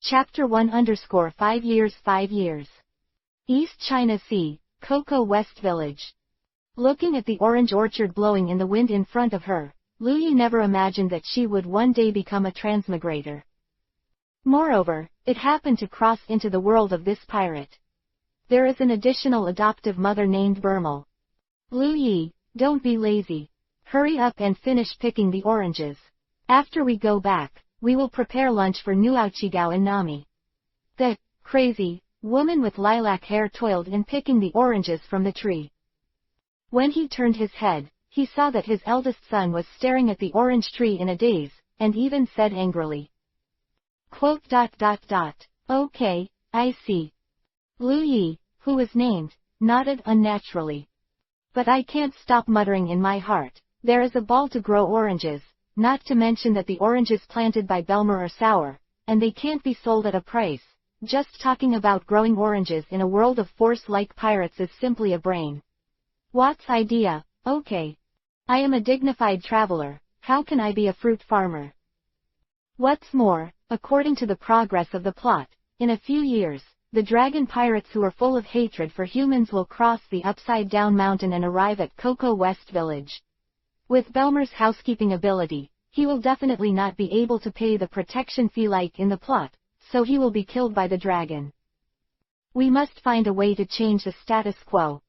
Chapter-1-100 5 years 5 years. East China Sea, Cocoa West Village. Looking at the orange orchard blowing in the wind in front of her, Lu Yi never imagined that she would one day become a transmigrator. Moreover, it happened to cross into the world of this pirate. There is an additional adoptive mother named Bermel. Lu Yi, don't be lazy. Hurry up and finish picking the oranges. After we go back, we will prepare lunch for Nuaoqigao and Nami. The crazy woman with lilac hair toiled in picking the oranges from the tree. When he turned his head, he saw that his eldest son was staring at the orange tree in a daze, and even said angrily, "Okay, I see." Lu Yi, who was named, nodded unnaturally. "But I can't stop muttering in my heart, there is a ball to grow oranges, not to mention that the oranges planted by Belmer are sour, and they can't be sold at a price. Just talking about growing oranges in a world of force like pirates is simply a brain. What's idea? Okay. I am a dignified traveler, how can I be a fruit farmer?" What's more, according to the progress of the plot, in a few years, the dragon pirates who are full of hatred for humans will cross the upside-down mountain and arrive at Cocoa West Village. With Belmer's housekeeping ability, he will definitely not be able to pay the protection fee like in the plot, so he will be killed by the dragon. We must find a way to change the status quo.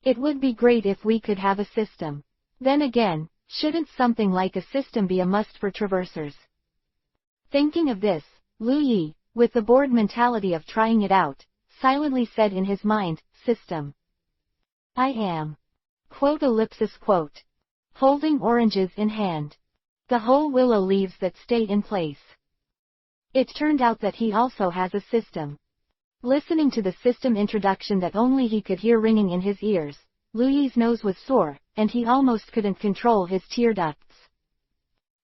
It would be great if we could have a system. Then again, shouldn't something like a system be a must for traversers? Thinking of this, Lu Yi, with the bored mentality of trying it out, silently said in his mind, "System. I am. Holding oranges in hand. The whole willow leaves that stay in place." It turned out that he also has a system. Listening to the system introduction that only he could hear ringing in his ears, Lu Yi's nose was sore, and he almost couldn't control his tear ducts.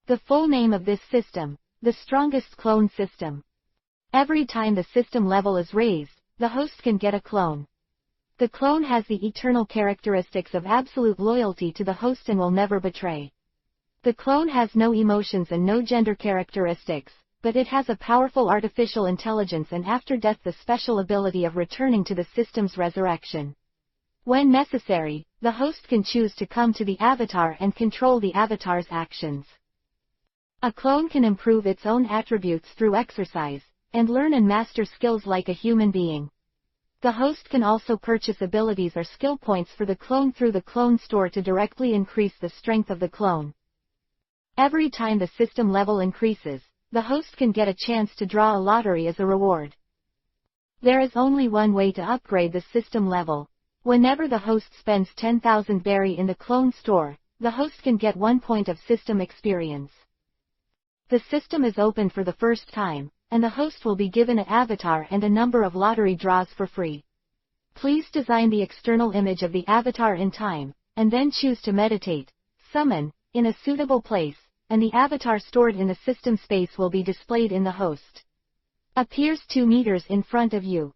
The full name of this system, the strongest clone system. Every time the system level is raised, the host can get a clone. The clone has the eternal characteristics of absolute loyalty to the host and will never betray. The clone has no emotions and no gender characteristics, but it has a powerful artificial intelligence and after death the special ability of returning to the system's resurrection. When necessary, the host can choose to come to the avatar and control the avatar's actions. A clone can improve its own attributes through exercise, and learn and master skills like a human being. The host can also purchase abilities or skill points for the clone through the clone store to directly increase the strength of the clone. Every time the system level increases, the host can get a chance to draw a lottery as a reward. There is only one way to upgrade the system level. Whenever the host spends 10,000 berry in the clone store, the host can get 1 point of system experience. The system is open for the first time, and the host will be given an avatar and a number of lottery draws for free. Please design the external image of the avatar in time, and then choose to meditate, summon, in a suitable place, and the avatar stored in the system space will be displayed in the host. Appears 2 meters in front of you.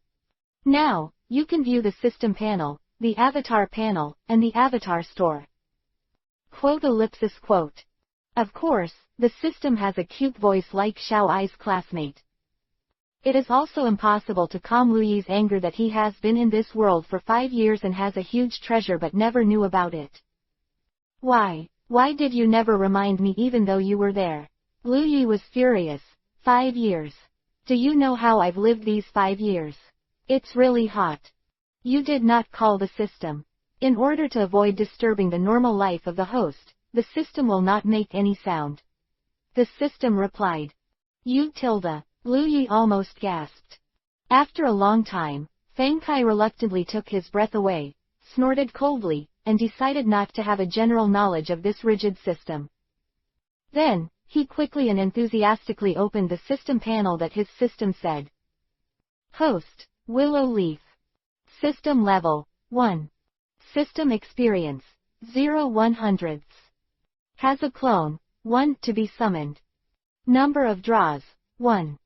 Now, you can view the system panel, the avatar panel, and the avatar store. Of course, the system has a cute voice like Xiao Ai's classmate. It is also impossible to calm Lu Yi's anger that he has been in this world for 5 years and has a huge treasure but never knew about it. Why did you never remind me even though you were there? Lu Yi was furious. 5 years. Do you know how I've lived these 5 years? It's really hot. You did not call the system. In order to avoid disturbing the normal life of the host, the system will not make any sound. The system replied. You tilde. Lu Yi almost gasped. After a long time, Fang Kai reluctantly took his breath away, snorted coldly, and decided not to have a general knowledge of this rigid system. Then, he quickly and enthusiastically opened the system panel that his system said. Host, Willow Leaf. System level, 1. System experience, 0/100. Has a clone, 1 to be summoned. Number of draws, 1.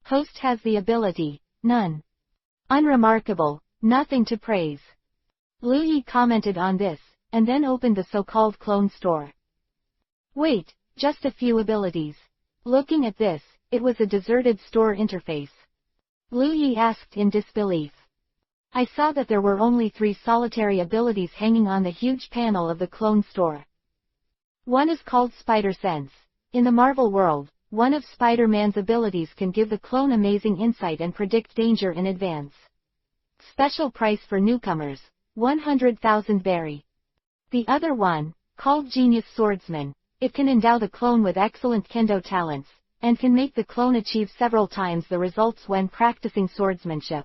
Host has the ability, none. Unremarkable, nothing to praise. Lu Yi commented on this, and then opened the so-called clone store. Wait, just a few abilities. Looking at this, it was a deserted store interface. Lu Yi asked in disbelief. I saw that there were only 3 solitary abilities hanging on the huge panel of the clone store. One is called Spider Sense. In the Marvel world, one of Spider-Man's abilities can give the clone amazing insight and predict danger in advance. Special price for newcomers, 100,000 berry. The other one, called Genius Swordsman, it can endow the clone with excellent kendo talents, and can make the clone achieve several times the results when practicing swordsmanship.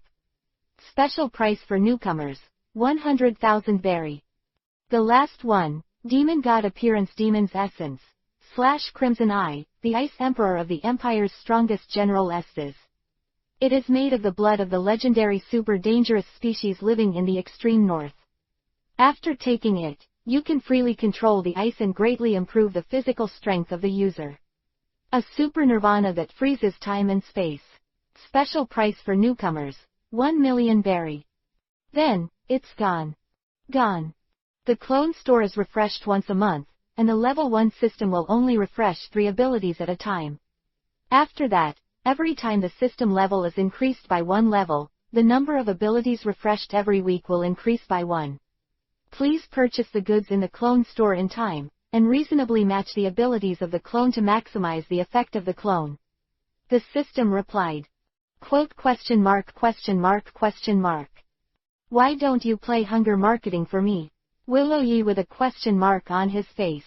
Special price for newcomers, 100,000 berry. The last one, Demon God Appearance Demon's Essence, / Crimson Eye, the Ice Emperor of the Empire's strongest general Esdeath. It is made of the blood of the legendary super dangerous species living in the extreme north. After taking it, you can freely control the ice and greatly improve the physical strength of the user. A super nirvana that freezes time and space. Special price for newcomers, 1 million berry. Then, it's gone. Gone. The clone store is refreshed once a month, and the level 1 system will only refresh 3 abilities at a time. After that, every time the system level is increased by 1 level, the number of abilities refreshed every week will increase by 1. Please purchase the goods in the clone store in time, and reasonably match the abilities of the clone to maximize the effect of the clone. The system replied. Quote ? Why don't you play hunger marketing for me? Willow Yi with a question mark on his face.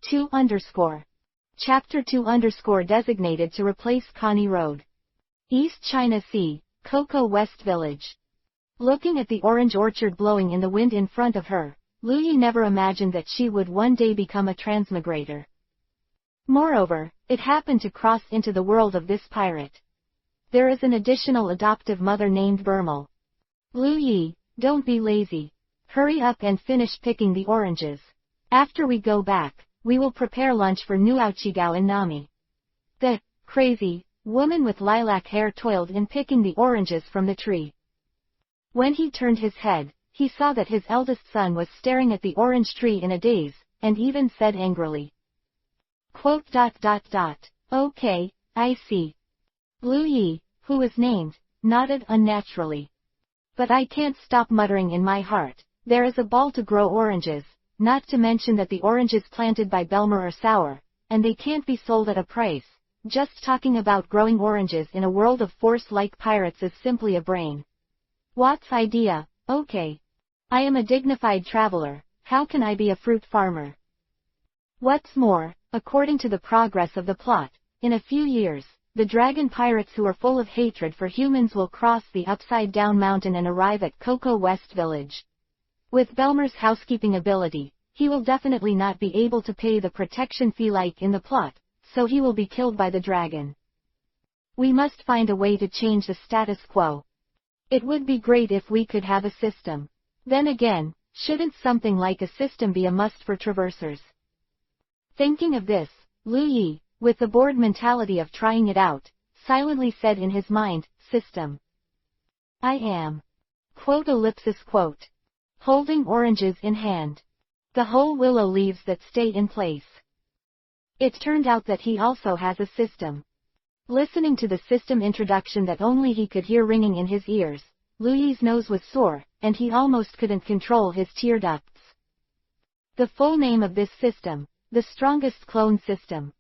2 _ Chapter 2 _ designated to replace Connie Road. East China Sea, Cocoa West Village. Looking at the orange orchard blowing in the wind in front of her, Lu Yi never imagined that she would one day become a transmigrator. Moreover, it happened to cross into the world of this pirate. There is an additional adoptive mother named Bermel. Lu Yi, don't be lazy. Hurry up and finish picking the oranges. After we go back, we will prepare lunch for Nuaochigao and Nami. The crazy woman with lilac hair toiled in picking the oranges from the tree. When he turned his head, he saw that his eldest son was staring at the orange tree in a daze, and even said angrily. Okay, I see. Lu Yi, who was named, nodded unnaturally. But I can't stop muttering in my heart, there is a ball to grow oranges, not to mention that the oranges planted by Belmer are sour, and they can't be sold at a price. Just talking about growing oranges in a world of force-like pirates is simply a brain. What's idea? Okay. I am a dignified traveler, how can I be a fruit farmer? What's more, according to the progress of the plot, in a few years, the dragon pirates who are full of hatred for humans will cross the upside-down mountain and arrive at Cocoa West Village. With Belmer's housekeeping ability, he will definitely not be able to pay the protection fee like in the plot, so he will be killed by the dragon. We must find a way to change the status quo. It would be great if we could have a system. Then again, shouldn't something like a system be a must for traversers? Thinking of this, Lu Yi, with the bored mentality of trying it out, silently said in his mind, system. I am. Holding oranges in hand. The whole willow leaves that stay in place. It turned out that he also has a system. Listening to the system introduction that only he could hear ringing in his ears, Lu Yi's nose was sore, and he almost couldn't control his tear ducts. The full name of this system, the strongest clone system.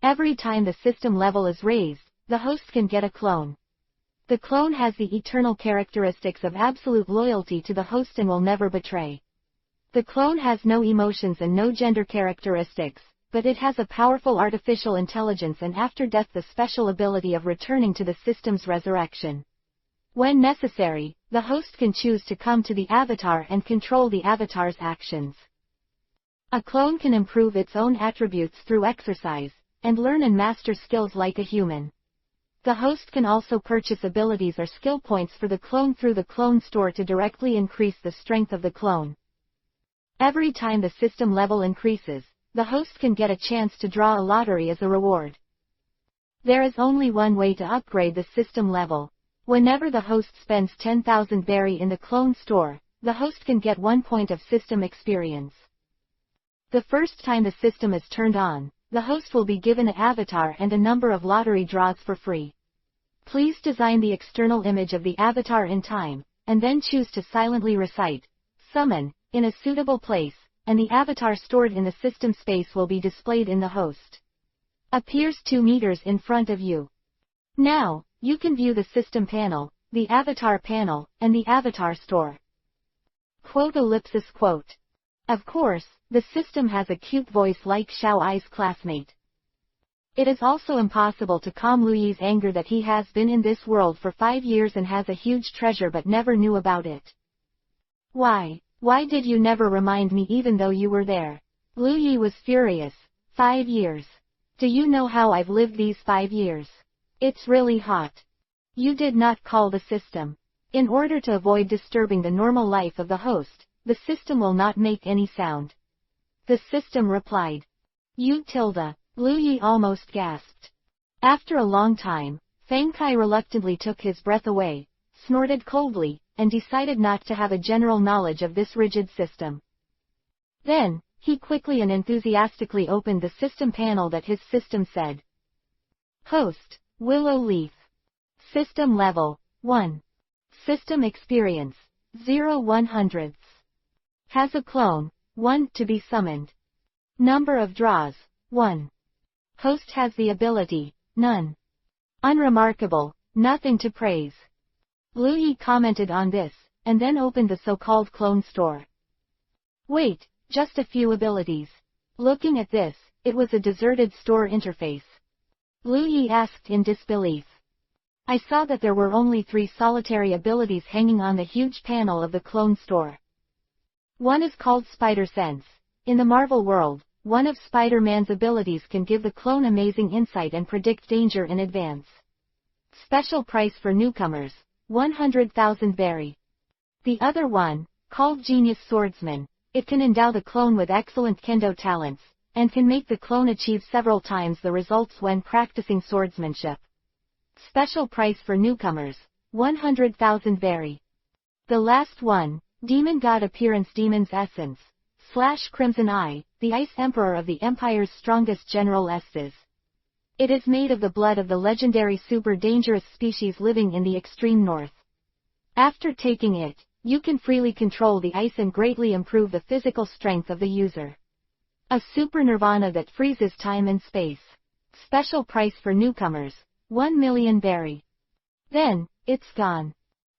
Every time the system level is raised, the host can get a clone. The clone has the eternal characteristics of absolute loyalty to the host and will never betray. The clone has no emotions and no gender characteristics, but it has a powerful artificial intelligence and after death the special ability of returning to the system's resurrection. When necessary, the host can choose to come to the avatar and control the avatar's actions. A clone can improve its own attributes through exercise, and learn and master skills like a human. The host can also purchase abilities or skill points for the clone through the clone store to directly increase the strength of the clone. Every time the system level increases, the host can get a chance to draw a lottery as a reward. There is only one way to upgrade the system level. Whenever the host spends 10,000 berry in the clone store, the host can get 1 point of system experience. The first time the system is turned on, the host will be given an avatar and a number of lottery draws for free. Please design the external image of the avatar in time, and then choose to silently recite, summon, in a suitable place, and the avatar stored in the system space will be displayed in the host. Appears 2 meters in front of you. Now, you can view the system panel, the avatar panel, and the avatar store. Quote. Of course, the system has a cute voice like Xiao Ai's classmate. It is also impossible to calm Luyi's anger that he has been in this world for 5 years and has a huge treasure but never knew about it. Why did you never remind me even though you were there? Luyi was furious. 5 years. Do you know how I've lived these 5 years? It's really hot. You did not call the system. In order to avoid disturbing the normal life of the host, the system will not make any sound. The system replied. You tilde. Luyi almost gasped. After a long time, Fang Kai reluctantly took his breath away, snorted coldly, and decided not to have a general knowledge of this rigid system. Then, he quickly and enthusiastically opened the system panel that his system said. Host, Willow Leaf. System Level, 1. System Experience, 0/100. Has a clone, 1 to be summoned. Number of draws, 1. Host has the ability, none. Unremarkable, nothing to praise. Luyi commented on this, and then opened the so-called clone store. Wait, just a few abilities. Looking at this, it was a deserted store interface. Luyi asked in disbelief. I saw that there were only 3 solitary abilities hanging on the huge panel of the clone store. One is called Spider Sense. In the Marvel world, one of Spider-Man's abilities can give the clone amazing insight and predict danger in advance. Special price for newcomers, 100,000 berry. The other one, called Genius Swordsman, it can endow the clone with excellent kendo talents, and can make the clone achieve several times the results when practicing swordsmanship. Special price for newcomers, 100,000 berry. The last one, Demon God Appearance Demon's Essence, / Crimson Eye, the Ice Emperor of the Empire's strongest general Esdeath. It is made of the blood of the legendary super dangerous species living in the extreme north. After taking it, you can freely control the ice and greatly improve the physical strength of the user. A super nirvana that freezes time and space. Special price for newcomers, 1 million berry. Then, it's gone.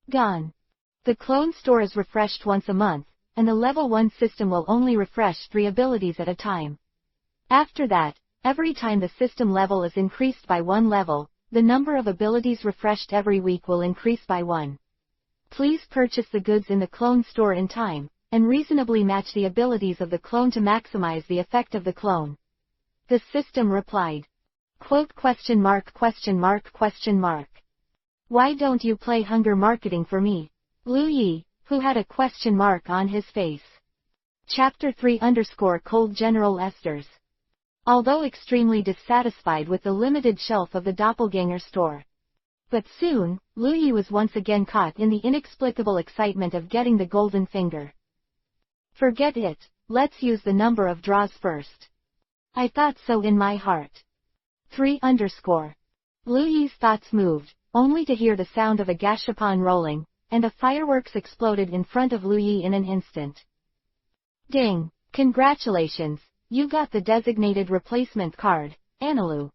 Gone. The clone store is refreshed once a month, and the level 1 system will only refresh 3 abilities at a time. After that, every time the system level is increased by 1 level, the number of abilities refreshed every week will increase by 1. Please purchase the goods in the clone store in time, and reasonably match the abilities of the clone to maximize the effect of the clone. The system replied. Quote, ? Why don't you play hunger marketing for me? Luyi, who had a question mark on his face. Chapter 3 _ Cold General Esdeath. Although extremely dissatisfied with the limited shelf of the doppelganger store. But soon, Luyi was once again caught in the inexplicable excitement of getting the golden finger. Forget it, let's use the number of draws first. I thought so in my heart. 3 _ Luyi's thoughts moved, only to hear the sound of a gashapon rolling, and a fireworks exploded in front of Luyi in an instant. Ding! Congratulations, you got the designated replacement card, Enel.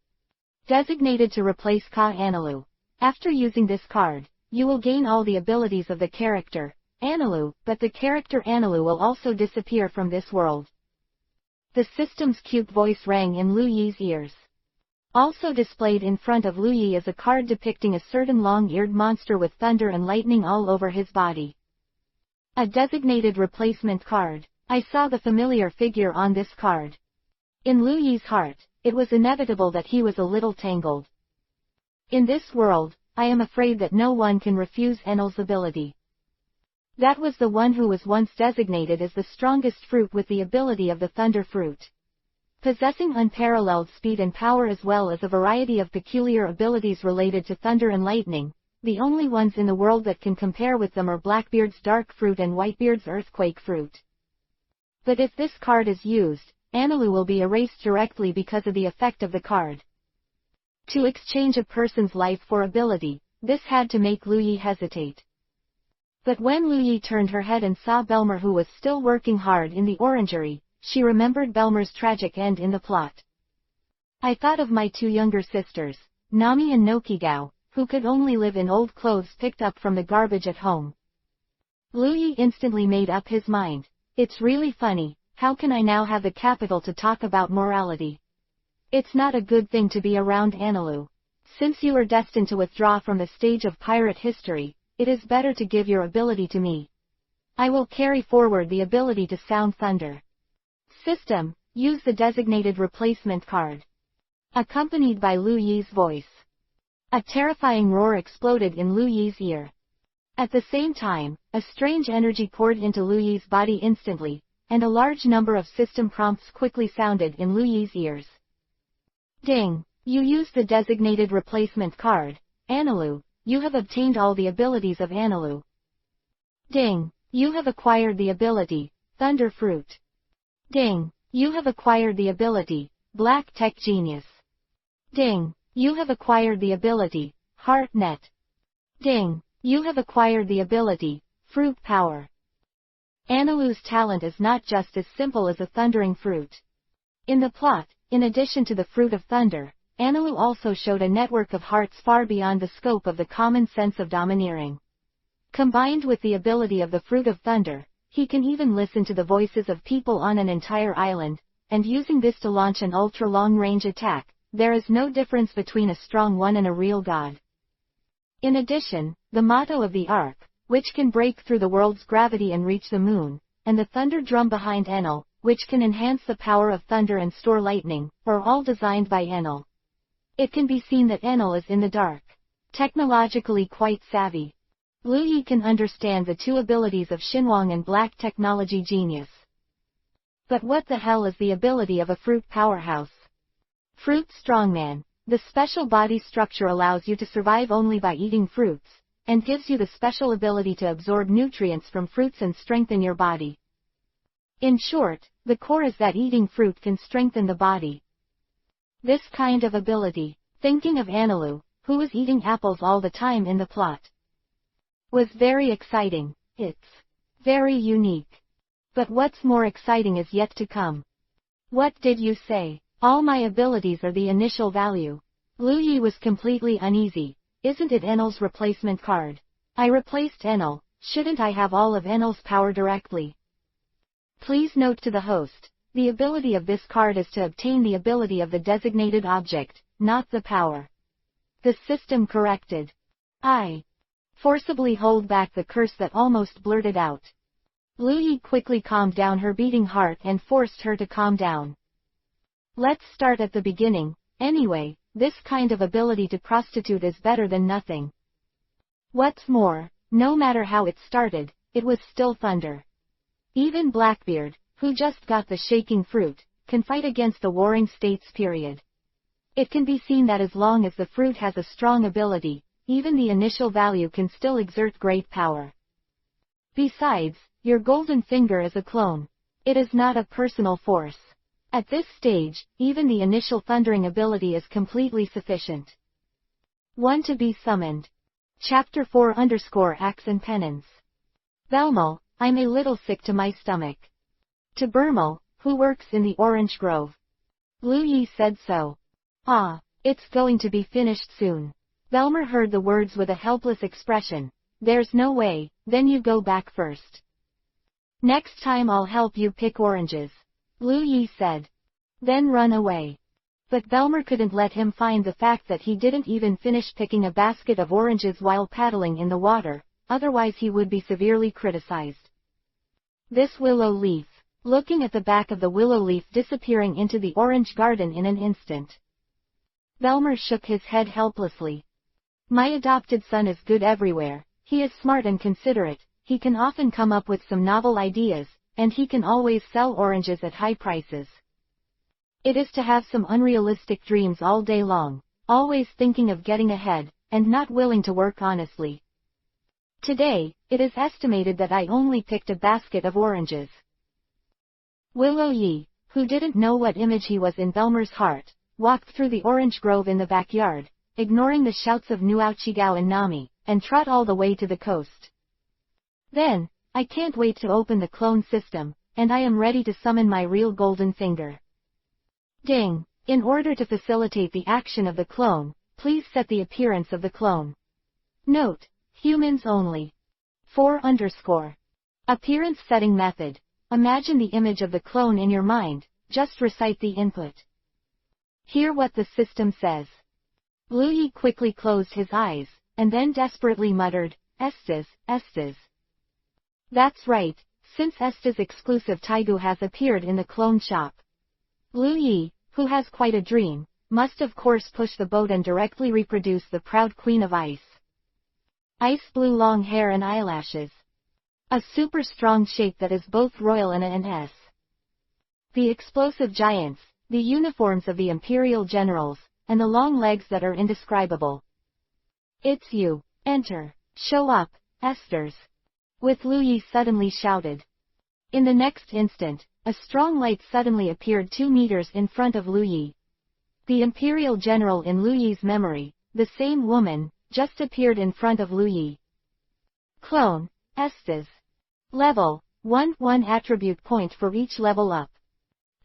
Designated to replace Ka Enel. After using this card, you will gain all the abilities of the character, Enel, but the character Enel will also disappear from this world. The system's cute voice rang in Luyi's ears. Also displayed in front of Luyi is a card depicting a certain long-eared monster with thunder and lightning all over his body. A designated replacement card. I saw the familiar figure on this card. In Luyi's heart, it was inevitable that he was a little tangled. In this world, I am afraid that no one can refuse Enel's ability. That was the one who was once designated as the strongest fruit with the ability of the thunder fruit. Possessing unparalleled speed and power as well as a variety of peculiar abilities related to thunder and lightning, the only ones in the world that can compare with them are Blackbeard's dark fruit and Whitebeard's earthquake fruit. But if this card is used, Enel will be erased directly because of the effect of the card. To exchange a person's life for ability, this had to make Lu Yi hesitate. But when Lu Yi turned her head and saw Belmer, who was still working hard in the orangery, she remembered Belmer's tragic end in the plot. I thought of my two younger sisters, Nami and Nokigao, who could only live in old clothes picked up from the garbage at home. Lu Yi instantly made up his mind. It's really funny, how can I now have the capital to talk about morality? It's not a good thing to be around Enel. Since you are destined to withdraw from the stage of pirate history, it is better to give your ability to me. I will carry forward the ability to sound thunder. System, use the designated replacement card. Accompanied by Lu Yi's voice. A terrifying roar exploded in Lu Yi's ear. At the same time, a strange energy poured into Lu Yi's body instantly, and a large number of system prompts quickly sounded in Lu Yi's ears. Ding! You used the designated replacement card, Enel. You have obtained all the abilities of Enel. Ding! You have acquired the ability, Thunder Fruit. Ding! You have acquired the ability, Black Tech Genius. Ding! You have acquired the ability, Heart Net. Ding! You have acquired the ability, Fruit Power. Enel's talent is not just as simple as a thundering fruit. In the plot, in addition to the Fruit of Thunder, Enel also showed a network of hearts far beyond the scope of the common sense of domineering. Combined with the ability of the Fruit of Thunder, he can even listen to the voices of people on an entire island, and using this to launch an ultra-long-range attack. There is no difference between a strong one and a real god. In addition, the motto of the arc, which can break through the world's gravity and reach the moon, and the thunder drum behind Enel, which can enhance the power of thunder and store lightning, are all designed by Enel. It can be seen that Enel is in the dark. Technologically quite savvy. Lu Yi can understand the two abilities of Xinhuang and Black Technology Genius. But what the hell is the ability of a fruit powerhouse? Fruit Strongman. The special body structure allows you to survive only by eating fruits, and gives you the special ability to absorb nutrients from fruits and strengthen your body. In short, the core is that eating fruit can strengthen the body. This kind of ability, thinking of Enel, who was eating apples all the time in the plot, was very exciting. It's very unique. But what's more exciting is yet to come. What did you say? All my abilities are the initial value. Lu Yi was completely uneasy. Isn't it Enel's replacement card? I replaced Enel, shouldn't I have all of Enel's power directly? Please note to the host, the ability of this card is to obtain the ability of the designated object, not the power. The system corrected. I forcibly hold back the curse that almost blurted out. Lu Yi quickly calmed down her beating heart and forced her to calm down. Let's start at the beginning. Anyway, this kind of ability to prostitute is better than nothing. What's more, no matter how it started, it was still thunder. Even Blackbeard, who just got the shaking fruit, can fight against the warring states period. It can be seen that as long as the fruit has a strong ability, even the initial value can still exert great power. Besides, your golden finger is a clone. It is not a personal force. At this stage, even the initial thundering ability is completely sufficient. 1 to be summoned. Chapter 4_Axe and Penance. Belmo, I'm a little sick to my stomach. To Bermo, who works in the Orange Grove. Lu Yi said so. Ah, it's going to be finished soon. Belmer heard the words with a helpless expression. There's no way, then you go back first. Next time I'll help you pick oranges. Lu Yi said. Then run away. But Belmer couldn't let him find the fact that he didn't even finish picking a basket of oranges while paddling in the water, otherwise he would be severely criticized. This willow leaf. Looking at the back of the willow leaf disappearing into the orange garden in an instant. Belmer shook his head helplessly. My adopted son is good everywhere, he is smart and considerate, he can often come up with some novel ideas, and he can always sell oranges at high prices. It is to have some unrealistic dreams all day long, always thinking of getting ahead, and not willing to work honestly. Today, it is estimated that I only picked a basket of oranges. Willow Yi, who didn't know what image he was in Belmer's heart, walked through the orange grove in the backyard, ignoring the shouts of Nuauchigao and Nami, and trot all the way to the coast. Then, I can't wait to open the clone system, and I am ready to summon my real golden finger. Ding! In order to facilitate the action of the clone, please set the appearance of the clone. Note: humans only. 4 _ Appearance setting method. Imagine the image of the clone in your mind, just recite the input. Hear what the system says. Lu Yi quickly closed his eyes, and then desperately muttered, Esdeath, Esdeath. That's right, since Esdeath's exclusive Taigu has appeared in the clone shop. Lu Yi, who has quite a dream, must of course push the boat and directly reproduce the proud Queen of Ice. Ice blue long hair and eyelashes. A super strong shape that is both royal and an S. The explosive giants, the uniforms of the imperial generals, and the long legs that are indescribable. It's you. Enter. Show up, Esdeath. With Lu Yi suddenly shouted. In the next instant, a strong light suddenly appeared 2 meters in front of Lu Yi. The imperial general in Lu Yi's memory, the same woman, just appeared in front of Lu Yi. Clone, Esdeath. Level, 1 attribute point for each level up.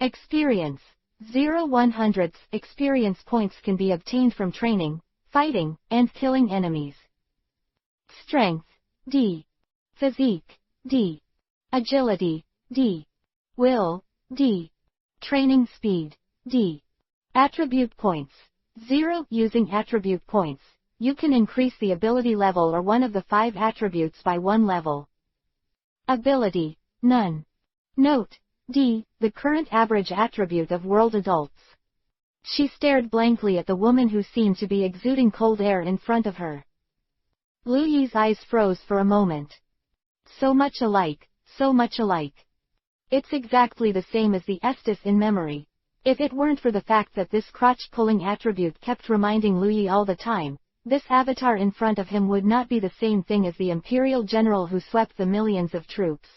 Experience, 0 experience points can be obtained from training, fighting, and killing enemies. Strength, D. Physique, D. Agility, D. Will, D. Training speed, D. Attribute points, 0. Using attribute points, you can increase the ability level or one of the 5 attributes by 1 level. Ability, none. Note: D, the current average attribute of world adults. She stared blankly at the woman who seemed to be exuding cold air in front of her. Lu Yi's eyes froze for a moment. So much alike, so much alike. It's exactly the same as the Esdeath in memory. If it weren't for the fact that this crotch-pulling attribute kept reminding Lu Yi all the time, this avatar in front of him would not be the same thing as the imperial general who swept the millions of troops.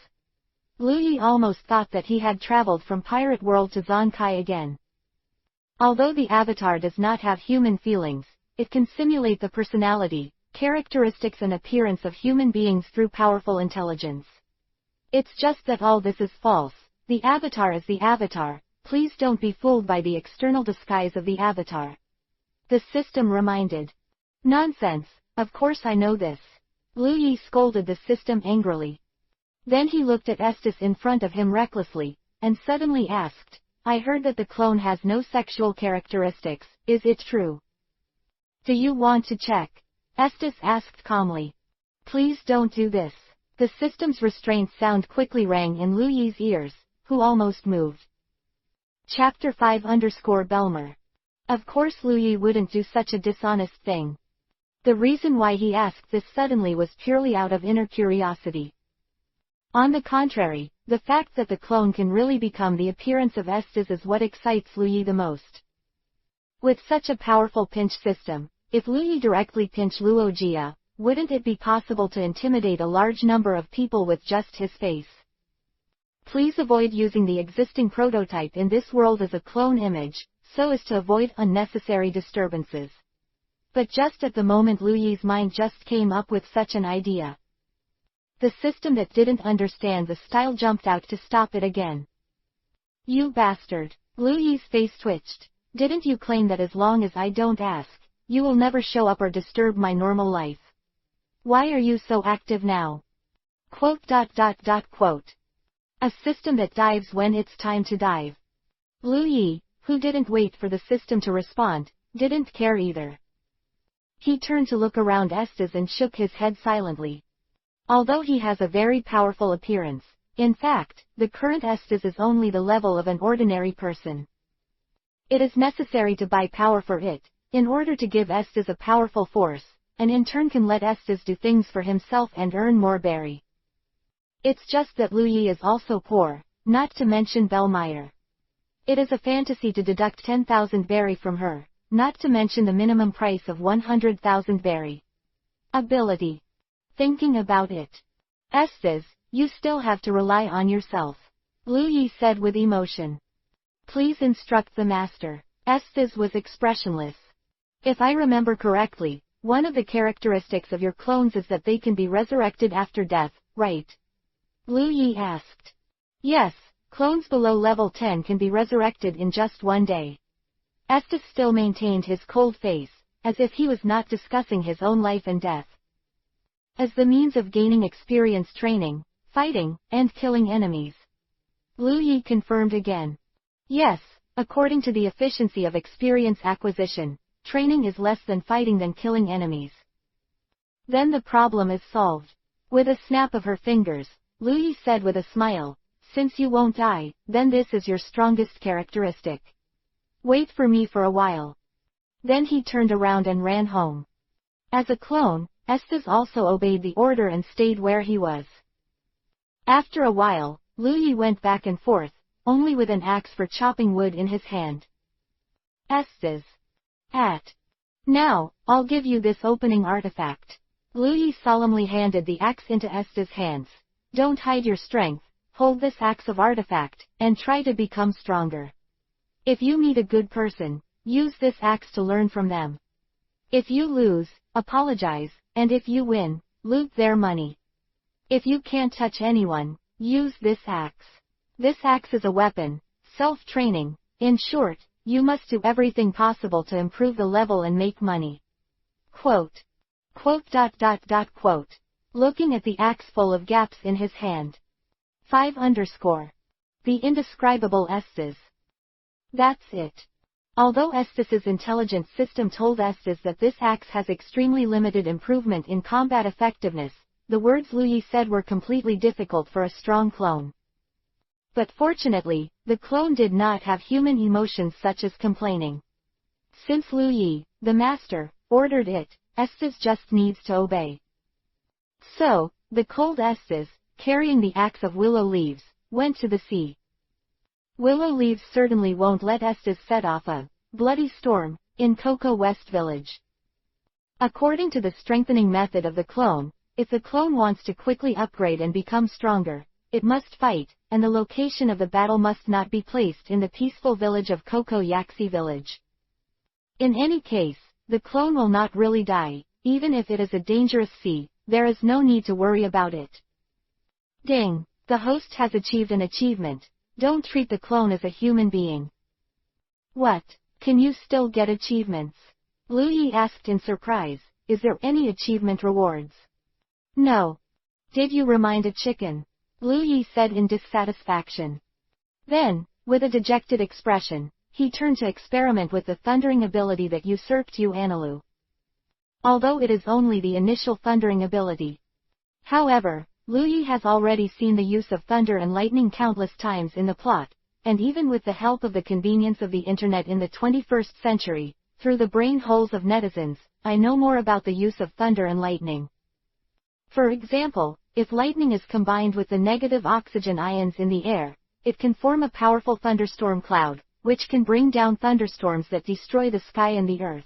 Lu Yi almost thought that he had traveled from Pirate World to Zonkai again. Although the avatar does not have human feelings, it can simulate the personality, characteristics and appearance of human beings through powerful intelligence. It's just that all this is false. The avatar is the avatar, please don't be fooled by the external disguise of the avatar. The system reminded. Nonsense, of course I know this. Lu Yi scolded the system angrily. Then he looked at Esdeath in front of him recklessly, and suddenly asked, I heard that the clone has no sexual characteristics, is it true? Do you want to check? Esdeath asked calmly. Please don't do this. The system's restraint sound quickly rang in Lu Yi's ears, who almost moved. Chapter 5 _ Belmer. Of course Lu Yi wouldn't do such a dishonest thing. The reason why he asked this suddenly was purely out of inner curiosity. On the contrary, the fact that the clone can really become the appearance of Esdeath is what excites Lu Yi the most. With such a powerful pinch system, if Lu Yi directly pinched Luo Jia, wouldn't it be possible to intimidate a large number of people with just his face? Please avoid using the existing prototype in this world as a clone image, so as to avoid unnecessary disturbances. But just at the moment Lu Yi's mind just came up with such an idea. The system that didn't understand the style jumped out to stop it again. You bastard! Lu Yi's face twitched. Didn't you claim that as long as I don't ask, you will never show up or disturb my normal life? Why are you so active now? Quote. A system that dives when it's time to dive. Lu Yi, who didn't wait for the system to respond, didn't care either. He turned to look around Esdeath and shook his head silently. Although he has a very powerful appearance, in fact, the current Esdeath is only the level of an ordinary person. It is necessary to buy power for it, in order to give Esdeath a powerful force, and in turn can let Esdeath do things for himself and earn more berry. It's just that Lu Yi is also poor, not to mention Belmeyer. It is a fantasy to deduct 10,000 berry from her, not to mention the minimum price of 100,000 berry. Ability. Thinking about it. Esdeath, you still have to rely on yourself. Lu Yi said with emotion. Please instruct the master. Esdeath was expressionless. If I remember correctly, one of the characteristics of your clones is that they can be resurrected after death, right? Lu Yi asked. Yes, clones below level 10 can be resurrected in just one day. Esdeath still maintained his cold face, as if he was not discussing his own life and death. As the means of gaining experience training, fighting, and killing enemies. Lu Yi confirmed again. Yes, according to the efficiency of experience acquisition, training is less than fighting than killing enemies. Then the problem is solved. With a snap of her fingers, Lu Yi said with a smile, since you won't die, then this is your strongest characteristic. Wait for me for a while. Then he turned around and ran home. As a clone, Esdeath also obeyed the order and stayed where he was. After a while, Lu Yi went back and forth, only with an axe for chopping wood in his hand. Esdeath. Now, I'll give you this opening artifact. Lu Yi solemnly handed the axe into Esdeath's hands. Don't hide your strength, hold this axe of artifact, and try to become stronger. If you meet a good person, use this axe to learn from them. If you lose, apologize, and if you win, loot their money. If you can't touch anyone, use this axe. This axe is a weapon, self-training. In short, you must do everything possible to improve the level and make money. Quote. Looking at the axe full of gaps in his hand. 5_. The indescribable Esdeath. That's it. Although Esdeath's intelligence system told Esdeath that this axe has extremely limited improvement in combat effectiveness, the words Lu Yi said were completely difficult for a strong clone. But fortunately, the clone did not have human emotions such as complaining. Since Lu Yi, the master, ordered it, Esdeath just needs to obey. So, the cold Esdeath, carrying the axe of willow leaves, went to the sea. Willow leaves certainly won't let Esdeath set off a bloody storm in Coco West Village. According to the strengthening method of the clone, if the clone wants to quickly upgrade and become stronger, it must fight, and the location of the battle must not be placed in the peaceful village of Coco Yaxi Village. In any case, the clone will not really die, even if it is a dangerous sea, there is no need to worry about it. Ding! The host has achieved an achievement. Don't treat the clone as a human being. What? Can you still get achievements? Lu Yi asked in surprise. Is there any achievement rewards? No. Did you remind a chicken? Lu Yi said in dissatisfaction. Then, with a dejected expression, he turned to experiment with the thundering ability that usurped you Enelu. Although it is only the initial thundering ability. However, Lu Yi has already seen the use of thunder and lightning countless times in the plot, and even with the help of the convenience of the internet in the 21st century, through the brain holes of netizens, I know more about the use of thunder and lightning. For example, if lightning is combined with the negative oxygen ions in the air, it can form a powerful thunderstorm cloud, which can bring down thunderstorms that destroy the sky and the earth.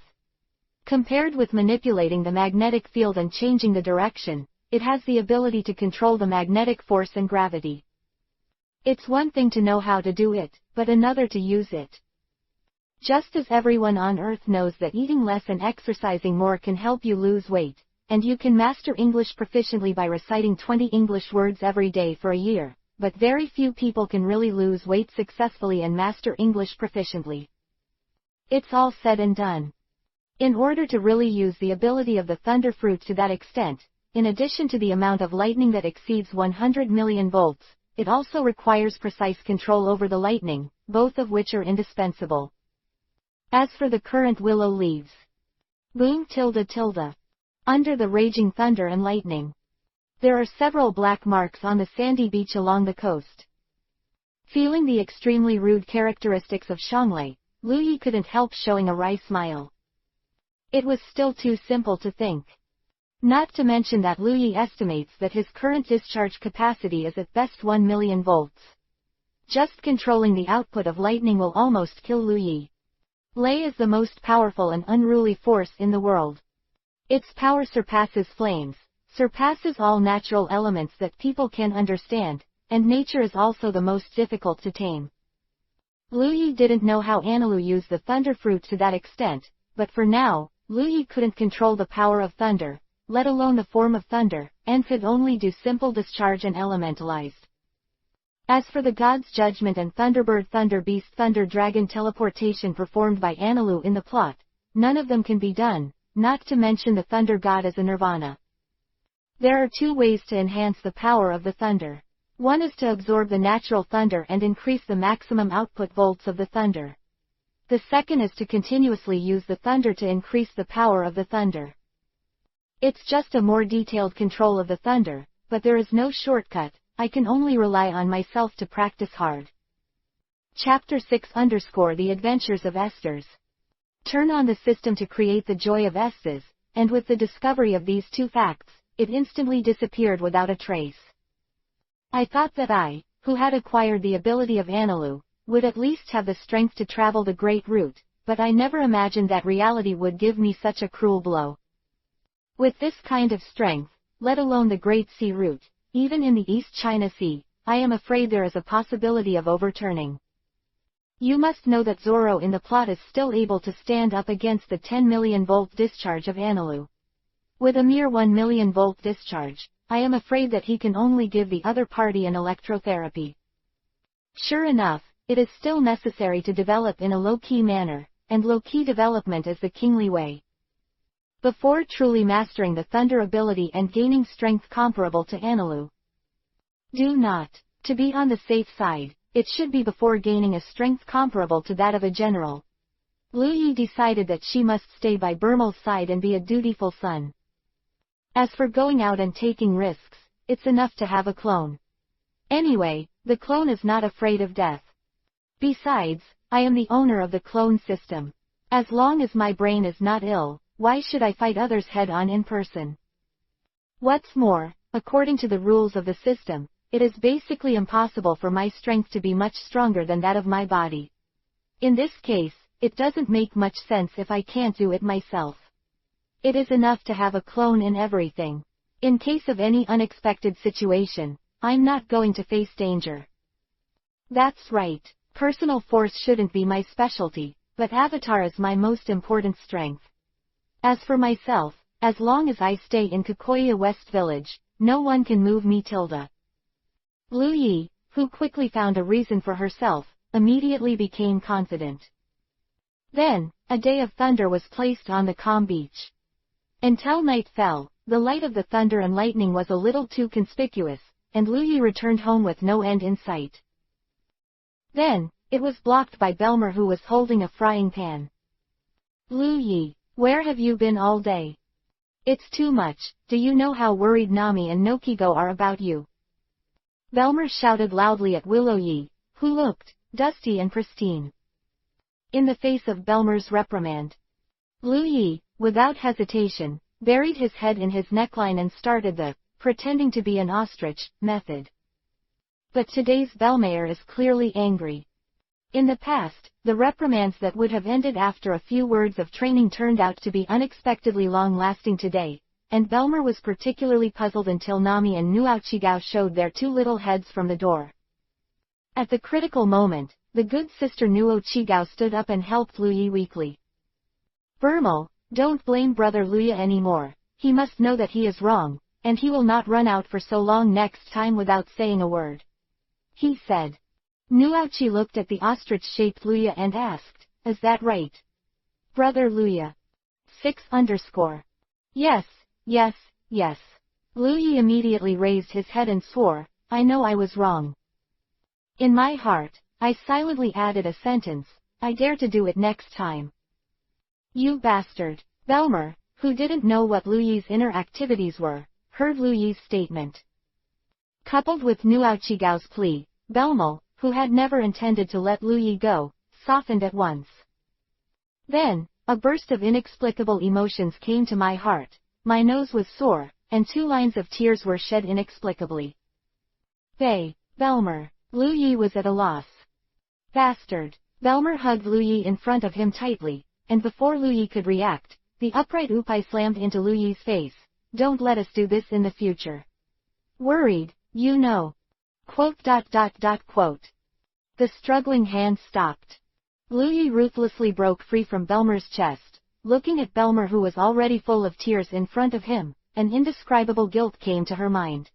Compared with manipulating the magnetic field and changing the direction, it has the ability to control the magnetic force and gravity. It's one thing to know how to do it, but another to use it. Just as everyone on Earth knows that eating less and exercising more can help you lose weight, and you can master English proficiently by reciting 20 English words every day for a year, but very few people can really lose weight successfully and master English proficiently. It's all said and done. In order to really use the ability of the thunder fruit to that extent, in addition to the amount of lightning that exceeds 100 million volts, it also requires precise control over the lightning, both of which are indispensable. As for the current willow leaves. Boom tilde tilde. Under the raging thunder and lightning. There are several black marks on the sandy beach along the coast. Feeling the extremely rude characteristics of Shanglai, Lu Yi couldn't help showing a wry smile. It was still too simple to think. Not to mention that Lu Yi estimates that his current discharge capacity is at best 1 million volts. Just controlling the output of lightning will almost kill Lu Yi. Lei is the most powerful and unruly force in the world. Its power surpasses flames, surpasses all natural elements that people can understand, and nature is also the most difficult to tame. Lu Yi didn't know how Enel used the thunder fruit to that extent, but for now, Lu Yi couldn't control the power of thunder, let alone the form of thunder, and could only do simple discharge and elementalize. As for the God's Judgment and Thunderbird Thunder Beast Thunder Dragon teleportation performed by Enel in the plot, none of them can be done, not to mention the Thunder God as a nirvana. There are two ways to enhance the power of the thunder. One is to absorb the natural thunder and increase the maximum output volts of the thunder. The second is to continuously use the thunder to increase the power of the thunder. It's just a more detailed control of the thunder, but there is no shortcut. I can only rely on myself to practice hard. Chapter 6 _ The Adventures of Esdeath. Turn on the system to create the joy of Esdeath, and with the discovery of these two facts, it instantly disappeared without a trace. I thought that I, who had acquired the ability of Enel, would at least have the strength to travel the great route, but I never imagined that reality would give me such a cruel blow. With this kind of strength, let alone the Great Sea route, even in the East China Sea, I am afraid there is a possibility of overturning. You must know that Zoro in the plot is still able to stand up against the 10 million volt discharge of Enel. With a mere 1 million volt discharge, I am afraid that he can only give the other party an electrotherapy. Sure enough, it is still necessary to develop in a low-key manner, and low-key development is the kingly way. Before truly mastering the thunder ability and gaining strength comparable to Enel. Do not. To be on the safe side, it should be before gaining a strength comparable to that of a general. Lu Yi decided that she must stay by Bermel's side and be a dutiful son. As for going out and taking risks, it's enough to have a clone. Anyway, the clone is not afraid of death. Besides, I am the owner of the clone system. As long as my brain is not ill, why should I fight others head-on in person? What's more, according to the rules of the system, it is basically impossible for my strength to be much stronger than that of my body. In this case, it doesn't make much sense if I can't do it myself. It is enough to have a clone in everything. In case of any unexpected situation, I'm not going to face danger. That's right, personal force shouldn't be my specialty, but avatar is my most important strength. As for myself, as long as I stay in Kikoya West Village, no one can move me. Lu Yi, who quickly found a reason for herself, immediately became confident. Then, a day of thunder was placed on the calm beach. Until night fell, the light of the thunder and lightning was a little too conspicuous, and Lu Yi returned home with no end in sight. Then, it was blocked by Belmer, who was holding a frying pan. Lu Yi, where have you been all day? It's too much. Do you know how worried Nami and Nokigo are about you? Belmer shouted loudly at Willow Yi, who looked dusty and pristine. In the face of Belmer's reprimand, Lu Yi, without hesitation, buried his head in his neckline and started the pretending to be an ostrich method. But today's Belmer is clearly angry. In the past, the reprimands that would have ended after a few words of training turned out to be unexpectedly long-lasting today, and Belmer was particularly puzzled until Nami and Nuochigao showed their two little heads from the door. At the critical moment, the good sister Nuochigao stood up and helped Lu Yi weakly. Bermel, don't blame brother Lu Yi anymore. He must know that he is wrong, and he will not run out for so long next time without saying a word, he said. Nuochi looked at the ostrich-shaped Lu Yi and asked, is that right? Brother Lu Yi. 6_. Yes, yes, yes. Lu Yi immediately raised his head and swore, I know I was wrong. In my heart, I silently added a sentence, I dare to do it next time. You bastard. Belmer, who didn't know what Lu Yi's inner activities were, heard Lu Yi's statement. Coupled with Nuochigao's plea, Belmel, who had never intended to let Lu Yi go, softened at once. Then, a burst of inexplicable emotions came to my heart, my nose was sore, and 2 lines of tears were shed inexplicably. Belmer. Lu Yi was at a loss. Bastard. Belmer hugged Lu Yi in front of him tightly, and before Lu Yi could react, the upright Upai slammed into Lu Yi's face. Don't let us do this in the future. Worried, you know. Quote. The struggling hand stopped. Lu Yi ruthlessly broke free from Belmer's chest. Looking at Belmer, who was already full of tears in front of him, an indescribable guilt came to her mind.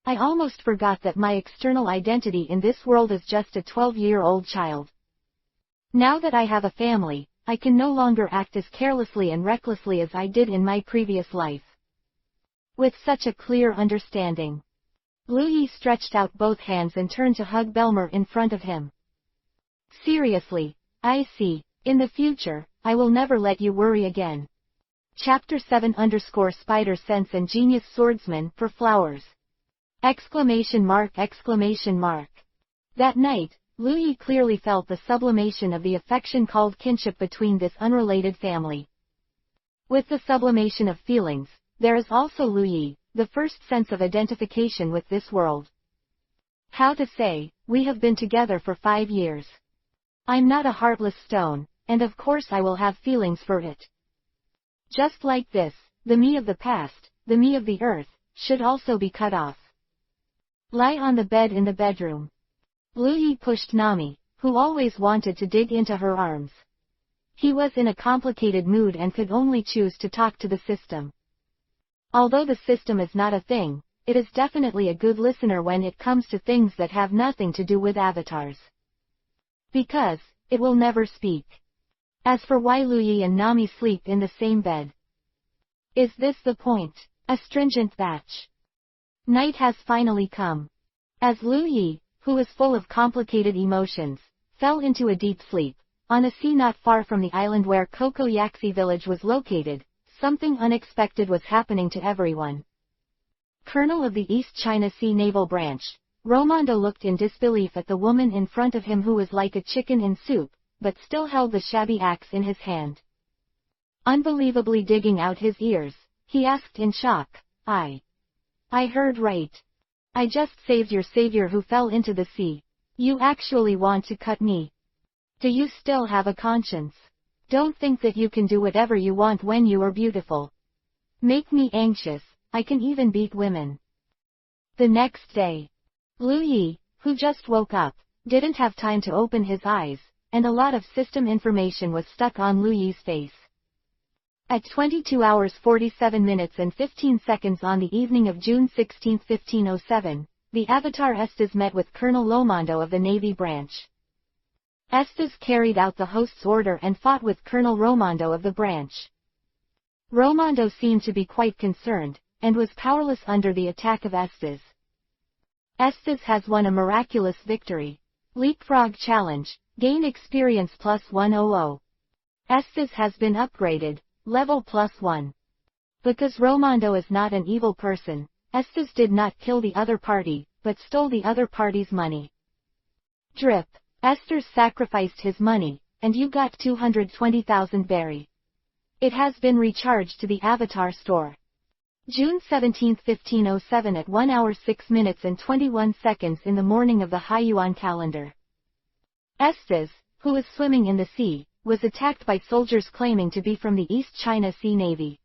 I almost forgot that my external identity in this world is just a 12-year-old child. Now that I have a family, I can no longer act as carelessly and recklessly as I did in my previous life. With such a clear understanding, Lu Yi stretched out both hands and turned to hug Belmer in front of him. Seriously, I see. In the future, I will never let you worry again. Chapter 7 Spider Sense and Genius Swordsman for Flowers! Exclamation mark! That night, Lu Yi clearly felt the sublimation of the affection called kinship between this unrelated family. With the sublimation of feelings, there is also Lu Yi, the first sense of identification with this world. How to say, we have been together for 5 years. I'm not a heartless stone, and of course I will have feelings for it. Just like this, the me of the past, the me of the earth, should also be cut off. Lie on the bed in the bedroom. Lu Yi pushed Nami, who always wanted to dig into her arms. He was in a complicated mood and could only choose to talk to the system. Although the system is not a thing, it is definitely a good listener when it comes to things that have nothing to do with avatars. Because, it will never speak. As for why Lu Yi and Nami sleep in the same bed. Is this the point? Astringent batch. Night has finally come. As Lu Yi, who is full of complicated emotions, fell into a deep sleep, on a sea not far from the island where Kokoyaksi village was located, something unexpected was happening to everyone. Colonel of the East China Sea Naval Branch, Romondo looked in disbelief at the woman in front of him who was like a chicken in soup, but still held the shabby axe in his hand. Unbelievably digging out his ears, he asked in shock, I heard right. I just saved your savior who fell into the sea. You actually want to cut me? Do you still have a conscience? Don't think that you can do whatever you want when you are beautiful. Make me anxious, I can even beat women. The next day, Lu Yi, who just woke up, didn't have time to open his eyes, and a lot of system information was stuck on Lu Yi's face. At 22 hours 47 minutes and 15 seconds on the evening of June 16, 1507, the Avatar Esdeath met with Colonel Romondo of the Navy branch. Esdeath carried out the host's order and fought with Colonel Romondo of the branch. Romondo seemed to be quite concerned, and was powerless under the attack of Esdeath. Esdeath has won a miraculous victory. Leapfrog challenge, gain experience plus 100. Esdeath has been upgraded, level plus 1. Because Romondo is not an evil person, Esdeath did not kill the other party, but stole the other party's money. Drip. Esdeath sacrificed his money, and you got 220,000 berry. It has been recharged to the Avatar store. June 17, 1507 at 1 hour 6 minutes and 21 seconds in the morning of the Haiyuan calendar. Esdeath, who was swimming in the sea, was attacked by soldiers claiming to be from the East China Sea Navy.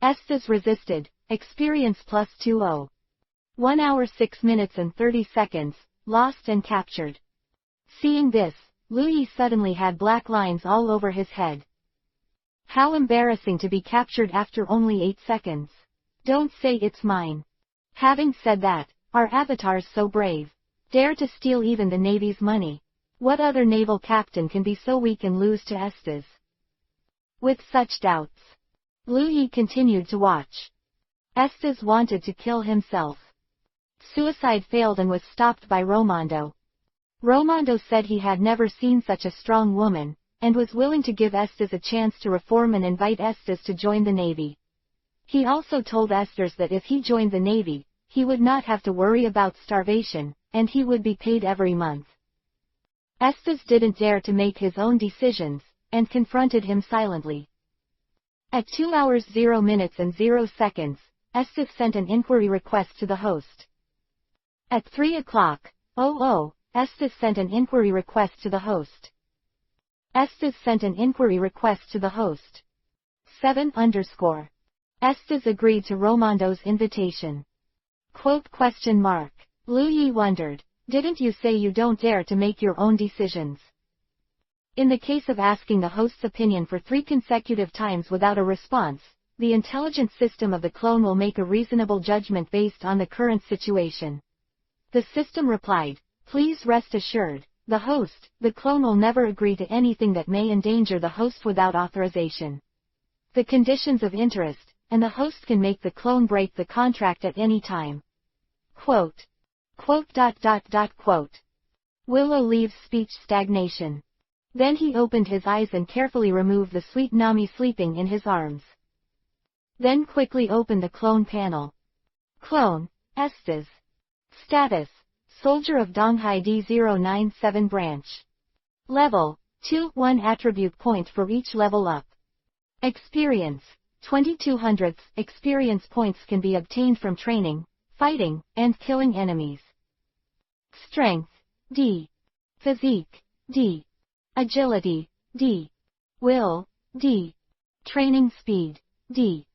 Esdeath resisted, experience plus 20. 1 hour 6 minutes and 30 seconds, lost and captured. Seeing this, Lu Yi suddenly had black lines all over his head. How embarrassing to be captured after only 8 seconds. Don't say it's mine. Having said that, our avatars so brave. Dare to steal even the Navy's money. What other naval captain can be so weak and lose to Esdeath? With such doubts, Lu Yi continued to watch. Esdeath wanted to kill himself. Suicide failed and was stopped by Romondo. Romondo said he had never seen such a strong woman, and was willing to give Esdeath a chance to reform and invite Esdeath to join the Navy. He also told Esdeath that if he joined the Navy, he would not have to worry about starvation, and he would be paid every month. Esdeath didn't dare to make his own decisions, and confronted him silently. At 2 hours 0 minutes and 0 seconds, Esdeath sent an inquiry request to the host. At 3 o'clock, Esdeath sent an inquiry request to the host. Esdeath sent an inquiry request to the host. 7 _ Esdeath agreed to Romondo's invitation. ? Lu Yi wondered, Didn't you say you don't dare to make your own decisions? In the case of asking the host's opinion for 3 consecutive times without a response, the intelligent system of the clone will make a reasonable judgment based on the current situation. The system replied, "Please rest assured, the clone will never agree to anything that may endanger the host without authorization. The conditions of interest, and the host can make the clone break the contract at any time." Quote. Willow leaves speech stagnation. Then he opened his eyes and carefully removed the sweet Nami sleeping in his arms. Then quickly opened the clone panel. Clone, Esdeath. Status, Soldier of Donghai D097 branch. Level, 2, 1 attribute point for each level up. Experience, 2200 experience points can be obtained from training, fighting, and killing enemies. Strength, D. Physique, D. Agility, D. Will, D. Training speed, D.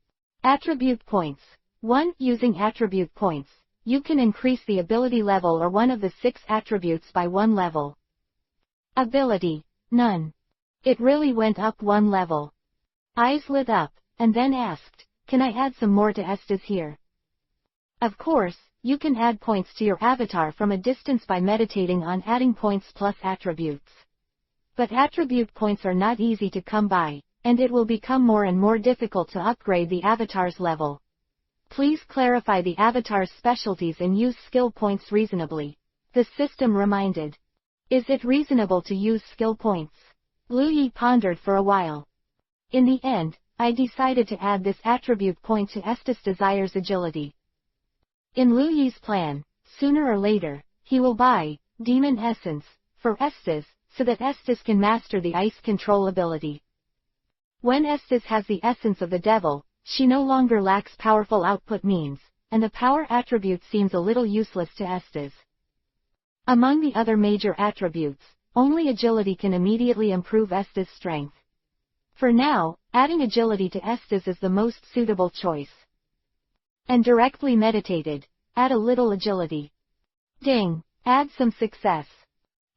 Attribute points. 1. Using attribute points, you can increase the ability level or one of the 6 attributes by 1 level. Ability, none. It really went up 1 level. Eyes lit up, and then asked, "Can I add some more to Esdeath here?" Of course, you can add points to your avatar from a distance by meditating on adding points plus attributes. But attribute points are not easy to come by, and it will become more and more difficult to upgrade the avatar's level. Please clarify the avatar's specialties and use skill points reasonably. The system reminded. Is it reasonable to use skill points? Lu Yi pondered for a while. In the end, I decided to add this attribute point to Esdeath's Desire's agility. In Lu Yi's plan, sooner or later, he will buy Demon Essence for Esdeath, so that Esdeath can master the ice control ability. When Esdeath has the essence of the devil, she no longer lacks powerful output means, and the power attribute seems a little useless to Esdeath. Among the other major attributes, only agility can immediately improve Esdeath's strength. For now, adding agility to Esdeath is the most suitable choice. And directly meditated, add a little agility. Ding, add some success.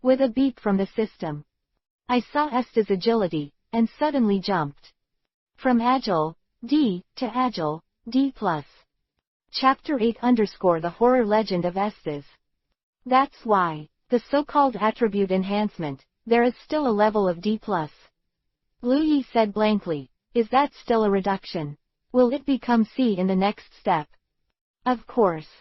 With a beep from the system. I saw Esdeath's agility, and suddenly jumped. From Agile, D, to Agile, D+. Chapter 8 _ The Horror Legend of Esdeath. That's why, the so-called attribute enhancement, there is still a level of D+. Lu Yi said blankly, is that still a reduction? Will it become C in the next step? Of course.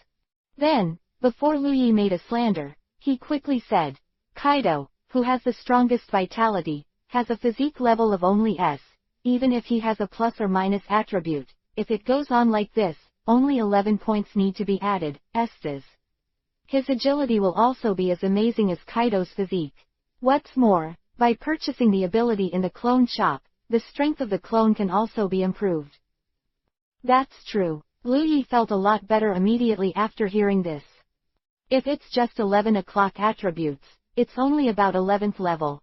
Then, before Lu Yi made a slander, he quickly said, Kaido, who has the strongest vitality, has a physique level of only S, even if he has a plus or minus attribute. If it goes on like this, only 11 points need to be added, Esdeath. His agility will also be as amazing as Kaido's physique. What's more, by purchasing the ability in the clone shop, the strength of the clone can also be improved. That's true. Lu Yi felt a lot better immediately after hearing this. If it's just 11 o'clock attributes, it's only about 11th level.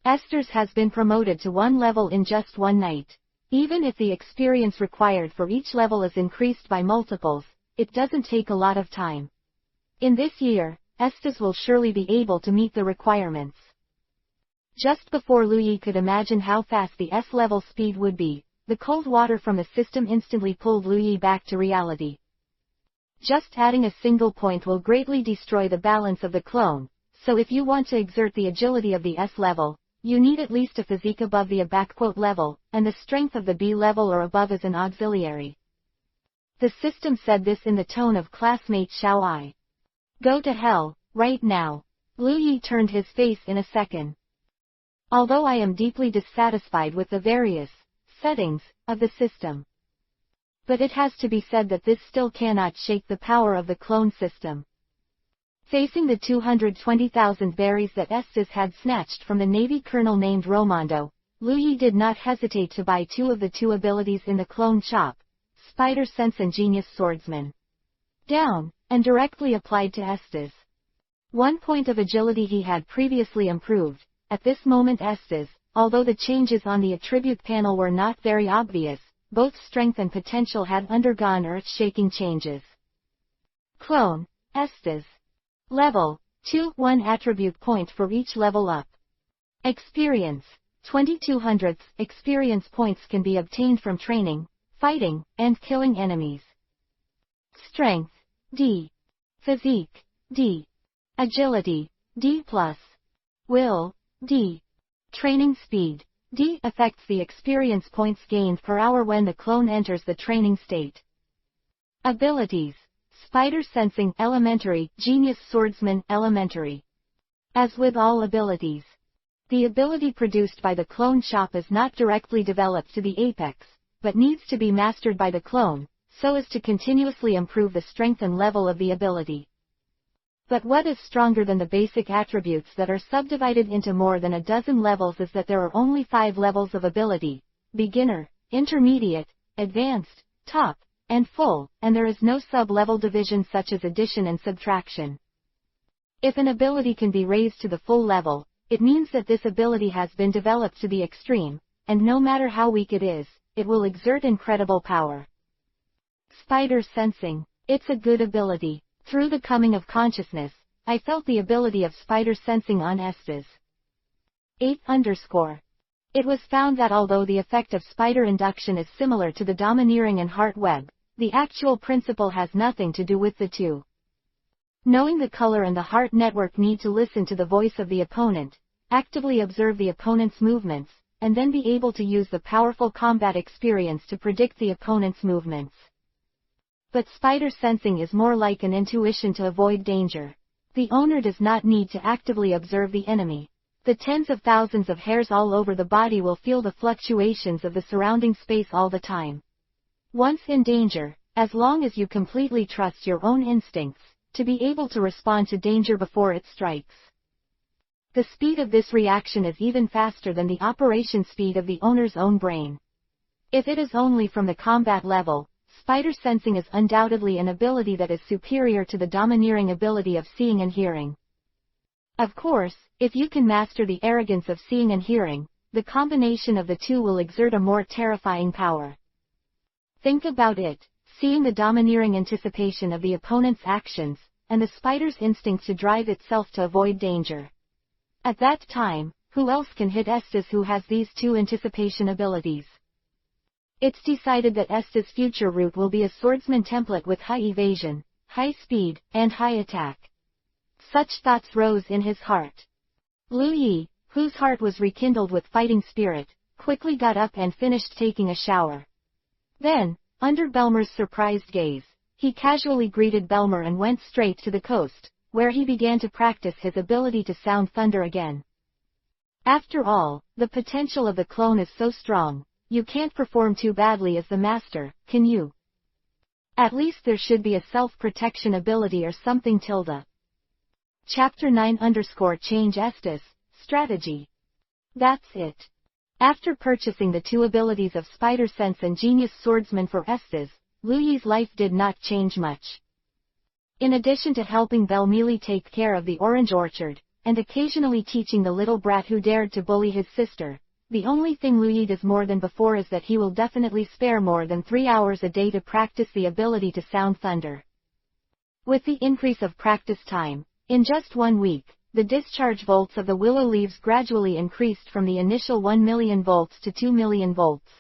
Esdeath has been promoted to 1 level in just 1 night. Even if the experience required for each level is increased by multiples, it doesn't take a lot of time. In this year, Esdeath will surely be able to meet the requirements. Just before Lu Yi could imagine how fast the S-level speed would be, the cold water from the system instantly pulled Lu Yi back to reality. Just adding a single point will greatly destroy the balance of the clone, so if you want to exert the agility of the S level, you need at least a physique above the A level, and the strength of the B level or above as an auxiliary. The system said this in the tone of classmate Xiao Ai. Go to hell, right now. Lu Yi turned his face in a second. Although I am deeply dissatisfied with the various settings of the system. But it has to be said that this still cannot shake the power of the clone system. Facing the 220,000 berries that Esdeath had snatched from the Navy colonel named Romondo, Lu Yi did not hesitate to buy 2 of the 2 abilities in the clone shop, Spider Sense and Genius Swordsman. Down, and directly applied to Esdeath. 1 point of agility he had previously improved. At this moment Esdeath, although the changes on the attribute panel were not very obvious, both strength and potential had undergone earth-shaking changes. Clone, Esdeath. Level, 1 attribute point for each level up. Experience. 2200 experience points can be obtained from training, fighting, and killing enemies. Strength, D. Physique, D. Agility, D+. Will, D. Training speed, D. Affects the experience points gained per hour when the clone enters the training state. Abilities. Spider Sensing, Elementary, Genius Swordsman, Elementary. As with all abilities, the ability produced by the clone shop is not directly developed to the apex, but needs to be mastered by the clone, so as to continuously improve the strength and level of the ability. But what is stronger than the basic attributes that are subdivided into more than a dozen levels is that there are only 5 levels of ability: beginner, intermediate, advanced, top, and full, and there is no sub-level division such as addition and subtraction. If an ability can be raised to the full level, it means that this ability has been developed to the extreme, and no matter how weak it is, it will exert incredible power. Spider Sensing. It's a good ability. Through the coming of consciousness, I felt the ability of spider sensing on Esdeath. 8_. It was found that although the effect of spider induction is similar to the domineering and heart web, the actual principle has nothing to do with the two. Knowing the color and the heart network need to listen to the voice of the opponent, actively observe the opponent's movements, and then be able to use the powerful combat experience to predict the opponent's movements. But spider sensing is more like an intuition to avoid danger. The owner does not need to actively observe the enemy. The tens of thousands of hairs all over the body will feel the fluctuations of the surrounding space all the time. Once in danger, as long as you completely trust your own instincts, to be able to respond to danger before it strikes. The speed of this reaction is even faster than the operation speed of the owner's own brain. If it is only from the combat level, spider sensing is undoubtedly an ability that is superior to the domineering ability of seeing and hearing. Of course, if you can master the arrogance of seeing and hearing, the combination of the two will exert a more terrifying power. Think about it, seeing the domineering anticipation of the opponent's actions, and the spider's instinct to drive itself to avoid danger. At that time, who else can hit Esdeath who has these two anticipation abilities? It's decided that Esdeath's future route will be a swordsman template with high evasion, high speed, and high attack. Such thoughts rose in his heart. Lu Yi, whose heart was rekindled with fighting spirit, quickly got up and finished taking a shower. Then, under Belmer's surprised gaze, he casually greeted Belmer and went straight to the coast, where he began to practice his ability to sound thunder again. After all, the potential of the clone is so strong, you can't perform too badly as the master, can you? At least there should be a self-protection ability or something. Chapter 9_Change Esdeath, Strategy. That's it. After purchasing the two abilities of Spider Sense and Genius Swordsman for Esdeath, Lu Yi's life did not change much. In addition to helping Belle Mealy take care of the orange orchard, and occasionally teaching the little brat who dared to bully his sister, the only thing Lu Yi does more than before is that he will definitely spare more than 3 hours a day to practice the ability to sound thunder. With the increase of practice time, in just 1 week, the discharge volts of the willow leaves gradually increased from the initial 1 million volts to 2 million volts.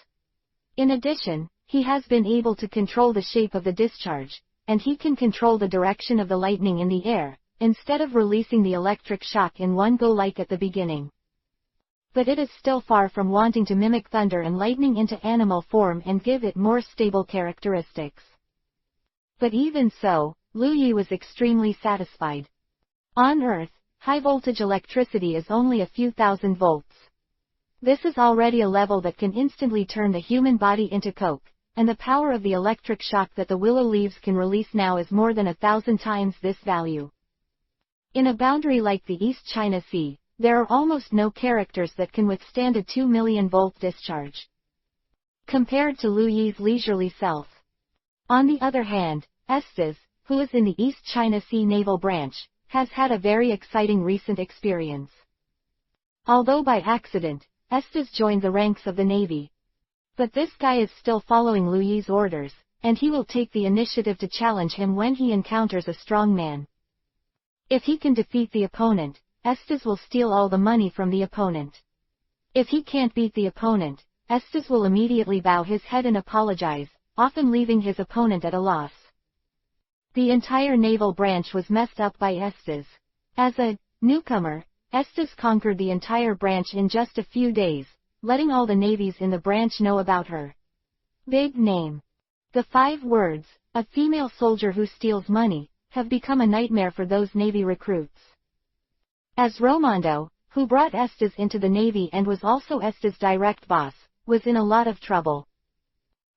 In addition, he has been able to control the shape of the discharge, and he can control the direction of the lightning in the air, instead of releasing the electric shock in one go like at the beginning. But it is still far from wanting to mimic thunder and lightning into animal form and give it more stable characteristics. But even so, Lu Yi was extremely satisfied. On Earth, high-voltage electricity is only a few thousand volts. This is already a level that can instantly turn the human body into coke, and the power of the electric shock that the willow leaves can release now is more than 1,000 times this value. In a boundary like the East China Sea, there are almost no characters that can withstand a 2 million volt discharge. Compared to Lu Yi's leisurely self. On the other hand, Esdeath, who is in the East China Sea Naval Branch, has had a very exciting recent experience. Although by accident, Esdeath joined the ranks of the Navy. But this guy is still following Lu Yi's orders, and he will take the initiative to challenge him when he encounters a strong man. If he can defeat the opponent, Esdeath will steal all the money from the opponent. If he can't beat the opponent, Esdeath will immediately bow his head and apologize, often leaving his opponent at a loss. The entire naval branch was messed up by Esdeath. As a newcomer, Esdeath conquered the entire branch in just a few days, letting all the navies in the branch know about her big name. The 5 words, "a female soldier who steals money," have become a nightmare for those navy recruits. As Romando, who brought Esdeath into the navy and was also Esdeath's direct boss, was in a lot of trouble.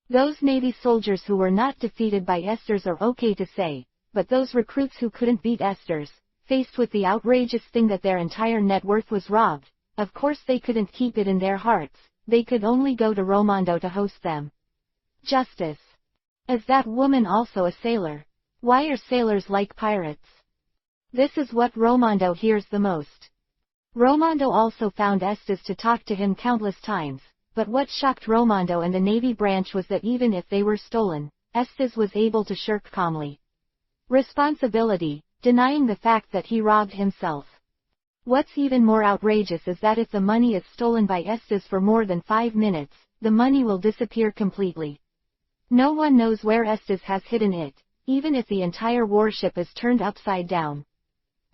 Those navy soldiers who were not defeated by Esdeath are okay to say, but those recruits who couldn't beat Esdeath, faced with the outrageous thing that their entire net worth was robbed, of course they couldn't keep it in their hearts, they could only go to Romando to host them. Justice. Is that woman also a sailor? Why are sailors like pirates? This is what Romando hears the most. Romando also found Esdeath to talk to him countless times, but what shocked Romando and the navy branch was that even if they were stolen, Esdeath was able to shirk calmly responsibility, denying the fact that he robbed himself. What's even more outrageous is that if the money is stolen by Esdeath for more than 5 minutes, the money will disappear completely. No one knows where Esdeath has hidden it, even if the entire warship is turned upside down.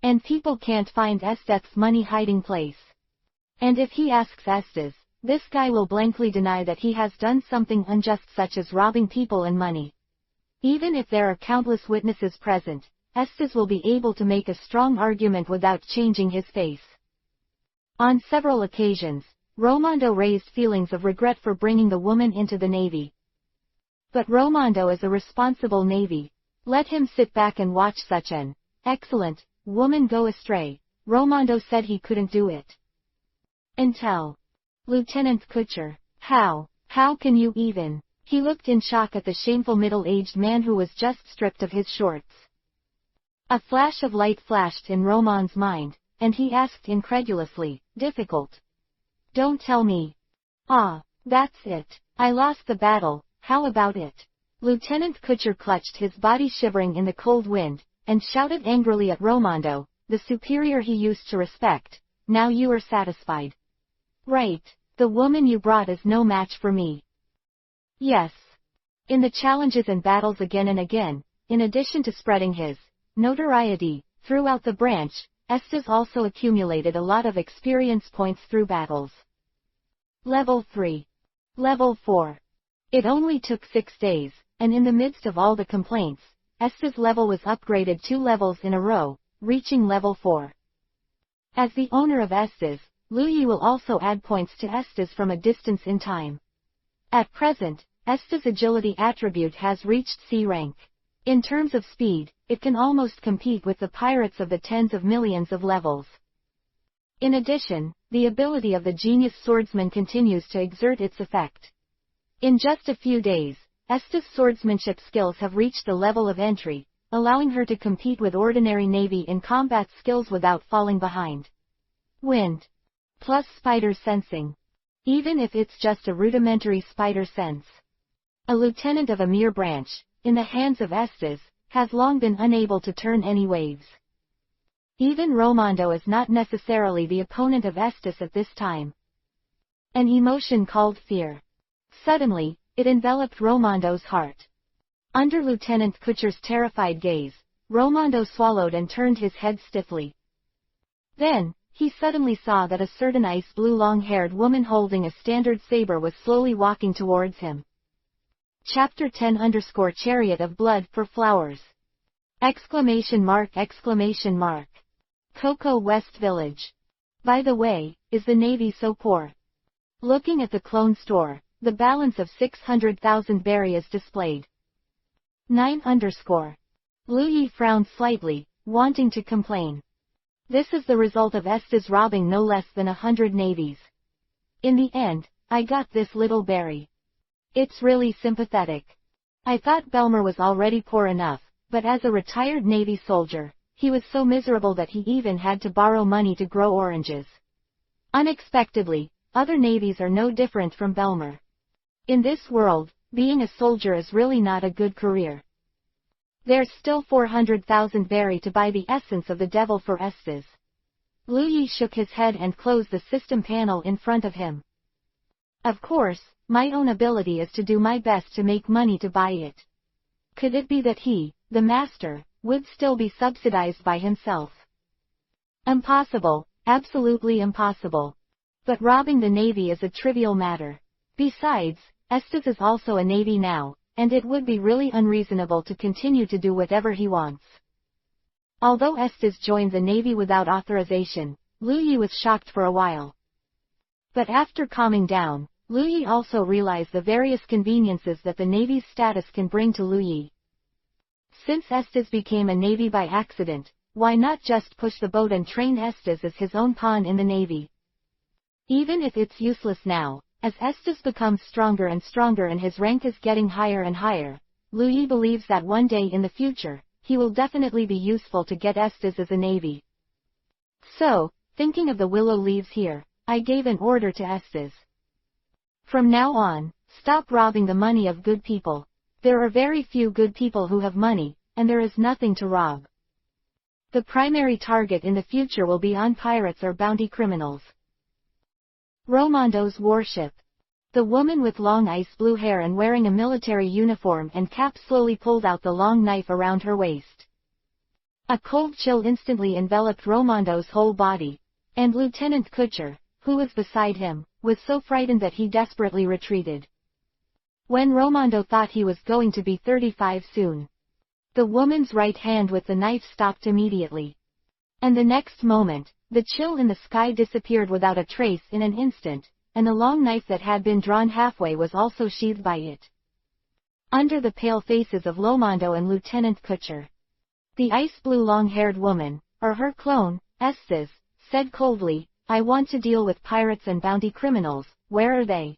And people can't find Esdeath's money hiding place. And if he asks Esdeath, this guy will blankly deny that he has done something unjust such as robbing people and money. Even if there are countless witnesses present, Esdeath will be able to make a strong argument without changing his face. On several occasions, Romando raised feelings of regret for bringing the woman into the navy. But Romando is a responsible navy. Let him sit back and watch such an excellent woman go astray. Romando said he couldn't do it. Until Lieutenant Kutcher, how can you even? He looked in shock at the shameful middle-aged man who was just stripped of his shorts. A flash of light flashed in Roman's mind, and he asked incredulously, difficult. Don't tell me. Ah, that's it. I lost the battle, how about it? Lieutenant Kutcher clutched his body shivering in the cold wind, and shouted angrily at Romando, the superior he used to respect, now you are satisfied. Right, the woman you brought is no match for me. Yes. In the challenges and battles again and again, in addition to spreading his notoriety throughout the branch, Esdeath also accumulated a lot of experience points through battles. Level 3. Level 4. It only took 6 days, and in the midst of all the complaints, Esdeath's level was upgraded 2 levels in a row, reaching level 4. As the owner of Esdeath, Luyi will also add points to Esdeath from a distance in time. At present, Esdeath's agility attribute has reached C rank. In terms of speed, it can almost compete with the pirates of the tens of millions of levels. In addition, the ability of the genius swordsman continues to exert its effect. In just a few days, Esdeath's swordsmanship skills have reached the level of entry, allowing her to compete with ordinary navy in combat skills without falling behind. Wind. Plus spider sensing. Even if it's just a rudimentary spider sense. A lieutenant of a mere branch, in the hands of Esdeath, has long been unable to turn any waves. Even Romando is not necessarily the opponent of Esdeath at this time. An emotion called fear. Suddenly, it enveloped Romando's heart. Under Lieutenant Kutcher's terrified gaze, Romando swallowed and turned his head stiffly. Then, he suddenly saw that a certain ice-blue long-haired woman holding a standard saber was slowly walking towards him. Chapter 10 Chariot of Blood for Flowers. Exclamation mark. Cocoa West Village. By the way, is the Navy so poor? Looking at the clone store, the balance of 600,000 berry is displayed. 9 Luyi frowned slightly, wanting to complain. This is the result of Esdeath robbing no less than 100 navies. In the end, I got this little berry. It's really sympathetic. I thought Belmer was already poor enough, but as a retired Navy soldier, he was so miserable that he even had to borrow money to grow oranges. Unexpectedly, other navies are no different from Belmer. In this world, being a soldier is really not a good career. There's still 400,000 berry to buy the essence of the devil for Esdeath. Lu Yi shook his head and closed the system panel in front of him. Of course, my own ability is to do my best to make money to buy it. Could it be that he, the master, would still be subsidized by himself? Impossible, absolutely impossible. But robbing the navy is a trivial matter. Besides, Esdeath is also a navy now, and it would be really unreasonable to continue to do whatever he wants. Although Esdeath joined the navy without authorization, Lu Yi was shocked for a while. But after calming down, Lu Yi also realized the various conveniences that the navy's status can bring to Lu Yi. Since Esdeath became a navy by accident, why not just push the boat and train Esdeath as his own pawn in the navy? Even if it's useless now, as Esdeath becomes stronger and stronger and his rank is getting higher and higher, Lu Yi believes that one day in the future, he will definitely be useful to get Esdeath as a navy. So, thinking of the willow leaves here, I gave an order to Esdeath. From now on, stop robbing the money of good people. There are very few good people who have money, and there is nothing to rob. The primary target in the future will be on pirates or bounty criminals. Romando's warship. The woman with long ice blue hair and wearing a military uniform and cap slowly pulled out the long knife around her waist. A cold chill instantly enveloped Romando's whole body, and Lieutenant Kutcher, who was beside him, was so frightened that he desperately retreated. When Romando thought he was going to be 35 soon, the woman's right hand with the knife stopped immediately. And the next moment, the chill in the sky disappeared without a trace in an instant, and the long knife that had been drawn halfway was also sheathed by it. Under the pale faces of Romando and Lieutenant Kutcher, the ice-blue long-haired woman, or her clone, Esdeath, said coldly, "I want to deal with pirates and bounty criminals, where are they?"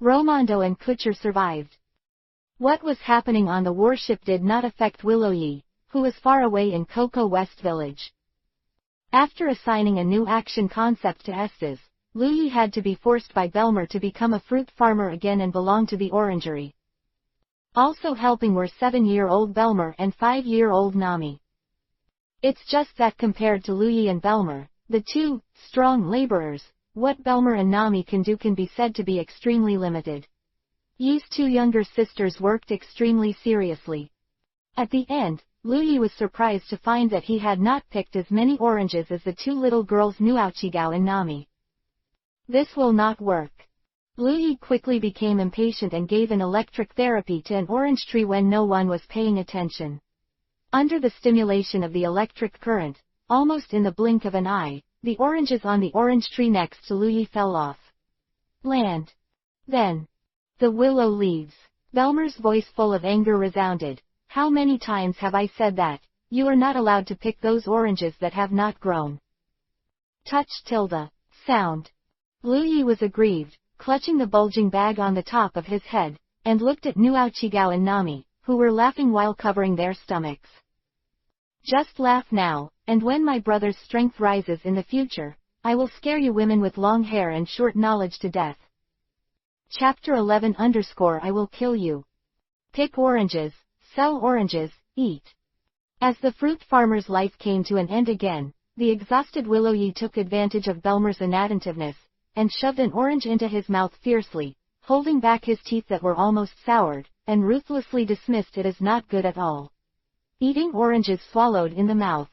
Romando and Kutcher survived. What was happening on the warship did not affect Willow Yi, who was far away in Coco West Village. After assigning a new action concept to Esdeath, Lu Yi had to be forced by Belmer to become a fruit farmer again and belong to the orangery. Also helping were 7-year-old Belmer and 5-year-old Nami. It's just that compared to Lu Yi and Belmer, the two strong laborers, what Belmer and Nami can do can be said to be extremely limited. Yi's two younger sisters worked extremely seriously. At the end, Lu Yi was surprised to find that he had not picked as many oranges as the two little girls Nuachigao and Nami. This will not work. Lu Yi quickly became impatient and gave an electric therapy to an orange tree when no one was paying attention. Under the stimulation of the electric current, almost in the blink of an eye, the oranges on the orange tree next to Lu Yi fell off. Land. Then. The willow leaves. Belmer's voice full of anger resounded. How many times have I said that? You are not allowed to pick those oranges that have not grown. Touch tilde. Sound. Lu Yi was aggrieved, clutching the bulging bag on the top of his head, and looked at Nuachigao and Nami, who were laughing while covering their stomachs. Just laugh now, and when my brother's strength rises in the future, I will scare you women with long hair and short knowledge to death. Chapter 11 _ I will kill you. Pick oranges, sell oranges, eat. As the fruit farmer's life came to an end again, the exhausted Willow Yi took advantage of Belmer's inattentiveness, and shoved an orange into his mouth fiercely, holding back his teeth that were almost soured, and ruthlessly dismissed it as not good at all. Eating oranges swallowed in the mouth.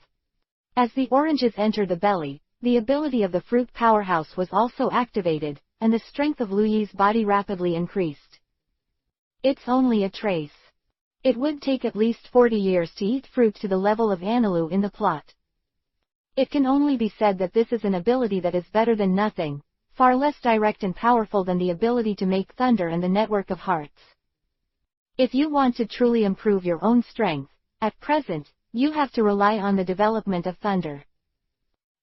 As the oranges entered the belly, the ability of the fruit powerhouse was also activated, and the strength of Lu Yi's body rapidly increased. It's only a trace. It would take at least 40 years to eat fruit to the level of Enel in the plot. It can only be said that this is an ability that is better than nothing, far less direct and powerful than the ability to make thunder and the network of hearts. If you want to truly improve your own strength, at present, you have to rely on the development of thunder.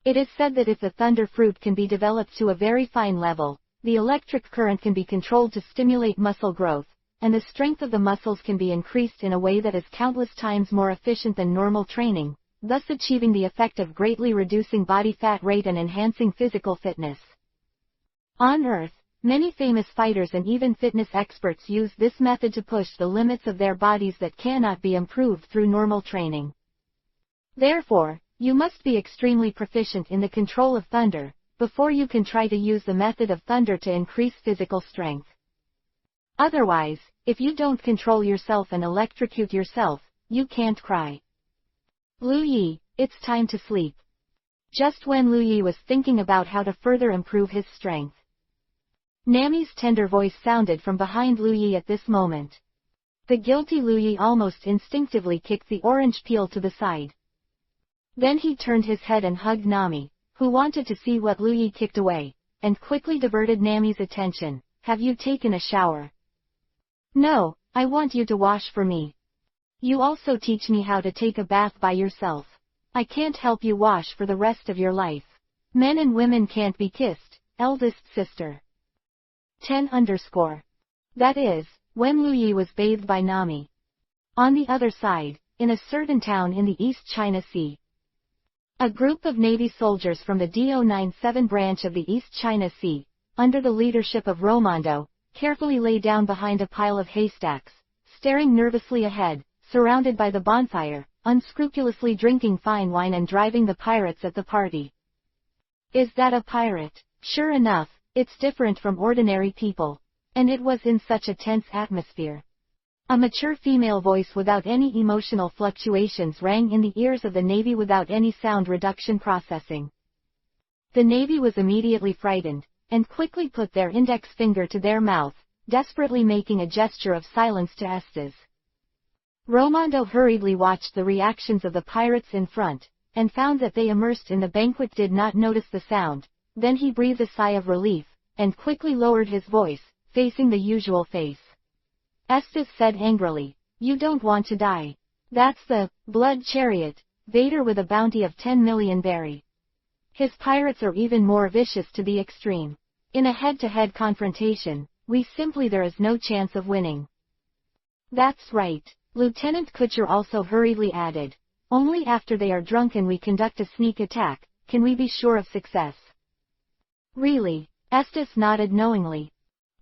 It is said that if the thunder fruit can be developed to a very fine level, the electric current can be controlled to stimulate muscle growth, and the strength of the muscles can be increased in a way that is countless times more efficient than normal training, thus achieving the effect of greatly reducing body fat rate and enhancing physical fitness. On Earth, Many famous fighters and even fitness experts use this method to push the limits of their bodies that cannot be improved through normal training. Therefore, you must be extremely proficient in the control of thunder, before you can try to use the method of thunder to increase physical strength. Otherwise, if you don't control yourself and electrocute yourself, you can't cry. Lu Yi, it's time to sleep. Just when Lu Yi was thinking about how to further improve his strength, Nami's tender voice sounded from behind Lu Yi at this moment. The guilty Lu Yi almost instinctively kicked the orange peel to the side. Then he turned his head and hugged Nami, who wanted to see what Lu Yi kicked away, and quickly diverted Nami's attention. Have you taken a shower? No, I want you to wash for me. You also teach me how to take a bath by yourself. I can't help you wash for the rest of your life. Men and women can't be kissed, eldest sister. 10 _ That is, when Lu Yi was bathed by Nami. On the other side, in a certain town in the East China Sea, a group of Navy soldiers from the Do-97 branch of the East China Sea, under the leadership of Romondo, carefully lay down behind a pile of haystacks, staring nervously ahead, surrounded by the bonfire, unscrupulously drinking fine wine and driving the pirates at the party. Is that a pirate? Sure enough, it's different from ordinary people. And it was in such a tense atmosphere. A mature female voice without any emotional fluctuations rang in the ears of the Navy without any sound reduction processing. The Navy was immediately frightened, and quickly put their index finger to their mouth, desperately making a gesture of silence to Esdeath. Romondo hurriedly watched the reactions of the pirates in front, and found that they immersed in the banquet did not notice the sound. Then he breathed a sigh of relief, and quickly lowered his voice, facing the usual face. Esdeath said angrily, "You don't want to die. That's the Blood Chariot, Vader with a bounty of 10 million berry. His pirates are even more vicious to the extreme. In a head-to-head confrontation, there is no chance of winning." That's right, Lieutenant Kutcher also hurriedly added. Only after they are drunk and we conduct a sneak attack, can we be sure of success. Really? Esdeath nodded knowingly.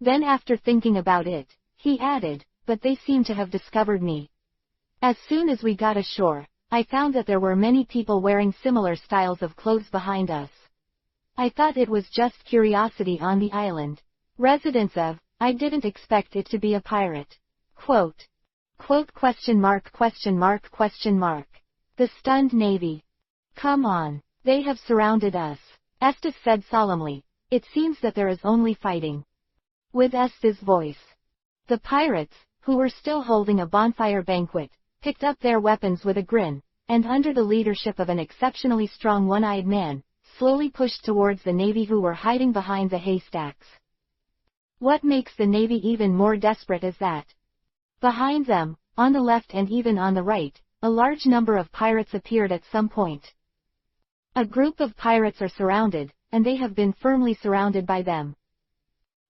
Then after thinking about it, he added, but they seem to have discovered me. As soon as we got ashore, I found that there were many people wearing similar styles of clothes behind us. I thought it was just curiosity on the island. Residents of, I didn't expect it to be a pirate. Quote. Quote ? The stunned Navy. Come on, they have surrounded us, Esdeath said solemnly. It seems that there is only fighting. With Esdeath's voice. The pirates, who were still holding a bonfire banquet, picked up their weapons with a grin, and under the leadership of an exceptionally strong one-eyed man, slowly pushed towards the Navy who were hiding behind the haystacks. What makes the Navy even more desperate is that behind them, on the left and even on the right, a large number of pirates appeared at some point. A group of pirates are surrounded, and they have been firmly surrounded by them.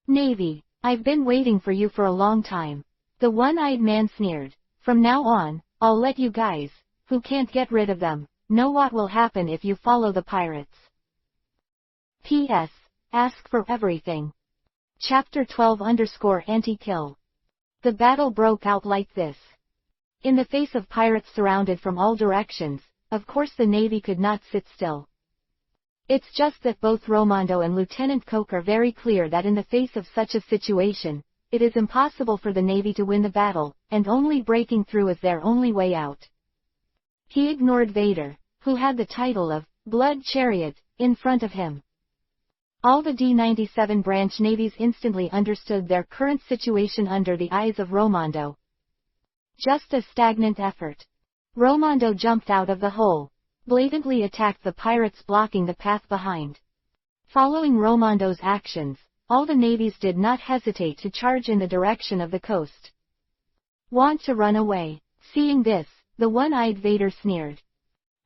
Navy, I've been waiting for you for a long time. The one-eyed man sneered. From now on, I'll let you guys, who can't get rid of them, know what will happen if you follow the pirates. P.S. Ask for everything. Chapter 12 _ Anti-Kill. The battle broke out like this. In the face of pirates surrounded from all directions, of course the Navy could not sit still. It's just that both Romondo and Lieutenant Koch are very clear that in the face of such a situation, it is impossible for the Navy to win the battle, and only breaking through is their only way out. He ignored Vader, who had the title of Blood Chariot, in front of him. All the D-97 branch navies instantly understood their current situation under the eyes of Romondo. Just a stagnant effort. Romondo jumped out of the hole, blatantly attacked the pirates blocking the path behind. Following Romondo's actions, all the navies did not hesitate to charge in the direction of the coast. Want to run away? Seeing this, the one-eyed Vader sneered.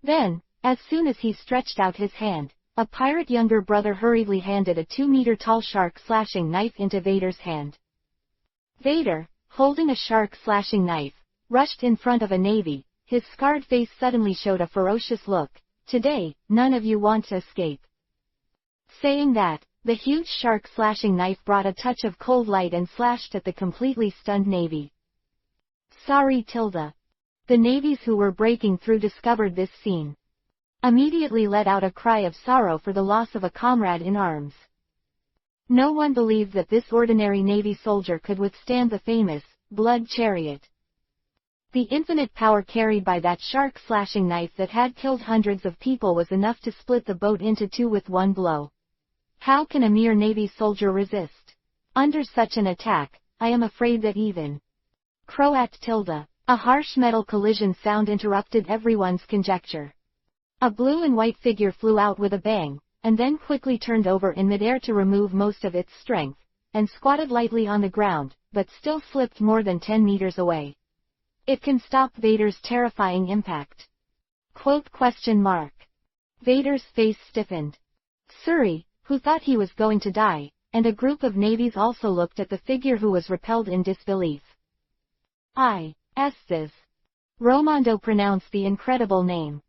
Then, as soon as he stretched out his hand, a pirate younger brother hurriedly handed a 2-meter-tall shark-slashing knife into Vader's hand. Vader, holding a shark-slashing knife, rushed in front of a navy. His scarred face suddenly showed a ferocious look. Today, none of you want to escape. Saying that, The huge shark slashing knife brought a touch of cold light and slashed at the completely stunned Navy. Sorry, Tilda. The navies who were breaking through discovered this scene. Immediately let out a cry of sorrow for the loss of a comrade in arms. No one believed that this ordinary Navy soldier could withstand the famous Blood Chariot. The infinite power carried by that shark-slashing knife that had killed hundreds of people was enough to split the boat into two with one blow. How can a mere Navy soldier resist? Under such an attack, I am afraid that even Croat Tilda. A harsh metal collision sound interrupted everyone's conjecture. A blue and white figure flew out with a bang, and then quickly turned over in midair to remove most of its strength, and squatted lightly on the ground, but still slipped more than 10 meters away. It can stop Vader's terrifying impact. Quote ? Vader's face stiffened. Suri, who thought he was going to die, and a group of navies also looked at the figure who was repelled in disbelief. Esdeath. Romando pronounced the incredible name.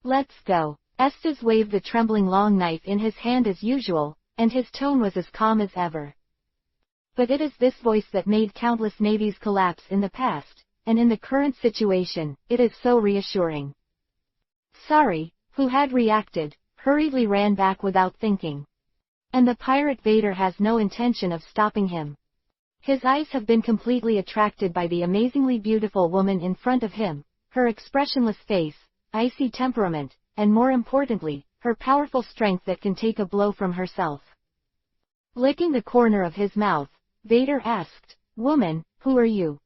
Let's go. Esdeath waved the trembling long knife in his hand as usual, and his tone was as calm as ever. But it is this voice that made countless navies collapse in the past, and in the current situation, it is so reassuring. Sari, who had reacted, hurriedly ran back without thinking. And the pirate Vader has no intention of stopping him. His eyes have been completely attracted by the amazingly beautiful woman in front of him, her expressionless face, icy temperament, and more importantly, her powerful strength that can take a blow from herself. Licking the corner of his mouth, Vader asked, "Woman, who are you?"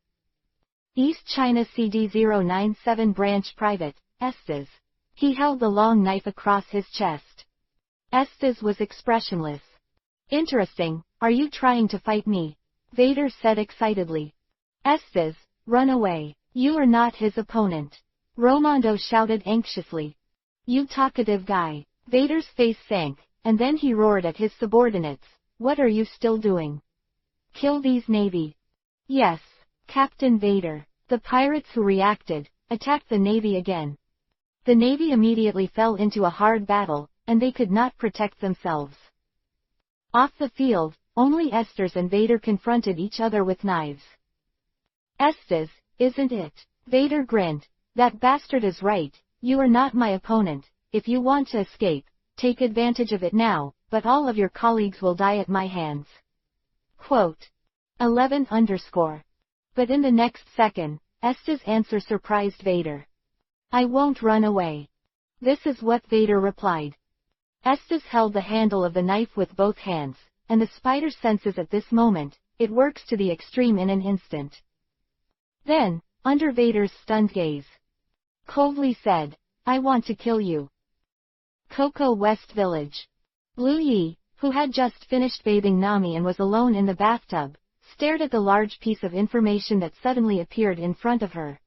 East China CD-097 Branch Private, Esdeath. He held the long knife across his chest. Esdeath was expressionless. Interesting, are you trying to fight me? Vader said excitedly. Esdeath, run away. You are not his opponent. Romando shouted anxiously. You talkative guy. Vader's face sank, and then he roared at his subordinates. What are you still doing? Kill these Navy. Yes, Captain Vader. The pirates who reacted, attacked the Navy again. The Navy immediately fell into a hard battle, and they could not protect themselves. Off the field, only Esdeath and Vader confronted each other with knives. Esdeath, isn't it? Vader grinned. That bastard is right, you are not my opponent. If you want to escape, take advantage of it now, but all of your colleagues will die at my hands. Quote. 11. But in the next second, Esdeath's answer surprised Vader. I won't run away. This is what Vader replied. Esdeath held the handle of the knife with both hands, and the spider senses at this moment, it works to the extreme in an instant. Then, under Vader's stunned gaze, coldly said, I want to kill you. Coco West Village. Lu Yi, who had just finished bathing Nami and was alone in the bathtub, stared at the large piece of information that suddenly appeared in front of her.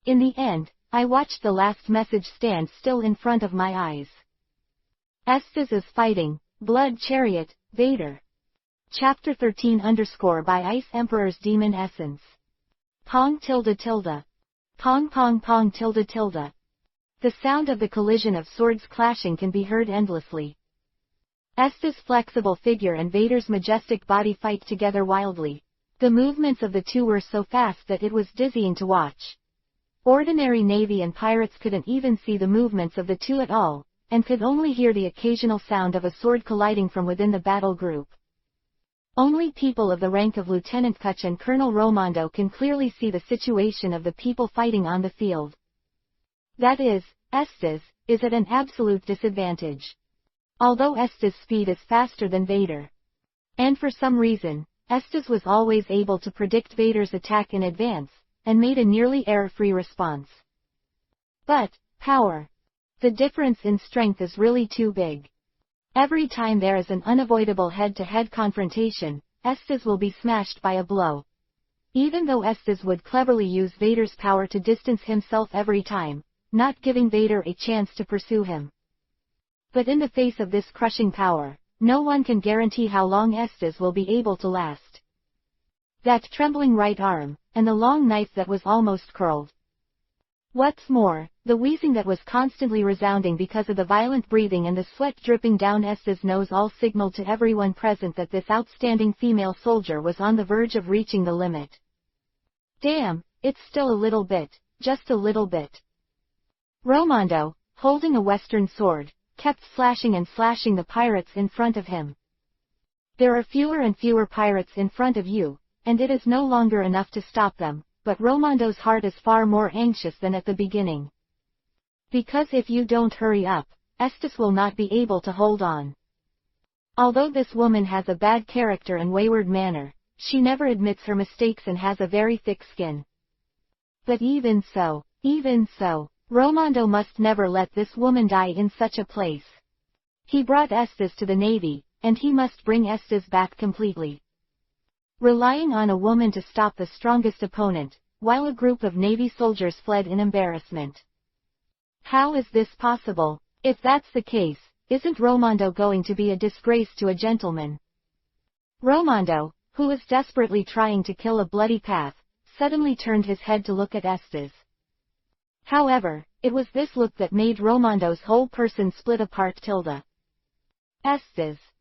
In the end, I watched the last message stand still in front of my eyes. Esdeath is fighting, Blood Chariot, Vader. Chapter 13 by Ice Emperor's Demon Essence. Pong tilde tilde. Pong pong pong tilde tilde. The sound of the collision of swords clashing can be heard endlessly. Esdeath's flexible figure and Vader's majestic body fight together wildly. The movements of the two were so fast that it was dizzying to watch. Ordinary Navy and pirates couldn't even see the movements of the two at all, and could only hear the occasional sound of a sword colliding from within the battle group. Only people of the rank of Lieutenant Kuch and Colonel Romando can clearly see the situation of the people fighting on the field. That is, Esdeath is at an absolute disadvantage. Although Esdeath's speed is faster than Vader. And for some reason, Esdeath was always able to predict Vader's attack in advance, and made a nearly error-free response. But, power. The difference in strength is really too big. Every time there is an unavoidable head-to-head confrontation, Esdeath will be smashed by a blow. Even though Esdeath would cleverly use Vader's power to distance himself every time, not giving Vader a chance to pursue him. But in the face of this crushing power, no one can guarantee how long Esdeath will be able to last. That trembling right arm, and the long knife that was almost curled. What's more, the wheezing that was constantly resounding because of the violent breathing and the sweat dripping down Esdeath's nose all signaled to everyone present that this outstanding female soldier was on the verge of reaching the limit. Damn, it's still a little bit, just a little bit. Romondo, holding a western sword, kept slashing and slashing the pirates in front of him. There are fewer and fewer pirates in front of you, and it is no longer enough to stop them, but Romondo's heart is far more anxious than at the beginning. Because if you don't hurry up, Esdeath will not be able to hold on. Although this woman has a bad character and wayward manner, she never admits her mistakes and has a very thick skin. But even so, Romondo must never let this woman die in such a place. He brought Esdeath to the navy, and he must bring Esdeath back completely. Relying on a woman to stop the strongest opponent, while a group of navy soldiers fled in embarrassment. How is this possible? If that's the case, isn't Romondo going to be a disgrace to a gentleman? Romondo, who was desperately trying to kill a bloody path, suddenly turned his head to look at Esdeath. However, it was this look that made Romondo's whole person split apart. Esdeath.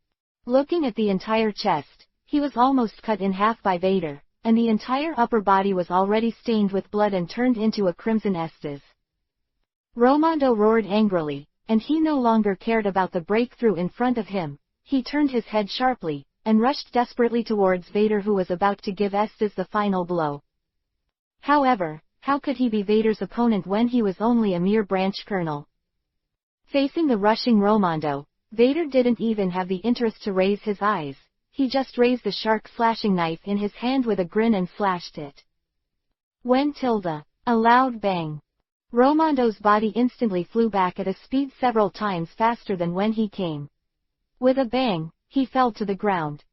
Looking at the entire chest, he was almost cut in half by Vader, and the entire upper body was already stained with blood and turned into a crimson Esdeath. Romondo roared angrily, and he no longer cared about the breakthrough in front of him. He turned his head sharply, and rushed desperately towards Vader, who was about to give Esdeath the final blow. However, how could he be Vader's opponent when he was only a mere branch colonel? Facing the rushing Romondo, Vader didn't even have the interest to raise his eyes. He just raised the shark slashing knife in his hand with a grin and slashed it. When a loud bang. Romondo's body instantly flew back at a speed several times faster than when he came. With a bang, he fell to the ground.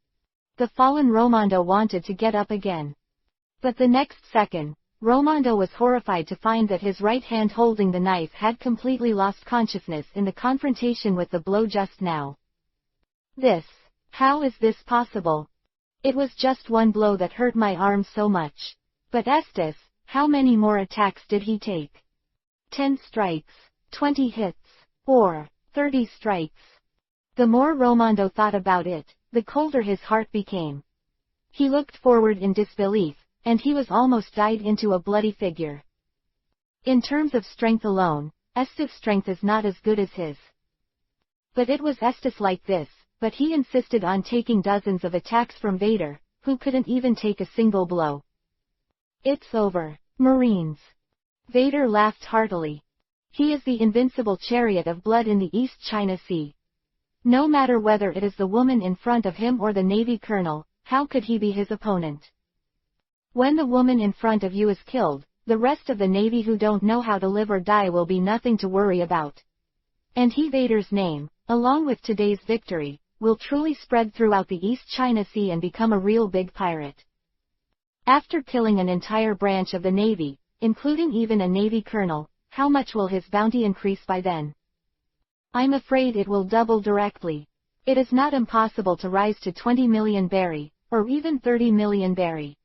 The fallen Romondo wanted to get up again. But the next second, Romondo was horrified to find that his right hand holding the knife had completely lost consciousness in the confrontation with the blow just now. How is this possible? It was just one blow that hurt my arm so much. But Esdeath, how many more attacks did he take? 10 strikes, 20 hits, or 30 strikes. The more Romondo thought about it, the colder his heart became. He looked forward in disbelief, and he was almost died into a bloody figure. In terms of strength alone, Esdeath's strength is not as good as his. But it was Esdeath like this, but he insisted on taking dozens of attacks from Vader, who couldn't even take a single blow. It's over, Marines. Vader laughed heartily. He is the invincible chariot of blood in the East China Sea. No matter whether it is the woman in front of him or the Navy colonel, how could he be his opponent? When the woman in front of you is killed, the rest of the Navy who don't know how to live or die will be nothing to worry about. And Vader's name, along with today's victory, will truly spread throughout the East China Sea and become a real big pirate. After killing an entire branch of the Navy, including even a Navy colonel, how much will his bounty increase by then? I'm afraid it will double directly. It is not impossible to rise to 20 million berry, or even 30 million berry.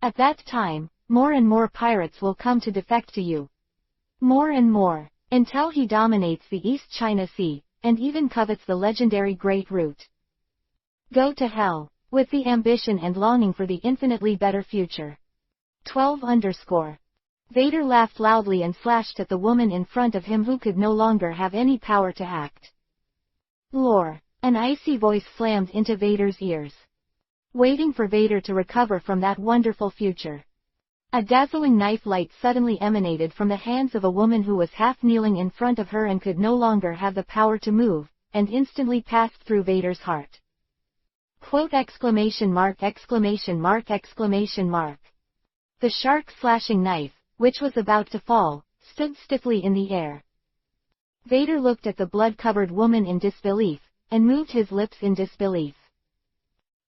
At that time, more and more pirates will come to defect to you. More and more, until he dominates the East China Sea, and even covets the legendary Great Route. Go to hell, with the ambition and longing for the infinitely better future. 12_. Vader laughed loudly and slashed at the woman in front of him who could no longer have any power to act. Lore. An icy voice slammed into Vader's ears. Waiting for Vader to recover from that wonderful future. A dazzling knife light suddenly emanated from the hands of a woman who was half kneeling in front of her and could no longer have the power to move, and instantly passed through Vader's heart. Quote! Exclamation mark! Exclamation mark! Exclamation mark! The shark-slashing knife, which was about to fall, stood stiffly in the air. Vader looked at the blood-covered woman in disbelief, and moved his lips in disbelief.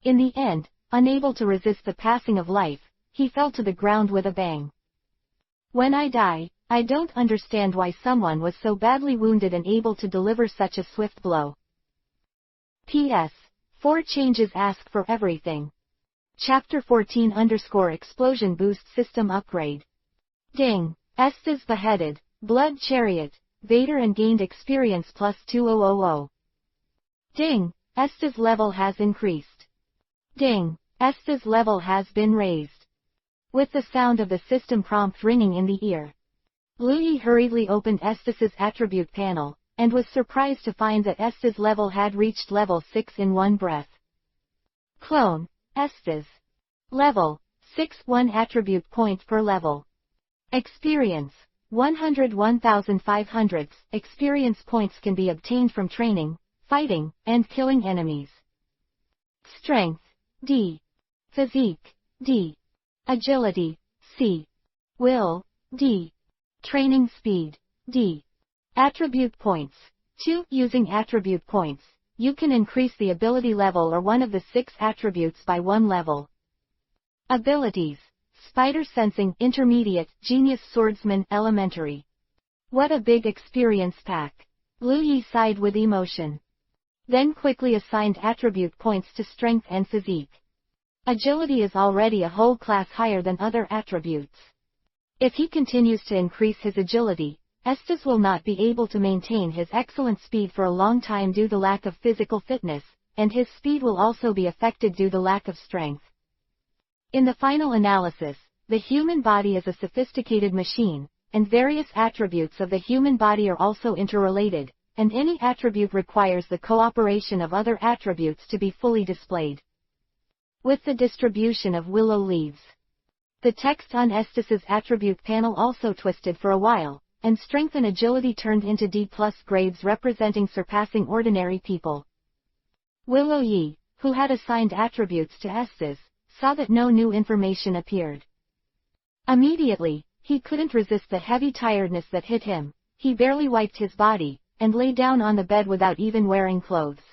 In the end, unable to resist the passing of life, he fell to the ground with a bang. When I die, I don't understand why someone was so badly wounded and able to deliver such a swift blow. P.S. 4 changes ask for everything. Chapter 14 _ Explosion Boost System Upgrade. Ding! Esdeath beheaded, Blood Chariot, Vader and gained experience plus 2000. Ding, Esdeath's level has increased. Ding, Esdeath's level has been raised. With the sound of the system prompt ringing in the ear, Lu Yi hurriedly opened Esdeath's attribute panel, and was surprised to find that Esdeath's level had reached level 6 in one breath. Clone, Esdeath. Level, 6 1 attribute point per level. Experience, 101,500 experience points can be obtained from training, fighting, and killing enemies. Strength, D. Physique, D. Agility, C. Will, D. Training speed, D. Attribute points. 2. Using attribute points, you can increase the ability level or one of the 6 attributes by 1 level. Abilities. Spider Sensing, Intermediate, Genius Swordsman, Elementary. What a big experience pack. Lu Yi sighed with emotion. Then quickly assigned attribute points to Strength and Physique. Agility is already a whole class higher than other attributes. If he continues to increase his agility, Esdeath will not be able to maintain his excellent speed for a long time due to lack of physical fitness, and his speed will also be affected due to lack of strength. In the final analysis, the human body is a sophisticated machine, and various attributes of the human body are also interrelated, and any attribute requires the cooperation of other attributes to be fully displayed. With the distribution of willow leaves, the text on Esdeath's attribute panel also twisted for a while, and strength and agility turned into D+ grades representing surpassing ordinary people. Willow Yi, who had assigned attributes to Esdeath, saw that no new information appeared. Immediately, he couldn't resist the heavy tiredness that hit him. He barely wiped his body, and lay down on the bed without even wearing clothes.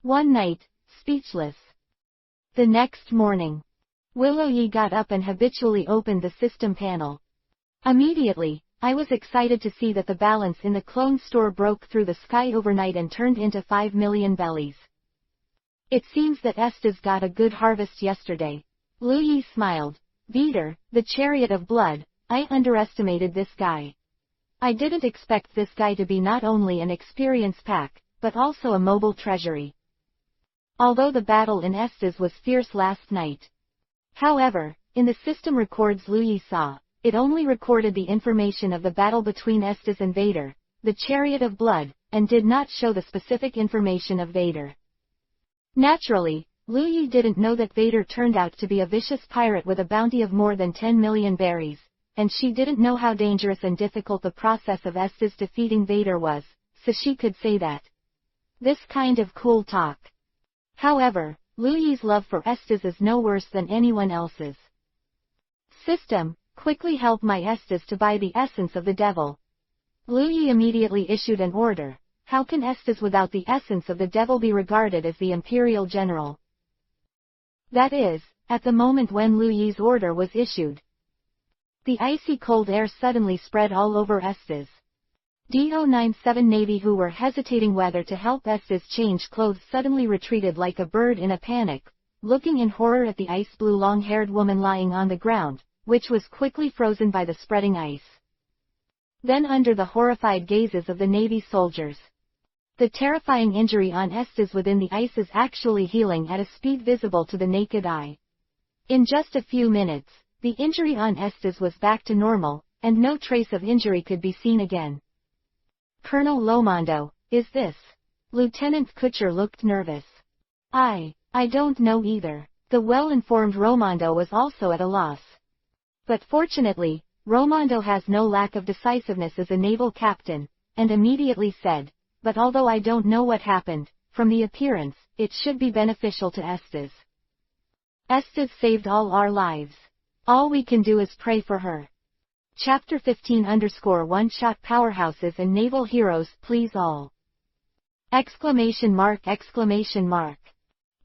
One night, speechless. The next morning, Willow Yi got up and habitually opened the system panel. Immediately, I was excited to see that the balance in the clone store broke through the sky overnight and turned into 5 million bellies. It seems that Esdeath got a good harvest yesterday. Lu Yi smiled. Vader, the Chariot of Blood, I underestimated this guy. I didn't expect this guy to be not only an experience pack, but also a mobile treasury. Although the battle in Esdeath was fierce last night. However, in the system records Lu Yi saw, it only recorded the information of the battle between Esdeath and Vader, the Chariot of Blood, and did not show the specific information of Vader. Naturally, Lu Yi didn't know that Vader turned out to be a vicious pirate with a bounty of more than 10 million berries, and she didn't know how dangerous and difficult the process of Esdeath defeating Vader was, so she could say that. This kind of cool talk. However, Lu Yi's love for Esdeath is no worse than anyone else's. System, quickly help my Esdeath to buy the essence of the devil. Lu Yi immediately issued an order. How can Esdeath without the essence of the devil be regarded as the imperial general? That is, at the moment when Lu Yi's order was issued. The icy cold air suddenly spread all over Esdeath. Do-97 Navy, who were hesitating whether to help Esdeath change clothes, suddenly retreated like a bird in a panic, looking in horror at the ice-blue long-haired woman lying on the ground, which was quickly frozen by the spreading ice. Then under the horrified gazes of the Navy soldiers, the terrifying injury on Esdeath within the ice is actually healing at a speed visible to the naked eye. In just a few minutes, the injury on Esdeath was back to normal, and no trace of injury could be seen again. Colonel Lomondo, is this? Lieutenant Kutcher looked nervous. I don't know either. The well-informed Romondo was also at a loss. But fortunately, Romondo has no lack of decisiveness as a naval captain, and immediately said, but although I don't know what happened, from the appearance, it should be beneficial to Esdeath. Esdeath saved all our lives. All we can do is pray for her. Chapter 15 _one-shot powerhouses and naval heroes, please all. Exclamation mark.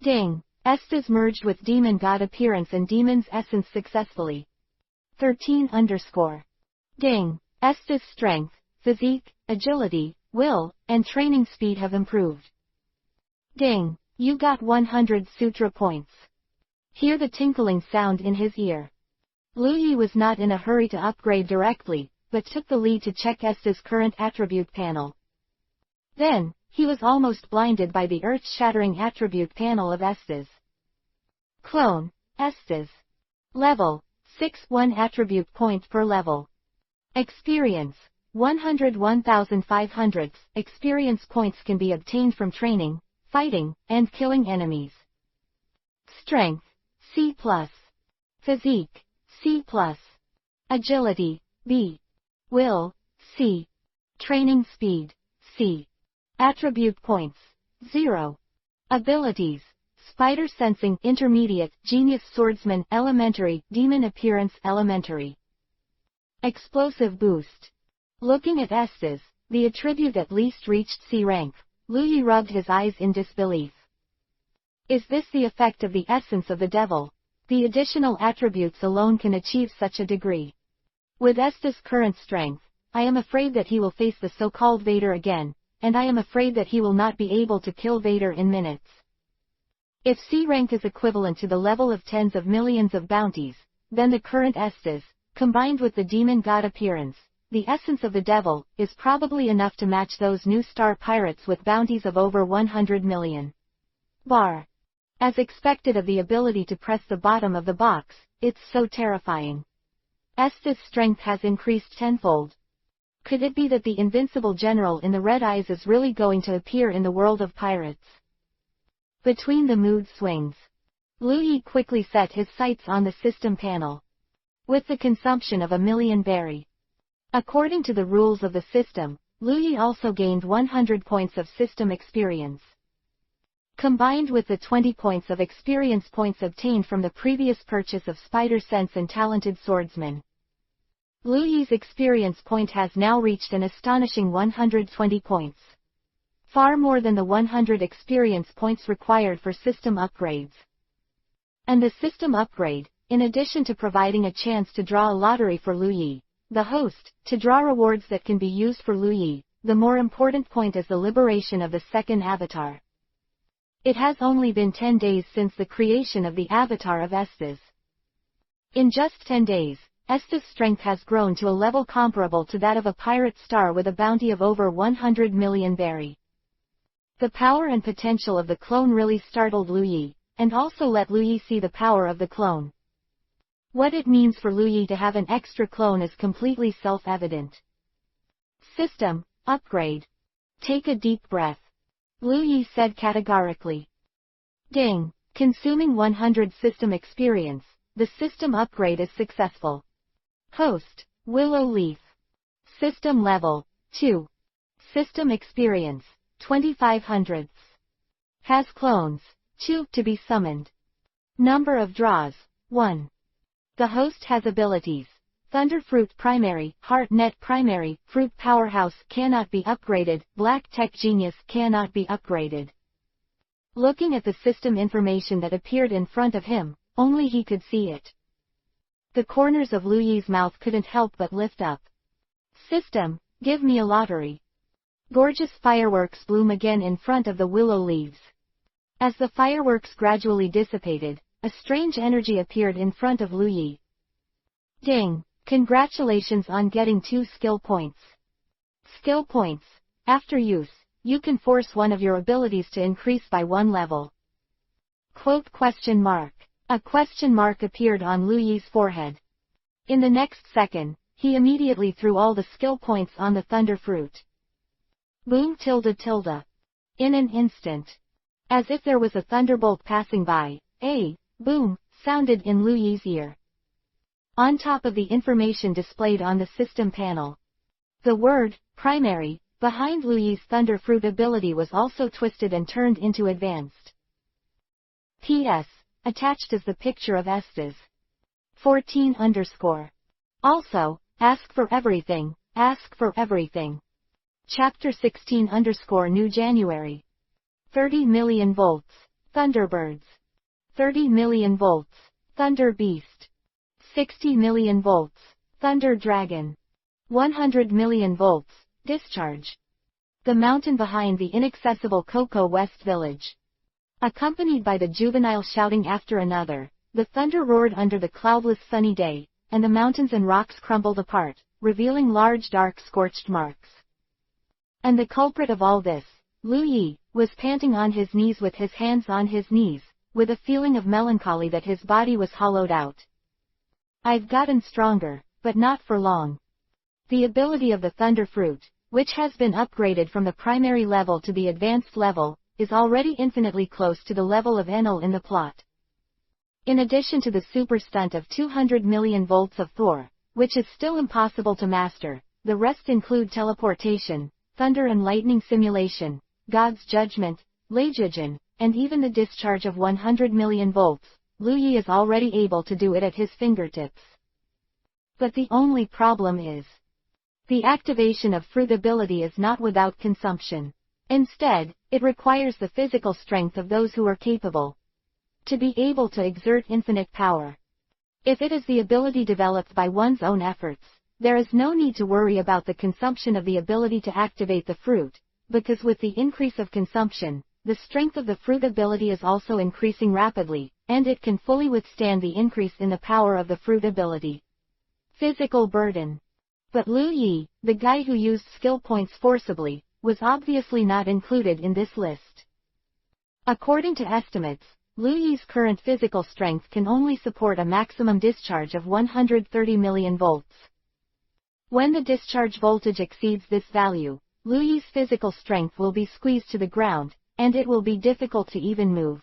Ding. Esdeath merged with demon god appearance and demon's essence successfully. 13 _ Ding. Esdeath's strength, physique, agility, will, and training speed have improved. Ding. You got 100 sutra points. Hear the tinkling sound in his ear. Lu Yi was not in a hurry to upgrade directly, but took the lead to check Esdeath's current attribute panel. Then, he was almost blinded by the earth-shattering attribute panel of Esdeath. Clone, Esdeath. Level, 6-1 attribute point per level. Experience, 101,500. Experience points can be obtained from training, fighting, and killing enemies. Strength, C+. Physique, C+. Agility, B. Will, C. Training speed, C. Attribute points, 0. Abilities, Spider Sensing Intermediate, Genius Swordsman Elementary, Demon Appearance Elementary. Explosive Boost. Looking at Esdeath, the attribute at least reached C rank, Lu Yi rubbed his eyes in disbelief. Is this the effect of the essence of the devil? The additional attributes alone can achieve such a degree. With Esdeath's current strength, I am afraid that he will face the so-called Vader again, and I am afraid that he will not be able to kill Vader in minutes. If C rank is equivalent to the level of tens of millions of bounties, then the current Esdeath, combined with the demon god appearance, the essence of the devil, is probably enough to match those new star pirates with bounties of over 100 million. Bar. As expected of the ability to press the bottom of the box, it's so terrifying. Esdeath's strength has increased tenfold. Could it be that the invincible general in the red eyes is really going to appear in the world of pirates? Between the mood swings, Lu Yi quickly set his sights on the system panel. With the consumption of 1,000,000 berry. According to the rules of the system, Lu Yi also gained 100 points of system experience. Combined with the 20 points of experience points obtained from the previous purchase of Spider Sense and Talented Swordsman, Lu Yi's experience point has now reached an astonishing 120 points. Far more than the 100 experience points required for system upgrades. And the system upgrade, in addition to providing a chance to draw a lottery for Lu Yi, the host, to draw rewards that can be used for Lu Yi, the more important point is the liberation of the second avatar. It has only been 10 days since the creation of the avatar of Esdeath. In just 10 days, Esdeath's strength has grown to a level comparable to that of a pirate star with a bounty of over 100 million berry. The power and potential of the clone really startled Lu Yi, and also let Lu Yi see the power of the clone. What it means for Lu Yi to have an extra clone is completely self-evident. System, upgrade. Take a deep breath. Lu Yi said categorically. Ding, consuming 100 system experience, the system upgrade is successful. Host, Willow Leaf. System level, 2. System experience, 2500. Has clones, 2 to be summoned. Number of draws, 1. The host has abilities. Thunderfruit Primary, Heartnet Primary, Fruit Powerhouse cannot be upgraded, Black Tech Genius cannot be upgraded. Looking at the system information that appeared in front of him, only he could see it. The corners of Lu Yi's mouth couldn't help but lift up. System, give me a lottery. Gorgeous fireworks bloom again in front of the willow leaves. As the fireworks gradually dissipated, a strange energy appeared in front of Lu Yi. Ding! Congratulations on getting 2 skill points. Skill points. After use, you can force one of your abilities to increase by 1 level. Quote question mark. A question mark appeared on Lu Yi's forehead. In the next second, he immediately threw all the skill points on the thunder fruit. Boom tilde tilde. In an instant. As if there was a thunderbolt passing by, a boom sounded in Lu Yi's ear. On top of the information displayed on the system panel, the word, primary, behind Lu Yi's thunder fruit ability was also twisted and turned into advanced. P.S. Attached is the picture of Esdeath. 14_. Also, ask for everything, ask for everything. Chapter 16_ New January. 30 million volts, Thunderbirds. 30 million volts, Thunder Beast. 60 million volts, Thunder Dragon. 100 million volts, Discharge. The mountain behind the inaccessible Kobo West Village. Accompanied by the juvenile shouting after another, the thunder roared under the cloudless sunny day, and the mountains and rocks crumbled apart, revealing large dark scorched marks. And the culprit of all this, Lu Yi, was panting on his knees with his hands on his knees, with a feeling of melancholy that his body was hollowed out. I've gotten stronger, but not for long. The ability of the Thunder Fruit, which has been upgraded from the primary level to the advanced level, is already infinitely close to the level of Enel in the plot. In addition to the super stunt of 200 million volts of Thor, which is still impossible to master, the rest include teleportation, thunder and lightning simulation, God's judgment, Leijujin, and even the discharge of 100 million volts. Lu Yi is already able to do it at his fingertips. But the only problem is, the activation of fruit ability is not without consumption. Instead, it requires the physical strength of those who are capable to be able to exert infinite power. If it is the ability developed by one's own efforts, there is no need to worry about the consumption of the ability to activate the fruit, because with the increase of consumption, the strength of the fruit ability is also increasing rapidly, and it can fully withstand the increase in the power of the fruit ability. Physical burden. But Lu Yi, the guy who used skill points forcibly, was obviously not included in this list. According to estimates, Lu Yi's current physical strength can only support a maximum discharge of 130 million volts. When the discharge voltage exceeds this value, Lu Yi's physical strength will be squeezed to the ground, and it will be difficult to even move.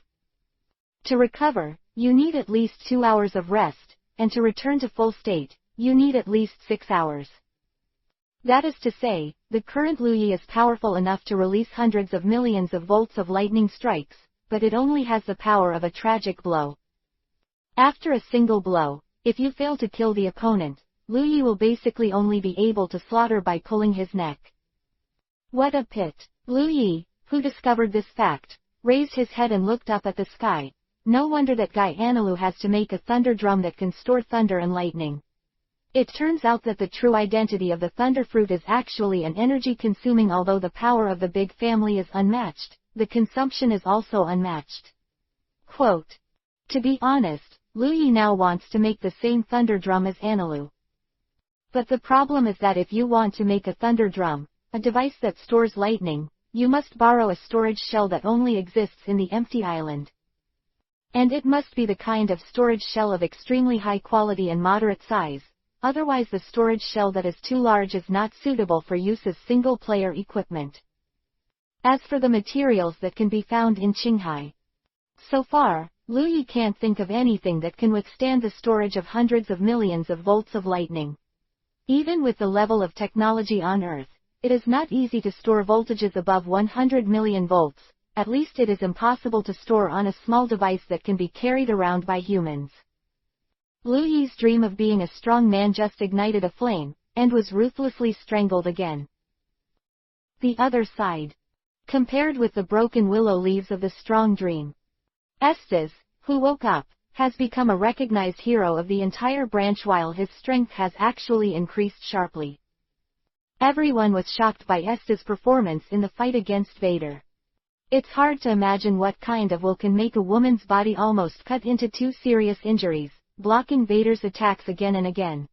To recover, you need at least 2 hours of rest, and to return to full state, you need at least 6 hours. That is to say, the current Lu Yi is powerful enough to release hundreds of millions of volts of lightning strikes, but it only has the power of a tragic blow. After a single blow, if you fail to kill the opponent, Lu Yi will basically only be able to slaughter by pulling his neck. What a pit! Lu Yi, who discovered this fact, raised his head and looked up at the sky. No wonder that Guy Anilu has to make a thunder drum that can store thunder and lightning. It turns out that the true identity of the Thunder Fruit is actually an energy-consuming. Although the power of the big family is unmatched, the consumption is also unmatched. Quote. To be honest, Lu Yi now wants to make the same thunder drum as Anilu. But the problem is that if you want to make a thunder drum, a device that stores lightning, you must borrow a storage shell that only exists in the empty island. And it must be the kind of storage shell of extremely high quality and moderate size. Otherwise the storage shell that is too large is not suitable for use as single-player equipment. As for the materials that can be found in Qinghai, so far, Lu Yi can't think of anything that can withstand the storage of hundreds of millions of volts of lightning. Even with the level of technology on Earth, it is not easy to store voltages above 100 million volts, at least it is impossible to store on a small device that can be carried around by humans. Lu Yi's dream of being a strong man just ignited a flame, and was ruthlessly strangled again. The other side. Compared with the broken willow leaves of the strong dream, Esdeath, who woke up, has become a recognized hero of the entire branch while his strength has actually increased sharply. Everyone was shocked by Esdeath's performance in the fight against Vader. It's hard to imagine what kind of will can make a woman's body almost cut into 2 serious injuries, blocking Vader's attacks again and again.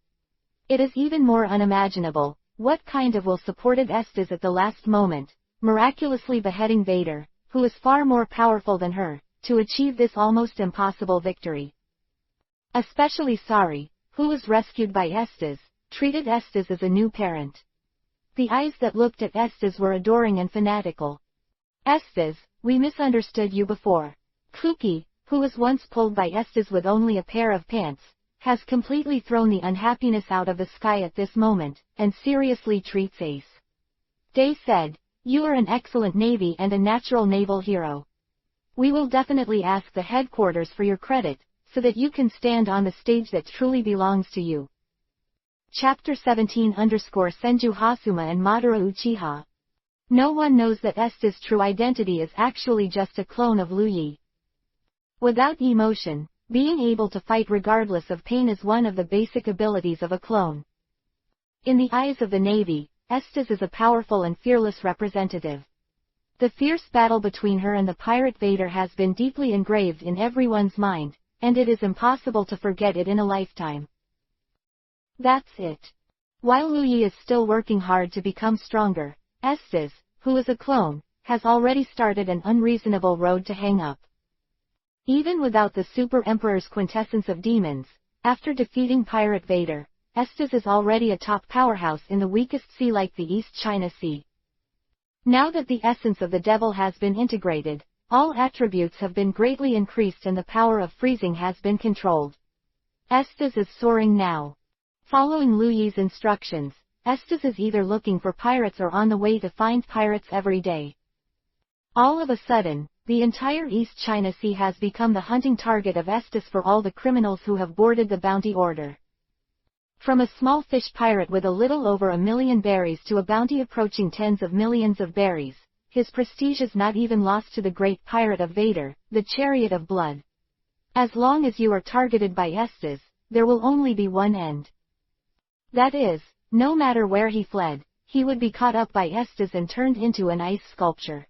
It is even more unimaginable, what kind of will supported Esdeath at the last moment, miraculously beheading Vader, who is far more powerful than her, to achieve this almost impossible victory. Especially Sari, who was rescued by Esdeath, treated Esdeath as a new parent. The eyes that looked at Esdeath were adoring and fanatical. Esdeath, we misunderstood you before. Kuki, who was once pulled by Esdeath with only a pair of pants, has completely thrown the unhappiness out of the sky at this moment, and seriously treats Ace. Day said, you are an excellent navy and a natural naval hero. We will definitely ask the headquarters for your credit, so that you can stand on the stage that truly belongs to you. Chapter 17 Senju Hasuma and Madara Uchiha. No one knows that Esdeath's true identity is actually just a clone of Lu Yi. Without emotion, being able to fight regardless of pain is one of the basic abilities of a clone. In the eyes of the Navy, Esdeath is a powerful and fearless representative. The fierce battle between her and the pirate Vader has been deeply engraved in everyone's mind, and it is impossible to forget it in a lifetime. That's it. While Lu Yi is still working hard to become stronger, Esdeath, who is a clone, has already started an unreasonable road to hang up. Even without the Super Emperor's quintessence of demons, after defeating Pirate Vader, Esdeath is already a top powerhouse in the weakest sea like the East China Sea. Now that the essence of the devil has been integrated, all attributes have been greatly increased and the power of freezing has been controlled. Esdeath is soaring now. Following Lu Yi's instructions, Esdeath is either looking for pirates or on the way to find pirates every day. All of a sudden, the entire East China Sea has become the hunting target of Esdeath for all the criminals who have boarded the bounty order. From a small fish pirate with a little over 1 million berries to a bounty approaching tens of millions of berries, his prestige is not even lost to the great pirate of Vader, the Chariot of Blood. As long as you are targeted by Esdeath, there will only be one end. That is, no matter where he fled, he would be caught up by Esdeath and turned into an ice sculpture.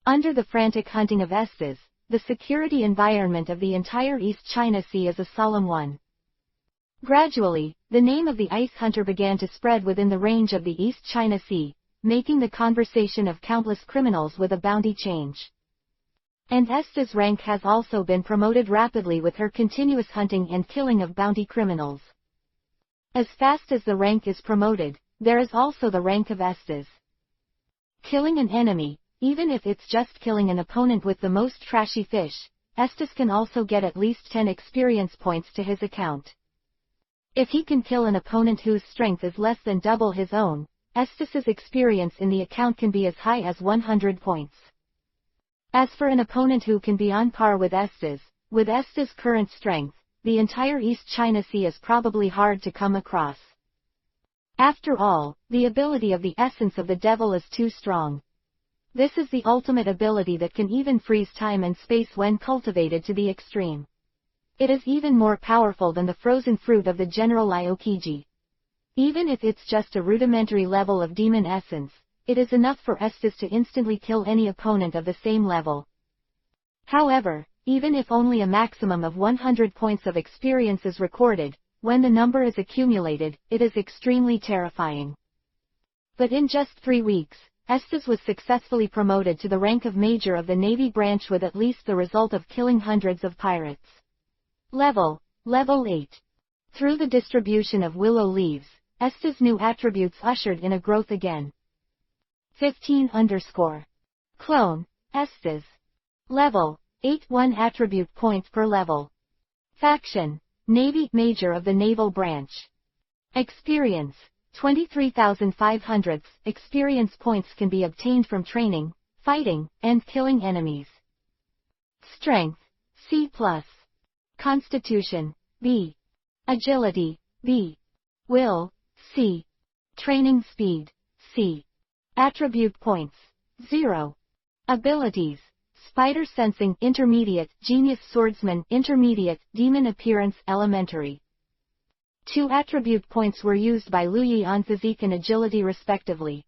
Under the frantic hunting of Esdeath, the security environment of the entire East China Sea is a solemn one. Gradually, the name of the ice hunter began to spread within the range of the East China Sea, making the conversation of countless criminals with a bounty change. And Esdeath's rank has also been promoted rapidly with her continuous hunting and killing of bounty criminals. As fast as the rank is promoted, there is also the rank of Esdeath. Killing an enemy, even if it's just killing an opponent with the most trashy fish, Esdeath can also get at least 10 experience points to his account. If he can kill an opponent whose strength is less than double his own, Esdeath's experience in the account can be as high as 100 points. As for an opponent who can be on par with Esdeath's current strength, the entire East China Sea is probably hard to come across. After all, the ability of the essence of the devil is too strong. This is the ultimate ability that can even freeze time and space when cultivated to the extreme. It is even more powerful than the frozen fruit of the General Liokiji. Even if it's just a rudimentary level of demon essence, it is enough for Esdeath to instantly kill any opponent of the same level. However, even if only a maximum of 100 points of experience is recorded, when the number is accumulated, it is extremely terrifying. But in just 3 weeks, Esdeath was successfully promoted to the rank of Major of the Navy branch with at least the result of killing hundreds of pirates. Level 8. Through the distribution of willow leaves, Esdeath's new attributes ushered in a growth again. 15 _ Clone, Esdeath. Level 8, 1 attribute point per level. Faction, Navy, Major of the Naval Branch. Experience, 23,500 experience points can be obtained from training, fighting, and killing enemies. Strength, C+. Constitution, B. Agility, B. Will, C. Training speed, C. Attribute points, 0. Abilities, Spider Sensing Intermediate, Genius Swordsman Intermediate, Demon Appearance Elementary. 2 attribute points were used by Lu Yi on physique and agility respectively.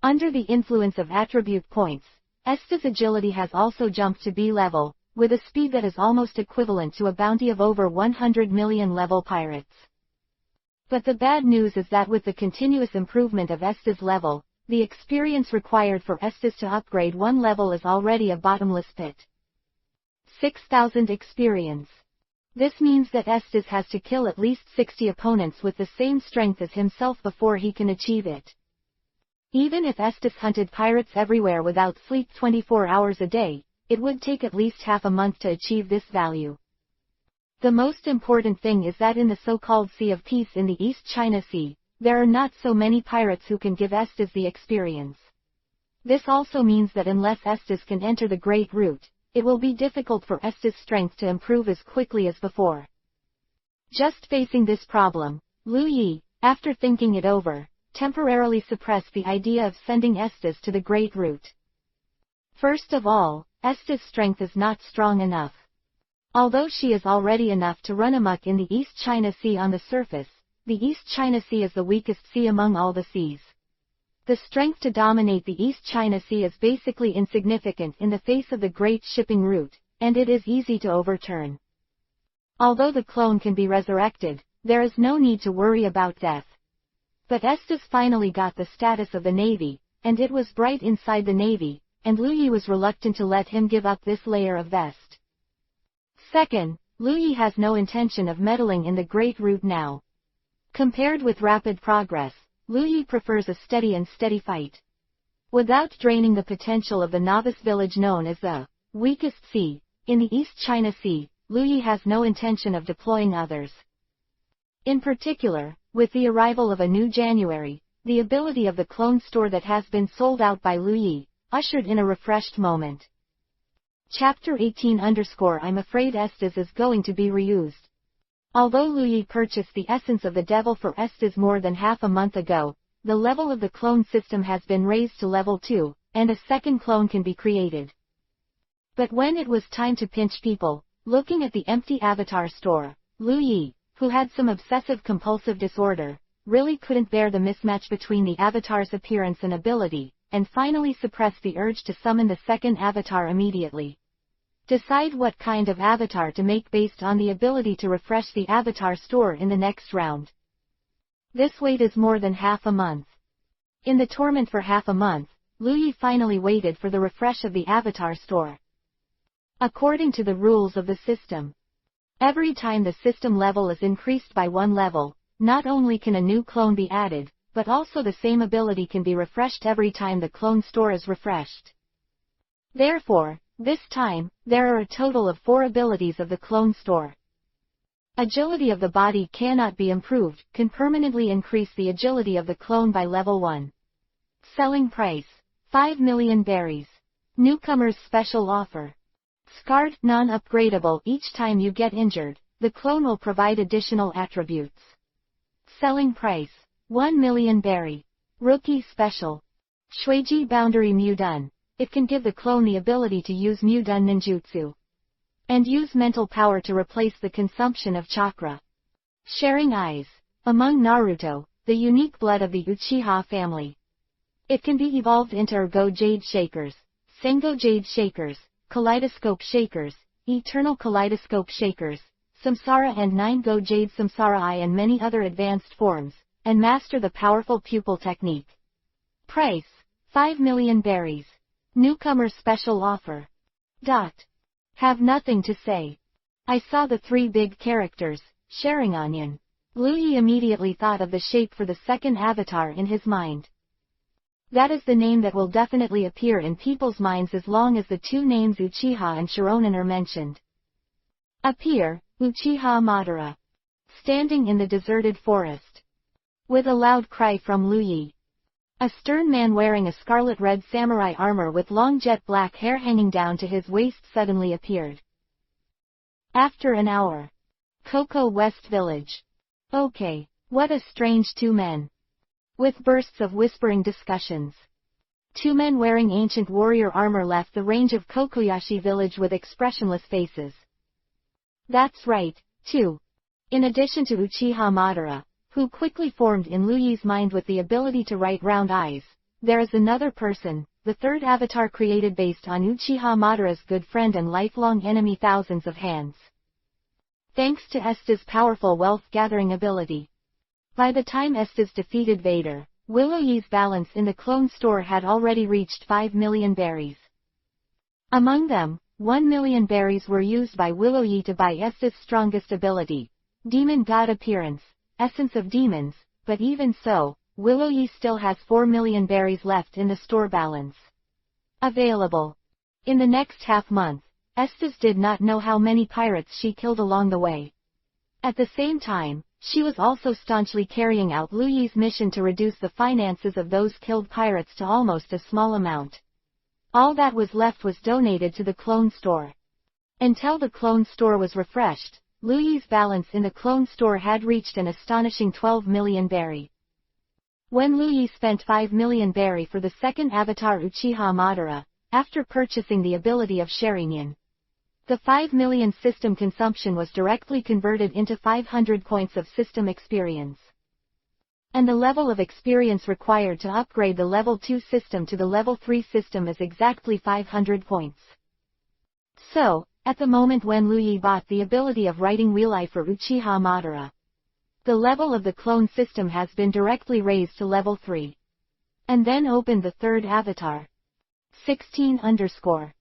Under the influence of attribute points, Esdeath's agility has also jumped to B level, with a speed that is almost equivalent to a bounty of over 100 million level pirates. But the bad news is that with the continuous improvement of Esdeath's level, the experience required for Esdeath to upgrade one level is already a bottomless pit. 6,000 experience. This means that Esdeath has to kill at least 60 opponents with the same strength as himself before he can achieve it. Even if Esdeath hunted pirates everywhere without sleep 24 hours a day, it would take at least half a month to achieve this value. The most important thing is that in the so-called Sea of Peace in the East China Sea, there are not so many pirates who can give Esdeath the experience. This also means that unless Esdeath can enter the Great Route, it will be difficult for Esdeath's strength to improve as quickly as before. Just facing this problem, Lu Yi, after thinking it over, temporarily suppressed the idea of sending Esdeath to the Great Route. First of all, Esdeath's strength is not strong enough. Although she is already enough to run amok in the East China Sea on the surface, the East China Sea is the weakest sea among all the seas. The strength to dominate the East China Sea is basically insignificant in the face of the great shipping route, and it is easy to overturn. Although the clone can be resurrected, there is no need to worry about death. But Esdeath finally got the status of the Navy, and it was bright inside the Navy, and Lu Yi was reluctant to let him give up this layer of vest. Second, Lu Yi has no intention of meddling in the Great Route now. Compared with rapid progress, Lu Yi prefers a steady fight. Without draining the potential of the novice village known as the weakest sea, in the East China Sea, Lu Yi has no intention of deploying others. In particular, with the arrival of a new January, the ability of the clone store that has been sold out by Lu Yi, ushered in a refreshed moment. Chapter 18 I'm afraid Esdeath is going to be reused. Although Lu Yi purchased the essence of the devil for Esdeath more than half a month ago, the level of the clone system has been raised to level 2, and a second clone can be created. But when it was time to pinch people, looking at the empty avatar store, Lu Yi, who had some obsessive-compulsive disorder, really couldn't bear the mismatch between the avatar's appearance and ability, and finally suppressed the urge to summon the second avatar immediately. Decide what kind of avatar to make based on the ability to refresh the avatar store in the next round. This wait is more than half a month. In the torment for half a month, Lu Yi finally waited for the refresh of the avatar store. According to the rules of the system, every time the system level is increased by 1 level, not only can a new clone be added, but also the same ability can be refreshed every time the clone store is refreshed. Therefore, this time, there are a total of 4 abilities of the clone store. Agility of the body cannot be improved, can permanently increase the agility of the clone by level 1. Selling price, 5 million berries. Newcomer's special offer. Scarred, non-upgradable. Each time you get injured, the clone will provide additional attributes. Selling price, 1 million berry. Rookie special. Shueiji Boundary Mudun. It can give the clone the ability to use Mudun ninjutsu. And use mental power to replace the consumption of chakra. Sharing eyes. Among Naruto, the unique blood of the Uchiha family. It can be evolved into Ergo Jade Shakers, Sengo Jade Shakers, Kaleidoscope Shakers, Eternal Kaleidoscope Shakers, Samsara and 9-Go Jade Samsara Eye and many other advanced forms, and master the powerful pupil technique. Price, 5 million berries. Newcomer special offer. Have nothing to say. I saw the 3 big characters, sharing onion. Lu Yi immediately thought of the shape for the second avatar in his mind. That is the name that will definitely appear in people's minds as long as the 2 names Uchiha and Sharonin are mentioned. Appear, Uchiha Madara. Standing in the deserted forest. With a loud cry from Lu Yi. A stern man wearing a scarlet-red samurai armor with long jet black hair hanging down to his waist suddenly appeared. After an hour. Coco West Village. Okay, what a strange 2 men. With bursts of whispering discussions. 2 men wearing ancient warrior armor left the range of Kokoyashi Village with expressionless faces. That's right, 2. In addition to Uchiha Madara, who quickly formed in Lu Yi's mind with the ability to write round eyes, there is another person, the 3rd avatar created based on Uchiha Madara's good friend and lifelong enemy Thousands of Hands. Thanks to Esdeath's powerful wealth-gathering ability. By the time Esdeath defeated Vader, Willow Yi's balance in the clone store had already reached 5 million berries. Among them, 1 million berries were used by Willow Yi to buy Esdeath's strongest ability, Demon God Appearance, Essence of Demons, but even so, Willow Yi still has 4 million berries left in the store balance. Available. In the next half-month, Esdeath did not know how many pirates she killed along the way. At the same time, she was also staunchly carrying out Lu Yi's mission to reduce the finances of those killed pirates to almost a small amount. All that was left was donated to the clone store. Until the clone store was refreshed, Lu Yi's balance in the clone store had reached an astonishing 12 million berry. When Lu Yi spent 5 million berry for the second avatar Uchiha Madara, after purchasing the ability of Sharingan, the 5 million system consumption was directly converted into 500 points of system experience. And the level of experience required to upgrade the level 2 system to the level 3 system is exactly 500 points. So, at the moment when Lu Yi bought the ability of writing Wheel Eye for Uchiha Madara, The level of the clone system has been directly raised to level 3. And then opened the third avatar. 16_.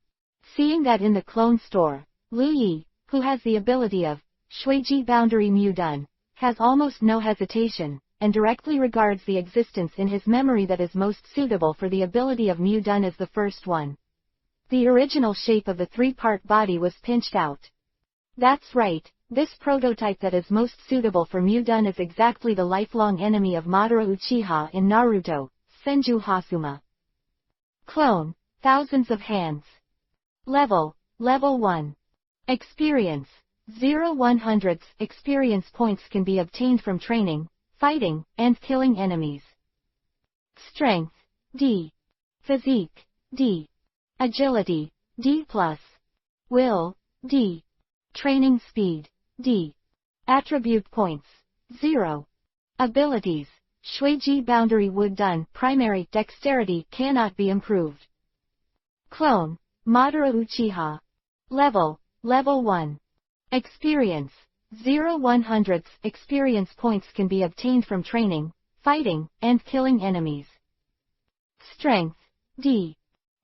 Seeing that in the clone store, Lu Yi, who has the ability of Shuiji Boundary Mu Dun, has almost no hesitation, and directly regards the existence in his memory that is most suitable for the ability of Mu Dun as the first one. The original shape of the 3-part body was pinched out. That's right, this prototype that is most suitable for Mu Dun is exactly the lifelong enemy of Madara Uchiha in Naruto, Senju Hasuma. Clone, thousands of hands. Level 1. Experience, 0/100. Experience points can be obtained from training, fighting, and killing enemies. Strength, D. Physique, D. Agility, D+. Will, D. Training speed, D. Attribute points, 0. Abilities, Shuiji Boundary Wood Dun. Primary dexterity cannot be improved. Clone, Madara Uchiha. Level 1. Experience, 0/100. Experience points can be obtained from training, fighting, and killing enemies. Strength, D.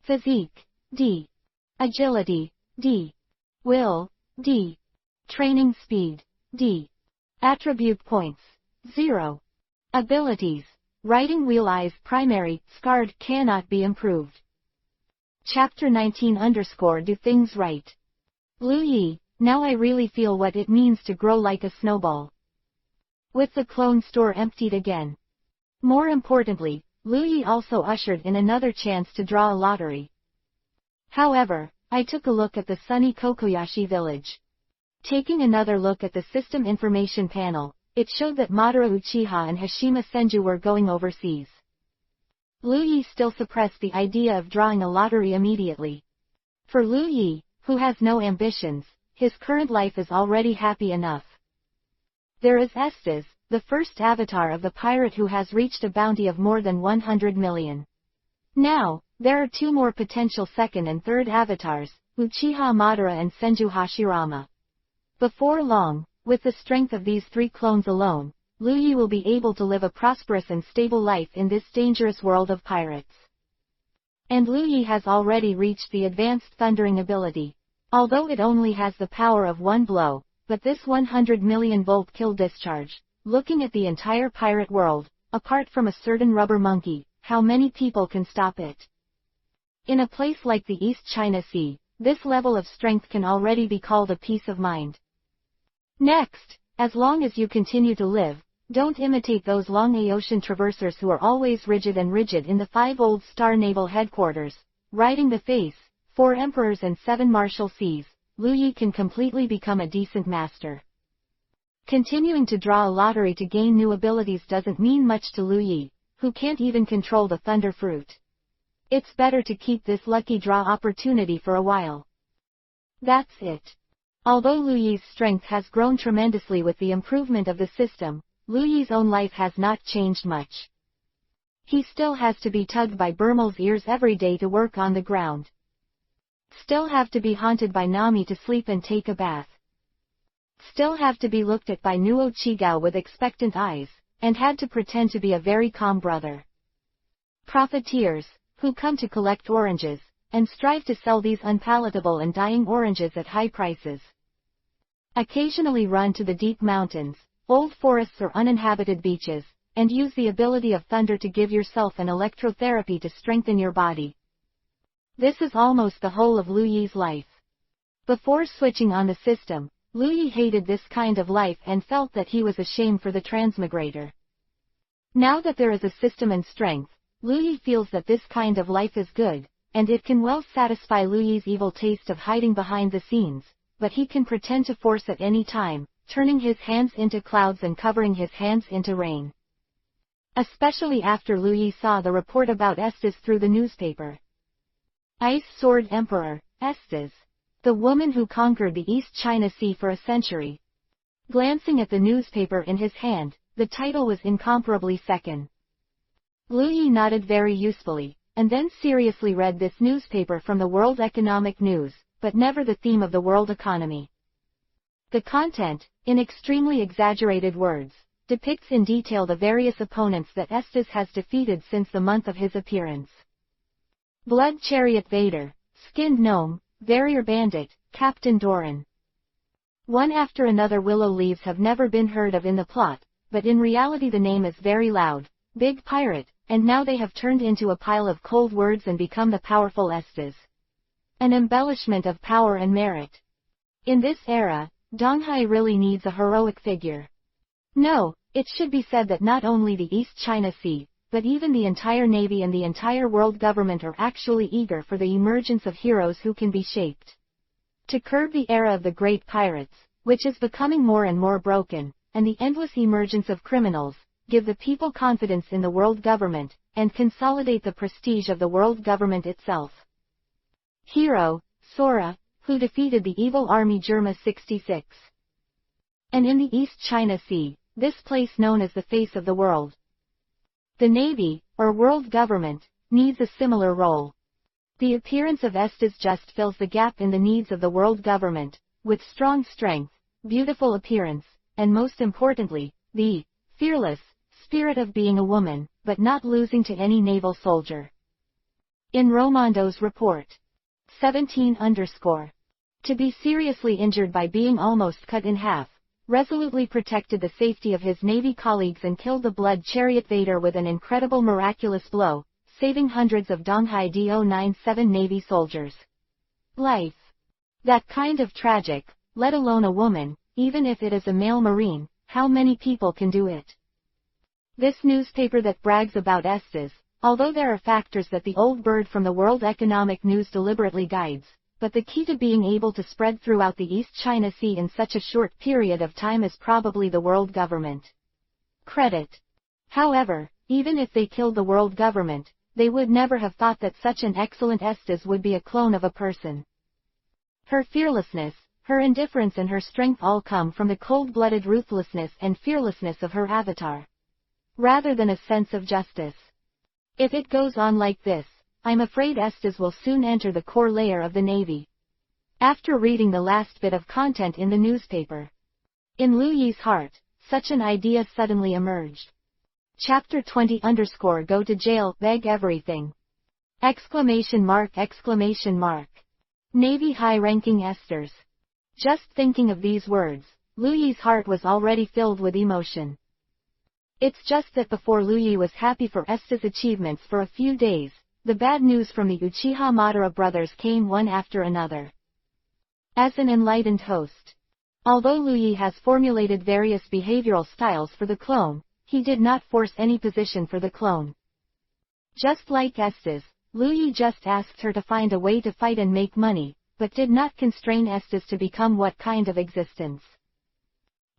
Physique, D. Agility, D. Will, D. Training speed, D. Attribute points, 0. Abilities, Riding Wheel Eyes. Primary, Scarred cannot be improved. Chapter 19 Do Things Right. Lu Yi, now I really feel what it means to grow like a snowball. With the clone store emptied again. More importantly, Lu Yi also ushered in another chance to draw a lottery. However, I took a look at the sunny Kokoyashi village. Taking another look at the system information panel, it showed that Madara Uchiha and Hashima Senju were going overseas. Lu Yi still suppressed the idea of drawing a lottery immediately. For Lu Yi, who has no ambitions, his current life is already happy enough. There is Esdeath, the first avatar of the pirate who has reached a bounty of more than 100 million. Now, there are 2 more potential second and third avatars, Uchiha Madara and Senju Hashirama. Before long, with the strength of these 3 clones alone, Lu Yi will be able to live a prosperous and stable life in this dangerous world of pirates. And Lu Yi has already reached the advanced thundering ability. Although it only has the power of 1 blow, but this 100 million volt kill discharge, looking at the entire pirate world, apart from a certain rubber monkey, how many people can stop it? In a place like the East China Sea, this level of strength can already be called a peace of mind. Next, as long as you continue to live, don't imitate those long ocean traversers who are always rigid in the 5 old star naval headquarters, riding the face, 4 emperors and 7 martial seas. Lu Yi can completely become a decent master. Continuing to draw a lottery to gain new abilities doesn't mean much to Lu Yi, who can't even control the thunder fruit. It's better to keep this lucky draw opportunity for a while. That's it. Although Lu Yi's strength has grown tremendously with the improvement of the system, Lu Yi's own life has not changed much. He still has to be tugged by Burmel's ears every day to work on the ground. Still have to be haunted by Nami to sleep and take a bath. Still have to be looked at by Nuo Chigao with expectant eyes, and had to pretend to be a very calm brother. Profiteers, who come to collect oranges, and strive to sell these unpalatable and dying oranges at high prices. Occasionally run to the deep mountains, old forests or uninhabited beaches, and use the ability of thunder to give yourself an electrotherapy to strengthen your body. This is almost the whole of Lu Yi's life. Before switching on the system, Lu Yi hated this kind of life and felt that he was ashamed for the transmigrator. Now that there is a system and strength, Lu Yi feels that this kind of life is good, and it can well satisfy Lu Yi's evil taste of hiding behind the scenes, but he can pretend to force at any time, turning his hands into clouds and covering his hands into rain. Especially after Lu Yi saw the report about Esdeath through the newspaper. Ice Sword Emperor, Esdeath. The woman who conquered the East China Sea for a century. Glancing at the newspaper in his hand, the title was incomparably second. Lu Yi nodded very usefully, and then seriously read this newspaper from the World Economic News, but never the theme of the world economy. The content, in extremely exaggerated words, depicts in detail the various opponents that Esdeath has defeated since the month of his appearance. Blood Chariot Vader, Skinned Gnome, Warrior Bandit, Captain Doran. One after another willow leaves have never been heard of in the plot, but in reality the name is very loud, Big Pirate, and now they have turned into a pile of cold words and become the powerful Esdeath. An embellishment of power and merit. In this era, Donghai really needs a heroic figure. No, it should be said that not only the East China Sea, but even the entire Navy and the entire world government are actually eager for the emergence of heroes who can be shaped. To curb the era of the great pirates, which is becoming more and more broken, and the endless emergence of criminals, give the people confidence in the world government, and consolidate the prestige of the world government itself. Hero, Sora, who defeated the evil army Germa 66. And in the East China Sea, this place known as the face of the world. The Navy, or world government, needs a similar role. The appearance of Esdeath just fills the gap in the needs of the world government, with strong strength, beautiful appearance, and most importantly, the fearless spirit of being a woman, but not losing to any naval soldier. In Romondo's report. 17 _ To be seriously injured by being almost cut in half, resolutely protected the safety of his Navy colleagues and killed the Blood Chariot Vader with an incredible miraculous blow, saving hundreds of Donghai Do-97 Navy soldiers' life. That kind of tragic, let alone a woman, even if it is a male Marine, how many people can do it? This newspaper that brags about Esdeath, although there are factors that the old bird from the World Economic News deliberately guides, but the key to being able to spread throughout the East China Sea in such a short period of time is probably the world government. Credit. However, even if they killed the world government, they would never have thought that such an excellent Esdeath would be a clone of a person. Her fearlessness, her indifference and her strength all come from the cold-blooded ruthlessness and fearlessness of her avatar, rather than a sense of justice. If it goes on like this, I'm afraid Esdeath will soon enter the core layer of the Navy. After reading the last bit of content in the newspaper, in Liu Yi's heart, such an idea suddenly emerged. Chapter 20 _ Go to jail, beg everything! ! Navy high-ranking Esdeath. Just thinking of these words, Liu Yi's heart was already filled with emotion. It's just that before Liu Yi was happy for Esdeath's achievements for a few days, the bad news from the Uchiha Madara brothers came one after another. As an enlightened host, although Liu Yi has formulated various behavioral styles for the clone, he did not force any position for the clone. Just like Esdeath, Liu Yi just asked her to find a way to fight and make money, but did not constrain Esdeath to become what kind of existence.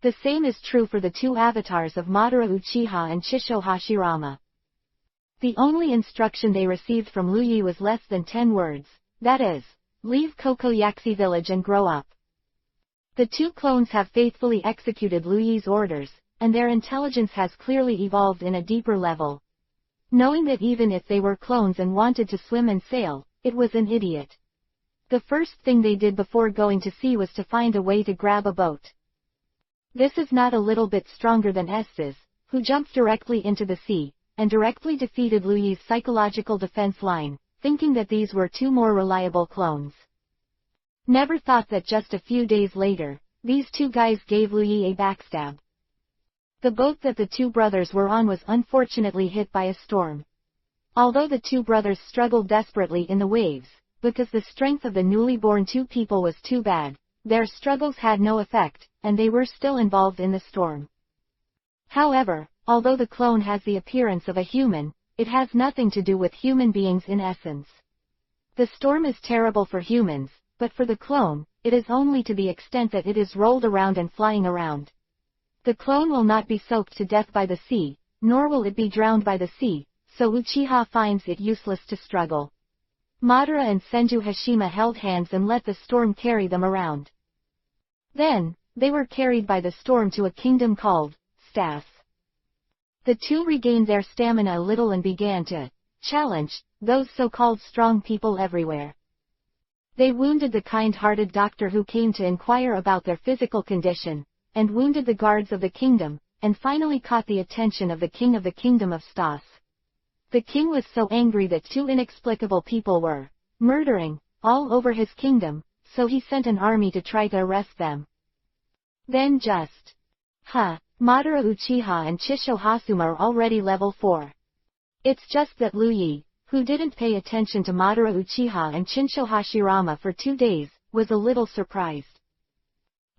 The same is true for the two avatars of Madara Uchiha and Chisho Hashirama. The only instruction they received from Liu Yi was less than 10 words, that is, leave Kokoyaxi village and grow up. The two clones have faithfully executed Liu Yi's orders, and their intelligence has clearly evolved in a deeper level. Knowing that even if they were clones and wanted to swim and sail, it was an idiot. The first thing they did before going to sea was to find a way to grab a boat. This is not a little bit stronger than Esdeath, who jumped directly into the sea, and directly defeated Liu Yi's psychological defense line, thinking that these were two more reliable clones. Never thought that just a few days later, these two guys gave Liu Yi a backstab. The boat that the two brothers were on was unfortunately hit by a storm. Although the two brothers struggled desperately in the waves, because the strength of the newly born two people was too bad, their struggles had no effect, and they were still involved in the storm. However, although the clone has the appearance of a human, it has nothing to do with human beings in essence. The storm is terrible for humans, but for the clone, it is only to the extent that it is rolled around and flying around. The clone will not be soaked to death by the sea, nor will it be drowned by the sea, so Uchiha finds it useless to struggle. Madara and Senju Hashima held hands and let the storm carry them around. Then, they were carried by the storm to a kingdom called Esdeath. The two regained their stamina a little and began to challenge those so-called strong people everywhere. They wounded the kind-hearted doctor who came to inquire about their physical condition, and wounded the guards of the kingdom, and finally caught the attention of the king of the kingdom of Stas. The king was so angry that two inexplicable people were murdering all over his kingdom, so he sent an army to try to arrest them. Then just Madara Uchiha and Chisho Hasuma are already level 4. It's just that Liu Yi, who didn't pay attention to Madara Uchiha and Chinsho Hashirama for 2 days, was a little surprised.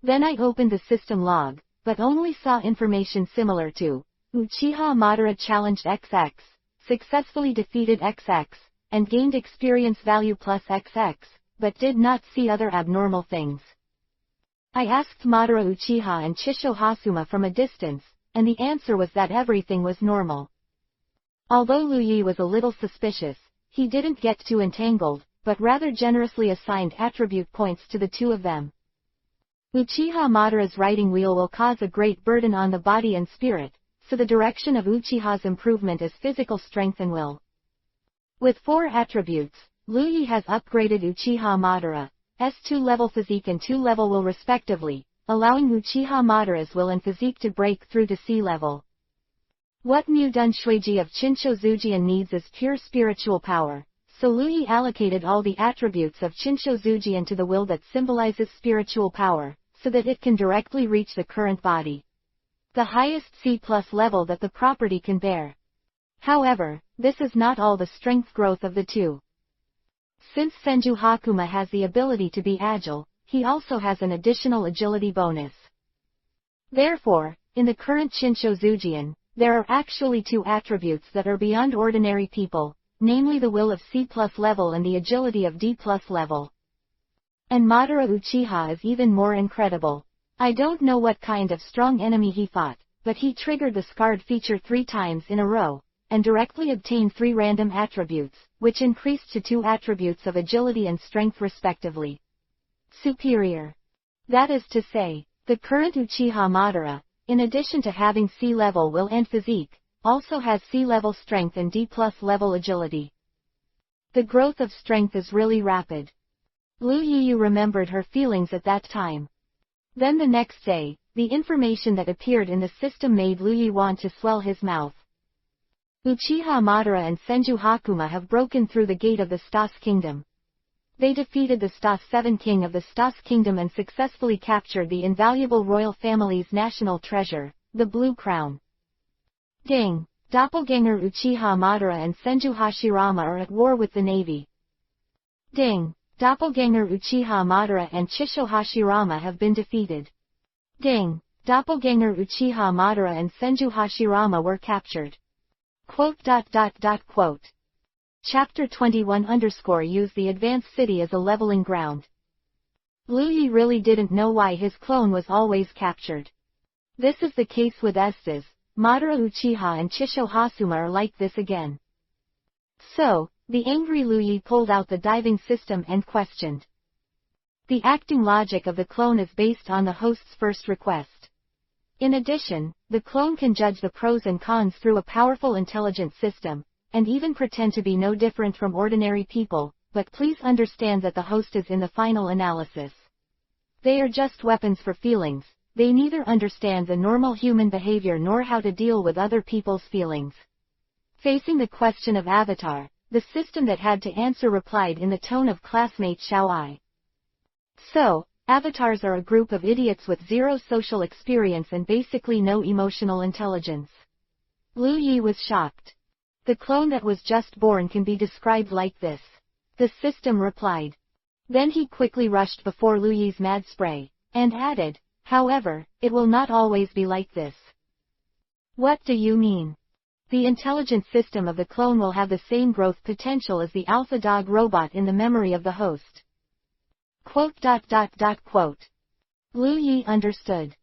Then I opened the system log, but only saw information similar to Uchiha Madara challenged XX, successfully defeated XX, and gained experience value plus XX, but did not see other abnormal things. I asked Madara Uchiha and Chisho Hasuma from a distance, and the answer was that everything was normal. Although Liu Yi was a little suspicious, he didn't get too entangled, but rather generously assigned attribute points to the two of them. Uchiha Madara's riding wheel will cause a great burden on the body and spirit, so the direction of Uchiha's improvement is physical strength and will. With 4 attributes, Liu Yi has upgraded Uchiha Madara, S2 level physique and 2 level will respectively, allowing Uchiha Madara's will and physique to break through to C level. What Mu Dun Shuiji of Chinsho Zujian needs is pure spiritual power, so Liu Yi allocated all the attributes of Chinsho Zujian to the will that symbolizes spiritual power, so that it can directly reach the current body. The highest C+ level that the property can bear. However, this is not all the strength growth of the two. Since Senju Hakuma has the ability to be agile, he also has an additional agility bonus. Therefore, in the current Chinsho Zujian, there are actually 2 attributes that are beyond ordinary people, namely the will of C+ level and the agility of D+ level. And Madara Uchiha is even more incredible. I don't know what kind of strong enemy he fought, but he triggered the scarred feature 3 times in a row, and directly obtained 3 random attributes, which increased to 2 attributes of agility and strength respectively. Superior. That is to say, the current Uchiha Madara, in addition to having C-level will and physique, also has C-level strength and D+ level agility. The growth of strength is really rapid. Liu Yi remembered her feelings at that time. Then the next day, the information that appeared in the system made Liu Yi want to swell his mouth. Uchiha Madara and Senju Hakuma have broken through the gate of the Stas Kingdom. They defeated the Stas 7 king of the Stas Kingdom and successfully captured the invaluable royal family's national treasure, the Blue Crown. Ding! Doppelganger Uchiha Madara and Senju Hashirama are at war with the navy. Ding! Doppelganger Uchiha Madara and Chisho Hashirama have been defeated. Ding! Doppelganger Uchiha Madara and Senju Hashirama were captured. Quote. Chapter 21 use the advanced city as a leveling ground. Liu Yi really didn't know why his clone was always captured. This is the case with Esdeath, Madara Uchiha and Chisho Hasuma are like this again. So, the angry Liu Yi pulled out the diving system and questioned. The acting logic of the clone is based on the host's first request. In addition, the clone can judge the pros and cons through a powerful intelligent system, and even pretend to be no different from ordinary people, but please understand that the host is in the final analysis. They are just weapons for feelings, they neither understand the normal human behavior nor how to deal with other people's feelings. Facing the question of Avatar, the system that had to answer replied in the tone of classmate Xiao Ai. So, avatars are a group of idiots with 0 social experience and basically no emotional intelligence. Liu Yi was shocked. The clone that was just born can be described like this. The system replied. Then he quickly rushed before Liu Yi's mad spray, and added, however, it will not always be like this. What do you mean? The intelligent system of the clone will have the same growth potential as the alpha dog robot in the memory of the host. Quote. Liu Yi understood.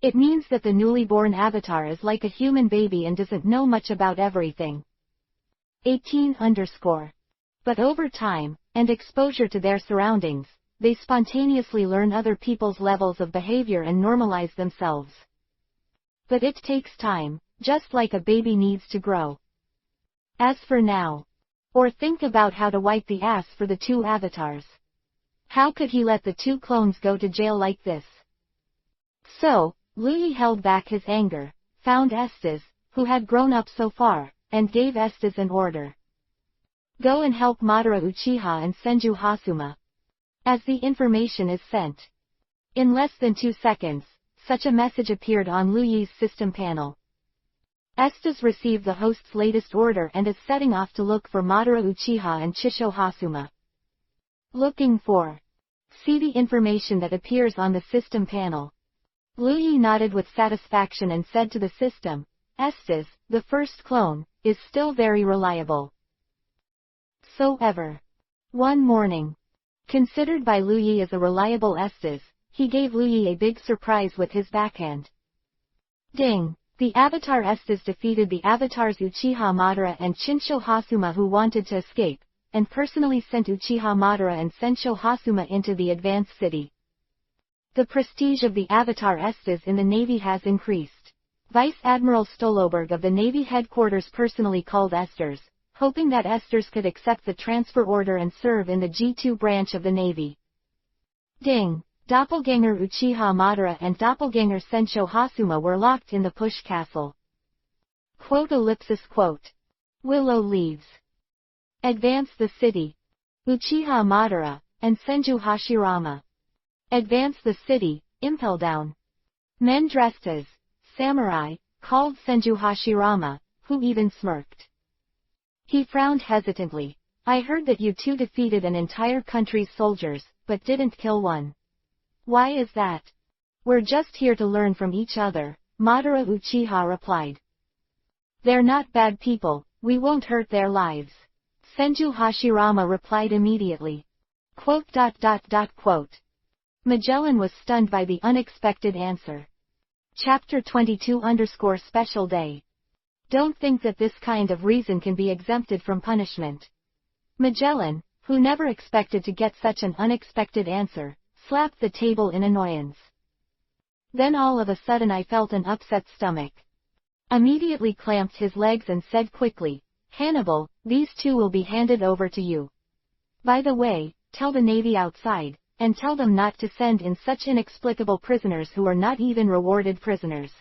It means that the newly born avatar is like a human baby and doesn't know much about everything. 18. But over time, and exposure to their surroundings, they spontaneously learn other people's levels of behavior and normalize themselves. But it takes time, just like a baby needs to grow. As for now. Or think about how to wipe the ass for the 2 avatars. How could he let the 2 clones go to jail like this? So, Liu Yi held back his anger, found Esdeath, who had grown up so far, and gave Esdeath an order. Go and help Madara Uchiha and Senju Hasuma. As the information is sent. In less than 2 seconds, such a message appeared on Lu Yi's system panel. Esdeath received the host's latest order and is setting off to look for Madara Uchiha and Chisho Hasuma. Looking for. See the information that appears on the system panel. Lu Yi nodded with satisfaction and said to the system, Esdeath, the first clone, is still very reliable. One morning. Considered by Lu Yi as a reliable Esdeath, he gave Lu Yi a big surprise with his backhand. Ding! The Avatar Esdeath defeated the Avatars Uchiha Madara and Chisho Hasuma who wanted to escape, and personally sent Uchiha Madara and Senju Hasuma into the advanced city. The prestige of the Avatar Esdeath in the Navy has increased. Vice Admiral Stolberg of the Navy headquarters personally called Esdeath, hoping that Esdeath could accept the transfer order and serve in the G2 branch of the Navy. Ding! Doppelganger Uchiha Madara and Doppelganger Senju Hasuma were locked in the Push Castle. Willow leaves. Advance the city. Uchiha Madara, and Senju Hashirama. Advance the city, Impel Down. Men dressed as samurai, called Senju Hashirama, who even smirked. He frowned hesitantly. I heard that you two defeated an entire country's soldiers, but didn't kill one. Why is that? We're just here to learn from each other, Madara Uchiha replied. They're not bad people, we won't hurt their lives. Senju Hashirama replied immediately. Magellan was stunned by the unexpected answer. Chapter 22 Special Day. Don't think that this kind of reason can be exempted from punishment. Magellan, who never expected to get such an unexpected answer, slapped the table in annoyance. Then all of a sudden I felt an upset stomach. Immediately clamped his legs and said quickly, Hannibal, these two will be handed over to you. By the way, tell the Navy outside, and tell them not to send in such inexplicable prisoners who are not even rewarded prisoners.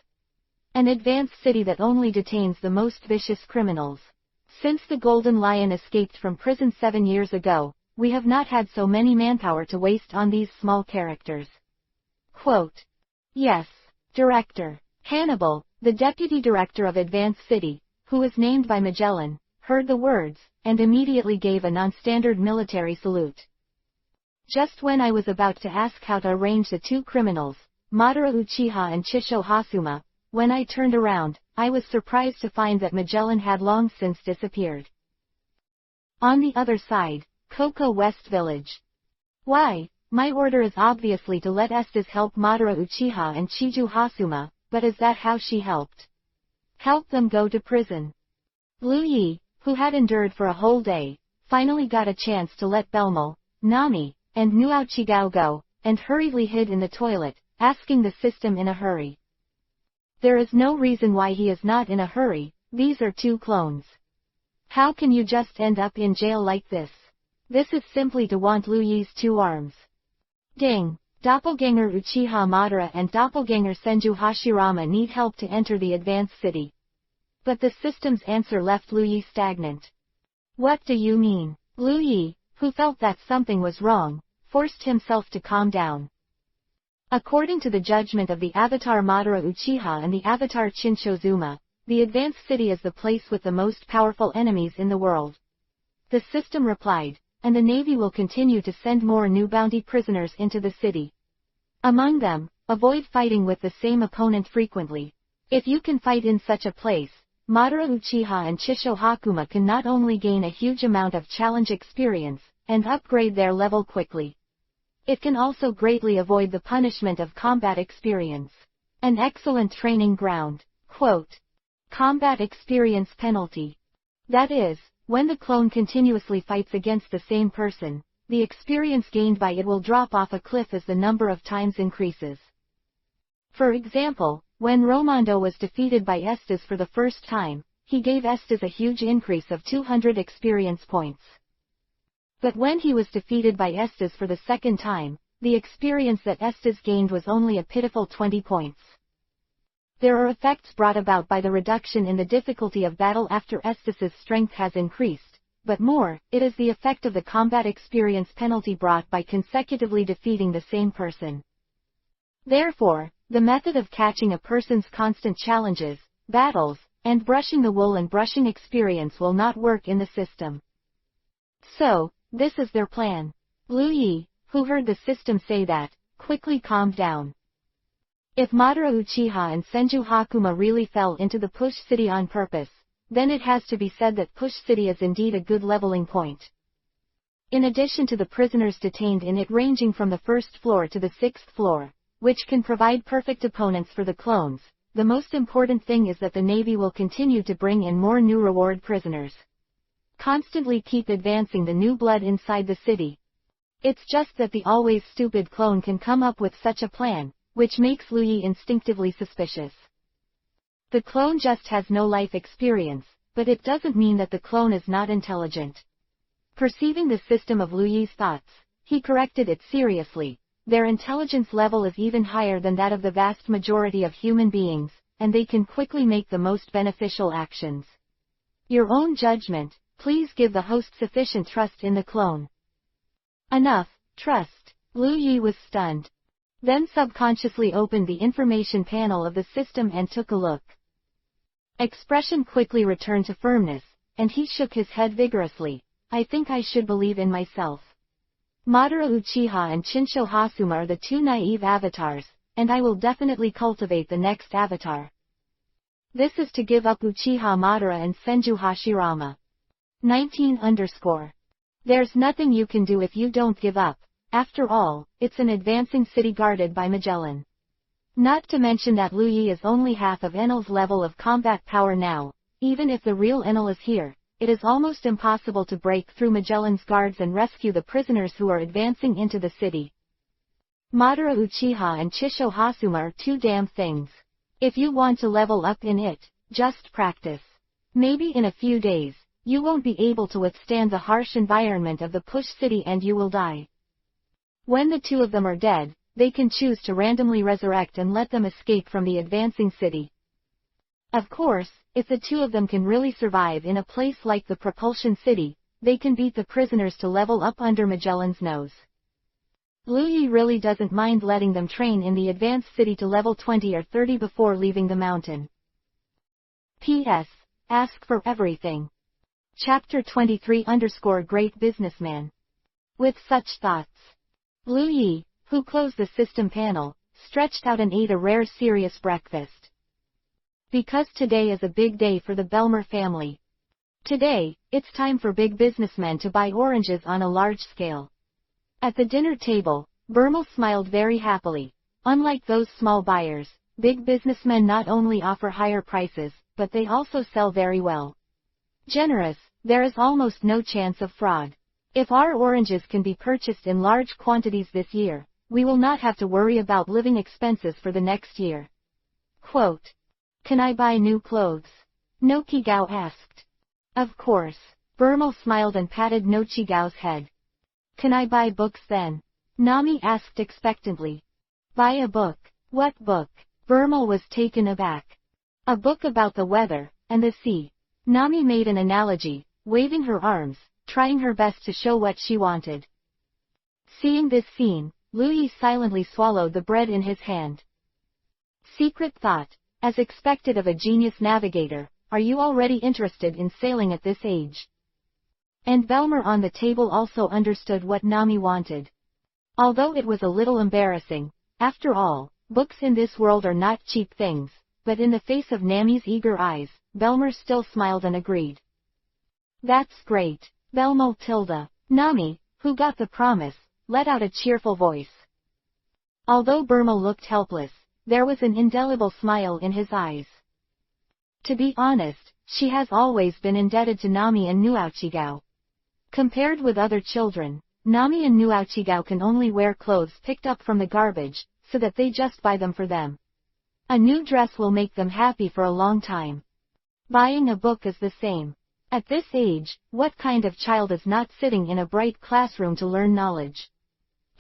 An advanced city that only detains the most vicious criminals. Since the Golden Lion escaped from prison 7 years ago, we have not had so many manpower to waste on these small characters. Yes, Director. Hannibal, the Deputy Director of Advanced City, who was named by Magellan, heard the words, and immediately gave a non-standard military salute. Just when I was about to ask how to arrange the two criminals, Madara Uchiha and Chisho Hasuma, when I turned around, I was surprised to find that Magellan had long since disappeared. On the other side, Koko West Village. Why, my order is obviously to let Esdeath help Madara Uchiha and Chiju Hasuma, but is that how she helped? Help them go to prison. Lu Yi, who had endured for a whole day, finally got a chance to let Belmo, Nami, and Nuauchigao go, and hurriedly hid in the toilet, asking the system in a hurry. There is no reason why he is not in a hurry, these are two clones. How can you just end up in jail like this? This is simply to want Lu Yi's 2 arms. Ding! Doppelganger Uchiha Madara and Doppelganger Senju Hashirama need help to enter the advanced city. But the system's answer left Lu Yi stagnant. What do you mean? Lu Yi, who felt that something was wrong, forced himself to calm down. According to the judgment of the Avatar Madara Uchiha and the Avatar Chinchozuma, the advanced city is the place with the most powerful enemies in the world. The system replied, and the Navy will continue to send more new bounty prisoners into the city. Among them, avoid fighting with the same opponent frequently. If you can fight in such a place, Madara Uchiha and Chisho Hakuma can not only gain a huge amount of challenge experience, and upgrade their level quickly. It can also greatly avoid the punishment of combat experience. An excellent training ground. Combat experience penalty. That is, when the clone continuously fights against the same person, the experience gained by it will drop off a cliff as the number of times increases. For example, when Romondo was defeated by Esdeath for the first time, he gave Esdeath a huge increase of 200 experience points. But when he was defeated by Esdeath for the second time, the experience that Esdeath gained was only a pitiful 20 points. There are effects brought about by the reduction in the difficulty of battle after Esdeath's strength has increased, but more, it is the effect of the combat experience penalty brought by consecutively defeating the same person. Therefore, the method of catching a person's constant challenges, battles, and brushing the wool and brushing experience will not work in the system. So, this is their plan. Lu Yi, who heard the system say that, quickly calmed down. If Madara Uchiha and Senju Hakuma really fell into the Push City on purpose, then it has to be said that Push City is indeed a good leveling point. In addition to the prisoners detained in it ranging from the first floor to the sixth floor, which can provide perfect opponents for the clones, the most important thing is that the Navy will continue to bring in more new reward prisoners. Constantly keep advancing the new blood inside the city. It's just that the always stupid clone can come up with such a plan, which makes Lu Yi instinctively suspicious. The clone just has no life experience, but it doesn't mean that the clone is not intelligent. Perceiving the system of Lu Yi's thoughts, he corrected it seriously. Their intelligence level is even higher than that of the vast majority of human beings, and they can quickly make the most beneficial actions. Your own judgment, please give the host sufficient trust in the clone. Enough, trust. Lu Yi was stunned. Then subconsciously opened the information panel of the system and took a look. Expression quickly returned to firmness, and he shook his head vigorously. I think I should believe in myself. Madara Uchiha and Chinsho Hasuma are the two naive avatars, and I will definitely cultivate the next avatar. This is to give up Uchiha Madara and Senju Hashirama. 19_. There's nothing you can do if you don't give up. After all, it's an advancing city guarded by Magellan. Not to mention that Lu Yi is only half of Enel's level of combat power now. Even if the real Enel is here, it is almost impossible to break through Magellan's guards and rescue the prisoners who are advancing into the city. Madara Uchiha and Chinsho Hasuma are two damn things. If you want to level up in it, just practice. Maybe in a few days, you won't be able to withstand the harsh environment of the Push City and you will die. When the two of them are dead, they can choose to randomly resurrect and let them escape from the advancing city. Of course, if the two of them can really survive in a place like the Propulsion City, they can beat the prisoners to level up under Magellan's nose. Lu Yi really doesn't mind letting them train in the advanced city to level 20 or 30 before leaving the mountain. P.S. Ask for everything. Chapter 23_ Great Businessman. With such thoughts, Lu Yi, who closed the system panel, stretched out and ate a rare serious breakfast. Because today is a big day for the Belmer family. Today, it's time for big businessmen to buy oranges on a large scale. At the dinner table, Bermel smiled very happily. Unlike those small buyers, big businessmen not only offer higher prices, but they also sell very well. Generous, there is almost no chance of fraud. If our oranges can be purchased in large quantities this year, we will not have to worry about living expenses for the next year. Quote. Can I buy new clothes? Nochigao asked. Of course. Bermel smiled and patted Nochigao's head. Can I buy books then? Nami asked expectantly. Buy a book. What book? Bermel was taken aback. A book about the weather, and the sea. Nami made an analogy, waving her arms, trying her best to show what she wanted. Seeing this scene, Lu Yi silently swallowed the bread in his hand. Secret thought. As expected of a genius navigator, are you already interested in sailing at this age? And Belmer on the table also understood what Nami wanted. Although it was a little embarrassing, after all, books in this world are not cheap things, but in the face of Nami's eager eyes, Belmer still smiled and agreed. That's great, Belmo tilde. Nami, who got the promise, let out a cheerful voice. Although Bermel looked helpless, there was an indelible smile in his eyes. To be honest, she has always been indebted to Nami and Nuachigao. Compared with other children, Nami and Nuachigao can only wear clothes picked up from the garbage, so that they just buy them for them. A new dress will make them happy for a long time. Buying a book is the same. At this age, what kind of child is not sitting in a bright classroom to learn knowledge?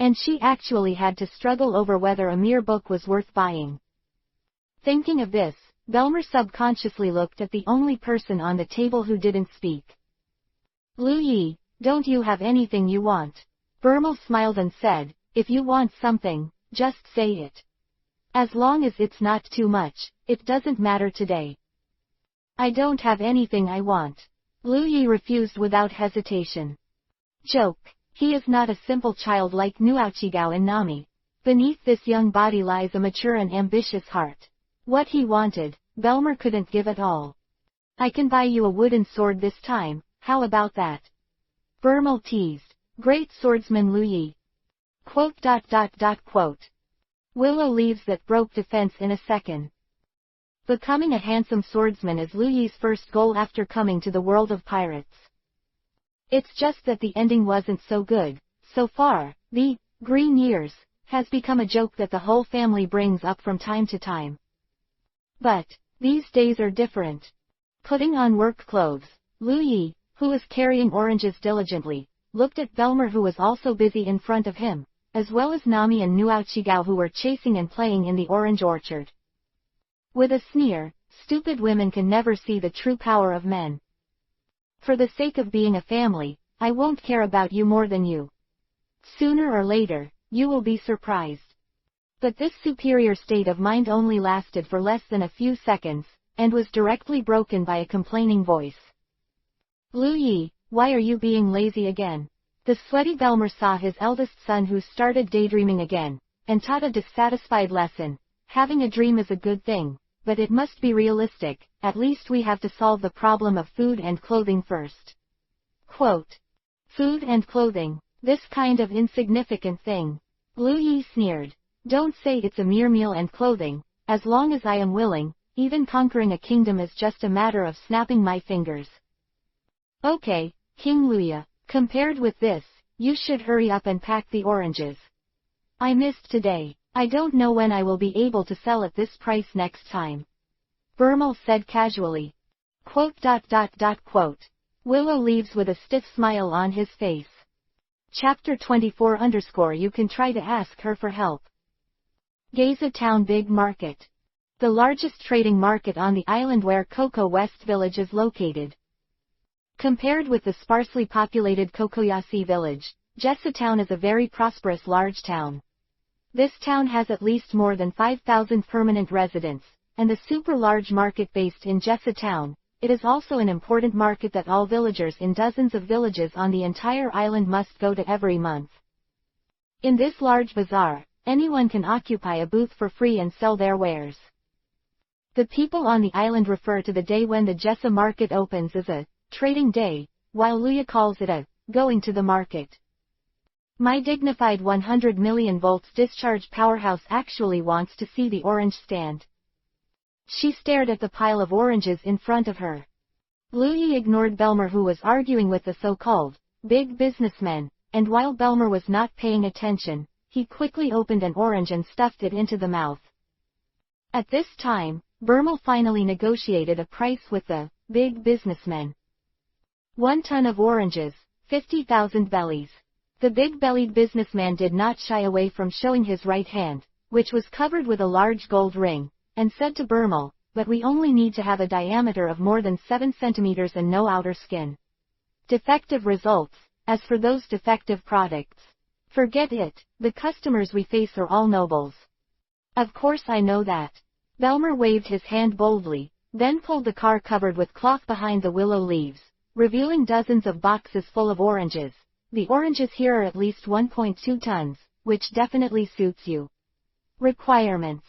And she actually had to struggle over whether a mere book was worth buying. Thinking of this, Belmer subconsciously looked at the only person on the table who didn't speak. Lu Yi, don't you have anything you want? Bermel smiled and said, if you want something, just say it. As long as it's not too much, it doesn't matter today. I don't have anything I want. Lu Yi refused without hesitation. Joke. He is not a simple child like Nuochigao and Nami. Beneath this young body lies a mature and ambitious heart. What he wanted, Belmer couldn't give at all. I can buy you a wooden sword this time, how about that? Bermel teased. Great swordsman Lu Yi. Quote. Willow leaves that broke defense in a second. Becoming a handsome swordsman is Lu Yi's first goal after coming to the world of pirates. It's just that the ending wasn't so good. So far, the green years has become a joke that the whole family brings up from time to time. But these days are different. Putting on work clothes, Lu Yi, who was carrying oranges diligently, looked at Belmer who was also busy in front of him, as well as Nami and Nuochigao who were chasing and playing in the orange orchard. With a sneer, stupid women can never see the true power of men. For the sake of being a family, I won't care about you more than you. Sooner or later, you will be surprised. But this superior state of mind only lasted for less than a few seconds, and was directly broken by a complaining voice. Lu Yi, why are you being lazy again? The sweaty Belmer saw his eldest son who started daydreaming again, and taught a dissatisfied lesson. Having a dream is a good thing, but it must be realistic. At least we have to solve the problem of food and clothing first. Quote. Food and clothing, this kind of insignificant thing. Lu Yi sneered. Don't say it's a mere meal and clothing. As long as I am willing, even conquering a kingdom is just a matter of snapping my fingers. Okay, King Luya, compared with this, you should hurry up and pack the oranges. I missed today. I don't know when I will be able to sell at this price next time. Bermel said casually. Quote. Willow leaves with a stiff smile on his face. Chapter 24 _ You can try to ask her for help. Geza Town Big Market. The largest trading market on the island where Coco West Village is located. Compared with the sparsely populated Kokoyasi Village, Geza Town is a very prosperous large town. This town has at least more than 5,000 permanent residents, and the super large market based in Geza Town. It is also an important market that all villagers in dozens of villages on the entire island must go to every month. In this large bazaar, anyone can occupy a booth for free and sell their wares. The people on the island refer to the day when the Geza market opens as a trading day, while Luya calls it a going to the market. My dignified 100 million volts discharge powerhouse actually wants to see the orange stand. She stared at the pile of oranges in front of her. Lu Yi ignored Belmer who was arguing with the so-called big businessman, and while Belmer was not paying attention, he quickly opened an orange and stuffed it into the mouth. At this time, Bermel finally negotiated a price with the big businessman. 1 ton of oranges, 50,000 bellies. The big-bellied businessman did not shy away from showing his right hand, which was covered with a large gold ring, and said to Bermel, but we only need to have a diameter of more than 7 centimeters and no outer skin. Defective results. As for those defective products, forget it, the customers we face are all nobles. Of course I know that. Belmer waved his hand boldly, then pulled the car covered with cloth behind the willow leaves, revealing dozens of boxes full of oranges. The oranges here are at least 1.2 tons, which definitely suits you. Requirements.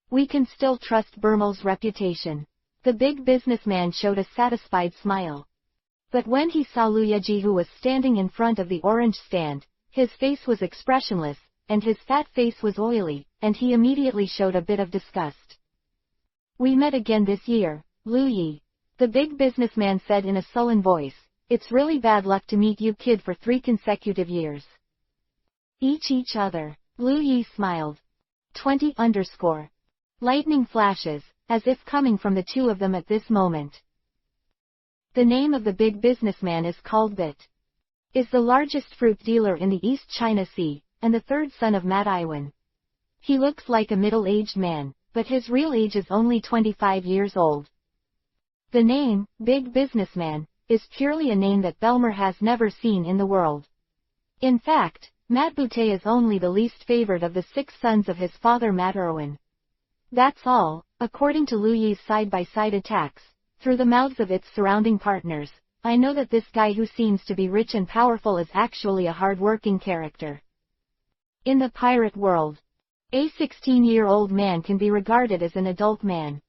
We can still trust Bermel's reputation. The big businessman showed a satisfied smile. But when he saw Luyaji who was standing in front of the orange stand, his face was expressionless, and his fat face was oily, and he immediately showed a bit of disgust. We met again this year, Lu Yi. The big businessman said in a sullen voice. It's really bad luck to meet you kid for 3 consecutive years. Each other. Lu Yi smiled. 20 _ Lightning flashes, as if coming from the two of them at this moment. The name of the big businessman is called Bit. Is the largest fruit dealer in the East China Sea, and the third son of Mat Iwan. He looks like a middle-aged man, but his real age is only 25 years old. The name, Big Businessman, is purely a name that Belmer has never seen in the world. In fact, Matt Boutte is only the least favored of the 6 sons of his father Matt Irwin. That's all, according to Lu Yi's side-by-side attacks, through the mouths of its surrounding partners. I know that this guy who seems to be rich and powerful is actually a hard-working character. In the pirate world, a 16-year-old man can be regarded as an adult man.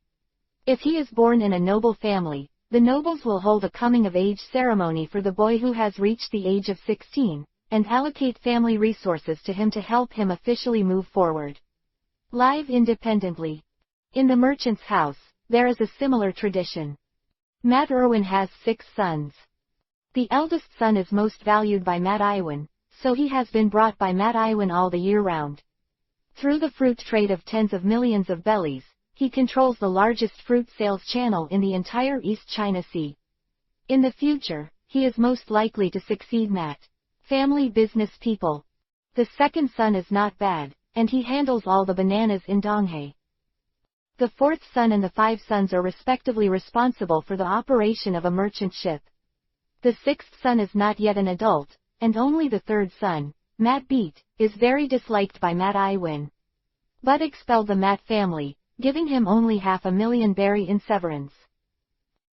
If he is born in a noble family, the nobles will hold a coming-of-age ceremony for the boy who has reached the age of 16, and allocate family resources to him to help him officially move forward. Live independently. In the merchant's house, there is a similar tradition. Matt Irwin has 6 sons. The eldest son is most valued by Matt Irwin, so he has been brought by Matt Irwin all the year round. Through the fruit trade of tens of millions of bellies, he controls the largest fruit sales channel in the entire East China Sea. In the future, he is most likely to succeed Matt. Family business people. The second son is not bad, and he handles all the bananas in Donghae. The 4th son and the 5 sons are respectively responsible for the operation of a merchant ship. The 6th son is not yet an adult, and only the 3rd son, Matt Beat, is very disliked by Matt Irwin. But expelled the Matt family, giving him only 500,000 berry in severance.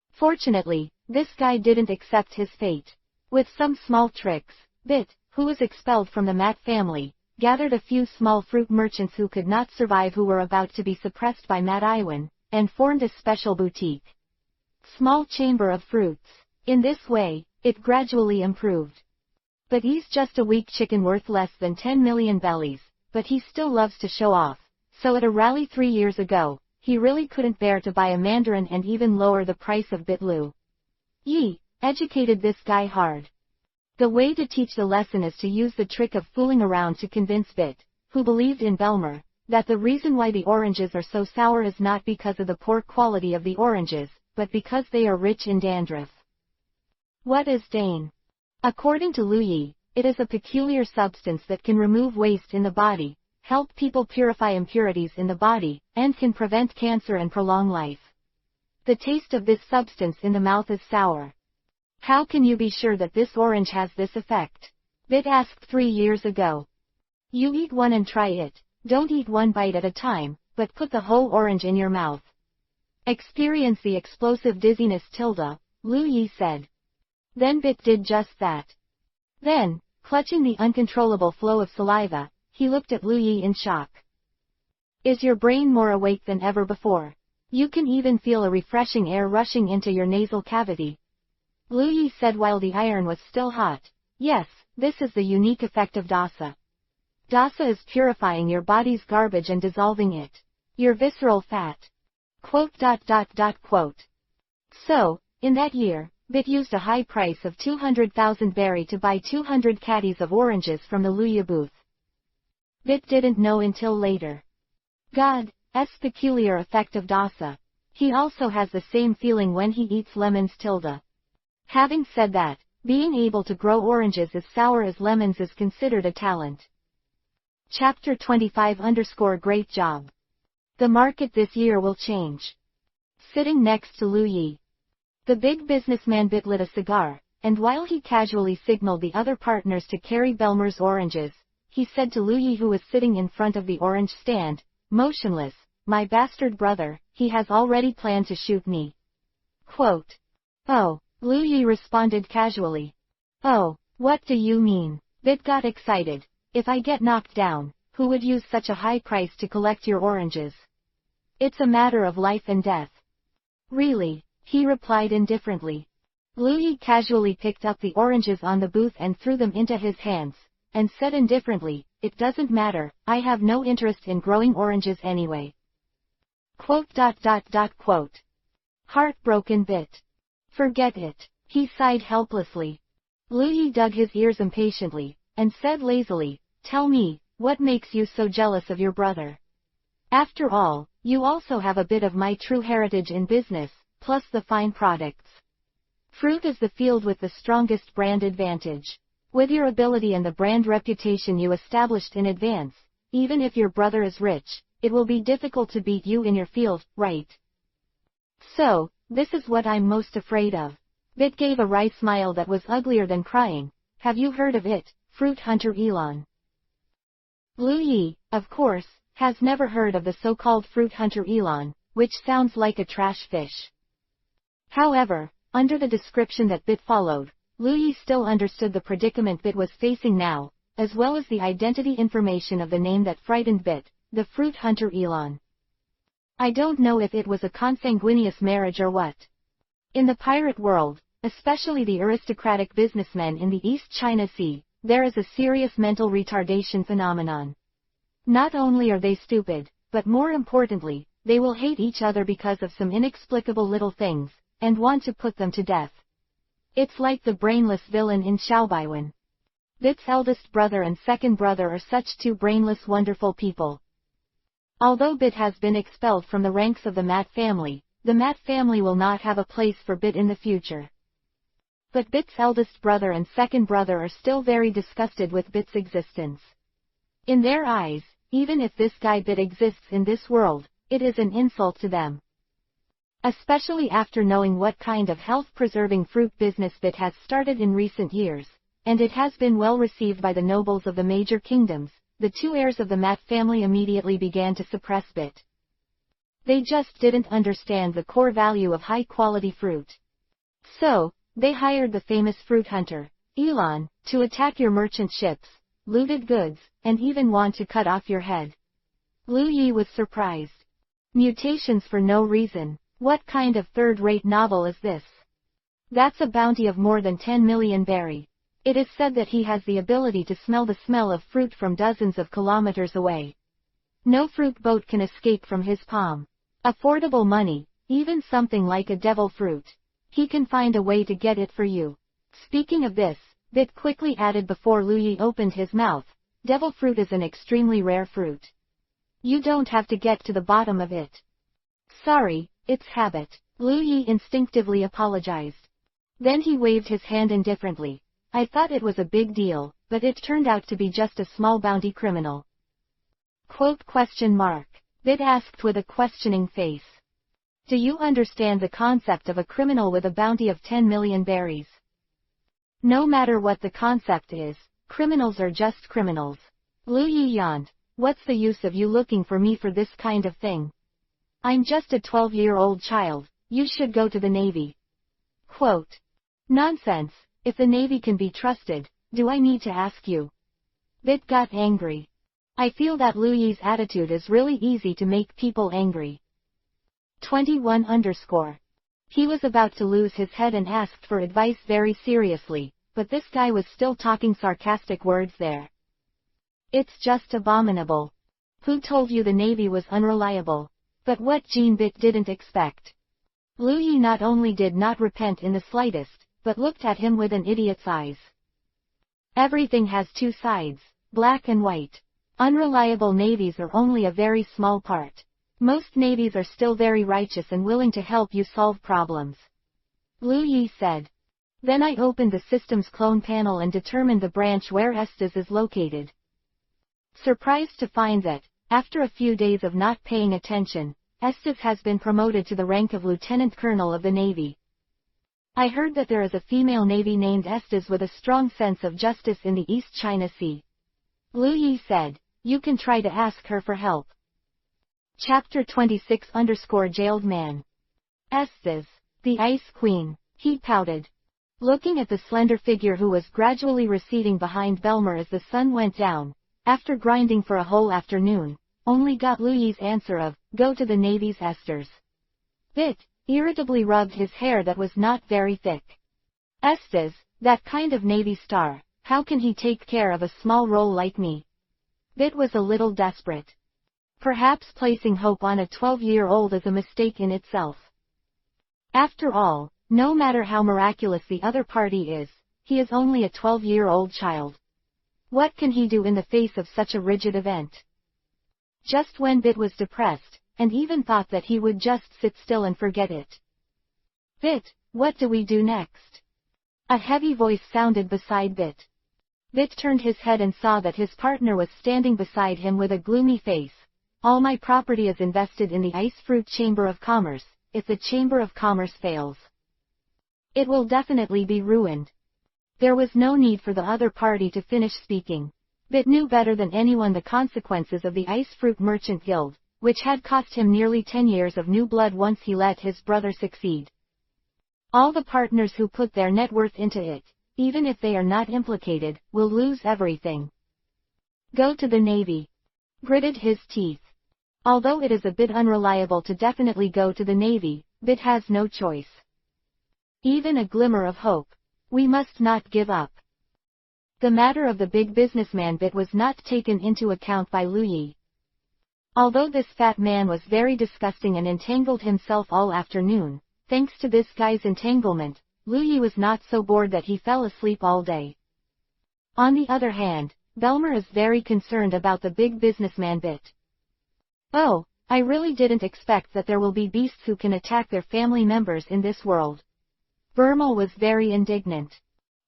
Fortunately, this guy didn't accept his fate. With some small tricks, Bit, who was expelled from the Matt family, gathered a few small fruit merchants who could not survive who were about to be suppressed by Matt Irwin, and formed a special boutique. Small chamber of fruits. In this way, it gradually improved. But he's just a weak chicken worth less than 10 million bellies, but he still loves to show off, so at a rally 3 years ago, he really couldn't bear to buy a mandarin and even lower the price of Bit. Lu Yi educated this guy hard. The way to teach the lesson is to use the trick of fooling around to convince Bit, who believed in Belmer, that the reason why the oranges are so sour is not because of the poor quality of the oranges, but because they are rich in dandruff. What is Dane? According to Lu Yi, it is a peculiar substance that can remove waste in the body, help people purify impurities in the body, and can prevent cancer and prolong life. The taste of this substance in the mouth is sour. How can you be sure that this orange has this effect? Bit asked 3 years ago. You eat one and try it. Don't eat one bite at a time, but put the whole orange in your mouth. Experience the explosive dizziness. Lu Yi said. Then Bit did just that. Then, clutching the uncontrollable flow of saliva, he looked at Lu Yi in shock. Is your brain more awake than ever before? You can even feel a refreshing air rushing into your nasal cavity. Lu Yi said while the iron was still hot. Yes, this is the unique effect of dasa. Dasa is purifying your body's garbage and dissolving it. Your visceral fat. Quote. So, in that year, Bit used a high price of 200,000 berry to buy 200 caddies of oranges from the Lu Yi booth. Bit didn't know until later. God's peculiar effect of dasa. He also has the same feeling when he eats lemons. Having said that, being able to grow oranges as sour as lemons is considered a talent. Chapter 25 Great job. The market this year will change. Sitting next to Lu Yi. The big businessman Bit lit a cigar, and while he casually signaled the other partners to carry Belmer's oranges, he said to Lu Yi, who was sitting in front of the orange stand, motionless, "My bastard brother, he has already planned to shoot me." Quote. Oh. Lu Yi responded casually. Oh, what do you mean? Bit got excited. If I get knocked down, who would use such a high price to collect your oranges? It's a matter of life and death. Really, he replied indifferently. Lu Yi casually picked up the oranges on the booth and threw them into his hands, and said indifferently, "It doesn't matter, I have no interest in growing oranges anyway." Quote. Heartbroken Bit. Forget it. He sighed helplessly. Lu Yi dug his ears impatiently, and said lazily, "Tell me, what makes you so jealous of your brother? After all, you also have a bit of my true heritage in business, plus the fine products. Fruit is the field with the strongest brand advantage. With your ability and the brand reputation you established in advance, even if your brother is rich, it will be difficult to beat you in your field, right? So, this is what I'm most afraid of. Bit gave a wry smile that was uglier than crying. Have you heard of it, fruit hunter Elon? Lu Yi, of course, has never heard of the so-called fruit hunter Elon, which sounds like a trash fish. However, under the description that Bit followed, Lu Yi still understood the predicament Bit was facing now, as well as the identity information of the name that frightened Bit, the fruit hunter Elon. I don't know if it was a consanguineous marriage or what. In the pirate world, especially the aristocratic businessmen in the East China Sea, there is a serious mental retardation phenomenon. Not only are they stupid, but more importantly, they will hate each other because of some inexplicable little things, and want to put them to death. It's like the brainless villain in Xiaobaiwen. Bit's eldest brother and second brother are such two brainless wonderful people. Although Bit has been expelled from the ranks of the Mat family, the Mat family will not have a place for Bit in the future. But Bit's eldest brother and second brother are still very disgusted with Bit's existence. In their eyes, even if this guy Bit exists in this world, it is an insult to them. Especially after knowing what kind of health-preserving fruit business Bit has started in recent years, and it has been well received by the nobles of the major kingdoms. The two heirs of the Mat family immediately began to suppress Bit. They just didn't understand the core value of high-quality fruit. So, they hired the famous fruit hunter, Elon, to attack your merchant ships, looted goods, and even want to cut off your head. Lu Yi was surprised. Mutations for no reason. What kind of third-rate novel is this? That's a bounty of more than 10 million berry. It is said that he has the ability to smell the smell of fruit from dozens of kilometers away. No fruit boat can escape from his palm. Affordable money, even something like a devil fruit. He can find a way to get it for you. Speaking of this, Bit quickly added before Lu Yi opened his mouth, devil fruit is an extremely rare fruit. You don't have to get to the bottom of it. Sorry, it's habit. Lu Yi instinctively apologized. Then he waved his hand indifferently. I thought it was a big deal, but it turned out to be just a small bounty criminal. Quote ? Bit asked with a questioning face. Do you understand the concept of a criminal with a bounty of 10 million berries? No matter what the concept is, criminals are just criminals. Lu Yi yawned. What's the use of you looking for me for this kind of thing? I'm just a 12-year-old child, you should go to the Navy. Quote. Nonsense. If the Navy can be trusted, do I need to ask you? Bit got angry. I feel that Lu Yi's attitude is really easy to make people angry. 21_. He was about to lose his head and asked for advice very seriously, but this guy was still talking sarcastic words there. It's just abominable. Who told you the Navy was unreliable? But what Bit didn't expect. Lu Yi not only did not repent in the slightest, but looked at him with an idiot's eyes. Everything has two sides, black and white. Unreliable navies are only a very small part. Most navies are still very righteous and willing to help you solve problems. Lu Yi said. Then I opened the system's clone panel and determined the branch where Esdeath is located. Surprised to find that, after a few days of not paying attention, Esdeath has been promoted to the rank of Lieutenant Colonel of the Navy. I heard that there is a female navy named Esdeath with a strong sense of justice in the East China Sea. Lu Yi said, you can try to ask her for help. Chapter 26_ Jailed Man. Esdeath, the Ice Queen, he pouted. Looking at the slender figure who was gradually receding behind Belmer as the sun went down, after grinding for a whole afternoon, only got Lu Yi's answer of, go to the Navy's esters. Bit irritably rubbed his hair that was not very thick. Esdeath, that kind of Navy star, how can he take care of a small role like me? Bit was a little desperate. Perhaps placing hope on a 12-year-old is a mistake in itself. After all, no matter how miraculous the other party is, he is only a 12-year-old child. What can he do in the face of such a rigid event? Just when Bit was depressed, and even thought that he would just sit still and forget it. Bit, what do we do next? A heavy voice sounded beside Bit. Bit turned his head and saw that his partner was standing beside him with a gloomy face. All my property is invested in the Ice Fruit Chamber of Commerce. If the Chamber of Commerce fails, it will definitely be ruined. There was no need for the other party to finish speaking. Bit knew better than anyone the consequences of the Ice Fruit Merchant Guild, which had cost him nearly 10 years of new blood once he let his brother succeed. All the partners who put their net worth into it, even if they are not implicated, will lose everything. Go to the Navy. Gritted his teeth. Although it is a bit unreliable to definitely go to the Navy, Bit has no choice. Even a glimmer of hope. We must not give up. The matter of the big businessman Bit was not taken into account by Lu Yi. Although this fat man was very disgusting and entangled himself all afternoon, thanks to this guy's entanglement, Lu Yi was not so bored that he fell asleep all day. On the other hand, Belmer is very concerned about the big businessman Bit. Oh, I really didn't expect that there will be beasts who can attack their family members in this world. Bermel was very indignant.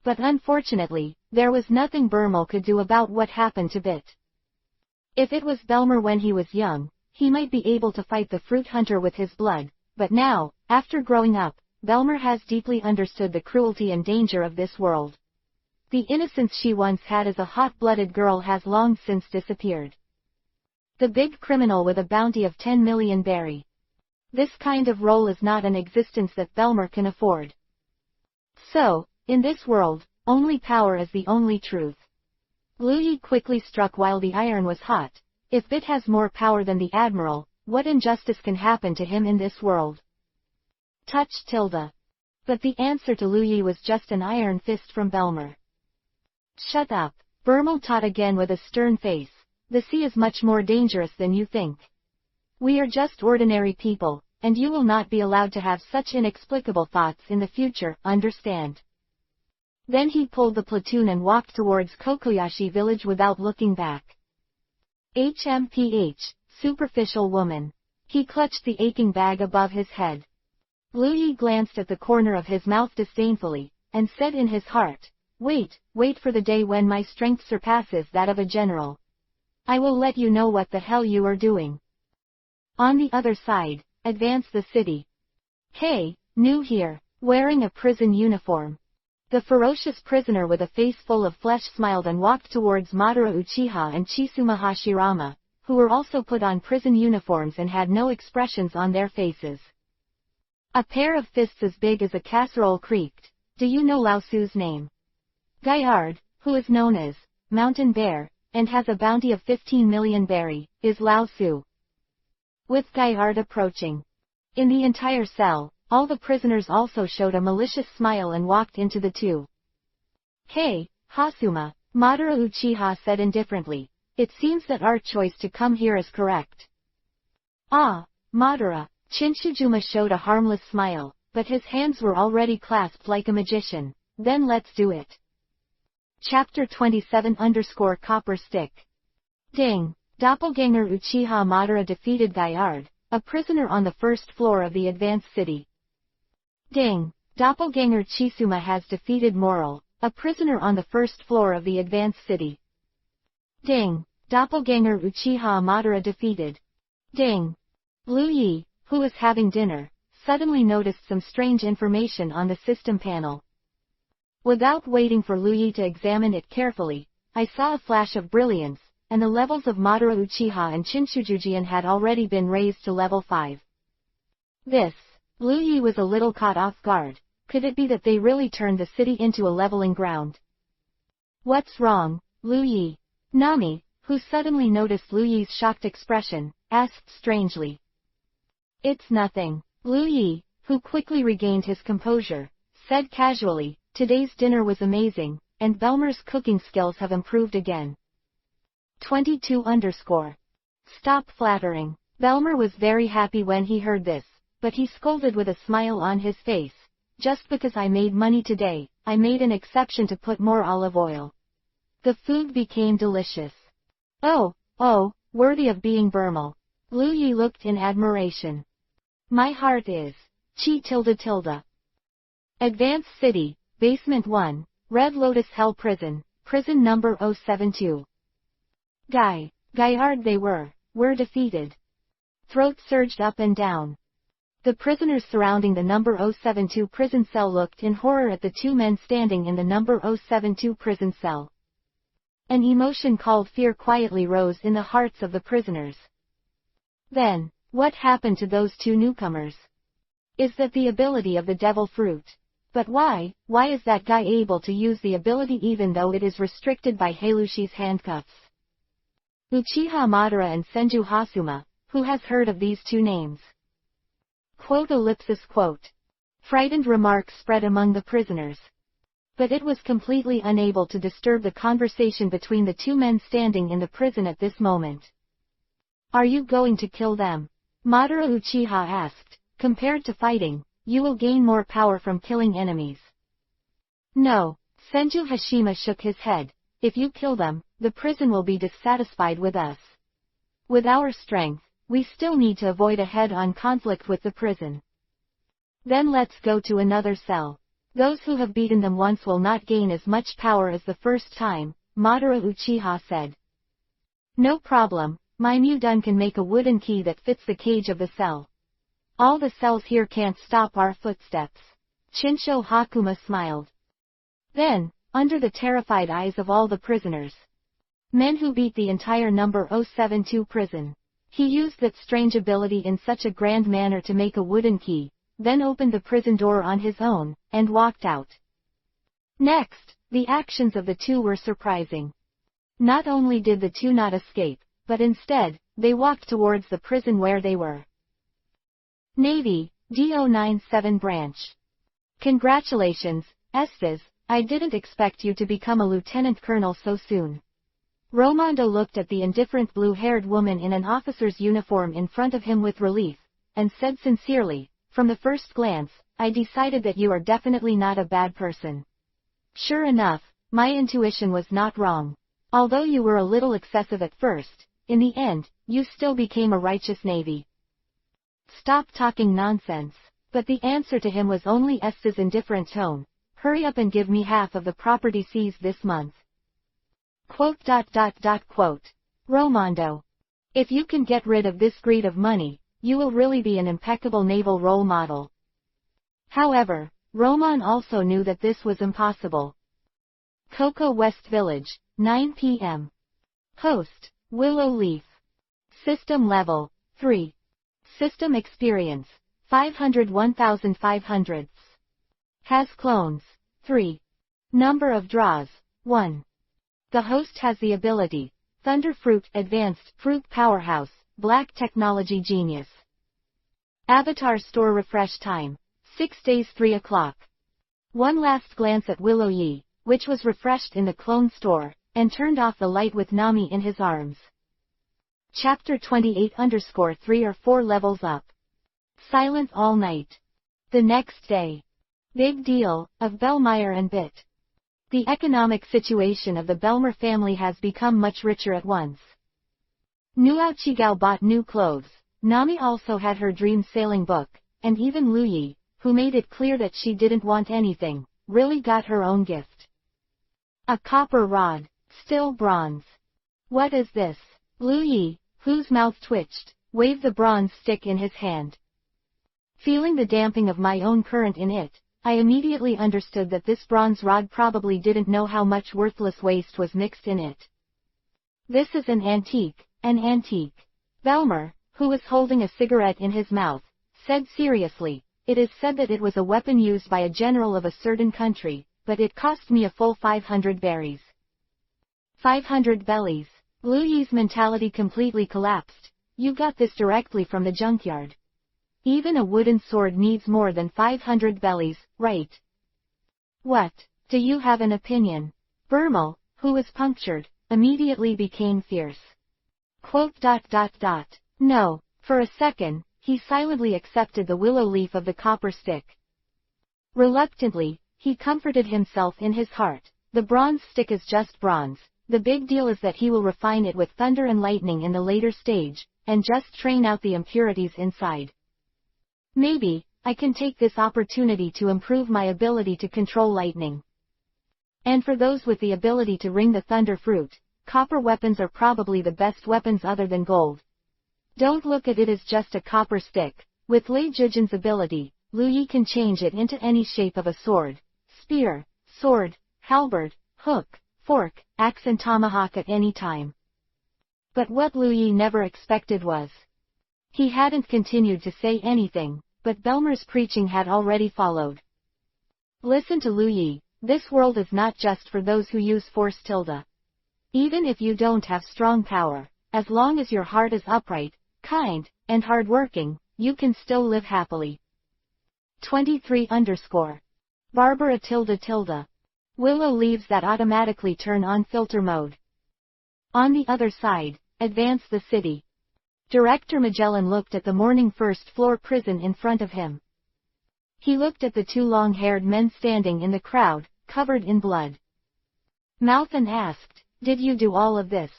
But unfortunately, there was nothing Bermel could do about what happened to Bit. If it was Belmer when he was young, he might be able to fight the fruit hunter with his blood, but now, after growing up, Belmer has deeply understood the cruelty and danger of this world. The innocence she once had as a hot-blooded girl has long since disappeared. The big criminal with a bounty of 10 million berry. This kind of role is not an existence that Belmer can afford. So, in this world, only power is the only truth. Lu Yi quickly struck while the iron was hot. If Bit has more power than the Admiral, what injustice can happen to him in this world? Touch tilde. But the answer to Lu Yi was just an iron fist from Belmer. Shut up, Bermel taught again with a stern face. The sea is much more dangerous than you think. We are just ordinary people, and you will not be allowed to have such inexplicable thoughts in the future, understand? Then he pulled the platoon and walked towards Kokoyashi village without looking back. HMPH, superficial woman. He clutched the aching bag above his head. Lu Yi glanced at the corner of his mouth disdainfully, and said in his heart, wait for the day when my strength surpasses that of a general. I will let you know what the hell you are doing. On the other side, advance the city. Hey, new here, wearing a prison uniform. The ferocious prisoner with a face full of flesh smiled and walked towards Madara Uchiha and Chisuma Hashirama, who were also put on prison uniforms and had no expressions on their faces. A pair of fists as big as a casserole creaked. Do you know Lao Su's name? Gaillard, who is known as Mountain Bear, and has a bounty of 15 million berry, is Lao Su. With Gaillard approaching. In the entire cell, all the prisoners also showed a malicious smile and walked into the two. Hey, Hasuma, Madara Uchiha said indifferently. It seems that our choice to come here is correct. Ah, Madara, Chinchujuma showed a harmless smile, but his hands were already clasped like a magician. Then let's do it. Chapter 27 _ Copper Stick. Ding! Doppelganger Uchiha Madara defeated Gaillard, a prisoner on the first floor of the advanced city. Ding! Doppelganger Chisuma has defeated Moral, a prisoner on the first floor of the advanced city. Ding! Doppelganger Uchiha Madara defeated. Ding! Lu Yi, who was having dinner, suddenly noticed some strange information on the system panel. Without waiting for Lu Yi to examine it carefully, I saw a flash of brilliance, and the levels of Madara Uchiha and Chinchujujian had already been raised to level 5. Lu Yi was a little caught off guard. Could it be that they really turned the city into a leveling ground? What's wrong, Lu Yi? Nami, who suddenly noticed Lu Yi's shocked expression, asked strangely. It's nothing. Lu Yi, who quickly regained his composure, said casually, today's dinner was amazing, and Belmer's cooking skills have improved again. 22 _ Stop flattering. Belmer was very happy when he heard this, but he scolded with a smile on his face. Just because I made money today, I made an exception to put more olive oil. The food became delicious. Oh, worthy of being Bermel. Lu Yi looked in admiration. My heart is. Chi. Advanced City, Basement 1, Red Lotus Hell Prison, Prison number 072. Gaillard they were. were defeated. Throats surged up and down. The prisoners surrounding the number 072 prison cell looked in horror at the two men standing in the number 072 prison cell. An emotion called fear quietly rose in the hearts of the prisoners. Then, what happened to those two newcomers? Is that the ability of the devil fruit? But why is that guy able to use the ability even though it is restricted by Heilushi's handcuffs? Uchiha Madara and Senju Hasuma, who has heard of these two names? Quote. Frightened remarks spread among the prisoners. But it was completely unable to disturb the conversation between the two men standing in the prison at this moment. Are you going to kill them? Madara Uchiha asked. Compared to fighting, you will gain more power from killing enemies. No, Senju Hashima shook his head. If you kill them, the prison will be dissatisfied with us. With our strength, we still need to avoid a head-on conflict with the prison. Then let's go to another cell. Those who have beaten them once will not gain as much power as the first time, Madara Uchiha said. No problem, my Mudun can make a wooden key that fits the cage of the cell. All the cells here can't stop our footsteps. Chinsho Hakuma smiled. Then, under the terrified eyes of all the prisoners, men who beat the entire number 072 prison, he used that strange ability in such a grand manner to make a wooden key, then opened the prison door on his own, and walked out. Next, the actions of the two were surprising. Not only did the two not escape, but instead, they walked towards the prison where they were. Navy, D097 branch. Congratulations, Esdeath, I didn't expect you to become a lieutenant colonel so soon. Romondo looked at the indifferent blue-haired woman in an officer's uniform in front of him with relief, and said sincerely, from the first glance, I decided that you are definitely not a bad person. Sure enough, my intuition was not wrong. Although you were a little excessive at first, in the end, you still became a righteous Navy. Stop talking nonsense. But the answer to him was only Esdeath's indifferent tone. Hurry up and give me half of the property seized this month. Romondo. If you can get rid of this greed of money, you will really be an impeccable naval role model. However, Roman also knew that this was impossible. Cocoa West Village, 9 p.m. Host, Willow Leaf. System Level, 3. System Experience, 501,500. Has clones, 3. Number of draws, 1. The host has the ability, Thunder Fruit Advanced Fruit Powerhouse, Black Technology Genius. Avatar Store Refresh Time, 6 days 3 o'clock. One last glance at Willow Yi, which was refreshed in the clone store, and turned off the light with Nami in his arms. Chapter 28 3 or 4 levels up. Silent all night. The next day. Big deal, of Bellmeyer and Bit. The economic situation of the Belmer family has become much richer at once. Nuao bought new clothes, Nami also had her dream sailing book, and even Lu Yi, who made it clear that she didn't want anything, really got her own gift. A copper rod, still bronze. What is this? Lu Yi, whose mouth twitched, waved the bronze stick in his hand. Feeling the damping of my own current in it, I immediately understood that this bronze rod probably didn't know how much worthless waste was mixed in it. This is an antique, an antique. Belmer, who was holding a cigarette in his mouth, said seriously, it is said that it was a weapon used by a general of a certain country, but it cost me a full 500 berries. 500 bellies. Lu Yi's mentality completely collapsed. You got this directly from the junkyard. Even a wooden sword needs more than 500 bellies, right? What? Do you have an opinion? Burmel, who was punctured, immediately became fierce. No. For a second, he silently accepted the willow leaf of the copper stick. Reluctantly, he comforted himself in his heart. The bronze stick is just bronze. The big deal is that he will refine it with thunder and lightning in the later stage, and just train out the impurities inside. Maybe, I can take this opportunity to improve my ability to control lightning. And for those with the ability to wring the thunder fruit, copper weapons are probably the best weapons other than gold. Don't look at it as just a copper stick. With Lei Jujin's ability, Lu Yi can change it into any shape of a sword, spear, sword, halberd, hook, fork, axe and tomahawk at any time. But what Lu Yi never expected was. He hadn't continued to say anything, but Belmer's preaching had already followed. Listen to Lu Yi, this world is not just for those who use force. Even if you don't have strong power, as long as your heart is upright, kind, and hardworking, you can still live happily. 23 Barbara Willow leaves that automatically turn on filter mode. On the other side, advance the city. Director Magellan looked at the morning first-floor prison in front of him. He looked at the two long-haired men standing in the crowd, covered in blood. Mouth and asked, "Did you do all of this?"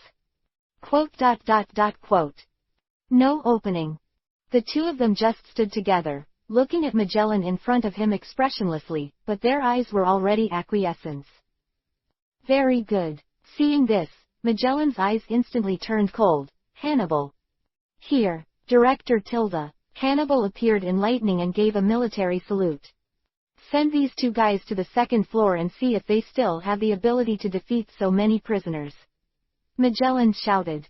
No opening. The two of them just stood together, looking at Magellan in front of him expressionlessly, but their eyes were already acquiescence. Very good. Seeing this, Magellan's eyes instantly turned cold. Hannibal. Here, Director Hannibal appeared in lightning and gave a military salute. Send these two guys to the second floor and see if they still have the ability to defeat so many prisoners. Magellan shouted.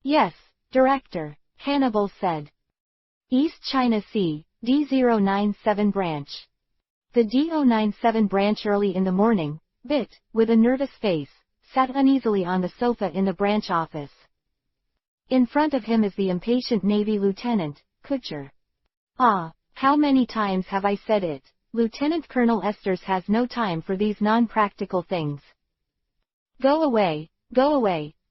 Yes, Director, Hannibal said. East China Sea, D097 branch. The D097 branch early in the morning, Bit, with a nervous face, sat uneasily on the sofa in the branch office. In front of him is the impatient Navy Lieutenant, Kutcher. Ah, how many times have I said it? Lieutenant Colonel Esters has no time for these non-practical things. Go away,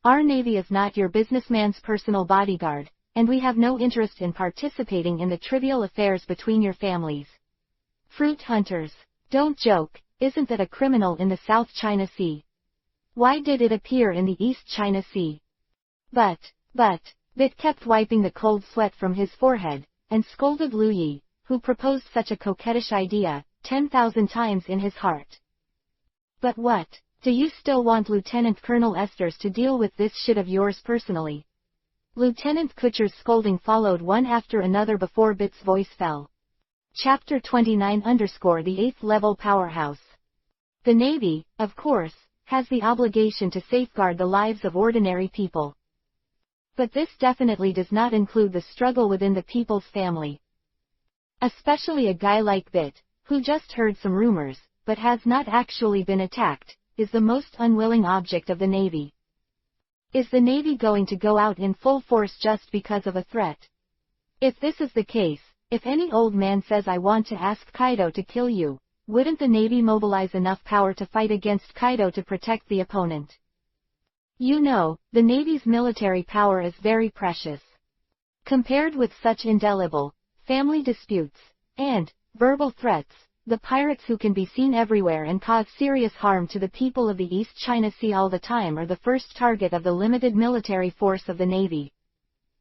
our Navy is not your businessman's personal bodyguard, and we have no interest in participating in the trivial affairs between your families. Fruit hunters. Don't joke, isn't that a criminal in the South China Sea? Why did it appear in the East China Sea? But, Bit kept wiping the cold sweat from his forehead, and scolded Lu Yi, who proposed such a coquettish idea, 10,000 times in his heart. But what, do you still want Lieutenant Colonel Esters to deal with this shit of yours personally? Lieutenant Kutcher's scolding followed one after another before Bit's voice fell. Chapter 29 The 8th level powerhouse. The Navy, of course, has the obligation to safeguard the lives of ordinary people. But this definitely does not include the struggle within the people's family. Especially a guy like Bit, who just heard some rumors, but has not actually been attacked, is the most unwilling object of the Navy. Is the Navy going to go out in full force just because of a threat? If this is the case, if any old man says I want to ask Kaido to kill you, wouldn't the Navy mobilize enough power to fight against Kaido to protect the opponent? You know, the Navy's military power is very precious. Compared with such indelible, family disputes, and verbal threats, the pirates who can be seen everywhere and cause serious harm to the people of the East China Sea all the time are the first target of the limited military force of the Navy.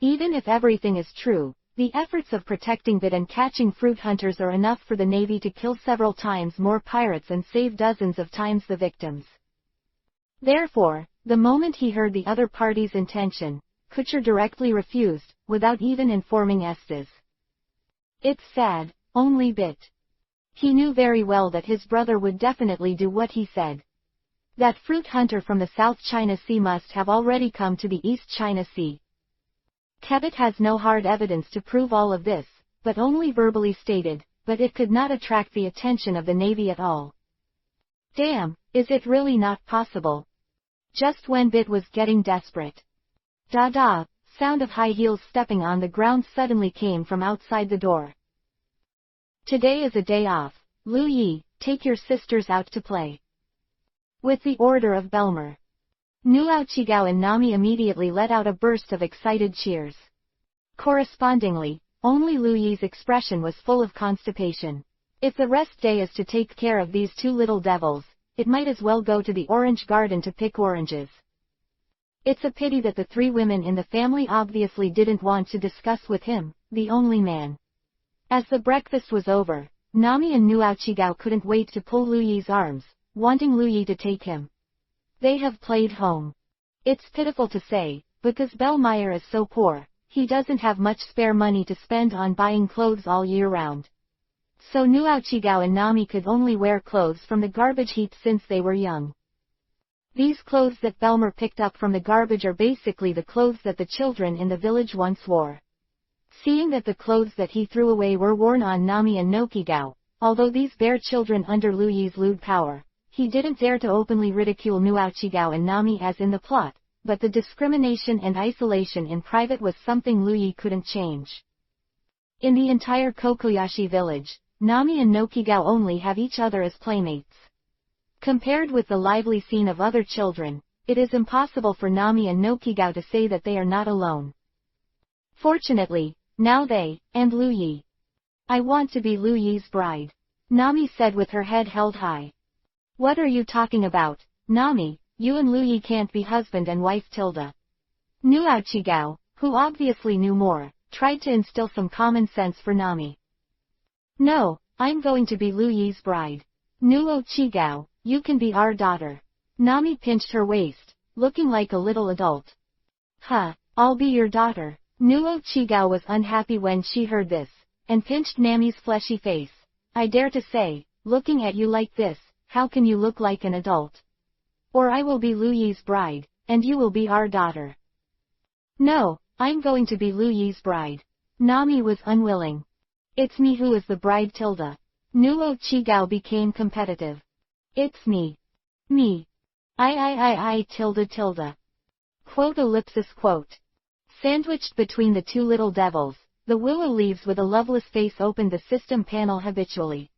Even if everything is true, the efforts of protecting Bit and catching fruit hunters are enough for the Navy to kill several times more pirates and save dozens of times the victims. Therefore, the moment he heard the other party's intention, Kutcher directly refused, without even informing Estes. It's sad, only Bit. He knew very well that his brother would definitely do what he said. That fruit hunter from the South China Sea must have already come to the East China Sea. Kebit has no hard evidence to prove all of this, but only verbally stated, but it could not attract the attention of the Navy at all. Damn, is it really not possible? Just when Bit was getting desperate. Da-da, sound of high heels stepping on the ground suddenly came from outside the door. Today is a day off, Lu Yi, take your sisters out to play. With the order of Belmer. Nuao Qigao and Nami immediately let out a burst of excited cheers. Correspondingly, only Lu Yi's expression was full of constipation. If the rest day is to take care of these two little devils, it might as well go to the orange garden to pick oranges. It's a pity that the three women in the family obviously didn't want to discuss with him, the only man. As the breakfast was over, Nami and Nuao Qigao couldn't wait to pull Lu Yi's arms, wanting Lu Yi to take him. They have played home. It's pitiful to say, because Bellmeyer is so poor, he doesn't have much spare money to spend on buying clothes all year round. So Nuochigao and Nami could only wear clothes from the garbage heap since they were young. These clothes that Belmer picked up from the garbage are basically the clothes that the children in the village once wore. Seeing that the clothes that he threw away were worn on Nami and Nokigao, although these bare children under Lu Yi's lewd power, he didn't dare to openly ridicule Nuochigao and Nami as in the plot, but the discrimination and isolation in private was something Lu Yi couldn't change. In the entire Kokoyashi village, Nami and Nokigao only have each other as playmates. Compared with the lively scene of other children, it is impossible for Nami and Nokigao to say that they are not alone. Fortunately, now they, and Lu Yi. I want to be Lu Yi's bride, Nami said with her head held high. What are you talking about, Nami? You and Lu Yi can't be husband and wife. Nuochigao, who obviously knew more, tried to instill some common sense for Nami. No, I'm going to be Lu Yi's bride. Nuochigao, you can be our daughter. Nami pinched her waist, looking like a little adult. Huh, I'll be your daughter. Nuochigao was unhappy when she heard this, and pinched Nami's fleshy face. I dare to say, looking at you like this, how can you look like an adult? Or I will be Lu Yi's bride, and you will be our daughter. No, I'm going to be Lu Yi's bride. Nami was unwilling. It's me who is the bride. Nuochigao became competitive. It's me. Me. I. Quote ellipsis quote. Sandwiched between the two little devils, the willow leaves with a loveless face opened the system panel habitually.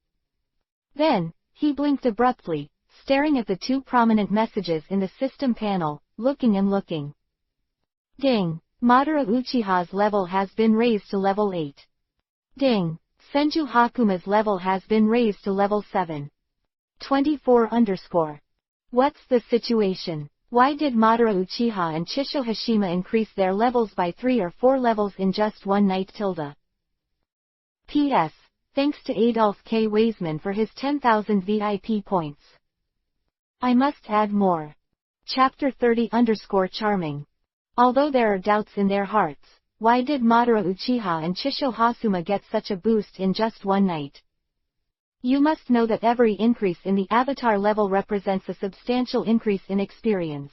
Then, he blinked abruptly, staring at the two prominent messages in the system panel, looking and looking. Ding! Madara Uchiha's level has been raised to level 8. Ding! Senju Hakuma's level has been raised to level 7. 24_. What's the situation? Why did Madara Uchiha and Chisho Hashima increase their levels by 3 or 4 levels in just one night? P.S. Thanks to Adolf K. Weisman for his 10,000 VIP points. I must add more. Chapter 30_charming. Although there are doubts in their hearts, why did Madara Uchiha and Chisho Hasuma get such a boost in just one night? You must know that every increase in the avatar level represents a substantial increase in experience.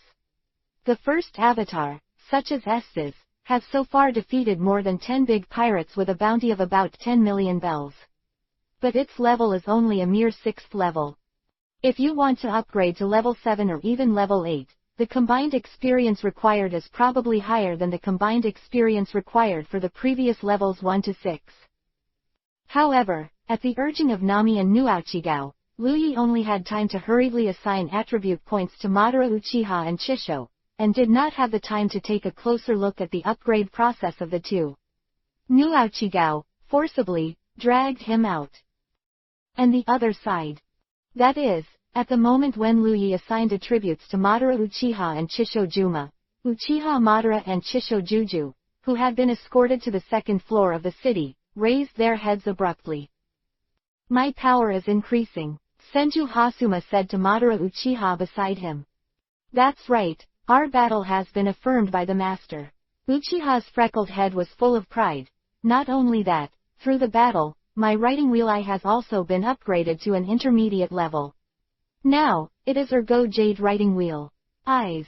The first avatar, such as Esdeath, has so far defeated more than 10 big pirates with a bounty of about 10 million bells. But its level is only a mere 6th level. If you want to upgrade to level 7 or even level 8, the combined experience required is probably higher than the combined experience required for the previous levels 1 to 6. However, at the urging of Nami and Nuochigao, Lu Yi only had time to hurriedly assign attribute points to Madara Uchiha and Chisho, and did not have the time to take a closer look at the upgrade process of the two. Nuochigao, forcibly, dragged him out. And the other side. That is, at the moment when Lu Yi assigned attributes to Madara Uchiha and Chisho Juma, Uchiha Madara and Chisho Juju, who had been escorted to the second floor of the city, raised their heads abruptly. My power is increasing, Senju Hasuma said to Madara Uchiha beside him. That's right, our battle has been affirmed by the master. Uchiha's freckled head was full of pride. Not only that, through the battle, my writing wheel eye has also been upgraded to an intermediate level. Now, it is Ergo Jade writing wheel. Eyes.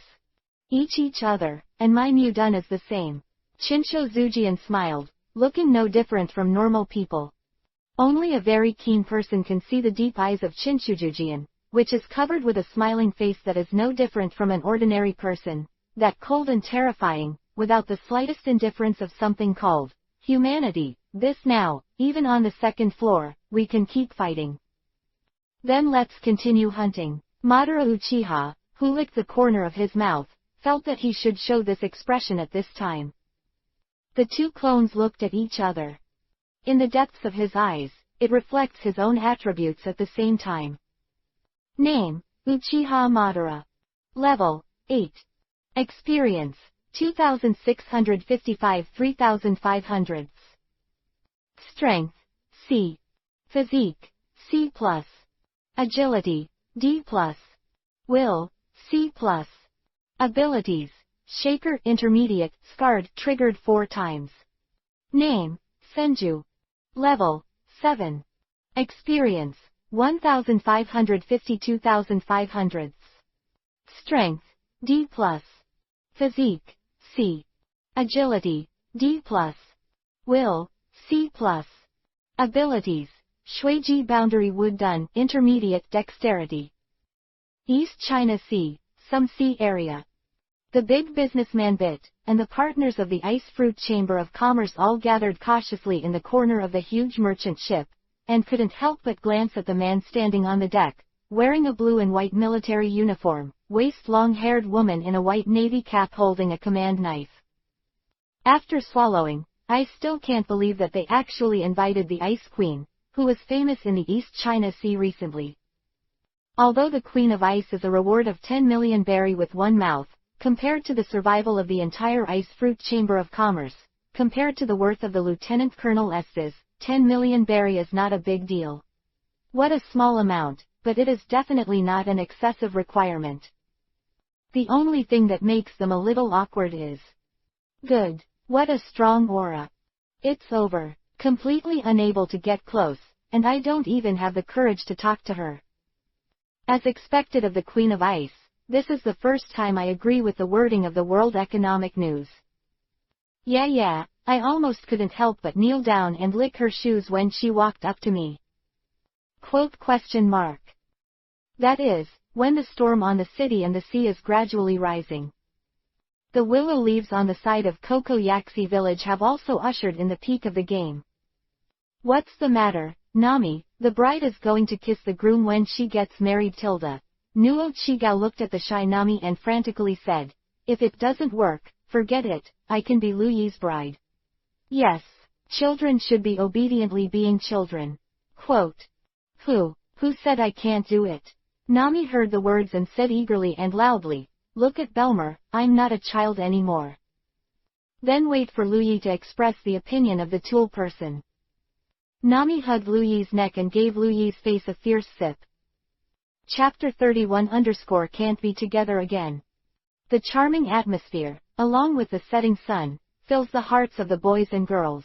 Each other, and my Mudun is the same. Chinsho Zujian smiled, looking no different from normal people. Only a very keen person can see the deep eyes of Chinshujujian, which is covered with a smiling face that is no different from an ordinary person, that cold and terrifying, without the slightest indifference of something called humanity. This now, even on the second floor, we can keep fighting. Then let's continue hunting. Madara Uchiha, who licked the corner of his mouth, felt that he should show this expression at this time. The two clones looked at each other. In the depths of his eyes, it reflects his own attributes at the same time. Name, Uchiha Madara. Level, 8. Experience, 2655 3500. Strength, C. Physique, C+. Agility, D+. Will, C+. Abilities, Shaker, intermediate, scarred, triggered 4 times. Name, Senju. Level, 7. Experience, 1552,500. Strength, D+. Physique, C. Agility, D+. Will, C+. Abilities, Shuiji Boundary Wood Dun, intermediate, dexterity. East China Sea, some sea area. The big businessman Bit, and the partners of the Ice Fruit Chamber of Commerce all gathered cautiously in the corner of the huge merchant ship, and couldn't help but glance at the man standing on the deck, wearing a blue and white military uniform, waist-long-haired woman in a white navy cap holding a command knife. After swallowing, I still can't believe that they actually invited the Ice Queen, who was famous in the East China Sea recently. Although the Queen of Ice is a reward of 10 million berry with one mouth, compared to the survival of the entire Ice Fruit Chamber of Commerce, compared to the worth of the Lieutenant Colonel Esdeath, 10 million berry is not a big deal. What a small amount, but it is definitely not an excessive requirement. The only thing that makes them a little awkward is, good, what a strong aura. It's over, completely unable to get close, and I don't even have the courage to talk to her. As expected of the Queen of Ice, this is the first time I agree with the wording of the World Economic News. Yeah, I almost couldn't help but kneel down and lick her shoes when she walked up to me. Quote ? That is, when the storm on the city and the sea is gradually rising. The willow leaves on the side of Kokoyaksi village have also ushered in the peak of the game. What's the matter, Nami? The bride is going to kiss the groom when she gets married. Tilda. Nuo Chigao looked at the shy Nami and frantically said, if it doesn't work, forget it, I can be Lu Yi's bride. Yes, children should be obediently being children. Quote. Who said I can't do it? Nami heard the words and said eagerly and loudly, look at Belmer, I'm not a child anymore. Then wait for Lu Yi to express the opinion of the tool person. Nami hugged Lu Yi's neck and gave Lu Yi's face a fierce sip. Chapter 31 can't be together again. The charming atmosphere, along with the setting sun, fills the hearts of the boys and girls.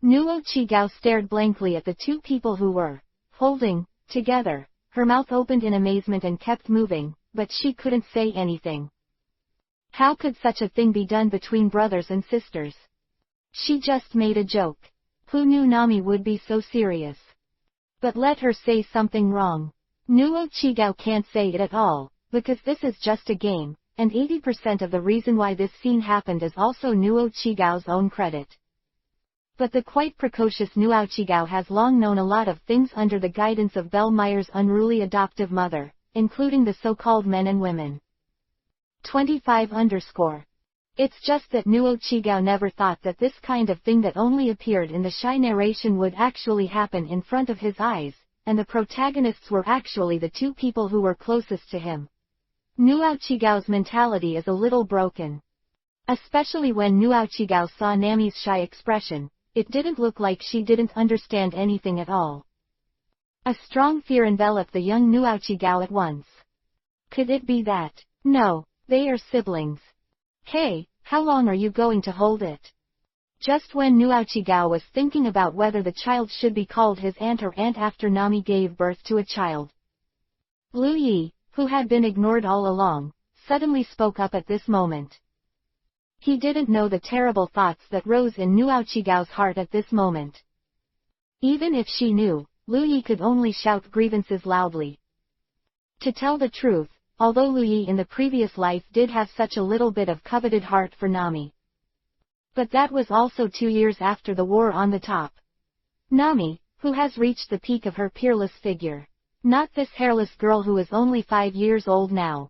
Nuo Chigao stared blankly at the two people who were holding together. Her mouth opened in amazement and kept moving, but she couldn't say anything. How could such a thing be done between brothers and sisters? She just made a joke. Who knew Nami would be so serious? But let her say something wrong. Nuo Chigao can't say it at all, because this is just a game, and 80% of the reason why this scene happened is also Nuo Chigao's own credit. But the quite precocious Nuo Chigao has long known a lot of things under the guidance of Belle Meyer's unruly adoptive mother, including the so-called men and women. 25 It's just that Nuo Chigao never thought that this kind of thing that only appeared in the shy narration would actually happen in front of his eyes, and the protagonists were actually the two people who were closest to him. Nuo Chigao's mentality is a little broken. Especially when Nuo Chigao saw Nami's shy expression, it didn't look like she didn't understand anything at all. A strong fear enveloped the young Nuo Chigao at once. Could it be that? No, they are siblings. Hey, how long are you going to hold it? Just when Nuo Chigao was thinking about whether the child should be called his aunt or aunt after Nami gave birth to a child. Lu Yi, who had been ignored all along, suddenly spoke up at this moment. He didn't know the terrible thoughts that rose in Nuo Chigao's heart at this moment. Even if she knew, Lu Yi could only shout grievances loudly. To tell the truth, although Lu Yi in the previous life did have such a little bit of coveted heart for Nami. But that was also 2 years after the war on the top. Nami, who has reached the peak of her peerless figure. Not this hairless girl who is only 5 years old now.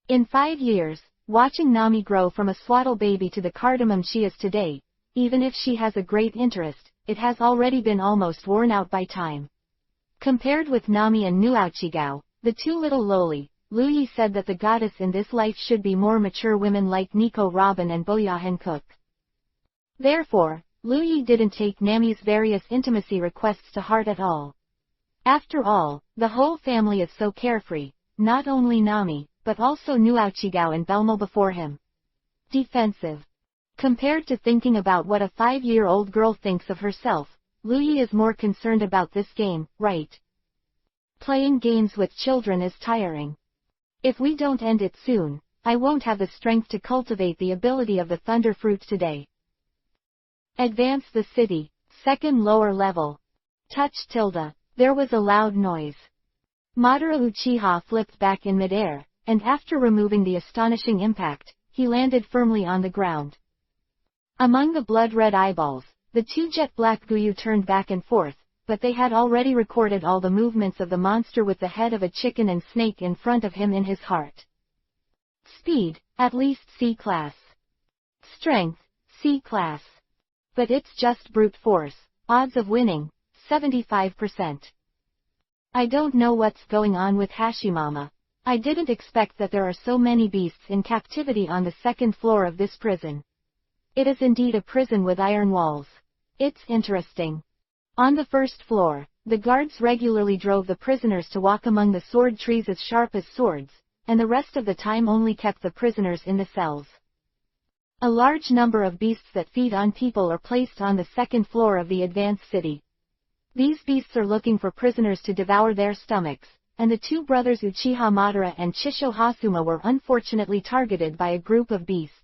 In 5 years, watching Nami grow from a swaddle baby to the cardamom she is today, even if she has a great interest, it has already been almost worn out by time. Compared with Nami and Nuo Chigao, the two little lowly, Lu Yi said that the goddess in this life should be more mature women like Nico Robin and Boyahan Cook. Therefore, Lu Yi didn't take Nami's various intimacy requests to heart at all. After all, the whole family is so carefree, not only Nami, but also Nuo Chigao and Belmo before him. defensive. Compared to thinking about what a 5-year-old girl thinks of herself, Luyi is more concerned about this game, right? Playing games with children is tiring. If we don't end it soon, I won't have the strength to cultivate the ability of the Thunder Fruit today. Advance the city, second lower level. Touch tilde. There was a loud noise. Madara Uchiha flipped back in midair, and after removing the astonishing impact, he landed firmly on the ground. Among the blood-red eyeballs, the two jet-black Guyu turned back and forth, but they had already recorded all the movements of the monster with the head of a chicken and snake in front of him in his heart. Speed, at least C-class. Strength, C-class. But it's just brute force, odds of winning, 75%. I don't know what's going on with Hashimama. I didn't expect that there are so many beasts in captivity on the second floor of this prison. It is indeed a prison with iron walls. It's interesting. On the first floor, the guards regularly drove the prisoners to walk among the sword trees as sharp as swords, and the rest of the time only kept the prisoners in the cells. A large number of beasts that feed on people are placed on the second floor of the advanced city. These beasts are looking for prisoners to devour their stomachs, and the two brothers Uchiha Madara and Chisho Hasuma were unfortunately targeted by a group of beasts.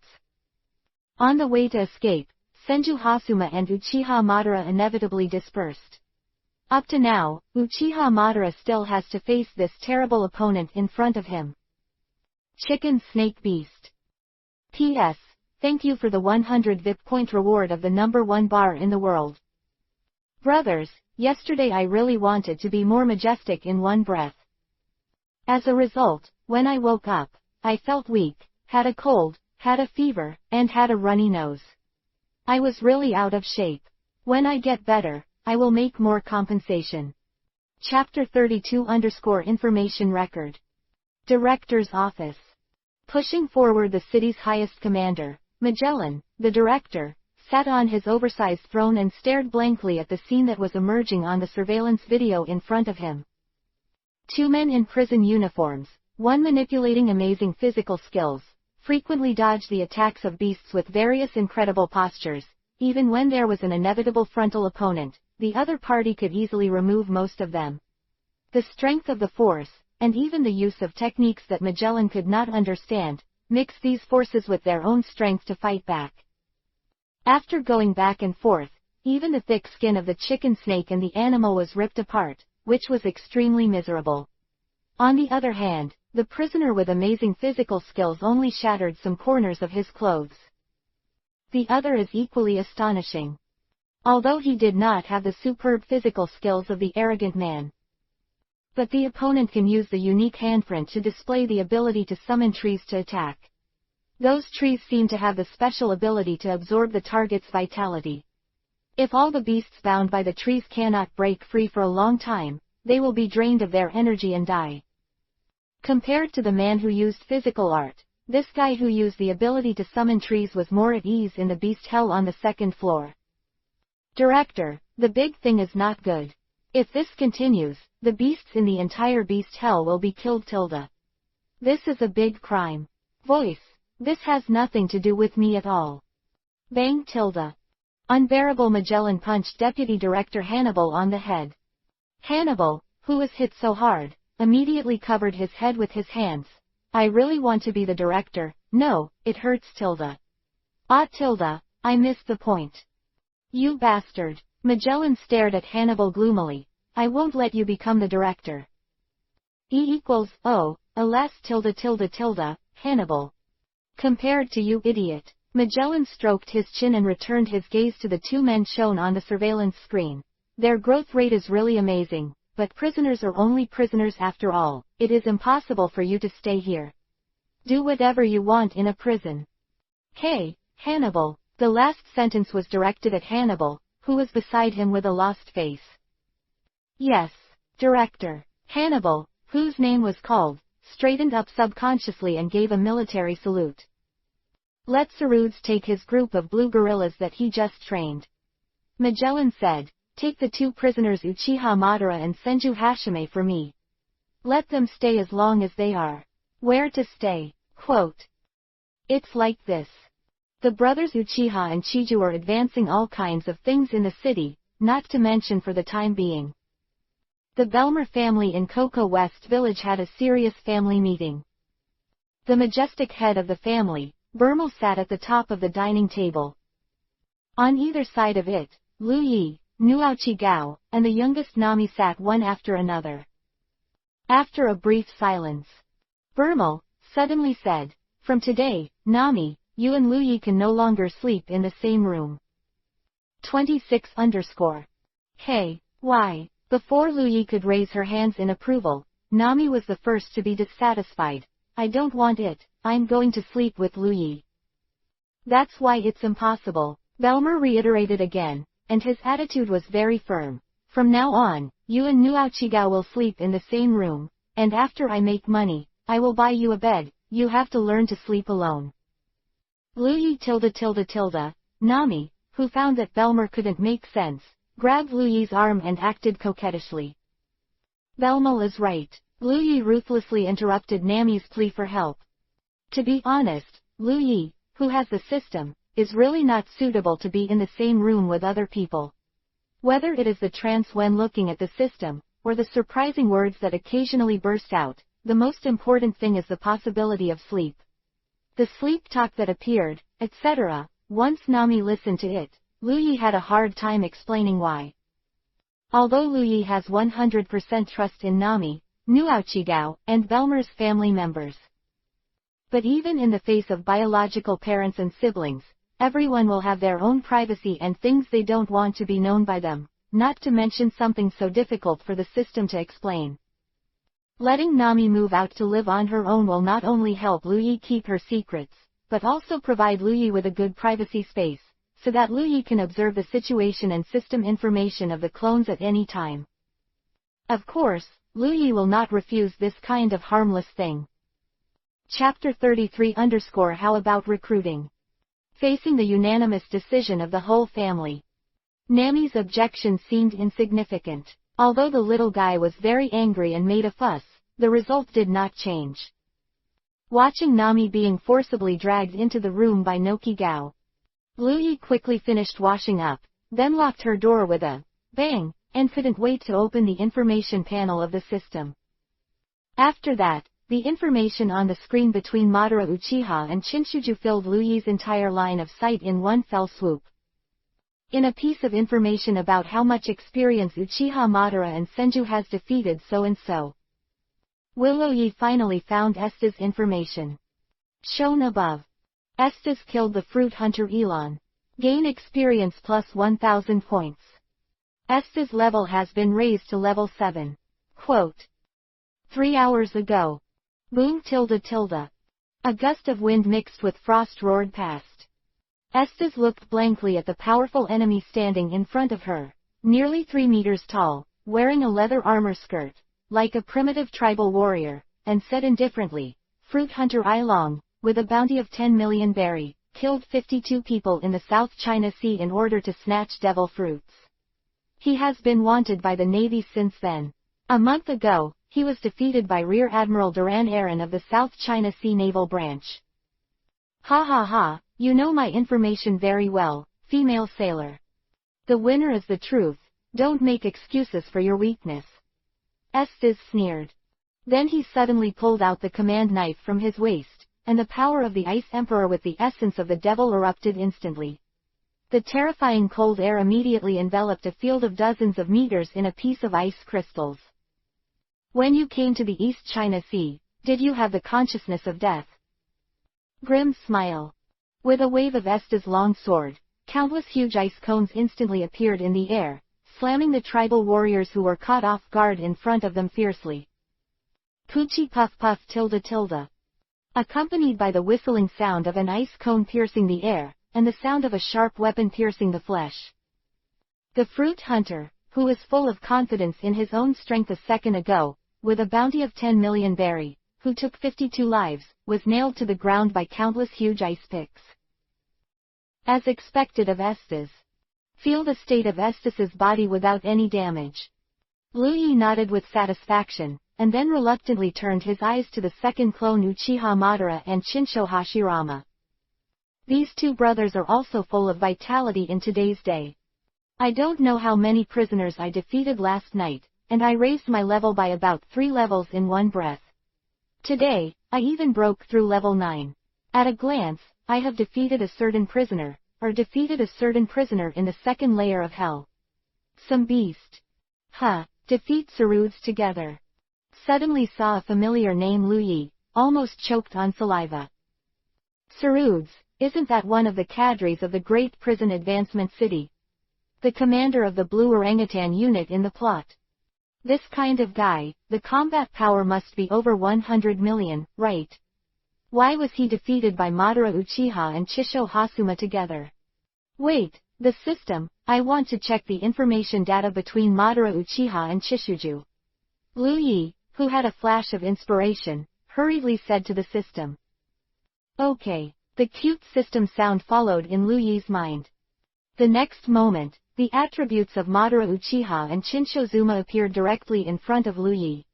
On the way to escape, Senju Hasuma and Uchiha Madara inevitably dispersed. Up to now, Uchiha Madara still has to face this terrible opponent in front of him. Chicken Snake Beast. P.S. Thank you for the 100 VIP point reward of the #1 bar in the world. Brothers, yesterday I really wanted to be more majestic in one breath. As a result, when I woke up, I felt weak, had a cold, had a fever, and had a runny nose. I was really out of shape. When I get better, I will make more compensation. Chapter 32_information record. Director's Office. Pushing forward, the city's highest commander, Magellan, the director, sat on his oversized throne and stared blankly at the scene that was emerging on the surveillance video in front of him. Two men in prison uniforms, one manipulating amazing physical skills, frequently dodged the attacks of beasts with various incredible postures. Even when there was an inevitable frontal opponent, the other party could easily remove most of them. The strength of the force, and even the use of techniques that Magellan could not understand, mixed these forces with their own strength to fight back. After going back and forth, even the thick skin of the chicken snake and the animal was ripped apart, which was extremely miserable. On the other hand, the prisoner with amazing physical skills only shattered some corners of his clothes. The other is equally astonishing. Although he did not have the superb physical skills of the arrogant man. But the opponent can use the unique handprint to display the ability to summon trees to attack. Those trees seem to have the special ability to absorb the target's vitality. If all the beasts bound by the trees cannot break free for a long time, they will be drained of their energy and die. Compared to the man who used physical art, this guy who used the ability to summon trees was more at ease in the beast hell on the second floor. Director, the big thing is not good. If this continues, the beasts in the entire beast hell will be killed tilde. This is a big crime. Voice, this has nothing to do with me at all. Bang tilde. Unbearable Magellan punched Deputy Director Hannibal on the head. Hannibal, who was hit so hard, immediately covered his head with his hands. I really want to be the director. No, it hurts tilde. Ah tilde, I missed the point. You bastard. Magellan stared at Hannibal gloomily. I won't let you become the director. Alas tilde, Hannibal. Compared to you idiot. Magellan stroked his chin and returned his gaze to the two men shown on the surveillance screen. Their growth rate is really amazing, but prisoners are only prisoners after all. It is impossible for you to stay here. Do whatever you want in a prison. Hey, Hannibal. The last sentence was directed at Hannibal, who was beside him with a lost face. Yes, director. Hannibal, whose name was called, straightened up subconsciously and gave a military salute. Let Sarudes take his group of blue gorillas that he just trained. Magellan said, take the two prisoners Uchiha Madara and Senju Hashime for me. Let them stay as long as they are. Where to stay? Quote. It's like this. The brothers Uchiha and Chiju are advancing all kinds of things in the city, not to mention for the time being. The Belmer family in Koko West Village had a serious family meeting. The majestic head of the family, Bermel, sat at the top of the dining table. On either side of it, Lu Yi, Nuaochi Gao, and the youngest Nami sat one after another. After a brief silence, Bermel suddenly said, "From today, Nami, you and Lu Yi can no longer sleep in the same room." 26_. Hey, why? Before Lu Yi could raise her hands in approval, Nami was the first to be dissatisfied. "I don't want it, I'm going to sleep with Lu Yi." "That's why it's impossible," Belmer reiterated again, and his attitude was very firm. "From now on, you and Nuaochigao will sleep in the same room, and after I make money, I will buy you a bed. You have to learn to sleep alone." Lu Yi Nami, who found that Belmer couldn't make sense, grabbed Lu Yi's arm and acted coquettishly. "Belmer is right," Lu Yi ruthlessly interrupted Nami's plea for help. "To be honest, Lu Yi, who has the system, is really not suitable to be in the same room with other people. Whether it is the trance when looking at the system, or the surprising words that occasionally burst out, the most important thing is the possibility of sleep. The sleep talk that appeared, etc. Once Nami listened to it, Lu Yi had a hard time explaining why. Although Lu Yi has 100% trust in Nami, Nuaochigao, and Belmer's family members. But even in the face of biological parents and siblings, everyone will have their own privacy and things they don't want to be known by them, not to mention something so difficult for the system to explain. Letting Nami move out to live on her own will not only help Lu Yi keep her secrets, but also provide Lu Yi with a good privacy space, so that Lu Yi can observe the situation and system information of the clones at any time. Of course, Lu Yi will not refuse this kind of harmless thing. Chapter 33_ How about recruiting? Facing the unanimous decision of the whole family, Nami's objection seemed insignificant. Although the little guy was very angry and made a fuss, the result did not change. Watching Nami being forcibly dragged into the room by Noki Gao, Lu Yi quickly finished washing up, then locked her door with a bang, and couldn't wait to open the information panel of the system. After that, the information on the screen between Madara Uchiha and Chinshuju filled Lu Yi's entire line of sight in one fell swoop. In a piece of information about how much experience Uchiha Madara and Senju has defeated so-and-so, Willow Yi finally found Esdeath's information. Shown above. Esdeath killed the fruit hunter Elon. Gain experience plus 1000 points. Esdeath's level has been raised to level 7. Quote. 3 hours ago. Boom .. A gust of wind mixed with frost roared past. Esdeath looked blankly at the powerful enemy standing in front of her, nearly 3 meters tall, wearing a leather armor skirt, like a primitive tribal warrior, and said indifferently, "Fruit hunter Ilong, with a bounty of 10 million berry, killed 52 people in the South China Sea in order to snatch devil fruits. He has been wanted by the Navy since then. A month ago, he was defeated by Rear Admiral Duran Aaron of the South China Sea Naval Branch." Ha ha ha, you know my information very well, female sailor. The winner is the truth, don't make excuses for your weakness. Esdeath sneered. Then he suddenly pulled out the command knife from his waist, and the power of the Ice Emperor with the essence of the devil erupted instantly. The terrifying cold air immediately enveloped a field of dozens of meters in a piece of ice crystals. When you came to the East China Sea, did you have the consciousness of death? Grim smile. With a wave of Esdeath's long sword, countless huge ice cones instantly appeared in the air, slamming the tribal warriors who were caught off guard in front of them fiercely. Poochie puff puff .. Accompanied by the whistling sound of an ice cone piercing the air, and the sound of a sharp weapon piercing the flesh. The fruit hunter, who was full of confidence in his own strength a second ago, with a bounty of 10 million berry, who took 52 lives, was nailed to the ground by countless huge ice picks. As expected of Esdeath. Feel the state of Esdeath's body without any damage. Lu Yi nodded with satisfaction, and then reluctantly turned his eyes to the second clone Uchiha Madara and Chinsho Hashirama. These two brothers are also full of vitality in today's day. I don't know how many prisoners I defeated last night, and I raised my level by about 3 levels in one breath. Today, I even broke through level 9. At a glance, I have defeated a certain prisoner in the second layer of hell. Some beast. Defeat Sarooths together. Suddenly saw a familiar name, Lu Yi, almost choked on saliva. Sarooths, isn't that one of the cadres of the Great Prison Advancement City? The commander of the Blue Orangutan unit in the plot. This kind of guy, the combat power must be over 100 million, right? Why was he defeated by Madara Uchiha and Chisho Hasuma together? Wait, the system, I want to check the information data between Madara Uchiha and Chishuju. Lu Yi, who had a flash of inspiration, hurriedly said to the system. Okay, the cute system sound followed in Lu Yi's mind. The next moment, the attributes of Madara Uchiha and Chinchozuma appeared directly in front of Lu Yi.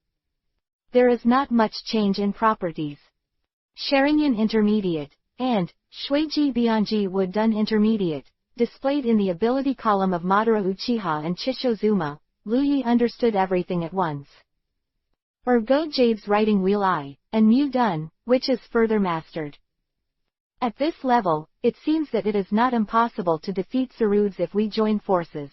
There is not much change in properties. Sharingan Intermediate, and Shueiji Bianji Wood Dun Intermediate, displayed in the ability column of Madara Uchiha and Chisho-zuma. Lu Yi understood everything at once. Ergo Jade's writing wheel I, and Mu Dun, which is further mastered. At this level, it seems that it is not impossible to defeat Sarooths if we join forces.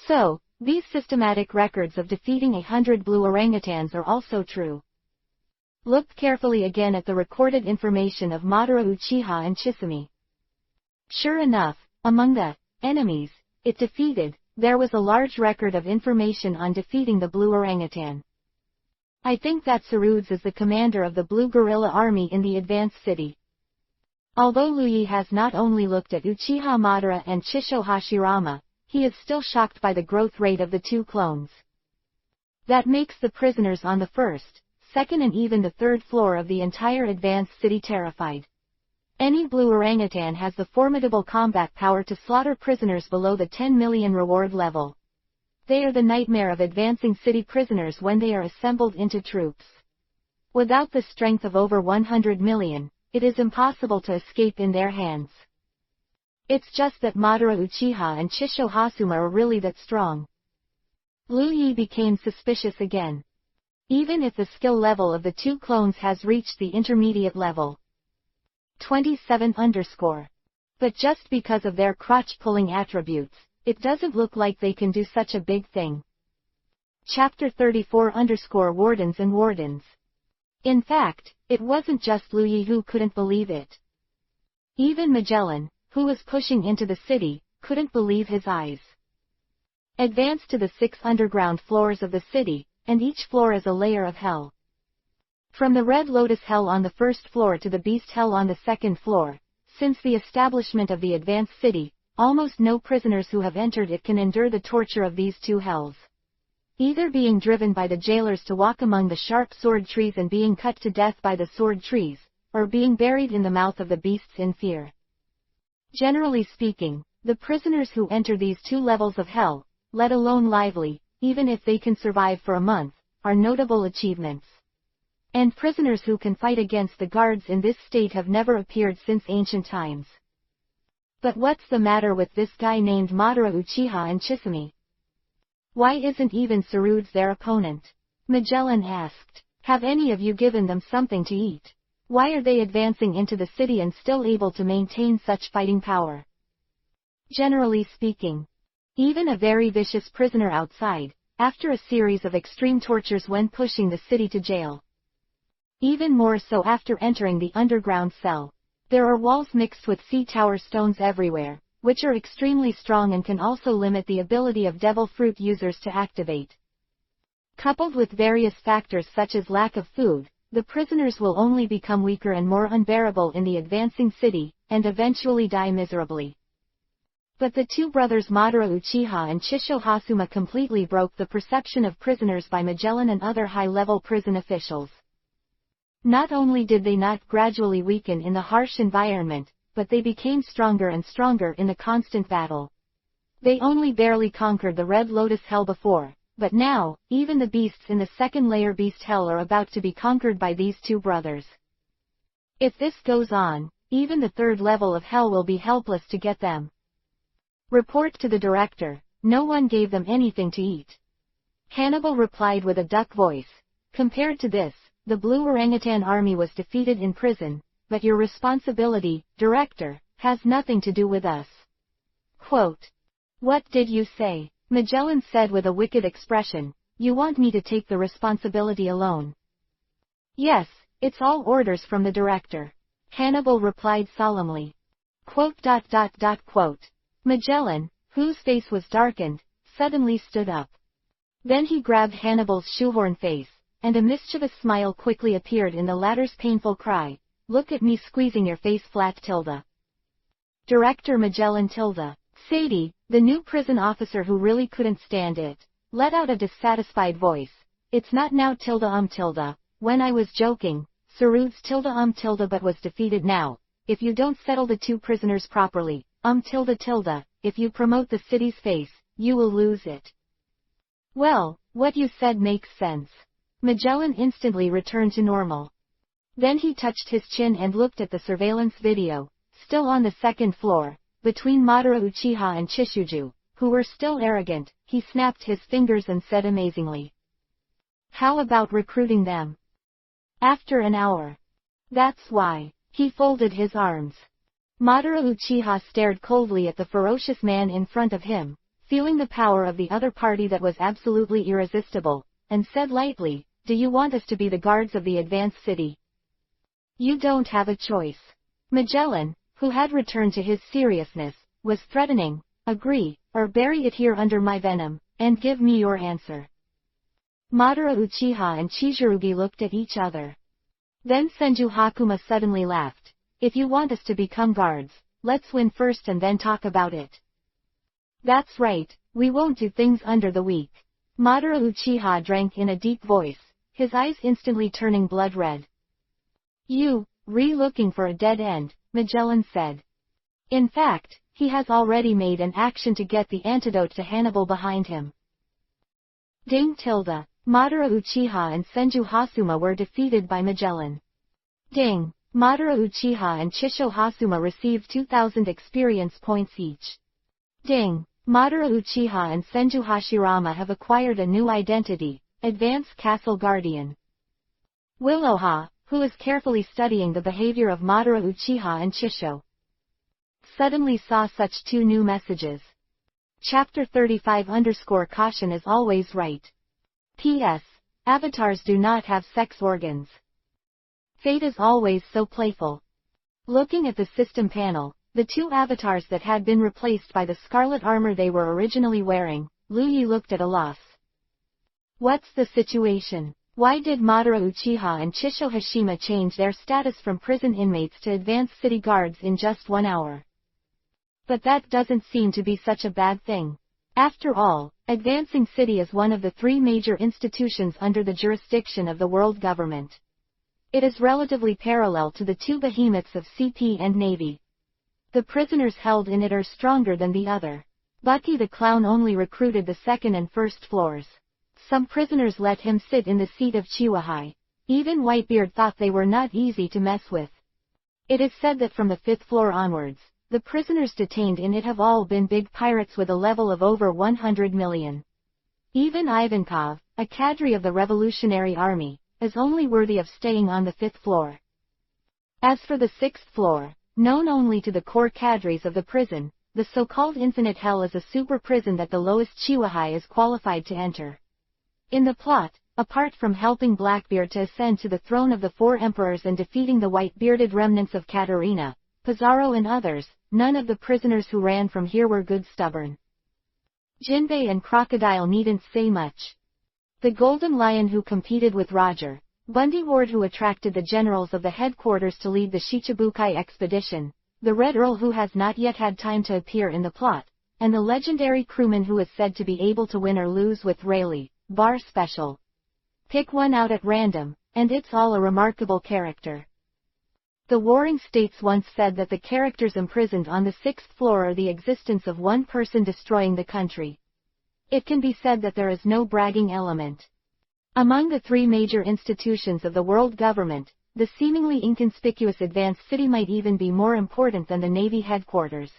So, these systematic records of defeating 100 blue orangutans are also true. Look carefully again at the recorded information of Madara Uchiha and Chisumi. Sure enough, among the enemies it defeated, there was a large record of information on defeating the blue orangutan. I think that Sarooths is the commander of the blue guerrilla army in the advanced city. Although Lu Yi has not only looked at Uchiha Madara and Chisho Hashirama, he is still shocked by the growth rate of the two clones. That makes the prisoners on the first, second and even the third floor of the entire advanced city terrified. Any blue orangutan has the formidable combat power to slaughter prisoners below the 10 million reward level. They are the nightmare of advancing city prisoners when they are assembled into troops. Without the strength of over 100 million, it is impossible to escape in their hands. It's just that Madara Uchiha and Chisho Hasuma are really that strong. Lu Yi became suspicious again. Even if the skill level of the two clones has reached the intermediate level. 27 _. But just because of their crotch-pulling attributes, it doesn't look like they can do such a big thing. Chapter 34 _ Wardens and Wardens. In fact, it wasn't just Lu Yi who couldn't believe it. Even Magellan, who was pushing into the city, couldn't believe his eyes. Advance to the 6 underground floors of the city, and each floor is a layer of hell. From the Red Lotus Hell on the first floor to the Beast Hell on the second floor, since the establishment of the advanced city, almost no prisoners who have entered it can endure the torture of these two hells. Either being driven by the jailers to walk among the sharp sword trees and being cut to death by the sword trees, or being buried in the mouth of the beasts in fear. Generally speaking, the prisoners who enter these two levels of hell, let alone lively, even if they can survive for a month, are notable achievements. And prisoners who can fight against the guards in this state have never appeared since ancient times. But what's the matter with this guy named Madara Uchiha and Chisumi? Why isn't even Sarooths their opponent? Magellan asked. Have any of you given them something to eat? Why are they advancing into the city and still able to maintain such fighting power? Generally speaking, even a very vicious prisoner outside, after a series of extreme tortures when pushing the city to jail. Even more so after entering the underground cell. There are walls mixed with sea tower stones everywhere, which are extremely strong and can also limit the ability of devil fruit users to activate. Coupled with various factors such as lack of food, the prisoners will only become weaker and more unbearable in the advancing city, and eventually die miserably. But the two brothers Madara Uchiha and Chisho Hasuma completely broke the perception of prisoners by Magellan and other high-level prison officials. Not only did they not gradually weaken in the harsh environment, but they became stronger and stronger in the constant battle. They only barely conquered the Red Lotus Hell before, but now, even the beasts in the second layer Beast Hell are about to be conquered by these two brothers. If this goes on, even the third level of hell will be helpless to get them. Report to the director, no one gave them anything to eat. Hannibal replied with a duck voice. Compared to this, the blue orangutan army was defeated in prison, but your responsibility, director, has nothing to do with us. Quote. What did you say? Magellan said with a wicked expression. You want me to take the responsibility alone? Yes, it's all orders from the director. Hannibal replied solemnly. Quote. Magellan, whose face was darkened, suddenly stood up. Then he grabbed Hannibal's shoehorn face, and a mischievous smile quickly appeared in the latter's painful cry. Look at me squeezing your face flat tilde. Director Magellan tilde. Sadie, the new prison officer who really couldn't stand it, let out a dissatisfied voice. It's not now tilde. When I was joking, Sarude's tilde but was defeated now. If you don't settle the two prisoners properly, tilde, if you promote the city's face, you will lose it. Well, what you said makes sense. Magellan instantly returned to normal. Then he touched his chin and looked at the surveillance video, still on the second floor, between Madara Uchiha and Chishuju, who were still arrogant. He snapped his fingers and said amazingly. How about recruiting them? After an hour. That's why. He folded his arms. Madara Uchiha stared coldly at the ferocious man in front of him, feeling the power of the other party that was absolutely irresistible, and said lightly, do you want us to be the guards of the advanced city? You don't have a choice. Magellan, who had returned to his seriousness, was threatening. Agree, or bury it here under my venom, and give me your answer. Madara Uchiha and Chizurugi looked at each other. Then Senju Hakuma suddenly laughed. If you want us to become guards, let's win first and then talk about it. That's right, we won't do things under the weak. Madara Uchiha drank in a deep voice, his eyes instantly turning blood red. You, looking for a dead end, Magellan said. In fact, he has already made an action to get the antidote to Hannibal behind him. Ding tilde, Madara Uchiha and Senju Hasuma were defeated by Magellan. Ding, Madara Uchiha and Chisho Hasuma received 2,000 experience points each. Ding, Madara Uchiha and Senju Hashirama have acquired a new identity, Advanced Castle Guardian. Willowha, who is carefully studying the behavior of Madara Uchiha and Chisho, suddenly saw such two new messages. Chapter 35_caution is always right. P.S. Avatars do not have sex organs. Fate is always so playful. Looking at the system panel, the two avatars that had been replaced by the scarlet armor they were originally wearing, Lu Yi looked at a loss. What's the situation? Why did Madara Uchiha and Chisho Hashima change their status from prison inmates to advanced city guards in just 1 hour? But that doesn't seem to be such a bad thing. After all, Advancing City is one of the 3 major institutions under the jurisdiction of the world government. It is relatively parallel to the 2 behemoths of CP and Navy. The prisoners held in it are stronger than the other. Bucky the Clown only recruited the 2nd and 1st floors. Some prisoners let him sit in the seat of Chiwahai. Even Whitebeard thought they were not easy to mess with. It is said that from the 5th floor onwards, the prisoners detained in it have all been big pirates with a level of over 100 million. Even Ivankov, a cadre of the Revolutionary Army, is only worthy of staying on the 5th floor. As for the 6th floor, known only to the core cadres of the prison, the so-called Infinite Hell is a super prison that the lowest Chiwahai is qualified to enter. In the plot, apart from helping Blackbeard to ascend to the throne of the 4 emperors and defeating the white-bearded remnants of Katarina, Pizarro and others, none of the prisoners who ran from here were good stubborn. Jinbei and Crocodile needn't say much. The Golden Lion who competed with Roger, Bundy Ward who attracted the generals of the headquarters to lead the Shichibukai expedition, the Red Earl who has not yet had time to appear in the plot, and the legendary crewman who is said to be able to win or lose with Rayleigh, bar special. Pick one out at random, and it's all a remarkable character. The Warring States once said that the characters imprisoned on the 6th floor are the existence of one person destroying the country. It can be said that there is no bragging element. Among the 3 major institutions of the world government, the seemingly inconspicuous advanced city might even be more important than the Navy headquarters.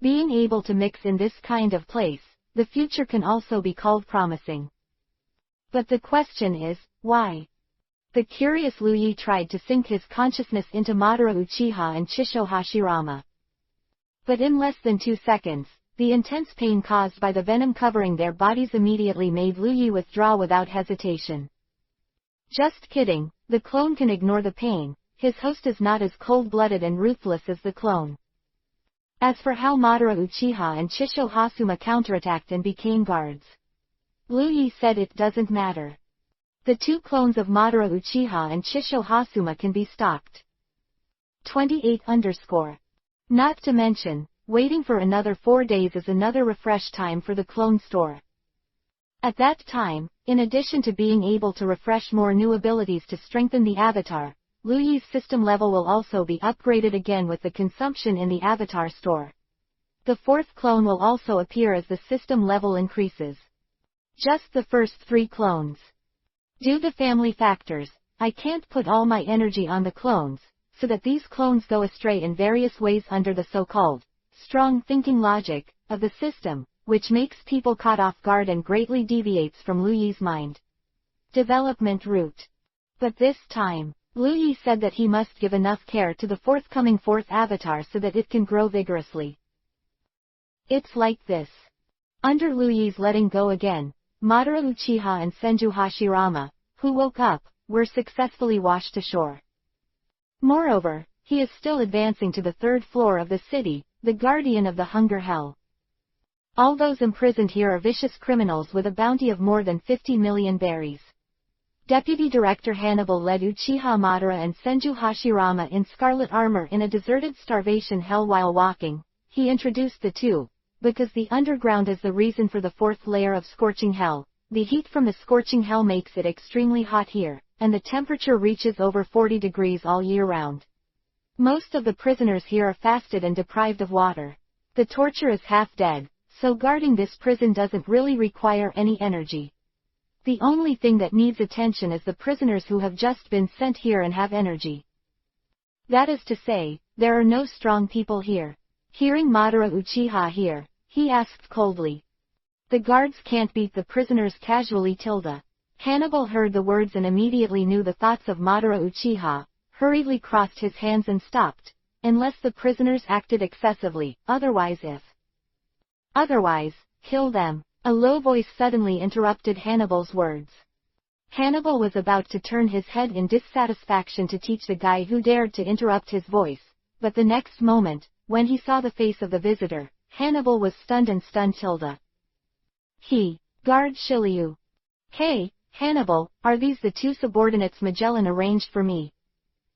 Being able to mix in this kind of place, the future can also be called promising. But the question is, why? The curious Liu Yi tried to sink his consciousness into Madara Uchiha and Chisho Hashirama. But in less than 2 seconds, the intense pain caused by the venom covering their bodies immediately made Liu Yi withdraw without hesitation. Just kidding, the clone can ignore the pain, his host is not as cold-blooded and ruthless as the clone. As for how Madara Uchiha and Chisho Hasuma counterattacked and became guards, Liu Yi said it doesn't matter. The 2 clones of Madara Uchiha and Chisho Hasuma can be stopped. 28 _. Not to mention, waiting for another 4 days is another refresh time for the clone store. At that time, in addition to being able to refresh more new abilities to strengthen the avatar, Liu Yi's system level will also be upgraded again with the consumption in the avatar store. The 4th clone will also appear as the system level increases. Just the first 3 clones. Due to family factors, I can't put all my energy on the clones, so that these clones go astray in various ways under the so-called strong thinking logic of the system, which makes people caught off guard and greatly deviates from Liu Yi's mind development route. But this time, Liu Yi said that he must give enough care to the forthcoming 4th avatar so that it can grow vigorously. It's like this. Under Liu Yi's letting go again, Madara Uchiha and Senju Hashirama, who woke up, were successfully washed ashore. Moreover, he is still advancing to the 3rd floor of the city, the guardian of the Hunger Hell. All those imprisoned here are vicious criminals with a bounty of more than 50 million berries. Deputy Director Hannibal led Uchiha Madara and Senju Hashirama in scarlet armor in a deserted starvation hell while walking. He introduced the 2, because the underground is the reason for the 4th layer of scorching hell. The heat from the scorching hell makes it extremely hot here, and the temperature reaches over 40 degrees all year round. Most of the prisoners here are fasted and deprived of water. The torture is half dead, so guarding this prison doesn't really require any energy. The only thing that needs attention is the prisoners who have just been sent here and have energy. That is to say, there are no strong people here. Hearing Madara Uchiha here, he asked coldly. The guards can't beat the prisoners casually . Hannibal heard the words and immediately knew the thoughts of Madara Uchiha, hurriedly crossed his hands and stopped, unless the prisoners acted excessively, otherwise, kill them. A low voice suddenly interrupted Hannibal's words. Hannibal was about to turn his head in dissatisfaction to teach the guy who dared to interrupt his voice, but the next moment, when he saw the face of the visitor, Hannibal was stunned and stunned . Guard Shiryu. Hey, Hannibal, are these the 2 subordinates Magellan arranged for me?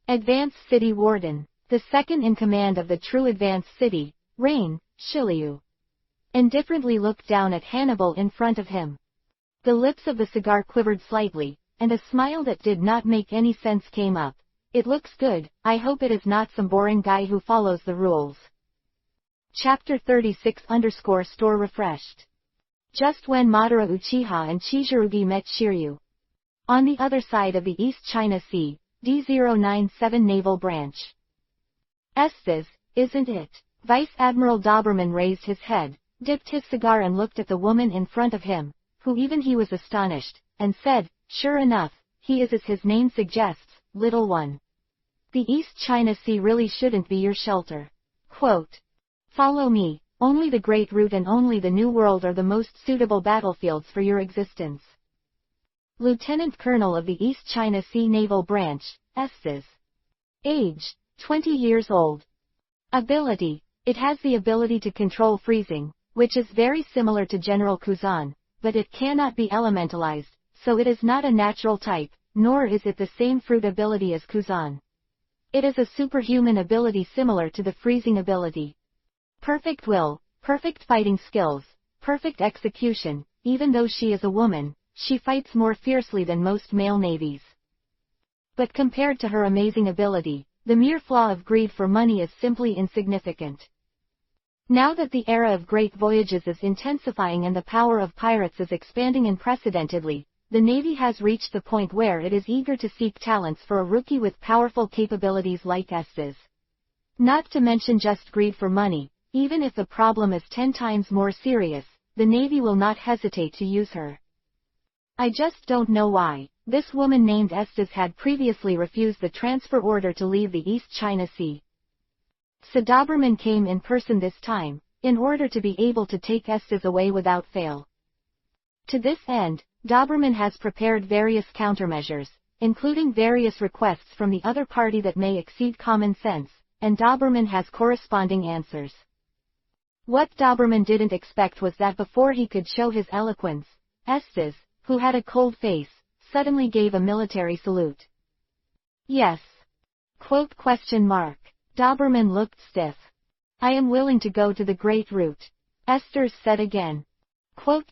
Advanced City Warden, the 2nd in command of the true Advanced City, Reign, Shiryu. Indifferently looked down at Hannibal in front of him. The lips of the cigar quivered slightly, and a smile that did not make any sense came up. It looks good, I hope it is not some boring guy who follows the rules. Chapter 36 _ Store refreshed. Just when Madara Uchiha and Chizurugi met Shiryu. On the other side of the East China Sea, D097 Naval Branch. Esdeath, isn't it? Vice Admiral Doberman raised his head, dipped his cigar and looked at the woman in front of him, who even he was astonished, and said, sure enough, he is as his name suggests, little one. The East China Sea really shouldn't be your shelter. Quote. Follow me, only the Great Root and only the New World are the most suitable battlefields for your existence. Lieutenant Colonel of the East China Sea Naval Branch, Esdeath. Age, 20 years old. Ability, it has the ability to control freezing, which is very similar to General Kuzan, but it cannot be elementalized, so it is not a natural type, nor is it the same fruit ability as Kuzan. It is a superhuman ability similar to the freezing ability. Perfect will, perfect fighting skills, perfect execution. Even though she is a woman, she fights more fiercely than most male navies. But compared to her amazing ability, the mere flaw of greed for money is simply insignificant. Now that the era of great voyages is intensifying and the power of pirates is expanding unprecedentedly, the Navy has reached the point where it is eager to seek talents for a rookie with powerful capabilities like Esdeath. Not to mention just greed for money, even if the problem is 10 times more serious, the Navy will not hesitate to use her. I just don't know why. This woman named Esdeath had previously refused the transfer order to leave the East China Sea. So Doberman came in person this time, in order to be able to take Esdeath away without fail. To this end, Doberman has prepared various countermeasures, including various requests from the other party that may exceed common sense, and Doberman has corresponding answers. What Doberman didn't expect was that before he could show his eloquence, Esdeath, who had a cold face, suddenly gave a military salute. Yes. Quote question mark. Doberman looked stiff. I am willing to go to the Great Route. Esdeath said again. Quote.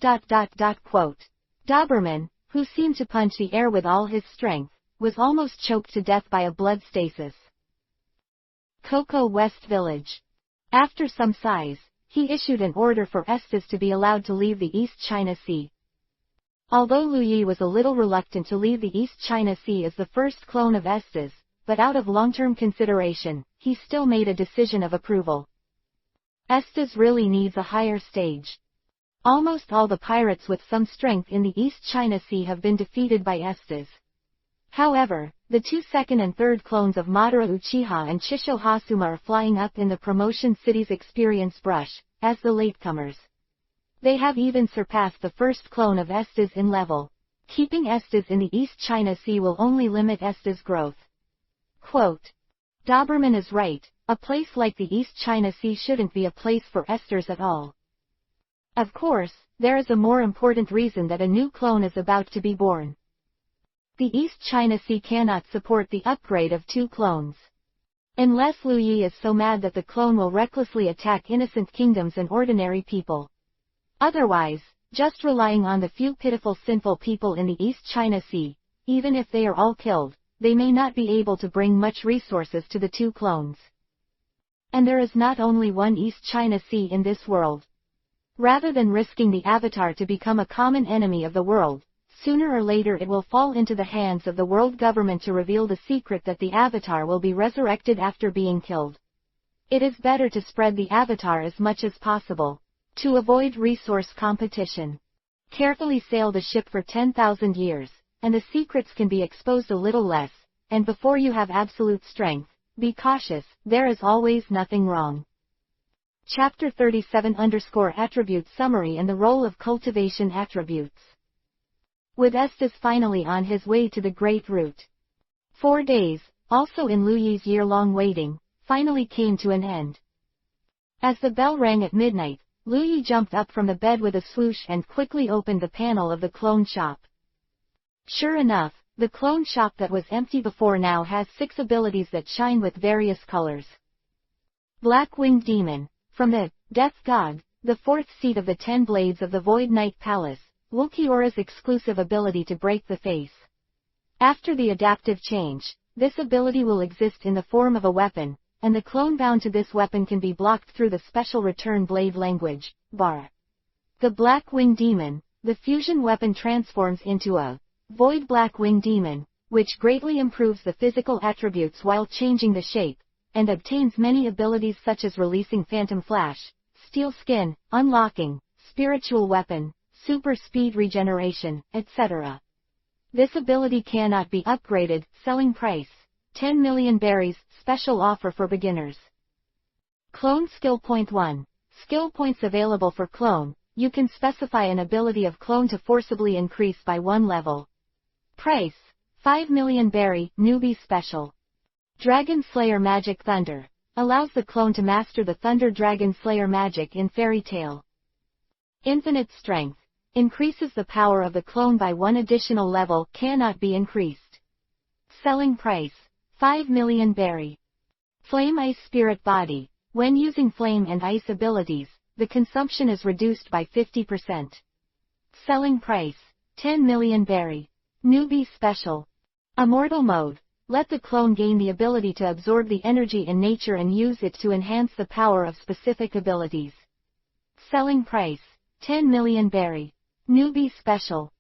Doberman, who seemed to punch the air with all his strength, was almost choked to death by a blood stasis. Cocoa West Village. After some sighs, he issued an order for Esdeath to be allowed to leave the East China Sea. Although Lu Yi was a little reluctant to leave the East China Sea as the first clone of Esdeath, but out of long-term consideration, he still made a decision of approval. Esdeath really needs a higher stage. Almost all the pirates with some strength in the East China Sea have been defeated by Esdeath. However, the two second and third clones of Madara Uchiha and Chisho Hasuma are flying up in the Promotion City's experience brush, as the latecomers. They have even surpassed the first clone of Esdeath in level. Keeping Esdeath in the East China Sea will only limit Esdeath's growth. Quote. Doberman is right, a place like the East China Sea shouldn't be a place for Esdeath at all. Of course, there is a more important reason that a new clone is about to be born. The East China Sea cannot support the upgrade of 2 clones. Unless Lu Yi is so mad that the clone will recklessly attack innocent kingdoms and ordinary people. Otherwise, just relying on the few pitiful sinful people in the East China Sea, even if they are all killed, they may not be able to bring much resources to the 2 clones. And there is not only one East China Sea in this world. Rather than risking the Avatar to become a common enemy of the world, sooner or later it will fall into the hands of the world government to reveal the secret that the Avatar will be resurrected after being killed. It is better to spread the Avatar as much as possible. To avoid resource competition. Carefully sail the ship for 10,000 years, and the secrets can be exposed a little less, and before you have absolute strength, be cautious, there is always nothing wrong. Chapter 37 Attribute Summary and the Role of Cultivation Attributes. With Esdeath finally on his way to the Great Route. 4 days, also in Lu Yi's year-long waiting, finally came to an end. As the bell rang at midnight, Lu Yi jumped up from the bed with a swoosh and quickly opened the panel of the clone shop. Sure enough, the clone shop that was empty before now has 6 abilities that shine with various colors. Black-Winged Demon, from the Death God, the 4th seat of the 10 Blades of the Void Knight Palace, Wulkiyora's exclusive ability to break the face. After the adaptive change, this ability will exist in the form of a weapon, and the clone bound to this weapon can be blocked through the special return blade language, bar. The Black-Winged Demon, the fusion weapon transforms into a Void Black-Winged Demon, which greatly improves the physical attributes while changing the shape, and obtains many abilities such as releasing Phantom Flash, Steel Skin, Unlocking, Spiritual Weapon, Super Speed Regeneration, etc. This ability cannot be upgraded. Selling price, 10 million berries, special offer for beginners. Clone Skill Point 1. Skill points available for clone, you can specify an ability of clone to forcibly increase by 1 level. Price, 5 million berry, newbie special. Dragon Slayer Magic Thunder, allows the clone to master the Thunder Dragon Slayer magic in Fairy Tail. Infinite Strength, increases the power of the clone by 1 additional level, cannot be increased. Selling price, 5 million berry. Flame Ice Spirit Body, when using flame and ice abilities, the consumption is reduced by 50%. Selling price, 10 million berry. Newbie Special. Immortal Mode, let the clone gain the ability to absorb the energy in nature and use it to enhance the power of specific abilities. Selling price, 10 million berry. Newbie Special.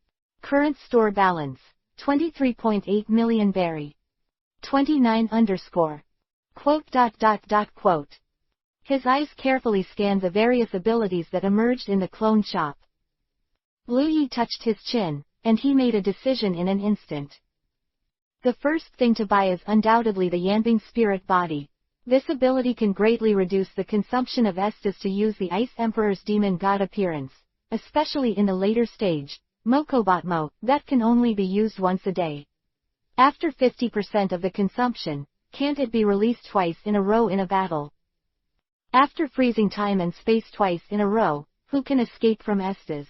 Current store balance, 23.8 million berry. 29 underscore. Quote. His eyes carefully scanned the various abilities that emerged in the clone shop. Lu Yi touched his chin, and he made a decision in an instant. The first thing to buy is undoubtedly the Yanbing spirit body. This ability can greatly reduce the consumption of Esdeath to use the Ice Emperor's demon god appearance, especially in the later stage, Mokobatmo, that can only be used once a day. After 50% of the consumption, can't it be released twice in a row in a battle? After freezing time and space twice in a row, who can escape from Esdeath?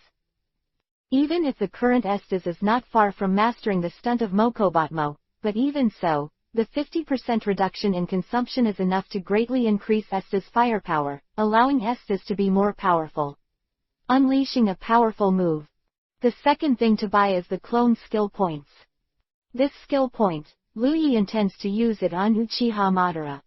Even if the current Esdeath is not far from mastering the stunt of Mokobatmo, but even so, the 50% reduction in consumption is enough to greatly increase Esdeath's firepower, allowing Esdeath to be more powerful. Unleashing a powerful move. The second thing to buy is the clone skill points. This skill point, Lu Yi intends to use it on Uchiha Madara.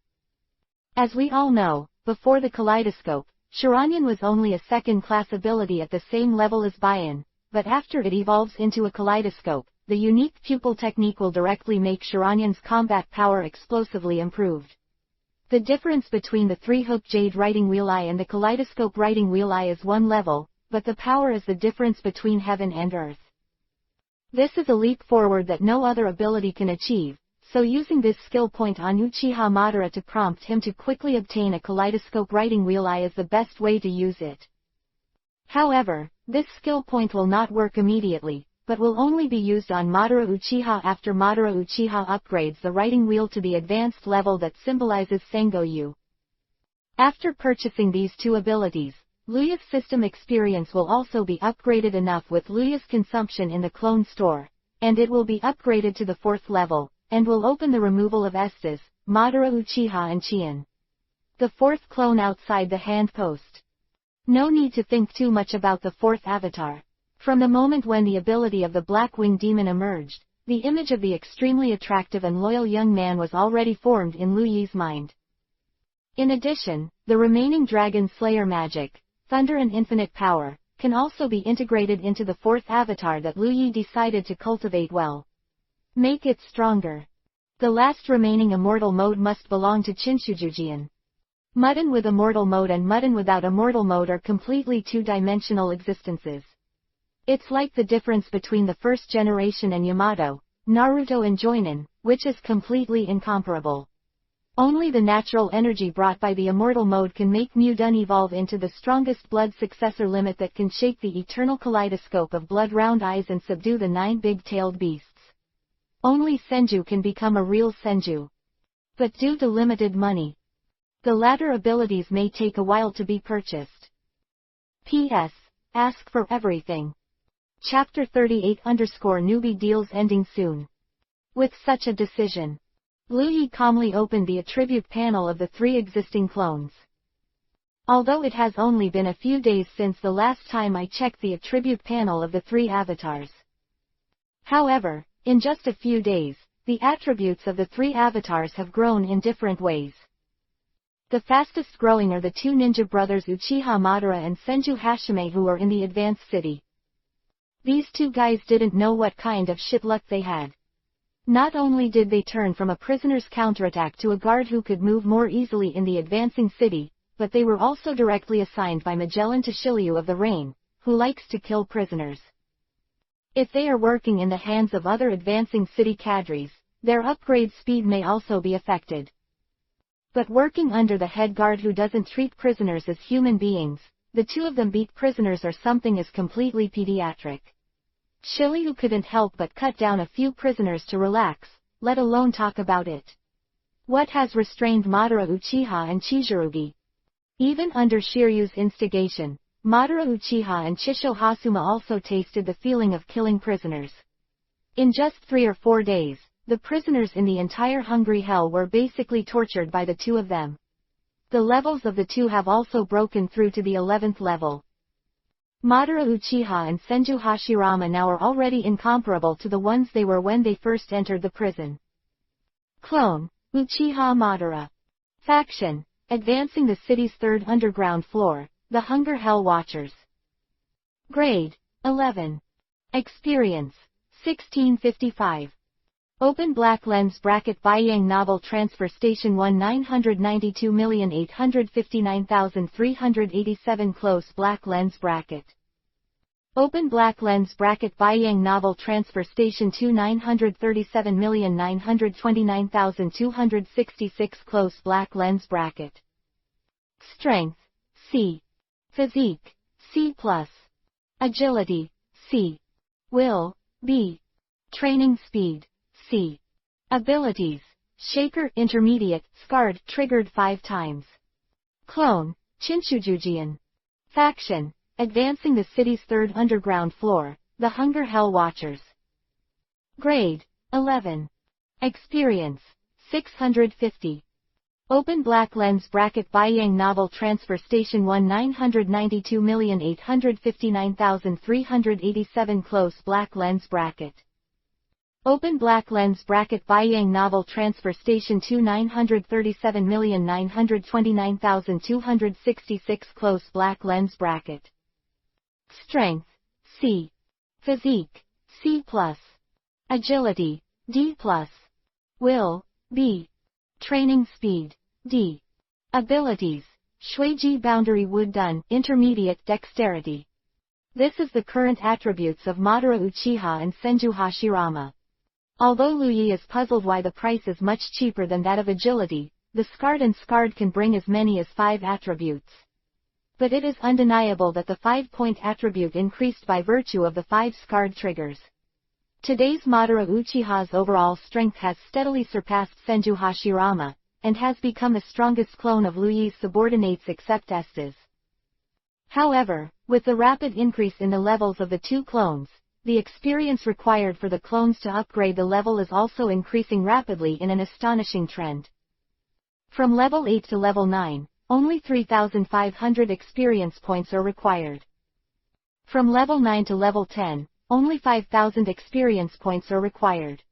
As we all know, before the kaleidoscope, Shiranyan was only a second-class ability at the same level as Bayan, but after it evolves into a kaleidoscope, the unique pupil technique will directly make Shiranyan's combat power explosively improved. The difference between the three-hook jade writing wheel eye and the kaleidoscope writing wheel eye is one level, but the power is the difference between heaven and earth. This is a leap forward that no other ability can achieve, so using this skill point on Uchiha Madara to prompt him to quickly obtain a kaleidoscope writing wheel eye is the best way to use it. However, this skill point will not work immediately, but will only be used on Madara Uchiha after Madara Uchiha upgrades the writing wheel to the advanced level that symbolizes Sengoyu. After purchasing these two abilities, Luya's system experience will also be upgraded enough with Luya's consumption in the clone store, and it will be upgraded to the 4th level, and will open the removal of Esdeath, Madara Uchiha and Chien. The 4th clone outside the hand post. No need to think too much about the 4th avatar. From the moment when the ability of the Black Wing Demon emerged, the image of the extremely attractive and loyal young man was already formed in Lu Yi's mind. In addition, the remaining Dragon Slayer magic, Thunder and Infinite Power, can also be integrated into the 4th avatar that Lu Yi decided to cultivate well. Make it stronger. The last remaining immortal mode must belong to Chinshujujian. Mudden with immortal mode and Mudden without immortal mode are completely two-dimensional existences. It's like the difference between the first generation and Yamato, Naruto and Joinin, which is completely incomparable. Only the natural energy brought by the immortal mode can make Mudun evolve into the strongest blood successor limit that can shake the eternal kaleidoscope of blood round eyes and subdue the 9 big-tailed beasts. Only Senju can become a real Senju. But due to limited money, the latter abilities may take a while to be purchased. P.S. Ask for everything. Chapter 38_newbie deals ending soon. With such a decision, Lu Yi calmly opened the attribute panel of the 3 existing clones. Although it has only been a few days since the last time I checked the attribute panel of the 3 avatars. However, in just a few days, the attributes of the 3 avatars have grown in different ways. The fastest growing are the 2 ninja brothers Uchiha Madara and Senju Hashime, who are in the advanced city. These 2 guys didn't know what kind of shit luck they had. Not only did they turn from a prisoner's counterattack to a guard who could move more easily in the advancing city, but they were also directly assigned by Magellan to Shiryu of the Rain, who likes to kill prisoners. If they are working in the hands of other advancing city cadres, their upgrade speed may also be affected. But working under the head guard who doesn't treat prisoners as human beings, the 2 of them beat prisoners or something is completely pediatric. Shiryu couldn't help but cut down a few prisoners to relax, let alone talk about it. What has restrained Madara Uchiha and Chijirugi? Even under Shiryu's instigation, Madara Uchiha and Chisho Hasuma also tasted the feeling of killing prisoners. In just 3 or 4 days, the prisoners in the entire Hungry Hell were basically tortured by the 2 of them. The levels of the 2 have also broken through to the 11th level. Madara Uchiha and Senju Hashirama now are already incomparable to the ones they were when they first entered the prison. Clone, Uchiha Madara. Faction, advancing the city's 3rd underground floor, the Hunger Hell Watchers. Grade, 11. Experience, 1655. Open black lens bracket Baiyang Novel Transfer Station 992,859,387 Close black lens bracket. Open black lens bracket Baiyang Novel Transfer Station 937,929,266 Close black lens bracket. Strength, C. Physique, C+. Agility, C. Will, B. Training speed, C. Abilities, Shaker Intermediate, Scarred, Triggered 5 times. Clone, Chinchujujian. Faction, Advancing the city's third underground floor, the Hunger Hell Watchers. Grade, 11. Experience, 650. Open black lens bracket Baiyang Novel Transfer Station 992,859,387 Close black lens bracket. Open black lens bracket Baiyang Novel Transfer Station 937,929,266 Close black lens bracket. Strength, C. Physique, C+. Agility, D+. Will, B. Training speed, D. Abilities, Shuiji Boundary Wood Done, Intermediate Dexterity. This is the current attributes of Madara Uchiha and Senju Hashirama. Although Luyi is puzzled why the price is much cheaper than that of agility, the Scarred and Scarred can bring as many as 5 attributes. But it is undeniable that the 5-point attribute increased by virtue of the 5 Scarred triggers. Today's Madara Uchiha's overall strength has steadily surpassed Senju Hashirama, and has become the strongest clone of Luyi's subordinates except Esdeath. However, with the rapid increase in the levels of the two clones, the experience required for the clones to upgrade the level is also increasing rapidly in an astonishing trend. From level 8 to level 9, only 3,500 experience points are required. From level 9 to level 10, only 5,000 experience points are required.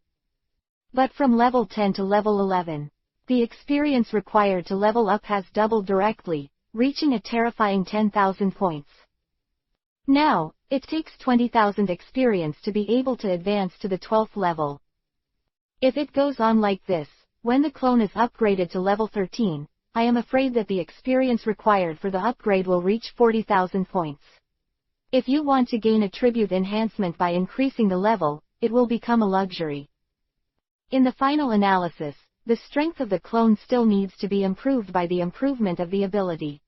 But from level 10 to level 11, the experience required to level up has doubled directly, reaching a terrifying 10,000 points. Now, it takes 20,000 experience to be able to advance to the 12th level. If it goes on like this, when the clone is upgraded to level 13, I am afraid that the experience required for the upgrade will reach 40,000 points. If you want to gain attribute enhancement by increasing the level, it will become a luxury. In the final analysis, the strength of the clone still needs to be improved by the improvement of the ability.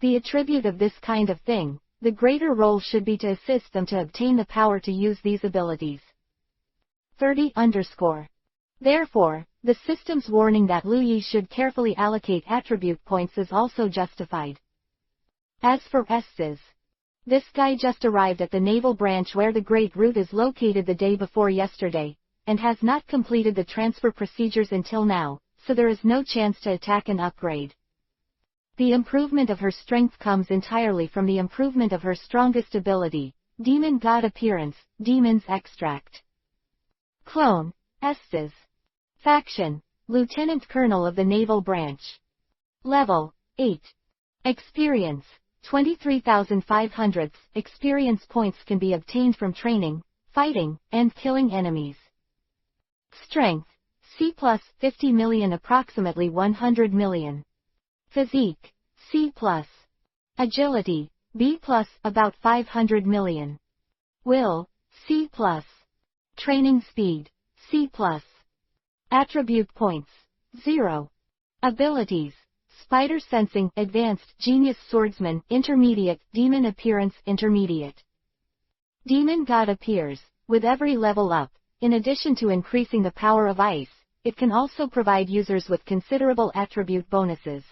The attribute of this kind of thing, the greater role should be to assist them to obtain the power to use these abilities. 30. Therefore, the system's warning that Luyi should carefully allocate attribute points is also justified. As for Esdeath, this guy just arrived at the naval branch where the Great Route is located the day before yesterday, and has not completed the transfer procedures until now, so there is no chance to attack and upgrade. The improvement of her strength comes entirely from the improvement of her strongest ability, Demon God Appearance, Demon's Extract. Clone, Esdeath. Faction, Lieutenant Colonel of the Naval Branch. Level, 8. Experience, 23,500. Experience points can be obtained from training, fighting, and killing enemies. Strength, C+, 50 million approximately 100 million. Physique, C+. Agility, B+, about 500 million. Will, C+. Training speed, C+. Attribute points, 0. Abilities, Spider Sensing, Advanced, Genius Swordsman, Intermediate, Demon Appearance, Intermediate. Demon God appears, with every level up, in addition to increasing the power of ice, it can also provide users with considerable attribute bonuses.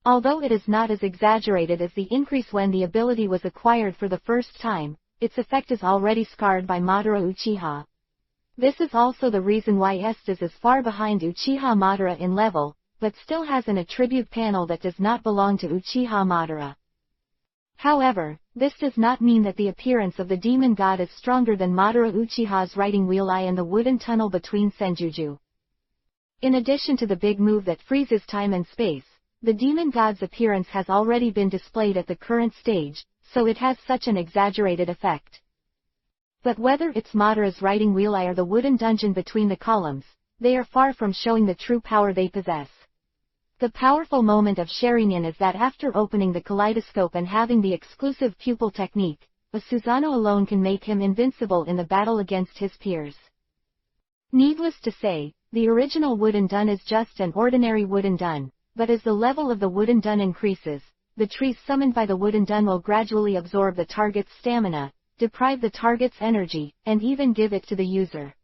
Although it is not as exaggerated as the increase when the ability was acquired for the first time, its effect is already scarred by Madara Uchiha. This is also the reason why Esdeath is far behind Uchiha Madara in level, but still has an attribute panel that does not belong to Uchiha Madara. However, this does not mean that the appearance of the demon god is stronger than Madara Uchiha's riding wheel eye and the wooden tunnel between Senjuju. In addition to the big move that freezes time and space, the demon god's appearance has already been displayed at the current stage, so it has such an exaggerated effect. But whether it's Madara's writing wheel eye or the wooden dungeon between the columns, they are far from showing the true power they possess. The powerful moment of Sherinin is that after opening the kaleidoscope and having the exclusive pupil technique, a Susano alone can make him invincible in the battle against his peers. Needless to say, the original wooden dun is just an ordinary wooden dun, but as the level of the wooden dun increases, the trees summoned by the wooden dun will gradually absorb the target's stamina, deprive the target's energy, and even give it to the user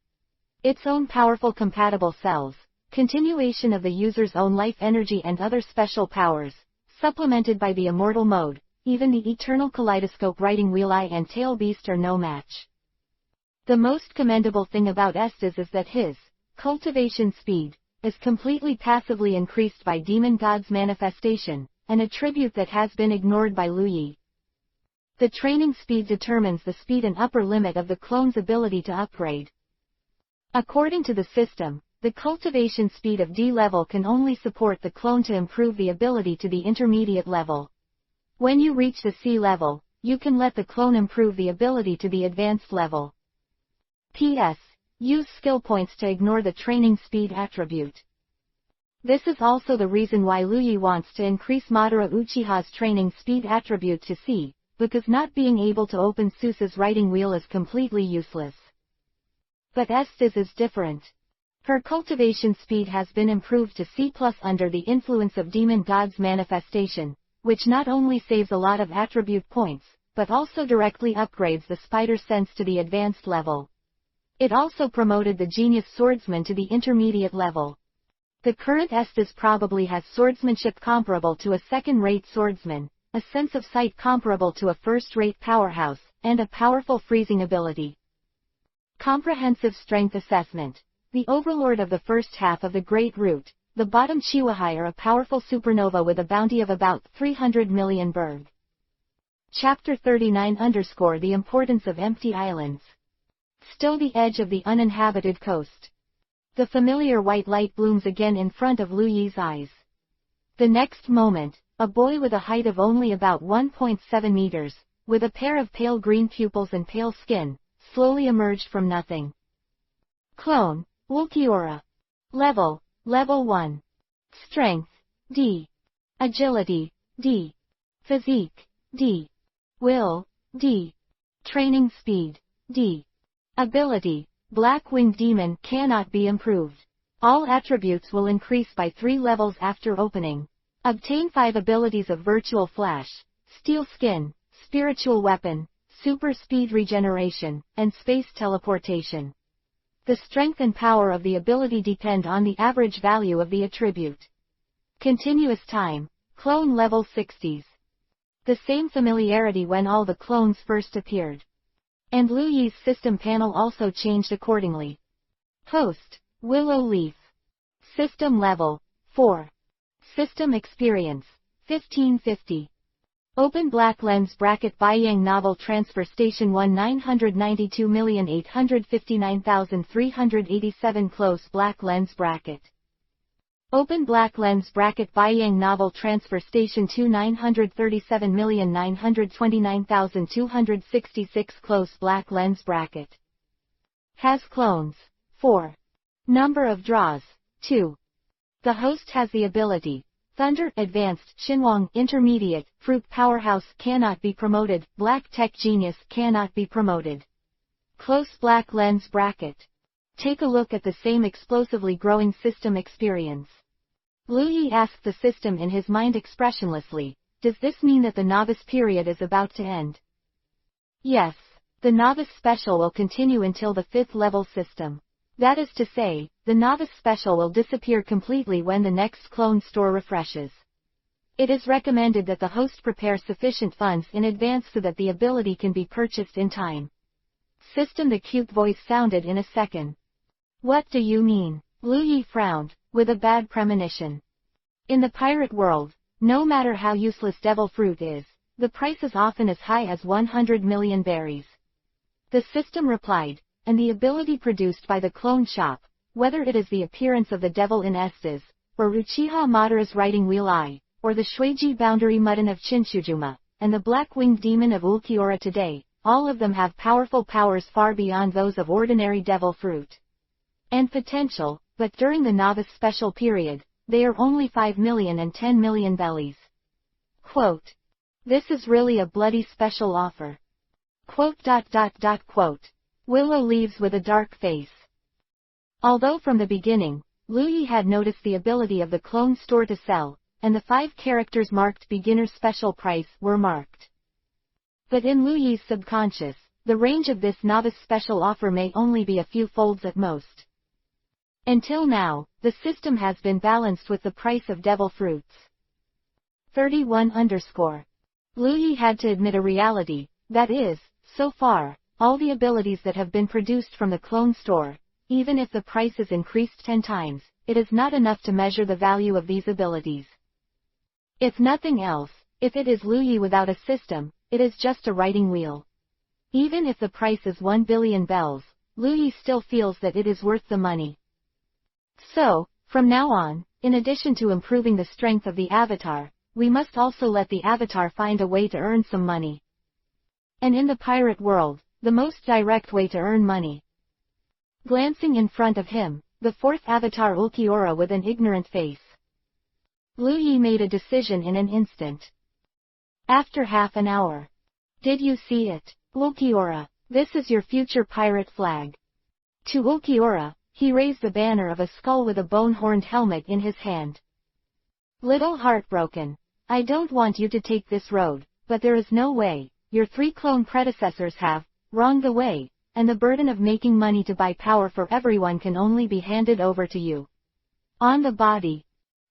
its own powerful compatible cells, continuation of the user's own life energy and other special powers, supplemented by the immortal mode. Even the eternal kaleidoscope writing wheel eye and tail beast are no match. The most commendable thing about Esdeath is that his cultivation speed is completely passively increased by Demon God's manifestation, an attribute that has been ignored by Lu Yi. The training speed determines the speed and upper limit of the clone's ability to upgrade. According to the system, the cultivation speed of D level can only support the clone to improve the ability to the intermediate level. When you reach the C level, you can let the clone improve the ability to the advanced level. P.S. Use skill points to ignore the training speed attribute. This is also the reason why Lu Yi wants to increase Madara Uchiha's training speed attribute to C, because not being able to open Susa's writing wheel is completely useless. But Esdeath is different. Her cultivation speed has been improved to C+ under the influence of Demon God's manifestation, which not only saves a lot of attribute points, but also directly upgrades the spider sense to the advanced level. It also promoted the genius swordsman to the intermediate level. The current Esdeath probably has swordsmanship comparable to a second-rate swordsman, a sense of sight comparable to a first-rate powerhouse, and a powerful freezing ability. Comprehensive strength assessment. The overlord of the first half of the Great Root, the bottom Chihuahai are a powerful supernova with a bounty of about 300 million berg. Chapter 39 _ The importance of empty islands. Still the edge of the uninhabited coast. The familiar white light blooms again in front of Lu Yi's eyes. The next moment, a boy with a height of only about 1.7 meters, with a pair of pale green pupils and pale skin, slowly emerged from nothing. Clone, Ulquiorra. Level 1. Strength, D. Agility, D. Physique, D. Will, D. Training speed, D. Ability, Black-Winged Demon cannot be improved. All attributes will increase by 3 levels after opening. Obtain 5 abilities of Virtual Flash, Steel Skin, Spiritual Weapon, Super Speed Regeneration, and Space Teleportation. The strength and power of the ability depend on the average value of the attribute. Continuous time, clone level 60s. The same familiarity when all the clones first appeared. And Lu Yi's system panel also changed accordingly. Host, Willow Leaf. System level 4. System experience 1550. Open black lens bracket Baiyang Novel Transfer Station 1,992,859,387 Close black lens bracket. Open black lens bracket Baiyang Novel Transfer Station 2,937,929,266 Close black lens bracket. Has clones 4. Number of draws 2. The host has the ability Thunder, Advanced, Shinwang, Intermediate, Fruit Powerhouse cannot be promoted, Black Tech Genius cannot be promoted. Close black lens bracket. Take a look at the same explosively growing system experience. Lu Yi asked the system in his mind expressionlessly, does this mean that the novice period is about to end? Yes. The novice special will continue until the 5th level system. That is to say, the novice special will disappear completely when the next clone store refreshes. It is recommended that the host prepare sufficient funds in advance so that the ability can be purchased in time. System. The cute voice sounded in a second. What do you mean? Lu Yi frowned, with a bad premonition. In the pirate world, no matter how useless devil fruit is, the price is often as high as 100 million berries. The system replied, and the ability produced by the clone shop, whether it is the appearance of the devil in Esdeath, or Uchiha Madara's writing wheel eye, or the Shueiji boundary mutton of Chinshujuma, and the black-winged demon of Ulquiorra today, all of them have powerful powers far beyond those of ordinary devil fruit and potential, but during the novice special period, they are only 5 million and 10 million bellies. Quote. This is really a bloody special offer. Quote. Willow leaves with a dark face. Although from the beginning, Lu Yi had noticed the ability of the clone store to sell, and the 5 characters marked beginner special price were marked. But in Lu Yi's subconscious, the range of this novice special offer may only be a few folds at most. Until now, the system has been balanced with the price of devil fruits. 31_. Lu Yi had to admit a reality, that is, so far, all the abilities that have been produced from the clone store, even if the price is increased 10 times, it is not enough to measure the value of these abilities. If nothing else, if it is Lu Yi without a system, it is just a writing wheel. Even if the price is 1 billion bells, Lu Yi still feels that it is worth the money. So, from now on, in addition to improving the strength of the avatar, we must also let the avatar find a way to earn some money. And in the pirate world, the most direct way to earn money. Glancing in front of him, the 4th avatar Ulquiorra with an ignorant face. Lu Yi made a decision in an instant. After half an hour. Did you see it, Ulquiorra? This is your future pirate flag. To Ulquiorra, he raised the banner of a skull with a bone-horned helmet in his hand. Little heartbroken. I don't want you to take this road, but there is no way. Your 3 clone predecessors have wronged the way, and the burden of making money to buy power for everyone can only be handed over to you. On the body.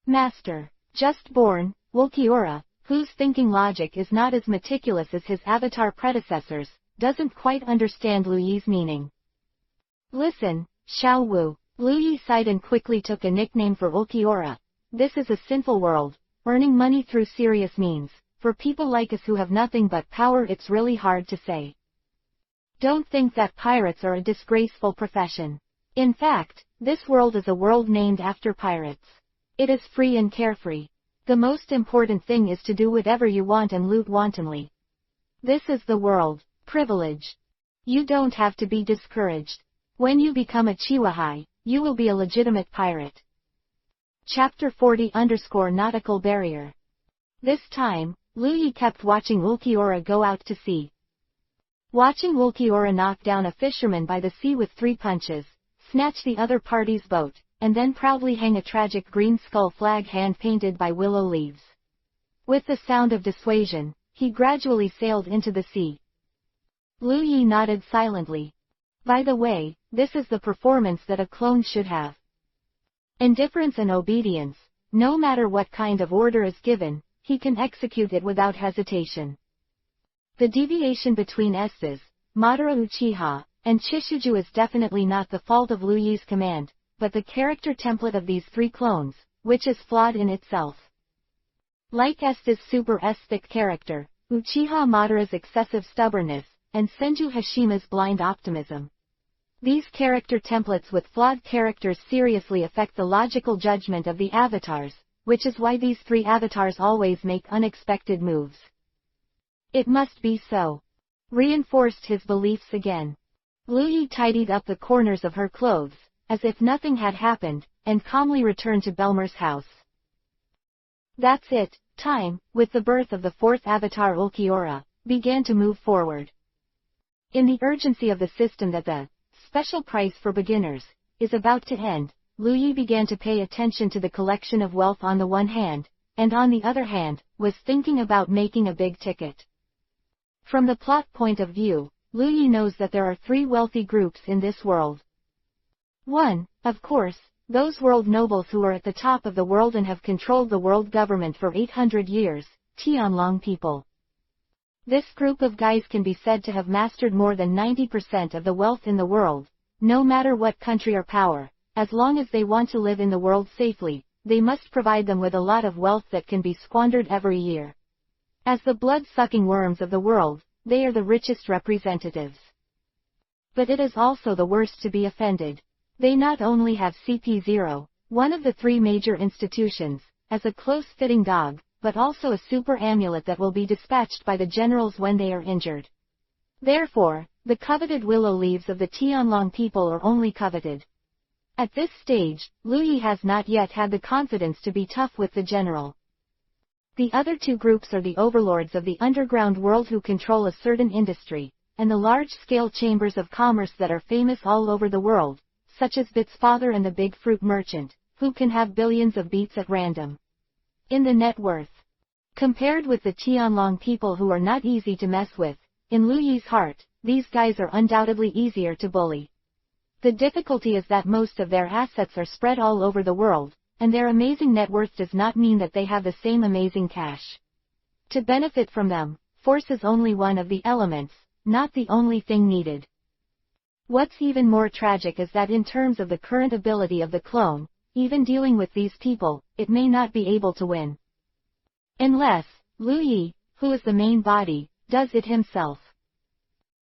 Master, just born, Ulquiorra, whose thinking logic is not as meticulous as his avatar predecessors, doesn't quite understand Lu Yi's meaning. Listen, Xiao Wu. Lu Yi sighed and quickly took a nickname for Ulquiorra. This is a sinful world. Earning money through serious means. For people like us who have nothing but power, it's really hard to say. Don't think that pirates are a disgraceful profession. In fact, this world is a world named after pirates. It is free and carefree. The most important thing is to do whatever you want and loot wantonly. This is the world. Privilege. You don't have to be discouraged. When you become a Chihuahai, you will be a legitimate pirate. Chapter 40_ Nautical Barrier. This time, Lu Yi kept watching Ulquiorra go out to sea. Watching Ulquiorra knock down a fisherman by the sea with 3 punches, snatch the other party's boat, and then proudly hang a tragic green skull flag hand-painted by willow leaves. With the sound of dissuasion, he gradually sailed into the sea. Lu Yi nodded silently. By the way, this is the performance that a clone should have. Indifference and obedience. No matter what kind of order is given, he can execute it without hesitation. The deviation between Esdeath, Madara Uchiha, and Chishuju is definitely not the fault of Lu Yi's command, but the character template of these 3 clones, which is flawed in itself. Like Esdeath's super aesthetic character, Uchiha Madara's excessive stubbornness, and Senju Hashima's blind optimism. These character templates with flawed characters seriously affect the logical judgment of the avatars, which is why these 3 avatars always make unexpected moves. It must be so. Reinforced his beliefs again. Lu Yi tidied up the corners of her clothes, as if nothing had happened, and calmly returned to Belmer's house. That's it, time, with the birth of the 4th avatar Ulquiorra, began to move forward. In the urgency of the system that the special price for beginners is about to end, Lu Yi began to pay attention to the collection of wealth on the one hand, and on the other hand, was thinking about making a big ticket. From the plot point of view, Lu Yi knows that there are 3 wealthy groups in this world. 1, of course, those world nobles who are at the top of the world and have controlled the world government for 800 years, Tianlong people. This group of guys can be said to have mastered more than 90% of the wealth in the world, no matter what country or power. As long as they want to live in the world safely, they must provide them with a lot of wealth that can be squandered every year. As the blood-sucking worms of the world, they are the richest representatives. But it is also the worst to be offended. They not only have CP0, one of the 3 major institutions, as a close-fitting dog, but also a super amulet that will be dispatched by the generals when they are injured. Therefore, the coveted willow leaves of the Tianlong people are only coveted. At this stage, Lu Yi has not yet had the confidence to be tough with the general. The other two groups are the overlords of the underground world who control a certain industry, and the large-scale chambers of commerce that are famous all over the world, such as Bit's father and the big fruit merchant, who can have billions of beats at random in the net worth. Compared with the Tianlong people who are not easy to mess with, in Lu Yi's heart, these guys are undoubtedly easier to bully. The difficulty is that most of their assets are spread all over the world, and their amazing net worth does not mean that they have the same amazing cash. To benefit from them, force is only one of the elements, not the only thing needed. What's even more tragic is that in terms of the current ability of the clone, even dealing with these people, it may not be able to win. Unless, Lu Yi, who is the main body, does it himself.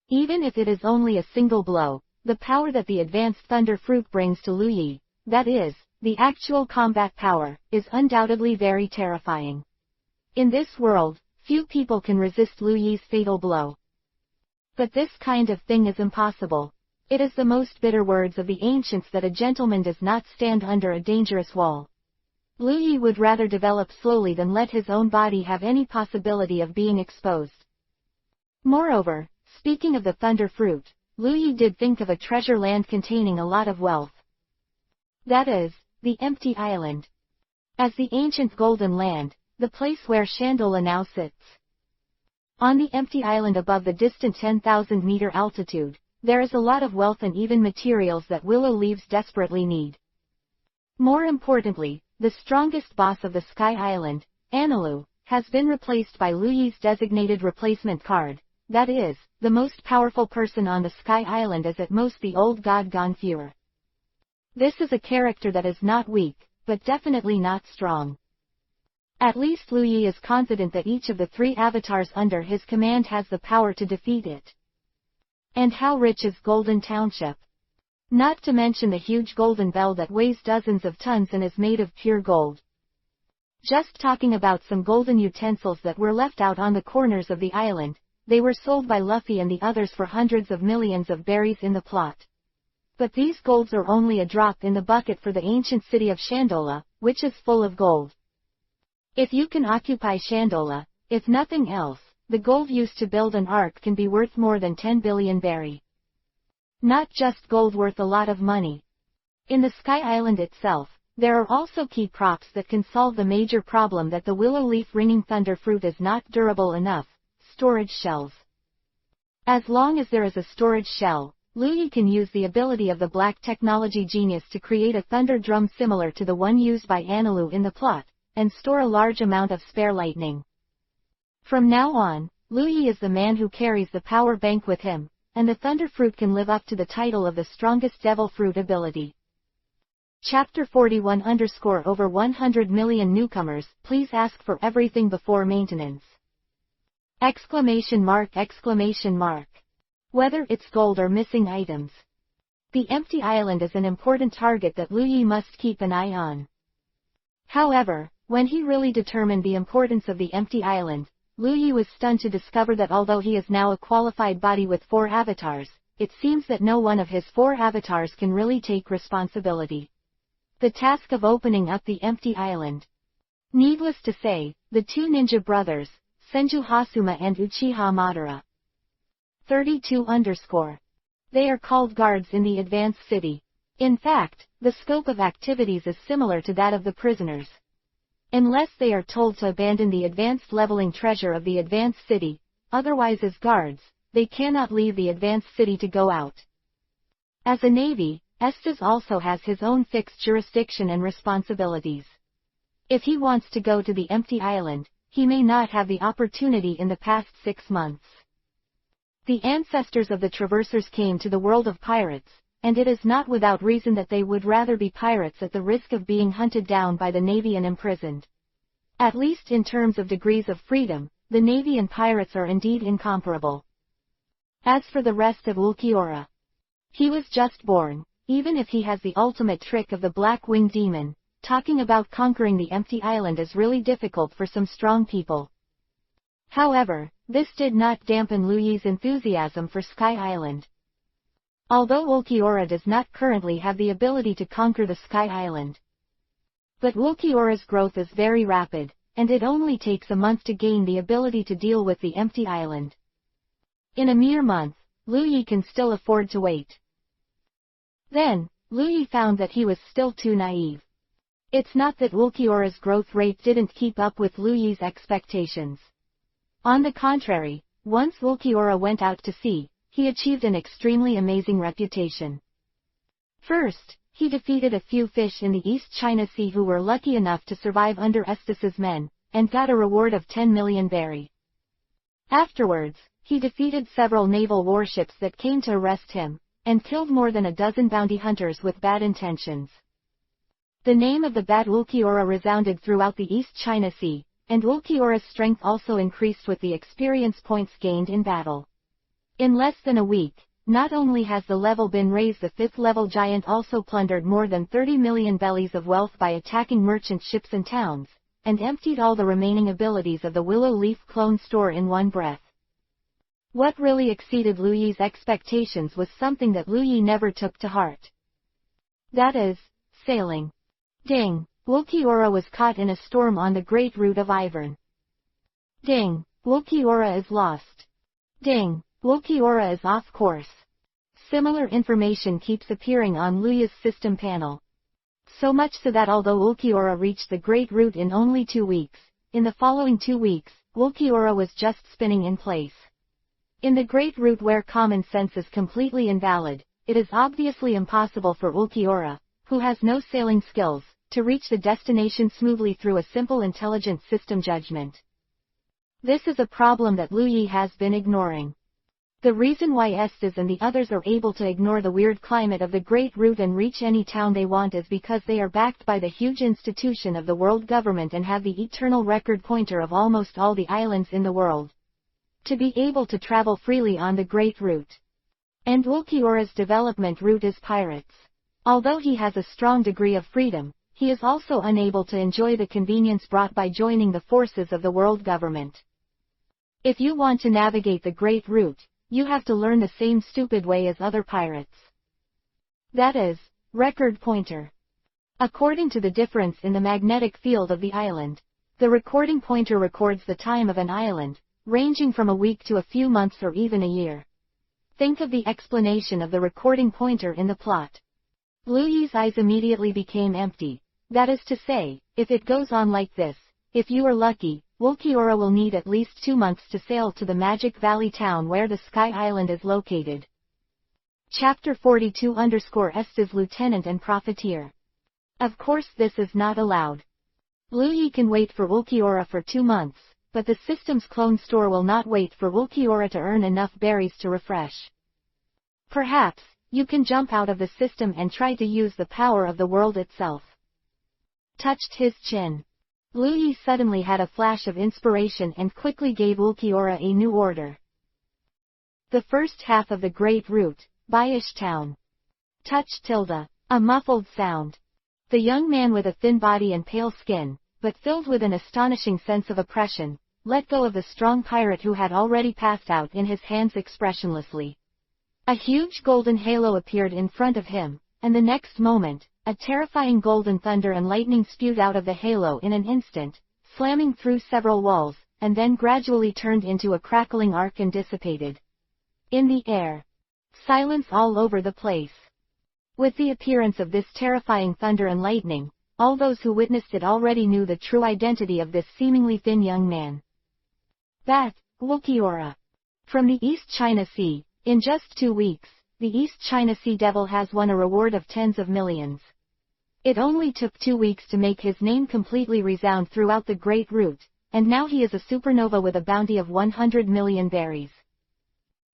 Even if it is only a single blow, the power that the advanced thunder fruit brings to Lu Yi, that is, the actual combat power, is undoubtedly very terrifying. In this world, few people can resist Lu Yi's fatal blow. But this kind of thing is impossible. It is the most bitter words of the ancients that a gentleman does not stand under a dangerous wall. Lu Yi would rather develop slowly than let his own body have any possibility of being exposed. Moreover, speaking of the thunder fruit, Lu Yi did think of a treasure land containing a lot of wealth. That is, the empty island. As the ancient golden land, the place where Shandola now sits. On the empty island above the distant 10,000-meter altitude, there is a lot of wealth and even materials that willow leaves desperately need. More importantly, the strongest boss of the Sky Island, Enel, has been replaced by Lu Yi's designated replacement card. That is, the most powerful person on the Sky Island is at most the old god Gonfuer. This is a character that is not weak, but definitely not strong. At least Lu Yi is confident that each of the three avatars under his command has the power to defeat it. And how rich is Golden Township? Not to mention the huge golden bell that weighs dozens of tons and is made of pure gold. Just talking about some golden utensils that were left out on the corners of the island, they were sold by Luffy and the others for hundreds of millions of berries in the plot. But these golds are only a drop in the bucket for the ancient city of Shandola, which is full of gold. If you can occupy Shandola, if nothing else, the gold used to build an ark can be worth more than 10 billion berry. Not just gold worth a lot of money. In the Sky Island itself, there are also key props that can solve the major problem that the willow leaf ringing thunder fruit is not durable enough: storage shells. As long as there is a storage shell, Lu Yi can use the ability of the black technology genius to create a thunder drum similar to the one used by Enel in the plot, and store a large amount of spare lightning. From now on, Lu Yi is the man who carries the power bank with him, and the thunder fruit can live up to the title of the strongest devil fruit ability. Chapter 41_over 100 million newcomers, please ask for everything before maintenance. ! Whether it's gold or missing items. The empty island is an important target that Lu Yi must keep an eye on. However, when he really determined the importance of the empty island, Lu Yi was stunned to discover that although he is now a qualified body with 4 avatars, it seems that no one of his 4 avatars can really take responsibility. The task of opening up the empty island. Needless to say, the 2 ninja brothers, Senju Hasuma and Uchiha Madara. 32_. They are called guards in the advanced city. In fact, the scope of activities is similar to that of the prisoners. Unless they are told to abandon the advanced leveling treasure of the advanced city, otherwise as guards, they cannot leave the advanced city to go out. As a navy, Esdeath also has his own fixed jurisdiction and responsibilities. If he wants to go to the empty island, he may not have the opportunity in the past 6 months. The ancestors of the Traversers came to the world of pirates, and it is not without reason that they would rather be pirates at the risk of being hunted down by the navy and imprisoned. At least in terms of degrees of freedom, the navy and pirates are indeed incomparable. As for the rest of Ulquiorra, he was just born. Even if he has the ultimate trick of the black-winged demon, talking about conquering the empty island is really difficult for some strong people. However, this did not dampen Liu Yi's enthusiasm for Sky Island. Although Ulquiorra does not currently have the ability to conquer the Sky Island, but Ulquiorra's growth is very rapid, and it only takes a month to gain the ability to deal with the empty island. In a mere month, Liu Yi can still afford to wait. Then, Liu Yi found that he was still too naive. It's not that Ulquiorra's growth rate didn't keep up with Liu Yi's expectations. On the contrary, once Ulquiorra went out to sea, he achieved an extremely amazing reputation. First, he defeated a few fish in the East China Sea who were lucky enough to survive under Esdeath's men, and got a reward of 10 million berry. Afterwards, he defeated several naval warships that came to arrest him, and killed more than a dozen bounty hunters with bad intentions. The name of the bad Ulquiorra resounded throughout the East China Sea, and Ulquiorra's strength also increased with the experience points gained in battle. In less than a week, not only has the level been raised, the 5th level giant also plundered more than 30 million bellies of wealth by attacking merchant ships and towns, and emptied all the remaining abilities of the Willow Leaf clone store in one breath. What really exceeded Liu Yi's expectations was something that Liu Yi never took to heart. That is, sailing. Ding! Ulquiorra was caught in a storm on the Great Route of Ivern. Ding! Ulquiorra is lost. Ding! Ulquiorra is off course. Similar information keeps appearing on Liu Yi's system panel. So much so that although Ulquiorra reached the Great Route in only 2 weeks, in the following 2 weeks, Ulquiorra was just spinning in place. In the Great Route where common sense is completely invalid, it is obviously impossible for Ulquiorra, who has no sailing skills, to reach the destination smoothly through a simple intelligent system judgment. This is a problem that Liu Yi has been ignoring. The reason why Esdeath and the others are able to ignore the weird climate of the Great Route and reach any town they want is because they are backed by the huge institution of the world government and have the eternal record pointer of almost all the islands in the world, to be able to travel freely on the Great Route. And Ulquiorra's development route is pirates. Although he has a strong degree of freedom, he is also unable to enjoy the convenience brought by joining the forces of the world government. If you want to navigate the Great Route, you have to learn the same stupid way as other pirates. That is, record pointer. According to the difference in the magnetic field of the island, the recording pointer records the time of an island, ranging from a week to a few months or even a year. Think of the explanation of the recording pointer in the plot. Liu Yi's eyes immediately became empty. That is to say, if it goes on like this, if you are lucky, Ulquiorra will need at least 2 months to sail to the Magic Valley town where the Sky Island is located. Chapter 42 Esdeath Lieutenant and Profiteer. Of course this is not allowed. Liu Yi can wait for Ulquiorra for 2 months, but the system's clone store will not wait for Ulquiorra to earn enough berries to refresh. Perhaps, you can jump out of the system and try to use the power of the world itself. Touched his chin. Liu Yi suddenly had a flash of inspiration and quickly gave Ulquiorra a new order. The first half of the Great Route, Baish Town. Touch tilde. A muffled sound. The young man with a thin body and pale skin, but filled with an astonishing sense of oppression, let go of the strong pirate who had already passed out in his hands expressionlessly. A huge golden halo appeared in front of him, and the next moment, a terrifying golden thunder and lightning spewed out of the halo in an instant, slamming through several walls, and then gradually turned into a crackling arc and dissipated. In the air. Silence all over the place. With the appearance of this terrifying thunder and lightning, all those who witnessed it already knew the true identity of this seemingly thin young man. That, Ulquiorra. From the East China Sea, in just 2 weeks, the East China Sea Devil has won a reward of tens of millions. It only took 2 weeks to make his name completely resound throughout the Great Route, and now he is a supernova with a bounty of 100 million berries.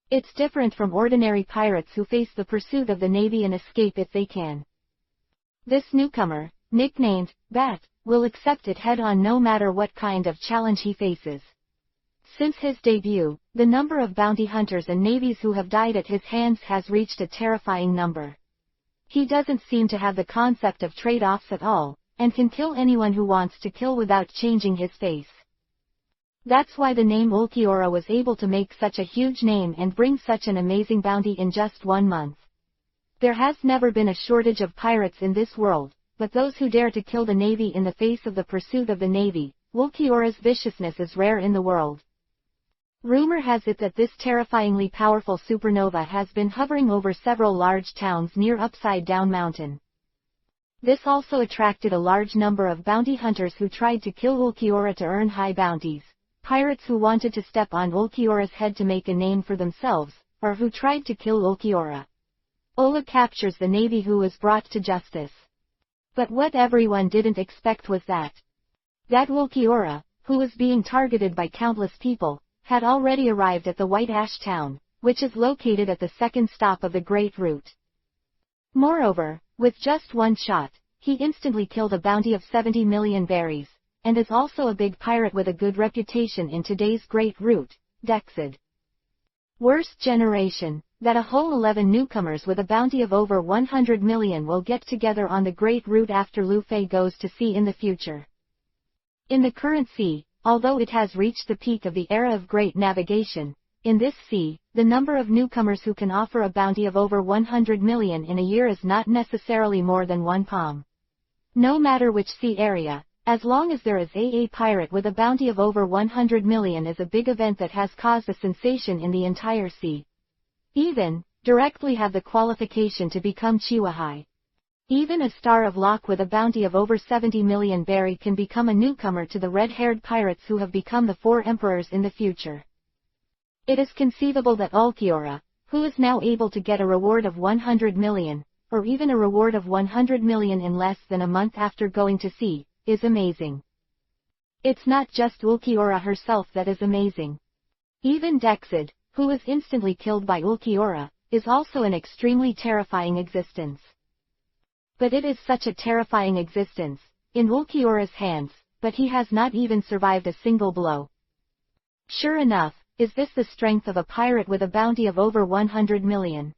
It's different from ordinary pirates who face the pursuit of the Navy and escape if they can. This newcomer, nicknamed Bat, will accept it head-on no matter what kind of challenge he faces. Since his debut, the number of bounty hunters and navies who have died at his hands has reached a terrifying number. He doesn't seem to have the concept of trade-offs at all, and can kill anyone who wants to kill without changing his face. That's why the name Ulquiorra was able to make such a huge name and bring such an amazing bounty in just 1 month. There has never been a shortage of pirates in this world, but those who dare to kill the navy in the face of the pursuit of the navy, Ulquiorra's viciousness is rare in the world. Rumor has it that this terrifyingly powerful supernova has been hovering over several large towns near Upside Down Mountain. This also attracted a large number of bounty hunters who tried to kill Ulquiorra to earn high bounties, pirates who wanted to step on Ulquiorra's head to make a name for themselves, or who tried to kill Ulquiorra. Ola captures the navy who was brought to justice. But what everyone didn't expect was that Ulquiorra, who was being targeted by countless people, had already arrived at the White Ash Town, which is located at the second stop of the Great Route. Moreover, with just one shot, he instantly killed a bounty of 70 million berries, and is also a big pirate with a good reputation in today's Great Route, Dexid. Worst generation, that a whole 11 newcomers with a bounty of over 100 million will get together on the Great Route after Luffy goes to sea in the future. In the current sea, although it has reached the peak of the era of great navigation, in this sea, the number of newcomers who can offer a bounty of over 100 million in a year is not necessarily more than one palm. No matter which sea area, as long as there is a pirate with a bounty of over 100 million is a big event that has caused a sensation in the entire sea. Even, directly have the qualification to become Chihuahai. Even a star of luck with a bounty of over 70 million berry can become a newcomer to the red-haired pirates who have become the 4 emperors in the future. It is conceivable that Ulquiorra, who is now able to get a reward of 100 million, or even a reward of 100 million in less than a month after going to sea, is amazing. It's not just Ulquiorra herself that is amazing. Even Dexid, who was instantly killed by Ulquiorra, is also an extremely terrifying existence. But it is such a terrifying existence, in Ulquiorra's hands, but he has not even survived a single blow. Sure enough, is this the strength of a pirate with a bounty of over 100 million?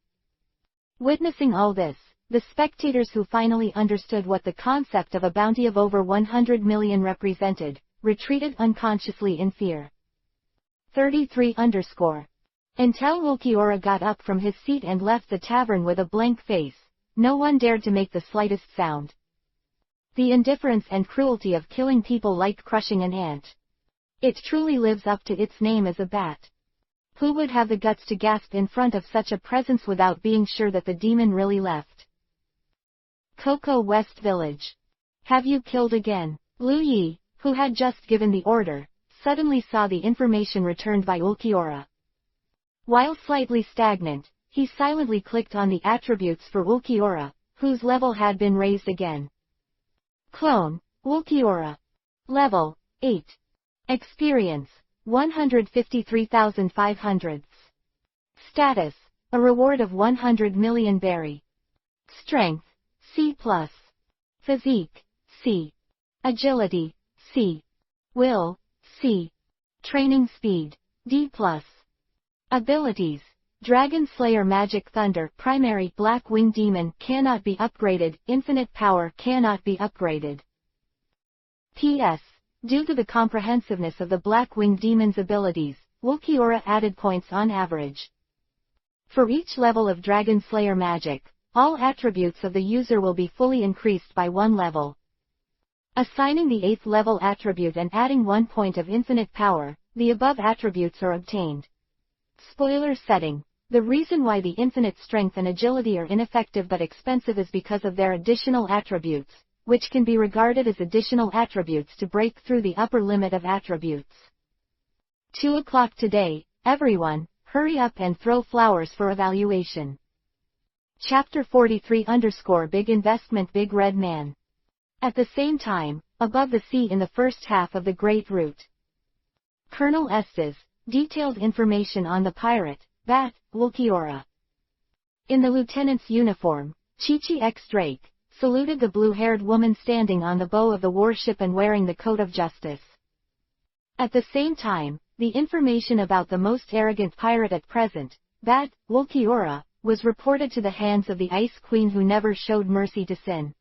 Witnessing all this, the spectators who finally understood what the concept of a bounty of over 100 million represented, retreated unconsciously in fear. 33 Until Ulquiorra got up from his seat and left the tavern with a blank face, no one dared to make the slightest sound. The indifference and cruelty of killing people like crushing an ant. It truly lives up to its name as a bat. Who would have the guts to gasp in front of such a presence without being sure that the demon really left? Coco West Village. Have you killed again? Lu Yi, who had just given the order, suddenly saw the information returned by Ulquiorra. While slightly stagnant, he silently clicked on the attributes for Ulquiorra, whose level had been raised again. Clone, Ulquiorra. Level, 8. Experience, 153,500. Status, a reward of 100 million berry. Strength, C+. Physique, C. Agility, C. Will, C. Training speed, D+. Abilities, Dragon Slayer Magic Thunder Primary Black Wing Demon cannot be upgraded, Infinite Power cannot be upgraded. P.S. Due to the comprehensiveness of the Black Wing Demon's abilities, Ulquiorra added points on average. For each level of Dragon Slayer magic, all attributes of the user will be fully increased by 1 level. Assigning the 8th level attribute and adding 1 point of infinite power, the above attributes are obtained. Spoiler setting. The reason why the infinite strength and agility are ineffective but expensive is because of their additional attributes, which can be regarded as additional attributes to break through the upper limit of attributes. 2 o'clock today, everyone, hurry up and throw flowers for evaluation. Chapter 43 Big Investment Big Red Man. At the same time, above the sea in the first half of the Great Route. Colonel Esdeath, detailed information on the pirate, Bat, Ulquiorra. In the lieutenant's uniform, Chi-Chi X Drake, saluted the blue-haired woman standing on the bow of the warship and wearing the coat of justice. At the same time, the information about the most arrogant pirate at present, Bat, Ulquiorra, was reported to the hands of the Ice Queen who never showed mercy to sin.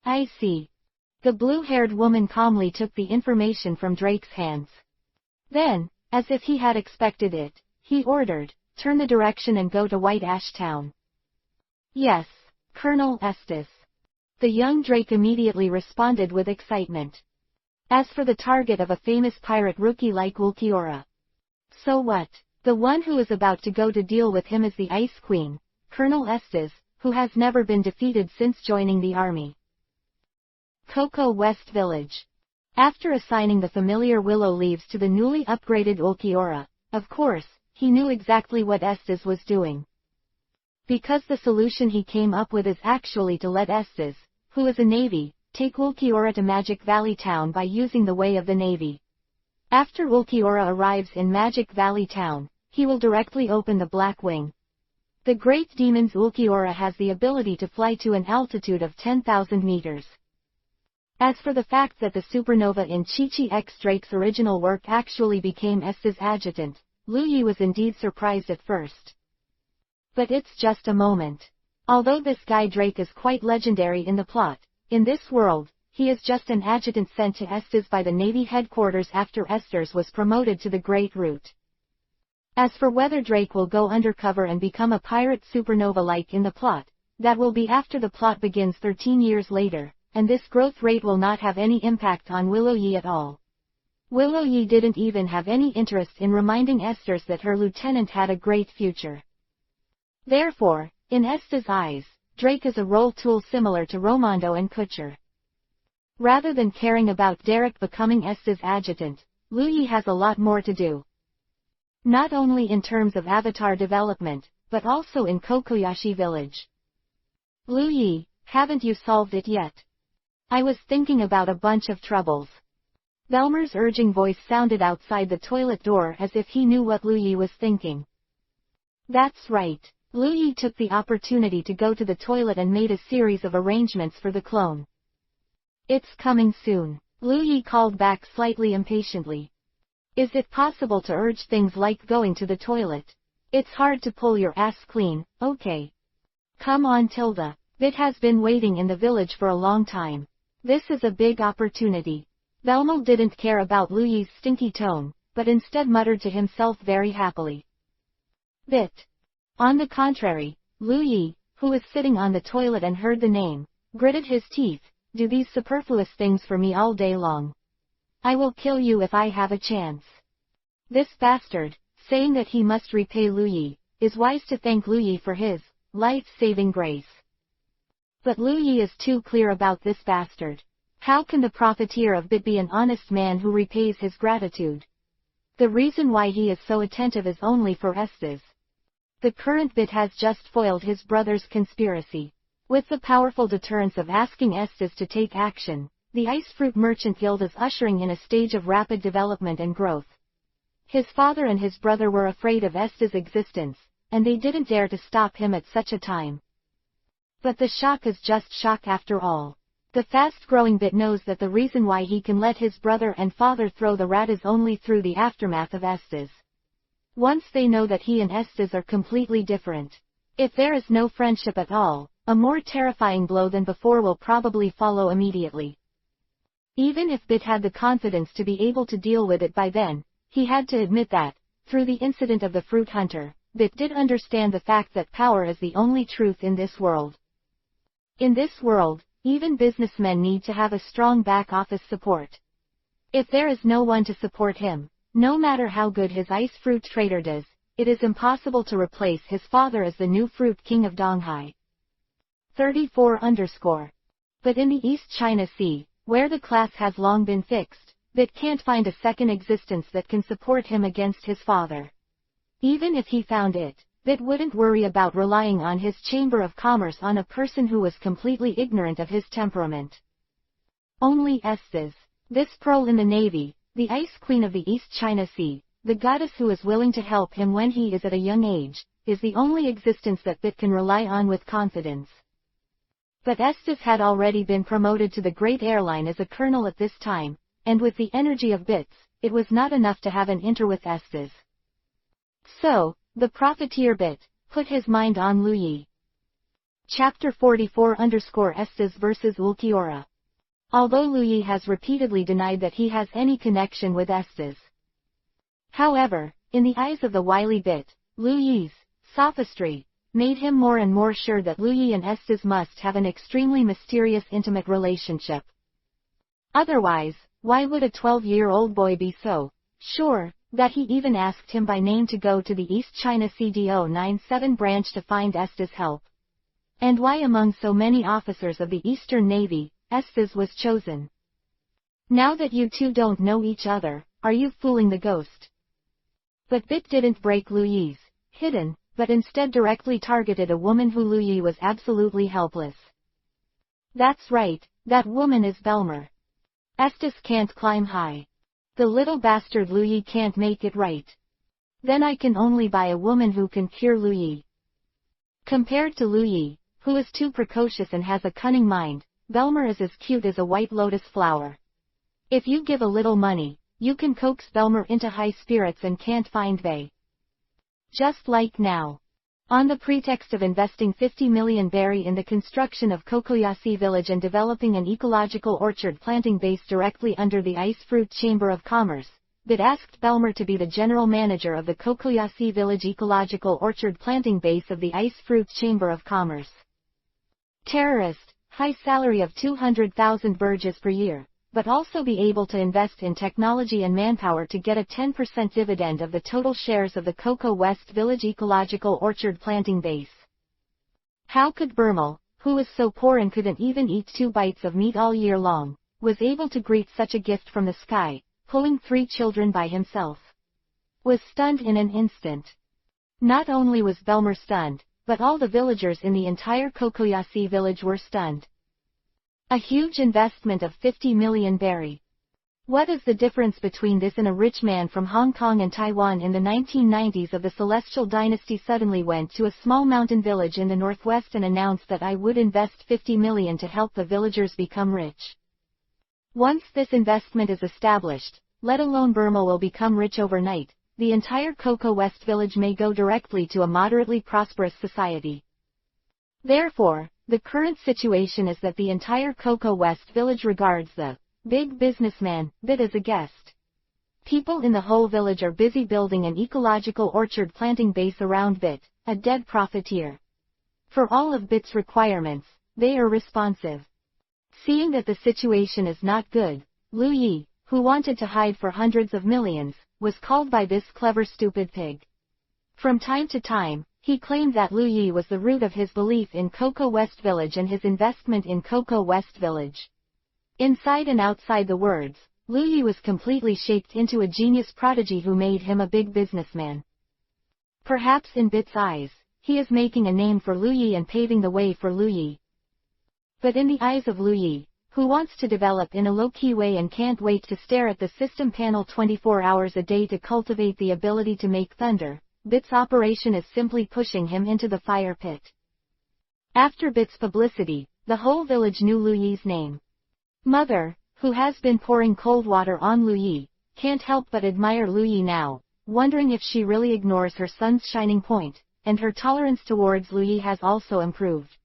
I see. The blue-haired woman calmly took the information from Drake's hands. Then, as if he had expected it, he ordered, "Turn the direction and go to White Ash Town." "Yes, Colonel Esdeath." The young Drake immediately responded with excitement. As for the target of a famous pirate rookie like Ulquiorra, so what? The one who is about to go to deal with him is the Ice Queen, Colonel Esdeath, who has never been defeated since joining the army. Cocoa West Village. After assigning the familiar willow leaves to the newly upgraded Ulquiorra, of course, he knew exactly what Esdeath was doing. Because the solution he came up with is actually to let Esdeath, who is a navy, take Ulquiorra to Magic Valley Town by using the way of the navy. After Ulquiorra arrives in Magic Valley Town, he will directly open the Black Wing. The great demon's Ulquiorra has the ability to fly to an altitude of 10,000 meters. As for the fact that the supernova in Chi-Chi X Drake's original work actually became Esdeath's adjutant, Lu Yi was indeed surprised at first. But it's just a moment. Although this guy Drake is quite legendary in the plot, in this world, he is just an adjutant sent to Esdeath by the Navy headquarters after Esdeath was promoted to the Great Route. As for whether Drake will go undercover and become a pirate supernova like in the plot, that will be after the plot begins 13 years later, and this growth rate will not have any impact on Willow Yi at all. Willow Yi didn't even have any interest in reminding Esdeath that her lieutenant had a great future. Therefore, in Esdeath's eyes, Drake is a role tool similar to Romondo and Kutcher. Rather than caring about Derek becoming Esdeath's adjutant, Lu Yi has a lot more to do. Not only in terms of avatar development, but also in Kokoyashi Village. Lu Yi, haven't you solved it yet? I was thinking about a bunch of troubles. Velmer's urging voice sounded outside the toilet door as if he knew what Lu Yi was thinking. That's right. Lu Yi took the opportunity to go to the toilet and made a series of arrangements for the clone. It's coming soon. Lu Yi called back slightly impatiently. Is it possible to urge things like going to the toilet? It's hard to pull your ass clean, okay? Come on Tilda. Bit has been waiting in the village for a long time. This is a big opportunity. Velmo didn't care about Lu Yi's stinky tone, but instead muttered to himself very happily. Bit. On the contrary, Lu Yi, who was sitting on the toilet and heard the name, gritted his teeth. Do these superfluous things for me all day long. I will kill you if I have a chance. This bastard, saying that he must repay Lu Yi, is wise to thank Lu Yi for his life-saving grace. But Lu Yi is too clear about this bastard. How can the profiteer of Bit be an honest man who repays his gratitude? The reason why he is so attentive is only for Esdeath. The current Bit has just foiled his brother's conspiracy. With the powerful deterrence of asking Esdeath to take action, the Ice Fruit Merchant Guild is ushering in a stage of rapid development and growth. His father and his brother were afraid of Esdeath's existence, and they didn't dare to stop him at such a time. But the shock is just shock after all. The fast-growing Bit knows that the reason why he can let his brother and father throw the rat is only through the aftermath of Esdeath. Once they know that he and Esdeath are completely different. If there is no friendship at all, a more terrifying blow than before will probably follow immediately. Even if Bit had the confidence to be able to deal with it by then, he had to admit that, through the incident of the Fruit Hunter, Bit did understand the fact that power is the only truth in this world. In this world, even businessmen need to have a strong back-office support. If there is no one to support him, no matter how good his ice fruit trader does, it is impossible to replace his father as the new Fruit King of Donghai. 34_. But in the East China Sea, where the class has long been fixed, Bit can't find a second existence that can support him against his father. Even if he found it, Bit wouldn't worry about relying on his Chamber of Commerce on a person who was completely ignorant of his temperament. Only Esdeath, this pearl in the Navy, the Ice Queen of the East China Sea, the goddess who is willing to help him when he is at a young age, is the only existence that Bit can rely on with confidence. But Esdeath had already been promoted to the Great Airline as a colonel at this time, and with the energy of Bits, it was not enough to have an inter with Esdeath. So, the profiteer Bit put his mind on Lu Yi. Chapter 44_ Esdeath vs Ulquiorra. Although Lu Yi has repeatedly denied that he has any connection with Esdeath, However, in the eyes of the wily Bit, Lu Yi's sophistry made him more and more sure that Lu Yi and Esdeath must have an extremely mysterious intimate relationship. Otherwise, why would a 12-year-old boy be so sure that he even asked him by name to go to the East China CDO-97 branch to find Esdeath's help? And why among so many officers of the Eastern Navy, Esdeath was chosen? Now that you two don't know each other, are you fooling the ghost? But Bit didn't break Lu Yi's hidden, but instead directly targeted a woman who Lu Yi was absolutely helpless. That's right, that woman is Belmer. Esdeath can't climb high. The little bastard Lu Yi can't make it right. Then I can only buy a woman who can cure Lu Yi. Compared to Lu Yi, who is too precocious and has a cunning mind, Belmer is as cute as a white lotus flower. If you give a little money, you can coax Belmer into high spirits and can't find they. Just like now. On the pretext of investing 50 million berry in the construction of Kokoyasi village and developing an ecological orchard planting base directly under the Ice Fruit Chamber of Commerce, Bit asked Belmer to be the general manager of the Kokoyasi village ecological orchard planting base of the Ice Fruit Chamber of Commerce. Terrorist, high salary of 200,000 burges per year, but also be able to invest in technology and manpower to get a 10% dividend of the total shares of the Coco West Village Ecological Orchard planting base. How could Bermel, who was so poor and couldn't even eat 2 bites of meat all year long, was able to greet such a gift from the sky, pulling 3 children by himself? Was stunned in an instant. Not only was Belmer stunned, but all the villagers in the entire Kokoyasi village were stunned. A huge investment of 50 million berry. What is the difference between this and a rich man from Hong Kong and Taiwan in the 1990s of the Celestial Dynasty suddenly went to a small mountain village in the northwest and announced that I would invest 50 million to help the villagers become rich? Once this investment is established, let alone Burma will become rich overnight, the entire Coco West village may go directly to a moderately prosperous society. Therefore, the current situation is that the entire Coco West village regards the big businessman, Bit, as a guest. People in the whole village are busy building an ecological orchard planting base around Bit, a dead profiteer. For all of Bit's requirements, they are responsive. Seeing that the situation is not good, Lu Yi, who wanted to hide for hundreds of millions, was called by this clever stupid pig. From time to time, he claimed that Lu Yi was the root of his belief in Coco West Village and his investment in Coco West Village. Inside and outside the words, Lu Yi was completely shaped into a genius prodigy who made him a big businessman. Perhaps in Bit's eyes, he is making a name for Lu Yi and paving the way for Lu Yi. But in the eyes of Lu Yi, who wants to develop in a low-key way and can't wait to stare at the system panel 24 hours a day to cultivate the ability to make thunder, Bit's operation is simply pushing him into the fire pit. After Bit's publicity, the whole village knew Lu Yi's name. Mother, who has been pouring cold water on Lu Yi, can't help but admire Lu Yi now, wondering if she really ignores her son's shining point, and her tolerance towards Lu Yi has also improved.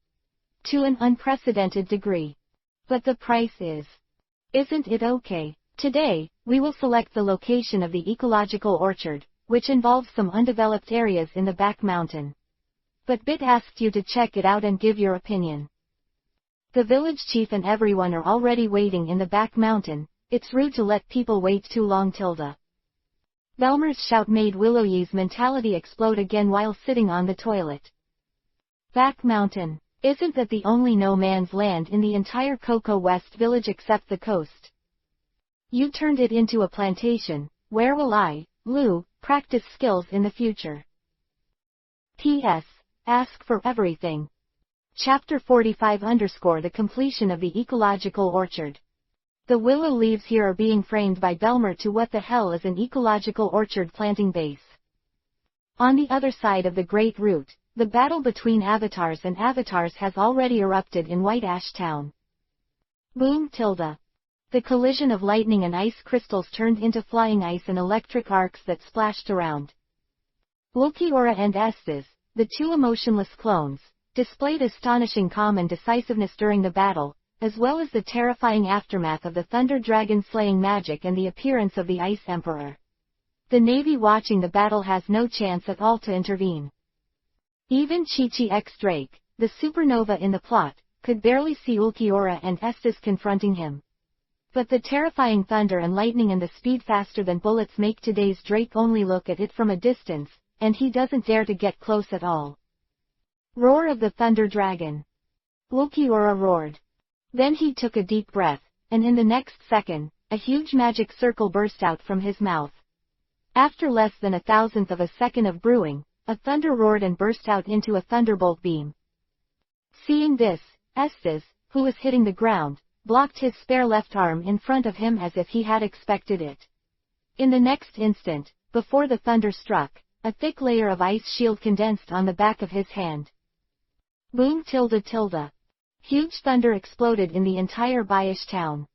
To an unprecedented degree. But the price is. Isn't it okay? Today, we will select the location of the ecological orchard, which involves some undeveloped areas in the back mountain. But Bit asked you to check it out and give your opinion. The village chief and everyone are already waiting in the back mountain. It's rude to let people wait too long. Belmer's shout made Willow Yi's mentality explode again while sitting on the toilet. Back mountain. Isn't that the only no man's land in the entire Coco West village except the coast? You turned it into a plantation. Where will I, Lu, practice skills in the future? P.S. Ask for everything. Chapter 45 _ the completion of the ecological orchard. The willow leaves here are being framed by Belmer to what the hell is an ecological orchard planting base. On the other side of the Great Route, the battle between avatars and avatars has already erupted in White Ash Town. Boom. The collision of lightning and ice crystals turned into flying ice and electric arcs that splashed around. Ulquiorra and Esdeath, the two emotionless clones, displayed astonishing calm and decisiveness during the battle, as well as the terrifying aftermath of the Thunder Dragon slaying magic and the appearance of the Ice Emperor. The navy watching the battle has no chance at all to intervene. Even Chi-Chi X Drake, the supernova in the plot, could barely see Ulquiorra and Esdeath confronting him. But the terrifying thunder and lightning and the speed faster than bullets make today's Drake only look at it from a distance, and he doesn't dare to get close at all. Roar of the Thunder Dragon. Ulquiorra roared. Then he took a deep breath, and in the next second, a huge magic circle burst out from his mouth. After less than 1,000th of a second of brewing, a thunder roared and burst out into a thunderbolt beam. Seeing this, Esdeath, who was hitting the ground, blocked his spare left arm in front of him as if he had expected it. In the next instant, before the thunder struck, a thick layer of ice shield condensed on the back of his hand. Boom tilde tilde. Huge thunder exploded in the entire Voyage town.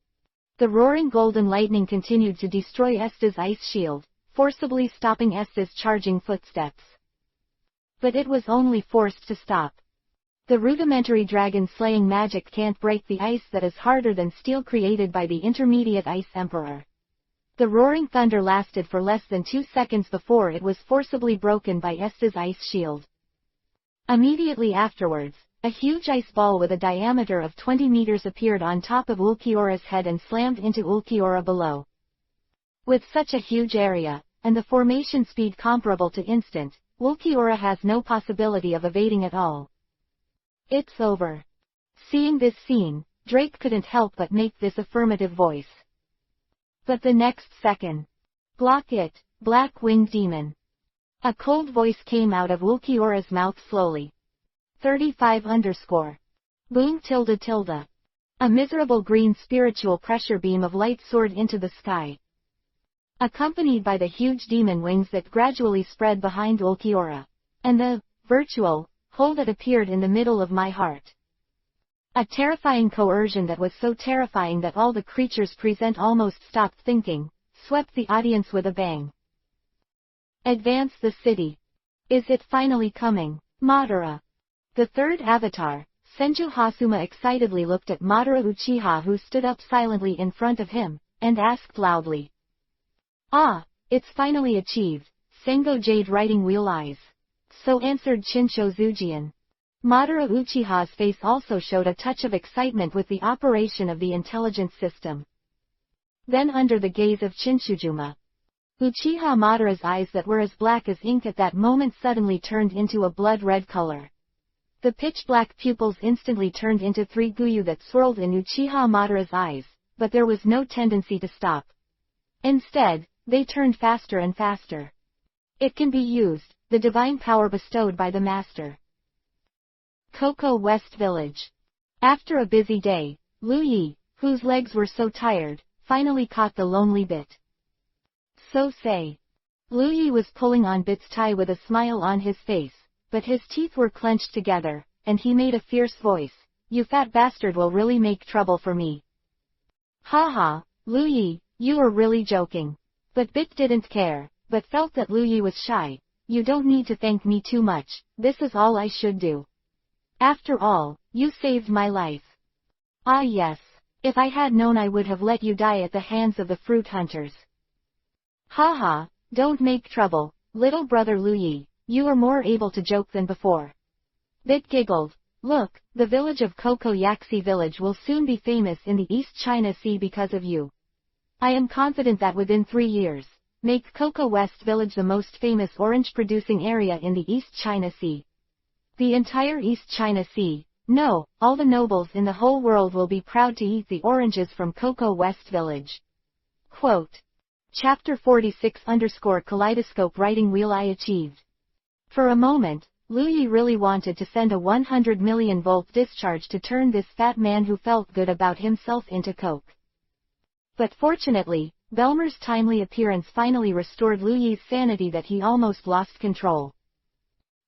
The roaring golden lightning continued to destroy Esdeath's ice shield, forcibly stopping Esdeath's charging footsteps. But it was only forced to stop. The rudimentary dragon-slaying magic can't break the ice that is harder than steel created by the intermediate Ice Emperor. The roaring thunder lasted for less than 2 seconds before it was forcibly broken by Esdeath's ice shield. Immediately afterwards, a huge ice ball with a diameter of 20 meters appeared on top of Ulquiorra's head and slammed into Ulquiorra below. With such a huge area, and the formation speed comparable to instant, Ulquiorra has no possibility of evading at all. It's over. Seeing this scene, Drake couldn't help but make this affirmative voice. But the next second. Block it, Black-Winged Demon. A cold voice came out of Ulquiorra's mouth slowly. 35_. Boom tilde tilde. A miserable green spiritual pressure beam of light soared into the sky, accompanied by the huge demon wings that gradually spread behind Ulquiorra. And the virtual hole that appeared in the middle of my heart. A terrifying coercion that was so terrifying that all the creatures present almost stopped thinking, swept the audience with a bang. Advance the city. Is it finally coming? Madara. The third avatar, Senju Hasuma, excitedly looked at Madara Uchiha, who stood up silently in front of him, and asked loudly. Ah, it's finally achieved, Sengo Jade Writing Wheel Eyes. So answered Chinsho Zujian. Madara Uchiha's face also showed a touch of excitement with the operation of the intelligence system. Then under the gaze of Chinshujuma, Uchiha Madara's eyes that were as black as ink at that moment suddenly turned into a blood-red color. The pitch-black pupils instantly turned into 3 guyu that swirled in Uchiha Madara's eyes, but there was no tendency to stop. Instead, they turned faster and faster. It can be used, the divine power bestowed by the master. Coco West Village. After a busy day, Lu Yi, whose legs were so tired, finally caught the lonely Bit. So say. Lu Yi was pulling on Bit's tie with a smile on his face, but his teeth were clenched together, and he made a fierce voice. You fat bastard will really make trouble for me. Ha ha, Lu Yi, you are really joking. But Bit didn't care, but felt that Lu Yi was shy. You don't need to thank me too much, this is all I should do. After all, you saved my life. Ah yes, if I had known I would have let you die at the hands of the fruit hunters. Ha ha, don't make trouble, little brother Lu Yi, you are more able to joke than before. Bit giggled. Look, the village of Coco Yaxi Village will soon be famous in the East China Sea because of you. I am confident that within 3 years, make Coco West Village the most famous orange-producing area in the East China Sea. The entire East China Sea, no, all the nobles in the whole world will be proud to eat the oranges from Coco West Village. Quote. Chapter 46_ Kaleidoscope Writing Wheel I achieved. For a moment, Lu Yi really wanted to send a 100 million volt discharge to turn this fat man who felt good about himself into coke. But fortunately, Belmer's timely appearance finally restored Lu Yi's sanity that he almost lost control.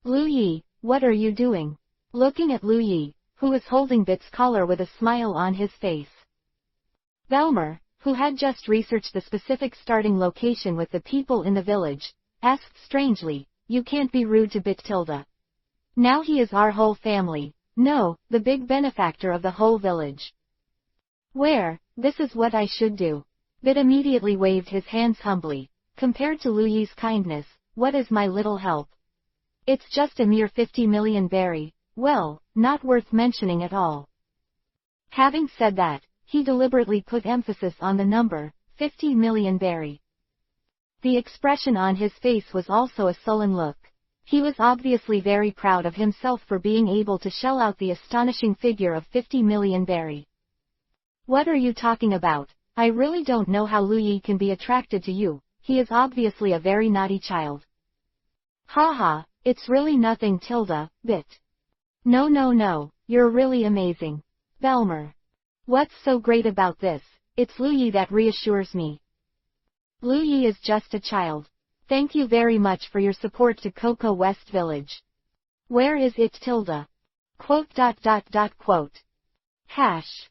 Lu Yi, what are you doing? Looking at Lu Yi, who was holding Bit's collar with a smile on his face. Belmer, who had just researched the specific starting location with the people in the village, asked strangely, you can't be rude to Bit tilde. Now he is our whole family, no, the big benefactor of the whole village. Where, this is what I should do. Bit immediately waved his hands humbly. Compared to Lu Yi's kindness, what is my little help? It's just a mere 50 million berry, well, not worth mentioning at all. Having said that, he deliberately put emphasis on the number, 50 million berry. The expression on his face was also a sullen look. He was obviously very proud of himself for being able to shell out the astonishing figure of 50 million berry. What are you talking about? I really don't know how Lu Yi can be attracted to you, he is obviously a very naughty child. Haha, it's really nothing bit. No, you're really amazing. Belmer. What's so great about this? It's Lu Yi that reassures me. Lu Yi is just a child. Thank you very much for your support to Coco West Village. Where is it ? Quote. Hash.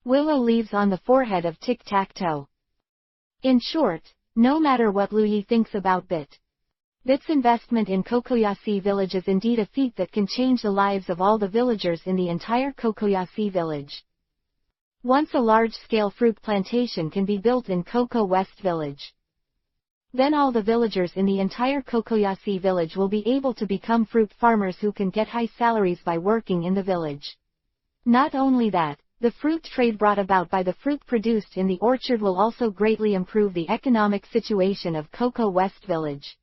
Willow leaves on the forehead of Tic-Tac-Toe. In short, no matter what Lu Yi thinks about Bit's investment in Kokoyasi village is indeed a feat that can change the lives of all the villagers in the entire Kokoyasi village. Once a large-scale fruit plantation can be built in Coco West Village, then all the villagers in the entire Kokoyasi village will be able to become fruit farmers who can get high salaries by working in the village. Not only that, the fruit trade brought about by the fruit produced in the orchard will also greatly improve the economic situation of Coco West Village.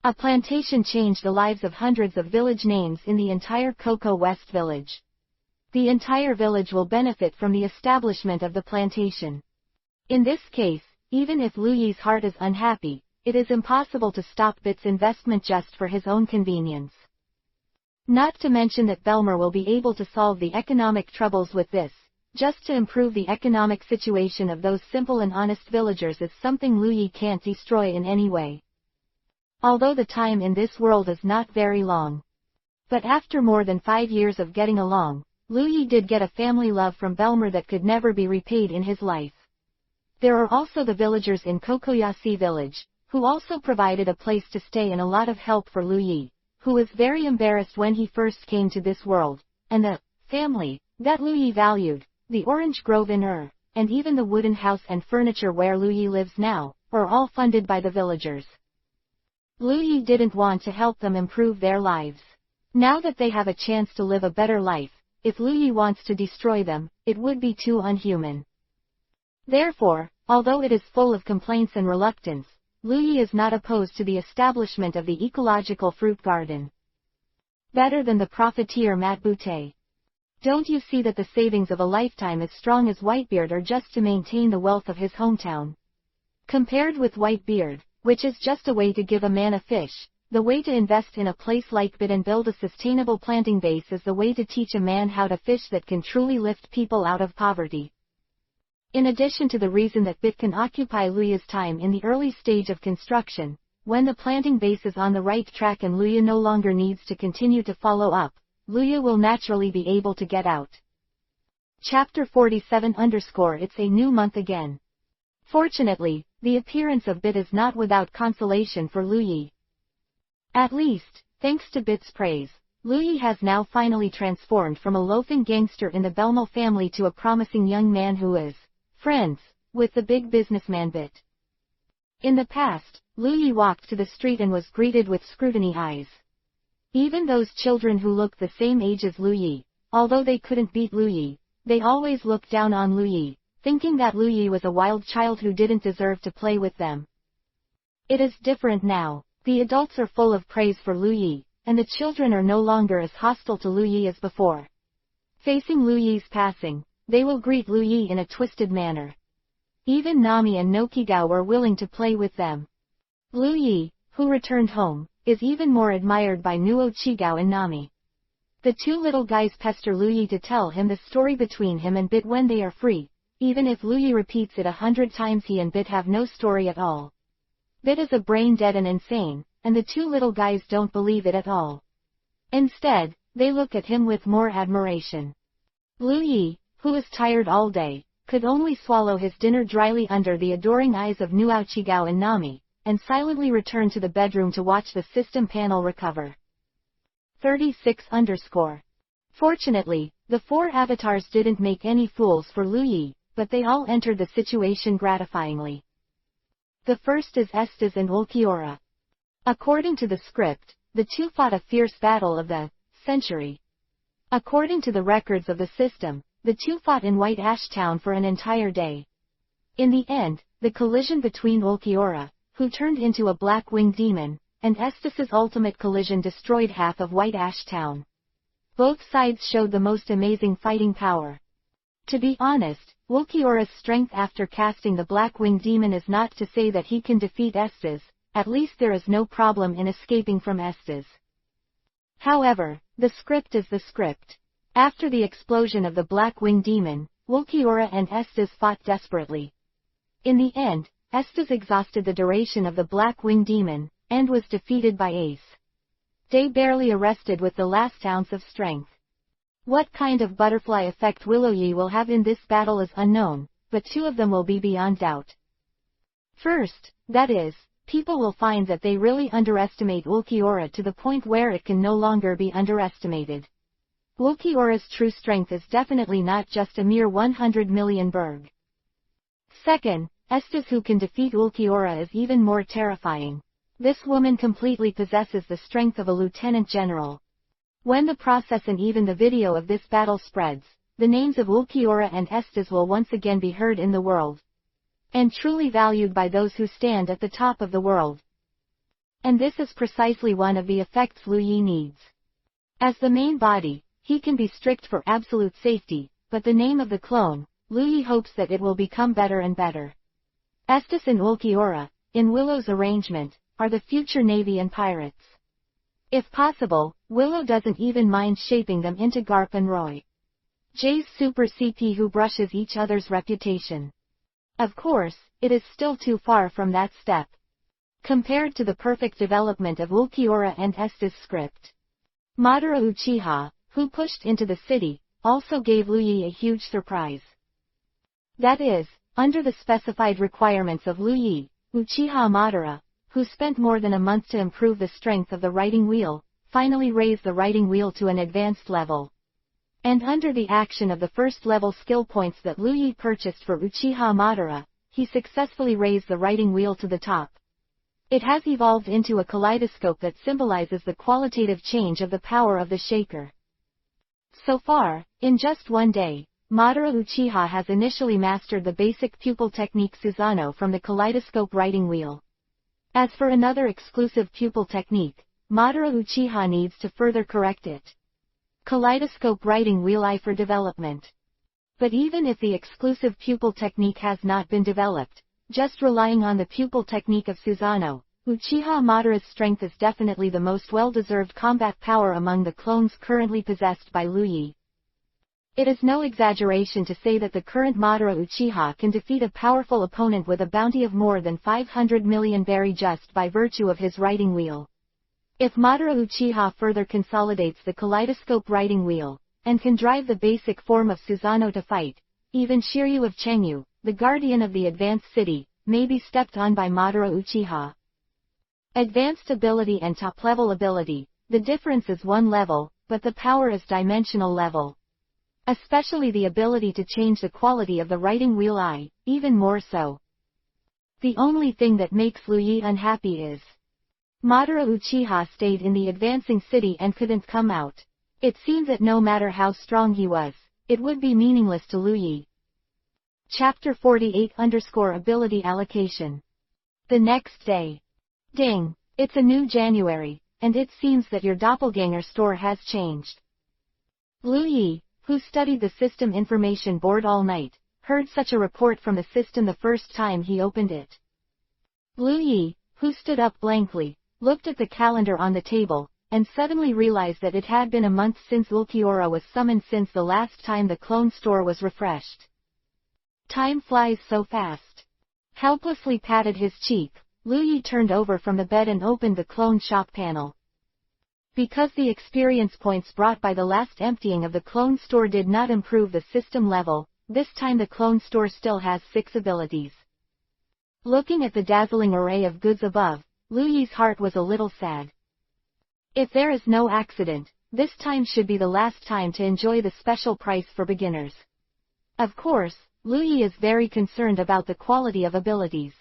A plantation changed the lives of hundreds of village names in the entire Coco West Village. The entire village will benefit from the establishment of the plantation. In this case, even if Lu Yi's heart is unhappy, it is impossible to stop Bit's investment just for his own convenience. Not to mention that Belmer will be able to solve the economic troubles with this. Just to improve the economic situation of those simple and honest villagers is something Lu Yi can't destroy in any way. Although the time in this world is not very long. But after more than 5 years of getting along, Lu Yi did get a family love from Belmer that could never be repaid in his life. There are also the villagers in Kokoyasi village, who also provided a place to stay and a lot of help for Lu Yi, who was very embarrassed when he first came to this world, and the family that Lu Yi valued, the orange grove in and even the wooden house and furniture where Lu Yi lives now, are all funded by the villagers. Lu Yi didn't want to help them improve their lives. Now that they have a chance to live a better life, if Lu Yi wants to destroy them, it would be too unhuman. Therefore, although it is full of complaints and reluctance, Lu Yi is not opposed to the establishment of the ecological fruit garden. Better than the profiteer Matbute. Don't you see that the savings of a lifetime as strong as Whitebeard are just to maintain the wealth of his hometown? Compared with Whitebeard, which is just a way to give a man a fish, the way to invest in a place like Bit and build a sustainable planting base is the way to teach a man how to fish that can truly lift people out of poverty. In addition to the reason that Bit can occupy Lu Yi's time in the early stage of construction, when the planting base is on the right track and Lu Yi no longer needs to continue to follow up, Lu Yi will naturally be able to get out. Chapter 47 _ It's a new month again. Fortunately, the appearance of Bit is not without consolation for Lu Yi. At least, thanks to Bit's praise, Lu Yi has now finally transformed from a loafing gangster in the Belmo family to a promising young man who is friends with the big businessman Bit. In the past, Lu Yi walked to the street and was greeted with scrutiny eyes. Even those children who looked the same age as Lu Yi, although they couldn't beat Lu Yi, they always looked down on Lu Yi, thinking that Lu Yi was a wild child who didn't deserve to play with them. It is different now. The adults are full of praise for Lu Yi, and the children are no longer as hostile to Lu Yi as before. Facing Lu Yi's passing, they will greet Lu Yi in a twisted manner. Even Nami and Nokigao were willing to play with them. Lu Yi, who returned home, is even more admired by Nuo Chigao and Nami. The two little guys pester Lu Yi to tell him the story between him and Bit when they are free. Even if Lu Yi repeats it 100 times, he and Bit have no story at all. Bit is a brain dead and insane, and the two little guys don't believe it at all. Instead, they look at him with more admiration. Lu Yi, who is tired all day, could only swallow his dinner dryly under the adoring eyes of Nuo Chigao and Nami, and silently return to the bedroom to watch the system panel recover. 36 _ Fortunately, the 4 avatars didn't make any fools for Lu Yi, but they all entered the situation gratifyingly. The first is Esdeath and Ulquiorra. According to the script, the two fought a fierce battle of the century. According to the records of the system, the two fought in White Ash Town for an entire day. In the end, the collision between Ulquiorra, who turned into a black-winged demon, and Esdeath's ultimate collision destroyed half of White Ash Town. Both sides showed the most amazing fighting power. To be honest, Ulquiorra's strength after casting the black-winged demon is not to say that he can defeat Esdeath, at least there is no problem in escaping from Esdeath. However, the script is the script. After the explosion of the black-winged demon, Ulquiorra and Esdeath fought desperately. In the end, Esdeath exhausted the duration of the black-winged demon, and was defeated by Ace. Barely arrested with the last ounce of strength. What kind of butterfly effect Willow-Yi will have in this battle is unknown, but two of them will be beyond doubt. First, that is, people will find that they really underestimate Ulquiorra to the point where it can no longer be underestimated. Ulquiorra's true strength is definitely not just a mere 100 million berg. Second, Esdeath who can defeat Ulquiorra is even more terrifying. This woman completely possesses the strength of a lieutenant general. When the process and even the video of this battle spreads, the names of Ulquiorra and Esdeath will once again be heard in the world. And truly valued by those who stand at the top of the world. And this is precisely one of the effects Lu Yi needs. As the main body, he can be strict for absolute safety, but the name of the clone, Lu Yi hopes that it will become better and better. Esdeath and Ulquiorra, in Willow's arrangement, are the future navy and pirates. If possible, Willow doesn't even mind shaping them into Garp and Roy. J's super CP who brushes each other's reputation. Of course, it is still too far from that step. Compared to the perfect development of Ulquiorra and Esdeath's script. Madara Uchiha, who pushed into the city, also gave Lu Yi a huge surprise. That is, under the specified requirements of Lu Yi, Uchiha Madara, who spent more than a month to improve the strength of the writing wheel, finally raised the writing wheel to an advanced level. And under the action of the first level skill points that Lu Yi purchased for Uchiha Madara, he successfully raised the writing wheel to the top. It has evolved into a kaleidoscope that symbolizes the qualitative change of the power of the shaker. So far, in just one day, Madara Uchiha has initially mastered the basic pupil technique Susanoo from the kaleidoscope writing wheel. As for another exclusive pupil technique, Madara Uchiha needs to further correct it. Kaleidoscope writing wheel I for development. But even if the exclusive pupil technique has not been developed, just relying on the pupil technique of Susanoo, Uchiha Madara's strength is definitely the most well-deserved combat power among the clones currently possessed by Lu Yi. It is no exaggeration to say that the current Madara Uchiha can defeat a powerful opponent with a bounty of more than 500 million berry just by virtue of his writing wheel. If Madara Uchiha further consolidates the kaleidoscope writing wheel, and can drive the basic form of Susanoo to fight, even Shiryu of Chengyu, the guardian of the advanced city, may be stepped on by Madara Uchiha. Advanced ability and top-level ability, the difference is one level, but the power is dimensional level. Especially the ability to change the quality of the writing wheel I, even more so. The only thing that makes Lu Yi unhappy is Madara Uchiha stayed in the advancing city and couldn't come out. It seemed that no matter how strong he was, it would be meaningless to Lu Yi. Chapter 48_Ability Allocation. The next day. Ding! It's a new January, and it seems that your doppelganger store has changed. Lu Yi, who studied the system information board all night, heard such a report from the system the first time he opened it. Lu Yi, who stood up blankly, looked at the calendar on the table, and suddenly realized that it had been a month since Ulquiorra was summoned since the last time the clone store was refreshed. Time flies so fast. Helplessly patted his cheek, Lu Yi turned over from the bed and opened the clone shop panel. Because the experience points brought by the last emptying of the clone store did not improve the system level, this time the clone store still has 6 abilities. Looking at the dazzling array of goods above, Lu Yi's heart was a little sad. If there is no accident, this time should be the last time to enjoy the special price for beginners. Of course, Lu Yi is very concerned about the quality of abilities.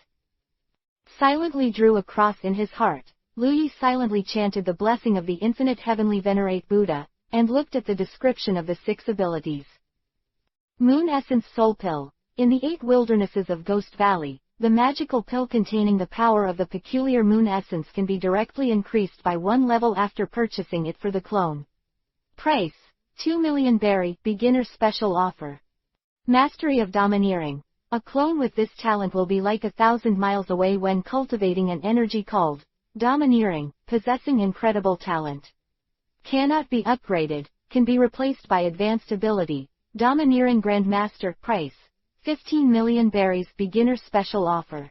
Silently drew a cross in his heart. Lu Yi silently chanted the blessing of the infinite heavenly venerate Buddha, and looked at the description of the 6 abilities. Moon Essence Soul Pill. In the 8 wildernesses of Ghost Valley, the magical pill containing the power of the peculiar moon essence can be directly increased by 1 level after purchasing it for the clone. Price: 2 million berry, beginner special offer. Mastery of Domineering. A clone with this talent will be like 1,000 miles away when cultivating an energy called Domineering, possessing incredible talent. Cannot be upgraded, can be replaced by advanced ability. Domineering Grandmaster. Price: 15 million berries, beginner special offer.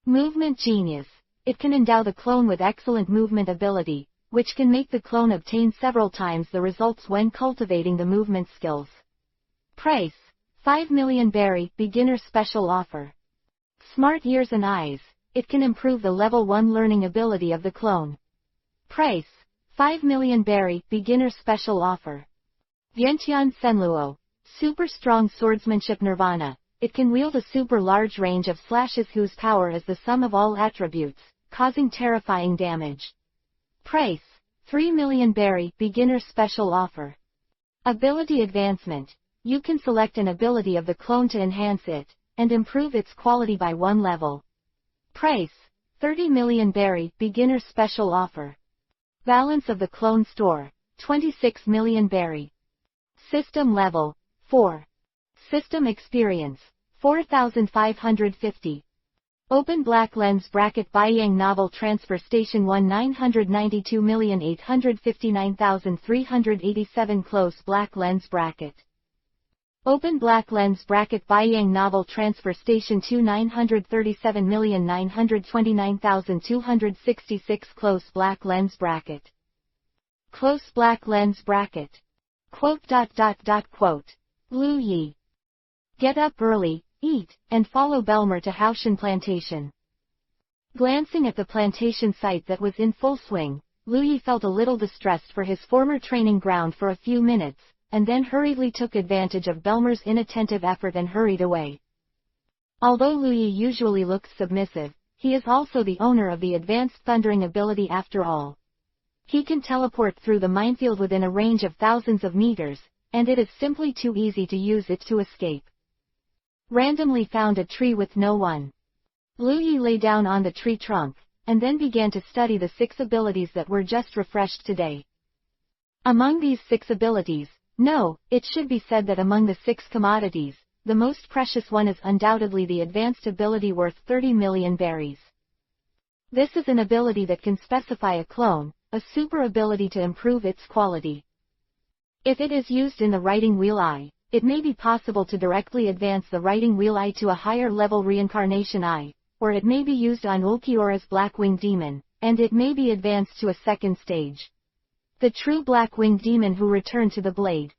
Movement Genius. It can endow the clone with excellent movement ability, which can make the clone obtain several times the results when cultivating the movement skills. Price: 5 million berry, beginner special offer. Smart Ears and Eyes. It can improve the level 1 learning ability of the clone. Price: 5 million berry, beginner special offer. Vientian Senluo. Super strong swordsmanship Nirvana. It can wield a super large range of slashes whose power is the sum of all attributes, causing terrifying damage. Price: 3 million berry, beginner special offer. Ability Advancement. You can select an ability of the clone to enhance it, and improve its quality by 1 level. Price: 30 million berry, beginner special offer. Balance of the clone store: 26 million berry. System Level: 4. System Experience: 4,550. Open black lens bracket Baiyang Novel Transfer Station 992,859,387 Close black lens bracket. Open black lens bracket Baiyang Novel Transfer Station 2,937,929,266 Close black lens bracket. Close black lens bracket. Quote. Lu Yi. Get up early, eat, and follow Belmer to Haoshan Plantation. Glancing at the plantation site that was in full swing, Lu Yi felt a little distressed for his former training ground for a few minutes, and then hurriedly took advantage of Belmer's inattentive effort and hurried away. Although Lu Yi usually looks submissive, he is also the owner of the advanced thundering ability after all. He can teleport through the minefield within a range of thousands of meters, and it is simply too easy to use it to escape. Randomly found a tree with no one. Lu Yi lay down on the tree trunk, and then began to study the 6 abilities that were just refreshed today. Among these 6 abilities, it should be said that among the 6 commodities, the most precious one is undoubtedly the advanced ability worth 30 million berries. This is an ability that can specify a clone, a super ability to improve its quality. If it is used in the writing wheel eye, it may be possible to directly advance the writing wheel eye to a higher level reincarnation eye, or it may be used on Ulquiorra's Black-Winged Demon, and it may be advanced to a second stage. The true Black-Winged Demon who returned to the blade.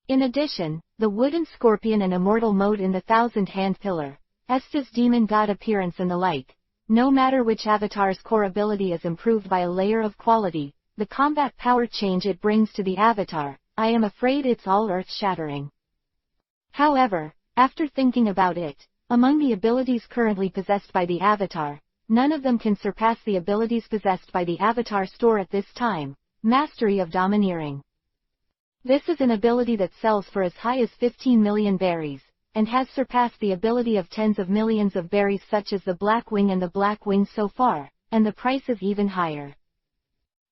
In addition, the Wooden Scorpion and Immortal Mode in the Thousand-Hand Pillar, Esdeath's Demon God Appearance and the like. No matter which avatar's core ability is improved by a layer of quality, the combat power change it brings to the avatar, I am afraid it's all earth-shattering. However, after thinking about it, among the abilities currently possessed by the avatar, none of them can surpass the abilities possessed by the avatar store at this time. Mastery of Domineering. This is an ability that sells for as high as 15 million berries, and has surpassed the ability of tens of millions of berries such as the Black Wing and the Black Wing so far, and the price is even higher.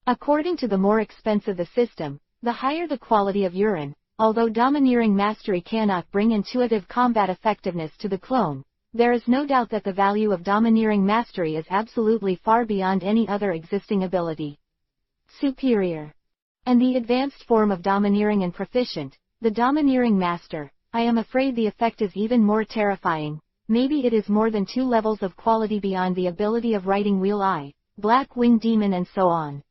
According to the more expensive the system, the higher the quality of urine. Although Domineering Mastery cannot bring intuitive combat effectiveness to the clone, there is no doubt that the value of Domineering Mastery is absolutely far beyond any other existing ability. Superior. And the advanced form of Domineering and Proficient, the Domineering Master, I am afraid the effect is even more terrifying. Maybe it is more than 2 levels of quality beyond the ability of Writing Wheel Eye, Black Wing Demon and so on.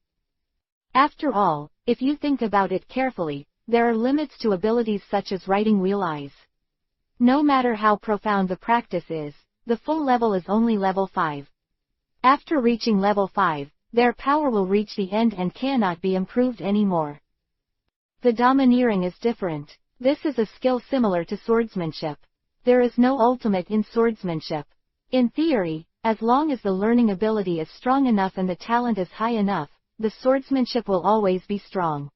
After all, if you think about it carefully, there are limits to abilities such as Writing Wheel Eyes. No matter how profound the practice is, the full level is only level 5. After reaching level 5, their power will reach the end and cannot be improved anymore. The Domineering is different. This is a skill similar to swordsmanship. There is no ultimate in swordsmanship. In theory, as long as the learning ability is strong enough and the talent is high enough, the swordsmanship will always be strong.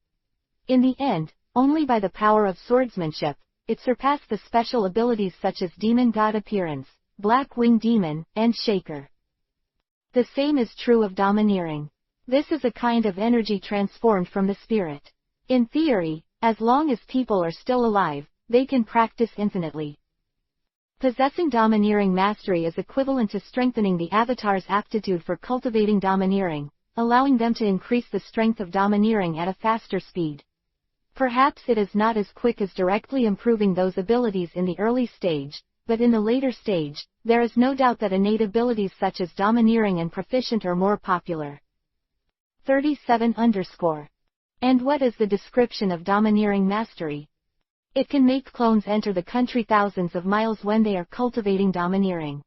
In the end, only by the power of swordsmanship, it surpassed the special abilities such as Demon God Appearance, Black Wing Demon, and Shaker. The same is true of domineering. This is a kind of energy transformed from the spirit. In theory, as long as people are still alive, they can practice infinitely. Possessing domineering mastery is equivalent to strengthening the avatar's aptitude for cultivating domineering, allowing them to increase the strength of domineering at a faster speed. Perhaps it is not as quick as directly improving those abilities in the early stage, but in the later stage, there is no doubt that innate abilities such as domineering and proficient are more popular. 37 _ And what is the description of domineering mastery? It can make clones enter the country thousands of miles when they are cultivating domineering.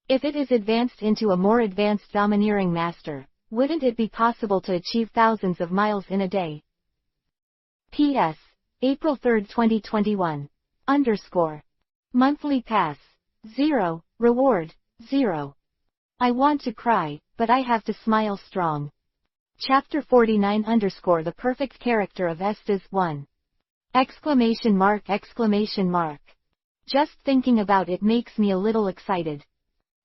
If it is advanced into a more advanced domineering master, wouldn't it be possible to achieve thousands of miles in a day? P.S. April 3, 2021. _ Monthly Pass. 0. Reward. 0. I want to cry, but I have to smile strong. Chapter 49 _ The Perfect Character of Esdeath 1. ! Just thinking about it makes me a little excited.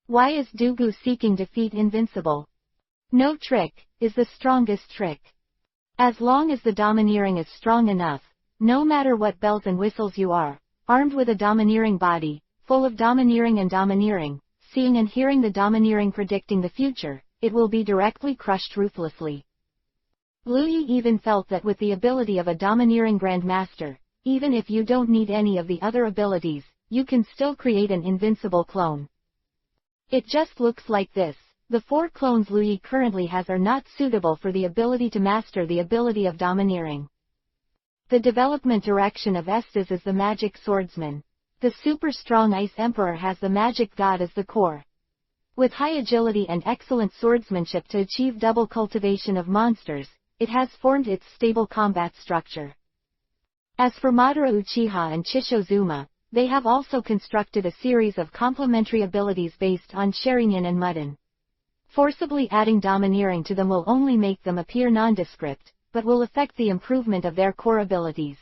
Why is Dugu seeking defeat invincible? No trick is the strongest trick. As long as the domineering is strong enough, no matter what bells and whistles you are, armed with a domineering body, full of domineering and domineering, seeing and hearing the domineering predicting the future, it will be directly crushed ruthlessly. Lu Yi even felt that with the ability of a domineering grandmaster, even if you don't need any of the other abilities, you can still create an invincible clone. It just looks like this. The 4 clones Lu Yi currently has are not suitable for the ability to master the ability of domineering. The development direction of Esdeath is the magic swordsman. The super strong Ice Emperor has the magic god as the core. With high agility and excellent swordsmanship to achieve double cultivation of monsters, it has formed its stable combat structure. As for Madara Uchiha and Chishozuma, they have also constructed a series of complementary abilities based on Sharingan and Mudden. Forcibly adding domineering to them will only make them appear nondescript, but will affect the improvement of their core abilities.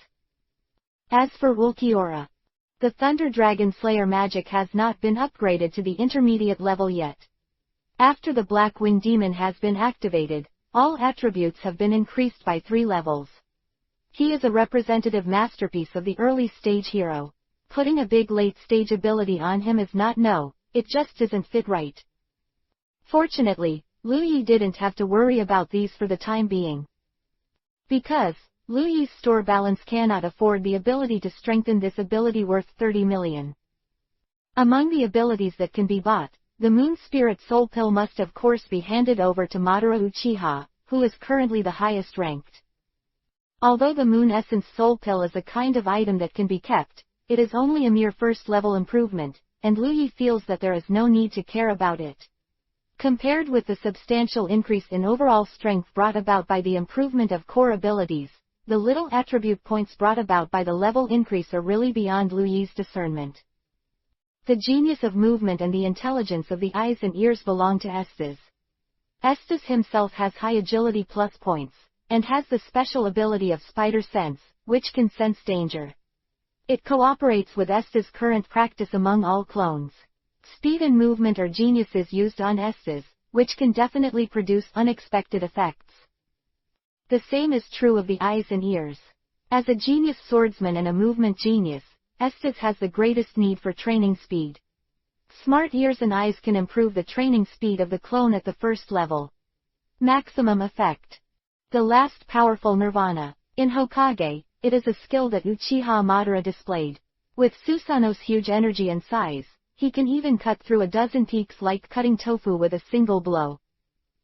As for Ulquiorra, the Thunder Dragon Slayer magic has not been upgraded to the intermediate level yet. After the Black Wing Demon has been activated, all attributes have been increased by 3 levels. He is a representative masterpiece of the early stage hero. Putting a big late stage ability on him is not it just doesn't fit right. Fortunately, Lu Yi didn't have to worry about these for the time being. Because Lu Yi's store balance cannot afford the ability to strengthen this ability worth 30 million. Among the abilities that can be bought, the Moon Spirit Soul Pill must of course be handed over to Madara Uchiha, who is currently the highest ranked. Although the Moon Essence Soul Pill is a kind of item that can be kept, it is only a mere first level improvement, and Lu Yi feels that there is no need to care about it. Compared with the substantial increase in overall strength brought about by the improvement of core abilities, the little attribute points brought about by the level increase are really beyond Lu Yi's discernment. The genius of movement and the intelligence of the eyes and ears belong to Esdeath. Esdeath himself has high agility plus points, and has the special ability of spider sense, which can sense danger. It cooperates with Esdeath's current practice among all clones. Speed and movement are geniuses used on Esdeath, which can definitely produce unexpected effects. The same is true of the eyes and ears. As a genius swordsman and a movement genius, Esdeath has the greatest need for training speed. Smart ears and eyes can improve the training speed of the clone at the first level. Maximum effect. The last powerful nirvana. In Hokage, it is a skill that Uchiha Madara displayed. With Susanoo's huge energy and size, he can even cut through a dozen peaks like cutting tofu with a single blow.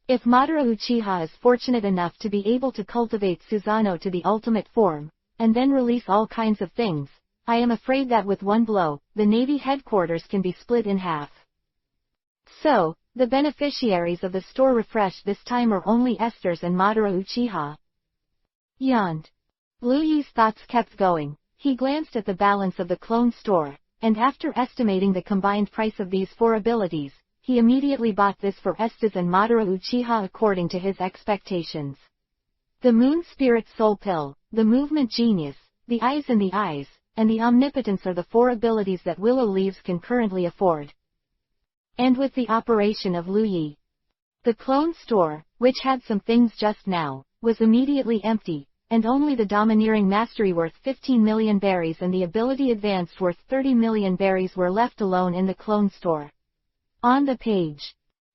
If Madara Uchiha is fortunate enough to be able to cultivate Susanoo to the ultimate form, and then release all kinds of things, I am afraid that with one blow, the Navy headquarters can be split in half. So, the beneficiaries of the store refresh this time are only Esdeath and Madara Uchiha. Yawned. Lu Yi's thoughts kept going. He glanced at the balance of the clone store, and after estimating the combined price of these 4 abilities, he immediately bought this for Esdeath and Madara Uchiha according to his expectations. The Moon Spirit Soul Pill, the Movement Genius, the Eyes in the Eyes, and the Omnipotence are the 4 abilities that Willow Leaves can currently afford. And with the operation of Lu Yi, the clone store, which had some things just now, was immediately empty, and only the Domineering Mastery worth 15 million berries and the Ability Advanced worth 30 million berries were left alone in the clone store. On the page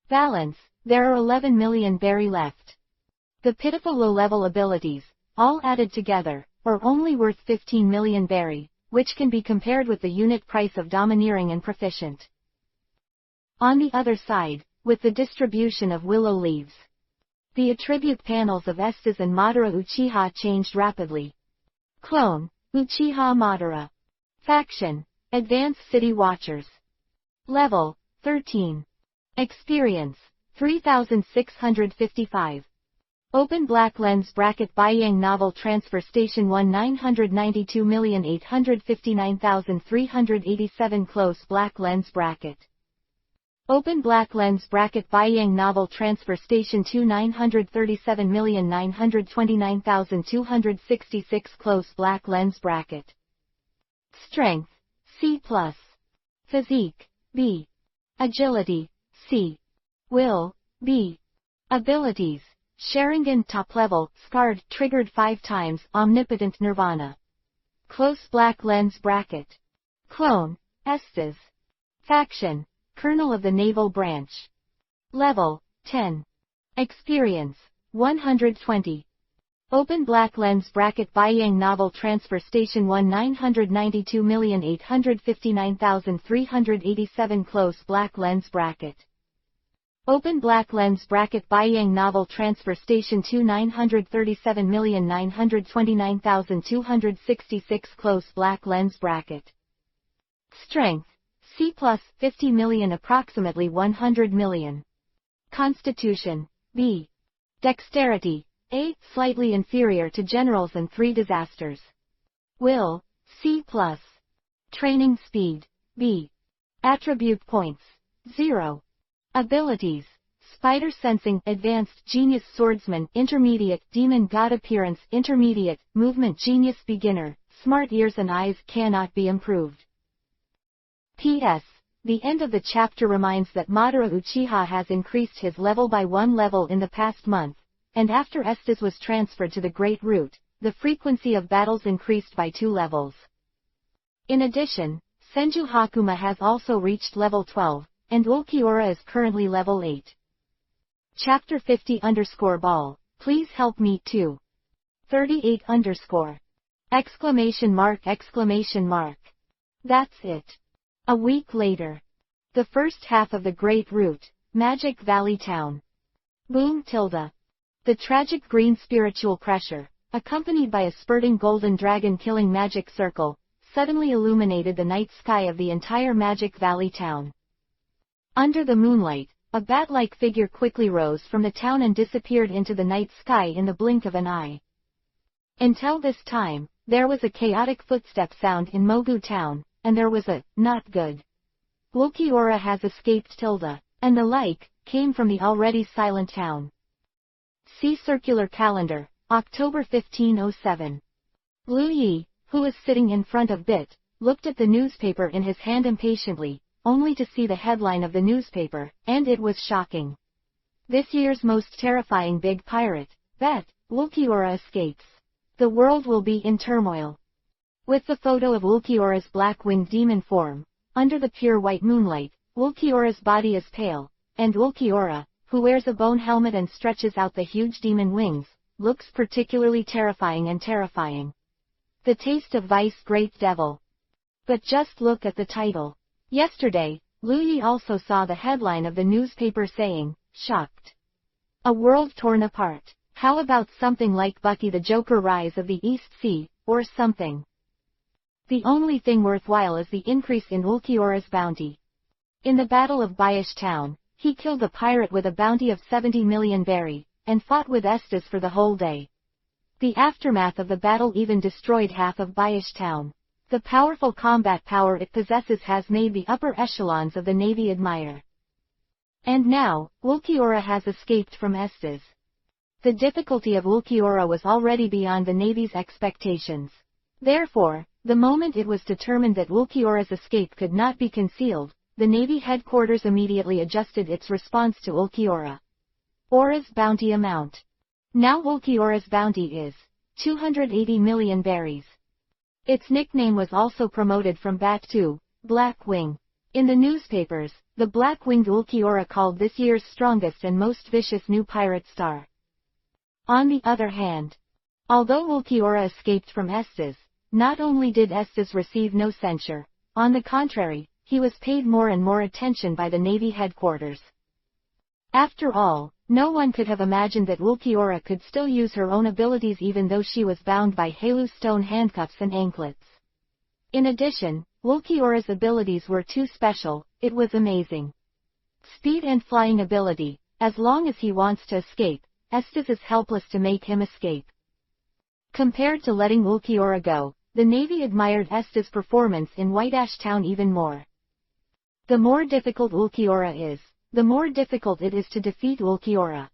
balance, there are 11 million berry left. The pitiful low-level abilities, all added together, are only worth 15 million berry, which can be compared with the unit price of Domineering and Proficient. On the other side, with the distribution of Willow Leaves, the attribute panels of Esdeath and Madara Uchiha changed rapidly. Clone, Uchiha Madara. Faction, Advanced City Watchers. Level, 13. Experience, 3655. Open black lens bracket Baiyang Novel Transfer Station 992,859,387 close black lens bracket. Open black lens bracket Baiyang Novel Transfer Station 937,929,266 close black lens bracket. Strength, C+. Physique, B. Agility, C. Will, B. Abilities, Sharingan top level, Scarred, triggered 5 times, Omnipotent Nirvana. Close black lens bracket. Clone, Esdeath. Faction, Colonel of the Naval Branch. Level, 10. Experience, 120. Open black lens bracket Baiyang Novel Transfer Station 992,859,387 close black lens bracket. Open black lens bracket Baiyang Novel Transfer Station 937,929,266 close black lens bracket. Strength, C+, 50 million approximately 100 million. Constitution, B. Dexterity, A, slightly inferior to generals and 3 disasters. Will, C+. Training speed, B. Attribute points, 0. Abilities, Spider Sensing, Advanced, Genius Swordsman, Intermediate, Demon God Appearance, Intermediate, Movement Genius Beginner, Smart Ears and Eyes cannot be improved. P.S. The end of the chapter reminds that Madara Uchiha has increased his level by 1 level in the past month, and after Esdeath was transferred to the Great Root, the frequency of battles increased by 2 levels. In addition, Senju Hakuma has also reached level 12, and Ulquiorra is currently level 8. Chapter 50_ball, please help me too. 38_. Exclamation mark. That's it. A week later. The first half of the Great Root, Magic Valley Town. Boom tilde. The tragic green spiritual pressure, accompanied by a spurting golden dragon killing magic circle, suddenly illuminated the night sky of the entire Magic Valley Town. Under the moonlight, a bat-like figure quickly rose from the town and disappeared into the night sky in the blink of an eye. Until this time, there was a chaotic footstep sound in Mogu Town, and there was a, not good. Ulquiorra has escaped tilde, and the like, came from the already silent town. See Circular Calendar, October 1507. Lu Yi, who was sitting in front of Bit, looked at the newspaper in his hand impatiently, only to see the headline of the newspaper, and it was shocking. This year's most terrifying big pirate, Bet, Ulquiorra escapes. The world will be in turmoil. With the photo of Ulquiorra's black-winged demon form, under the pure white moonlight, Ulquiorra's body is pale, and Ulquiorra, who wears a bone helmet and stretches out the huge demon wings, looks particularly terrifying. The Taste of Vice Great Devil. But just look at the title. Yesterday, Lu Yi also saw the headline of the newspaper saying, "Shocked. A world torn apart." How about something like Bucky the Joker Rise of the East Sea, or something? The only thing worthwhile is the increase in Ulquiorra's bounty. In the Battle of Bayesh Town, he killed a pirate with a bounty of 70 million berry, and fought with Esdeath for the whole day. The aftermath of the battle even destroyed half of Bayesh Town. The powerful combat power it possesses has made the upper echelons of the Navy admire. And now, Ulquiorra has escaped from Esdeath. The difficulty of Ulquiorra was already beyond the Navy's expectations. Therefore, the moment it was determined that Ulquiorra's escape could not be concealed, the Navy headquarters immediately adjusted its response to Ulquiorra. Orra's bounty amount. Now Ulquiorra's bounty is 280 million berries. Its nickname was also promoted from Bat to Black Wing. In the newspapers, the black-winged Ulquiorra called this year's strongest and most vicious new pirate star. On the other hand, although Ulquiorra escaped from Esdeath, not only did Esdeath receive no censure, on the contrary, he was paid more and more attention by the Navy headquarters. After all, no one could have imagined that Ulquiorra could still use her own abilities even though she was bound by Halu stone handcuffs and anklets. In addition, Ulquiorra's abilities were too special, it was amazing. Speed and flying ability. As long as he wants to escape, Esdeath is helpless to make him escape. Compared to letting Ulquiorra go, the Navy admired Esdeath's performance in White Ash Town even more. The more difficult Ulquiorra is, the more difficult it is to defeat Ulquiorra.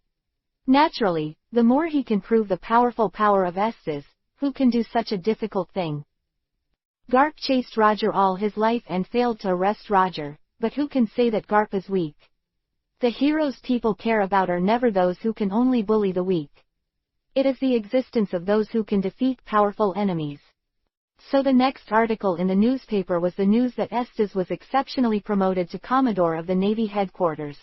Naturally, the more he can prove the powerful power of Esdeath, who can do such a difficult thing. Garp chased Roger all his life and failed to arrest Roger, but who can say that Garp is weak? The heroes people care about are never those who can only bully the weak. It is the existence of those who can defeat powerful enemies. So the next article in the newspaper was the news that Esdeath was exceptionally promoted to Commodore of the Navy headquarters.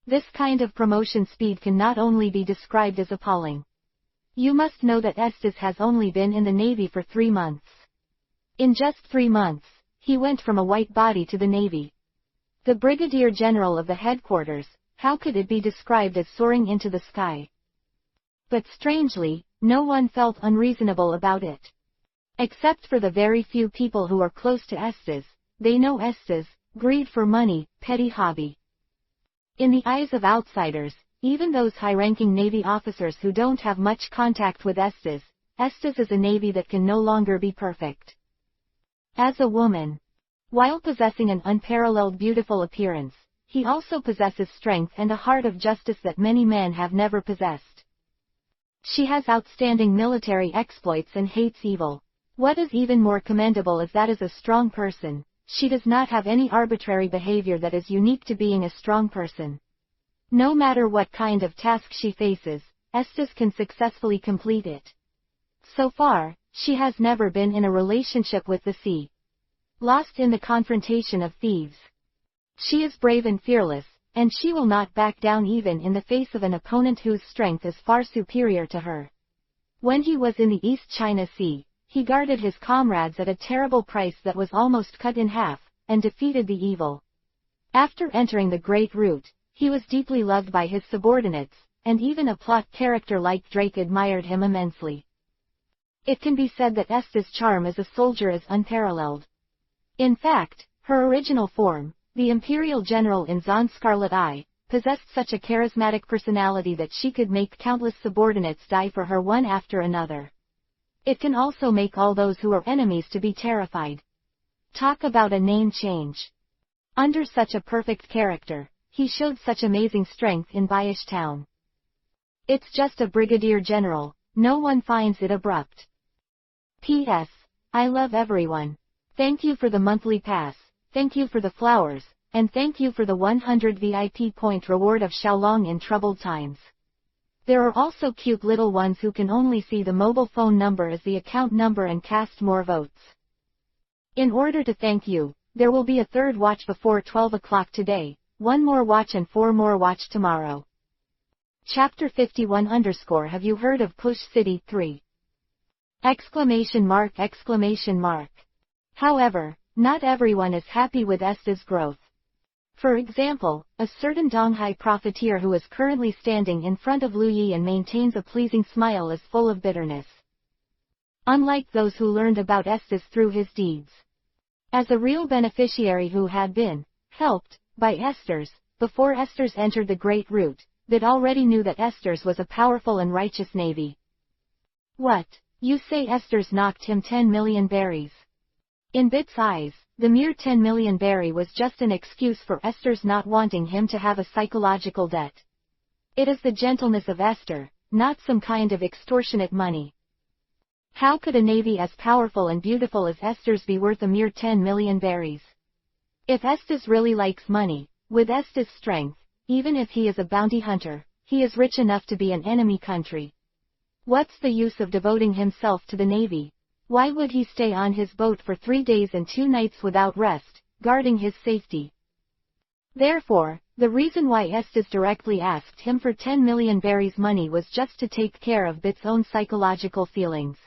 This kind of promotion speed can not only be described as appalling. You must know that Esdeath has only been in the Navy for 3 months. In just 3 months, he went from a white body to the Navy. The Brigadier General of the headquarters, how could it be described as soaring into the sky? But strangely, no one felt unreasonable about it. Except for the very few people who are close to Esdeath, they know Esdeath, greed for money, petty hobby. In the eyes of outsiders, even those high-ranking Navy officers who don't have much contact with Esdeath, Esdeath is a Navy that can no longer be perfect. As a woman, while possessing an unparalleled beautiful appearance, he also possesses strength and a heart of justice that many men have never possessed. She has outstanding military exploits and hates evil. What is even more commendable is that as a strong person, she does not have any arbitrary behavior that is unique to being a strong person. No matter what kind of task she faces, Esdeath can successfully complete it. So far, she has never been in a relationship with the sea. Lost in the confrontation of thieves. She is brave and fearless, and she will not back down even in the face of an opponent whose strength is far superior to her. When he was in the East China Sea, he guarded his comrades at a terrible price that was almost cut in half, and defeated the evil. After entering the Great Route, he was deeply loved by his subordinates, and even a plot character like Drake admired him immensely. It can be said that Esdeath's charm as a soldier is unparalleled. In fact, her original form, the Imperial General in Zon Scarlet Eye, possessed such a charismatic personality that she could make countless subordinates die for her one after another. It can also make all those who are enemies to be terrified. Talk about a name change. Under such a perfect character, he showed such amazing strength in Voyage Town. It's just a brigadier general, no one finds it abrupt. P.S. I love everyone. Thank you for the monthly pass, thank you for the flowers, and thank you for the 100 VIP point reward of Xiaolong in troubled times. There are also cute little ones who can only see the mobile phone number as the account number and cast more votes. In order to thank you, there will be a third watch before 12 o'clock today, 1 more watch and 4 more watch tomorrow. Chapter 51 _ Have you heard of Push City 3? ! However, not everyone is happy with Esdeath's growth. For example, a certain Donghai profiteer who is currently standing in front of Lu Yi and maintains a pleasing smile is full of bitterness. Unlike those who learned about Esdeath through his deeds. As a real beneficiary who had been helped by Esdeath before Esdeath entered the Great Route, that already knew that Esdeath was a powerful and righteous navy. What? You say Esdeath knocked him 10 million berries? In Bit's eyes, the mere 10 million berry was just an excuse for Esther's not wanting him to have a psychological debt. It is the gentleness of Esther, not some kind of extortionate money. How could a navy as powerful and beautiful as Esther's be worth a mere 10 million berries? If Estes really likes money, with Estes' strength, even if he is a bounty hunter, he is rich enough to be an enemy country. What's the use of devoting himself to the navy? Why would he stay on his boat for 3 days and 2 nights without rest, guarding his safety? Therefore, the reason why Estes directly asked him for 10 million berries money was just to take care of Bit's own psychological feelings.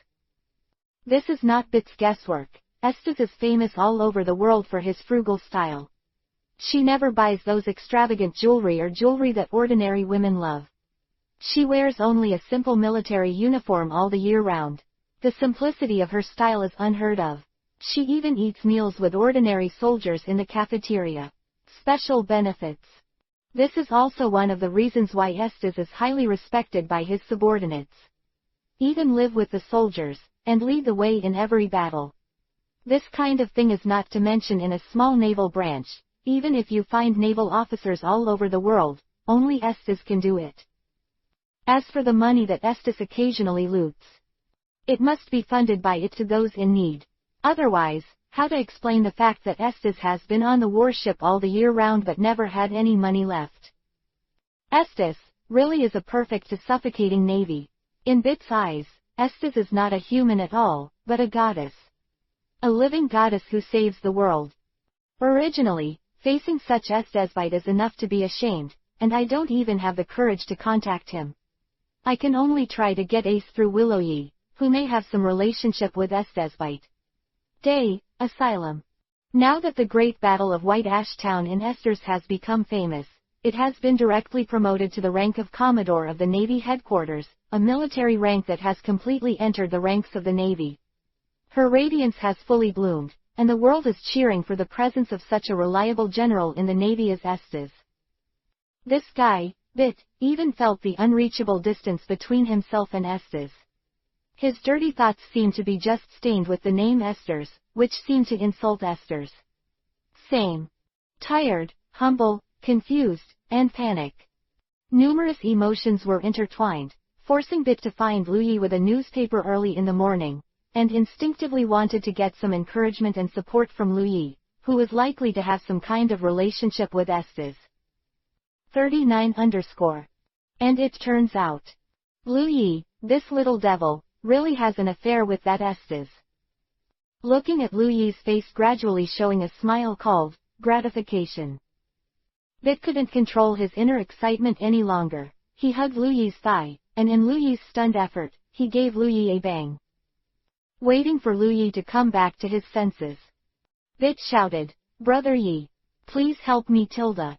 This is not Bit's guesswork. Estes is famous all over the world for his frugal style. She never buys those extravagant jewelry or jewelry that ordinary women love. She wears only a simple military uniform all the year round. The simplicity of her style is unheard of. She even eats meals with ordinary soldiers in the cafeteria. Special benefits. This is also one of the reasons why Estes is highly respected by his subordinates. Even live with the soldiers, and lead the way in every battle. This kind of thing is not to mention in a small naval branch. Even if you find naval officers all over the world, only Estes can do it. As for the money that Estes occasionally loots, it must be funded by it to those in need. Otherwise, how to explain the fact that Estes has been on the warship all the year round but never had any money left? Estes really is a perfect to suffocating navy. In Bit's eyes, Estes is not a human at all, but a goddess. A living goddess who saves the world. Originally, facing such Esdeath is enough to be ashamed, and I don't even have the courage to contact him. I can only try to get Ace through Willow-Ye, who may have some relationship with Esdeath. Day, Asylum. Now that the Great Battle of White Ash Town in Esdeath has become famous, it has been directly promoted to the rank of Commodore of the Navy Headquarters, a military rank that has completely entered the ranks of the Navy. Her radiance has fully bloomed, and the world is cheering for the presence of such a reliable general in the Navy as Estes. This guy, Bit, even felt the unreachable distance between himself and Estes. His dirty thoughts seemed to be just stained with the name Esther's, which seemed to insult Esther's. Same. Tired, humble, confused, and panic. Numerous emotions were intertwined, forcing Bit to find Lu-Yi with a newspaper early in the morning, and instinctively wanted to get some encouragement and support from Lu-Yi, who was likely to have some kind of relationship with Estes. 39_. And it turns out, Lu-Yi, this little devil, really has an affair with that Estes. Looking at Lu-Yi's face gradually showing a smile called gratification. Bit couldn't control his inner excitement any longer. He hugged Lu-Yi's thigh, and in Lu-Yi's stunned effort, he gave Lu-Yi a bang. Waiting for Lu-Yi to come back to his senses, Bit shouted, "Brother Yi, please help me tilde.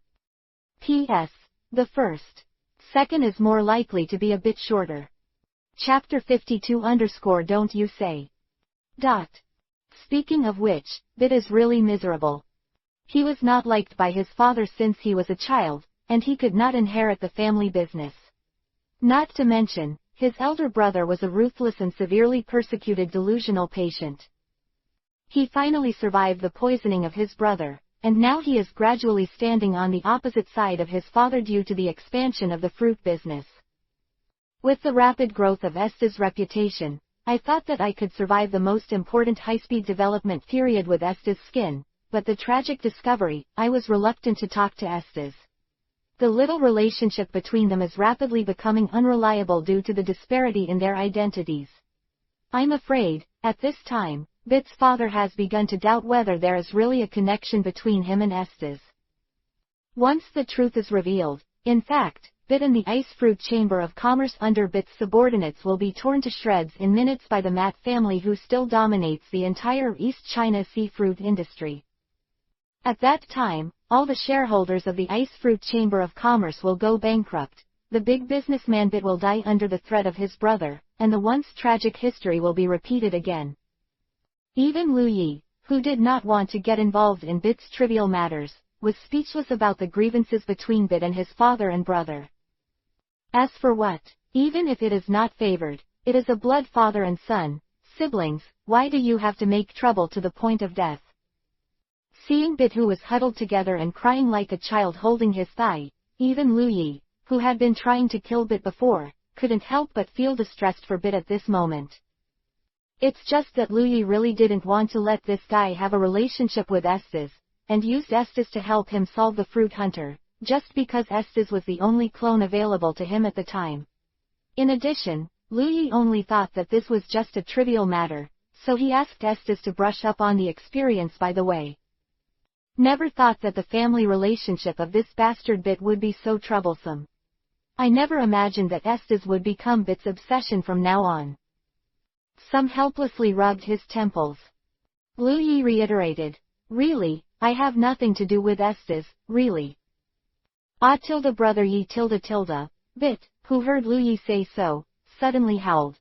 P.S. The first. Second is more likely to be a bit shorter. Chapter 52_ don't you say. Dot. Speaking of which, Bit is really miserable. He was not liked by his father since he was a child, and he could not inherit the family business. Not to mention, his elder brother was a ruthless and severely persecuted delusional patient. He finally survived the poisoning of his brother, and now he is gradually standing on the opposite side of his father due to the expansion of the fruit business. With the rapid growth of Estes' reputation, I thought that I could survive the most important high-speed development period with Estes' skin, but the tragic discovery, I was reluctant to talk to Estes. The little relationship between them is rapidly becoming unreliable due to the disparity in their identities. I'm afraid, at this time, Bit's father has begun to doubt whether there is really a connection between him and Estes. Once the truth is revealed, in fact, Bit and the ice fruit chamber of commerce under Bit's subordinates will be torn to shreds in minutes by the Matt family who still dominates the entire East China seafood industry. At that time, all the shareholders of the ice fruit chamber of commerce will go bankrupt, the big businessman Bit will die under the threat of his brother, and the once tragic history will be repeated again. Even Lu-Yi, who did not want to get involved in Bit's trivial matters, was speechless about the grievances between Bit and his father and brother. As for what, even if it is not favored, it is a blood father and son, Siblings, why do you have to make trouble to the point of death? Seeing Bit, who was huddled together and crying like a child holding his thigh, even Lu Yi, who had been trying to kill Bit before, couldn't help but feel distressed for Bit at this moment. It's just that Lu Yi really didn't want to let this guy have a relationship with Esdeath, and used Esdeath to help him solve the fruit hunter, just because Esdeath was the only clone available to him at the time. In addition, Lu Yi only thought that this was just a trivial matter, so he asked Esdeath to brush up on the experience by the way. Never thought that the family relationship of this bastard Bit would be so troublesome. I never imagined that Esdeath would become Bit's obsession from now on. Some helplessly rubbed his temples. Lu Yi reiterated, really, I have nothing to do with Esdeath, really. Ah tilde brother Yi tilde tilde, Bit, who heard Lu Yi say so, suddenly howled.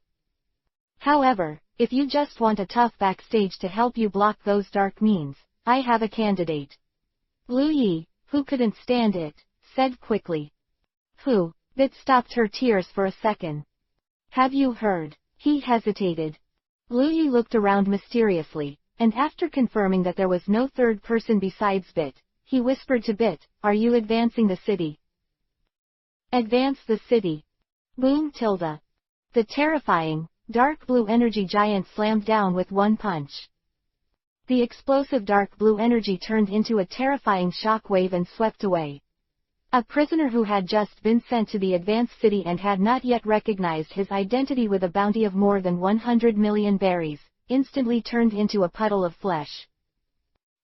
However, if you just want a tough backstage to help you block those dark means, I have a candidate. Lu Yi, who couldn't stand it, said quickly. Who? Bit stopped her tears for a second. Have you heard? He hesitated. Lu Yi looked around mysteriously, and after confirming that there was no third person besides Bit, he whispered to Bit, are you advancing the city? Advance the city. Boom tilde. The terrifying, dark blue energy giant slammed down with one punch. The explosive dark blue energy turned into a terrifying shock wave and swept away. A prisoner who had just been sent to the advanced city and had not yet recognized his identity with a bounty of more than 100 million berries, instantly turned into a puddle of flesh.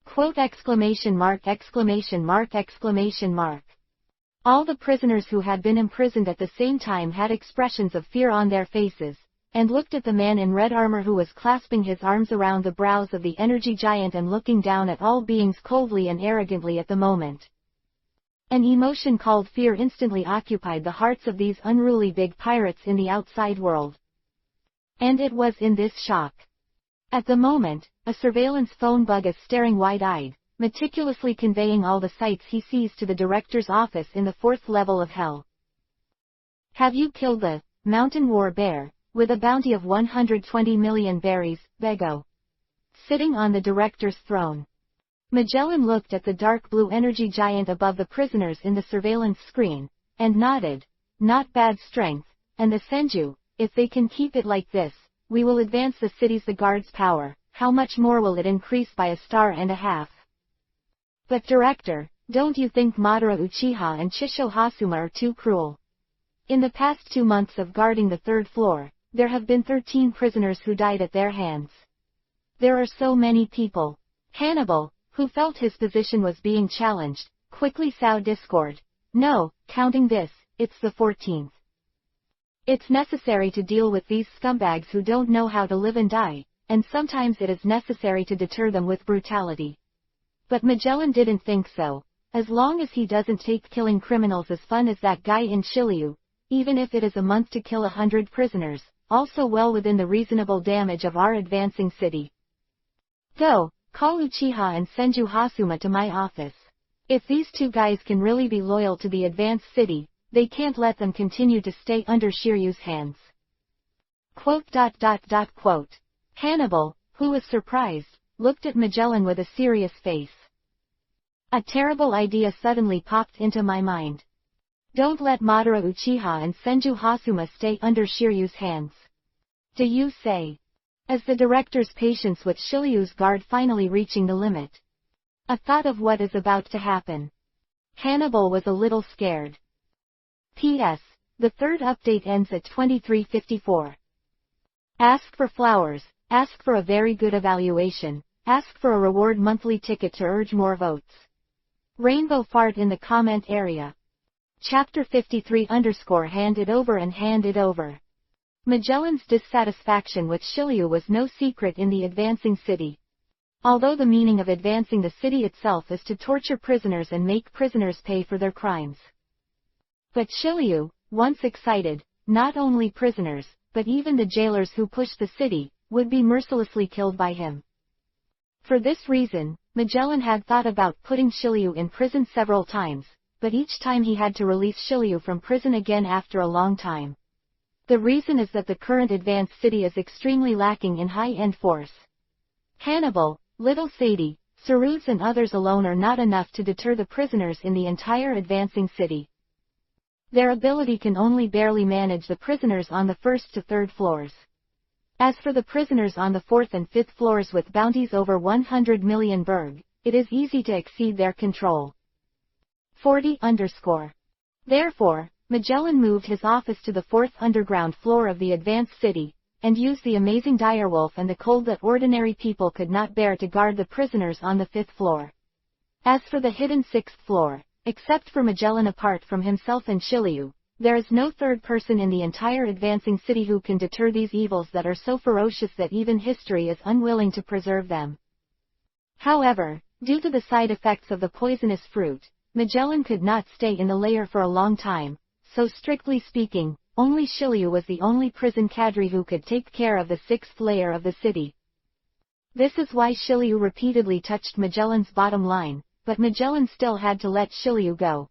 Quote exclamation mark exclamation mark exclamation mark. All the prisoners who had been imprisoned at the same time had expressions of fear on their faces, and looked at the man in red armor who was clasping his arms around the brows of the energy giant and looking down at all beings coldly and arrogantly at the moment. An emotion called fear instantly occupied the hearts of these unruly big pirates in the outside world. And it was in this shock. At the moment, a surveillance phone bug is staring wide-eyed, meticulously conveying all the sights he sees to the director's office in the 4th level of hell. Have you killed the mountain war bear, with a bounty of 120 million berries, Bego? Sitting on the director's throne. Magellan looked at the dark blue energy giant above the prisoners in the surveillance screen, and nodded. Not bad strength, and the Senju, if they can keep it like this, we will advance the city's the guard's power, how much more will it increase by a star and a half? But director, don't you think Madara Uchiha and Chisho Hasuma are too cruel? In the past 2 months of guarding the 3rd floor, there have been 13 prisoners who died at their hands. There are so many people. Hannibal, who felt his position was being challenged, quickly sowed discord. No, counting this, it's the 14th. It's necessary to deal with these scumbags who don't know how to live and die, and sometimes it is necessary to deter them with brutality. But Magellan didn't think so. As long as he doesn't take killing criminals as fun as that guy in Shiryu, even if it is a month to kill 100 prisoners, also well within the reasonable damage of our advancing city. Go, call Uchiha and Senju Hasuma to my office. If these 2 guys can really be loyal to the advanced city, they can't let them continue to stay under Shiryu's hands. Quote. Hannibal, who was surprised, looked at Magellan with a serious face. A terrible idea suddenly popped into my mind. Don't let Madara Uchiha and Senju Hasuma stay under Shiryu's hands. Do you say? As the director's patience with Shiryu's guard finally reaching the limit. A thought of what is about to happen. Hannibal was a little scared. P.S. The 3rd update ends at 23:54. Ask for flowers, ask for a very good evaluation, ask for a reward monthly ticket to urge more votes. Rainbow fart in the comment area. Chapter 53 _ hand it over and hand it over. Magellan's dissatisfaction with Shiryu was no secret in the advancing city. Although the meaning of advancing the city itself is to torture prisoners and make prisoners pay for their crimes. But Shiryu, once excited, not only prisoners, but even the jailers who pushed the city, would be mercilessly killed by him. For this reason, Magellan had thought about putting Shiryu in prison several times, but each time he had to release Shiryu from prison again after a long time. The reason is that the current advanced city is extremely lacking in high-end force. Hannibal, Little Sadie, Ceruz and others alone are not enough to deter the prisoners in the entire advancing city. Their ability can only barely manage the prisoners on the 1st to 3rd floors. As for the prisoners on the 4th and 5th floors with bounties over 100 million berg, it is easy to exceed their control. 40_. Therefore, Magellan moved his office to the 4th underground floor of the advanced city, and used the amazing direwolf and the cold that ordinary people could not bear to guard the prisoners on the 5th floor. As for the hidden 6th floor, except for Magellan apart from himself and Shiliu, there is no third person in the entire advancing city who can deter these evils that are so ferocious that even history is unwilling to preserve them. However, due to the side effects of the poisonous fruit, Magellan could not stay in the lair for a long time, so strictly speaking, only Shiliu was the only prison cadre who could take care of the 6th layer of the city. This is why Shiliu repeatedly touched Magellan's bottom line, but Magellan still had to let Shiliu go.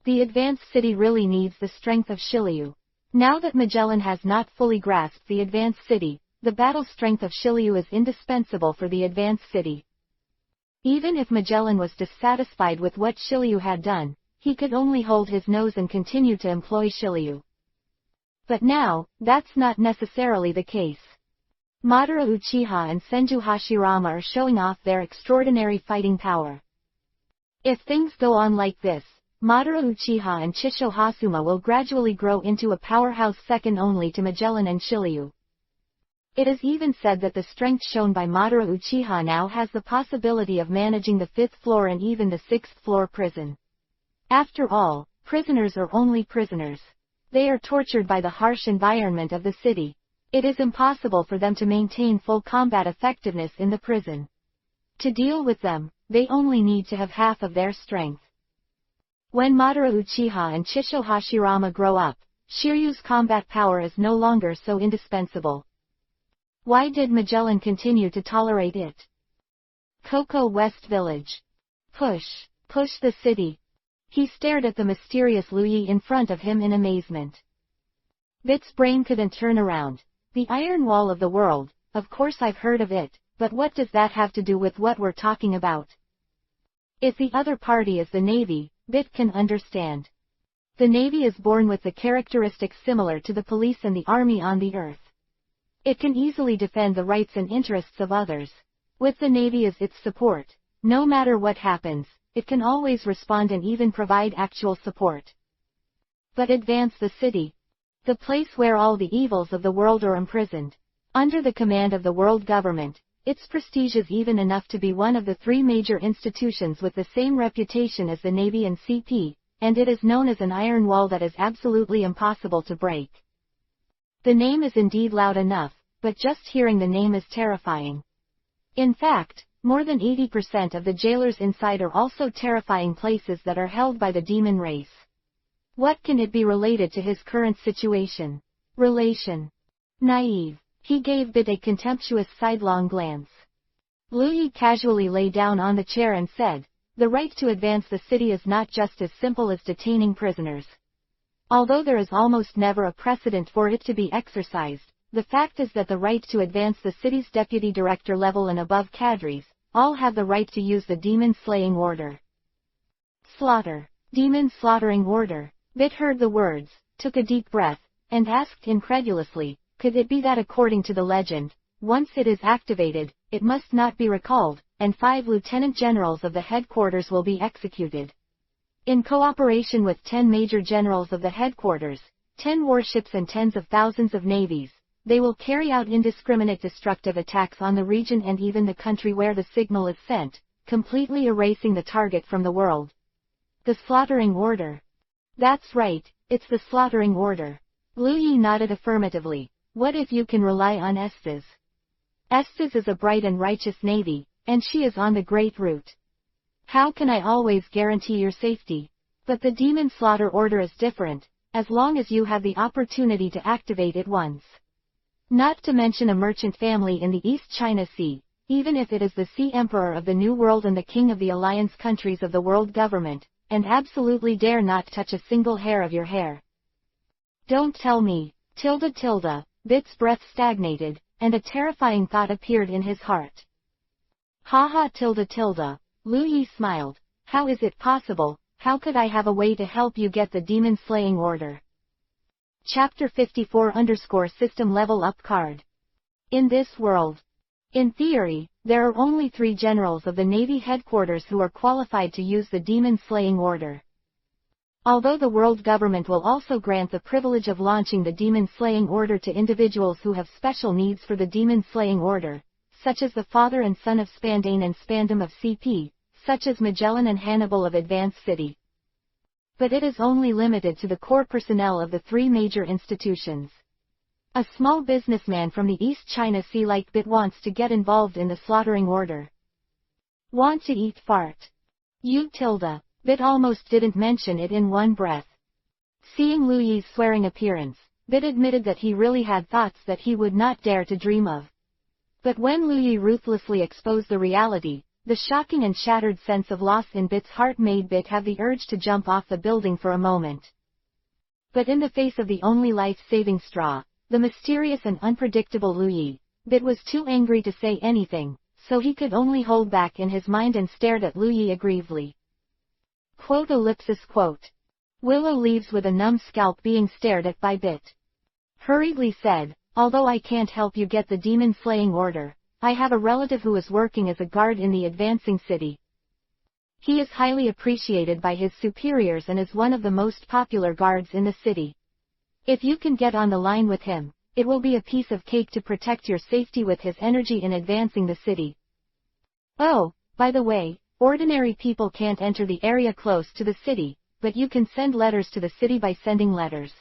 The advanced city really needs the strength of Shiliu. Now that Magellan has not fully grasped the advanced city, the battle strength of Shiliu is indispensable for the advanced city. Even if Magellan was dissatisfied with what Shiliu had done, he could only hold his nose and continue to employ Shiliu. But now, that's not necessarily the case. Madara Uchiha and Senju Hashirama are showing off their extraordinary fighting power. If things go on like this, Madara Uchiha and Chisho Hasuma will gradually grow into a powerhouse second only to Magellan and Shiliu. It is even said that the strength shown by Madara Uchiha now has the possibility of managing the 5th floor and even the 6th floor prison. After all, prisoners are only prisoners. They are tortured by the harsh environment of the city. It is impossible for them to maintain full combat effectiveness in the prison. To deal with them, they only need to have half of their strength. When Madara Uchiha and Chisho Hashirama grow up, Shiryu's combat power is no longer so indispensable. Why did Magellan continue to tolerate it? Koko West Village. Push the city. He stared at the mysterious Luyi in front of him in amazement. Bit's brain couldn't turn around. The Iron Wall of the world, of course I've heard of it, but what does that have to do with what we're talking about? If the other party is the Navy, Bit can understand. The Navy is born with the characteristics similar to the police and the army on the earth. It can easily defend the rights and interests of others. With the Navy as its support, no matter what happens, it can always respond and even provide actual support. But advance the city. The place where all the evils of the world are imprisoned. Under the command of the world government, its prestige is even enough to be one of the 3 major institutions with the same reputation as the Navy and CP, and it is known as an iron wall that is absolutely impossible to break. The name is indeed loud enough, but just hearing the name is terrifying. In fact, more than 80% of the jailers inside are also terrifying places that are held by the demon race. What can it be related to his current situation? Relation. Naive. He gave Bit a contemptuous sidelong glance. Luyi casually lay down on the chair and said, "The right to advance the city is not just as simple as detaining prisoners. Although there is almost never a precedent for it to be exercised, the fact is that the right to advance the city's deputy director level and above cadres, all have the right to use the demon slaying order." Slaughter. Demon slaughtering order. Bit heard the words, took a deep breath, and asked incredulously, could it be that according to the legend, once it is activated, it must not be recalled, and 5 lieutenant generals of the headquarters will be executed? In cooperation with 10 major generals of the headquarters, 10 warships and tens of thousands of navies, they will carry out indiscriminate destructive attacks on the region and even the country where the signal is sent, completely erasing the target from the world. The slaughtering order. That's right, it's the slaughtering order. Luyi nodded affirmatively. What if you can rely on Esdeath? Esdeath is a bright and righteous navy, and she is on the great route. How can I always guarantee your safety? But the demon slaughter order is different, as long as you have the opportunity to activate it once. Not to mention a merchant family in the East China Sea, even if it is the Sea Emperor of the New World and the King of the Alliance countries of the world government, and absolutely dare not touch a single hair of your hair. Don't tell me. Bit's breath stagnated, and a terrifying thought appeared in his heart. Ha ha. Lu Yi smiled. How is it possible? How could I have a way to help you get the demon-slaying order? Chapter 54 _ System Level Up Card. In this world, in theory, there are only 3 generals of the Navy headquarters who are qualified to use the demon-slaying order. Although the world government will also grant the privilege of launching the demon-slaying order to individuals who have special needs for the demon-slaying order, such as the father and son of Spandane and Spandam of CP, such as Magellan and Hannibal of Advanced City. But it is only limited to the core personnel of the 3 major institutions. A small businessman from the East China Sea like Bit wants to get involved in the slaughtering order. Want to eat fart? Bit almost didn't mention it in one breath. Seeing Lu Yi's swearing appearance, Bit admitted that he really had thoughts that he would not dare to dream of. But when Lu Yi ruthlessly exposed the reality, the shocking and shattered sense of loss in Bit's heart made Bit have the urge to jump off the building for a moment. But in the face of the only life-saving straw, the mysterious and unpredictable Lu Yi, Bit was too angry to say anything, so he could only hold back in his mind and stared at Lu Yi aggrievedly. Willow leaves with a numb scalp being stared at by Bit. Hurriedly said, although I can't help you get the demon-slaying order, I have a relative who is working as a guard in the advancing city. He is highly appreciated by his superiors and is one of the most popular guards in the city. If you can get on the line with him, it will be a piece of cake to protect your safety with his energy in advancing the city. Oh, by the way, ordinary people can't enter the area close to the city, but you can send letters to the city by sending letters.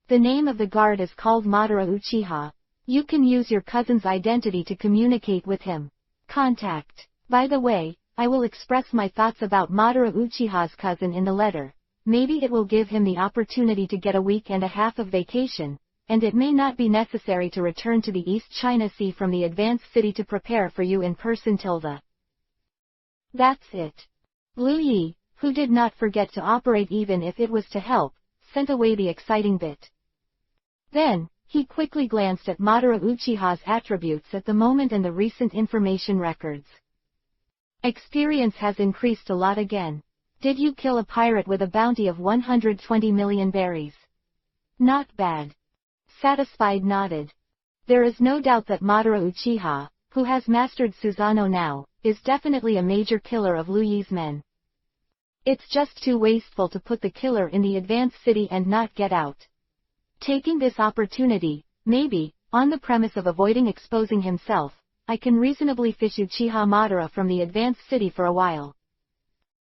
The name of the guard is called Madara Uchiha. You can use your cousin's identity to communicate with him. Contact. By the way, I will express my thoughts about Madara Uchiha's cousin in the letter. Maybe it will give him the opportunity to get a week and a half of vacation, and it may not be necessary to return to the East China Sea from the advanced city to prepare for you in person. That's it. Lu Yi, who did not forget to operate even if it was to help, sent away the exciting Bit. Then, he quickly glanced at Madara Uchiha's attributes at the moment and the recent information records. Experience has increased a lot again. Did you kill a pirate with a bounty of 120 million berries? Not bad. Satisfied nodded. There is no doubt that Madara Uchiha, who has mastered Susanoo now, is definitely a major killer of Lu Yi's men. It's just too wasteful to put the killer in the advanced city and not get out. Taking this opportunity, maybe, on the premise of avoiding exposing himself, I can reasonably fish Uchiha Madara from the advanced city for a while.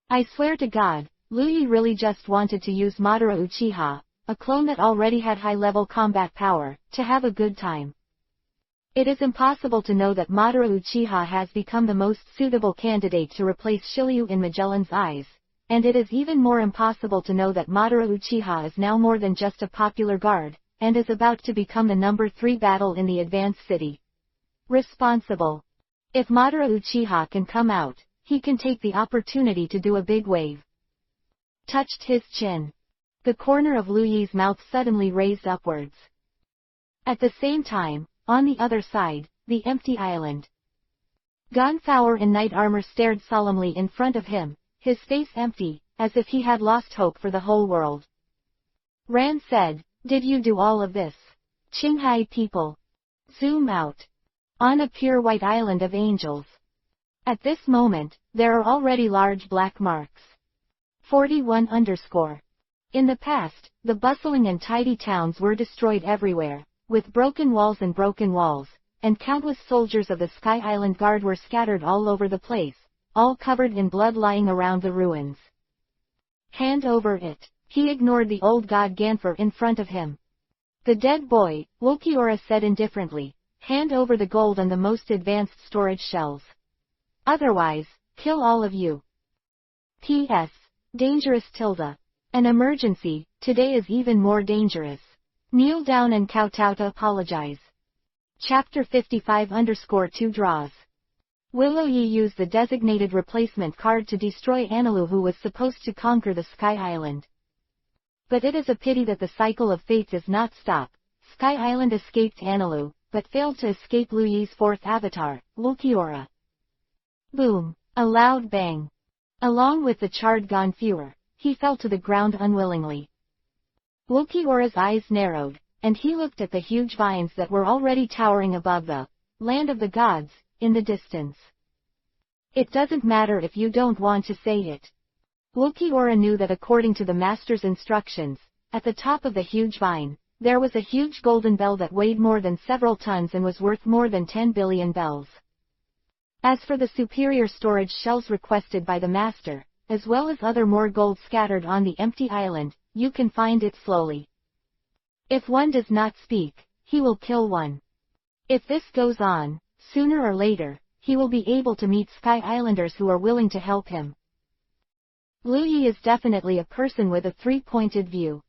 I swear to God, Lu Yi really just wanted to use Madara Uchiha, a clone that already had high-level combat power, to have a good time. It is impossible to know that Madara Uchiha has become the most suitable candidate to replace Shiryu in Magellan's eyes, and it is even more impossible to know that Madara Uchiha is now more than just a popular guard, and is about to become the number 3 battle in the advanced city. Responsible. If Madara Uchiha can come out, he can take the opportunity to do a big wave. Touched his chin. The corner of Lu Yi's mouth suddenly raised upwards. At the same time, on the other side, the empty island. Gonfowler in knight armor stared solemnly in front of him, his face empty, as if he had lost hope for the whole world. Ran said, "Did you do all of this? Qinghai people. Zoom out. On a pure white island of angels. At this moment, there are already large black marks. 41 _ In the past, the bustling and tidy towns were destroyed everywhere, with broken walls, and countless soldiers of the Sky Island Guard were scattered all over the place, all covered in blood lying around the ruins. Hand over it. He ignored the old god Ganfer in front of him. The dead boy, Wolkiora said indifferently, hand over the gold and the most advanced storage shells. Otherwise, kill all of you. P.S. Dangerous tilde. An emergency, today is even more dangerous. Kneel down and kowtow to apologize. Chapter 55 _ 2 draws. Willow Yi used the designated replacement card to destroy Enel, who was supposed to conquer the Sky Island. But it is a pity that the cycle of fate does not stop, Sky Island escaped Enel, but failed to escape Liu Yi's fourth avatar, Ulquiorra. Boom! A loud bang. Along with the charred Gonfeuer, he fell to the ground unwillingly. Ulquiorra's eyes narrowed, and he looked at the huge vines that were already towering above the land of the gods, in the distance. It doesn't matter if you don't want to say it. Ulquiorra knew that according to the master's instructions, at the top of the huge vine, there was a huge golden bell that weighed more than several tons and was worth more than 10 billion bells. As for the superior storage shells requested by the master, as well as other more gold scattered on the empty island, you can find it slowly. If one does not speak, he will kill one. If this goes on, sooner or later, he will be able to meet Sky Islanders who are willing to help him. Liu Yi is definitely a person with a three-pointed view.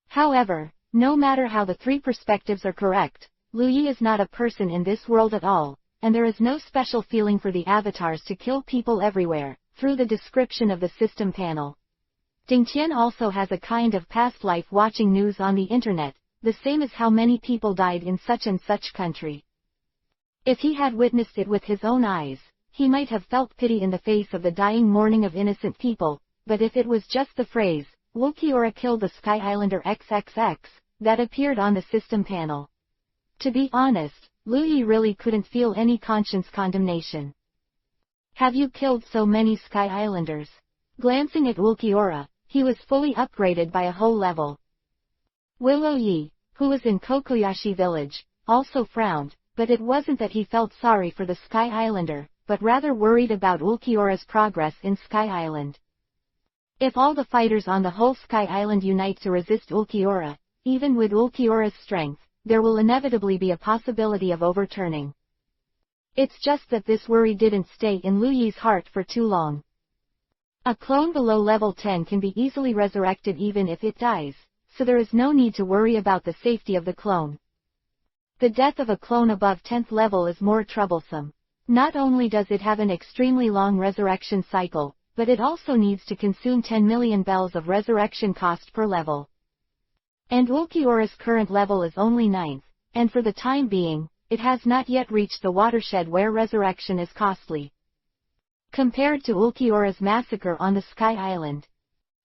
However, no matter how the three perspectives are correct, Liu Yi is not a person in this world at all, and there is no special feeling for the avatars to kill people everywhere, through the description of the system panel. Dingtian also has a kind of past life watching news on the internet, the same as how many people died in such and such country. If he had witnessed it with his own eyes, he might have felt pity in the face of the dying mourning of innocent people, but if it was just the phrase, Ulquiorra killed the Sky Islander XXX, that appeared on the system panel. To be honest, Liu Yi really couldn't feel any conscience condemnation. Have you killed so many Sky Islanders? Glancing at Ulquiorra, he was fully upgraded by a whole level. Willow Yi, who was in Kokoyashi village, also frowned, but it wasn't that he felt sorry for the Sky Islander, but rather worried about Ulquiorra's progress in Sky Island. If all the fighters on the whole Sky Island unite to resist Ulquiorra, even with Ulquiorra's strength, there will inevitably be a possibility of overturning. It's just that this worry didn't stay in Liu Yi's heart for too long. A clone below level 10 can be easily resurrected even if it dies, so there is no need to worry about the safety of the clone. The death of a clone above 10th level is more troublesome. Not only does it have an extremely long resurrection cycle, but it also needs to consume 10 million bells of resurrection cost per level. And Ulquiorra's current level is only 9th, and for the time being, it has not yet reached the watershed where resurrection is costly. Compared to Ulquiorra's massacre on the Sky Island.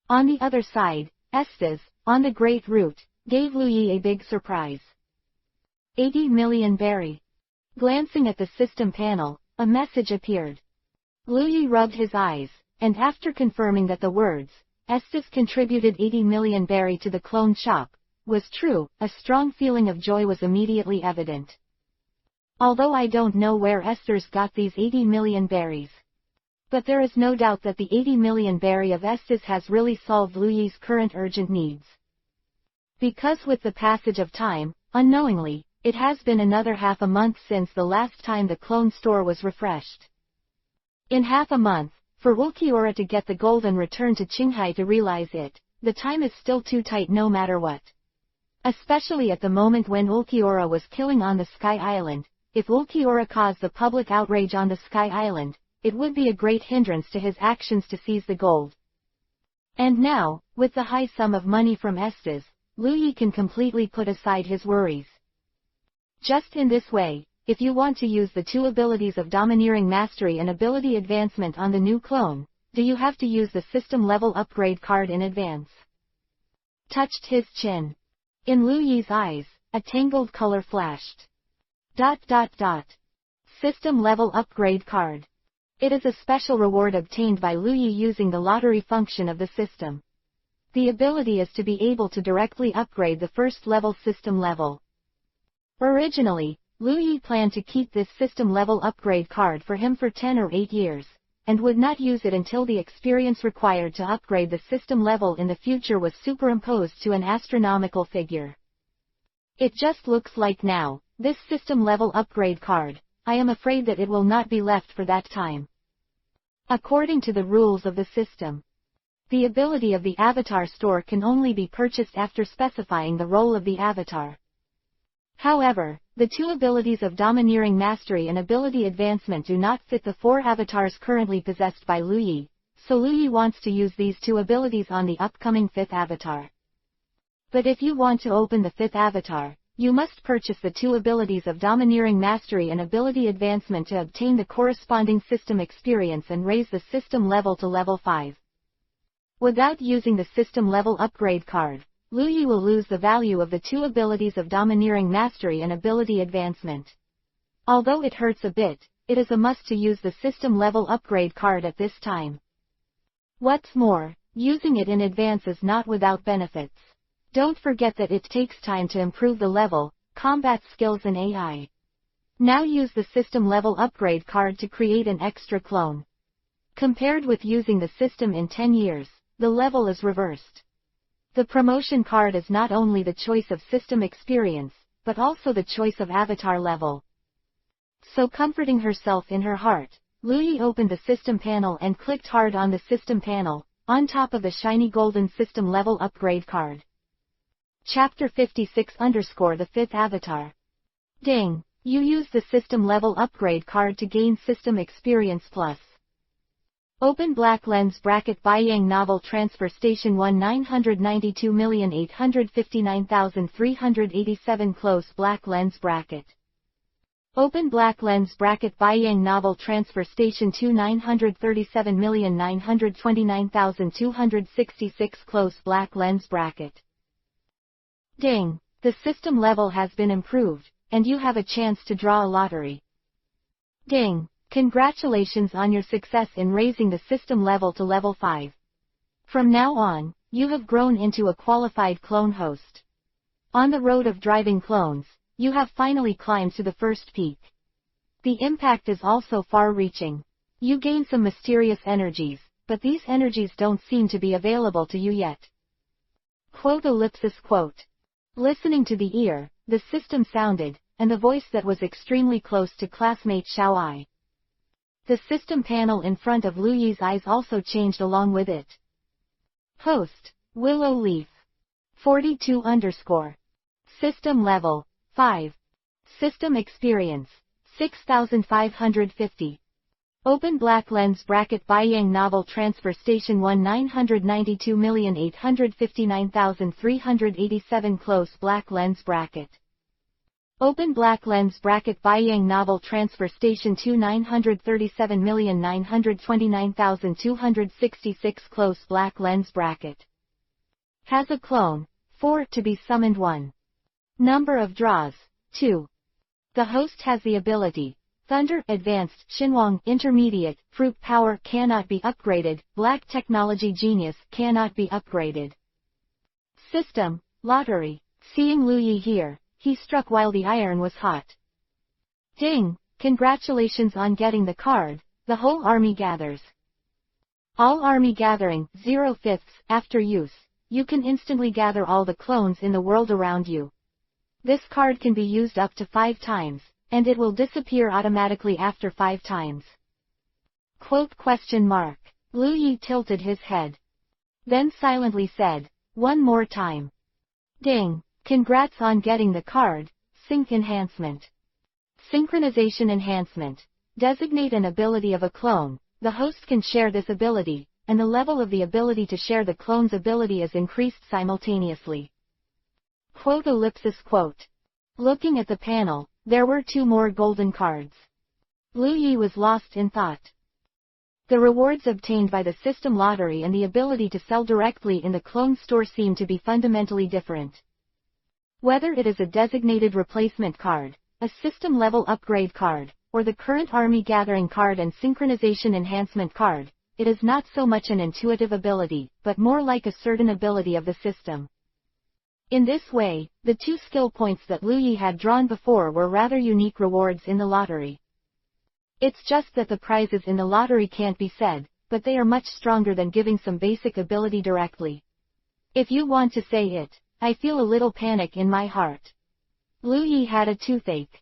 On the other side, Esdeath, on the Great Route, gave Liu Yi a big surprise. 80 million berry. Glancing at the system panel, a message appeared. Liu Yi rubbed his eyes, and after confirming that the words, Esdeath contributed 80 million berry to the clone shop, was true, a strong feeling of joy was immediately evident. Although I don't know where Esdeath got these 80 million berries. But there is no doubt that the 80 million berry of Esdeath has really solved Liu Yi's current urgent needs. Because with the passage of time, unknowingly, it has been another half a month since the last time the clone store was refreshed. In half a month, for Ulquiorra to get the gold and return to Qinghai to realize it, the time is still too tight no matter what. Especially at the moment when Ulquiorra was killing on the Sky Island, if Ulquiorra caused the public outrage on the Sky Island, it would be a great hindrance to his actions to seize the gold. And now, with the high sum of money from Esdeath, Liu Yi can completely put aside his worries. Just in this way, if you want to use the two abilities of Domineering Mastery and Ability Advancement on the new clone, do you have to use the system level upgrade card in advance? Touched his chin. In Liu Yi's eyes, a tangled color flashed. ... System level upgrade card. It is a special reward obtained by Liu Yi using the lottery function of the system. The ability is to be able to directly upgrade the first level system level. Originally, Liu Yi planned to keep this system level upgrade card for him for 10 or 8 years, and would not use it until the experience required to upgrade the system level in the future was superimposed to an astronomical figure. It just looks like now, this system level upgrade card, I am afraid that it will not be left for that time. According to the rules of the system, the ability of the avatar store can only be purchased after specifying the role of the avatar. However, the two abilities of Domineering Mastery and Ability Advancement do not fit the 4 avatars currently possessed by Liu Yi, so Liu Yi wants to use these two abilities on the upcoming 5th avatar. But if you want to open the 5th avatar, you must purchase the 2 abilities of Domineering Mastery and Ability Advancement to obtain the corresponding system experience and raise the system level to level 5. Without using the system level upgrade card, Lu Yi will lose the value of the 2 abilities of Domineering Mastery and Ability Advancement. Although it hurts a bit, it is a must to use the system level upgrade card at this time. What's more, using it in advance is not without benefits. Don't forget that it takes time to improve the level, combat skills and AI. Now use the system level upgrade card to create an extra clone. Compared with using the system in 10 years, the level is reversed. The promotion card is not only the choice of system experience, but also the choice of avatar level. So comforting herself in her heart, Lu Yi opened the system panel and clicked hard on the system panel, on top of the shiny golden system level upgrade card. Chapter 56 _ the 5th avatar. Ding! You use the system level upgrade card to gain system experience plus. Open black lens bracket Baiyang Novel Transfer Station 1,992,859,387 close black lens bracket. Open black lens bracket Baiyang Novel Transfer Station 2,937,929,266 close black lens bracket. Ding! The system level has been improved, and you have a chance to draw a lottery. Ding! Congratulations on your success in raising the system level to level 5. From now on, you have grown into a qualified clone host. On the road of driving clones, you have finally climbed to the first peak. The impact is also far-reaching. You gain some mysterious energies, but these energies don't seem to be available to you yet. Quote. Listening to the ear, the system sounded, and the voice that was extremely close to classmate Xiao Ai. The system panel in front of Lu Yi's eyes also changed along with it. Host, Willow Leaf. 42 _ System level, 5. System experience, 6,550. Open black lens bracket Baiyang Novel Transfer Station 1,992,859,387 close black lens bracket. Open black lens bracket Baiyang Novel Transfer Station 2,937,929,266 close black lens bracket. Has a clone, 4 to be summoned 1. Number of draws, 2. The host has the ability, Thunder, Advanced, Xinhuang, Intermediate, Fruit Power cannot be upgraded, Black Technology Genius cannot be upgraded. System, Lottery. Seeing Lu Yi here, he struck while the iron was hot. Ding! Congratulations on getting the card, the whole army gathers. All army gathering, 0/5, after use, you can instantly gather all the clones in the world around you. This card can be used up to 5 times. And it will disappear automatically after 5 times. Quote? Lu Yi tilted his head. Then silently said, 1 more time. Ding! Congrats on getting the card, Sync Enhancement. Synchronization Enhancement. Designate an ability of a clone, the host can share this ability, and the level of the ability to share the clone's ability is increased simultaneously. Quote. Looking at the panel, there were 2 more golden cards. Lu Yi was lost in thought. The rewards obtained by the system lottery and the ability to sell directly in the clone store seem to be fundamentally different. Whether it is a designated replacement card, a system level upgrade card, or the current army gathering card and synchronization enhancement card, it is not so much an intuitive ability, but more like a certain ability of the system. In this way, the 2 skill points that Lu Yi had drawn before were rather unique rewards in the lottery. It's just that the prizes in the lottery can't be said, but they are much stronger than giving some basic ability directly. If you want to say it, I feel a little panic in my heart. Lu Yi had a toothache.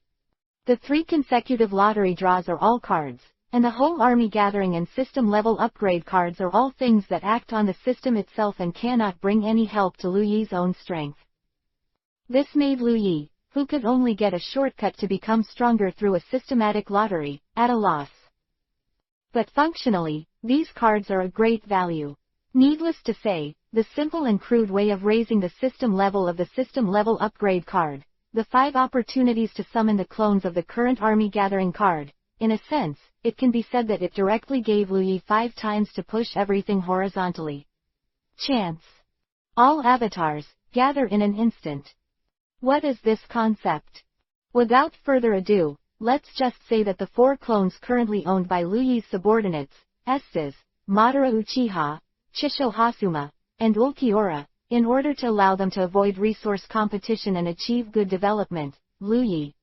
The 3 consecutive lottery draws are all cards, and the whole army gathering and system level upgrade cards are all things that act on the system itself and cannot bring any help to Lu Yi's own strength. This made Lu Yi, who could only get a shortcut to become stronger through a systematic lottery, at a loss. But functionally, these cards are a great value. Needless to say, the simple and crude way of raising the system level of the system level upgrade card, the 5 opportunities to summon the clones of the current army gathering card. In a sense, it can be said that it directly gave Lu Yi 5 times to push everything horizontally. Chance. All avatars, gather in an instant. What is this concept? Without further ado, let's just say that the 4 clones currently owned by Lu Yi's subordinates, Esdeath, Madara Uchiha, Chisho Hasuma, and Ulquiorra, in order to allow them to avoid resource competition and achieve good development, Lu Yi.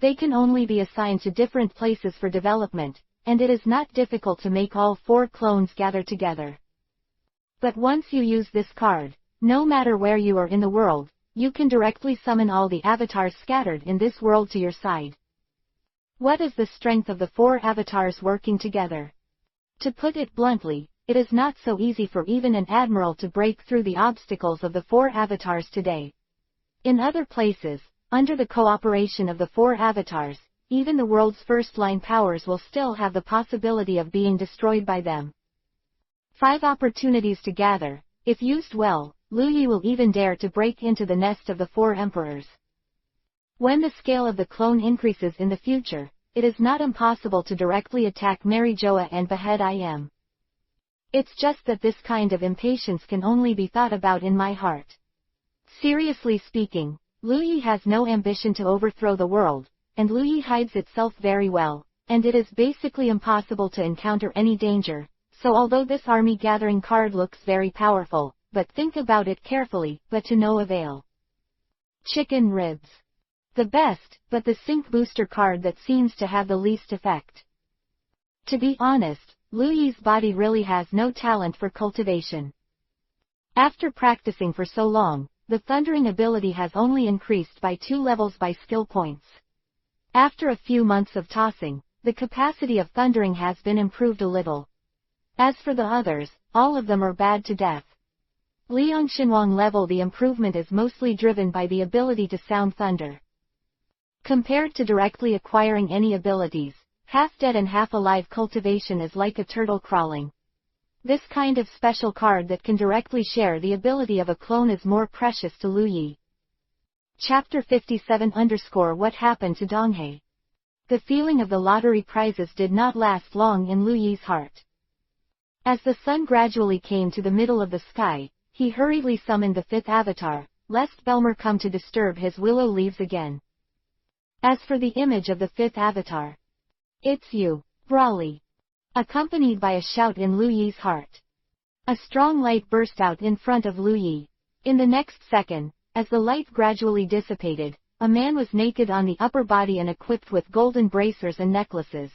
They can only be assigned to different places for development, and it is not difficult to make all 4 clones gather together. But once you use this card, no matter where you are in the world, you can directly summon all the avatars scattered in this world to your side. What is the strength of the 4 avatars working together? To put it bluntly, it is not so easy for even an admiral to break through the obstacles of the 4 avatars today. In other places, under the cooperation of the 4 avatars, even the world's first-line powers will still have the possibility of being destroyed by them. 5 opportunities to gather. If used well, Lu Yi will even dare to break into the nest of the 4 emperors. When the scale of the clone increases in the future, it is not impossible to directly attack Mary Joa and behead Im. It's just that this kind of impatience can only be thought about in my heart. Seriously speaking, Lu Yi has no ambition to overthrow the world, and Lu Yi hides itself very well, and it is basically impossible to encounter any danger, so although this army gathering card looks very powerful, but think about it carefully, but to no avail. Chicken ribs. The best, but the sync booster card that seems to have the least effect. To be honest, Lu Yi's body really has no talent for cultivation. After practicing for so long, the thundering ability has only increased by 2 levels by skill points. After a few months of tossing, the capacity of thundering has been improved a little. As for the others, all of them are bad to death. Liang Xinhuang level, the improvement is mostly driven by the ability to sound thunder. Compared to directly acquiring any abilities, half-dead and half-alive cultivation is like a turtle crawling. This kind of special card that can directly share the ability of a clone is more precious to Lu Yi. Chapter 57 _ What happened to Donghae? The feeling of the lottery prizes did not last long in Lu Yi's heart. As the sun gradually came to the middle of the sky, he hurriedly summoned the 5th avatar, lest Belmer come to disturb his willow leaves again. As for the image of the 5th avatar, it's you, Brawly. Accompanied by a shout in Lu Yi's heart. A strong light burst out in front of Lu Yi. In the next second, as the light gradually dissipated, a man was naked on the upper body and equipped with golden bracers and necklaces.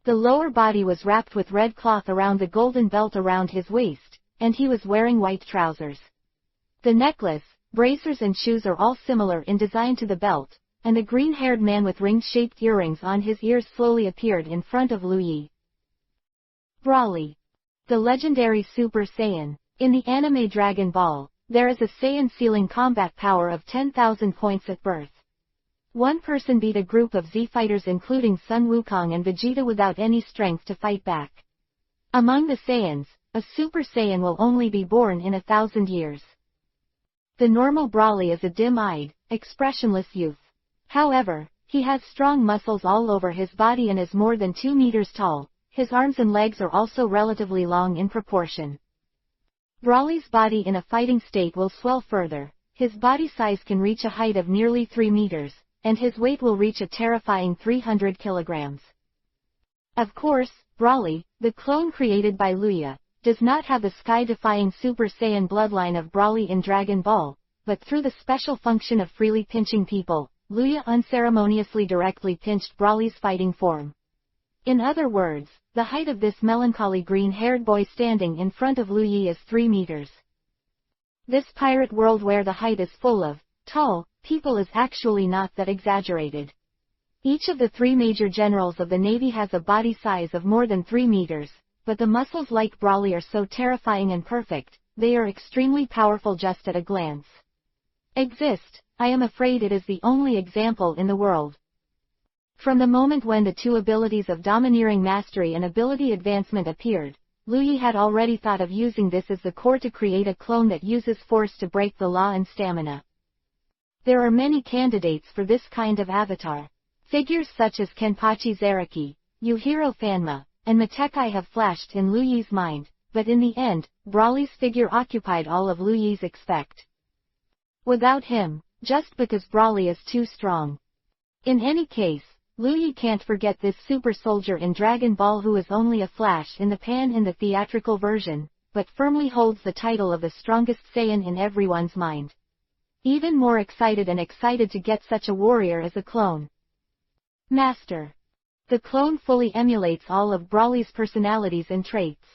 The lower body was wrapped with red cloth around the golden belt around his waist, and he was wearing white trousers. The necklace, bracers and shoes are all similar in design to the belt, and the green-haired man with ring-shaped earrings on his ears slowly appeared in front of Lu Yi. Brawly. The legendary Super Saiyan. In the anime Dragon Ball, there is a Saiyan ceiling combat power of 10,000 points at birth. One person beat a group of Z fighters including Sun Wukong and Vegeta without any strength to fight back. Among the Saiyans, a Super Saiyan will only be born in 1,000 years. The normal Brawly is a dim-eyed, expressionless youth. However, he has strong muscles all over his body and is more than 2 meters tall. His arms and legs are also relatively long in proportion. Brawly's body in a fighting state will swell further, his body size can reach a height of nearly 3 meters, and his weight will reach a terrifying 300 kilograms. Of course, Brawly, the clone created by Lu Yi, does not have the sky-defying Super Saiyan bloodline of Brawly in Dragon Ball, but through the special function of freely pinching people, Lu Yi unceremoniously directly pinched Brawly's fighting form. In other words, the height of this melancholy green-haired boy standing in front of Lu Yi is 3 meters. This pirate world where the height is full of tall people is actually not that exaggerated. Each of the 3 major generals of the Navy has a body size of more than 3 meters, but the muscles like Brawly are so terrifying and perfect, they are extremely powerful just at a glance. I am afraid it is the only example in the world. From the moment when the 2 abilities of Domineering Mastery and Ability Advancement appeared, Lu Yi had already thought of using this as the core to create a clone that uses force to break the law and stamina. There are many candidates for this kind of avatar. Figures such as Kenpachi Zaraki, Yuhiro Fanma, and Matekai have flashed in Liu Yi's mind, but in the end, Brawley's figure occupied all of Liu Yi's expect. Without him, just because Brawley is too strong. In any case, Liu Yi can't forget this super soldier in Dragon Ball who is only a flash in the pan in the theatrical version, but firmly holds the title of the strongest Saiyan in everyone's mind. Even more excited to get such a warrior as a clone. Master. The clone fully emulates all of Brawley's personalities and traits.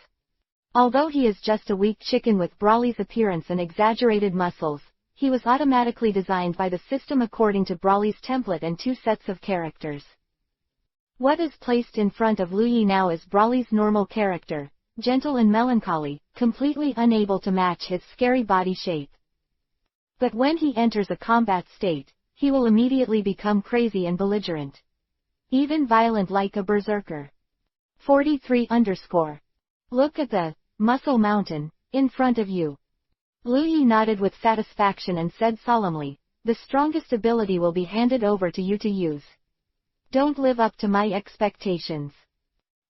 Although he is just a weak chicken with Brawley's appearance and exaggerated muscles, he was automatically designed by the system according to Brawley's template and 2 sets of characters. What is placed in front of Liu Yi now is Brawley's normal character, gentle and melancholy, completely unable to match his scary body shape. But when he enters a combat state, he will immediately become crazy and belligerent. Even violent like a berserker. 43_. Look at the muscle mountain in front of you. Liu Yi nodded with satisfaction and said solemnly, the strongest ability will be handed over to you to use. Don't live up to my expectations.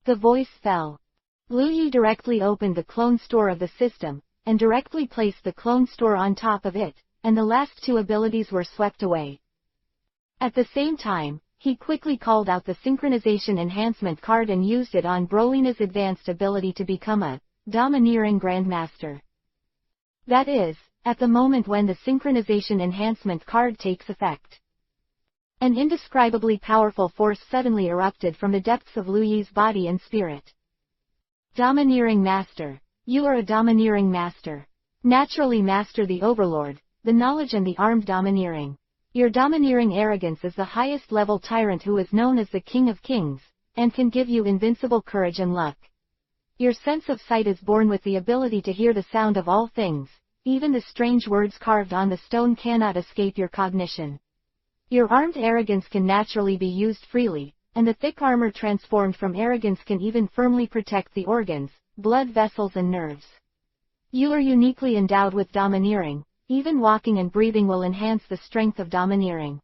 The voice fell. Liu Yi directly opened the clone store of the system, and directly placed the clone store on top of it, and the last 2 abilities were swept away. At the same time, he quickly called out the synchronization enhancement card and used it on Brolina's advanced ability to become a domineering grandmaster. That is, at the moment when the synchronization enhancement card takes effect. An indescribably powerful force suddenly erupted from the depths of Liu Yi's body and spirit. Domineering Master. You are a domineering master. Naturally master the overlord, the knowledge and the armed domineering. Your domineering arrogance is the highest level tyrant who is known as the King of Kings, and can give you invincible courage and luck. Your sense of sight is born with the ability to hear the sound of all things, even the strange words carved on the stone cannot escape your cognition. Your armed arrogance can naturally be used freely, and the thick armor transformed from arrogance can even firmly protect the organs, blood vessels and nerves. You are uniquely endowed with domineering. Even walking and breathing will enhance the strength of domineering.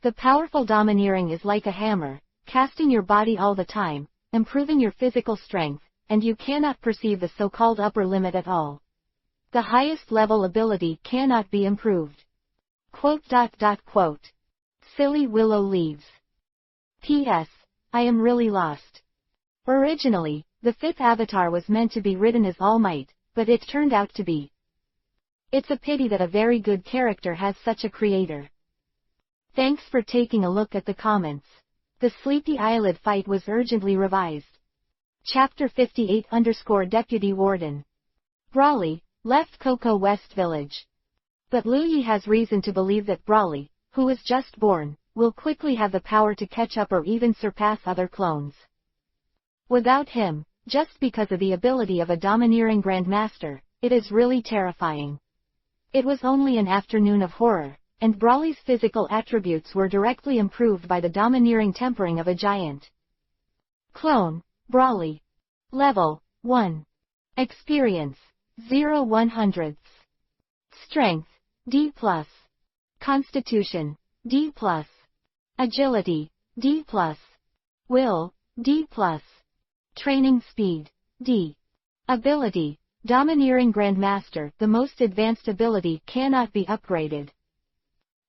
The powerful domineering is like a hammer, casting your body all the time, improving your physical strength, and you cannot perceive the so-called upper limit at all. The highest level ability cannot be improved. Silly willow leaves. P.S. I am really lost. Originally, the 5th avatar was meant to be written as All Might, but it turned out to be. It's a pity that a very good character has such a creator. Thanks for taking a look at the comments. The Sleepy Eyelid fight was urgently revised. Chapter 58_ Deputy Warden. Brawley left Coco West Village. But Liu Yi has reason to believe that Brawley, who is just born, will quickly have the power to catch up or even surpass other clones. Without him, just because of the ability of a domineering grandmaster, it is really terrifying. It was only an afternoon of horror, and Brawley's physical attributes were directly improved by the domineering tempering of a giant. Clone, Brawley. Level 1. Experience 0/100. Strength D+. Constitution D+. Agility D+. Will D+. Training speed D. Ability Domineering Grandmaster. The most advanced ability cannot be upgraded.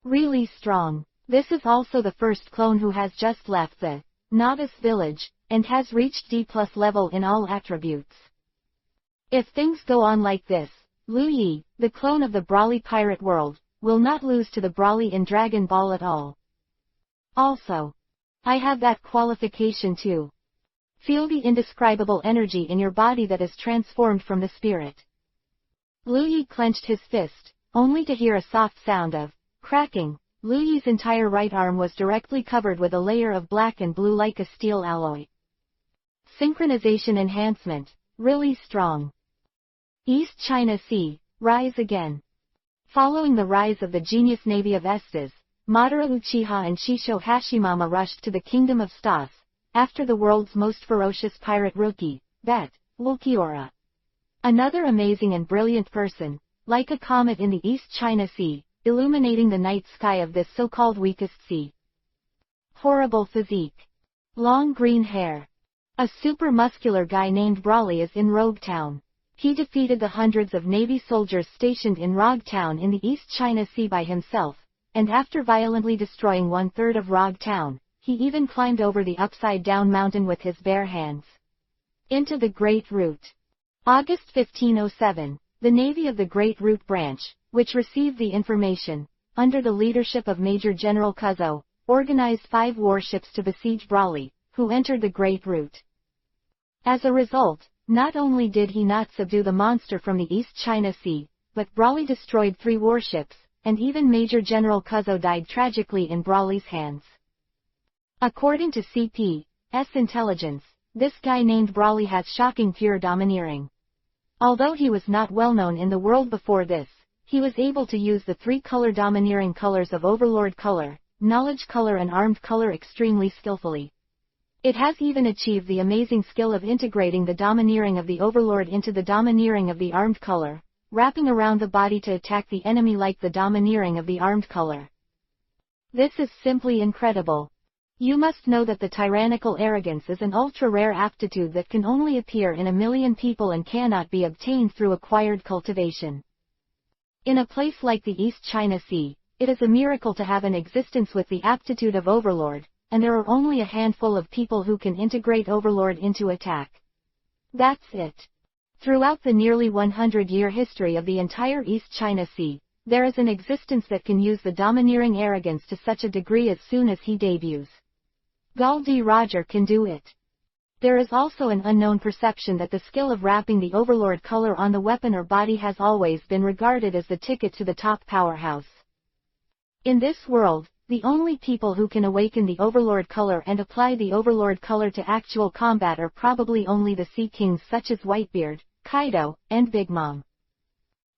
Really strong. This is also the first clone who has just left the novice village, and has reached D+ level in all attributes. If things go on like this, Liu Yi, the clone of the Brawley pirate world, will not lose to the Brawley in Dragon Ball at all. Also, I have that qualification too. Feel the indescribable energy in your body that is transformed from the spirit. Liu Yi clenched his fist, only to hear a soft sound of cracking. Liu Yi's entire right arm was directly covered with a layer of black and blue like a steel alloy. Synchronization enhancement, really strong. East China Sea, rise again. Following the rise of the genius navy of Esdeath, Madara Uchiha and Shisho Hashimama rushed to the kingdom of Stas, after the world's most ferocious pirate rookie, Bet, Ulquiorra. Another amazing and brilliant person, like a comet in the East China Sea, illuminating the night sky of this so-called weakest sea. Horrible physique. Long green hair. A super muscular guy named Brawley is in Rogue Town. He defeated the hundreds of Navy soldiers stationed in Rogue Town in the East China Sea by himself, and after violently destroying 1/3 of Rogue Town, he even climbed over the upside-down mountain with his bare hands. Into the Great Route. August 1507, the Navy of the Great Route Branch, which received the information, under the leadership of Major General Kobo, organized 5 warships to besiege Brawley, who entered the Great Route. As a result, not only did he not subdue the monster from the East China Sea, but Brawley destroyed 3 warships, and even Major General Kobo died tragically in Brawley's hands. According to CP's intelligence, this guy named Brawley has shocking pure domineering. Although he was not well known in the world before this, he was able to use the 3-color domineering colors of Overlord color, Knowledge color and Armed color extremely skillfully. It has even achieved the amazing skill of integrating the domineering of the Overlord into the domineering of the Armed color, wrapping around the body to attack the enemy like the domineering of the Armed color. This is simply incredible. You must know that the tyrannical arrogance is an ultra-rare aptitude that can only appear in 1,000,000 people and cannot be obtained through acquired cultivation. In a place like the East China Sea, it is a miracle to have an existence with the aptitude of Overlord, and there are only a handful of people who can integrate Overlord into attack. That's it. Throughout the nearly 100-year history of the entire East China Sea, there is an existence that can use the domineering arrogance to such a degree as soon as he debuts. Gul D. Roger can do it. There is also an unknown perception that the skill of wrapping the Overlord color on the weapon or body has always been regarded as the ticket to the top powerhouse. In this world, the only people who can awaken the Overlord color and apply the Overlord color to actual combat are probably only the Sea Kings such as Whitebeard, Kaido, and Big Mom.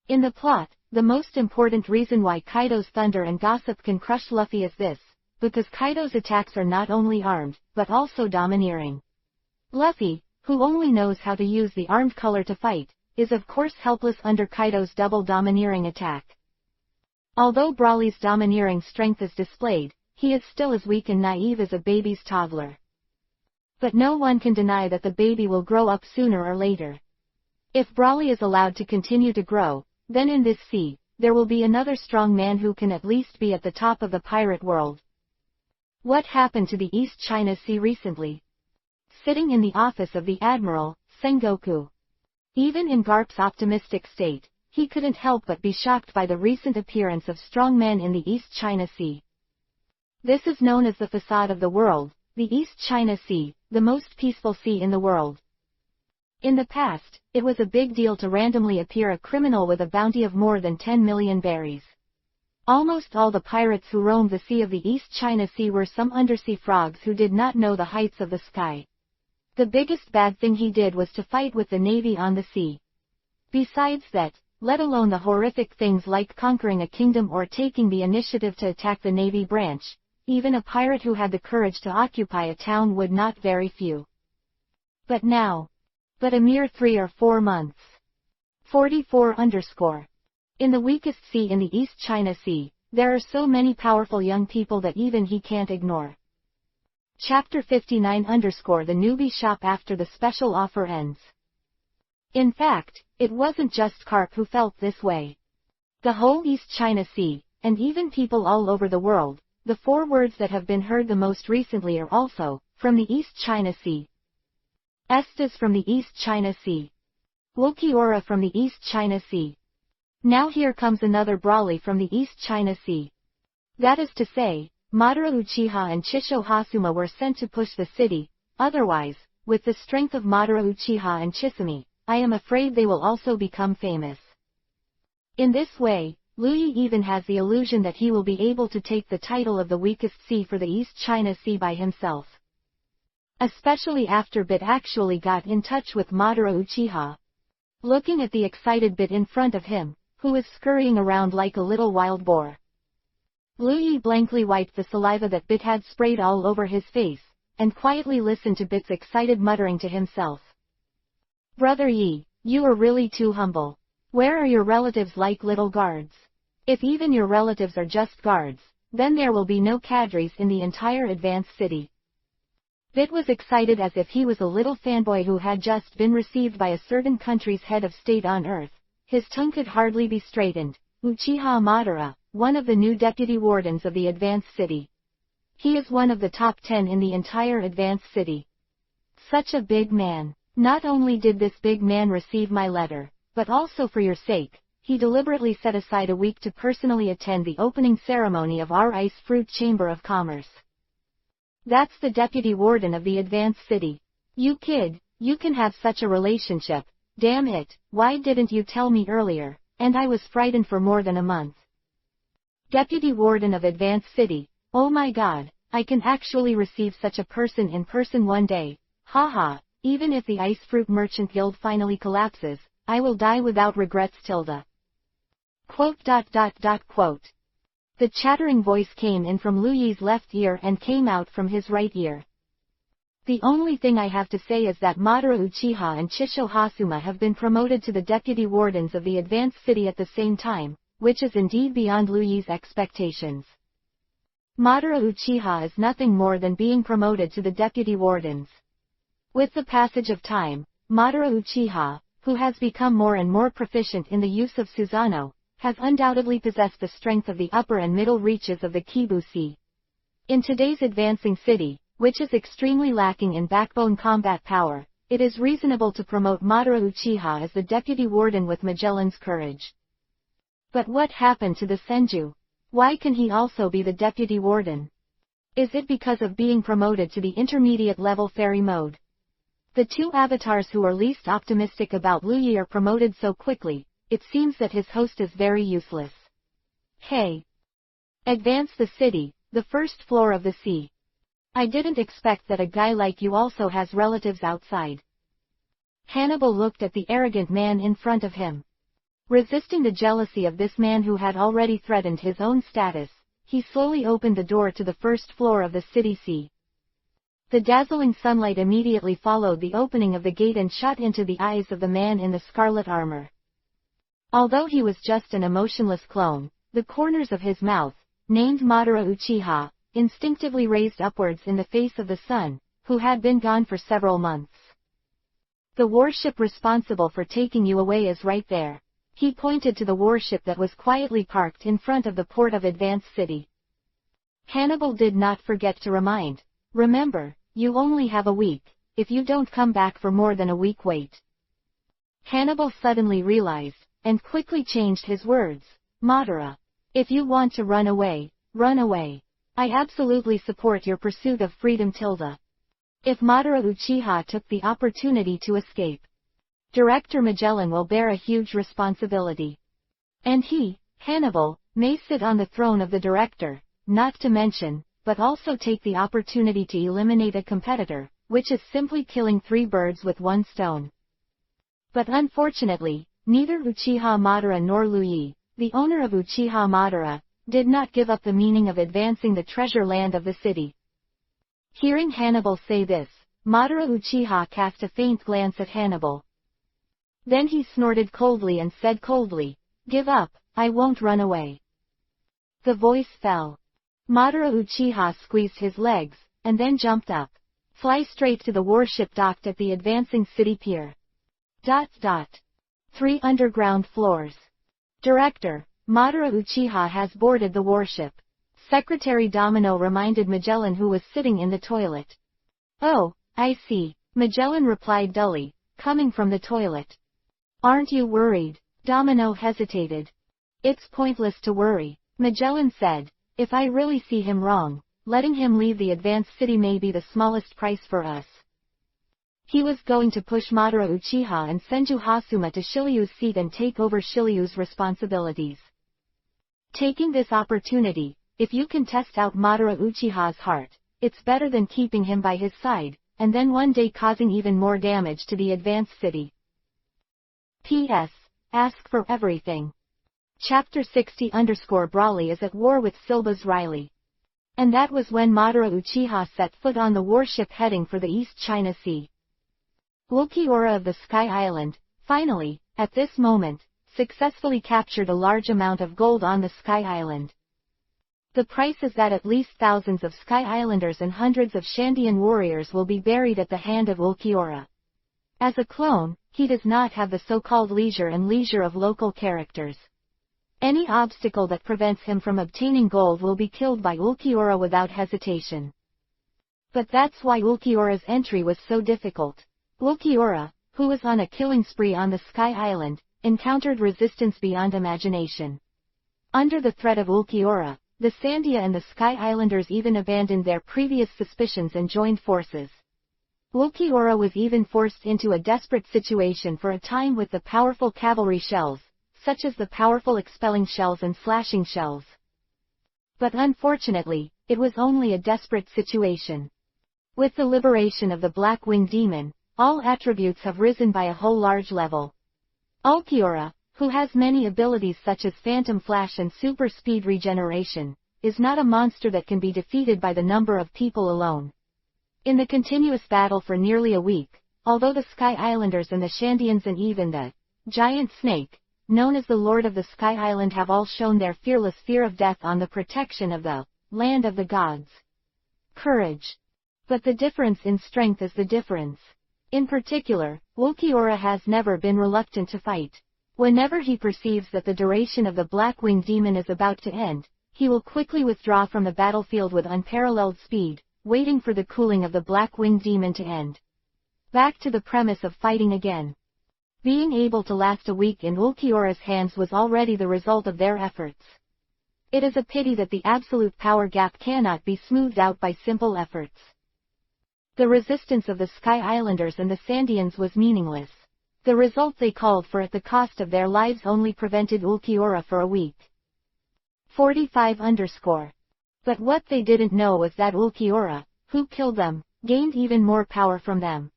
In the plot, the most important reason why Kaido's thunder and gossip can crush Luffy is this, because Kaido's attacks are not only armed, but also domineering. Luffy, who only knows how to use the armed color to fight, is of course helpless under Kaido's double domineering attack. Although Brawley's domineering strength is displayed, he is still as weak and naive as a baby's toddler. But no one can deny that the baby will grow up sooner or later. If Brawley is allowed to continue to grow, then in this sea, there will be another strong man who can at least be at the top of the pirate world. What happened to the East China Sea recently? Sitting in the office of the Admiral, Sengoku. Even in Garp's optimistic state, he couldn't help but be shocked by the recent appearance of strong men in the East China Sea. This is known as the facade of the world, the East China Sea, the most peaceful sea in the world. In the past, it was a big deal to randomly appear a criminal with a bounty of more than 10 million berries. Almost all the pirates who roamed the sea of the East China Sea were some undersea frogs who did not know the heights of the sky. The biggest bad thing he did was to fight with the Navy on the sea. Besides that, let alone the horrific things like conquering a kingdom or taking the initiative to attack the Navy branch, even a pirate who had the courage to occupy a town would not very few. But now. But a mere 3 or 4 months. 44_. In the weakest sea in the East China Sea, there are so many powerful young people that even he can't ignore. Chapter 59_. The newbie shop after the special offer ends. In fact, it wasn't just Carp who felt this way. The whole East China Sea, and even people all over the world, the 4 words that have been heard the most recently are also, from the East China Sea. Esdeath from the East China Sea. Wokiora from the East China Sea. Now here comes another Brawley from the East China Sea. That is to say, Madara Uchiha and Chisho Hasuma were sent to push the city, otherwise, with the strength of Madara Uchiha and Chisame, I am afraid they will also become famous. In this way, Luyi even has the illusion that he will be able to take the title of the weakest sea for the East China Sea by himself. Especially after Bit actually got in touch with Madara Uchiha. Looking at the excited Bit in front of him, who is scurrying around like a little wild boar. Luyi blankly wiped the saliva that Bit had sprayed all over his face, and quietly listened to Bit's excited muttering to himself. Brother Yi, you are really too humble. Where are your relatives like little guards? If even your relatives are just guards, then there will be no cadres in the entire advanced city. Bit was excited as if he was a little fanboy who had just been received by a certain country's head of state on Earth. His tongue could hardly be straightened. Uchiha Madara, one of the new deputy wardens of the advanced city. He is one of the top 10 in the entire advanced city. Such a big man. Not only did this big man receive my letter, but also for your sake, he deliberately set aside a week to personally attend the opening ceremony of our Ice Fruit Chamber of Commerce. That's the deputy warden of the advanced city. You kid, you can have such a relationship. Damn it, why didn't you tell me earlier? And I was frightened for more than a month. Deputy warden of advanced city, oh my god, I can actually receive such a person in person one day. Haha, even if the Ice Fruit Merchant Guild finally collapses, I will die without regrets. Quote. The chattering voice came in from Lu Yi's left ear and came out from his right ear. The only thing I have to say is that Madara Uchiha and Chisho Hasuma have been promoted to the deputy wardens of the advanced city at the same time, which is indeed beyond Lu Yi's expectations. Madara Uchiha is nothing more than being promoted to the deputy wardens. With the passage of time, Madara Uchiha, who has become more and more proficient in the use of Susanoo, has undoubtedly possessed the strength of the upper and middle reaches of the Kibu Sea. In today's advancing city, which is extremely lacking in backbone combat power, it is reasonable to promote Madara Uchiha as the deputy warden with Magellan's courage. But what happened to the Senju? Why can he also be the deputy warden? Is it because of being promoted to the intermediate level fairy mode? The two avatars who are least optimistic about Lu Yi are promoted so quickly. It seems that his host is very useless. Hey! Advance the city, the first floor of the sea. I didn't expect that a guy like you also has relatives outside. Hannibal looked at the arrogant man in front of him. Resisting the jealousy of this man who had already threatened his own status, he slowly opened the door to the first floor of the city sea. The dazzling sunlight immediately followed the opening of the gate and shot into the eyes of the man in the scarlet armor. Although he was just an emotionless clone, the corners of his mouth, named Madara Uchiha, instinctively raised upwards in the face of the sun, who had been gone for several months. The warship responsible for taking you away is right there. He pointed to the warship that was quietly parked in front of the port of Advanced City. Hannibal did not forget to remind. Remember, you only have a week. If you don't come back for more than a week, wait. Hannibal suddenly realized, and quickly changed his words. Madara. If you want to run away, run away. I absolutely support your pursuit of freedom. If Madara Uchiha took the opportunity to escape, Director Magellan will bear a huge responsibility. And he, Hannibal, may sit on the throne of the director, not to mention, but also take the opportunity to eliminate a competitor, which is simply killing 3 birds with 1 stone. But unfortunately, neither Uchiha Madara nor Lu Yi, the owner of Uchiha Madara, did not give up the meaning of advancing the treasure land of the city. Hearing Hannibal say this, Madara Uchiha cast a faint glance at Hannibal. Then he snorted coldly and said coldly, "Give up, I won't run away." The voice fell. Madara Uchiha squeezed his legs, and then jumped up. Fly straight to the warship docked at the advancing city pier. 3 underground floors. Director, Madara Uchiha has boarded the warship. Secretary Domino reminded Magellan, who was sitting in the toilet. Oh, I see, Magellan replied dully, coming from the toilet. Aren't you worried? Domino hesitated. It's pointless to worry, Magellan said. If I really see him wrong, letting him leave the advanced city may be the smallest price for us. He was going to push Madara Uchiha and Senju Hasuma to Shiryu's seat and take over Shiryu's responsibilities. Taking this opportunity, if you can test out Madara Uchiha's heart, it's better than keeping him by his side, and then one day causing even more damage to the advanced city. P.S. Ask for everything. Chapter 60_Brawley is at war with Silba's Riley. And that was when Madara Uchiha set foot on the warship heading for the East China Sea. Ulquiorra of the Sky Island, finally, at this moment, successfully captured a large amount of gold on the Sky Island. The price is that at least thousands of Sky Islanders and hundreds of Shandian warriors will be buried at the hand of Ulquiorra. As a clone, he does not have the so-called leisure of local characters. Any obstacle that prevents him from obtaining gold will be killed by Ulquiorra without hesitation. But that's why Ulquiorra's entry was so difficult. Ulquiorra, who was on a killing spree on the Sky Island, encountered resistance beyond imagination. Under the threat of Ulquiorra, the Sandia and the Sky Islanders even abandoned their previous suspicions and joined forces. Ulquiorra was even forced into a desperate situation for a time with the powerful cavalry shells, such as the powerful expelling shells and slashing shells. But unfortunately, it was only a desperate situation. With the liberation of the Black-Winged Demon, all attributes have risen by a whole large level. Ulquiorra, who has many abilities such as Phantom Flash and Super Speed Regeneration, is not a monster that can be defeated by the number of people alone. In the continuous battle for nearly a week, although the Sky Islanders and the Shandians and even the giant snake, known as the Lord of the Sky Island, have all shown their fearless fear of death on the protection of the land of the gods. Courage. But the difference in strength is the difference. In particular, Ulquiorra has never been reluctant to fight. Whenever he perceives that the duration of the Black-Winged Demon is about to end, he will quickly withdraw from the battlefield with unparalleled speed, waiting for the cooling of the Black-Winged Demon to end. Back to the premise of fighting again. Being able to last a week in Ulquiorra's hands was already the result of their efforts. It is a pity that the absolute power gap cannot be smoothed out by simple efforts. The resistance of the Sky Islanders and the Sandians was meaningless. The result they called for at the cost of their lives only prevented Ulquiorra for a week. 45_. But what they didn't know was that Ulquiorra, who killed them, gained even more power from them.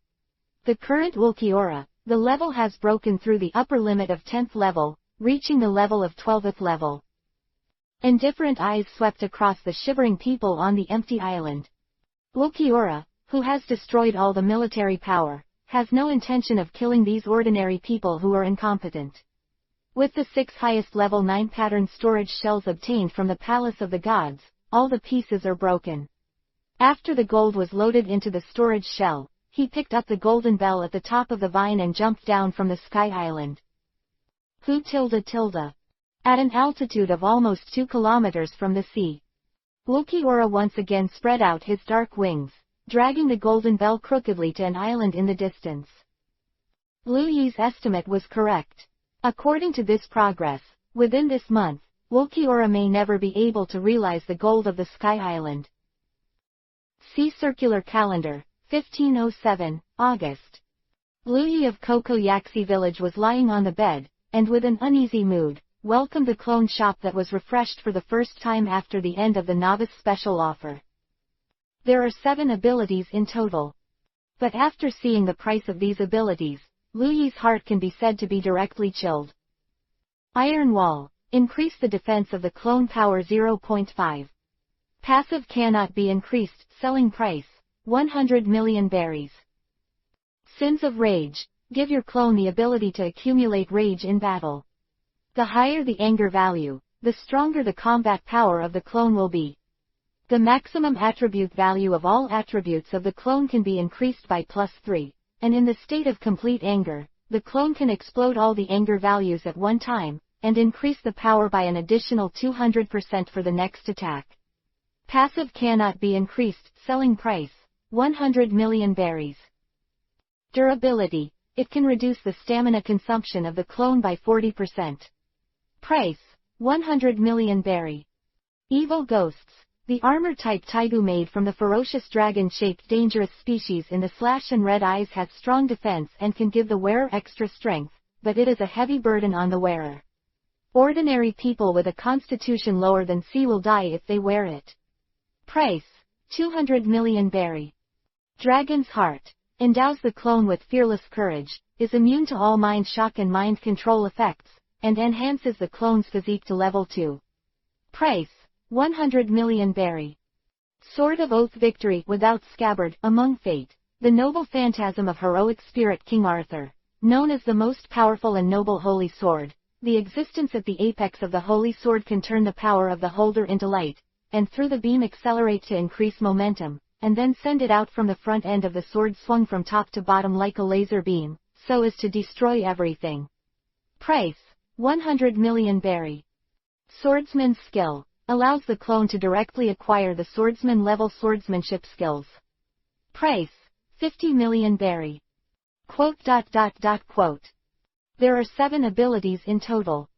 The current Ulquiorra, the level has broken through the upper limit of 10th level, reaching the level of 12th level. Indifferent eyes swept across the shivering people on the empty island. Ulquiorra, who has destroyed all the military power, has no intention of killing these ordinary people who are incompetent. With the 6 highest level 9 pattern storage shells obtained from the Palace of the Gods, all the pieces are broken. After the gold was loaded into the storage shell, he picked up the golden bell at the top of the vine and jumped down from the Sky Island. At an altitude of almost 2 kilometers from the sea, Ulquiorra once again spread out his dark wings, dragging the golden bell crookedly to an island in the distance. Lu Yi's estimate was correct. According to this progress, within this month, Ulquiorra may never be able to realize the gold of the Sky Island. See Circular Calendar, 1507, August. Lu Yi of Kokoyaksi village was lying on the bed, and with an uneasy mood, welcomed the clone shop that was refreshed for the first time after the end of the novice special offer. There are 7 abilities in total. But after seeing the price of these abilities, Lu Yi's heart can be said to be directly chilled. Iron Wall. Increase the defense of the clone power 0.5. Passive cannot be increased. Selling price, 100 million berries. Sins of Rage. Give your clone the ability to accumulate rage in battle. The higher the anger value, the stronger the combat power of the clone will be. The maximum attribute value of all attributes of the clone can be increased by +3, and in the state of complete anger, the clone can explode all the anger values at one time, and increase the power by an additional 200% for the next attack. Passive cannot be increased. Selling price, 100 million berries. Durability. It can reduce the stamina consumption of the clone by 40%. Price, 100 million berry. Evil Ghosts. The armor-type Taigu made from the ferocious dragon-shaped dangerous species in the Slash and Red Eyes has strong defense and can give the wearer extra strength, but it is a heavy burden on the wearer. Ordinary people with a constitution lower than C will die if they wear it. Price, 200 million berry. Dragon's Heart. Endows the clone with fearless courage, is immune to all mind shock and mind control effects, and enhances the clone's physique to level 2. Price, 100 million berry. Sword of Oath Victory without scabbard. Among Fate. The noble phantasm of heroic spirit King Arthur, known as the most powerful and noble holy sword, the existence at the apex of the holy sword can turn the power of the holder into light, and through the beam accelerate to increase momentum, and then send it out from the front end of the sword swung from top to bottom like a laser beam, so as to destroy everything. Price: 100 million berry. Swordsman's skill: allows the clone to directly acquire the swordsman-level swordsmanship skills. Price: 50 million berry. There are 7 abilities in total.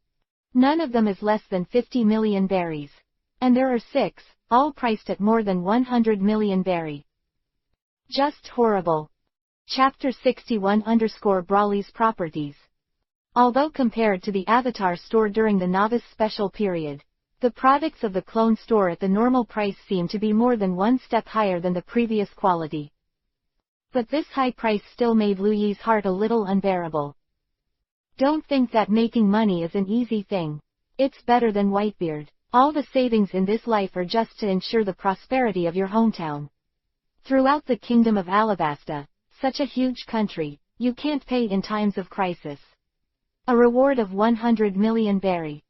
None of them is less than 50 million berries. And there are 6, all priced at more than 100 million berry. Just horrible. Chapter 61_Brawly's properties. Although compared to the Avatar store during the novice special period, the products of the clone store at the normal price seem to be more than one step higher than the previous quality. But this high price still made Lu Yi's heart a little unbearable. Don't think that making money is an easy thing. It's better than Whitebeard. All the savings in this life are just to ensure the prosperity of your hometown. Throughout the kingdom of Alabasta, such a huge country, you can't pay in times of crisis. A reward of 100 million berry.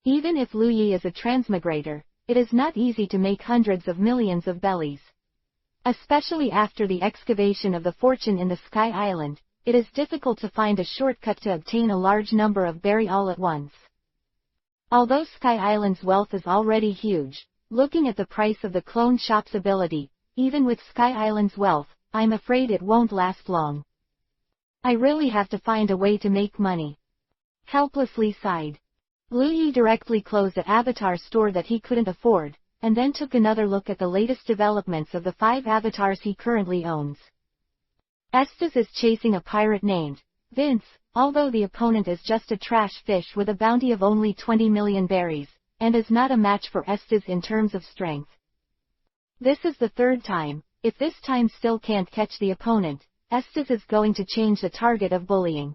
Even if Lu Yi is a transmigrator, it is not easy to make hundreds of millions of bellies. Especially after the excavation of the fortune in the Sky Island, it is difficult to find a shortcut to obtain a large number of berry all at once. Although Sky Island's wealth is already huge, looking at the price of the clone shop's ability, even with Sky Island's wealth, I'm afraid it won't last long. I really have to find a way to make money. Helplessly sighed. Lu Yi directly closed the Avatar store that he couldn't afford, and then took another look at the latest developments of the 5 avatars he currently owns. Esdeath is chasing a pirate named Vince, although the opponent is just a trash fish with a bounty of only 20 million berries, and is not a match for Esdeath in terms of strength. This is the 3rd time. If this time still can't catch the opponent, Esdeath is going to change the target of bullying.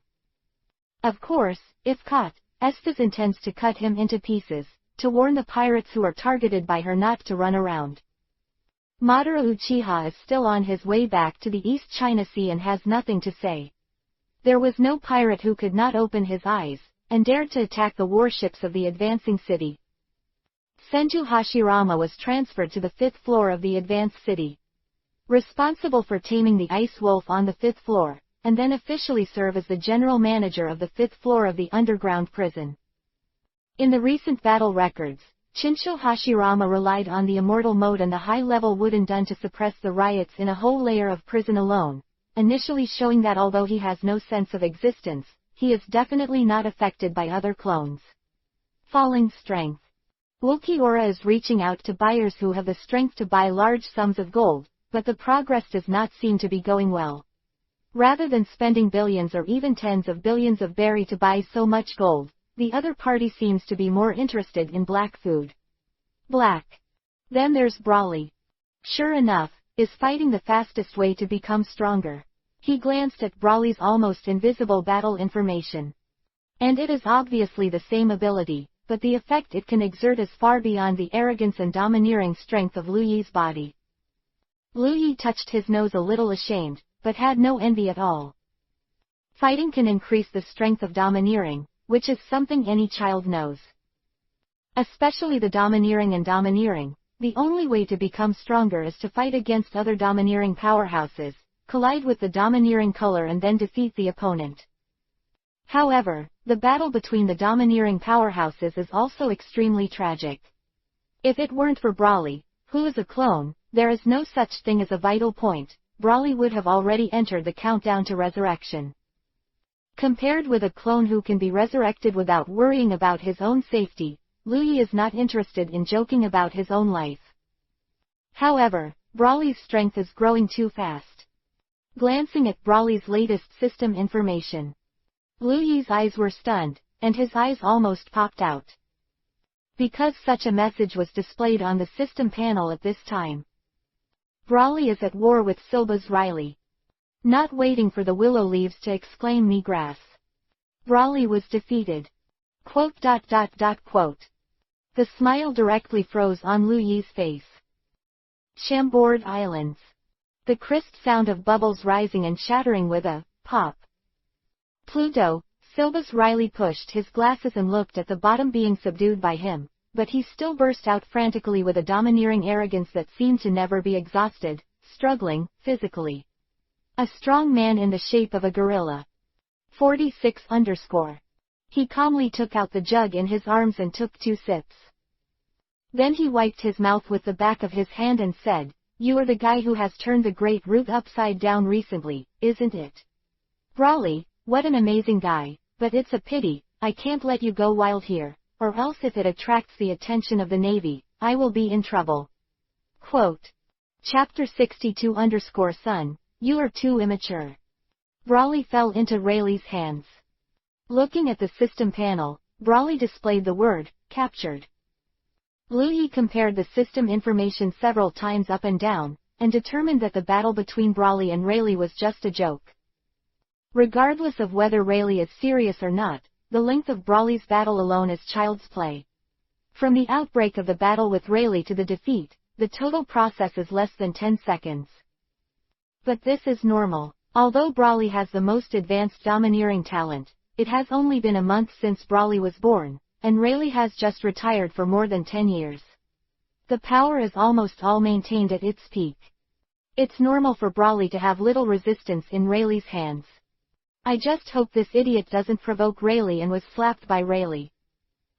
Of course, if caught, Esdeath intends to cut him into pieces, to warn the pirates who are targeted by her not to run around. Madara Uchiha is still on his way back to the East China Sea and has nothing to say. There was no pirate who could not open his eyes, and dared to attack the warships of the advancing city. Senju Hashirama was transferred to the 5th floor of the advanced city. Responsible for taming the ice wolf on the 5th floor, and then officially serve as the general manager of the 5th floor of the underground prison. In the recent battle records, Chinsho Hashirama relied on the immortal mode and the high-level wooden dun to suppress the riots in a whole layer of prison alone, initially showing that although he has no sense of existence, he is definitely not affected by other clones. Falling strength. Ulquiorra is reaching out to buyers who have the strength to buy large sums of gold, but the progress does not seem to be going well. Rather than spending billions or even tens of billions of berry to buy so much gold, the other party seems to be more interested in black food. Black. Then there's Brawly. Sure enough, is fighting the fastest way to become stronger. He glanced at Brawly's almost invisible battle information. And it is obviously the same ability, but the effect it can exert is far beyond the arrogance and domineering strength of Lu Yi's body. Lu Yi touched his nose a little ashamed, but had no envy at all. Fighting can increase the strength of domineering, which is something any child knows. Especially the domineering and domineering, the only way to become stronger is to fight against other domineering powerhouses, collide with the domineering color and then defeat the opponent. However, the battle between the domineering powerhouses is also extremely tragic. If it weren't for Brawly, who is a clone, there is no such thing as a vital point. Brawly would have already entered the countdown to resurrection. Compared with a clone who can be resurrected without worrying about his own safety, Lu Yi is not interested in joking about his own life. However, Brawly's strength is growing too fast. Glancing at Brawly's latest system information, Lu Yi's eyes were stunned, and his eyes almost popped out. Because such a message was displayed on the system panel at this time. Brawly is at war with Silba's Riley. Not waiting for the willow leaves to exclaim me grass. Brawly was defeated. ... The smile directly froze on Lu Yi's face. Chambord Islands. The crisp sound of bubbles rising and shattering with a pop. Pluto, Silbus Riley pushed his glasses and looked at the bottom being subdued by him, but he still burst out frantically with a domineering arrogance that seemed to never be exhausted, struggling, physically. A strong man in the shape of a gorilla. 46_. He calmly took out the jug in his arms and took 2 sips. Then he wiped his mouth with the back of his hand and said, "You are the guy who has turned the great root upside down recently, isn't it? Brawley, what an amazing guy, but it's a pity, I can't let you go wild here, or else if it attracts the attention of the Navy, I will be in trouble." Quote. Chapter 62_ Son, you are too immature. Brawley fell into Rayleigh's hands. Looking at the system panel, Brawley displayed the word, "Captured." Liu Yi compared the system information several times up and down, and determined that the battle between Brawley and Rayleigh was just a joke. Regardless of whether Rayleigh is serious or not, the length of Brawley's battle alone is child's play. From the outbreak of the battle with Rayleigh to the defeat, the total process is less than 10 seconds. But this is normal. Although Brawley has the most advanced domineering talent, it has only been a month since Brawley was born, and Rayleigh has just retired for more than 10 years. The power is almost all maintained at its peak. It's normal for Brawley to have little resistance in Rayleigh's hands. I just hope this idiot doesn't provoke Rayleigh and was slapped by Rayleigh.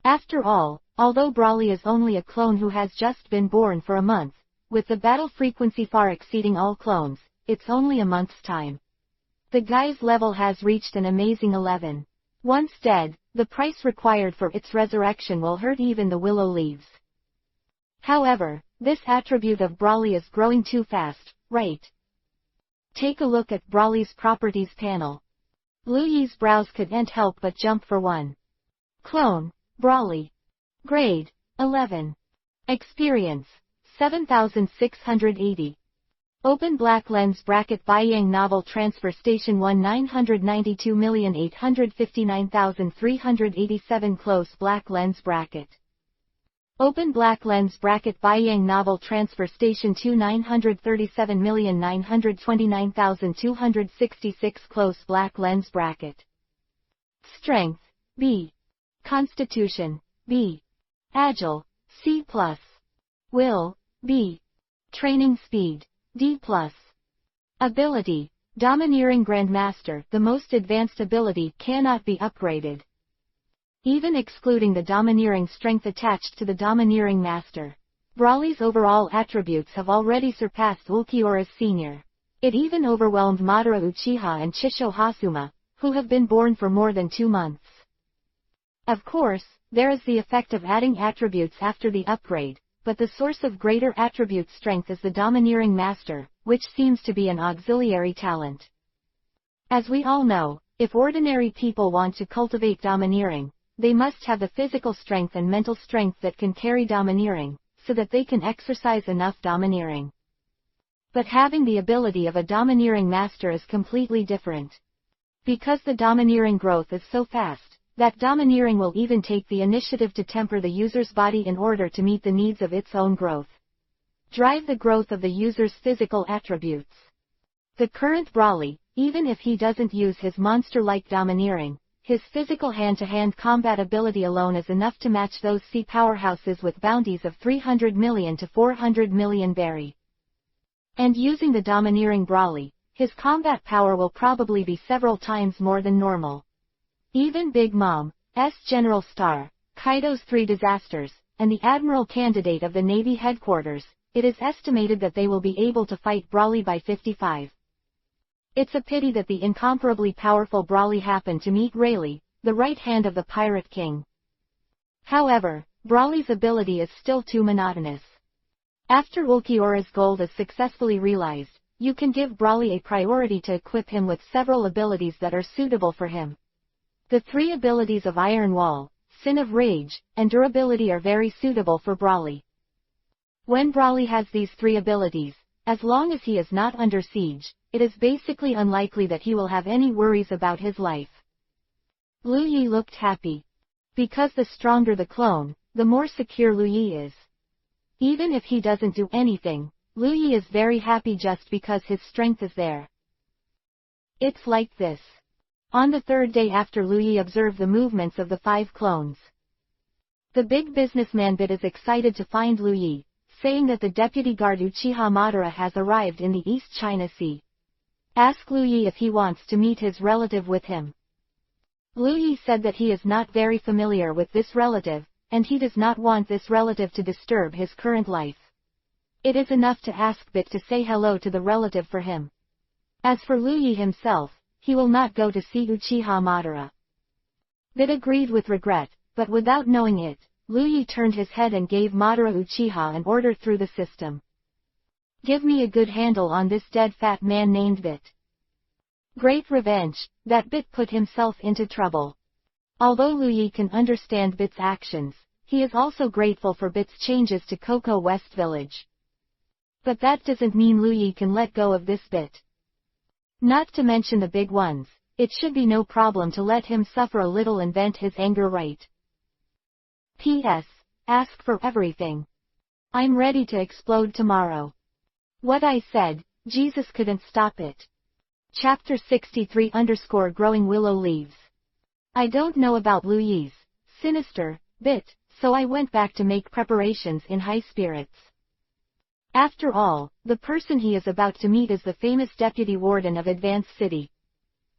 After all, although Brawley is only a clone who has just been born for a month, with the battle frequency far exceeding all clones, it's only a month's time. The guy's level has reached an amazing 11. Once dead, the price required for its resurrection will hurt even the willow leaves. However, this attribute of Brawley is growing too fast, right? Take a look at Brawley's properties panel. Liu Yi's brows couldn't help but jump for one. Clone, Brawley. Grade, 11. Experience, 7,680. Open black lens bracket Baiyang Novel Transfer Station 1,992,859,387 Close black lens bracket. Open black lens bracket Baiyang Novel Transfer Station 2,937,929,266 Close black lens bracket. Strength, B. Constitution, B. Agile, C+. Will, B. Training speed, D+. Ability, Domineering Grandmaster. The most advanced ability cannot be upgraded, even excluding the domineering strength attached to the domineering master. Brawley's overall attributes have already surpassed Ulquiorra's senior. It even overwhelmed Madara Uchiha and Chisho Hasuma, who have been born for more than 2 months. Of course, there is the effect of adding attributes after the upgrade, but the source of greater attribute strength is the domineering master, which seems to be an auxiliary talent. As we all know, if ordinary people want to cultivate domineering, they must have the physical strength and mental strength that can carry domineering, so that they can exercise enough domineering. But having the ability of a domineering master is completely different. Because the domineering growth is so fast, that domineering will even take the initiative to temper the user's body in order to meet the needs of its own growth. Drive the growth of the user's physical attributes. The current Brawley, even if he doesn't use his monster-like domineering, his physical hand-to-hand combat ability alone is enough to match those sea powerhouses with bounties of 300 million to 400 million berry. And using the domineering Brawley, his combat power will probably be several times more than normal. Even Big Mom's General Star, Kaido's 3 disasters, and the Admiral candidate of the Navy headquarters, it is estimated that they will be able to fight Brawley by 55. It's a pity that the incomparably powerful Brawley happened to meet Rayleigh, the right hand of the Pirate King. However, Brawley's ability is still too monotonous. After Ulquiorra's goal is successfully realized, you can give Brawley a priority to equip him with several abilities that are suitable for him. The 3 abilities of Iron Wall, Sin of Rage, and Durability are very suitable for Brawley. When Brawley has these 3 abilities, as long as he is not under siege, it is basically unlikely that he will have any worries about his life. Liu Yi looked happy. Because the stronger the clone, the more secure Liu Yi is. Even if he doesn't do anything, Liu Yi is very happy just because his strength is there. It's like this. On the third day after Liu Yi observed the movements of the 5 clones. The big businessman Bit is excited to find Liu Yi, saying that the deputy guard Uchiha Madara has arrived in the East China Sea. Ask Liu Yi if he wants to meet his relative with him. Liu Yi said that he is not very familiar with this relative, and he does not want this relative to disturb his current life. It is enough to ask Bit to say hello to the relative for him. As for Liu Yi himself, he will not go to see Uchiha Madara. Bit agreed with regret, but without knowing it, Liu Yi turned his head and gave Madara Uchiha an order through the system. Give me a good handle on this dead fat man named Bit. Great revenge, that Bit put himself into trouble. Although Liu Yi can understand Bit's actions, he is also grateful for Bit's changes to Coco West Village. But that doesn't mean Liu Yi can let go of this Bit. Not to mention the big ones, it should be no problem to let him suffer a little and vent his anger right. P.S. Ask for everything. I'm ready to explode tomorrow. What I said, Jesus couldn't stop it. Chapter 63 _ Growing Willow Leaves. I don't know about Liu Yi's sinister Bit, so I went back to make preparations in high spirits. After all, the person he is about to meet is the famous Deputy Warden of Advance City.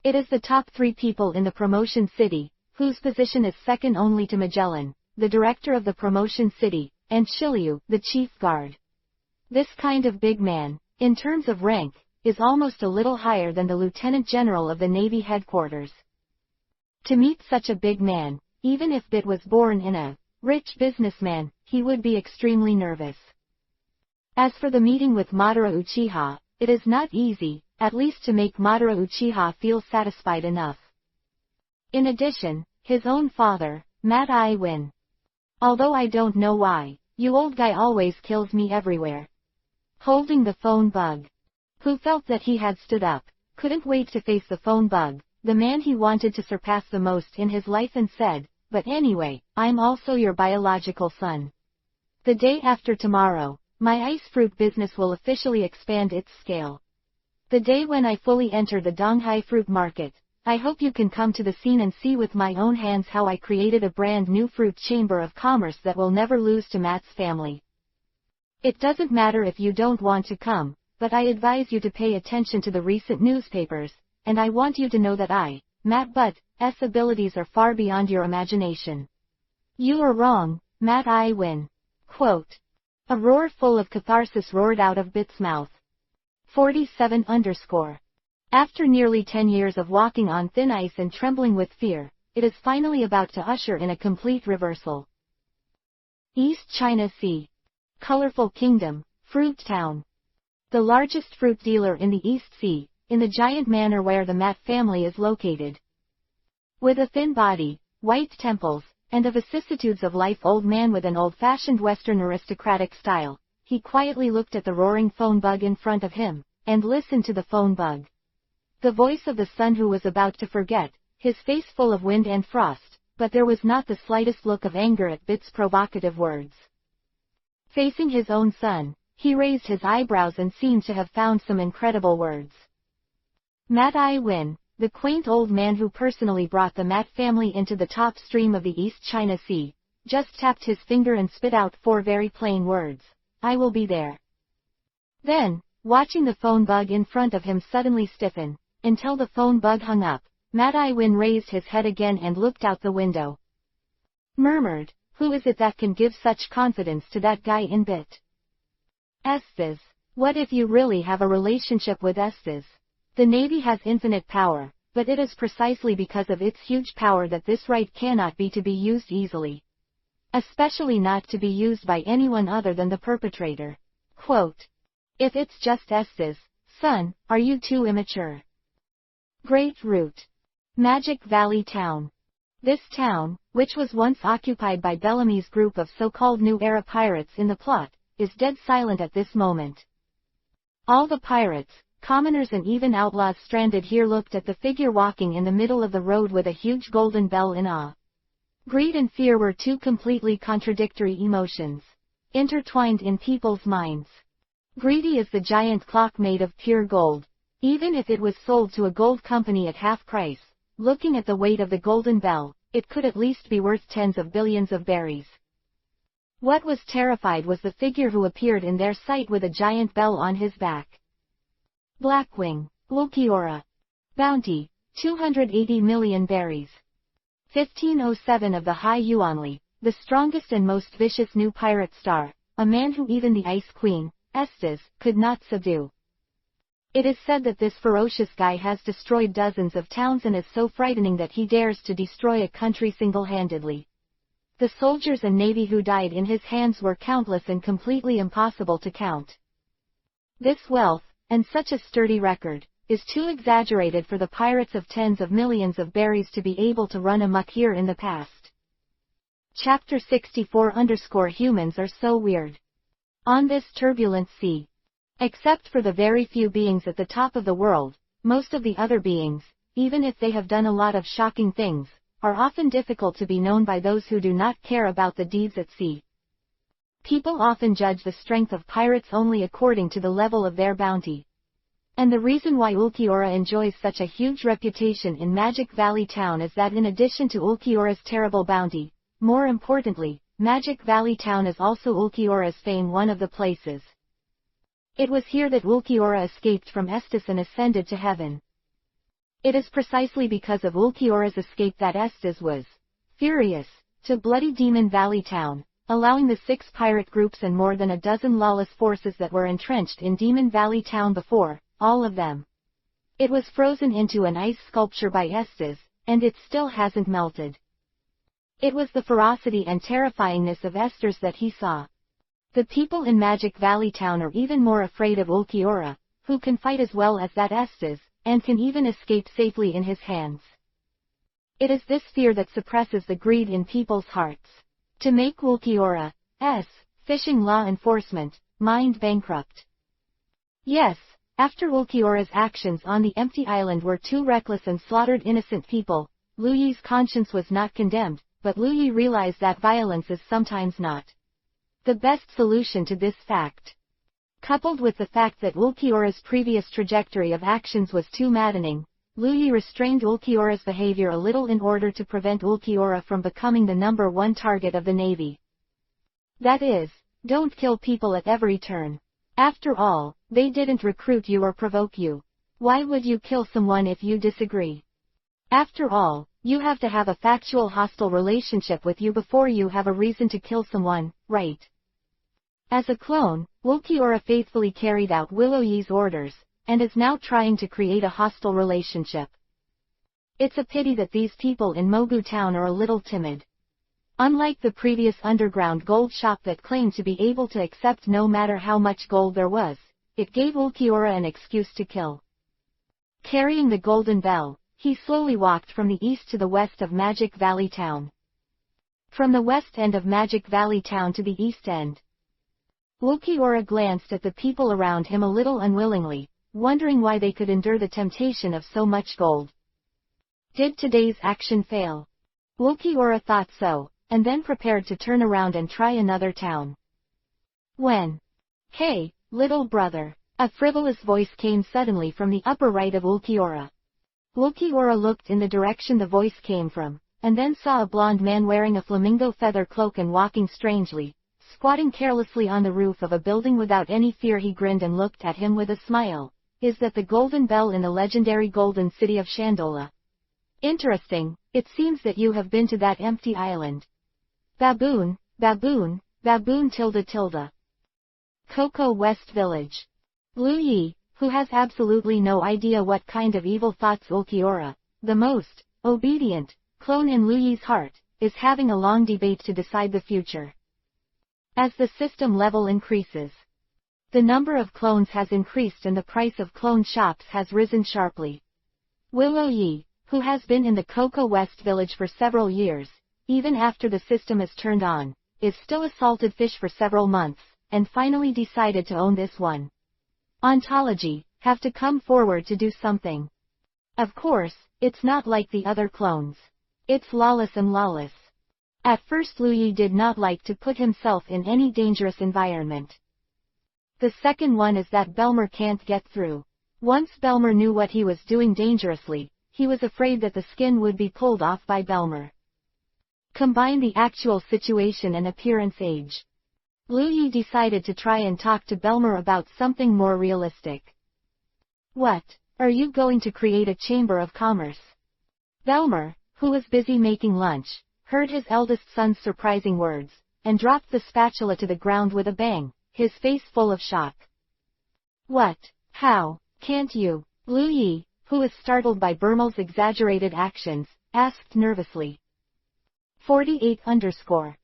It is the top 3 people in the Promotion City, whose position is second only to Magellan, the director of the Promotion City, and Shiryu, the chief guard. This kind of big man, in terms of rank, is almost a little higher than the Lieutenant General of the Navy headquarters. To meet such a big man, even if Bit was born in a rich businessman, he would be extremely nervous. As for the meeting with Madara Uchiha, it is not easy, at least to make Madara Uchiha feel satisfied enough. In addition, his own father, Mat I-Win. Although I don't know why, you old guy always kills me everywhere. Holding the phone bug. Who felt that he had stood up, couldn't wait to face the phone bug, the man he wanted to surpass the most in his life, and said, "But anyway, I'm also your biological son. The day after tomorrow, my ice fruit business will officially expand its scale. The day when I fully enter the Donghai fruit market, I hope you can come to the scene and see with my own hands how I created a brand new fruit chamber of commerce that will never lose to Matt's family. It doesn't matter if you don't want to come, but I advise you to pay attention to the recent newspapers, and I want you to know that Matt Butt's abilities are far beyond your imagination." "You are wrong, Mat I-Win." Quote. A roar full of catharsis roared out of Bit's mouth. 47 _ After nearly 10 years of walking on thin ice and trembling with fear, it is finally about to usher in a complete reversal. East China Sea. Colorful Kingdom, Fruit Town. The largest fruit dealer in the East Sea, in the giant manor where the Mat family is located. With a thin body, white temples, and the vicissitudes of life, old man with an old-fashioned Western aristocratic style, he quietly looked at the roaring phone bug in front of him, and listened to the phone bug. The voice of the son who was about to forget, his face full of wind and frost, but there was not the slightest look of anger at Bit's provocative words. Facing his own son, he raised his eyebrows and seemed to have found some incredible words. Mat I-Win, the quaint old man who personally brought the Mat family into the top stream of the East China Sea, just tapped his finger and spit out 4 very plain words: "I will be there." Then, watching the phone bug in front of him suddenly stiffen, until the phone bug hung up, Mat I-Win raised his head again and looked out the window. Murmured, "Who is it that can give such confidence to that guy in Bit? Esdeath. What if you really have a relationship with Esdeath? The Navy has infinite power, but it is precisely because of its huge power that this right cannot be to be used easily. Especially not to be used by anyone other than the perpetrator." Quote. If it's just Esdeath, son, are you too immature? Great Root. Magic Valley Town. This town, which was once occupied by Bellamy's group of so-called New Era pirates in the plot, is dead silent at this moment. All the pirates, commoners and even outlaws stranded here looked at the figure walking in the middle of the road with a huge golden bell in awe. Greed and fear were 2 completely contradictory emotions, intertwined in people's minds. Greedy is the giant clock made of pure gold. Even if it was sold to a gold company at half price, looking at the weight of the golden bell, it could at least be worth tens of billions of berries. What was terrified was the figure who appeared in their sight with a giant bell on his back. Blackwing, Ulquiorra. Bounty, 280 million berries. 1507 of the High Yuanli, the strongest and most vicious new pirate star, a man who even the Ice Queen, Esdeath, could not subdue. It is said that this ferocious guy has destroyed dozens of towns and is so frightening that he dares to destroy a country single-handedly. The soldiers and navy who died in his hands were countless and completely impossible to count. This wealth, and such a sturdy record, is too exaggerated for the pirates of tens of millions of berries to be able to run amok here in the past. Chapter 64 Humans are so weird. On this turbulent sea. Except for the very few beings at the top of the world, most of the other beings, even if they have done a lot of shocking things, are often difficult to be known by those who do not care about the deeds at sea. People often judge the strength of pirates only according to the level of their bounty. And the reason why Ulquiorra enjoys such a huge reputation in Magic Valley Town is that in addition to Ulquiorra's terrible bounty, more importantly, Magic Valley Town is also Ulquiorra's fame, one of the places. It was here that Ulquiorra escaped from Esdeath and ascended to heaven. It is precisely because of Ulquiorra's escape that Esdeath was furious to bloody Demon Valley Town, allowing the 6 pirate groups and more than a dozen lawless forces that were entrenched in Demon Valley Town before, all of them. It was frozen into an ice sculpture by Esdeath, and it still hasn't melted. It was the ferocity and terrifyingness of Esdeath that he saw. The people in Magic Valley Town are even more afraid of Ulquiorra, who can fight as well as that Esdeath, and can even escape safely in his hands. It is this fear that suppresses the greed in people's hearts. To make Ulquiorra's fishing law enforcement mind bankrupt. Yes, after Ulquiorra's actions on the empty island were too reckless and slaughtered innocent people, Lu Yi's conscience was not condemned, but Lu Yi realized that violence is sometimes not the best solution to this fact. Coupled with the fact that Ulquiorra's previous trajectory of actions was too maddening, Lu Yi restrained Ulquiorra's behavior a little in order to prevent Ulquiorra from becoming the #1 target of the Navy. That is, don't kill people at every turn. After all, they didn't recruit you or provoke you. Why would you kill someone if you disagree? After all, you have to have a factual hostile relationship with you before you have a reason to kill someone, right? As a clone, Ulquiorra faithfully carried out Willow Yi's orders, and is now trying to create a hostile relationship. It's a pity that these people in Mogu Town are a little timid. Unlike the previous underground gold shop that claimed to be able to accept no matter how much gold there was, it gave Ulquiorra an excuse to kill. Carrying the golden bell, he slowly walked from the east to the west of Magic Valley Town. From the west end of Magic Valley Town to the east end. Ulquiorra glanced at the people around him a little unwillingly, wondering why they could endure the temptation of so much gold. Did today's action fail? Ulquiorra thought so, and then prepared to turn around and try another town. When? Hey, little brother, a frivolous voice came suddenly from the upper right of Ulquiorra. Ulquiorra looked in the direction the voice came from, and then saw a blond man wearing a flamingo feather cloak and walking strangely, squatting carelessly on the roof of a building without any fear. He grinned and looked at him with a smile. Is that the golden bell in the legendary golden city of Shandola? Interesting, it seems that you have been to that empty island. Baboon, baboon, baboon tilde tilde. Coco West Village. Lu Yi, who has absolutely no idea what kind of evil thoughts Ulquiorra, the most obedient clone in Lu Yi's heart, is having a long debate to decide the future. As the system level increases, the number of clones has increased and the price of clone shops has risen sharply. Willow Yi, who has been in the Coco West Village for several years, even after the system is turned on, is still a salted fish for several months, and finally decided to own this one. Ontology, have to come forward to do something. Of course, it's not like the other clones. It's lawless and lawless. At first Lu Yi did not like to put himself in any dangerous environment. The second one is that Belmer can't get through. Once Belmer knew what he was doing dangerously, he was afraid that the skin would be pulled off by Belmer. Combine the actual situation and appearance age. Lu Yi decided to try and talk to Belmer about something more realistic. What? Are you going to create a chamber of commerce? Belmer, who was busy making lunch, heard his eldest son's surprising words, and dropped the spatula to the ground with a bang, his face full of shock. What? How? Can't you? Lu Yi, who was startled by Bermel's exaggerated actions, asked nervously. 48_.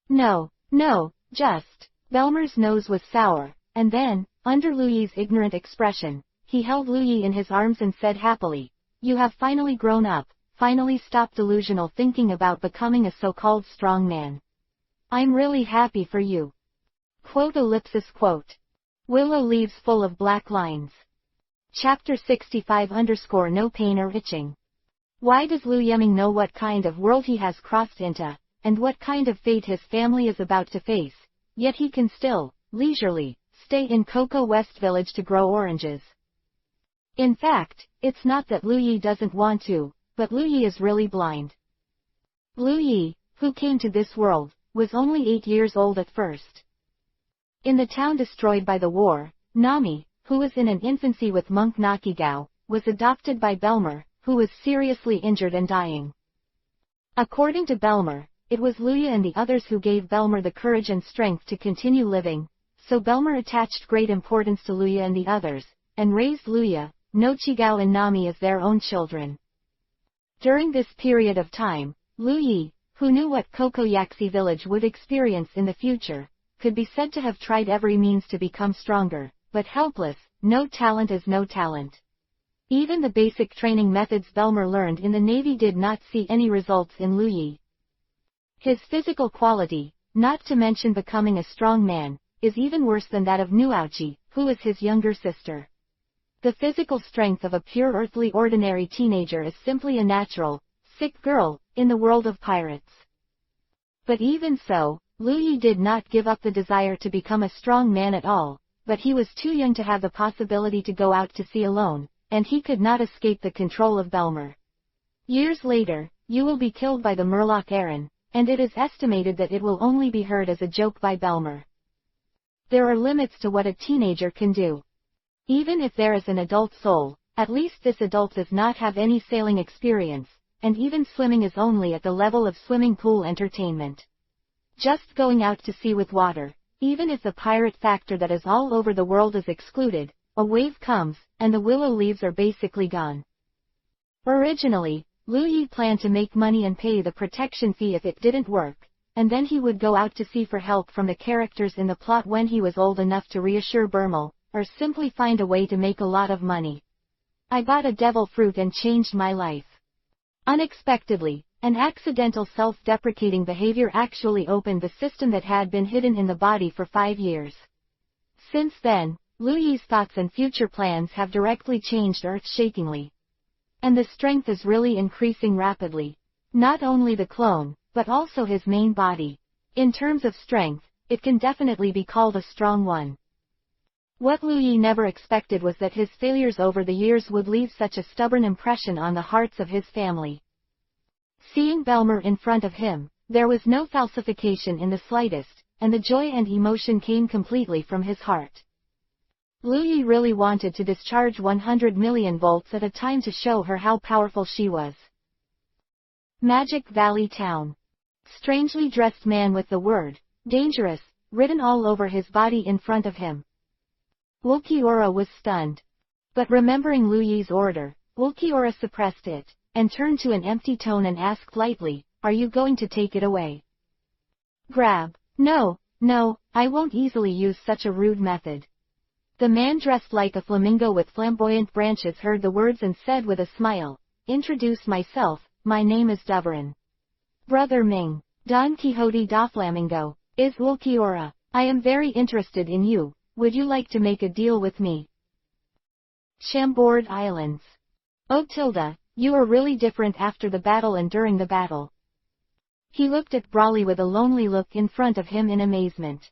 No, just. Belmer's nose was sour, and then, under Lu Yi's ignorant expression, he held Lu Yi in his arms and said happily, "You have finally grown up, finally stopped delusional thinking about becoming a so-called strong man. I'm really happy for you." Willow leaves full of black lines. Chapter 65_ No pain or itching. Why does Lu Yiming know what kind of world he has crossed into, and what kind of fate his family is about to face, yet he can still, leisurely, stay in Cocoa West Village to grow oranges? In fact, it's not that Lu Yi doesn't want to, but Lu Yi is really blind. Lu Yi, who came to this world, was only 8 years old at first. In the town destroyed by the war, Nami, who was in an infancy with monk Nakigao, was adopted by Belmer, who was seriously injured and dying. According to Belmer, it was Lu Yi and the others who gave Belmer the courage and strength to continue living, so Belmer attached great importance to Lu Yi and the others, and raised Lu Yi, Nochigao and Nami as their own children. During this period of time, Lu Yi, who knew what Kokoyaxi village would experience in the future, could be said to have tried every means to become stronger, but helpless. No talent is no talent. Even the basic training methods Belmer learned in the Navy did not see any results in Lu Yi. His physical quality, not to mention becoming a strong man, is even worse than that of Nuaochi, who is his younger sister. The physical strength of a pure earthly ordinary teenager is simply a natural, sick girl, in the world of pirates. But even so, Lu Yi did not give up the desire to become a strong man at all, but he was too young to have the possibility to go out to sea alone, and he could not escape the control of Belmer. Years later, you will be killed by the Murloc Aaron, and it is estimated that it will only be heard as a joke by Belmer. There are limits to what a teenager can do. Even if there is an adult soul, at least this adult does not have any sailing experience, and even swimming is only at the level of swimming pool entertainment. Just going out to sea with water, even if the pirate factor that is all over the world is excluded, a wave comes, and the willow leaves are basically gone. Originally, Lu Yi planned to make money and pay the protection fee if it didn't work, and then he would go out to sea for help from the characters in the plot when he was old enough to reassure Bermel, or simply find a way to make a lot of money. I bought a devil fruit and changed my life. Unexpectedly, an accidental self-deprecating behavior actually opened the system that had been hidden in the body for 5 years. Since then, Lu Yi's thoughts and future plans have directly changed earth-shakingly. And the strength is really increasing rapidly. Not only the clone, but also his main body. In terms of strength, it can definitely be called a strong one. What Lu Yi never expected was that his failures over the years would leave such a stubborn impression on the hearts of his family. Seeing Belmer in front of him, there was no falsification in the slightest, and the joy and emotion came completely from his heart. Lu Yi really wanted to discharge 100 million volts at a time to show her how powerful she was. Magic Valley Town. Strangely dressed man with the word, dangerous, written all over his body in front of him. Ulquiorra was stunned. But remembering Lu Yi's order, Ulquiorra suppressed it, and turned to an empty tone and asked lightly, "Are you going to take it away?" Grab. No, I won't easily use such a rude method. The man dressed like a flamingo with flamboyant branches heard the words and said with a smile, "Introduce myself, my name is Duverin. Brother Ming, Don Quixote da Flamingo, is Ulquiorra. I am very interested in you. Would you like to make a deal with me?" Chambord Islands. Oh Tilda, you are really different after the battle and during the battle. He looked at Brawley with a lonely look in front of him in amazement.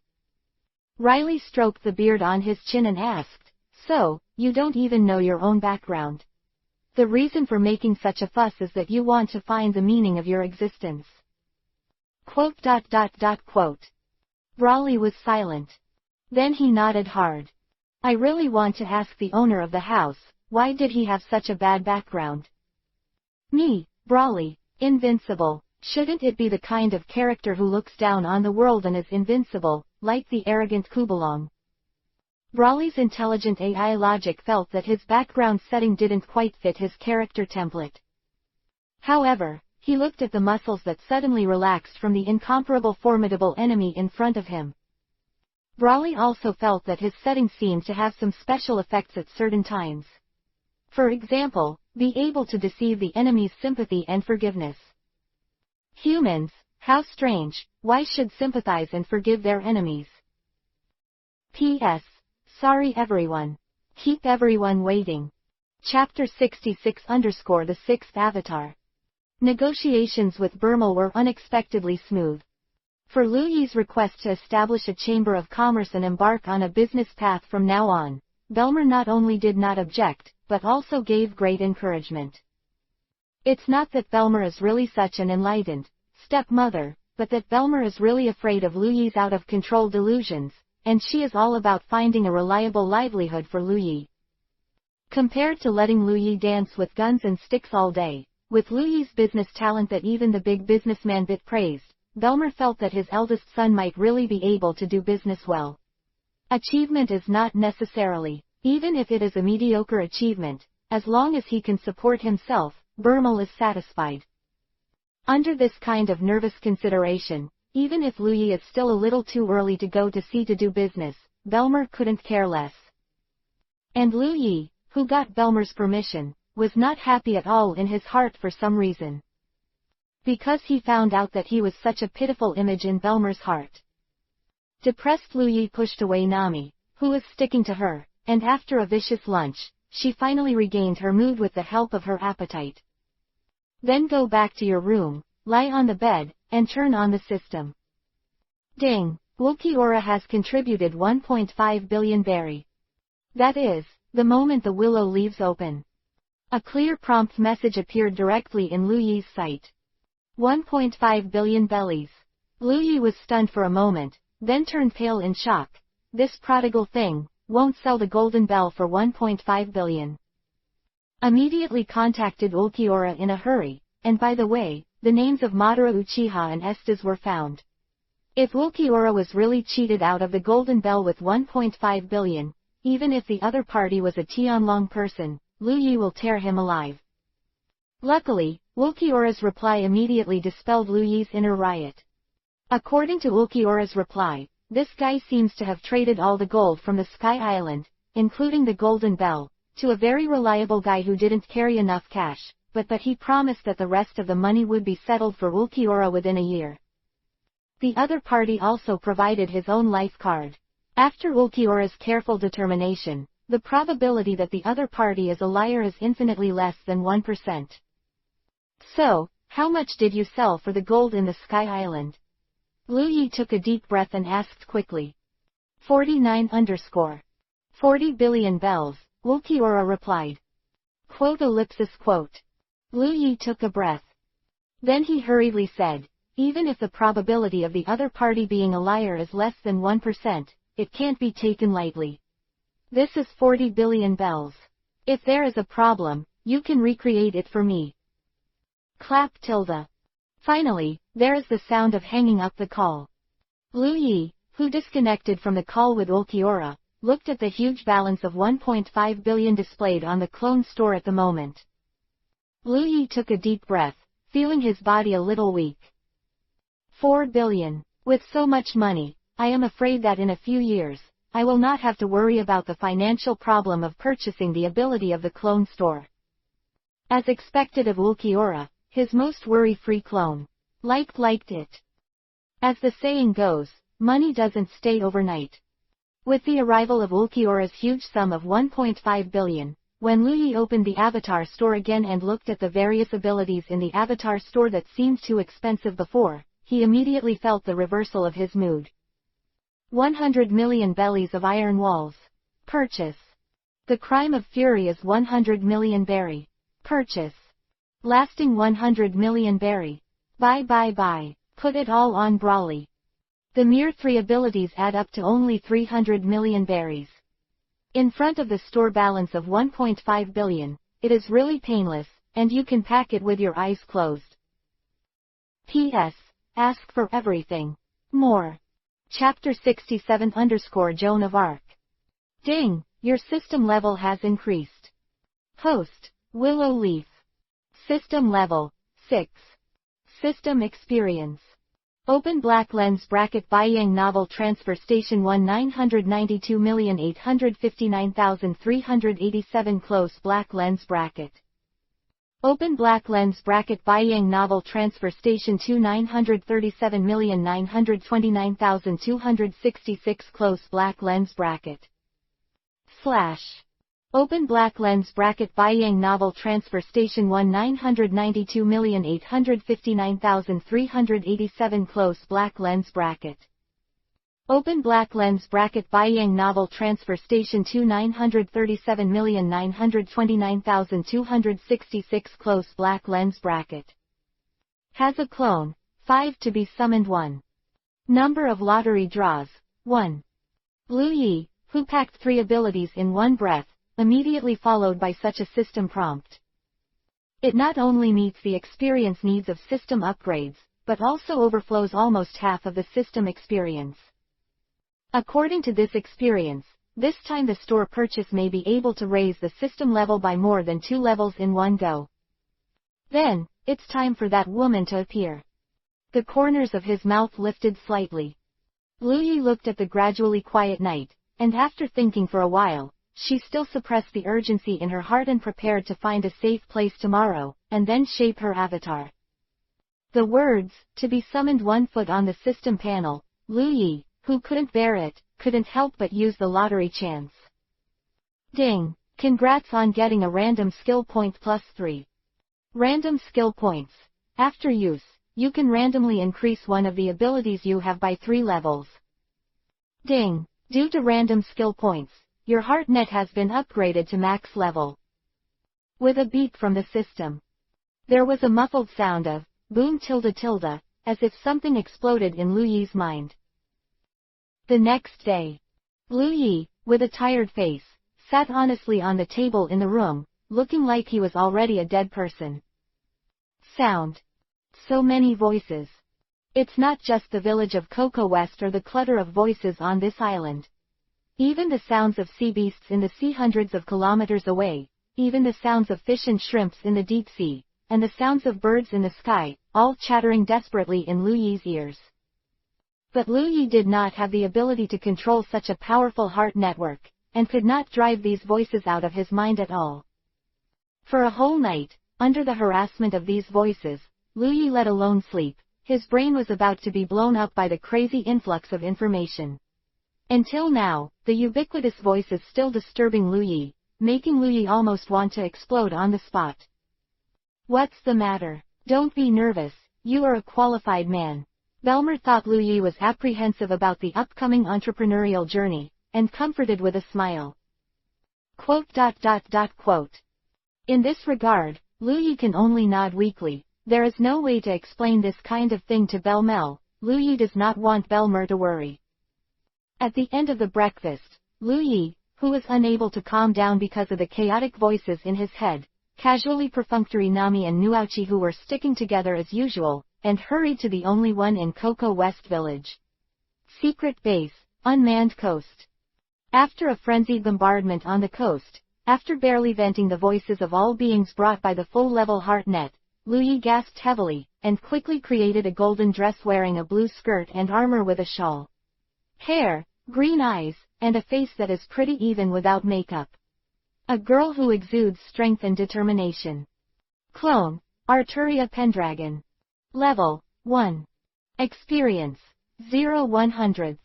Riley stroked the beard on his chin and asked, "So, you don't even know your own background?" The reason for making such a fuss is that you want to find the meaning of your existence. Quote. Brawley was silent. Then he nodded hard. I really want to ask the owner of the house, why did he have such a bad background? Me, Brawley, invincible, shouldn't it be the kind of character who looks down on the world and is invincible, like the arrogant Kubalong? Brawley's intelligent AI logic felt that his background setting didn't quite fit his character template. However, he looked at the muscles that suddenly relaxed from the incomparable formidable enemy in front of him. Brawley also felt that his setting seemed to have some special effects at certain times. For example, be able to deceive the enemy's sympathy and forgiveness. Humans, how strange, why should sympathize and forgive their enemies? P.S. Sorry everyone. Keep everyone waiting. Chapter 66 _ The Sixth Avatar. Negotiations with Burmel were unexpectedly smooth. For Lu Yi's request to establish a chamber of commerce and embark on a business path from now on, Belmer not only did not object, but also gave great encouragement. It's not that Belmer is really such an enlightened stepmother, but that Belmer is really afraid of Lu Yi's out-of-control delusions, and she is all about finding a reliable livelihood for Lu Yi. Compared to letting Lu Yi dance with guns and sticks all day, with Lu Yi's business talent that even the big businessman bit praised, Belmer felt that his eldest son might really be able to do business well. Achievement is not necessarily, even if it is a mediocre achievement, as long as he can support himself, Burmel is satisfied. Under this kind of nervous consideration, even if Lu Yi is still a little too early to go to sea to do business, Belmer couldn't care less. And Lu Yi, who got Belmer's permission, was not happy at all in his heart for some reason. Because he found out that he was such a pitiful image in Belmer's heart. Depressed, Lu Yi pushed away Nami, who was sticking to her, and after a vicious lunch, she finally regained her mood with the help of her appetite. Then go back to your room, lie on the bed, and turn on the system. Ding! Ulquiorra has contributed 1.5 billion berry. That is, the moment the willow leaves open. A clear prompt message appeared directly in Lu Yi's sight. 1.5 billion bellies. Lu Yi was stunned for a moment, then turned pale in shock. This prodigal thing won't sell the golden bell for 1.5 billion. Immediately contacted Ulquiorra in a hurry, and by the way, the names of Madara Uchiha and Esdeath were found. If Ulquiorra was really cheated out of the golden bell with 1.5 billion, even if the other party was a Tianlong person, Lu Yi will tear him alive. Luckily, Ulquiorra's reply immediately dispelled Lu Yi's inner riot. According to Ulquiorra's reply, this guy seems to have traded all the gold from the Sky Island, including the golden bell, to a very reliable guy who didn't carry enough cash, but he promised that the rest of the money would be settled for Ulquiorra within a year. The other party also provided his own life card. After Ulquiorra's careful determination, the probability that the other party is a liar is infinitely less than 1%. So, how much did you sell for the gold in the Sky Island? Lu Yi took a deep breath and asked quickly. 49 _ 40 billion bells, Ulquiorra replied. Quote. Lu Yi took a breath. Then he hurriedly said, even if the probability of the other party being a liar is less than 1%, it can't be taken lightly. This is 40 billion bells. If there is a problem, you can recreate it for me. Clap tilde. Finally, there is the sound of hanging up the call. Lu Yi, who disconnected from the call with Ulquiorra, looked at the huge balance of 1.5 billion displayed on the clone store at the moment. Lu Yi took a deep breath, feeling his body a little weak. 4 billion. With so much money, I am afraid that in a few years, I will not have to worry about the financial problem of purchasing the ability of the clone store. As expected of Ulquiorra, his most worry-free clone liked it. As the saying goes, money doesn't stay overnight. With the arrival of Ulquiorra's huge sum of 1.5 billion, when Lu Yi opened the Avatar store again and looked at the various abilities in the Avatar store that seemed too expensive before, he immediately felt the reversal of his mood. 100 million bellies of iron walls. Purchase. The crime of fury is 100 million berry. Purchase. Lasting 100 million berry. Buy. Put it all on Brawly. The mere 3 abilities add up to only 300 million berries. In front of the store balance of 1.5 billion, it is really painless, and you can pack it with your eyes closed. P.S. Ask for everything. More. Chapter 67 _ Joan of Arc. Ding! Your system level has increased. Host, Willow Leaf. System level, 6. System experience. Open black lens bracket Buying Novel Transfer Station 1,992,859,387 Close black lens bracket. Open black lens bracket Buying Novel Transfer Station 2,937,929,266 Close black lens bracket. Slash. Open black lens bracket Buying Novel Transfer Station 1,992,859,387 Close black lens bracket. Open black lens bracket Buying Novel Transfer Station 2,937,929,266 Close black lens bracket. Has a clone, 5 to be summoned 1. Number of lottery draws, 1. Lu Yi, who packed 3 abilities in one breath, immediately followed by such a system prompt. It not only meets the experience needs of system upgrades, but also overflows almost half of the system experience. According to this experience, this time the store purchase may be able to raise the system level by more than 2 levels in one go. Then, it's time for that woman to appear. The corners of his mouth lifted slightly. Lu Yi looked at the gradually quiet night, and after thinking for a while, she still suppressed the urgency in her heart and prepared to find a safe place tomorrow, and then shape her avatar. The words, to be summoned 1 foot on the system panel, Lu Yi, who couldn't bear it, couldn't help but use the lottery chance. Ding! Congrats on getting a random skill point +3. Random skill points. After use, you can randomly increase one of the abilities you have by 3 levels. Ding! Due to random skill points, your heart net has been upgraded to max level. With a beep from the system, there was a muffled sound of boom .. as if something exploded in Lu Yi's mind. The next day, Lu Yi, with a tired face, sat honestly on the table in the room, looking like he was already a dead person. Sound. So many voices. It's not just the village of Coco West or the clutter of voices on this island. Even the sounds of sea beasts in the sea hundreds of kilometers away, even the sounds of fish and shrimps in the deep sea, and the sounds of birds in the sky, all chattering desperately in Lu Yi's ears. But Lu Yi did not have the ability to control such a powerful heart network, and could not drive these voices out of his mind at all. For a whole night, under the harassment of these voices, Lu Yi let alone sleep, his brain was about to be blown up by the crazy influx of information. Until now, the ubiquitous voices still disturbing Lu Yi, making Lu Yi almost want to explode on the spot. What's the matter? Don't be nervous, you are a qualified man. Belmer thought Lu Yi was apprehensive about the upcoming entrepreneurial journey, and comforted with a smile. Quote. In this regard, Lu Yi can only nod weakly. There is no way to explain this kind of thing to Belmel. Lu Yi does not want Belmer to worry. At the end of the breakfast, Lu Yi, who was unable to calm down because of the chaotic voices in his head, casually perfunctory Nami and Nuauchi who were sticking together as usual, and hurried to the only one in Coco West Village. Secret base, unmanned coast. After a frenzied bombardment on the coast, after barely venting the voices of all beings brought by the full-level heart net, Lu Yi gasped heavily, and quickly created a golden dress wearing a blue skirt and armor with a shawl. Hair, green eyes, and a face that is pretty even without makeup. A girl who exudes strength and determination. Clone, Arturia Pendragon. Level, 1. Experience, 0/100.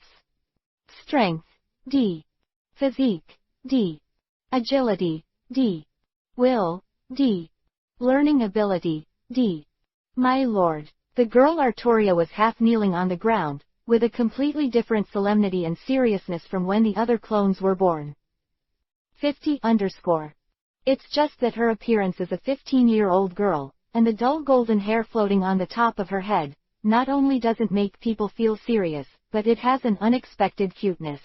Strength, D. Physique, D. Agility, D. Will, D. Learning ability, D. My lord. The girl Arturia was half kneeling on the ground, with a completely different solemnity and seriousness from when the other clones were born. 50 _ It's just that her appearance as a 15-year-old girl, and the dull golden hair floating on the top of her head, not only doesn't make people feel serious, but it has an unexpected cuteness.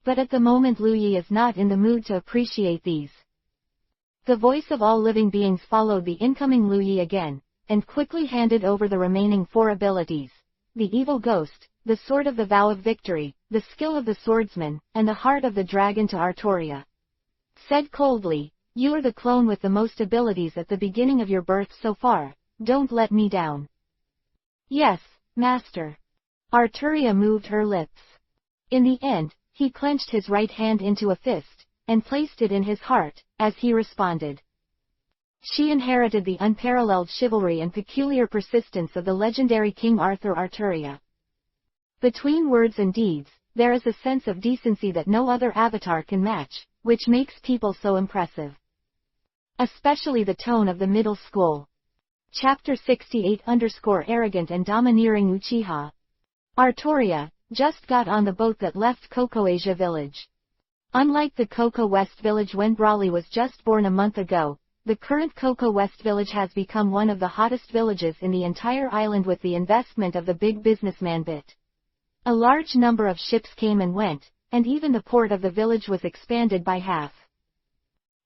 But at the moment Lu Yi is not in the mood to appreciate these. The voice of all living beings followed the incoming Lu Yi again, and quickly handed over the remaining 4 abilities: the evil ghost, the sword of the vow of victory, the skill of the swordsman, and the heart of the dragon to Artoria. Said coldly, "You are the clone with the most abilities at the beginning of your birth so far, don't let me down." "Yes, master." Arturia moved her lips. In the end, he clenched his right hand into a fist, and placed it in his heart, as he responded. She inherited the unparalleled chivalry and peculiar persistence of the legendary King Arthur Arturia. Between words and deeds, there is a sense of decency that no other avatar can match, which makes people so impressive. Especially the tone of the middle school. Chapter 68_Arrogant and Domineering Uchiha. Artoria just got on the boat that left Cocoasia Village. Unlike the Coco West Village when Brawley was just born a month ago, the current Coco West Village has become one of the hottest villages in the entire island with the investment of the big businessman Bit. A large number of ships came and went, and even the port of the village was expanded by half.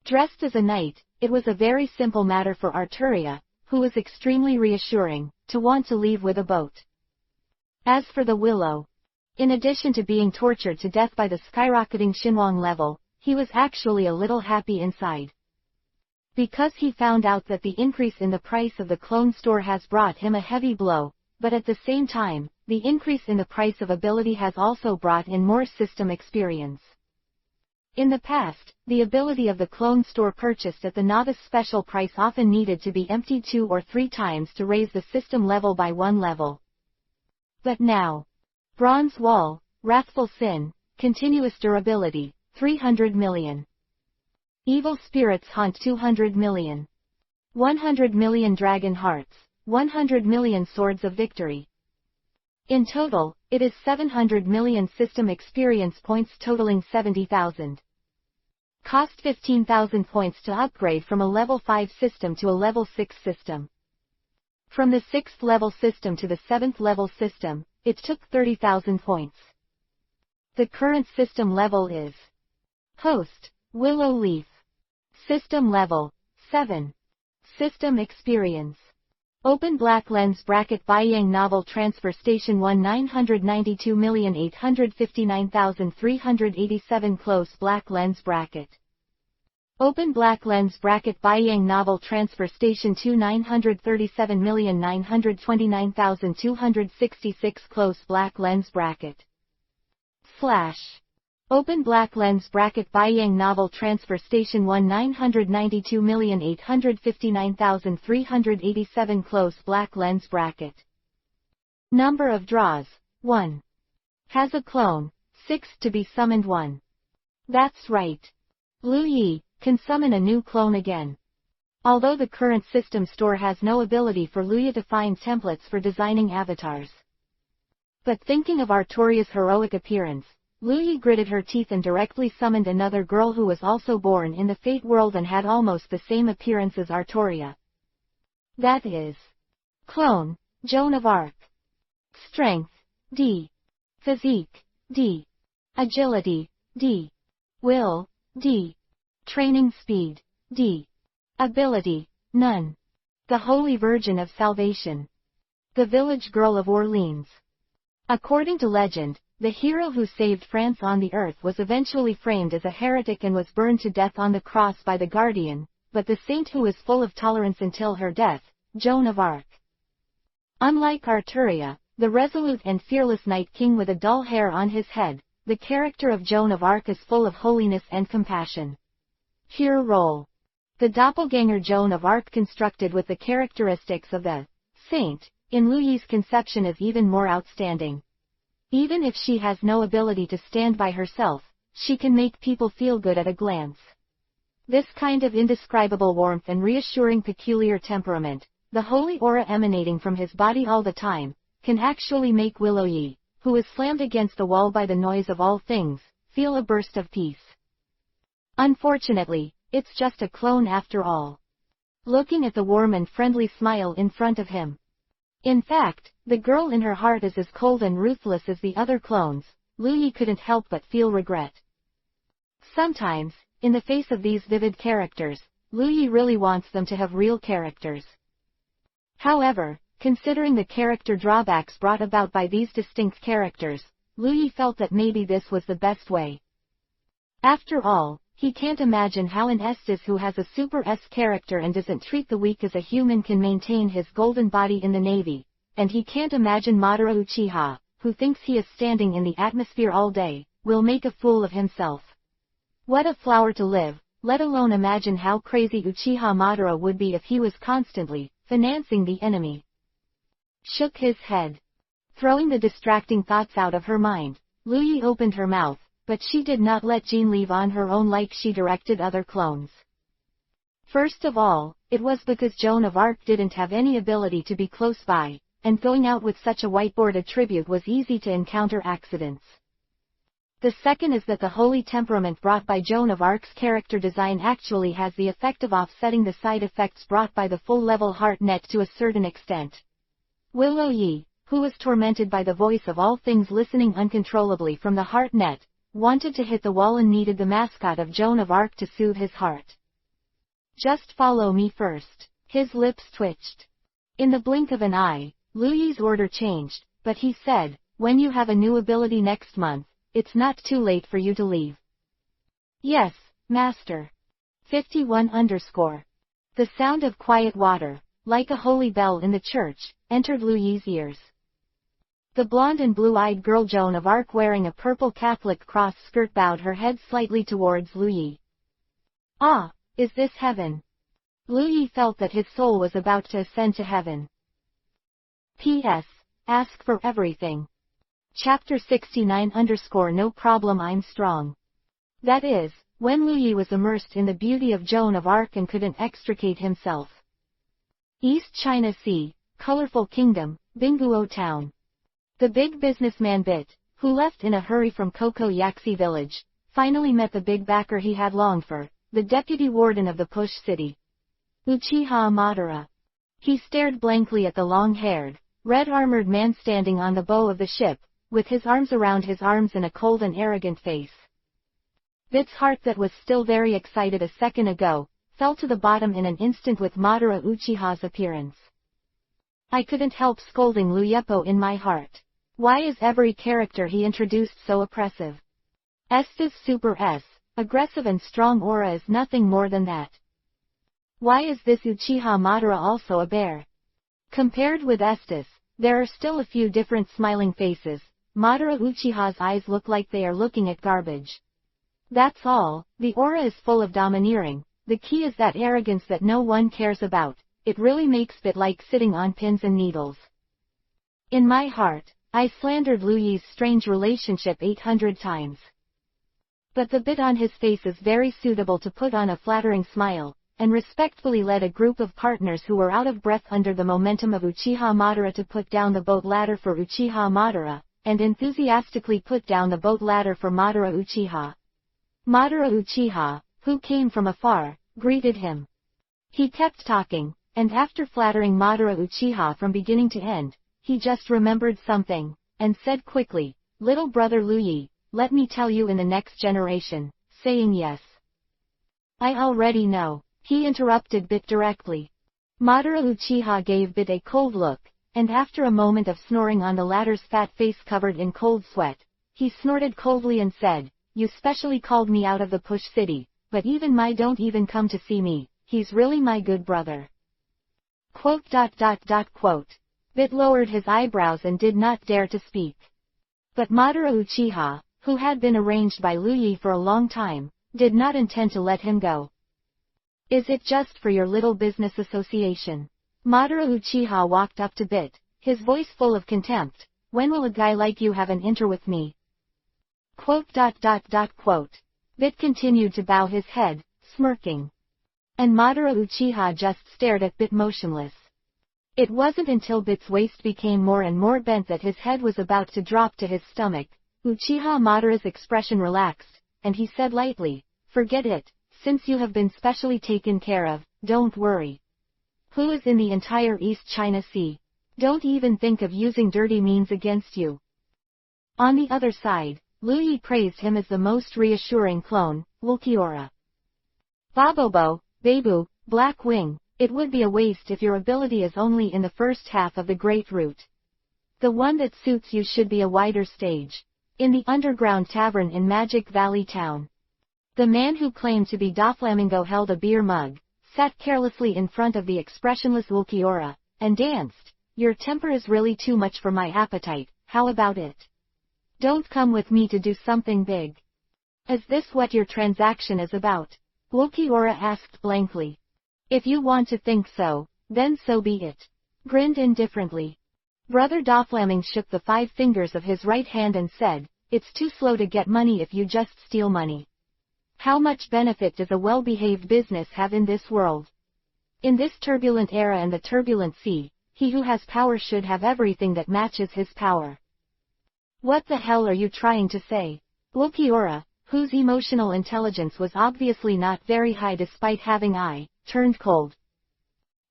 Dressed as a knight, it was a very simple matter for Arturia, who was extremely reassuring, to want to leave with a boat. As for the Willow, in addition to being tortured to death by the skyrocketing Shinwang level, he was actually a little happy inside. Because he found out that the increase in the price of the clone store has brought him a heavy blow, but at the same time, the increase in the price of ability has also brought in more system experience. In the past, the ability of the clone store purchased at the novice special price often needed to be emptied 2 or 3 times to raise the system level by 1 level. But now, Bronze Wall, Wrathful Sin, Continuous Durability, 300 million. Evil Spirits Haunt 200 million. 100 million Dragon Hearts, 100 million Swords of Victory. In total, it is 700 million system experience points totaling 70,000. Cost 15,000 points to upgrade from a level 5 system to a level 6 system. From the 6th level system to the 7th level system, it took 30,000 points. The current system level is Host, Willow Leaf. System level 7. System experience. Open black lens bracket Baiyang Novel Transfer Station 992,859,387 Close black lens bracket. Open black lens bracket Baiyang Novel Transfer Station 2 937,929,266 Close black lens bracket. Slash. Open black lens bracket Baiyang Novel Transfer Station 1 992,859,387 Close black lens bracket. Number of draws, 1. Has a clone, 6 to be summoned 1. That's right. Lu Yi can summon a new clone again. Although the current system store has no ability for Lu Yi to find templates for designing avatars. But thinking of Artoria's heroic appearance, Lu Yi gritted her teeth and directly summoned another girl who was also born in the Fate world and had almost the same appearance as Artoria. That is. Clone, Joan of Arc. Strength, D. Physique, D. Agility, D. Will, D. Training speed, D. Ability, none. The Holy Virgin of Salvation. The Village Girl of Orleans. According to legend, the hero who saved France on the earth was eventually framed as a heretic and was burned to death on the cross by the Guardian, but the saint who was full of tolerance until her death, Joan of Arc. Unlike Arturia, the resolute and fearless Night King with a dull hair on his head, the character of Joan of Arc is full of holiness and compassion. Pure role. The doppelganger Joan of Arc constructed with the characteristics of the saint, in Lu Yi's conception is even more outstanding. Even if she has no ability to stand by herself, she can make people feel good at a glance. This kind of indescribable warmth and reassuring peculiar temperament, the holy aura emanating from his body all the time, can actually make Willow Yi, who is slammed against the wall by the noise of all things, feel a burst of peace. Unfortunately, it's just a clone after all. Looking at the warm and friendly smile in front of him. In fact, the girl in her heart is as cold and ruthless as the other clones. Lu Yi couldn't help but feel regret. Sometimes, in the face of these vivid characters, Lu Yi really wants them to have real characters. However, considering the character drawbacks brought about by these distinct characters, Lu Yi felt that maybe this was the best way. After all, he can't imagine how an Esdeath who has a Super S character and doesn't treat the weak as a human can maintain his golden body in the Navy, and he can't imagine Madara Uchiha, who thinks he is standing in the atmosphere all day, will make a fool of himself. What a flower to live, let alone imagine how crazy Uchiha Madara would be if he was constantly financing the enemy. Shook his head. Throwing the distracting thoughts out of her mind, Lu Yi opened her mouth, but she did not let Jean leave on her own like she directed other clones. First of all, it was because Joan of Arc didn't have any ability to be close by, and going out with such a whiteboard attribute was easy to encounter accidents. The second is that the holy temperament brought by Joan of Arc's character design actually has the effect of offsetting the side effects brought by the full-level heart net to a certain extent. Willow Yi, who was tormented by the voice of all things listening uncontrollably from the heart net, wanted to hit the wall and needed the mascot of Joan of Arc to soothe his heart. Just follow me first. His lips twitched. In the blink of an eye, Lu Yi's order changed, but he said, when you have a new ability next month, it's not too late for you to leave. Yes, Master. 51 _. The sound of quiet water, like a holy bell in the church, entered Lu Yi's ears. The blonde and blue-eyed girl Joan of Arc wearing a purple Catholic cross skirt bowed her head slightly towards Lu Yi. Ah, is this heaven? Lu Yi felt that his soul was about to ascend to heaven. P.S. Ask for everything. Chapter 69 _ No problem I'm strong. That is, when Lu Yi was immersed in the beauty of Joan of Arc and couldn't extricate himself. East China Sea, colorful kingdom, Bingguo town. The big businessman Bit, who left in a hurry from Koko Yaxi village, finally met the big backer he had longed for, the deputy warden of the Push City. Uchiha Madara. He stared blankly at the long-haired, red-armored man standing on the bow of the ship, with his arms around his arms and a cold and arrogant face. Bit's heart that was still very excited a second ago, fell to the bottom in an instant with Madara Uchiha's appearance. I couldn't help scolding Lu Yeppo in my heart. Why is every character he introduced so oppressive? Esdeath's Super S, aggressive and strong aura is nothing more than that. Why is this Uchiha Madara also a bear? Compared with Esdeath, there are still a few different smiling faces. Madara Uchiha's eyes look like they are looking at garbage. That's all, the aura is full of domineering, the key is that arrogance that no one cares about, it really makes Bit like sitting on pins and needles. In my heart, I slandered Lu Yi's strange relationship 800 times. But the Bit on his face is very suitable to put on a flattering smile, and respectfully led a group of partners who were out of breath under the momentum of Uchiha Madara to put down the boat ladder for Uchiha Madara, and enthusiastically put down the boat ladder for Madara Uchiha. Madara Uchiha, who came from afar, greeted him. He kept talking, and after flattering Madara Uchiha from beginning to end, he just remembered something, and said quickly, "Little brother Lu Yi, let me tell you in the next generation," saying yes. I already know, he interrupted Bit directly. Madara Uchiha gave Bit a cold look, and after a moment of snoring on the latter's fat face covered in cold sweat, he snorted coldly and said, "You specially called me out of the Push City, but even my don't even come to see me, he's really my good brother." Quote. Bit lowered his eyebrows and did not dare to speak. But Madara Uchiha, who had been arranged by Lu Yi for a long time, did not intend to let him go. "Is it just for your little business association?" Madara Uchiha walked up to Bit, his voice full of contempt. "When will a guy like you have an inter with me?" Quote. Bit continued to bow his head, smirking. And Madara Uchiha just stared at Bit motionless. It wasn't until Bit's waist became more and more bent that his head was about to drop to his stomach. Uchiha Madara's expression relaxed, and he said lightly, "Forget it, since you have been specially taken care of, don't worry. Who is in the entire East China Sea? Don't even think of using dirty means against you. On the other side, Lu Yi praised him as the most reassuring clone, Wulkiora. Babobo, Babu, Black Wing, it would be a waste if your ability is only in the first half of the Great Route. The one that suits you should be a wider stage. In the underground tavern in Magic Valley Town. The man who claimed to be Doflamingo held a beer mug, sat carelessly in front of the expressionless Wulkiora, and danced. Your temper is really too much for my appetite, how about it? Don't come with me to do something big. Is this what your transaction is about? Wulkiora asked blankly. If you want to think so, then so be it. Grinned indifferently. Brother Doflaming shook the 5 fingers of his right hand and said, it's too slow to get money if you just steal money. How much benefit does a well-behaved business have in this world? In this turbulent era and the turbulent sea, he who has power should have everything that matches his power. What the hell are you trying to say? Wulkiora, whose emotional intelligence was obviously not very high despite having turned cold.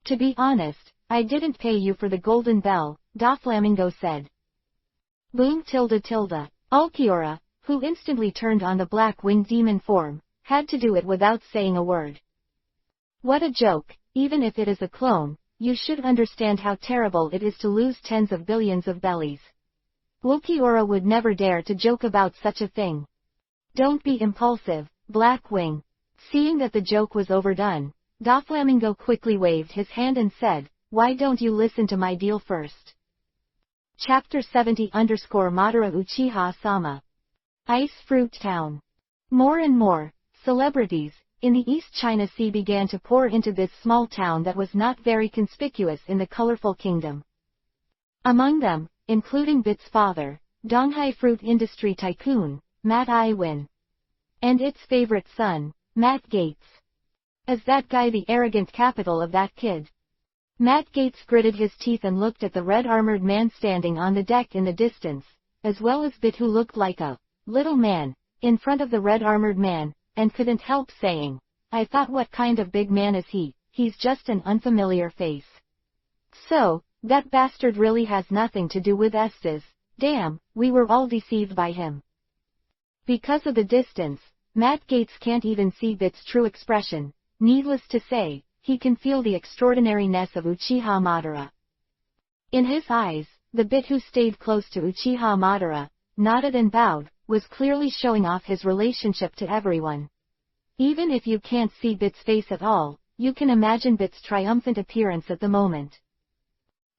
To be honest, I didn't pay you for the golden bell, Doflamingo said. Boom tilde tilde. Wulkiora, who instantly turned on the black-winged demon form, had to do it without saying a word. What a joke, even if it is a clone, you should understand how terrible it is to lose tens of billions of bellies. Wulkiora would never dare to joke about such a thing. Don't be impulsive, Black Wing. Seeing that the joke was overdone, Doflamingo quickly waved his hand and said, why don't you listen to my deal first? Chapter 70 Madara Uchiha-sama. Ice Fruit Town. More and more, celebrities, in the East China Sea began to pour into this small town that was not very conspicuous in the colorful kingdom. Among them, including Bit's father, Donghai Fruit Industry Tycoon, Matt Iwin. And its favorite son, Matt Gates. Is that guy the arrogant capital of that kid? Matt Gates gritted his teeth and looked at the red-armored man standing on the deck in the distance, as well as Bit who looked like a little man, in front of the red-armored man, and couldn't help saying, I thought what kind of big man is he, he's just an unfamiliar face. So, that bastard really has nothing to do with Esdeath, damn, we were all deceived by him. Because of the distance, Matt Gates can't even see Bit's true expression, needless to say, he can feel the extraordinariness of Uchiha Madara. In his eyes, the Bit who stayed close to Uchiha Madara, nodded and bowed, was clearly showing off his relationship to everyone. Even if you can't see Bit's face at all, you can imagine Bit's triumphant appearance at the moment.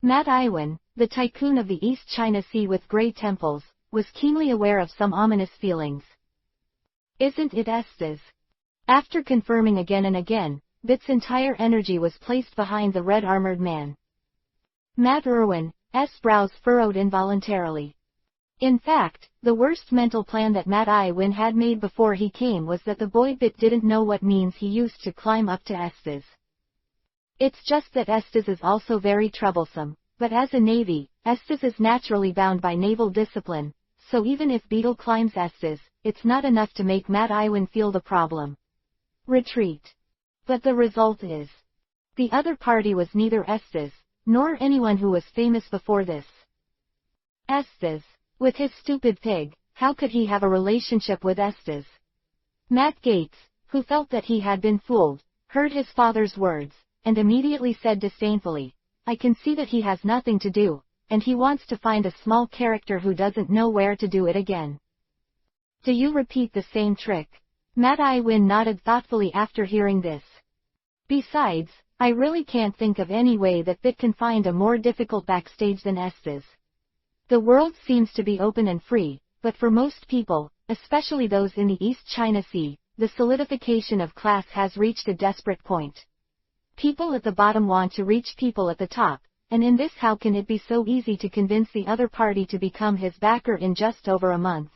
Matt Iwin, the tycoon of the East China Sea with gray temples, was keenly aware of some ominous feelings. Isn't it Esdeath? After confirming again and again, Bit's entire energy was placed behind the red-armored man. Matt Irwin's brows furrowed involuntarily. In fact, the worst mental plan that Matt Iwin had made before he came was that the boy Bit didn't know what means he used to climb up to Esdeath. It's just that Esdeath is also very troublesome, but as a navy, Esdeath is naturally bound by naval discipline, so even if Beetle climbs Esdeath, it's not enough to make Matt Iwin feel the problem. Retreat. But the result is, the other party was neither Esdeath, nor anyone who was famous before this. Esdeath, with his stupid pig, how could he have a relationship with Esdeath? Matt Gates, who felt that he had been fooled, heard his father's words, and immediately said disdainfully, I can see that he has nothing to do, and he wants to find a small character who doesn't know where to do it again. Do you repeat the same trick? Matt Iwin nodded thoughtfully after hearing this. Besides, I really can't think of any way that Bit can find a more difficult backstage than Esdeath. The world seems to be open and free, but for most people, especially those in the East China Sea, the solidification of class has reached a desperate point. People at the bottom want to reach people at the top, and in this how can it be so easy to convince the other party to become his backer in just over a month?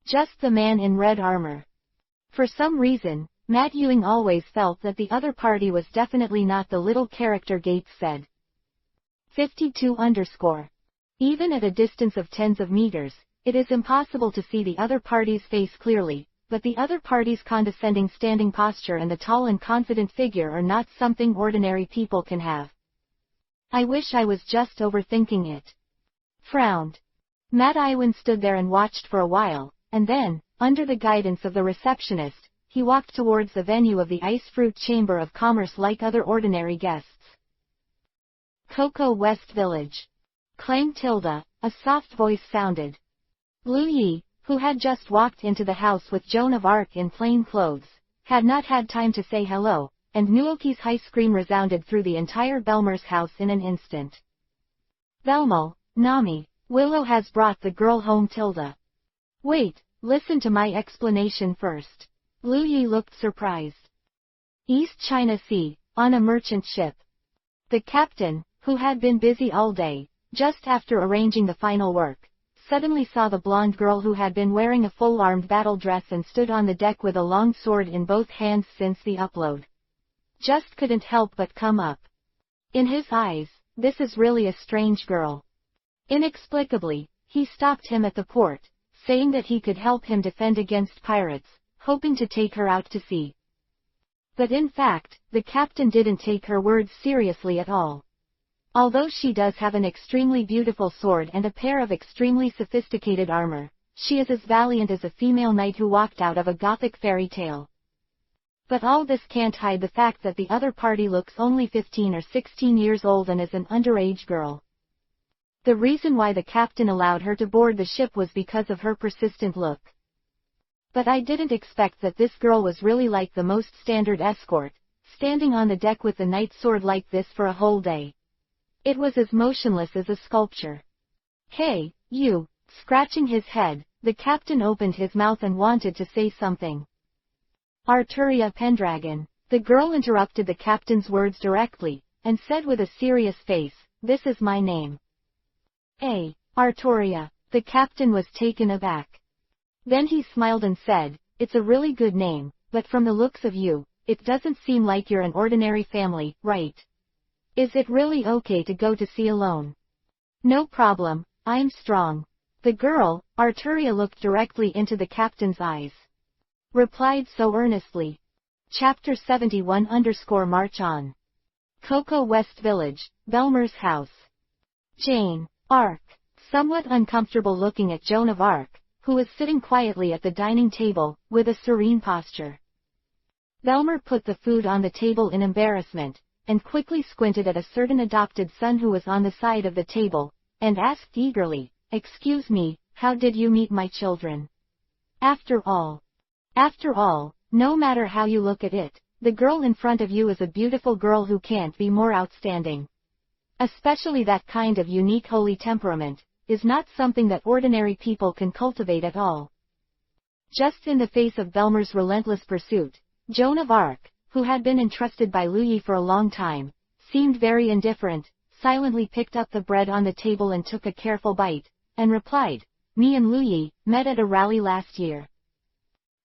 Just the man in red armor. For some reason, Matt Ewing always felt that the other party was definitely not the little character Gates said. 52_. Even at a distance of tens of meters, it is impossible to see the other party's face clearly, but the other party's condescending standing posture and the tall and confident figure are not something ordinary people can have. I wish I was just overthinking it. Frowned. Matt Iwan stood there and watched for a while, and then, under the guidance of the receptionist, he walked towards the venue of the Ice Fruit Chamber of Commerce like other ordinary guests. Cocoa West Village. Claimed Tilda, a soft voice sounded. Lu Yi, who had just walked into the house with Joan of Arc in plain clothes, had not had time to say hello, and Nuoki's high scream resounded through the entire Belmer's house in an instant. Belmo, Nami, Willow has brought the girl home. Tilda. Wait, listen to my explanation first. Lu Yi looked surprised. East China Sea, on a merchant ship. The captain, who had been busy all day, just after arranging the final work, suddenly saw the blonde girl who had been wearing a full-armed battle dress and stood on the deck with a long sword in both hands since the upload. Just couldn't help but come up. In his eyes, this is really a strange girl. Inexplicably, he stopped him at the port, saying that he could help him defend against pirates, hoping to take her out to sea. But in fact, the captain didn't take her words seriously at all. Although she does have an extremely beautiful sword and a pair of extremely sophisticated armor, she is as valiant as a female knight who walked out of a gothic fairy tale. But all this can't hide the fact that the other party looks only 15 or 16 years old and is an underage girl. The reason why the captain allowed her to board the ship was because of her persistent look. But I didn't expect that this girl was really like the most standard escort, standing on the deck with the knight's sword like this for a whole day. It was as motionless as a sculpture. Hey, you, scratching his head, the captain opened his mouth and wanted to say something. Arturia Pendragon. The girl interrupted the captain's words directly, and said with a serious face, "This is my name." Arturia. The captain was taken aback. Then he smiled and said, "It's a really good name, but from the looks of you, it doesn't seem like you're an ordinary family, right? Is it really okay to go to sea alone?" "No problem, I'm strong." The girl, Arturia, looked directly into the captain's eyes. Replied so earnestly. Chapter 71_March on. Cocoa West Village, Belmer's house. Jane, Arc. Somewhat uncomfortable looking at Joan of Arc, who was sitting quietly at the dining table, with a serene posture. Belmer put the food on the table in embarrassment, and quickly squinted at a certain adopted son who was on the side of the table, and asked eagerly, "Excuse me, how did you meet my children?" After all, no matter how you look at it, the girl in front of you is a beautiful girl who can't be more outstanding. Especially that kind of unique holy temperament, is not something that ordinary people can cultivate at all. Just in the face of Belmer's relentless pursuit, Joan of Arc, who had been entrusted by Lu Yi for a long time, seemed very indifferent, silently picked up the bread on the table and took a careful bite, and replied, "Me and Lu Yi met at a rally last year."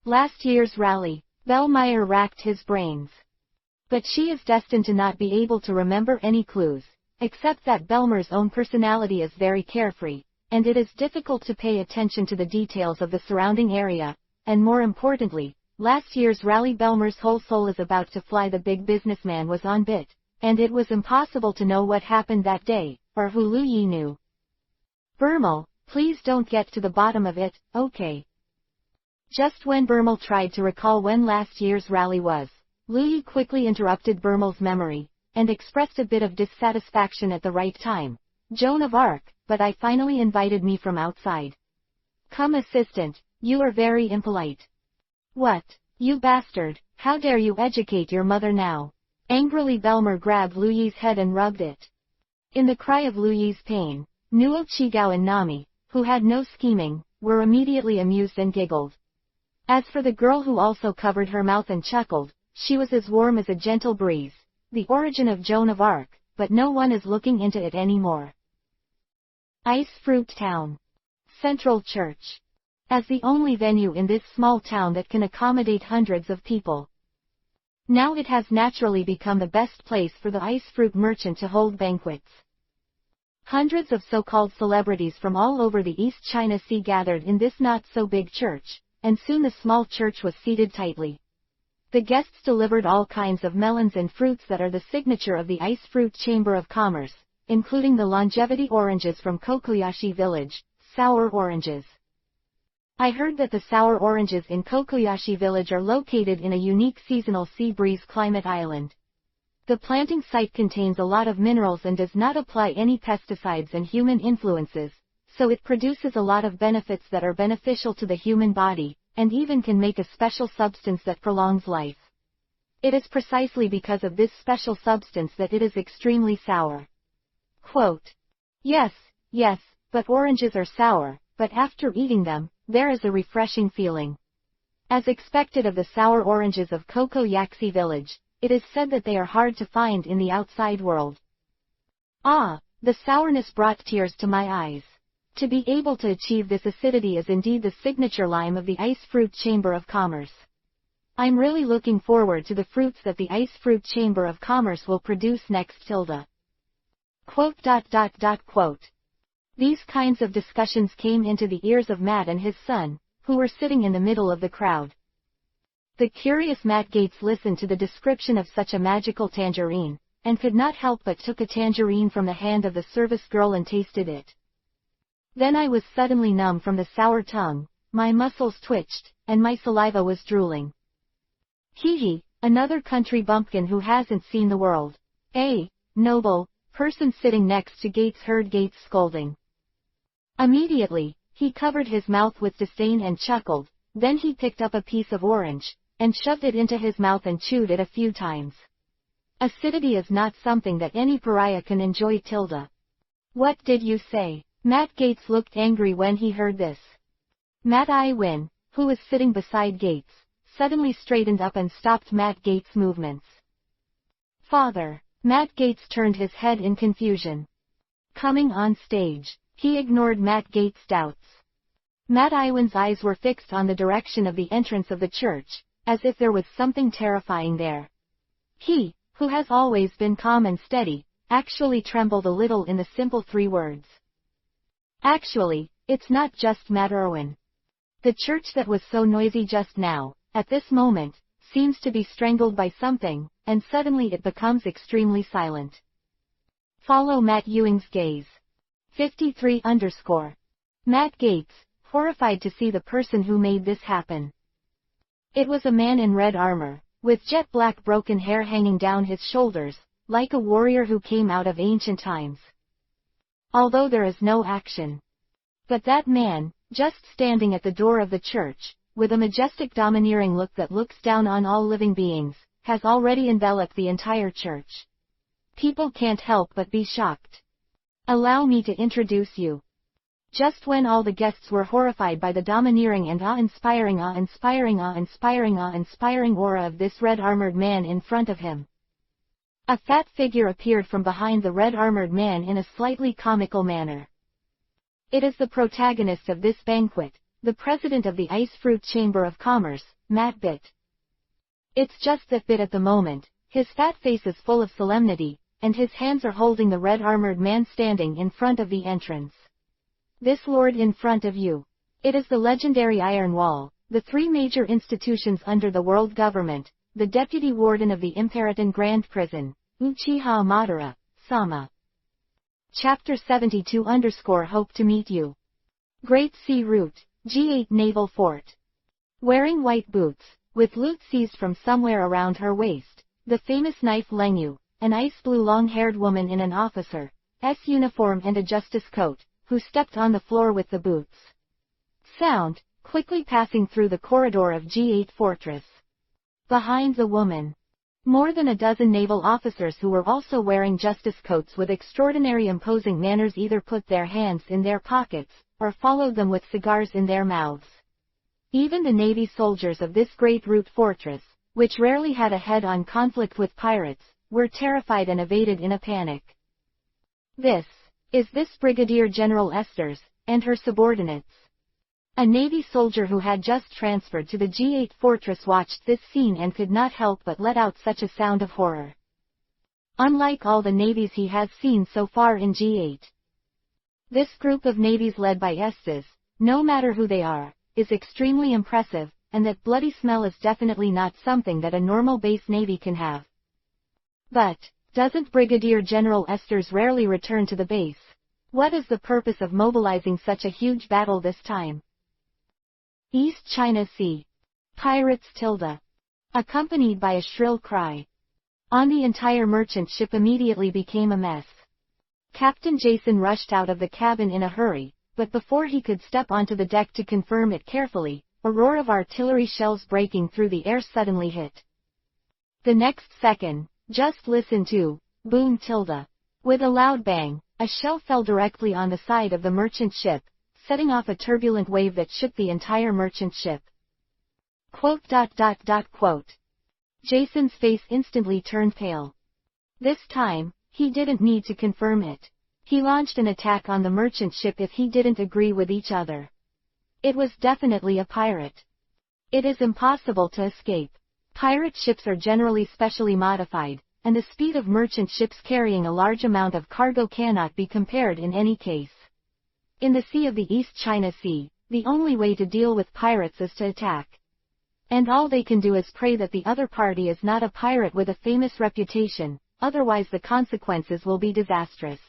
Last year's rally. Bellmeyer racked his brains. But she is destined to not be able to remember any clues, except that Belmer's own personality is very carefree, and it is difficult to pay attention to the details of the surrounding area, and more importantly, last year's rally. Belmer's whole soul is about to fly. The big businessman was on bit, and it was impossible to know what happened that day, or who Lu Yi knew. "Bermel, please don't get to the bottom of it, okay?" Just when Bermel tried to recall when last year's rally was, Lu Yi quickly interrupted Bermel's memory, and expressed a bit of dissatisfaction at the right time. "Joan of Arc, but I finally invited me from outside." "Come assistant, you are very impolite." "What, you bastard, how dare you educate your mother now?" Angrily Belmer grabbed Lu Yi's head and rubbed it. In the cry of Lu Yi's pain, Nuo Chigao and Nami, who had no scheming, were immediately amused and giggled. As for the girl who also covered her mouth and chuckled, she was as warm as a gentle breeze. The origin of Joan of Arc, but no one is looking into it anymore. Ice Fruit Town. Central Church. As the only venue in this small town that can accommodate hundreds of people. Now it has naturally become the best place for the ice fruit merchant to hold banquets. Hundreds of so-called celebrities from all over the East China Sea gathered in this not-so-big church, and soon the small church was seated tightly. The guests delivered all kinds of melons and fruits that are the signature of the Ice Fruit Chamber of Commerce, including the longevity oranges from Kokoyashi Village, sour oranges. I heard that the sour oranges in Kokoyashi Village are located in a unique seasonal sea breeze climate island. The planting site contains a lot of minerals and does not apply any pesticides and human influences, so it produces a lot of benefits that are beneficial to the human body, and even can make a special substance that prolongs life. It is precisely because of this special substance that it is extremely sour. Quote, yes, but oranges are sour, but after eating them, there is a refreshing feeling. As expected of the sour oranges of Kokoyashi Village, it is said that they are hard to find in the outside world. Ah, the sourness brought tears to my eyes. To be able to achieve this acidity is indeed the signature lime of the Ice Fruit Chamber of Commerce. I'm really looking forward to the fruits that the Ice Fruit Chamber of Commerce will produce next. Quote. These kinds of discussions came into the ears of Matt and his son, who were sitting in the middle of the crowd. The curious Matt Gates listened to the description of such a magical tangerine, and could not help but took a tangerine from the hand of the service girl and tasted it. Then I was suddenly numb from the sour tongue, my muscles twitched, and my saliva was drooling. Hee, another country bumpkin who hasn't seen the world. A noble person sitting next to Gates heard Gates scolding. Immediately, he covered his mouth with disdain and chuckled, then he picked up a piece of orange, and shoved it into his mouth and chewed it a few times. Acidity is not something that any pariah can enjoy. What did you say? Matt Gates looked angry when he heard this. Matt Iwin, who was sitting beside Gates, suddenly straightened up and stopped Matt Gates' movements. Father. Matt Gates turned his head in confusion. Coming on stage, he ignored Matt Gates' doubts. Matt Iwin's eyes were fixed on the direction of the entrance of the church, as if there was something terrifying there. He, who has always been calm and steady, actually trembled a little in the simple 3 words. Actually, it's not just Matt Irwin. The church that was so noisy just now, at this moment, seems to be strangled by something, and suddenly it becomes extremely silent. Follow Matt Ewing's gaze. 53_. Matt Gates, horrified to see the person who made this happen. It was a man in red armor, with jet black broken hair hanging down his shoulders, like a warrior who came out of ancient times. Although there is no action. But that man, just standing at the door of the church, with a majestic domineering look that looks down on all living beings, has already enveloped the entire church. People can't help but be shocked. Allow me to introduce you. Just when all the guests were horrified by the domineering and awe-inspiring aura of this red-armored man in front of him, a fat figure appeared from behind the red-armored man in a slightly comical manner. It is the protagonist of this banquet, the president of the Ice Fruit Chamber of Commerce, Matt Bitt. It's just that Bitt at the moment, his fat face is full of solemnity, and his hands are holding the red-armored man standing in front of the entrance. This lord in front of you. It is the legendary Iron Wall, the 3 major institutions under the world government, the deputy warden of the Imperaton Grand Prison, Uchiha Madara, Sama. Chapter 72 _ Hope to meet you. Great Sea Route, G8 Naval Fort. Wearing white boots, with loot seized from somewhere around her waist, the famous knife Lengyu, an ice blue long-haired woman in an officer's uniform and a justice coat, who stepped on the floor with the boots. Sound, quickly passing through the corridor of G8 Fortress. Behind the woman, more than a dozen naval officers who were also wearing justice coats with extraordinary imposing manners either put their hands in their pockets, or followed them with cigars in their mouths. Even the Navy soldiers of this great route fortress, which rarely had a head-on conflict with pirates, were terrified and evaded in a panic. This Brigadier General Esdeath, and her subordinates. A Navy soldier who had just transferred to the G8 fortress watched this scene and could not help but let out such a sound of horror. Unlike all the navies he has seen so far in G8. This group of navies led by Esdeath, no matter who they are, is extremely impressive, and that bloody smell is definitely not something that a normal base navy can have. But, doesn't Brigadier General Estes rarely return to the base? What is the purpose of mobilizing such a huge battle this time? East China Sea. Pirates tilde. Accompanied by a shrill cry. On the entire merchant ship immediately became a mess. Captain Jason rushed out of the cabin in a hurry, but before he could step onto the deck to confirm it carefully, a roar of artillery shells breaking through the air suddenly hit. The next second, just listen to, boom tilde. With a loud bang, a shell fell directly on the side of the merchant ship, setting off a turbulent wave that shook the entire merchant ship. Quote. Jason's face instantly turned pale. This time, he didn't need to confirm it. He launched an attack on the merchant ship if he didn't agree with each other. It was definitely a pirate. It is impossible to escape. Pirate ships are generally specially modified, and the speed of merchant ships carrying a large amount of cargo cannot be compared in any case. In the sea of the East China Sea, the only way to deal with pirates is to attack. And all they can do is pray that the other party is not a pirate with a famous reputation, otherwise the consequences will be disastrous.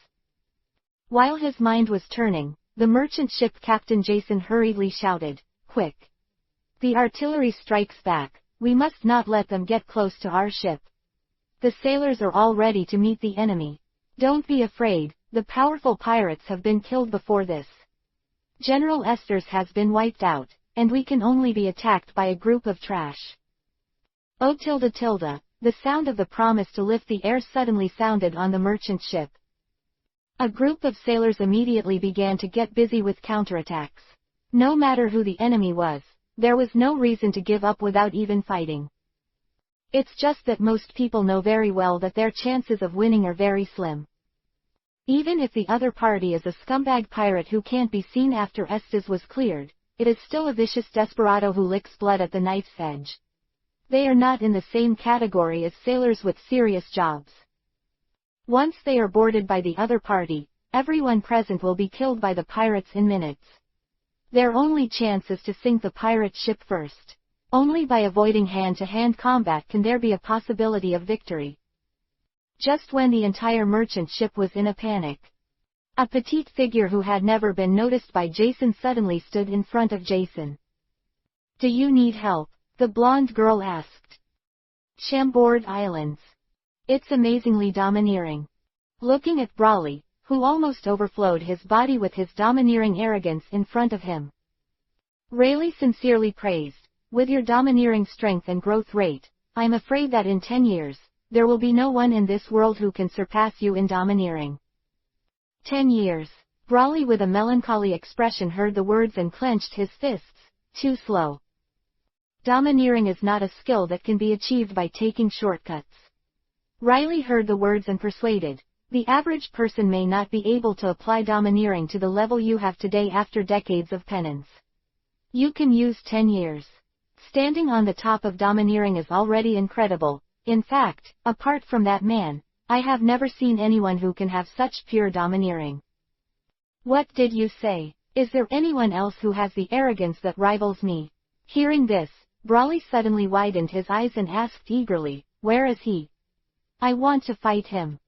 While his mind was turning, the merchant ship Captain Jason hurriedly shouted, "Quick! The artillery strikes back, we must not let them get close to our ship. The sailors are all ready to meet the enemy. Don't be afraid, the powerful pirates have been killed before this. General Estes has been wiped out, and we can only be attacked by a group of trash." Oh tilde, the sound of the promise to lift the air suddenly sounded on the merchant ship. A group of sailors immediately began to get busy with counterattacks. No matter who the enemy was, there was no reason to give up without even fighting. It's just that most people know very well that their chances of winning are very slim. Even if the other party is a scumbag pirate who can't be seen after Estes was cleared, it is still a vicious desperado who licks blood at the knife's edge. They are not in the same category as sailors with serious jobs. Once they are boarded by the other party, everyone present will be killed by the pirates in minutes. Their only chance is to sink the pirate ship first. Only by avoiding hand-to-hand combat can there be a possibility of victory. Just when the entire merchant ship was in a panic, a petite figure who had never been noticed by Jason suddenly stood in front of Jason. "Do you need help?" the blonde girl asked. "Chambord Islands. It's amazingly domineering." Looking at Brawley, who almost overflowed his body with his domineering arrogance in front of him, Rayleigh sincerely praised, "With your domineering strength and growth rate, I'm afraid that in 10 years, there will be no one in this world who can surpass you in domineering." 10 years. Brawley with a melancholy expression heard the words and clenched his fists. Too slow. Domineering is not a skill that can be achieved by taking shortcuts. Riley heard the words and persuaded, "The average person may not be able to apply domineering to the level you have today after decades of penance. You can use 10 years. Standing on the top of domineering is already incredible. In fact, apart from that man, I have never seen anyone who can have such pure domineering." "What did you say? Is there anyone else who has the arrogance that rivals me?" Hearing this, Brawley suddenly widened his eyes and asked eagerly, "Where is he? I want to fight him."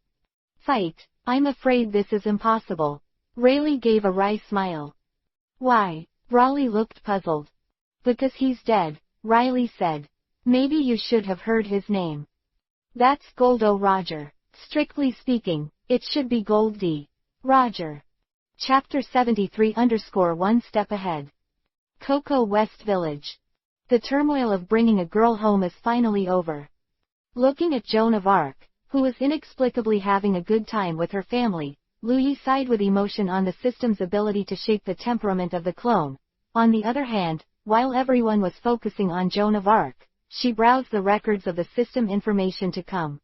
"Fight? I'm afraid this is impossible." Rayleigh gave a wry smile. "Why?" Brawley looked puzzled. "Because he's dead," Riley said. "Maybe you should have heard his name. That's Goldo Roger. Strictly speaking, it should be Gold D. Roger." Chapter 73_1 Step Ahead. Cocoa West Village. The turmoil of bringing a girl home is finally over. Looking at Joan of Arc, who was inexplicably having a good time with her family, Lu Yi sighed with emotion on the system's ability to shape the temperament of the clone. On the other hand, while everyone was focusing on Joan of Arc, she browsed the records of the system information to come.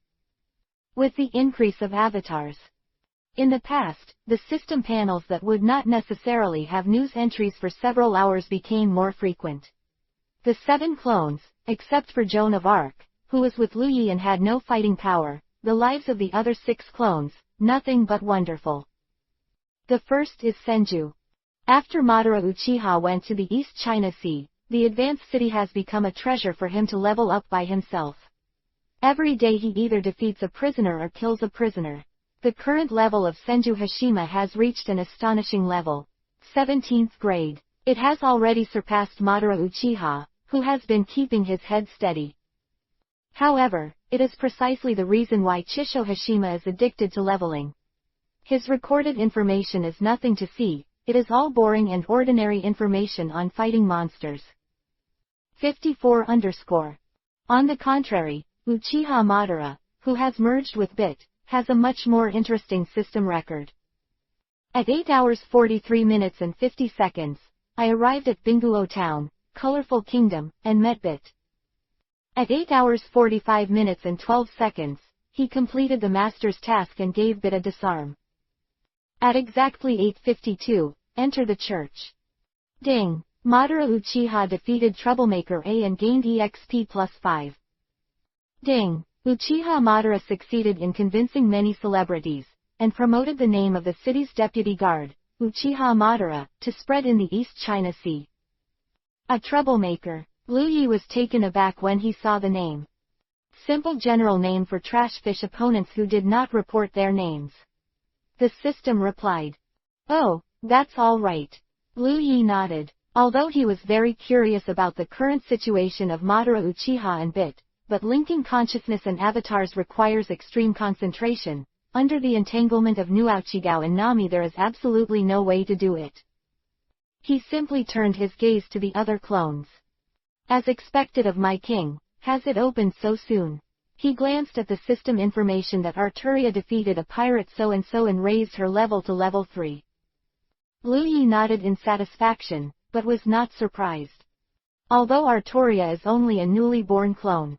With the increase of avatars. In the past, the system panels that would not necessarily have news entries for several hours became more frequent. The 7 clones, except for Joan of Arc, who was with Lu Yi and had no fighting power, the lives of the other 6 clones, nothing but wonderful. The first is Senju. After Madara Uchiha went to the East China Sea, the advanced city has become a treasure for him to level up by himself. Every day he either defeats a prisoner or kills a prisoner. The current level of Senju Hashima has reached an astonishing level. 17th grade. It has already surpassed Madara Uchiha, who has been keeping his head steady. However, it is precisely the reason why Chisho Hashima is addicted to leveling. His recorded information is nothing to see, it is all boring and ordinary information on fighting monsters. 54_. On the contrary, Uchiha Madara, who has merged with Bit, has a much more interesting system record. At 8 hours 43 minutes and 50 seconds, I arrived at Binguo Town, Colorful Kingdom, and met Bit. At 8 hours 45 minutes and 12 seconds, he completed the master's task and gave Bit a disarm. At exactly 8:52, enter the church. Ding! Madara Uchiha defeated Troublemaker A and gained EXP +5. Ding! Uchiha Madara succeeded in convincing many celebrities, and promoted the name of the city's deputy guard, Uchiha Madara, to spread in the East China Sea. A troublemaker. Lu Yi was taken aback when he saw the name. Simple general name for trash fish opponents who did not report their names. The system replied. Oh, that's all right. Lu Yi nodded. Although he was very curious about the current situation of Madara Uchiha and Bit, but linking consciousness and avatars requires extreme concentration. Under the entanglement of Nuochigao and Nami there is absolutely no way to do it. He simply turned his gaze to the other clones. As expected of my king, has it opened so soon? He glanced at the system information that Arturia defeated a pirate so-and-so and raised her level to level 3. Lu Yi nodded in satisfaction, but was not surprised. Although Arturia is only a newly born clone.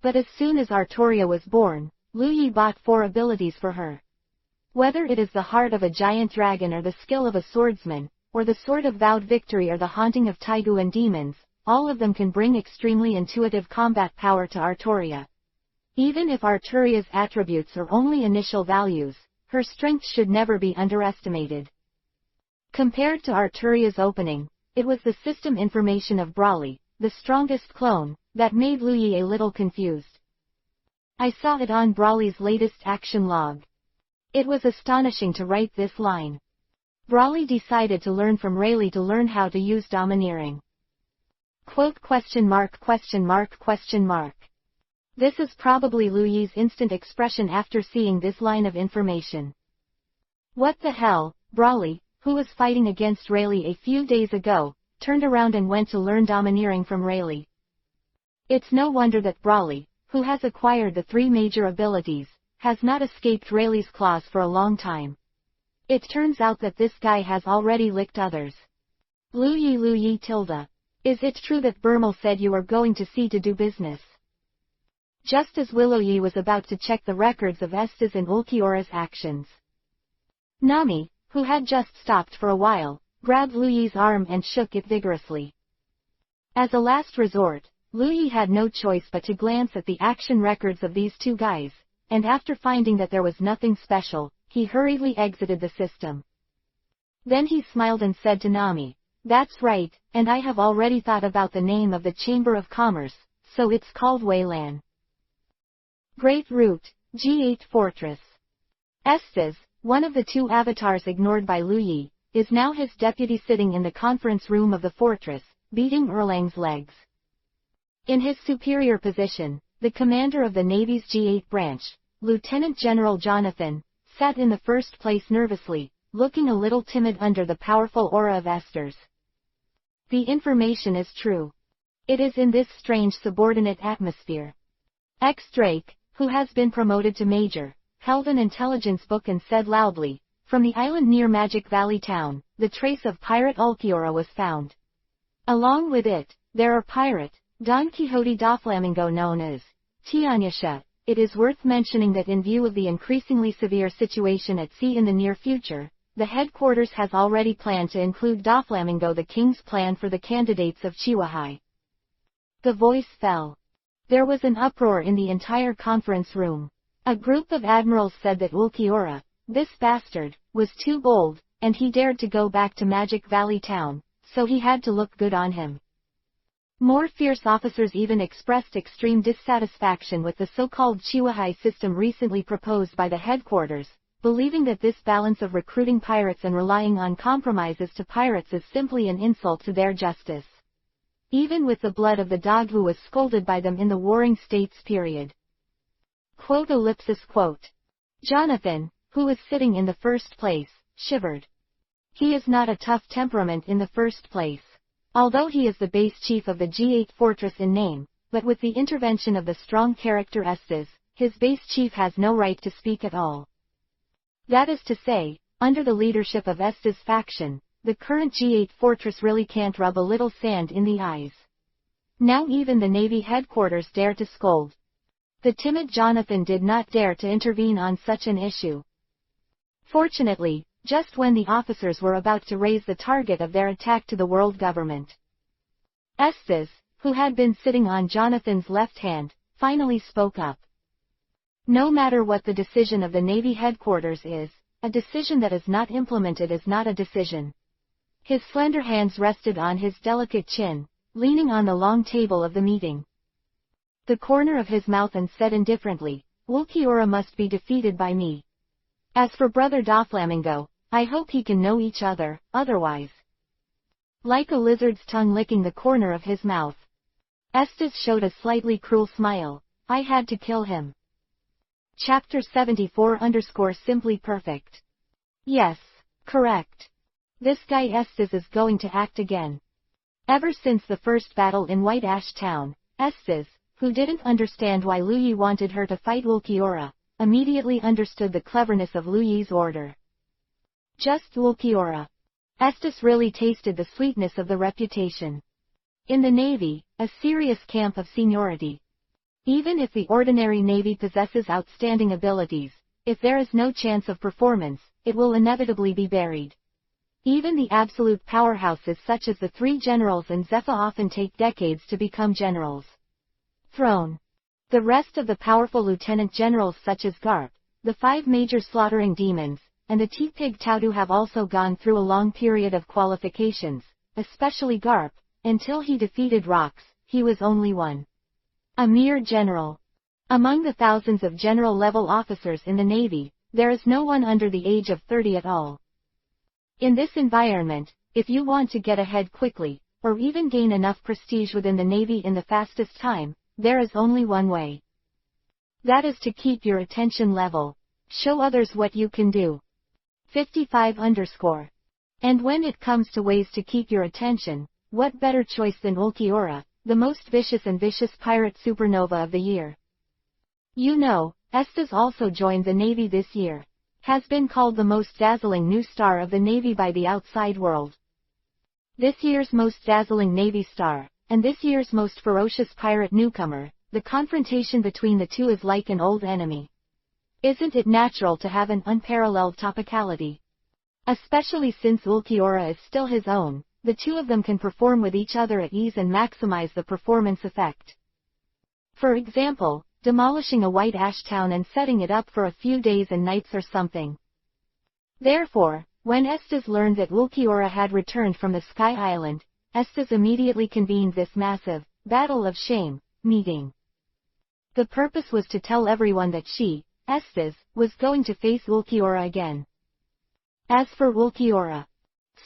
But as soon as Arturia was born, Lu Yi bought 4 abilities for her. Whether it is the heart of a giant dragon or the skill of a swordsman, or the sword of vowed victory or the haunting of Taigu and demons, all of them can bring extremely intuitive combat power to Arturia. Even if Arturia's attributes are only initial values, her strength should never be underestimated. Compared to Arturia's opening, it was the system information of Brawly, the strongest clone, that made Lu Yi a little confused. I saw it on Brawly's latest action log. It was astonishing to write this line. Brawly decided to learn from Rayleigh to learn how to use domineering. Quote ? This is probably Lu Yi's instant expression after seeing this line of information. What the hell, Brawly, who was fighting against Rayleigh a few days ago, turned around and went to learn domineering from Rayleigh. It's no wonder that Brawly, who has acquired the 3 major abilities, has not escaped Rayleigh's claws for a long time. It turns out that this guy has already licked others. Lu Yi tilde. Is it true that Burmal said you are going to sea to do business? Just as Willow Yi was about to check the records of Esdeath and Ulquiorra's actions. Nami, who had just stopped for a while, grabbed Lu Yi's arm and shook it vigorously. As a last resort, Lu Yi had no choice but to glance at the action records of these 2 guys, and after finding that there was nothing special, he hurriedly exited the system. Then he smiled and said to Nami, "That's right, and I have already thought about the name of the Chamber of Commerce, so it's called Weilan. Great Route, G8 Fortress." Estes, one of the 2 avatars ignored by Lu Yi, is now his deputy sitting in the conference room of the fortress, beating Erlang's legs. In his superior position, the commander of the Navy's G8 branch, Lieutenant General Jonathan, sat in the first place nervously, looking a little timid under the powerful aura of Esther's. The information is true. It is in this strange subordinate atmosphere. Drake, who has been promoted to major, held an intelligence book and said loudly, "From the island near Magic Valley Town, the trace of pirate Ulquiorra was found. Along with it, there are pirate, Don Quixote da Flamingo known as Tianyasha." It is worth mentioning that in view of the increasingly severe situation at sea in the near future, the headquarters has already planned to include Doflamingo, the king's plan for the candidates of Chihuahai. The voice fell. There was an uproar in the entire conference room. A group of admirals said that Ulquiorra, this bastard, was too bold, and he dared to go back to Magic Valley Town, so he had to look good on him. More fierce officers even expressed extreme dissatisfaction with the so-called Chiwahai system recently proposed by the headquarters, believing that this balance of recruiting pirates and relying on compromises to pirates is simply an insult to their justice. Even with the blood of the dog who was scolded by them in the Warring States period. Quote. Jonathan, who was sitting in the first place, shivered. He is not a tough temperament in the first place. Although he is the base chief of the G8 fortress in name, but with the intervention of the strong character Esdeath, his base chief has no right to speak at all. That is to say, under the leadership of Esdeath's faction, the current G8 fortress really can't rub a little sand in the eyes. Now even the Navy headquarters dare to scold. The timid Jonathan did not dare to intervene on such an issue. Fortunately, just when the officers were about to raise the target of their attack to the world government, Esdeath, who had been sitting on Jonathan's left hand, finally spoke up. No matter what the decision of the Navy headquarters is, a decision that is not implemented is not a decision. His slender hands rested on his delicate chin, leaning on the long table of the meeting. The corner of his mouth, and said indifferently, Ulquiorra must be defeated by me. As for Brother Doflamingo, I hope he can know each other, otherwise. Like a lizard's tongue licking the corner of his mouth, Esdeath showed a slightly cruel smile. I had to kill him. Chapter 74 Simply perfect. Yes, correct. This guy Esdeath is going to act again. Ever since the first battle in White Ash Town, Esdeath, who didn't understand why Lu Yi wanted her to fight Ulquiorra, immediately understood the cleverness of Lu Yi's order. Just Ulquiorra. Esdeath really tasted the sweetness of the reputation. In the Navy, a serious camp of seniority. Even if the ordinary Navy possesses outstanding abilities, if there is no chance of performance, it will inevitably be buried. Even the absolute powerhouses such as the three generals and Zephyr often take decades to become generals. Throne. The rest of the powerful lieutenant generals such as Garp, the 5 major slaughtering demons, and the T-Pig Tautu have also gone through a long period of qualifications, especially Garp. Until he defeated Rox, he was only one. A mere general. Among the thousands of general-level officers in the Navy, there is no one under the age of 30 at all. In this environment, if you want to get ahead quickly, or even gain enough prestige within the Navy in the fastest time, there is only one way. That is to keep your attention level. Show others what you can do. 55_. And when it comes to ways to keep your attention, what better choice than Ulquiorra, the most vicious and vicious pirate supernova of the year. You know, Esdeath also joined the Navy this year. Has been called the most dazzling new star of the Navy by the outside world. This year's most dazzling Navy star, and this year's most ferocious pirate newcomer, the confrontation between the two is like an old enemy. Isn't it natural to have an unparalleled topicality? Especially since Ulquiorra is still his own, the two of them can perform with each other at ease and maximize the performance effect. For example, demolishing a White Ash Town and setting it up for a few days and nights or something. Therefore, when Esdeath learned that Ulquiorra had returned from the Sky Island, Esdeath immediately convened this massive, battle of shame, meeting. The purpose was to tell everyone that she, Esdeath, was going to face Ulquiorra again. As for Ulquiorra,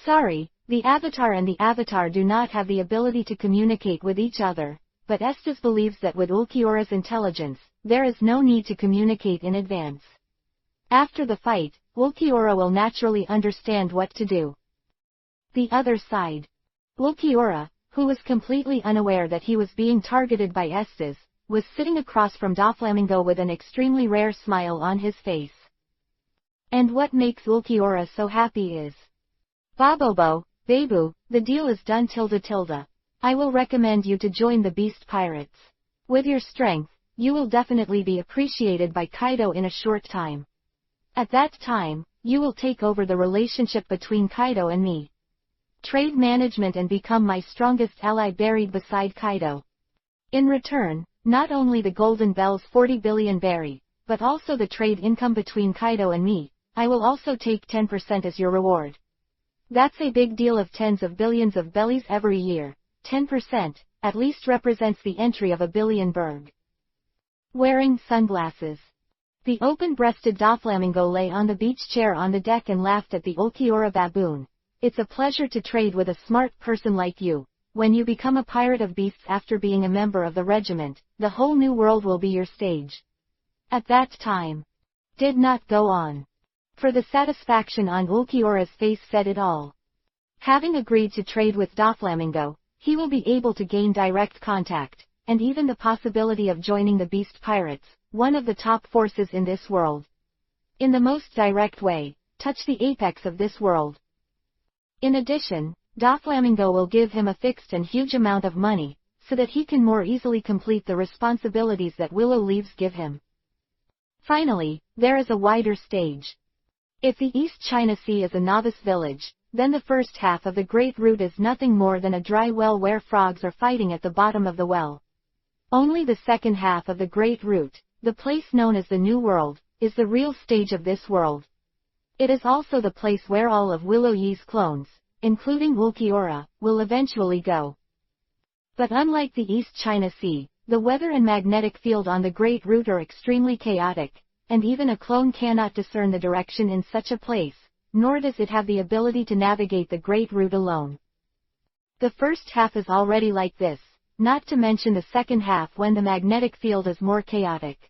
sorry, the Avatar and the Avatar do not have the ability to communicate with each other, but Esdeath believes that with Ulquiorra's intelligence, there is no need to communicate in advance. After the fight, Ulquiorra will naturally understand what to do. The other side. Ulquiorra, who was completely unaware that he was being targeted by Esdeath, was sitting across from Doflamingo with an extremely rare smile on his face. And what makes Ulquiorra so happy is, Babobo, Babu, the deal is done . I will recommend you to join the Beast Pirates. With your strength, you will definitely be appreciated by Kaido in a short time. At that time, you will take over the relationship between Kaido and me. Trade management and become my strongest ally buried beside Kaido. In return, not only the Golden Bell's 40 billion berry, but also the trade income between Kaido and me. I will also take 10% as your reward. That's a big deal of tens of billions of bellies every year. 10%, at least, represents the entry of a billion berg. Wearing sunglasses. The open-breasted Doflamingo lay on the beach chair on the deck and laughed at the Ulquiorra baboon. It's a pleasure to trade with a smart person like you. When you become a pirate of beasts after being a member of the regiment, the whole new world will be your stage. At that time. Did not go on. For the satisfaction on Ulquiorra's face said it all. Having agreed to trade with Doflamingo, he will be able to gain direct contact, and even the possibility of joining the Beast Pirates, one of the top forces in this world. In the most direct way, touch the apex of this world. In addition, Doflamingo will give him a fixed and huge amount of money, so that he can more easily complete the responsibilities that Willow Leaves give him. Finally, there is a wider stage. If the East China Sea is a novice village, then the first half of the Great Route is nothing more than a dry well where frogs are fighting at the bottom of the well. Only the second half of the Great Route, the place known as the New World, is the real stage of this world. It is also the place where all of Willow Ye's clones, including Ulquiorra, will eventually go. But unlike the East China Sea, the weather and magnetic field on the Great Route are extremely chaotic, and even a clone cannot discern the direction in such a place, nor does it have the ability to navigate the Great Route alone. The first half is already like this, not to mention the second half when the magnetic field is more chaotic.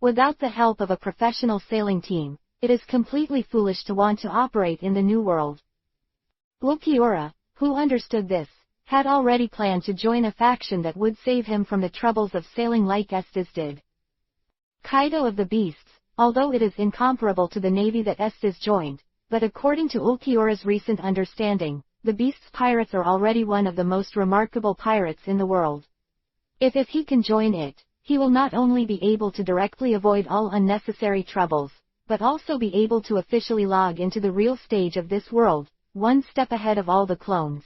Without the help of a professional sailing team, it is completely foolish to want to operate in the New World. Ulquiorra, who understood this, had already planned to join a faction that would save him from the troubles of sailing like Esdeath did. Kaido of the Beasts, although it is incomparable to the navy that Esdeath joined, but according to Ulquiorra's recent understanding, the Beasts pirates are already one of the most remarkable pirates in the world. If he can join it, he will not only be able to directly avoid all unnecessary troubles, but also be able to officially log into the real stage of this world, one step ahead of all the clones.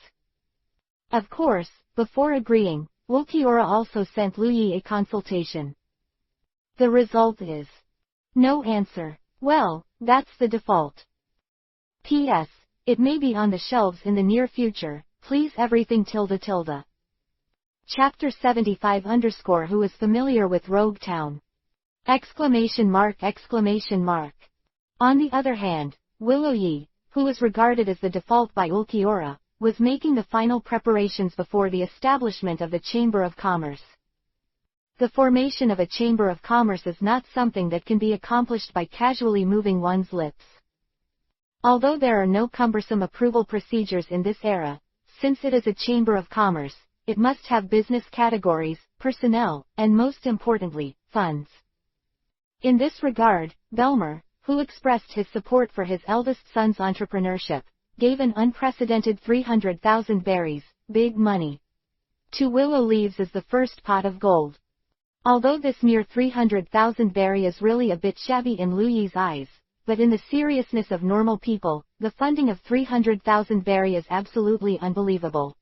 Of course, before agreeing, Ulquiorra also sent Liu Yi a consultation. The result is no answer. Well, that's the default. P.S. It may be on the shelves in the near future, please everything .. Chapter 75 _ Who is familiar with Rogue Town? ! On the other hand, Willow Yi, who was regarded as the default by Ulquiorra, was making the final preparations before the establishment of the Chamber of Commerce. The formation of a Chamber of Commerce is not something that can be accomplished by casually moving one's lips. Although there are no cumbersome approval procedures in this era, since it is a Chamber of Commerce, it must have business categories, personnel, and most importantly, funds. In this regard, Belmer, who expressed his support for his eldest son's entrepreneurship, gave an unprecedented 300,000 berries, big money, to Willow Leaves as the first pot of gold. Although this mere 300,000 berry is really a bit shabby in Liu Yi's eyes, but in the seriousness of normal people, the funding of 300,000 berry is absolutely unbelievable.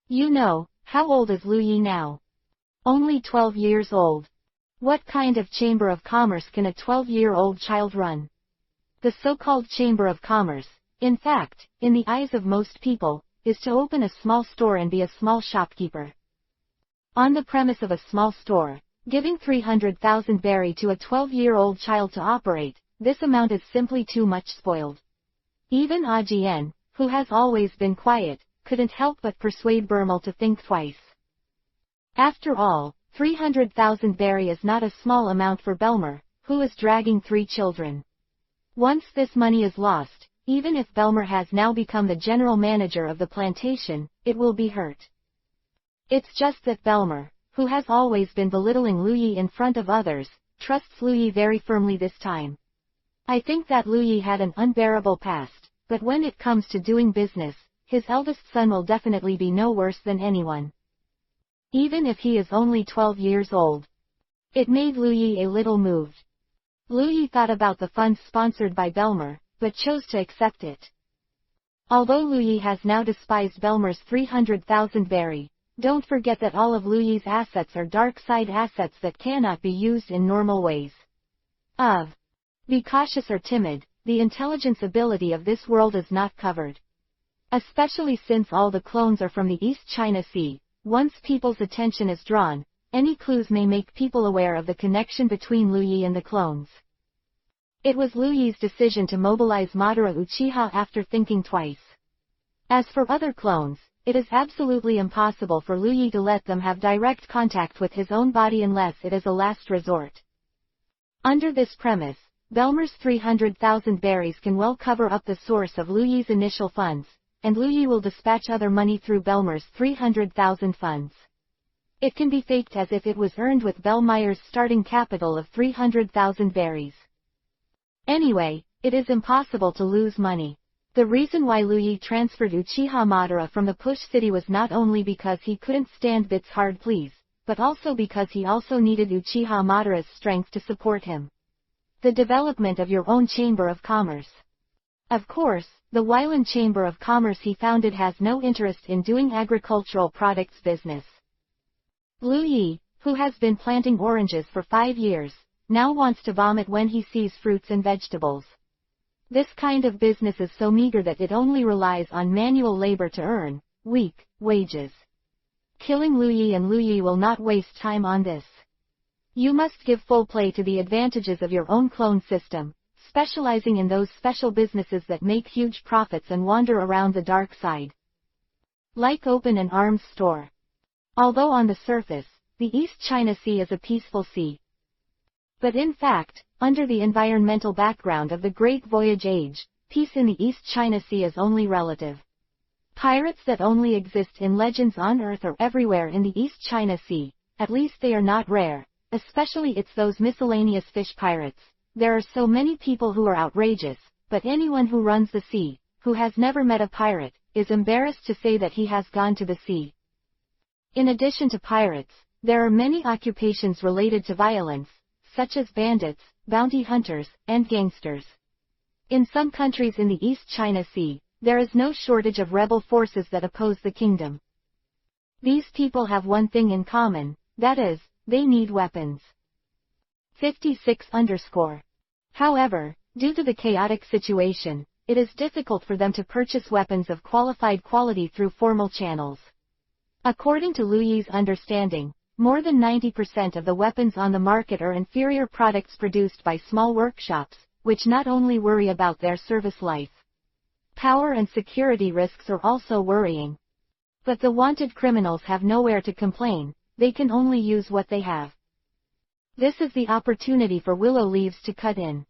You know, how old is Liu Yi now? Only 12 years old. What kind of Chamber of Commerce can a 12-year-old child run? The so-called Chamber of Commerce, in fact, in the eyes of most people, is to open a small store and be a small shopkeeper. On the premise of a small store, giving 300,000 berry to a 12-year-old child to operate, this amount is simply too much spoiled. Even Ajien, who has always been quiet, couldn't help but persuade Bermel to think twice. After all, 300,000 berry is not a small amount for Belmer, who is dragging 3 children. Once this money is lost, even if Belmer has now become the general manager of the plantation, it will be hurt. It's just that Belmer, who has always been belittling Liu Yi in front of others, trusts Liu Yi very firmly this time. I think that Liu Yi had an unbearable past, but when it comes to doing business, his eldest son will definitely be no worse than anyone. Even if he is only 12 years old. It made Liu Yi a little moved. Liu Yi thought about the funds sponsored by Belmer, but chose to accept it. Although Liu Yi has now despised Belmer's 300,000 berry, don't forget that all of Liu Yi's assets are dark side assets that cannot be used in normal ways. Be cautious or timid, the intelligence ability of this world is not covered. Especially since all the clones are from the East China Sea, once people's attention is drawn, any clues may make people aware of the connection between Liu Yi and the clones. It was Liu Yi's decision to mobilize Madara Uchiha after thinking twice. As for other clones, it is absolutely impossible for Liu Yi to let them have direct contact with his own body unless it is a last resort. Under this premise, Belmer's 300,000 berries can well cover up the source of Liu Yi's initial funds, and Liu Yi will dispatch other money through Belmer's 300,000 funds. It can be faked as if it was earned with Bellmeier's starting capital of 300,000 berries. Anyway, it is impossible to lose money. The reason why Liu Yi transferred Uchiha Madara from the Push City was not only because he couldn't stand Bit's hard pleas, but also because he also needed Uchiha Madara's strength to support him. The development of your own Chamber of Commerce. Of course, the Weilan Chamber of Commerce he founded has no interest in doing agricultural products business. Liu Yi, who has been planting oranges for 5 years, now wants to vomit when he sees fruits and vegetables. This kind of business is so meager that it only relies on manual labor to earn weak wages. Killing Liu Yi, and Liu Yi will not waste time on this. You must give full play to the advantages of your own clone system, specializing in those special businesses that make huge profits and wander around the dark side. Like open an arms store. Although on the surface, the East China Sea is a peaceful sea. But in fact, under the environmental background of the Great Voyage Age, peace in the East China Sea is only relative. Pirates that only exist in legends on Earth or everywhere in the East China Sea, at least they are not rare, especially it's those miscellaneous fish pirates. There are so many people who are outrageous, but anyone who runs the sea, who has never met a pirate, is embarrassed to say that he has gone to the sea. In addition to pirates, there are many occupations related to violence, such as bandits, bounty hunters, and gangsters. In some countries in the East China Sea, there is no shortage of rebel forces that oppose the kingdom. These people have one thing in common, that is, they need weapons. 56_. However, due to the chaotic situation, it is difficult for them to purchase weapons of qualified quality through formal channels. According to Liu Yi's understanding, more than 90% of the weapons on the market are inferior products produced by small workshops, which not only worry about their service life. Power and security risks are also worrying. But the wanted criminals have nowhere to complain, they can only use what they have. This is the opportunity for willow leaves to cut in.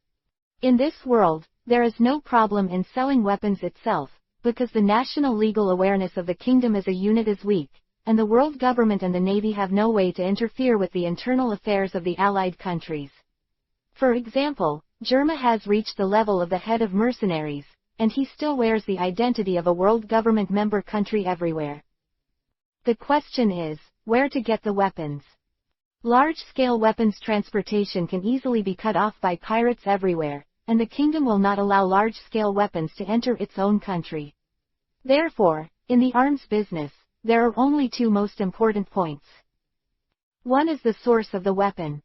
In this world, there is no problem in selling weapons itself, because the national legal awareness of the kingdom as a unit is weak, and the world government and the navy have no way to interfere with the internal affairs of the allied countries. For example, Germa has reached the level of the head of mercenaries, and he still wears the identity of a world government member country everywhere. The question is, where to get the weapons? Large-scale weapons transportation can easily be cut off by pirates everywhere, and the kingdom will not allow large-scale weapons to enter its own country. Therefore, in the arms business, there are only two most important points. One is the source of the weapon.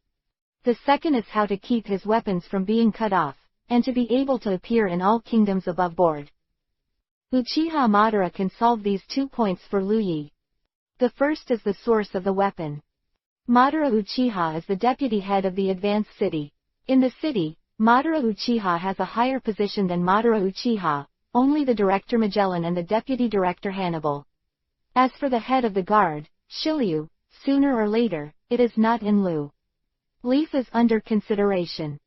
The second is how to keep his weapons from being cut off, and to be able to appear in all kingdoms above board. Uchiha Madara can solve these 2 points for Liu Yi. The first is the source of the weapon. Madara Uchiha is the deputy head of the advanced city. In the city, Madara Uchiha has a higher position than Madara Uchiha, only the director Magellan and the deputy director Hannibal. As for the head of the guard, Shiryu, sooner or later, it is not in Liu. Leaf is under consideration.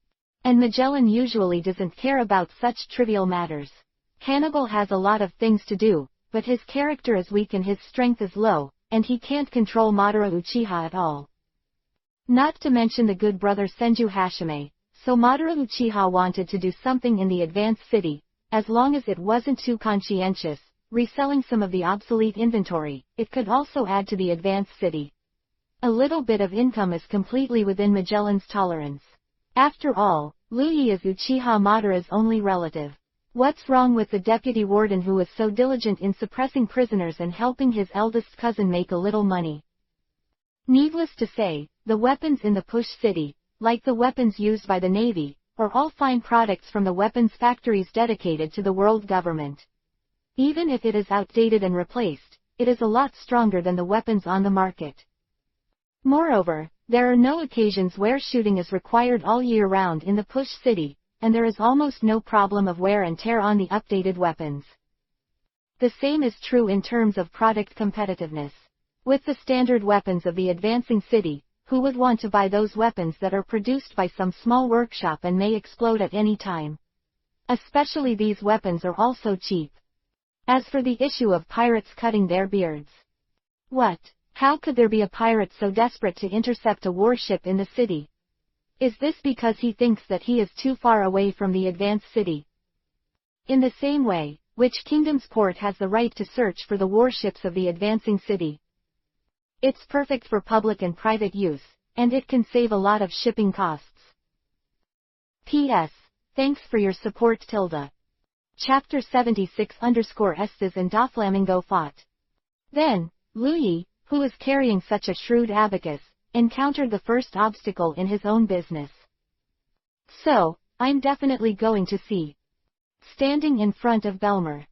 And Magellan usually doesn't care about such trivial matters. Hannibal has a lot of things to do, but his character is weak and his strength is low, and he can't control Madara Uchiha at all. Not to mention the good brother Senju Hashime, so Madara Uchiha wanted to do something in the advanced city, as long as it wasn't too conscientious, reselling some of the obsolete inventory, it could also add to the advanced city. A little bit of income is completely within Magellan's tolerance. After all, Liu Yi is Uchiha Madara's only relative. What's wrong with the deputy warden who is so diligent in suppressing prisoners and helping his eldest cousin make a little money? Needless to say, the weapons in the Push City, like the weapons used by the Navy, are all fine products from the weapons factories dedicated to the world government. Even if it is outdated and replaced, it is a lot stronger than the weapons on the market. Moreover, there are no occasions where shooting is required all year round in the Push City, and there is almost no problem of wear and tear on the updated weapons. The same is true in terms of product competitiveness. With the standard weapons of the advancing city, who would want to buy those weapons that are produced by some small workshop and may explode at any time? Especially these weapons are also cheap. As for the issue of pirates cutting their beards. What? How could there be a pirate so desperate to intercept a warship in the city? Is this because he thinks that he is too far away from the advanced city? In the same way, which kingdom's port has the right to search for the warships of the advancing city? It's perfect for public and private use, and it can save a lot of shipping costs. P.S. Thanks for your support. Chapter 76 Esdeath and Doflamingo fought. Then, Louis, who was carrying such a shrewd abacus, encountered the first obstacle in his own business. So, I'm definitely going to see. Standing in front of Belmer.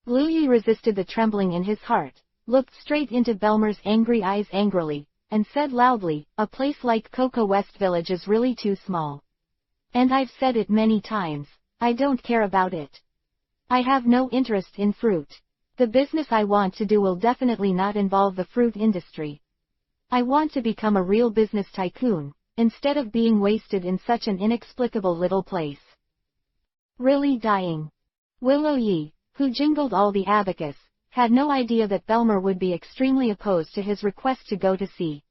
Louis resisted the trembling in his heart, looked straight into Belmer's angry eyes angrily, and said loudly, "A place like Cocoa West Village is really too small. And I've said it many times, I don't care about it. I have no interest in fruit. The business I want to do will definitely not involve the fruit industry. I want to become a real business tycoon, instead of being wasted in such an inexplicable little place." Really dying. Willow Yi, who jingled all the abacus, had no idea that Belmer would be extremely opposed to his request to go to sea.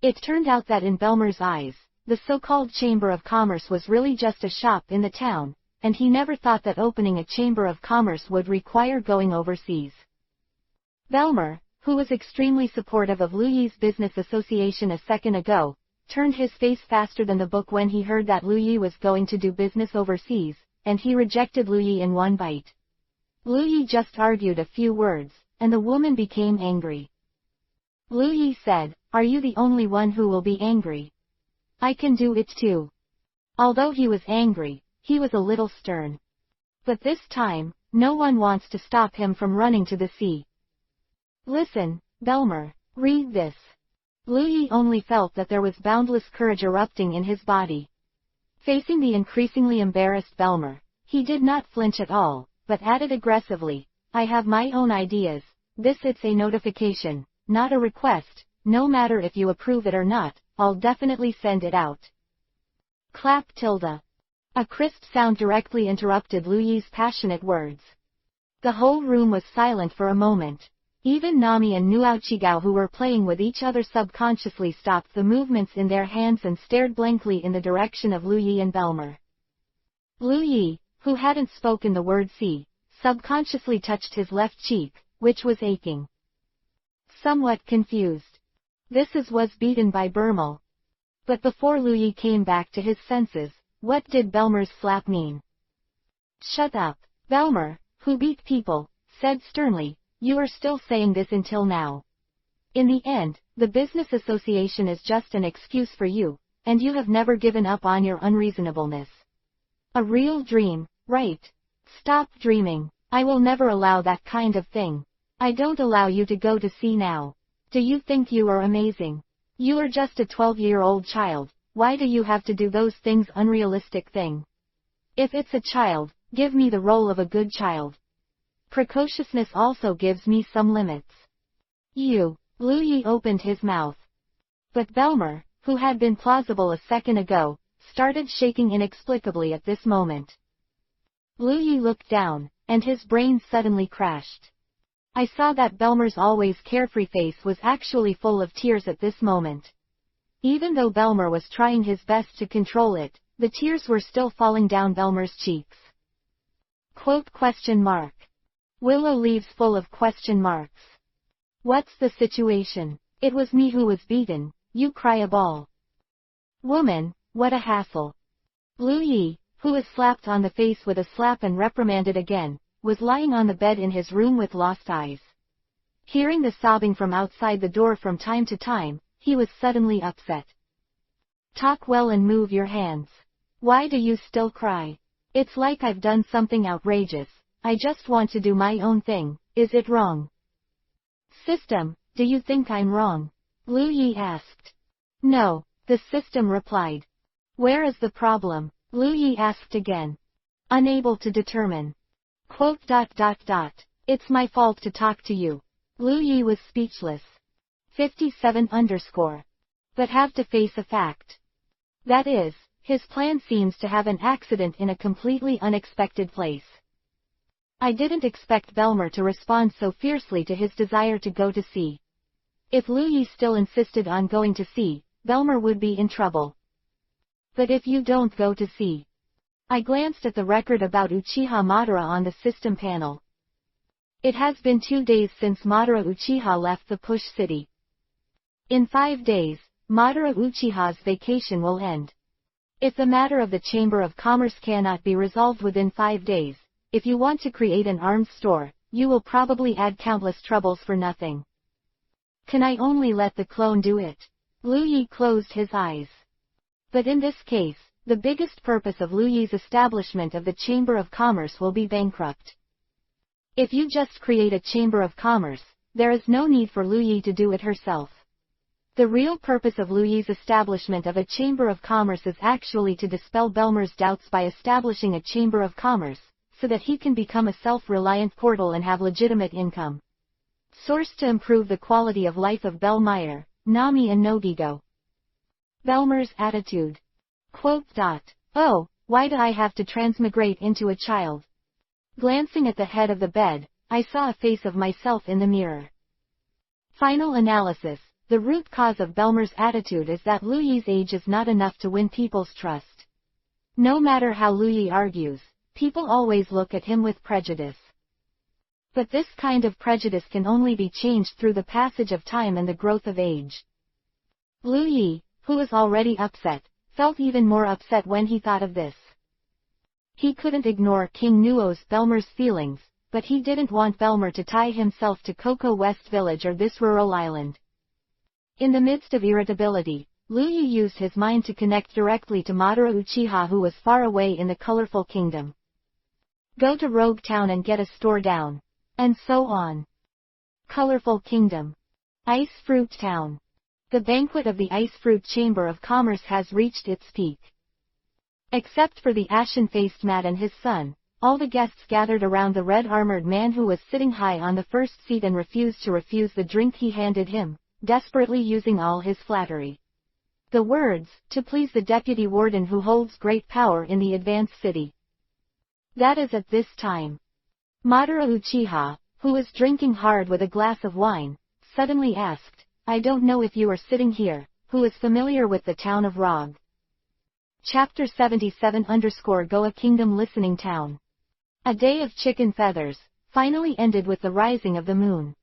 It turned out that in Belmer's eyes, the so-called Chamber of Commerce was really just a shop in the town, and he never thought that opening a Chamber of Commerce would require going overseas. Belmer, who was extremely supportive of Louis's business association a second ago, turned his face faster than the book when he heard that Louis was going to do business overseas, and he rejected Louis in one bite. Louis just argued a few words, and the woman became angry. Louis said, "Are you the only one who will be angry? I can do it too." Although he was angry, he was a little stern. But this time, no one wants to stop him from running to the sea. "Listen, Belmer, read this." Louis only felt that there was boundless courage erupting in his body. Facing the increasingly embarrassed Belmer, he did not flinch at all, but added aggressively, "I have my own ideas, it's a notification, not a request, no matter if you approve it or not, I'll definitely send it out." Clap. A crisp sound directly interrupted Louis's passionate words. The whole room was silent for a moment. Even Nami and Nuauchigao, who were playing with each other, subconsciously stopped the movements in their hands and stared blankly in the direction of Louis and Belmer. Louis, who hadn't spoken the word "see," subconsciously touched his left cheek, which was aching. Somewhat confused. This was beaten by Bermel. But before Louis came back to his senses, what did Belmer's slap mean? "Shut up." Belmer, who beat people, said sternly, "You are still saying this until now. In the end, the business association is just an excuse for you, and you have never given up on your unreasonableness. A real dream, right? Stop dreaming. I will never allow that kind of thing. I don't allow you to go to sea now. Do you think you are amazing? You are just a 12-year-old child, why do you have to do those things? Unrealistic thing. If it's a child, give me the role of a good child. Precociousness also gives me some limits." Louis opened his mouth. But Belmer, who had been plausible a second ago, started shaking inexplicably at this moment. Louis looked down, and his brain suddenly crashed. I saw that Belmer's always carefree face was actually full of tears at this moment. Even though Belmer was trying his best to control it, the tears were still falling down Belmer's cheeks. Quote? Willow leaves full of question marks. What's the situation? It was me who was beaten, you cry a ball. Woman, what a hassle. Louis, who was slapped on the face with a slap and reprimanded again, was lying on the bed in his room with lost eyes. Hearing the sobbing from outside the door from time to time, he was suddenly upset. Talk well and move your hands. Why do you still cry? It's like I've done something outrageous, I just want to do my own thing. Is it wrong? System, do you think I'm wrong? Lu Yi asked. No, the system replied. Where is the problem? Lu Yi asked again. Unable to determine. It's my fault to talk to you. Lu Yi was speechless. 57 underscore. But have to face a fact. That is, his plan seems to have an accident in a completely unexpected place. I didn't expect Belmer to respond so fiercely to his desire to go to sea. If Lu Yi still insisted on going to sea, Belmer would be in trouble. But if you don't go to sea. I glanced at the record about Uchiha Madara on the system panel. It has been 2 days since Madara Uchiha left the Push City. In 5 days, Madara Uchiha's vacation will end. If the matter of the Chamber of Commerce cannot be resolved within 5 days, if you want to create an arms store, you will probably add countless troubles for nothing. Can I only let the clone do it? Lu Yi closed his eyes. But in this case, the biggest purpose of Lu Yi's establishment of the Chamber of Commerce will be bankrupt. If you just create a Chamber of Commerce, there is no need for Lu Yi to do it herself. The real purpose of Lu Yi's establishment of a Chamber of Commerce is actually to dispel Belmer's doubts by establishing a Chamber of Commerce, so that he can become a self-reliant portal and have legitimate income. Source to improve the quality of life of Belmeyer, Nami and Nogigo. Belmer's attitude. Oh, why do I have to transmigrate into a child? Glancing at the head of the bed, I saw a face of myself in the mirror. Final analysis. The root cause of Belmer's attitude is that Lu Yi's age is not enough to win people's trust. No matter how Lu Yi argues, people always look at him with prejudice. But this kind of prejudice can only be changed through the passage of time and the growth of age. Lu Yi, who was already upset, felt even more upset when he thought of this. He couldn't ignore King Nuo's Belmer's feelings, but he didn't want Belmer to tie himself to Coco West Village or this rural island. In the midst of irritability, Lu Yi used his mind to connect directly to Madara Uchiha, who was far away in the colorful kingdom. Go to Rogue Town and get a store down. And so on. Colorful Kingdom. Ice Fruit Town. The banquet of the Ice Fruit Chamber of Commerce has reached its peak. Except for the ashen-faced Matt and his son, all the guests gathered around the red-armored man who was sitting high on the first seat and refused to refuse the drink he handed him, desperately using all his flattery. The words, to please the deputy warden who holds great power in the advanced city. That is at this time. Madara Uchiha, who was drinking hard with a glass of wine, suddenly asked, I don't know if you are sitting here, who is familiar with the town of Rog. Chapter 77 Goa Kingdom Listening Town. A day of chicken feathers, finally ended with the rising of the moon.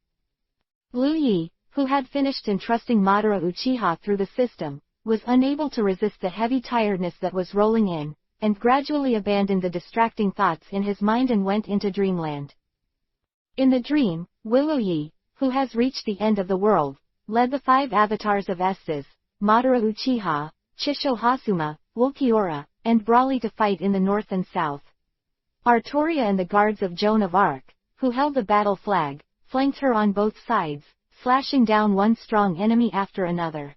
Lu Yi, who had finished entrusting Madara Uchiha through the system, was unable to resist the heavy tiredness that was rolling in, and gradually abandoned the distracting thoughts in his mind and went into dreamland. In the dream, Willow Yi, who has reached the end of the world, led the 5 avatars of Esdeath, Madara Uchiha, Chisho Hasuma, Ulquiorra, and Brawly to fight in the north and south. Artoria and the guards of Joan of Arc, who held the battle flag, flanked her on both sides, slashing down one strong enemy after another.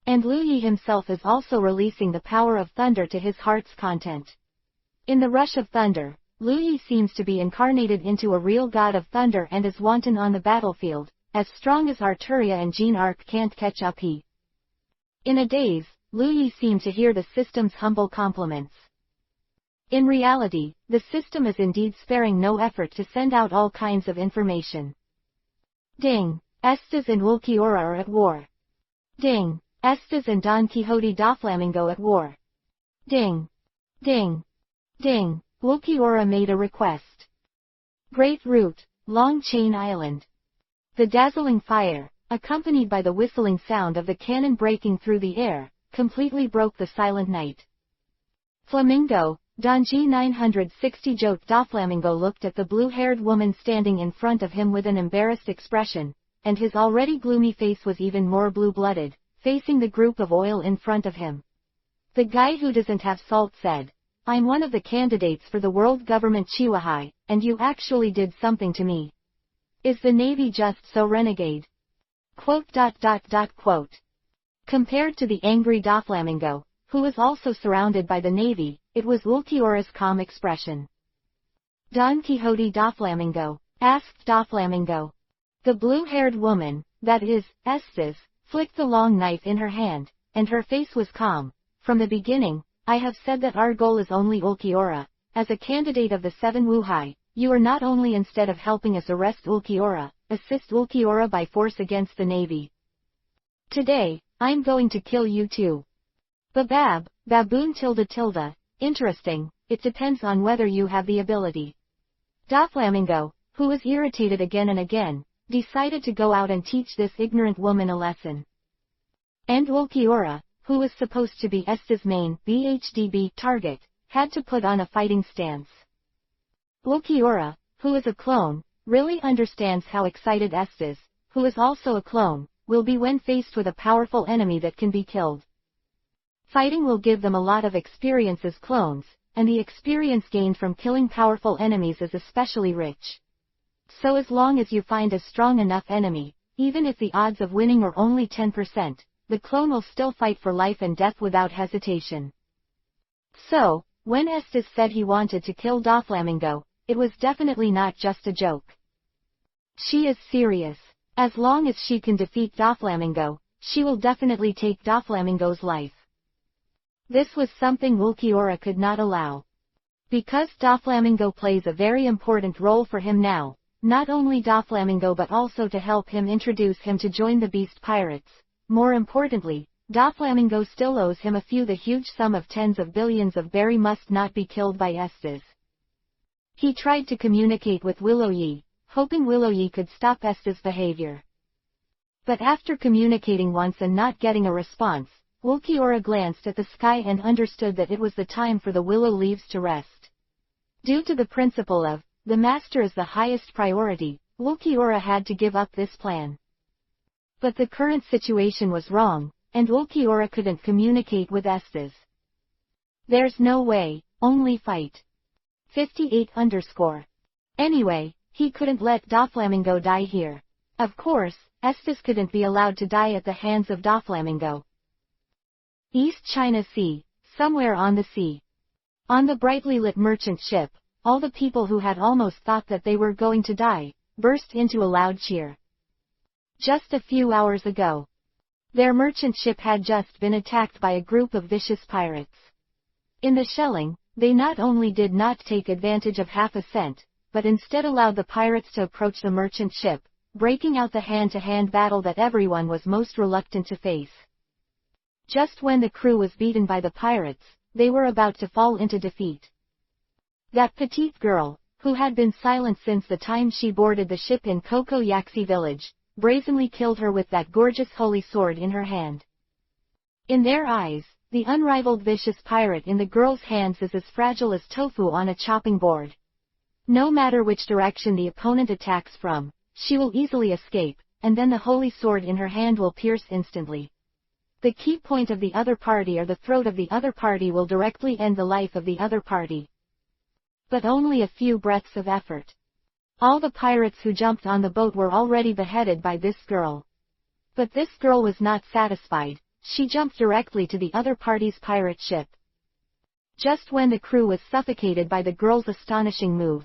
And Lu Yi himself is also releasing the power of thunder to his heart's content. In the rush of thunder, Lu Yi seems to be incarnated into a real god of thunder and is wanton on the battlefield, as strong as Arturia and Jean Arc can't catch up he. In a daze, Lu Yi seemed to hear the system's humble compliments. In reality, the system is indeed sparing no effort to send out all kinds of information. Ding! Estes and Ulquiorra are at war. Ding! Estes and Don Quixote da Flamingo at war. Ding! Ding! Ding! Ulquiorra made a request. Great Root, Long Chain Island. The dazzling fire, accompanied by the whistling sound of the cannon breaking through the air, completely broke the silent night. Flamingo, Don G960 Jote da Flamingo looked at the blue-haired woman standing in front of him with an embarrassed expression, and his already gloomy face was even more blue-blooded, facing the group of oil in front of him. The guy who doesn't have salt said, I'm one of the candidates for the world government Chihuahua, and you actually did something to me. Is the Navy just so renegade? Quote. Compared to the angry Doflamingo, who was also surrounded by the Navy, it was Ulquiorra's calm expression. Don Quixote Doflamingo, asked Doflamingo. The blue-haired woman, that is, Esdeath, flicked the long knife in her hand, and her face was calm. From the beginning, I have said that our goal is only Ulquiorra. As a candidate of the Seven Wuhai, you are not only instead of helping us arrest Ulquiorra, assist Ulquiorra by force against the Navy. Today, I'm going to kill you too. Babab, baboon tilde. Interesting, it depends on whether you have the ability. Doflamingo, who was irritated again and again, decided to go out and teach this ignorant woman a lesson. And Ulquiorra, who was supposed to be Esdeath's main BHDB target, had to put on a fighting stance. Ulquiorra, who is a clone, really understands how excited Esdeath, who is also a clone, will be when faced with a powerful enemy that can be killed. Fighting will give them a lot of experience as clones, and the experience gained from killing powerful enemies is especially rich. So as long as you find a strong enough enemy, even if the odds of winning are only 10%, the clone will still fight for life and death without hesitation. So, when Esdeath said he wanted to kill Doflamingo, it was definitely not just a joke. She is serious. As long as she can defeat Doflamingo, she will definitely take Doflamingo's life. This was something Ulquiorra could not allow. Because Doflamingo plays a very important role for him now, not only Doflamingo but also to help him introduce him to join the Beast Pirates. More importantly, Doflamingo still owes him the huge sum of tens of billions of berry must not be killed by Esdeath. He tried to communicate with Willow-Ye, hoping Willow-Ye could stop Esdeath's behavior. But after communicating once and not getting a response, Ulquiorra glanced at the sky and understood that it was the time for the willow leaves to rest. Due to the principle of, the master is the highest priority, Ulquiorra had to give up this plan. But the current situation was wrong, and Ulquiorra couldn't communicate with Esdeath. There's no way, only fight. 58 _ Anyway, he couldn't let Doflamingo die here. Of course, Esdeath couldn't be allowed to die at the hands of Doflamingo. East China Sea, somewhere on the sea. On the brightly lit merchant ship, all the people who had almost thought that they were going to die, burst into a loud cheer. Just a few hours ago, their merchant ship had just been attacked by a group of vicious pirates. In the shelling, they not only did not take advantage of half a cent, but instead allowed the pirates to approach the merchant ship, breaking out the hand-to-hand battle that everyone was most reluctant to face. Just when the crew was beaten by the pirates, they were about to fall into defeat. That petite girl, who had been silent since the time she boarded the ship in Coco Yaxi village, brazenly killed her with that gorgeous holy sword in her hand. In their eyes, the unrivaled vicious pirate in the girl's hands is as fragile as tofu on a chopping board. No matter which direction the opponent attacks from, she will easily escape, and then the holy sword in her hand will pierce instantly. The key point of the other party or the throat of the other party will directly end the life of the other party. But only a few breaths of effort. All the pirates who jumped on the boat were already beheaded by this girl. But this girl was not satisfied, she jumped directly to the other party's pirate ship. Just when the crew was suffocated by the girl's astonishing move.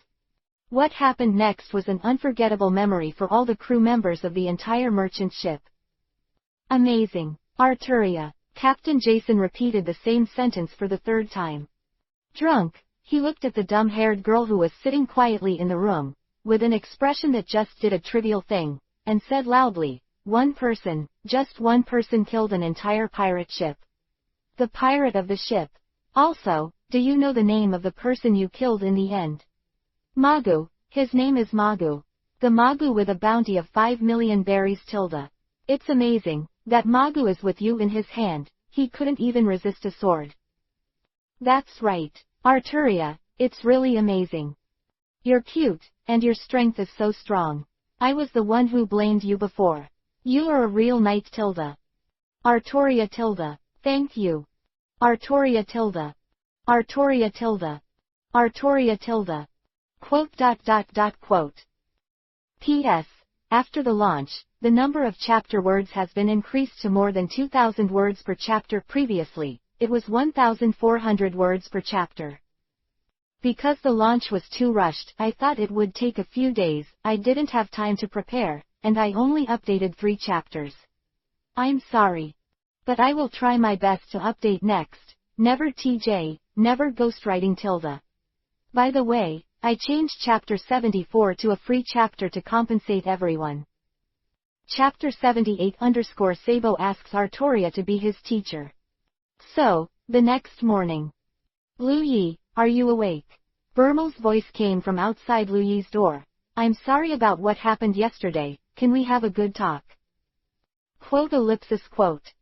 What happened next was an unforgettable memory for all the crew members of the entire merchant ship. Amazing. Arturia. Captain Jason repeated the same sentence for the third time. Drunk, he looked at the dumb-haired girl who was sitting quietly in the room, with an expression that just did a trivial thing, and said loudly, "One person, just one person killed an entire pirate ship. The pirate of the ship. Also, do you know the name of the person you killed in the end?" Magu, his name is Magu. The Magu with a bounty of 5 million berries tilde. It's amazing, that Magu is with you in his hand, he couldn't even resist a sword. That's right, Arturia, it's really amazing. You're cute, and your strength is so strong. I was the one who blamed you before. You are a real knight tilde. Arturia tilde, thank you. Arturia tilde. Artoria tilde. Artoria tilde. Quote. P.S. After the launch, the number of chapter words has been increased to more than 2,000 words per chapter. Previously, it was 1,400 words per chapter. Because the launch was too rushed, I thought it would take a few days, I didn't have time to prepare, and I only updated 3 chapters. I'm sorry. But I will try my best to update next. Never TJ, never ghostwriting tilde. By the way, I changed chapter 74 to a free chapter to compensate everyone. Chapter 78 _ Sabo asks Artoria to be his teacher. So, the next morning. Lu Yi, are you awake? Burmel's voice came from outside Lu Yi's door. I'm sorry about what happened yesterday, can we have a good talk? Quote.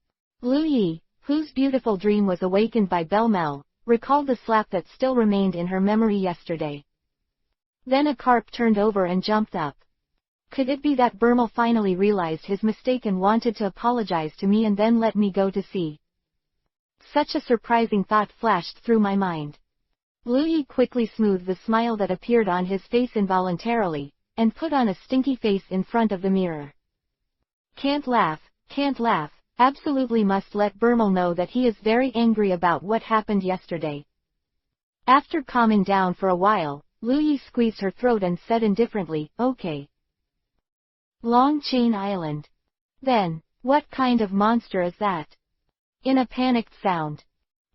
Lu Yi, whose beautiful dream was awakened by Belmel, recalled the slap that still remained in her memory yesterday. Then a carp turned over and jumped up. Could it be that Burmel finally realized his mistake and wanted to apologize to me and then let me go to sea? Such a surprising thought flashed through my mind. Lu Yi quickly smoothed the smile that appeared on his face involuntarily, and put on a stinky face in front of the mirror. Can't laugh, absolutely must let Burmel know that he is very angry about what happened yesterday. After calming down for a while, Lu Yi squeezed her throat and said indifferently, okay. Long Chain Island. Then, what kind of monster is that? In a panicked sound.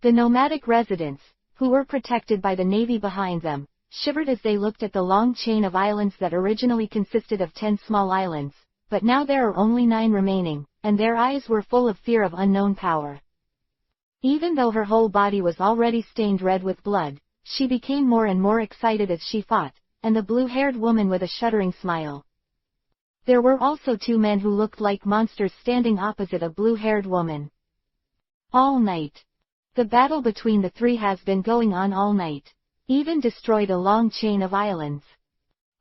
The nomadic residents, who were protected by the navy behind them, shivered as they looked at the long chain of islands that originally consisted of 10 small islands, but now there are only 9 remaining, and their eyes were full of fear of unknown power. Even though her whole body was already stained red with blood, she became more and more excited as she fought, and the blue-haired woman with a shuddering smile. There were also 2 men who looked like monsters standing opposite a blue-haired woman. All night. The battle between the 3 has been going on all night. Even destroyed a long chain of islands.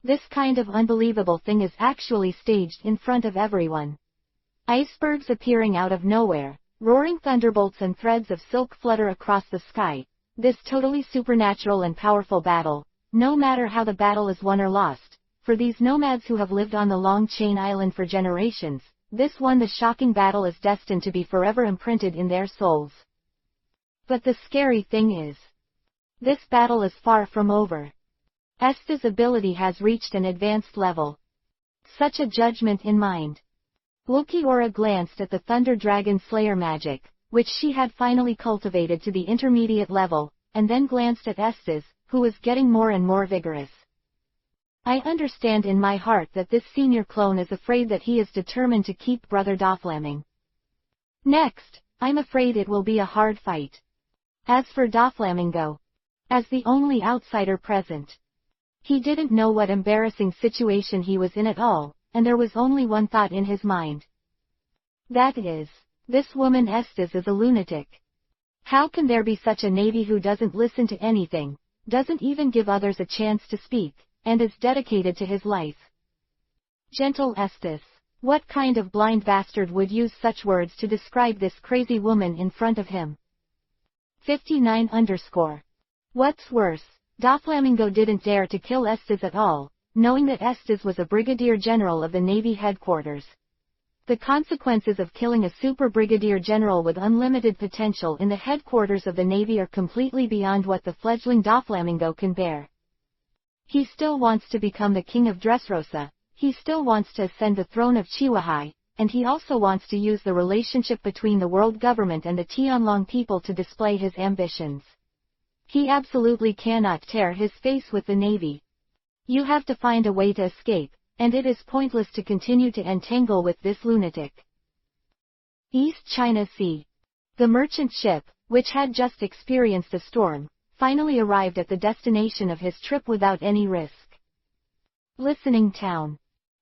This kind of unbelievable thing is actually staged in front of everyone. Icebergs appearing out of nowhere, roaring thunderbolts and threads of silk flutter across the sky. This totally supernatural and powerful battle, no matter how the battle is won or lost, for these nomads who have lived on the Long Chain Island for generations, this one the shocking battle is destined to be forever imprinted in their souls. But the scary thing is, this battle is far from over. Esdeath's ability has reached an advanced level. Such a judgment in mind. Lukiora glanced at the Thunder Dragon Slayer magic, which she had finally cultivated to the intermediate level, and then glanced at Esdeath, who was getting more and more vigorous. I understand in my heart that this senior clone is afraid that he is determined to keep Brother Doflamming. Next, I'm afraid it will be a hard fight. As for Doflamingo, as the only outsider present, he didn't know what embarrassing situation he was in at all, and there was only one thought in his mind. That is, this woman Esdeath is a lunatic. How can there be such a navy who doesn't listen to anything, doesn't even give others a chance to speak, and is dedicated to his life? Gentle Esdeath, what kind of blind bastard would use such words to describe this crazy woman in front of him? 59 _ What's worse, Doflamingo didn't dare to kill Esdeath at all, knowing that Esdeath was a brigadier general of the Navy headquarters. The consequences of killing a super brigadier general with unlimited potential in the headquarters of the Navy are completely beyond what the fledgling Doflamingo can bear. He still wants to become the king of Dressrosa, he still wants to ascend the throne of Chihuahai, and he also wants to use the relationship between the world government and the Tianlong people to display his ambitions. He absolutely cannot tear his face with the Navy. You have to find a way to escape, and it is pointless to continue to entangle with this lunatic. East China Sea. The merchant ship, which had just experienced a storm, finally arrived at the destination of his trip without any risk. Listening Town.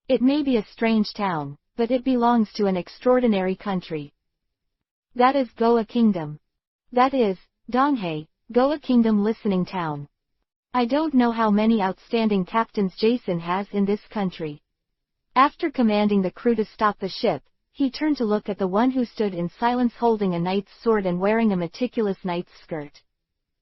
It may be a strange town, but it belongs to an extraordinary country. That is Goa Kingdom. That is, Donghae, Goa Kingdom Listening Town. I don't know how many outstanding captains Jason has in this country. After commanding the crew to stop the ship, he turned to look at the one who stood in silence holding a knight's sword and wearing a meticulous knight's skirt.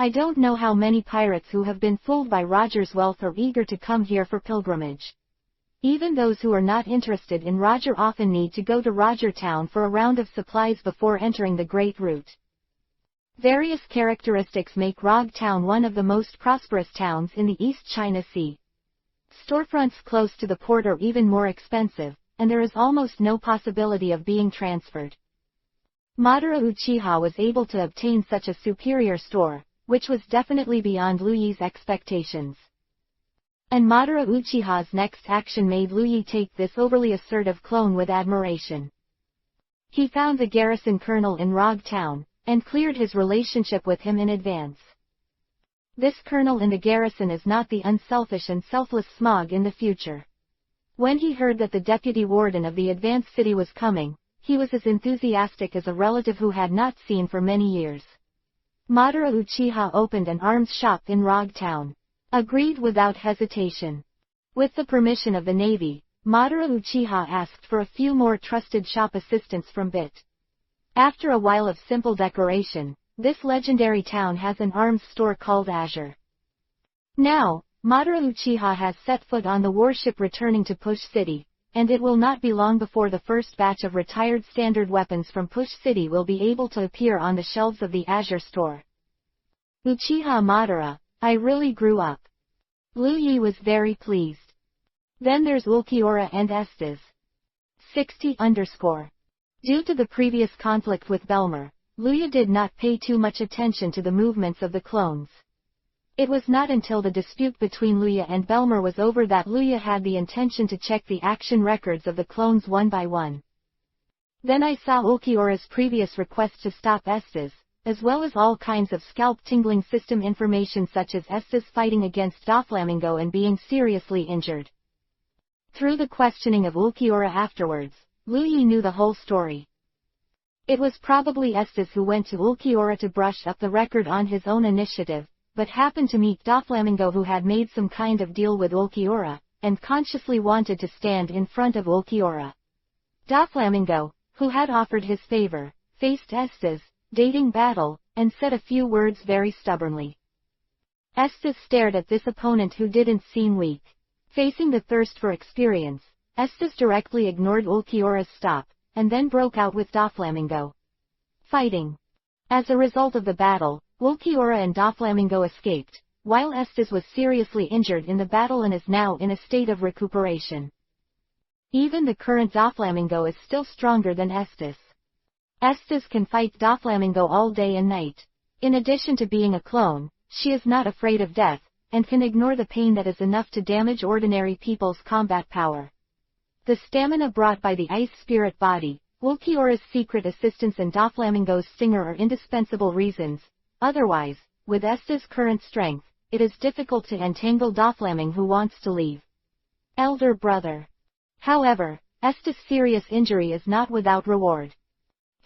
I don't know how many pirates who have been fooled by Roger's wealth are eager to come here for pilgrimage. Even those who are not interested in Roger often need to go to Roger Town for a round of supplies before entering the Great Route. Various characteristics make Rog Town one of the most prosperous towns in the East China Sea. Storefronts close to the port are even more expensive, and there is almost no possibility of being transferred. Madara Uchiha was able to obtain such a superior store, which was definitely beyond Liu Yi's expectations. And Madara Uchiha's next action made Liu Yi take this overly assertive clone with admiration. He found the garrison colonel in Rog Town, and cleared his relationship with him in advance. This colonel in the garrison is not the unselfish and selfless Smog in the future. When he heard that the deputy warden of the advanced city was coming, he was as enthusiastic as a relative who had not seen for many years. Madara Uchiha opened an arms shop in Rog Town. Agreed without hesitation. With the permission of the Navy, Madara Uchiha asked for a few more trusted shop assistants from BIT. After a while of simple decoration, this legendary town has an arms store called Azure. Now, Madara Uchiha has set foot on the warship returning to Push City, and it will not be long before the first batch of retired standard weapons from Push City will be able to appear on the shelves of the Azure store. Uchiha Madara, I really grew up. Liu Yi was very pleased. Then there's Ulquiorra and Esdeath. 60_. Due to the previous conflict with Belmer, Liu Yi did not pay too much attention to the movements of the clones. It was not until the dispute between Liu Yi and Belmer was over that Liu Yi had the intention to check the action records of the clones one by one. Then I saw Ulquiorra's previous request to stop Esdeath, as well as all kinds of scalp-tingling system information such as Esdeath fighting against Doflamingo and being seriously injured. Through the questioning of Ulquiorra afterwards, Liu Yi knew the whole story. It was probably Esdeath who went to Ulquiorra to brush up the record on his own initiative, but happened to meet Doflamingo who had made some kind of deal with Ulquiorra, and consciously wanted to stand in front of Ulquiorra. Doflamingo, who had offered his favor, faced Esdeath, dating battle, and said a few words very stubbornly. Esdeath stared at this opponent who didn't seem weak. Facing the thirst for experience, Esdeath directly ignored Ulquiorra's stop, and then broke out with Doflamingo. Fighting. As a result of the battle, Ulquiorra and Doflamingo escaped, while Esdeath was seriously injured in the battle and is now in a state of recuperation. Even the current Doflamingo is still stronger than Esdeath. Esdeath can fight Doflamingo all day and night. In addition to being a clone, she is not afraid of death, and can ignore the pain that is enough to damage ordinary people's combat power. The stamina brought by the ice spirit body, Ulquiorra's secret assistance and Doflamingo's stinger are indispensable reasons. Otherwise, with Esdeath's current strength, it is difficult to entangle Doflamingo who wants to leave. Elder brother. However, Esdeath's serious injury is not without reward.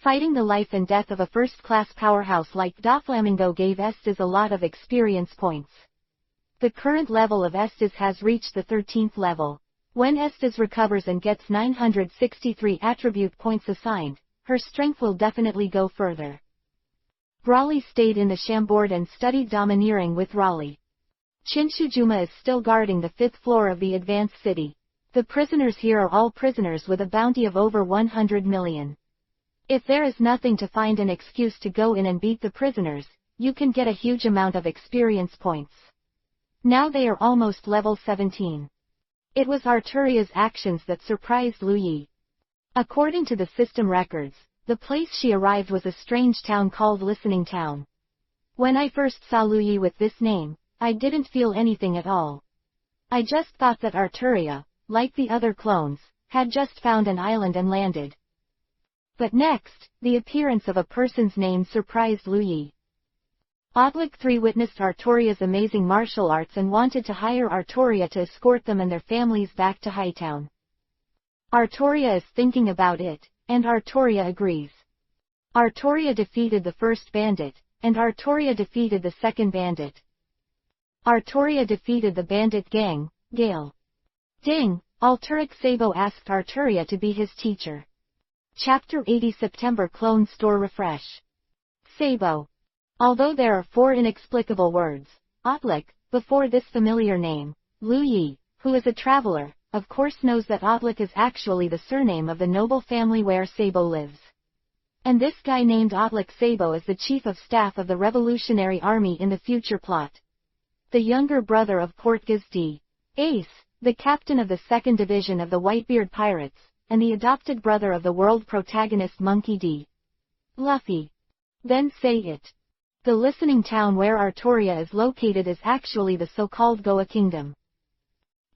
Fighting the life and death of a first-class powerhouse like Doflamingo gave Esdeath a lot of experience points. The current level of Esdeath has reached the 13th level. When Esdeath recovers and gets 963 attribute points assigned, her strength will definitely go further. Raleigh stayed in the Chambord and studied domineering with Raleigh. Chinchujuma is still guarding the 5th floor of the advanced city. The prisoners here are all prisoners with a bounty of over 100 million. If there is nothing to find an excuse to go in and beat the prisoners, you can get a huge amount of experience points. Now they are almost level 17. It was Arturia's actions that surprised Liu Yi. According to the system records, the place she arrived was a strange town called Listening Town. When I first saw Liu Yi with this name, I didn't feel anything at all. I just thought that Arturia, like the other clones, had just found an island and landed. But next, the appearance of a person's name surprised Liu Yi. Audiobook 3 witnessed Arturia's amazing martial arts and wanted to hire Arturia to escort them and their families back to Hightown. Arturia is thinking about it, and Arturia agrees. Arturia defeated the first bandit, and Arturia defeated the second bandit. Arturia defeated the bandit gang, Gale. Ding, Alturic Sabo asked Arturia to be his teacher. Chapter 80 September Clone Store Refresh. Sabo. Although there are 4 inexplicable words, Ottlik, before this familiar name, Lu Yi, who is a traveler, of course knows that Ottlik is actually the surname of the noble family where Sabo lives. And this guy named Ottlik Sabo is the chief of staff of the Revolutionary Army in the future plot. The younger brother of Portgas-D. Ace, the captain of the 2nd Division of the Whitebeard Pirates, and the adopted brother of the world protagonist Monkey D. Luffy. Then say it. The listening town where Artoria is located is actually the so-called Goa Kingdom.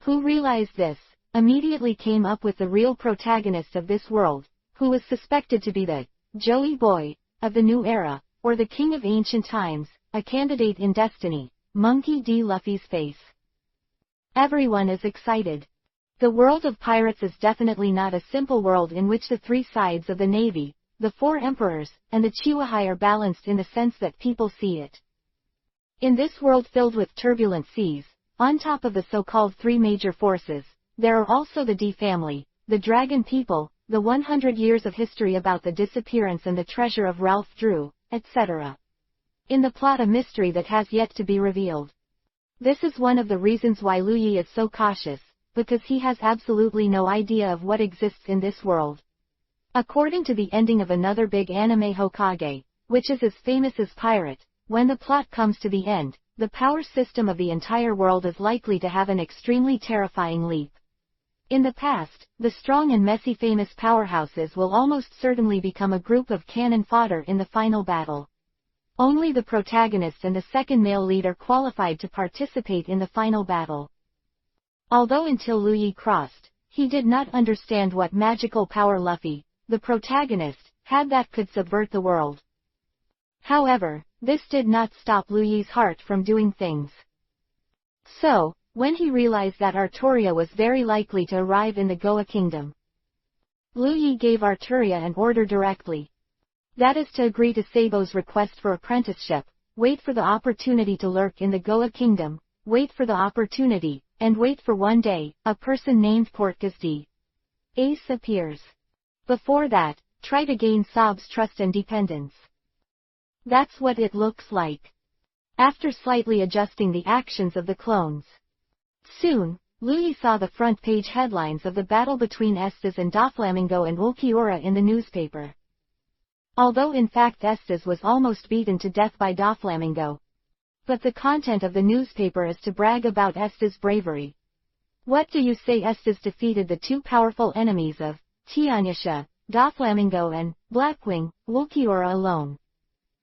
Who realized this, immediately came up with the real protagonist of this world, who was suspected to be the Joey Boy of the new era, or the king of ancient times, a candidate in destiny, Monkey D. Luffy's face. Everyone is excited. The world of pirates is definitely not a simple world in which the 3 sides of the navy, the 4 emperors, and the Chihuahai are balanced in the sense that people see it. In this world filled with turbulent seas, on top of the so-called 3 major forces, there are also the D family, the dragon people, the 100 years of history about the disappearance and the treasure of Ralph Drew, etc. In the plot a mystery that has yet to be revealed. This is one of the reasons why Lu Yi is so cautious, because he has absolutely no idea of what exists in this world. According to the ending of another big anime Hokage, which is as famous as Pirate, when the plot comes to the end, the power system of the entire world is likely to have an extremely terrifying leap. In the past, the strong and messy famous powerhouses will almost certainly become a group of cannon fodder in the final battle. Only the protagonist and the 2nd male lead are qualified to participate in the final battle. Although until Lu Yi crossed, he did not understand what magical power Luffy, the protagonist, had that could subvert the world. However, this did not stop Lu Yi's heart from doing things. So, when he realized that Artoria was very likely to arrive in the Goa Kingdom, Lu Yi gave Artoria an order directly. That is to agree to Sabo's request for apprenticeship, wait for the opportunity to lurk in the Goa Kingdom, wait for the opportunity, and wait for one day, a person named Portgas-D. Ace appears. Before that, try to gain Sob's trust and dependence. That's what it looks like. After slightly adjusting the actions of the clones. Soon, Lu Yi saw the front page headlines of the battle between Esdeath and Doflamingo and Ulquiorra in the newspaper. Although in fact Esdeath was almost beaten to death by Doflamingo. But the content of the newspaper is to brag about Esdeath's bravery. What do you say Esdeath defeated the 2 powerful enemies of Tianyasha, Doflamingo and Blackwing, Ulquiorra alone,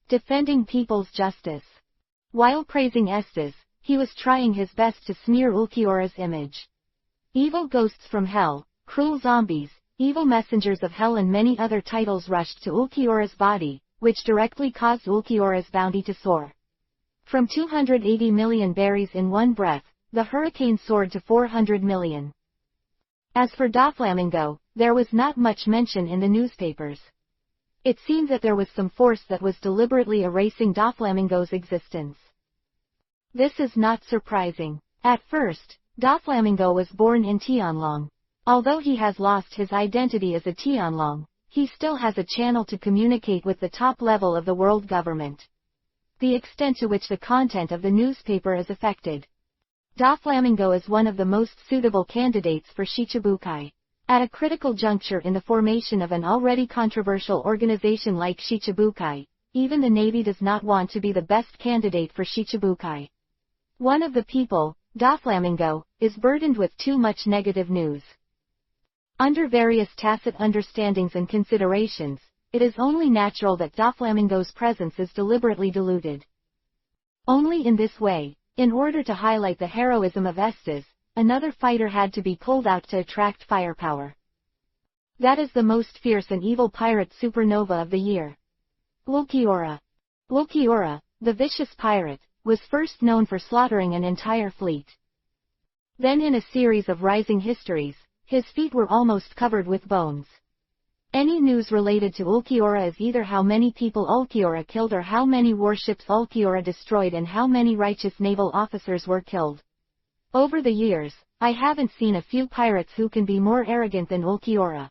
defending people's justice. While praising Esdeath, he was trying his best to smear Ulquiorra's image. Evil ghosts from hell, cruel zombies, evil messengers of hell and many other titles rushed to Ulquiorra's body, which directly caused Ulquiorra's bounty to soar. From 280 million berries in one breath, the hurricane soared to 400 million. As for Doflamingo, there was not much mention in the newspapers. It seemed that there was some force that was deliberately erasing Doflamingo's existence. This is not surprising. At first, Doflamingo was born in Tianlong. Although he has lost his identity as a Tianlong, he still has a channel to communicate with the top level of the world government. The extent to which the content of the newspaper is affected. Doflamingo is one of the most suitable candidates for Shichibukai. At a critical juncture in the formation of an already controversial organization like Shichibukai, even the Navy does not want to be the best candidate for Shichibukai. One of the people, Doflamingo, is burdened with too much negative news. Under various tacit understandings and considerations, it is only natural that Doflamingo's presence is deliberately diluted. Only in this way, in order to highlight the heroism of Esdeath, another fighter had to be pulled out to attract firepower. That is the most fierce and evil pirate supernova of the year. Ulquiorra. Ulquiorra, the vicious pirate, was first known for slaughtering an entire fleet. Then in a series of rising histories, his feet were almost covered with bones. Any news related to Ulquiorra is either how many people Ulquiorra killed or how many warships Ulquiorra destroyed and how many righteous naval officers were killed. Over the years, I haven't seen a few pirates who can be more arrogant than Ulquiorra.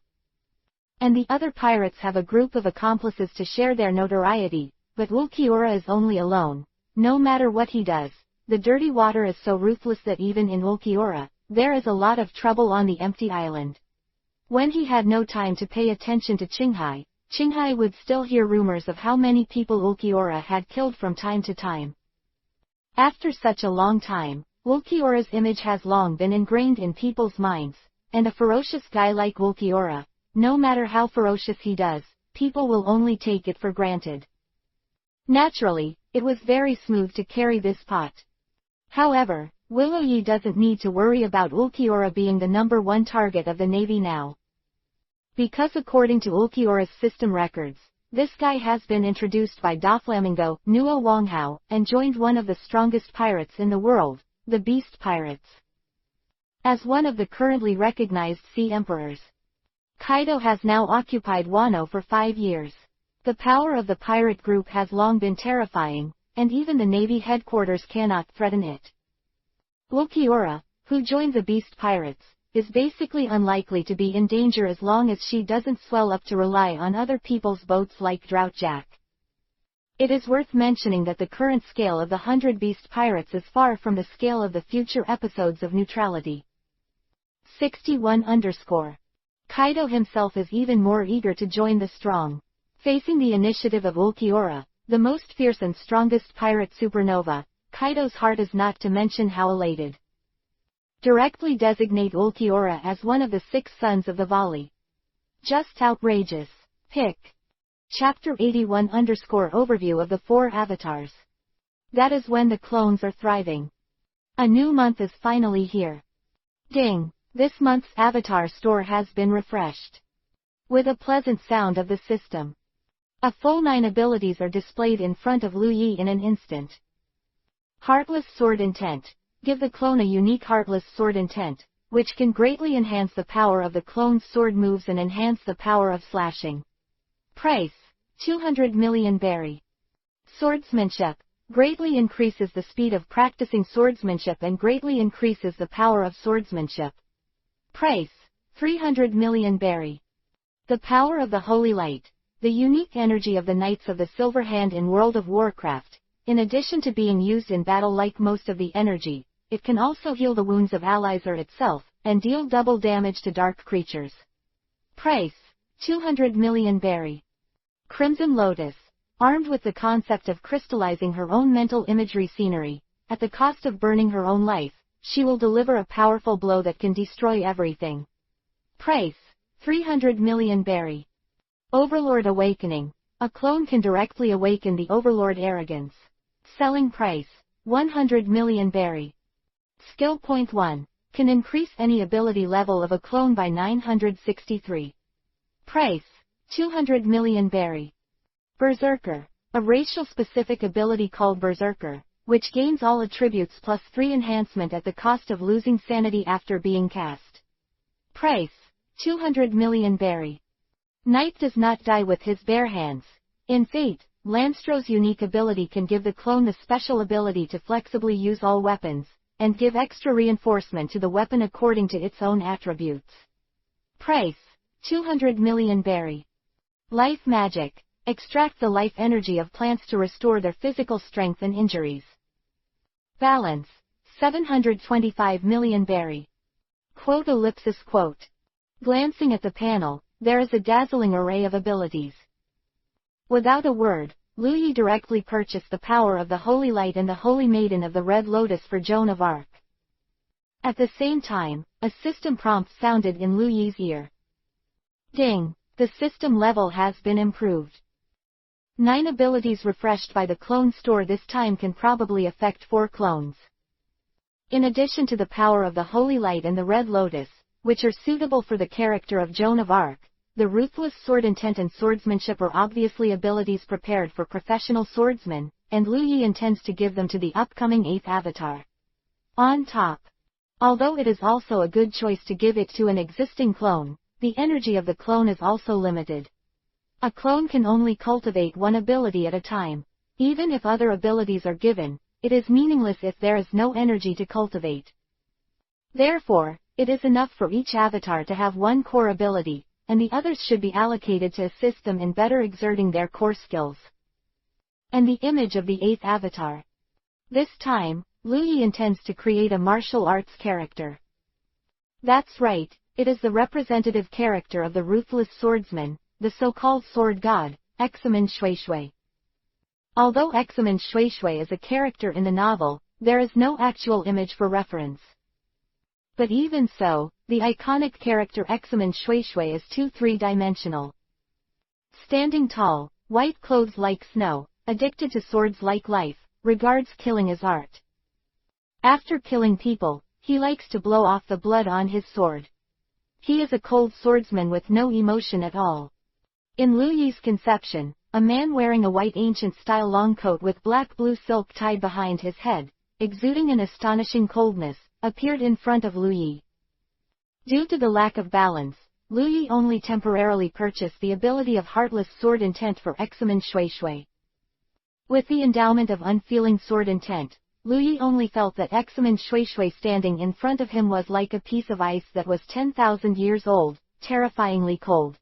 And the other pirates have a group of accomplices to share their notoriety, but Ulquiorra is only alone. No matter what he does, the dirty water is so ruthless that even in Ulquiorra, there is a lot of trouble on the empty island. When he had no time to pay attention to Qinghai would still hear rumors of how many people Ulquiorra had killed from time to time. After such a long time, Ulquiorra's image has long been ingrained in people's minds, and a ferocious guy like Ulquiorra, no matter how ferocious he does, people will only take it for granted. Naturally, it was very smooth to carry this pot. However, Willow Yi doesn't need to worry about Ulquiorra being the #1 target of the Navy now. Because according to Ulquiorra's system records, this guy has been introduced by Doflamingo, Nuo Wanghao, and joined one of the strongest pirates in the world, the Beast Pirates. As one of the currently recognized Sea Emperors, Kaido has now occupied Wano for 5 years. The power of the pirate group has long been terrifying, and even the Navy headquarters cannot threaten it. Ulquiorra, who joined the Beast Pirates, is basically unlikely to be in danger as long as she doesn't swell up to rely on other people's boats like Droughtjack. It is worth mentioning that the current scale of the 100 Beast Pirates is far from the scale of the future episodes of Neutrality. 61_. Kaido himself is even more eager to join the strong. Facing the initiative of Ulquiorra, the most fierce and strongest pirate supernova, Kaido's heart is not to mention how elated. Directly designate Ulquiorra as one of the 6 sons of the Vali. Just outrageous. Pick. Chapter 81_ Overview of the 4 avatars. That is when the clones are thriving. A new month is finally here. Ding! This month's avatar store has been refreshed. With a pleasant sound of the system. A full 9 abilities are displayed in front of Lu Yi in an instant. Heartless Sword Intent. Give the clone a unique Heartless Sword Intent, which can greatly enhance the power of the clone's sword moves and enhance the power of slashing. Price: 200 million berry. Swordsmanship. Greatly increases the speed of practicing swordsmanship and greatly increases the power of swordsmanship. Price: 300 million berry. The power of the Holy Light. The unique energy of the Knights of the Silver Hand in World of Warcraft. In addition to being used in battle like most of the energy, it can also heal the wounds of allies or itself, and deal double damage to dark creatures. Price: 200 million berry. Crimson Lotus. Armed with the concept of crystallizing her own mental imagery scenery, at the cost of burning her own life, she will deliver a powerful blow that can destroy everything. Price: 300 million berry. Overlord Awakening. A clone can directly awaken the Overlord Arrogance. Selling price: 100 million berry. Skill Point 1. Can increase any ability level of a clone by 963. Price: 200 million berry. Berserker. A racial specific ability called Berserker, which gains all attributes plus 3 enhancement at the cost of losing sanity after being cast. Price: 200 million berry. Knight does not die with his bare hands. In Fate, Landstro's unique ability can give the clone the special ability to flexibly use all weapons, and give extra reinforcement to the weapon according to its own attributes. Price: 200 million berry. Life Magic. Extract the life energy of plants to restore their physical strength and injuries. Balance: 725 million berry. Quote. Glancing at the panel, there is a dazzling array of abilities. Without a word, Lu Yi directly purchased the power of the Holy Light and the Holy Maiden of the Red Lotus for Joan of Arc. At the same time, a system prompt sounded in Lu Yi's ear. Ding! The system level has been improved. 9 abilities refreshed by the clone store this time can probably affect 4 clones. In addition to the power of the Holy Light and the Red Lotus, which are suitable for the character of Joan of Arc, the Ruthless Sword Intent and Swordsmanship are obviously abilities prepared for professional swordsmen, and Lu Yi intends to give them to the upcoming 8th avatar. On top. Although it is also a good choice to give it to an existing clone, the energy of the clone is also limited. A clone can only cultivate 1 ability at a time. Even if other abilities are given, it is meaningless if there is no energy to cultivate. Therefore, it is enough for each avatar to have 1 core ability, and the others should be allocated to assist them in better exerting their core skills. and the image of the 8th avatar. This time, Luyi intends to create a martial arts character. That's right, it is the representative character of the ruthless swordsman, the so-called sword god, Examen Shui. Although Examen Shui is a character in the novel, there is no actual image for reference. But even so, the iconic character Examen Shui is three-dimensional. Standing tall, white clothes like snow, addicted to swords like life, regards killing as art. After killing people, he likes to blow off the blood on his sword. He is a cold swordsman with no emotion at all. In Luyi's conception, a man wearing a white ancient-style long coat with black-blue silk tied behind his head, exuding an astonishing coldness, appeared in front of Luyi. Due to the lack of balance, Luyi only temporarily purchased the ability of Heartless Sword Intent for Examen Shui. With the endowment of Unfeeling Sword Intent, Luyi only felt that Examen Shui standing in front of him was like a piece of ice that was 10,000 years old, terrifyingly cold.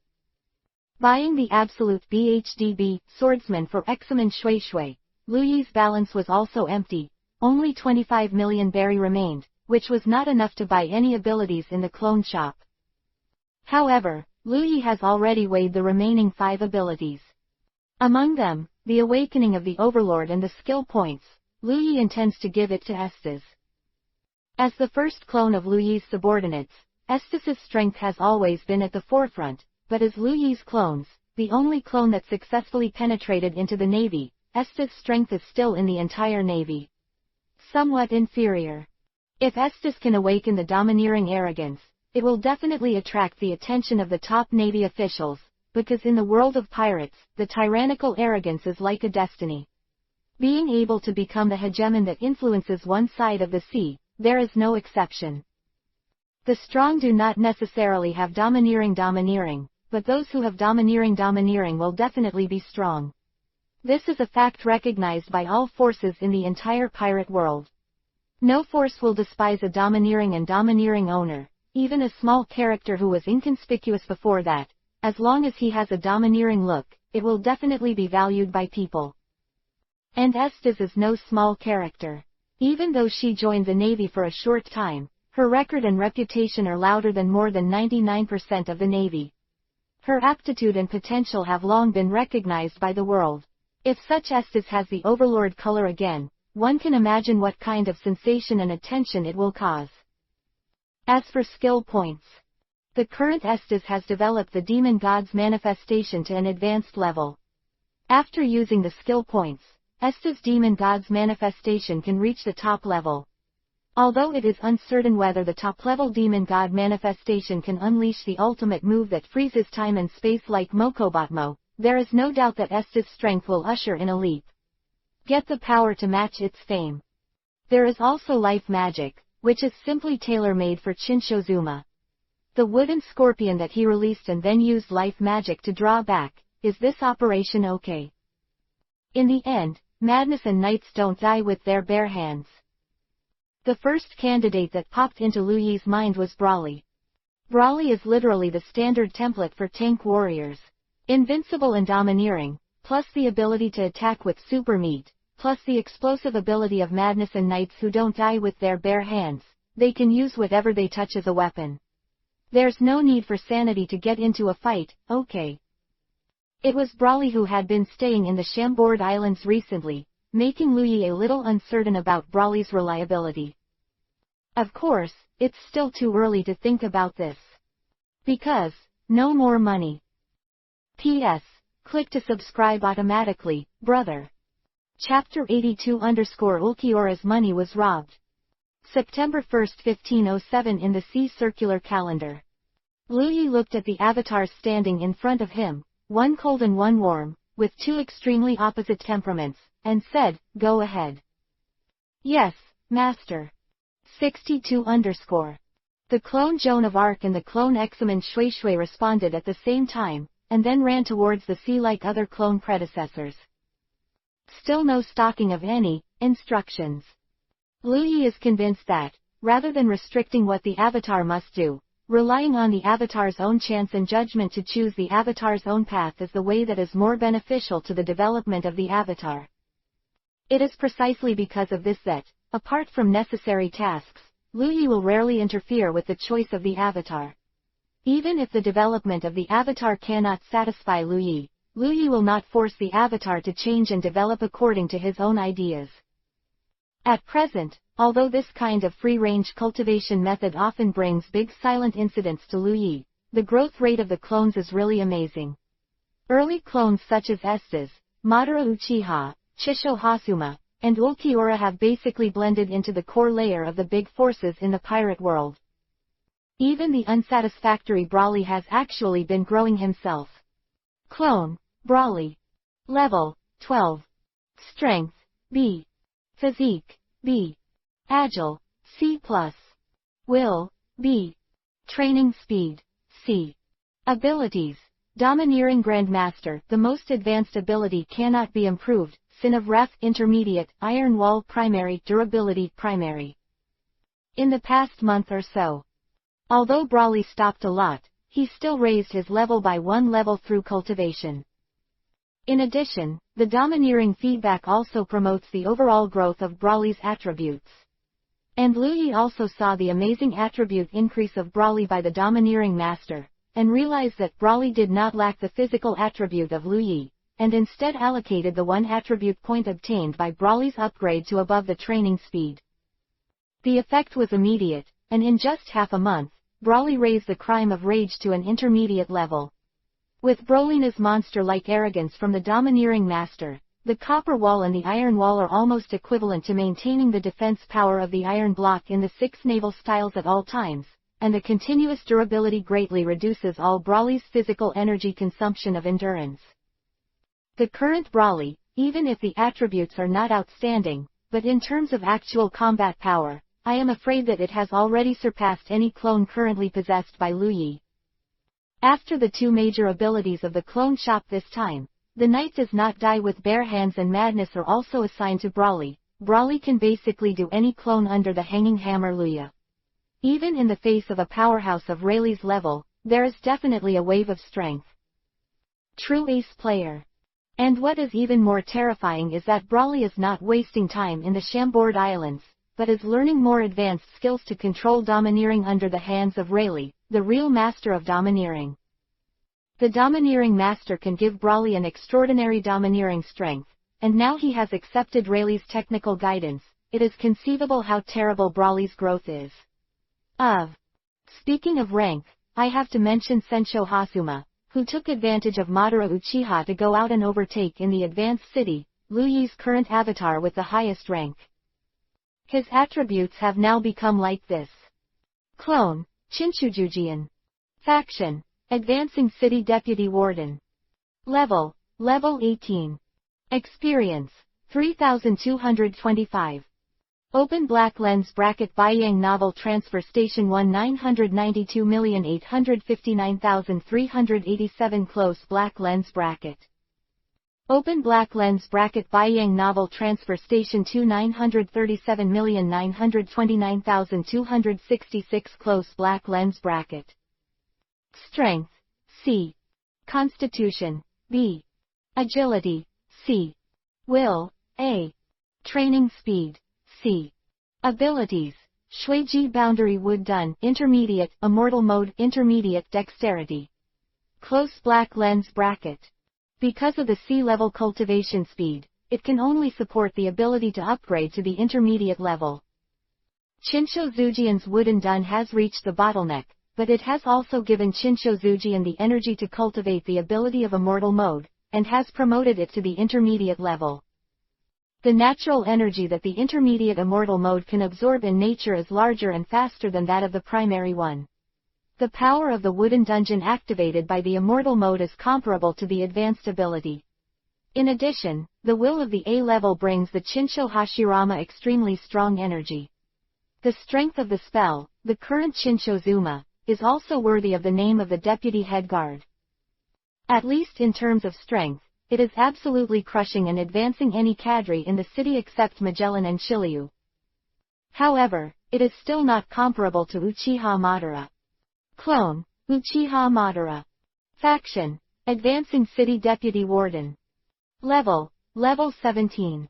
Buying the absolute BHDB swordsman for Examen Shui, Luyi's balance was also empty. Only 25 million berry remained, which was not enough to buy any abilities in the clone shop. However, Luyi has already weighed the remaining 5 abilities. Among them, the Awakening of the Overlord and the skill points, Luyi intends to give it to Esdeath. As the first clone of Luyi's subordinates, Esdeath's strength has always been at the forefront, but as Luyi's clones, the only clone that successfully penetrated into the Navy, Esdeath's strength is still in the entire Navy. Somewhat inferior. If Esdeath can awaken the domineering arrogance, it will definitely attract the attention of the top Navy officials, because in the world of pirates, the tyrannical arrogance is like a destiny. Being able to become the hegemon that influences one side of the sea, there is no exception. The strong do not necessarily have domineering, but those who have domineering will definitely be strong. This is a fact recognized by all forces in the entire pirate world. No force will despise a domineering owner, even a small character who was inconspicuous before that. As long as he has a domineering look, it will definitely be valued by people. And Esdeath is no small character. Even though she joined the Navy for a short time, her record and reputation are louder than more than 99% of the Navy. Her aptitude and potential have long been recognized by the world. If such Esdeath has the Overlord color again, one can imagine what kind of sensation and attention it will cause. As for skill points, the current Esdeath has developed the Demon God's manifestation to an advanced level. After using the skill points, Esdeath's Demon God's manifestation can reach the top level. Although it is uncertain whether the top-level Demon God manifestation can unleash the ultimate move that freezes time and space like Mokobatmo, there is no doubt that Esdeath's strength will usher in a leap. Get the power to match its fame. There is also Life Magic, which is simply tailor-made for Chinshozuma. The wooden scorpion that he released and then used Life Magic to draw back. Is this operation okay? In the end, Madness and Knights don't die with their bare hands. The first candidate that popped into Luyi's mind was Brawly. Brawly is literally the standard template for tank warriors. Invincible and domineering, plus the ability to attack with super meat, plus the explosive ability of Madness and Knights who don't die with their bare hands. They can use whatever they touch as a weapon. There's no need for sanity to get into a fight, okay? It was Brawly who had been staying in the Chambord Islands recently, making Luyi a little uncertain about Brawly's reliability. Of course, it's still too early to think about this. Because, no more money. P.S. Click to subscribe automatically, brother. Chapter 82 _ Ulquiorra's money was robbed. September 1, 1507 in the Sea Circular Calendar. Luyi looked at the avatars standing in front of him, one cold and one warm, with two extremely opposite temperaments, and said, "Go ahead." "Yes, master." 62 _ The clone Joan of Arc and the clone Examen Shui responded at the same time, and then ran towards the sea like other clone predecessors. Still no stalking of any instructions. Luyi is convinced that, rather than restricting what the avatar must do, relying on the avatar's own chance and judgment to choose the avatar's own path is the way that is more beneficial to the development of the avatar. It is precisely because of this that, apart from necessary tasks, Lu Yi will rarely interfere with the choice of the avatar. Even if the development of the avatar cannot satisfy Lu Yi will not force the avatar to change and develop according to his own ideas. At present, although this kind of free-range cultivation method often brings big silent incidents to Lu Yi, the growth rate of the clones is really amazing. Early clones such as Esdeath, Madara Uchiha, Chisho Hasuma, and Ulquiorra have basically blended into the core layer of the big forces in the pirate world. Even the unsatisfactory Brawly has actually been growing himself. Clone, Brawly. Level, 12. Strength, B. Physique, B. Agile, C+. Will, B. Training speed, C. Abilities. Domineering Grandmaster. The most advanced ability cannot be improved. Sin of Ref Intermediate. Iron Wall Primary. Durability Primary. In the past month or so, although Brawly stopped a lot, he still raised his level by 1 level through cultivation. In addition, the domineering feedback also promotes the overall growth of Brawly's attributes. And Lu Yi also saw the amazing attribute increase of Brawly by the domineering master, and realized that Brawly did not lack the physical attribute of Lu Yi, and instead allocated the 1 attribute point obtained by Brawly's upgrade to above the training speed. The effect was immediate, and in just half a month, Brawly raised the crime of rage to an intermediate level. With Brolina's monster-like arrogance from the domineering master, the copper wall and the iron wall are almost equivalent to maintaining the defense power of the iron block in the 6 naval styles at all times, and the continuous durability greatly reduces all Brawly's physical energy consumption of endurance. The current Brawly, even if the attributes are not outstanding, but in terms of actual combat power, I am afraid that it has already surpassed any clone currently possessed by Lu Yi. After the 2 major abilities of the clone shop this time, the Knight Does Not Die with Bare Hands and Madness are also assigned to Brawly. Brawly can basically do any clone under the Hanging Hammer Lu Yi. Even in the face of a powerhouse of Rayleigh's level, there is definitely a wave of strength. True ace player. And what is even more terrifying is that Brawly is not wasting time in the Chambord Islands, but is learning more advanced skills to control domineering under the hands of Rayleigh, the real master of domineering. The domineering master can give Brawly an extraordinary domineering strength, and now he has accepted Rayleigh's technical guidance. It is conceivable how terrible Brawly's growth is. Speaking of rank, I have to mention Sensho Hasuma, who took advantage of Madara Uchiha to go out and overtake in the advanced city, Lu Yi's current avatar with the highest rank. His attributes have now become like this. Clone, Chinchujujian. Faction, Advancing City Deputy Warden. Level 18. Experience, 3225. Open black lens bracket Baiyang Novel Transfer Station 1,992,859,387 Close black lens bracket. Open black lens bracket Baiyang Novel Transfer Station 2,937,929,266 Close black lens bracket. Strength, C. Constitution, B. Agility, C. Will, A. Training speed, C. Abilities, Shuiji Boundary Wood Done, Intermediate, Immortal Mode, Intermediate Dexterity. Close black lens bracket. Because of the C-level cultivation speed, it can only support the ability to upgrade to the intermediate level. Chinsho Zujian's Wooden Dun has reached the bottleneck, but it has also given Chinsho Zujian the energy to cultivate the ability of Immortal Mode, and has promoted it to the intermediate level. The natural energy that the intermediate Immortal Mode can absorb in nature is larger and faster than that of the primary one. The power of the Wooden Dungeon activated by the Immortal Mode is comparable to the advanced ability. In addition, the will of the A level brings the Chinsho Hashirama extremely strong energy. The strength of the spell, the current Chinsho Zuma, is also worthy of the name of the Deputy Head Guard. At least in terms of strength, it is absolutely crushing and advancing any cadre in the city except Magellan and Shiryu. However, it is still not comparable to Uchiha Madara. Clone, Uchiha Madara. Faction, Advancing City Deputy Warden. Level 17.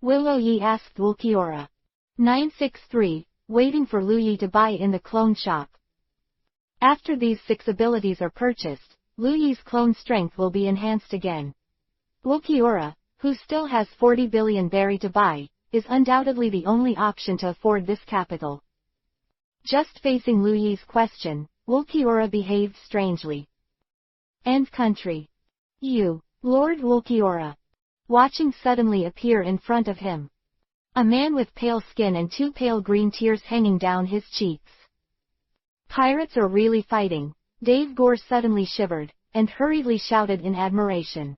Willow-Yi asked Ulquiorra. 963, waiting for Lu-Yi to buy in the clone shop. After these 6 abilities are purchased, Lu-Yi's clone strength will be enhanced again. Ulquiorra, who still has 40 billion berry to buy, is undoubtedly the only option to afford this capital. Just facing Lu-Yi's question, Ulquiorra behaved strangely. End country. You, Lord Ulquiorra. Watching suddenly appear in front of him. A man with pale skin and 2 pale green tears hanging down his cheeks. Pirates are really fighting. Dave Gore suddenly shivered, and hurriedly shouted in admiration.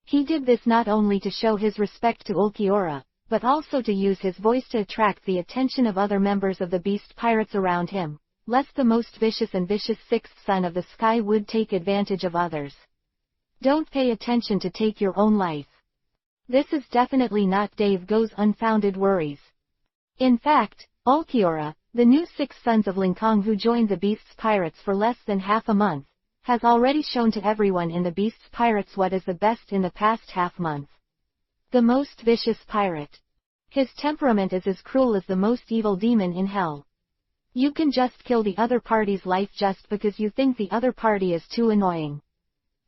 He did this not only to show his respect to Ulquiorra, but also to use his voice to attract the attention of other members of the beast pirates around him, lest the most vicious and vicious 6th son of the sky would take advantage of others. Don't pay attention to take your own life. This is definitely not Dave Go's unfounded worries. In fact, Ulquiorra, the new 6 sons of Linkong who joined the Beast's Pirates for less than half a month, has already shown to everyone in the Beast's Pirates what is the best in the past half month. The most vicious pirate. His temperament is as cruel as the most evil demon in hell. You can just kill the other party's life just because you think the other party is too annoying.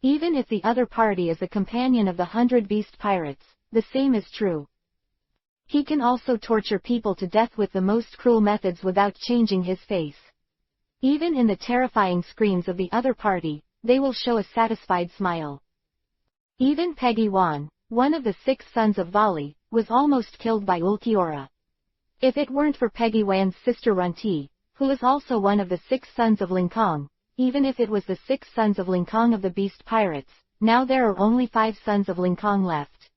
Even if the other party is a companion of the 100 Beast Pirates, the same is true. He can also torture people to death with the most cruel methods without changing his face. Even in the terrifying screams of the other party, they will show a satisfied smile. Even Peggy Wan, one of the 6 sons of Vali, was almost killed by Ulquiorra. If it weren't for Peggy Wan's sister Runti, who is also one of the 6 sons of Linkong, even if it was the 6 sons of Linkong of the Beast Pirates, now there are only 5 sons of Linkong left.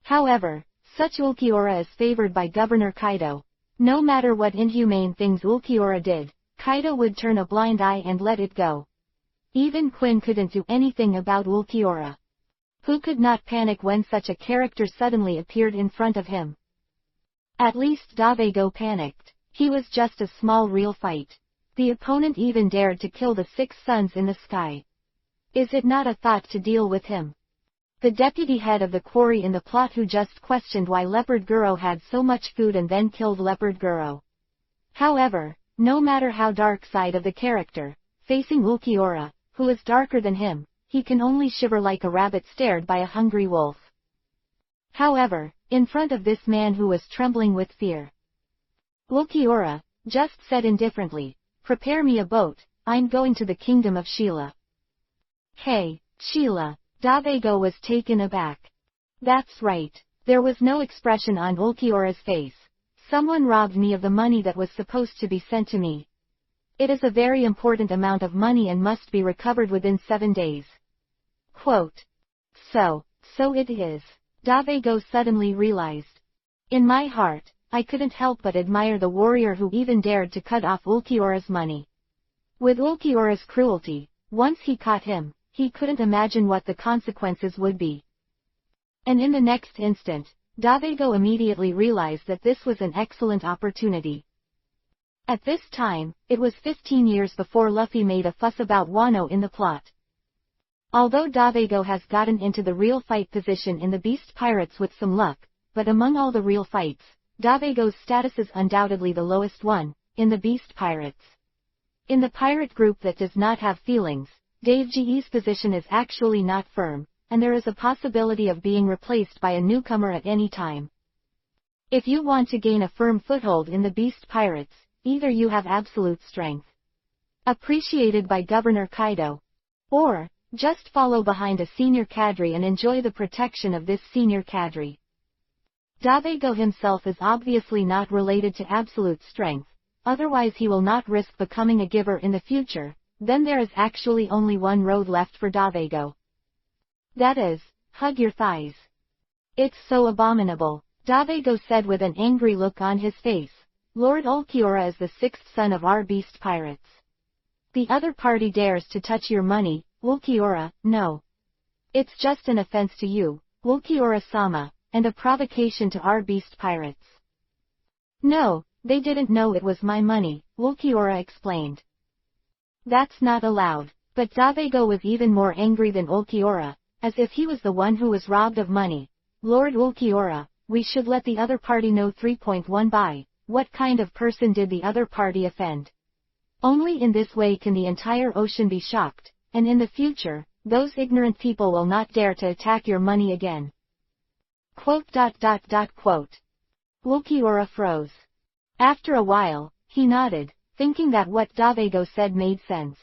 However, such Ulquiorra is favored by Governor Kaido. No matter what inhumane things Ulquiorra did, Kaido would turn a blind eye and let it go. Even Quinn couldn't do anything about Ulquiorra. Who could not panic when such a character suddenly appeared in front of him? At least Davego panicked. He was just a small real fight. The opponent even dared to kill the 6 sons in the sky. Is it not a thought to deal with him? The deputy head of the quarry in the plot who just questioned why Leopard Guro had so much food and then killed Leopard Guro. However, no matter how dark side of the character, facing Ulquiorra, who is darker than him, he can only shiver like a rabbit stared by a hungry wolf. However, in front of this man who was trembling with fear, Ulquiorra just said indifferently, "Prepare me a boat, I'm going to the kingdom of Sheila." Hey, Sheila. Davego was taken aback. That's right. There was no expression on Ulquiorra's face. Someone robbed me of the money that was supposed to be sent to me. It is a very important amount of money and must be recovered within 7 days. Quote. So it is. Davego suddenly realized. In my heart, I couldn't help but admire the warrior who even dared to cut off Ulquiorra's money. With Ulquiorra's cruelty, once he caught him, he couldn't imagine what the consequences would be. And in the next instant, Davego immediately realized that this was an excellent opportunity. At this time, it was 15 years before Luffy made a fuss about Wano in the plot. Although Davego has gotten into the real fight position in the Beast Pirates with some luck, but among all the real fights, Davego's status is undoubtedly the lowest one, in the Beast Pirates. In the pirate group that does not have feelings, Dave Ge's position is actually not firm, and there is a possibility of being replaced by a newcomer at any time. If you want to gain a firm foothold in the Beast Pirates, either you have absolute strength, appreciated by Governor Kaido, or just follow behind a senior cadre and enjoy the protection of this senior cadre. Davego himself is obviously not related to absolute strength, otherwise he will not risk becoming a giver in the future. Then there is actually only one road left for Davego. That is, hug your thighs. It's so abominable, Davego said with an angry look on his face. Lord Ulquiorra is the 6th son of our Beast Pirates. The other party dares to touch your money, Ulquiorra, no. It's just an offense to you, Ulquiorra-sama, and a provocation to our Beast Pirates. No, they didn't know it was my money, Ulquiorra explained. That's not allowed, but Davego was even more angry than Ulquiorra, as if he was the one who was robbed of money. Lord Ulquiorra, we should let the other party know. 3.1 By what kind of person did the other party offend? Only in this way can the entire ocean be shocked, and in the future, those ignorant people will not dare to attack your money again. Quote. Ulquiorra froze. After a while, he nodded, thinking that what Davego said made sense.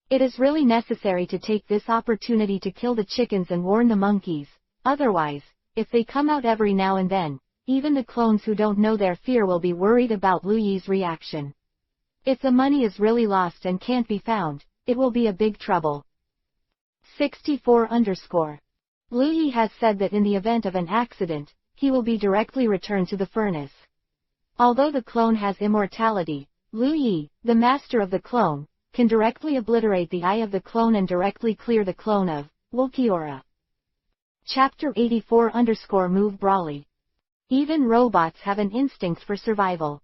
It is really necessary to take this opportunity to kill the chickens and warn the monkeys, otherwise, if they come out every now and then, even the clones who don't know their fear will be worried about Lu Yi's reaction. If the money is really lost and can't be found, it will be a big trouble. 64 Lu Yi has said that in the event of an accident, he will be directly returned to the furnace. Although the clone has immortality, Lu Yi, the master of the clone, can directly obliterate the eye of the clone and directly clear the clone of Ulquiorra. Chapter 84 Move Brawly. Even robots have an instinct for survival.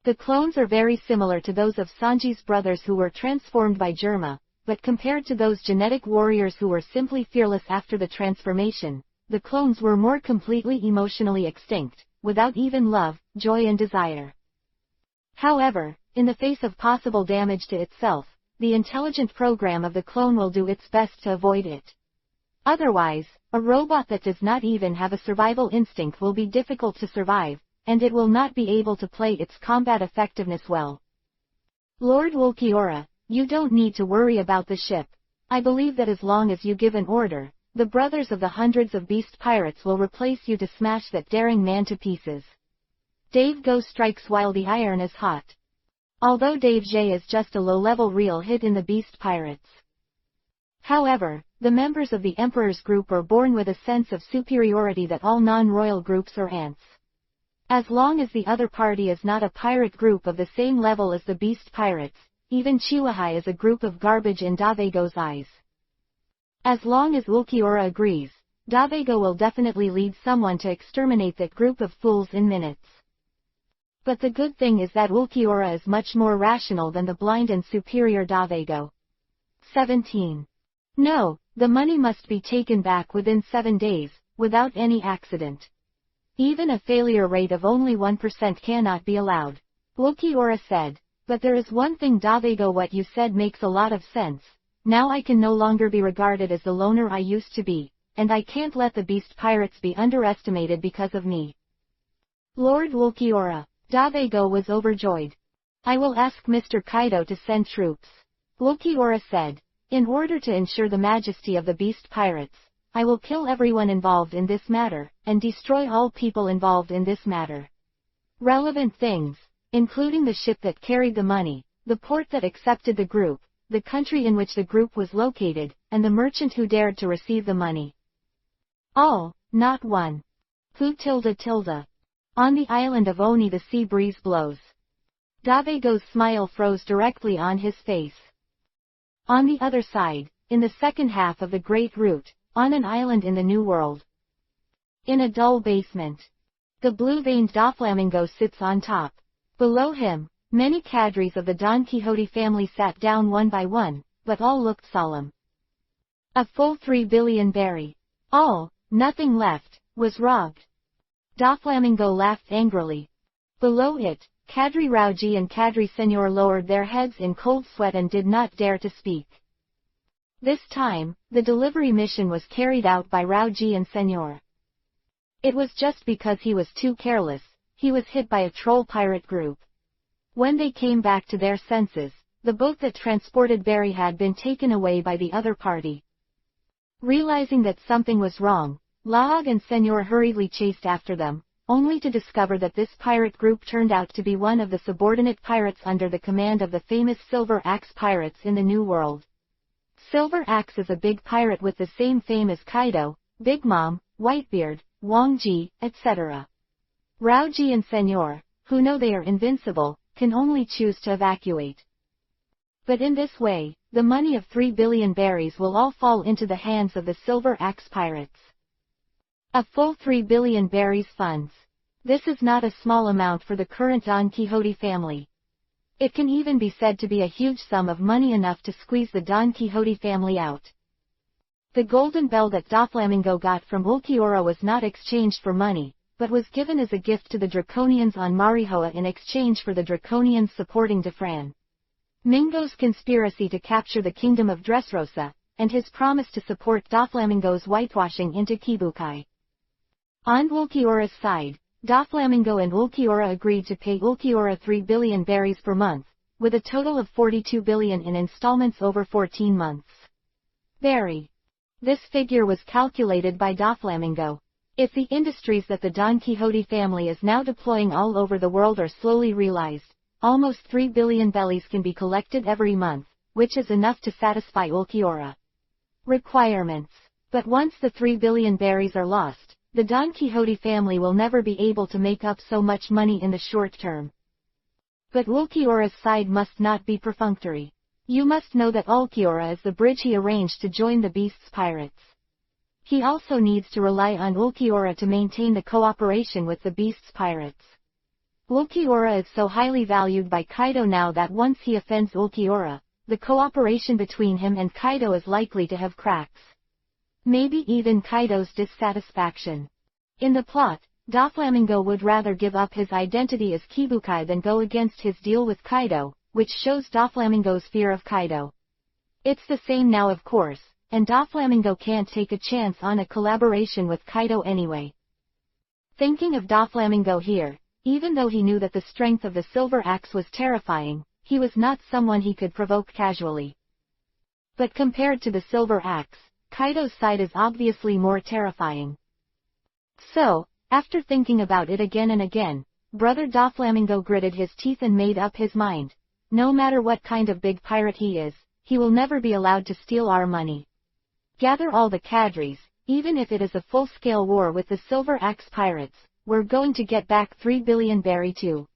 The clones are very similar to those of Sanji's brothers who were transformed by Germa, but compared to those genetic warriors who were simply fearless after the transformation, the clones were more completely emotionally extinct, without even love, joy and desire. However, in the face of possible damage to itself, the intelligent program of the clone will do its best to avoid it. Otherwise, a robot that does not even have a survival instinct will be difficult to survive, and it will not be able to play its combat effectiveness well. Lord Ulquiorra, you don't need to worry about the ship. I believe that as long as you give an order, the brothers of the hundreds of beast pirates will replace you to smash that daring man to pieces. Dave Go strikes while the iron is hot. Although Dave J is just a low-level real hit in the beast pirates. However, the members of the Emperor's group are born with a sense of superiority that all non-royal groups are ants. As long as the other party is not a pirate group of the same level as the beast pirates, even Chihuahua is a group of garbage in Davego's eyes. As long as Ulquiorra agrees, Davego will definitely lead someone to exterminate that group of fools in minutes. But the good thing is that Ulquiorra is much more rational than the blind and superior Davego. 17. No, the money must be taken back within 7 days, without any accident. Even a failure rate of only 1% cannot be allowed. Ulquiorra said, but there is one thing Davego, what you said makes a lot of sense. Now I can no longer be regarded as the loner I used to be, and I can't let the beast pirates be underestimated because of me. Lord Ulquiorra, Davego was overjoyed. I will ask Mr. Kaido to send troops. Ulquiorra said, in order to ensure the majesty of the beast pirates, I will kill everyone involved in this matter, and destroy all people involved in this matter. Relevant things, including the ship that carried the money, the port that accepted the group, the country in which the group was located, and the merchant who dared to receive the money. All, not one. Who? On the island of Oni the sea breeze blows. Davego's smile froze directly on his face. On the other side, in the second half of the Great Route, on an island in the New World. In a dull basement. The blue-veined Doflamingo sits on top. Below him, many cadres of the Don Quixote family sat down one by one, but all looked solemn. A full 3 billion berry. All, nothing left, was robbed. Doflamingo laughed angrily. Below it, Cadre Rauji and Cadre Senor lowered their heads in cold sweat and did not dare to speak. This time, the delivery mission was carried out by Rauji and Senor. It was just because he was too careless, he was hit by a troll pirate group. When they came back to their senses, the boat that transported Barry had been taken away by the other party. Realizing that something was wrong, Laog and Senor hurriedly chased after them, only to discover that this pirate group turned out to be one of the subordinate pirates under the command of the famous Silver Axe pirates in the New World. Silver Axe is a big pirate with the same fame as Kaido, Big Mom, Whitebeard, Wang Ji, etc. Rauji and Senor, who know they are invincible, can only choose to evacuate. But in this way, the money of 3 billion berries will all fall into the hands of the Silver Axe pirates. A full 3 billion berries funds. This is not a small amount for the current Don Quixote family. It can even be said to be a huge sum of money, enough to squeeze the Don Quixote family out. The golden bell that Doflamingo got from Ulquiorra was not exchanged for money, but was given as a gift to the Draconians on Marijoa in exchange for the Draconians supporting Defran Mingo's conspiracy to capture the kingdom of Dressrosa, and his promise to support Doflamingo's whitewashing into Kibukai. On Ulquiorra's side, Doflamingo and Ulquiorra agreed to pay Ulquiorra 3 billion berries per month, with a total of 42 billion in installments over 14 months. Berry. This figure was calculated by Doflamingo. If the industries that the Don Quixote family is now deploying all over the world are slowly realized, almost 3 billion bellies can be collected every month, which is enough to satisfy Ulquiorra requirements. But once the 3 billion berries are lost, the Don Quixote family will never be able to make up so much money in the short term. But Ulquiorra's side must not be perfunctory. You must know that Ulquiorra is the bridge he arranged to join the Beast's pirates. He also needs to rely on Ulquiorra to maintain the cooperation with the Beast's pirates. Ulquiorra is so highly valued by Kaido now that once he offends Ulquiorra, the cooperation between him and Kaido is likely to have cracks. Maybe even Kaido's dissatisfaction. In the plot, Doflamingo would rather give up his identity as Kibukai than go against his deal with Kaido, which shows Doflamingo's fear of Kaido. It's the same now of course, and Doflamingo can't take a chance on a collaboration with Kaido anyway. Thinking of Doflamingo here, even though he knew that the strength of the silver axe was terrifying, he was not someone he could provoke casually. But compared to the silver axe, Kaido's side is obviously more terrifying. So, after thinking about it again and again, Brother Doflamingo gritted his teeth and made up his mind. No matter what kind of big pirate he is, he will never be allowed to steal our money. Gather all the cadres, even if it is a full-scale war with the Silver Axe pirates, we're going to get back 3 billion berry too.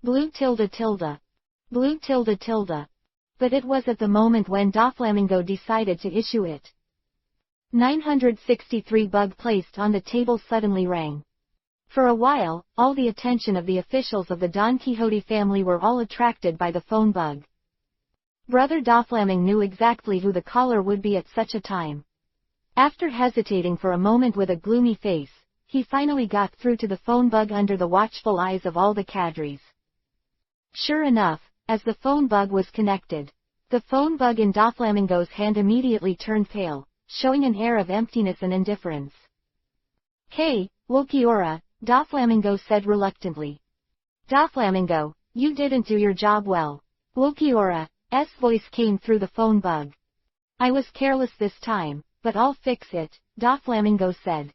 Blue tilde tilde. Blue tilde tilde. But it was at the moment when Doflamingo decided to issue it. 963 bug placed on the table suddenly rang. For a while, all the attention of the officials of the Don Quixote family were all attracted by the phone bug. Brother Doflamingo knew exactly who the caller would be at such a time. After hesitating for a moment with a gloomy face, he finally got through to the phone bug under the watchful eyes of all the cadres. Sure enough, as the phone bug was connected, the phone bug in Doflamingo's hand immediately turned pale, showing an air of emptiness and indifference. "Hey, Ulquiorra," Doflamingo said reluctantly. "Doflamingo, you didn't do your job well." Ulquiorra's voice came through the phone bug. "I was careless this time, but I'll fix it," Doflamingo said.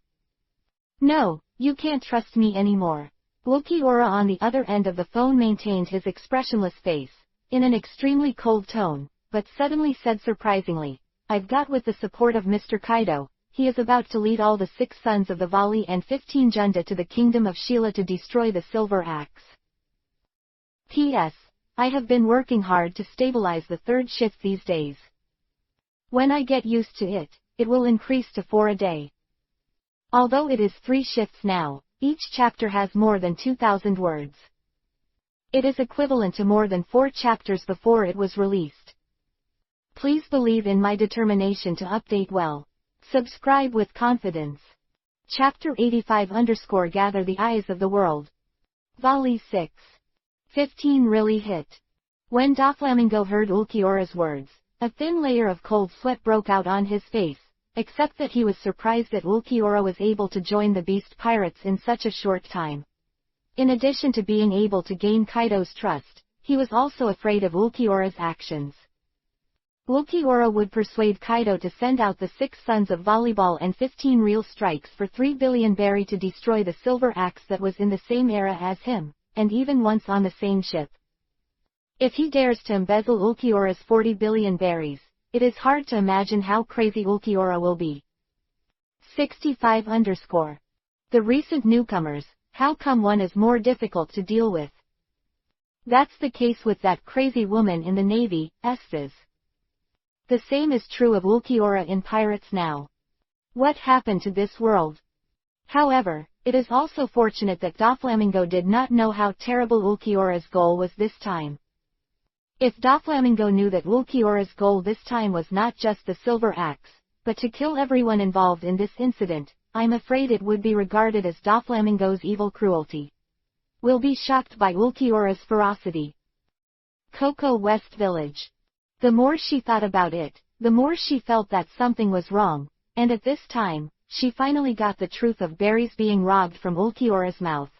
"No, you can't trust me anymore." Ulquiorra on the other end of the phone maintained his expressionless face, in an extremely cold tone, but suddenly said surprisingly, "I've got with the support of Mr. Kaido. He is about to lead all the 6 sons of the Valley and 15 Junda to the kingdom of Sheila to destroy the Silver Axe. P.S. I have been working hard to stabilize the 3rd shift these days. When I get used to it, it will increase to 4 a day. Although it is 3 shifts now, each chapter has more than 2,000 words. It is equivalent to more than 4 chapters before it was released. Please believe in my determination to update well. Subscribe with confidence. Chapter 85 _ Gather the Eyes of the World. Volley 6. 15 really hit. When Doflamingo heard Ulquiorra's words, a thin layer of cold sweat broke out on his face, except that he was surprised that Ulquiorra was able to join the Beast Pirates in such a short time. In addition to being able to gain Kaido's trust, he was also afraid of Ulquiorra's actions. Ulquiorra would persuade Kaido to send out the 6 sons of Volleyball and 15 real strikes for 3 billion berry to destroy the Silver Axe that was in the same era as him, and even once on the same ship. If he dares to embezzle Ulquiorra's 40 billion berries, it is hard to imagine how crazy Ulquiorra will be. 65 _ The recent newcomers, how come one is more difficult to deal with? That's the case with that crazy woman in the Navy, Esdeath. The same is true of Ulquiorra in Pirates now. What happened to this world? However, it is also fortunate that Doflamingo did not know how terrible Ulquiorra's goal was this time. If Doflamingo knew that Ulquiorra's goal this time was not just the Silver Axe, but to kill everyone involved in this incident, I'm afraid it would be regarded as Doflamingo's evil cruelty. Will be shocked by Ulquiorra's ferocity. Coco West Village. The more she thought about it, the more she felt that something was wrong, and at this time, she finally got the truth of berries being robbed from Ulquiorra's mouth.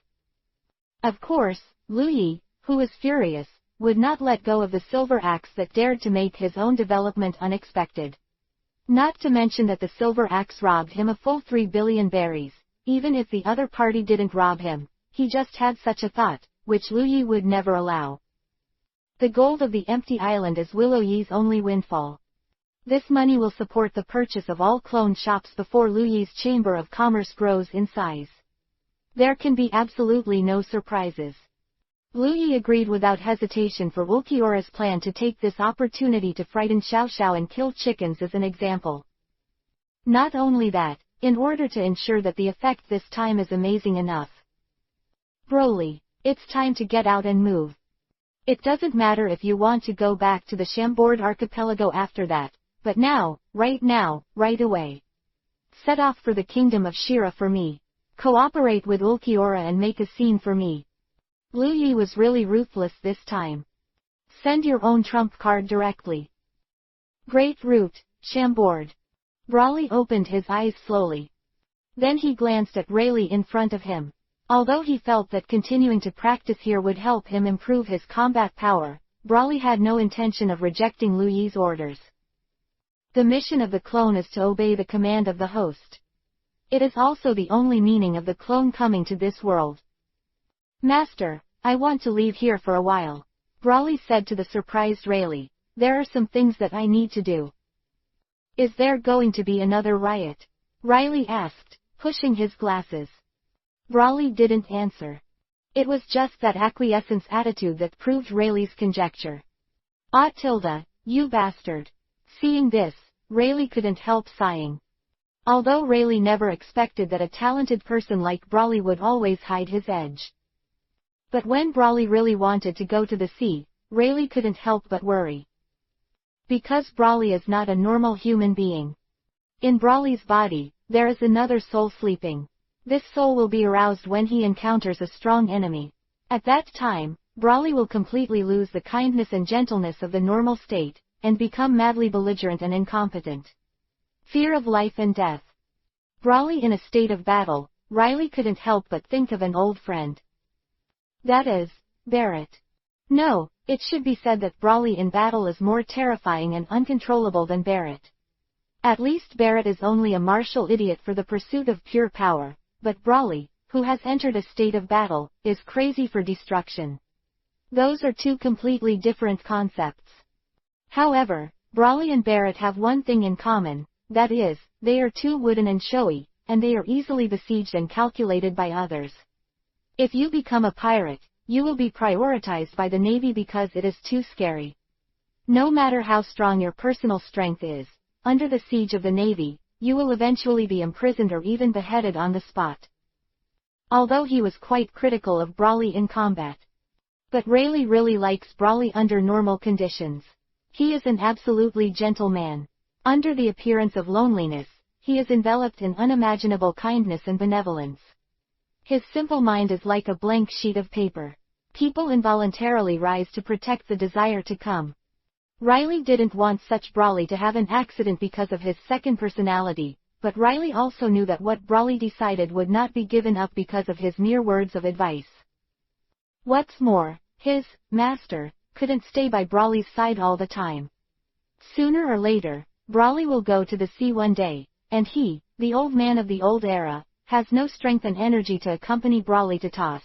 Of course, Louis, who was furious, would not let go of the silver axe that dared to make his own development unexpected. Not to mention that the silver axe robbed him a full 3 billion berries, even if the other party didn't rob him, he just had such a thought, which Louis would never allow. The gold of the empty island is Willow-Yee's only windfall. This money will support the purchase of all clone shops before Louis' Chamber of Commerce grows in size. There can be absolutely no surprises. Louis agreed without hesitation for Ulquiorra's plan to take this opportunity to frighten Xiao Xiao and kill chickens as an example. Not only that, in order to ensure that the effect this time is amazing enough. Broly, it's time to get out and move. It doesn't matter if you want to go back to the Chambord archipelago after that, but now, right away. Set off for the kingdom of Shira for me. Cooperate with Ulquiorra and make a scene for me. Louis was really ruthless this time. Send your own trump card directly. Great route, Chambord. Broly opened his eyes slowly. Then he glanced at Rayleigh in front of him. Although he felt that continuing to practice here would help him improve his combat power, Broly had no intention of rejecting Louis' orders. The mission of the clone is to obey the command of the host. It is also the only meaning of the clone coming to this world. Master, I want to leave here for a while, Broly said to the surprised Rayleigh. There are some things that I need to do. Is there going to be another riot? Riley asked, pushing his glasses. Broly didn't answer. It was just that acquiescence attitude that proved Rayleigh's conjecture. Ah tilde, you bastard. Seeing this, Rayleigh couldn't help sighing. Although Rayleigh never expected that a talented person like Broly would always hide his edge. But when Broly really wanted to go to the sea, Rayleigh couldn't help but worry. Because Broly is not a normal human being. In Broly's body, there is another soul sleeping. This soul will be aroused when he encounters a strong enemy. At that time, Broly will completely lose the kindness and gentleness of the normal state, and become madly belligerent and incompetent. Fear of life and death. Broly in a state of battle, Riley couldn't help but think of an old friend. That is, Barrett. No, it should be said that Broly in battle is more terrifying and uncontrollable than Barrett. At least Barrett is only a martial idiot for the pursuit of pure power. But Broly, who has entered a state of battle, is crazy for destruction. Those are two completely different concepts. However, Broly and Barrett have one thing in common, that is, they are too wooden and showy, and they are easily besieged and calculated by others. If you become a pirate, you will be prioritized by the Navy because it is too scary. No matter how strong your personal strength is, under the siege of the Navy, you will eventually be imprisoned or even beheaded on the spot. Although he was quite critical of Broly in combat. But Rayleigh really likes Broly under normal conditions. He is an absolutely gentle man. Under the appearance of loneliness, he is enveloped in unimaginable kindness and benevolence. His simple mind is like a blank sheet of paper. People involuntarily rise to protect the desire to come. Riley didn't want such Broly to have an accident because of his second personality, but Riley also knew that what Broly decided would not be given up because of his mere words of advice. What's more, his master couldn't stay by Broly's side all the time. Sooner or later, Broly will go to the sea one day, and he, the old man of the old era, has no strength and energy to accompany Broly to toss.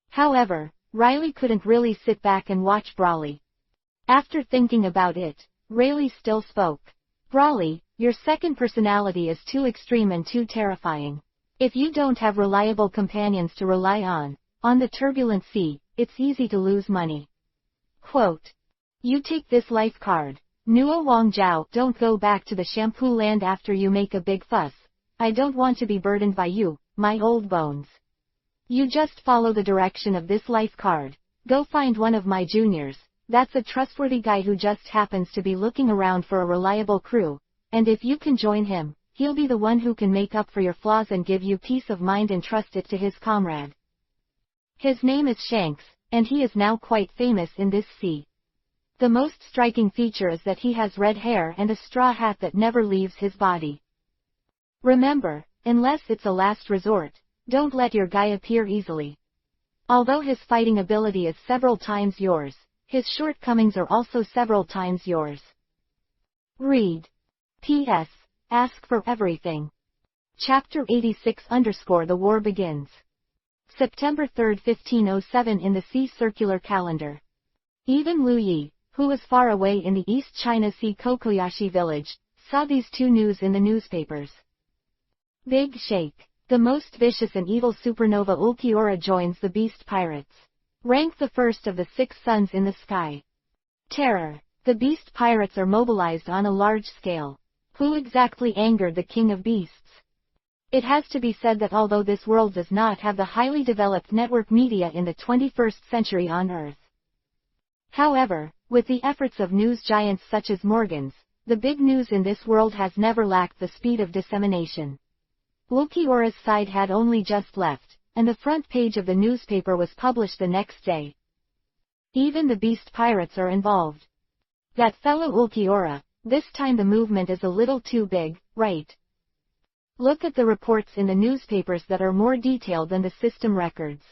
However, Riley couldn't really sit back and watch Broly. After thinking about it, Rayleigh still spoke. Broly, your second personality is too extreme and too terrifying. If you don't have reliable companions to rely on the turbulent sea, it's easy to lose money. Quote. You take this life card. Nuo Wang Jiao, don't go back to the shampoo land after you make a big fuss. I don't want to be burdened by you, my old bones. You just follow the direction of this life card. Go find one of my juniors. That's a trustworthy guy who just happens to be looking around for a reliable crew, and if you can join him, he'll be the one who can make up for your flaws and give you peace of mind and trust it to his comrade. His name is Shanks, and he is now quite famous in this sea. The most striking feature is that he has red hair and a straw hat that never leaves his body. Remember, unless it's a last resort, don't let your guy appear easily. Although his fighting ability is several times yours, his shortcomings are also several times yours. Read. P.S. Ask for everything. Chapter 86 _ The War Begins. September 3, 1507 in the Sea Circular Calendar. Even Lu Yi, who was far away in the East China Sea Kokoyashi village, saw these two news in the newspapers. Big Shake. The most vicious and evil supernova Ulquiorra joins the beast pirates. Rank the first of the 6 suns in the sky. Terror. The beast pirates are mobilized on a large scale. Who exactly angered the king of beasts? It has to be said that although this world does not have the highly developed network media in the 21st century on Earth. However, with the efforts of news giants such as Morgan's, the big news in this world has never lacked the speed of dissemination. Ulquiorra's side had only just left, and the front page of the newspaper was published the next day. Even the beast pirates are involved. That fellow Ulquiorra, this time the movement is a little too big, right? Look at the reports in the newspapers that are more detailed than the system records.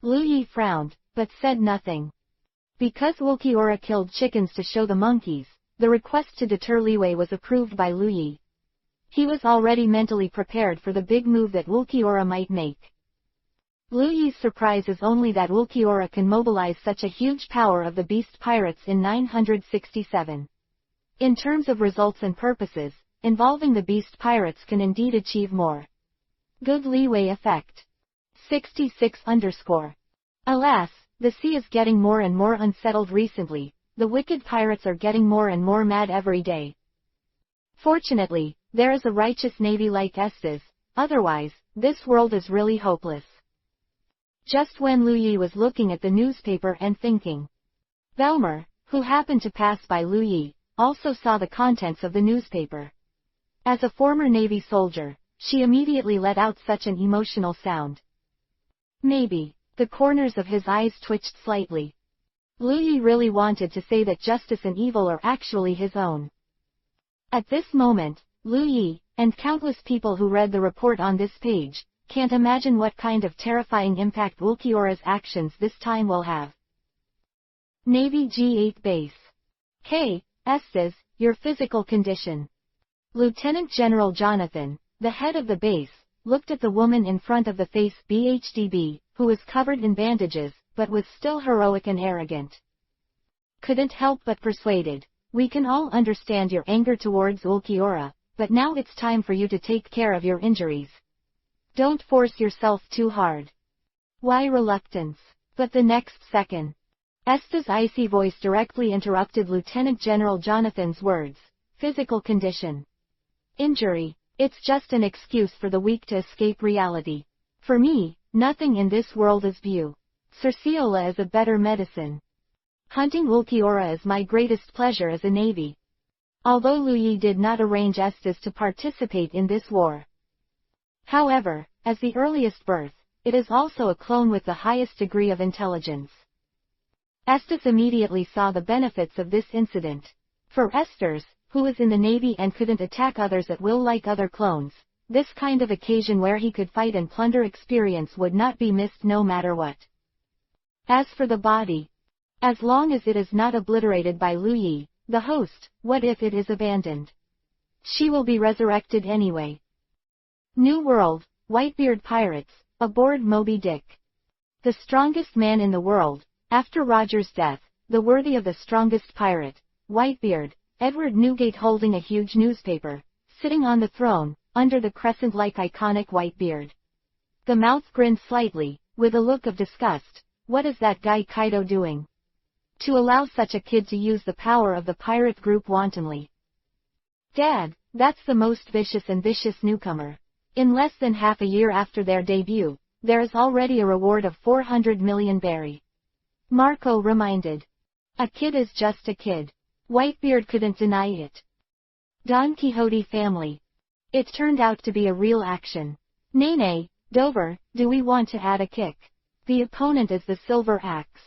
Lu Yi frowned, but said nothing. Because Ulquiorra killed chickens to show the monkeys, the request to deter Liwei was approved by Lu Yi. He was already mentally prepared for the big move that Ulquiorra might make. Lu Yi's surprise is only that Ulquiorra can mobilize such a huge power of the beast pirates in 967. In terms of results and purposes, involving the beast pirates can indeed achieve more. Good leeway effect. 66 _ Alas, the sea is getting more and more unsettled recently, the wicked pirates are getting more and more mad every day. Fortunately, there is a righteous navy like Esdeath, otherwise, this world is really hopeless. Just when Lu Yi was looking at the newspaper and thinking. Belmer, who happened to pass by Lu Yi, also saw the contents of the newspaper. As a former Navy soldier, she immediately let out such an emotional sound. Maybe. The corners of his eyes twitched slightly. Lu Yi really wanted to say that justice and evil are actually his own. At this moment, Lu Yi, and countless people who read the report on this page, can't imagine what kind of terrifying impact Ulquiorra's actions this time will have. Navy G8 Base. K. Estes, your physical condition. Lieutenant General Jonathan, the head of the base, looked at the woman in front of the face BHDB, who was covered in bandages, but was still heroic and arrogant. Couldn't help but persuaded. We can all understand your anger towards Ulquiorra, but now it's time for you to take care of your injuries. Don't force yourself too hard. Why reluctance? But the next second, Esther's icy voice directly interrupted Lieutenant General Jonathan's words. Physical condition. Injury. It's just an excuse for the weak to escape reality. For me, nothing in this world is view. Cerciola is a better medicine. Hunting Ulquiorra is my greatest pleasure as a navy. Although Lu Yi did not arrange Estes to participate in this war. However, as the earliest birth, it is also a clone with the highest degree of intelligence. Estes immediately saw the benefits of this incident. For Estes, who was in the navy and couldn't attack others at will like other clones, this kind of occasion where he could fight and plunder experience would not be missed no matter what. As for the body, as long as it is not obliterated by Lu Yi, the host, what if it is abandoned? She will be resurrected anyway. New World, Whitebeard Pirates, aboard Moby Dick. The strongest man in the world, after Roger's death, the worthy of the strongest pirate, Whitebeard, Edward Newgate holding a huge newspaper, sitting on the throne, under the crescent-like iconic white beard. The mouth grinned slightly, with a look of disgust. What is that guy Kaido doing? To allow such a kid to use the power of the pirate group wantonly. Dad, that's the most vicious and vicious newcomer. In less than half a year after their debut, there is already a reward of 400 million berry. Marco reminded. A kid is just a kid. Whitebeard couldn't deny it. Don Quixote family. It turned out to be a real action. Nay, Dover, do we want to add a kick? The opponent is the silver axe.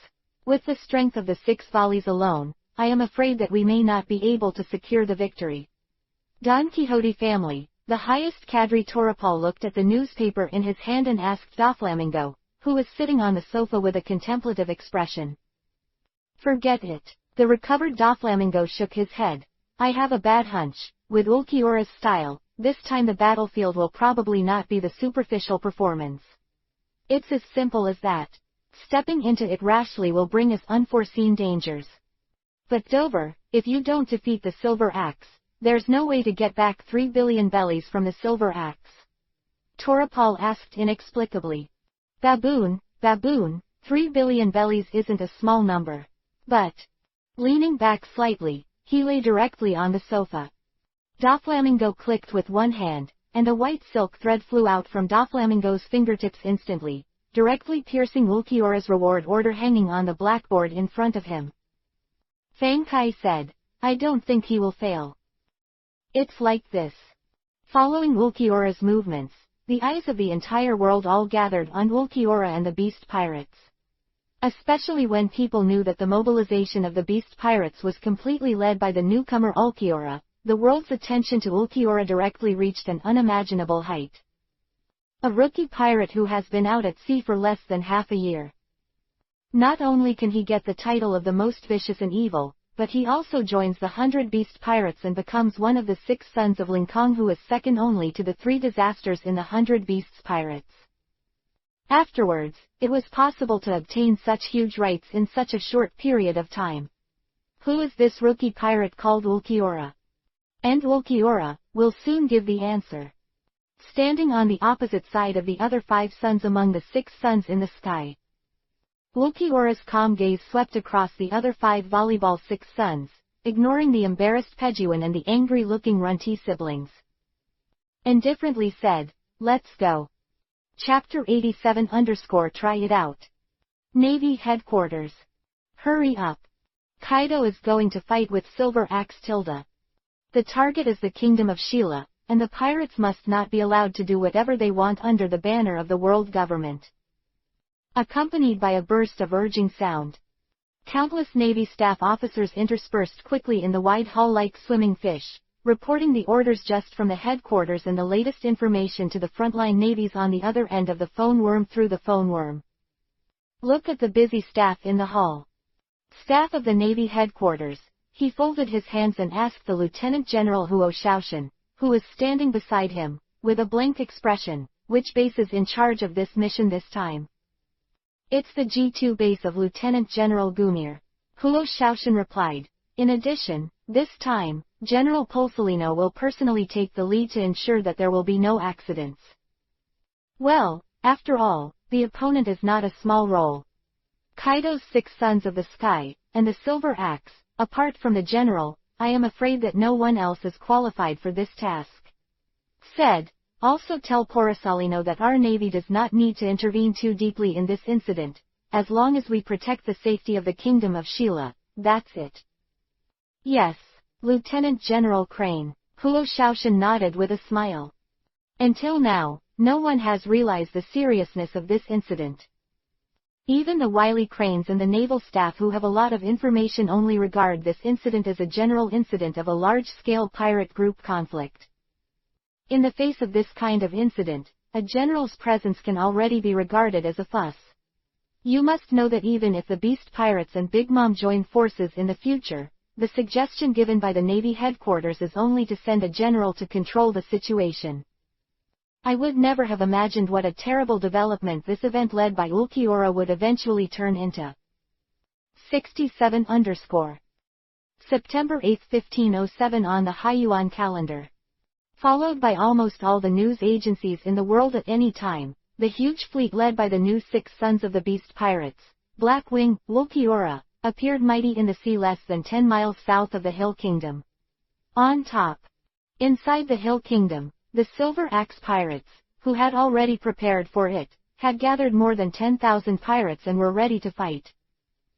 With the strength of the 6 volleys alone, I am afraid that we may not be able to secure the victory. Don Quixote family. The highest cadre Torapol looked at the newspaper in his hand and asked Doflamingo, who was sitting on the sofa with a contemplative expression. Forget it. The recovered Doflamingo shook his head. I have a bad hunch. With Ulquiorra's style, this time the battlefield will probably not be the superficial performance. It's as simple as that. Stepping into it rashly will bring us unforeseen dangers. But Dover, if you don't defeat the silver axe, there's no way to get back 3 billion bellies from the silver axe. Torapol asked inexplicably. Baboon, 3 billion bellies isn't a small number. But, leaning back slightly, he lay directly on the sofa. Doflamingo clicked with one hand, and a white silk thread flew out from Doflamingo's fingertips instantly, directly piercing Ulquiorra's reward order hanging on the blackboard in front of him. Fang Kai said, I don't think he will fail. It's like this. Following Ulquiorra's movements, the eyes of the entire world all gathered on Ulquiorra and the beast pirates. Especially when people knew that the mobilization of the beast pirates was completely led by the newcomer Ulquiorra, the world's attention to Ulquiorra directly reached an unimaginable height. A rookie pirate who has been out at sea for less than half a year. Not only can he get the title of the most vicious and evil, but he also joins the 100 beast pirates and becomes one of the 6 sons of Linkong, who is second only to the 3 disasters in the 100 beasts pirates. Afterwards, it was possible to obtain such huge rights in such a short period of time. Who is this rookie pirate called Ulquiorra? And Ulquiorra will soon give the answer. Standing on the opposite side of the other 5 suns among the 6 suns in the sky. Ulquiorra's calm gaze swept across the other 5 volleyball 6 suns, ignoring the embarrassed Pejuan and the angry-looking Runty siblings. Indifferently said, let's go. Chapter 87 _ Try it out. Navy Headquarters. Hurry up. Kaido is going to fight with Silver Axe Tilda. The target is the Kingdom of Sheila, and the pirates must not be allowed to do whatever they want under the banner of the world government. Accompanied by a burst of urging sound. Countless Navy staff officers interspersed quickly in the wide hall like swimming fish, reporting the orders just from the headquarters and the latest information to the frontline navies on the other end of the phone worm through the phone worm. Look at the busy staff in the hall. Staff of the Navy headquarters. He folded his hands and asked the Lieutenant General Huo Shaoshan, who was standing beside him, with a blank expression, which base is in charge of this mission this time? It's the G2 base of Lieutenant General Gumir. Huo Shaoshan replied. In addition, this time, General Pulsolino will personally take the lead to ensure that there will be no accidents. Well, after all, the opponent is not a small role. Kaido's 6 sons of the sky, and the Silver Axe. Apart from the general, I am afraid that no one else is qualified for this task. Said, also tell Porosalino that our navy does not need to intervene too deeply in this incident, as long as we protect the safety of the Kingdom of Sheila, that's it. Yes, Lieutenant General Crane. Huo Shaoshan nodded with a smile. Until now, no one has realized the seriousness of this incident. Even the wily Cranes and the naval staff who have a lot of information only regard this incident as a general incident of a large-scale pirate group conflict. In the face of this kind of incident, a general's presence can already be regarded as a fuss. You must know that even if the Beast Pirates and Big Mom join forces in the future, the suggestion given by the Navy headquarters is only to send a general to control the situation. I would never have imagined what a terrible development this event led by Ulquiorra would eventually turn into. 67 _ September 8, 1507 on the Haiyuan calendar. Followed by almost all the news agencies in the world at any time, the huge fleet led by the new 6 sons of the Beast Pirates, Black Wing, Ulquiorra, appeared mighty in the sea less than 10 miles south of the Hill Kingdom. On top. Inside the Hill Kingdom, the Silver Axe pirates, who had already prepared for it, had gathered more than 10,000 pirates and were ready to fight.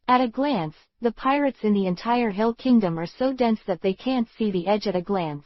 At a glance, the pirates in the entire Hill Kingdom are so dense that they can't see the edge at a glance.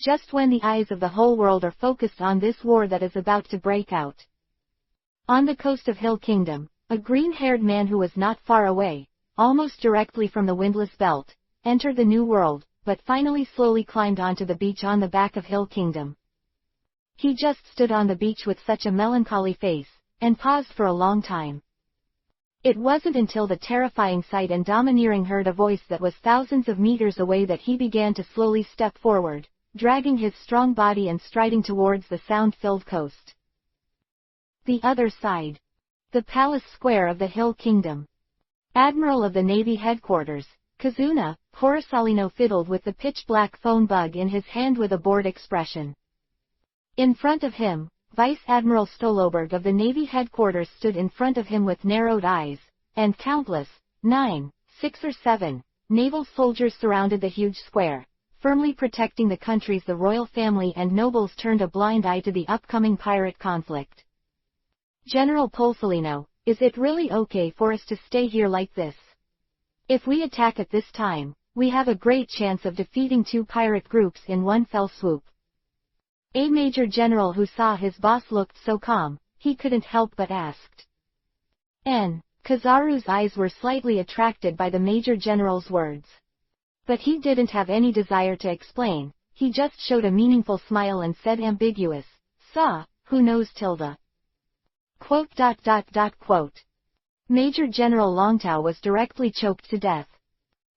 just when the eyes of the whole world are focused on this war that is about to break out. On the coast of Hill Kingdom, a green-haired man who was not far away, almost directly from the windless belt, entered the new world, but finally slowly climbed onto the beach on the back of Hill Kingdom. He just stood on the beach with such a melancholy face, and paused for a long time. It wasn't until the terrifying sight and domineering heard a voice that was thousands of meters away that he began to slowly step forward, dragging his strong body and striding towards the sound-filled coast. The other side. The palace square of the Hill Kingdom. Admiral of the Navy headquarters, Kazuna, Corisolino fiddled with the pitch-black phone bug in his hand with a bored expression. In front of him, Vice Admiral Stoloberg of the Navy headquarters stood in front of him with narrowed eyes, and countless, 6 or 7, naval soldiers surrounded the huge square, firmly protecting the countries. The royal family and nobles turned a blind eye to the upcoming pirate conflict. General Polsolino, is it really okay for us to stay here like this? If we attack at this time, we have a great chance of defeating 2 pirate groups in one fell swoop. A major general who saw his boss looked so calm, he couldn't help but asked. Kazaru's eyes were slightly attracted by the major general's words. But he didn't have any desire to explain, he just showed a meaningful smile and said ambiguous, who knows tilde. Quote. Major General Longtao was directly choked to death.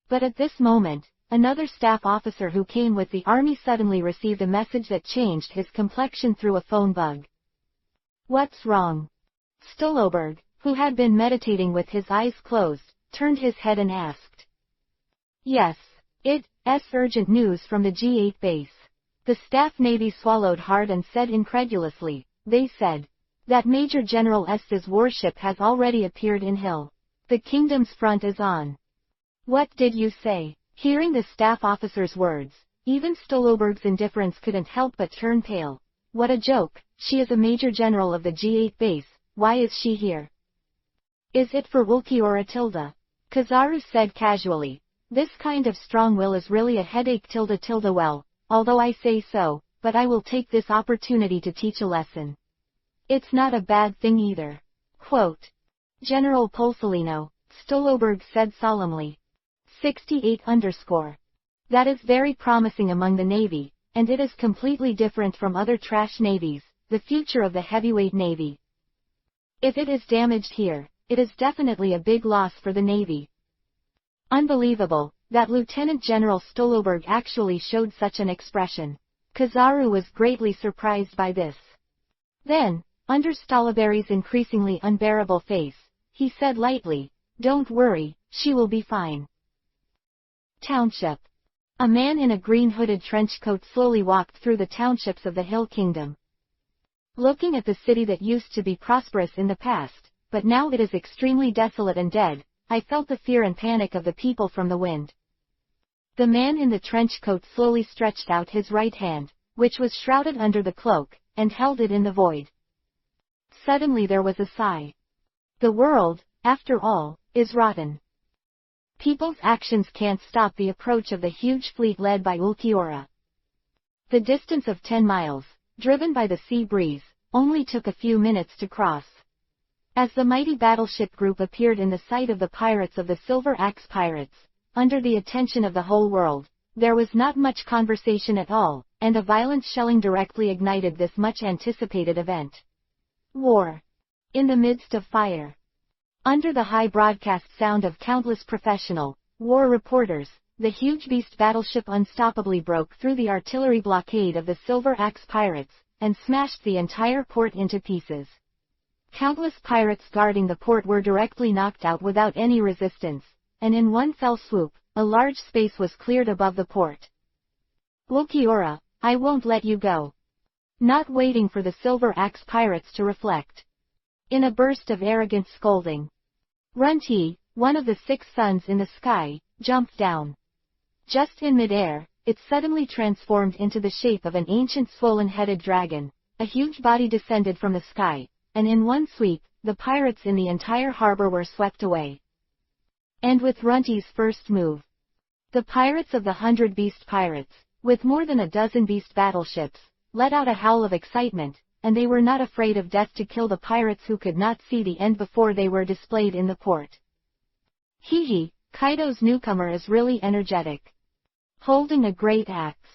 But at this moment, another staff officer who came with the army suddenly received a message that changed his complexion through a phone bug. What's wrong? Stoloberg, who had been meditating with his eyes closed, turned his head and asked. Yes, it's urgent news from the G8 base. The staff navy swallowed hard and said incredulously, they said that Major General Esdeath's warship has already appeared in Hill. The kingdom's front is on. What did you say? Hearing the staff officer's words, even Stoloberg's indifference couldn't help but turn pale. What a joke, she is a major general of the G8 base, why is she here? Is it for Ulquiorra tilde? Kazaru said casually. This kind of strong will is really a headache tilde. Well, although I say so, but I will take this opportunity to teach a lesson. It's not a bad thing either. Quote. General Polsolino, Stoloberg said solemnly. 68 _. That is very promising among the Navy, and it is completely different from other trash navies, the future of the heavyweight Navy. If it is damaged here, it is definitely a big loss for the Navy. Unbelievable, that Lieutenant General Stoloberg actually showed such an expression. Kazaru was greatly surprised by this. Then, under Stoloberry's increasingly unbearable face, he said lightly, don't worry, she will be fine. Township. A man in a green hooded trench coat slowly walked through the townships of the Hill Kingdom. Looking at the city that used to be prosperous in the past, but now it is extremely desolate and dead, I felt the fear and panic of the people from the wind. The man in the trench coat slowly stretched out his right hand, which was shrouded under the cloak, and held it in the void. Suddenly there was a sigh. The world, after all, is rotten. People's actions can't stop the approach of the huge fleet led by Ulquiorra. The distance of 10 miles, driven by the sea breeze, only took a few minutes to cross. As the mighty battleship group appeared in the sight of the pirates of the Silver Axe Pirates, under the attention of the whole world, there was not much conversation at all, and a violent shelling directly ignited this much-anticipated event. War. In the midst of fire. Under the high broadcast sound of countless professional war reporters, the huge beast battleship unstoppably broke through the artillery blockade of the Silver Axe Pirates, and smashed the entire port into pieces. Countless pirates guarding the port were directly knocked out without any resistance, and in one fell swoop, a large space was cleared above the port. Ulquiorra, I won't let you go. Not waiting for the Silver Axe Pirates to reflect. In a burst of arrogant scolding, Runti, one of the 6 suns in the sky, jumped down. Just in midair, it suddenly transformed into the shape of an ancient swollen-headed dragon. A huge body descended from the sky, and in one sweep, the pirates in the entire harbor were swept away. And with Runti's first move, the pirates of the 100 Beast Pirates, with more than a dozen beast battleships, let out a howl of excitement, and they were not afraid of death to kill the pirates who could not see the end before they were displayed in the port. Hee hee, Kaido's newcomer is really energetic. Holding a great axe.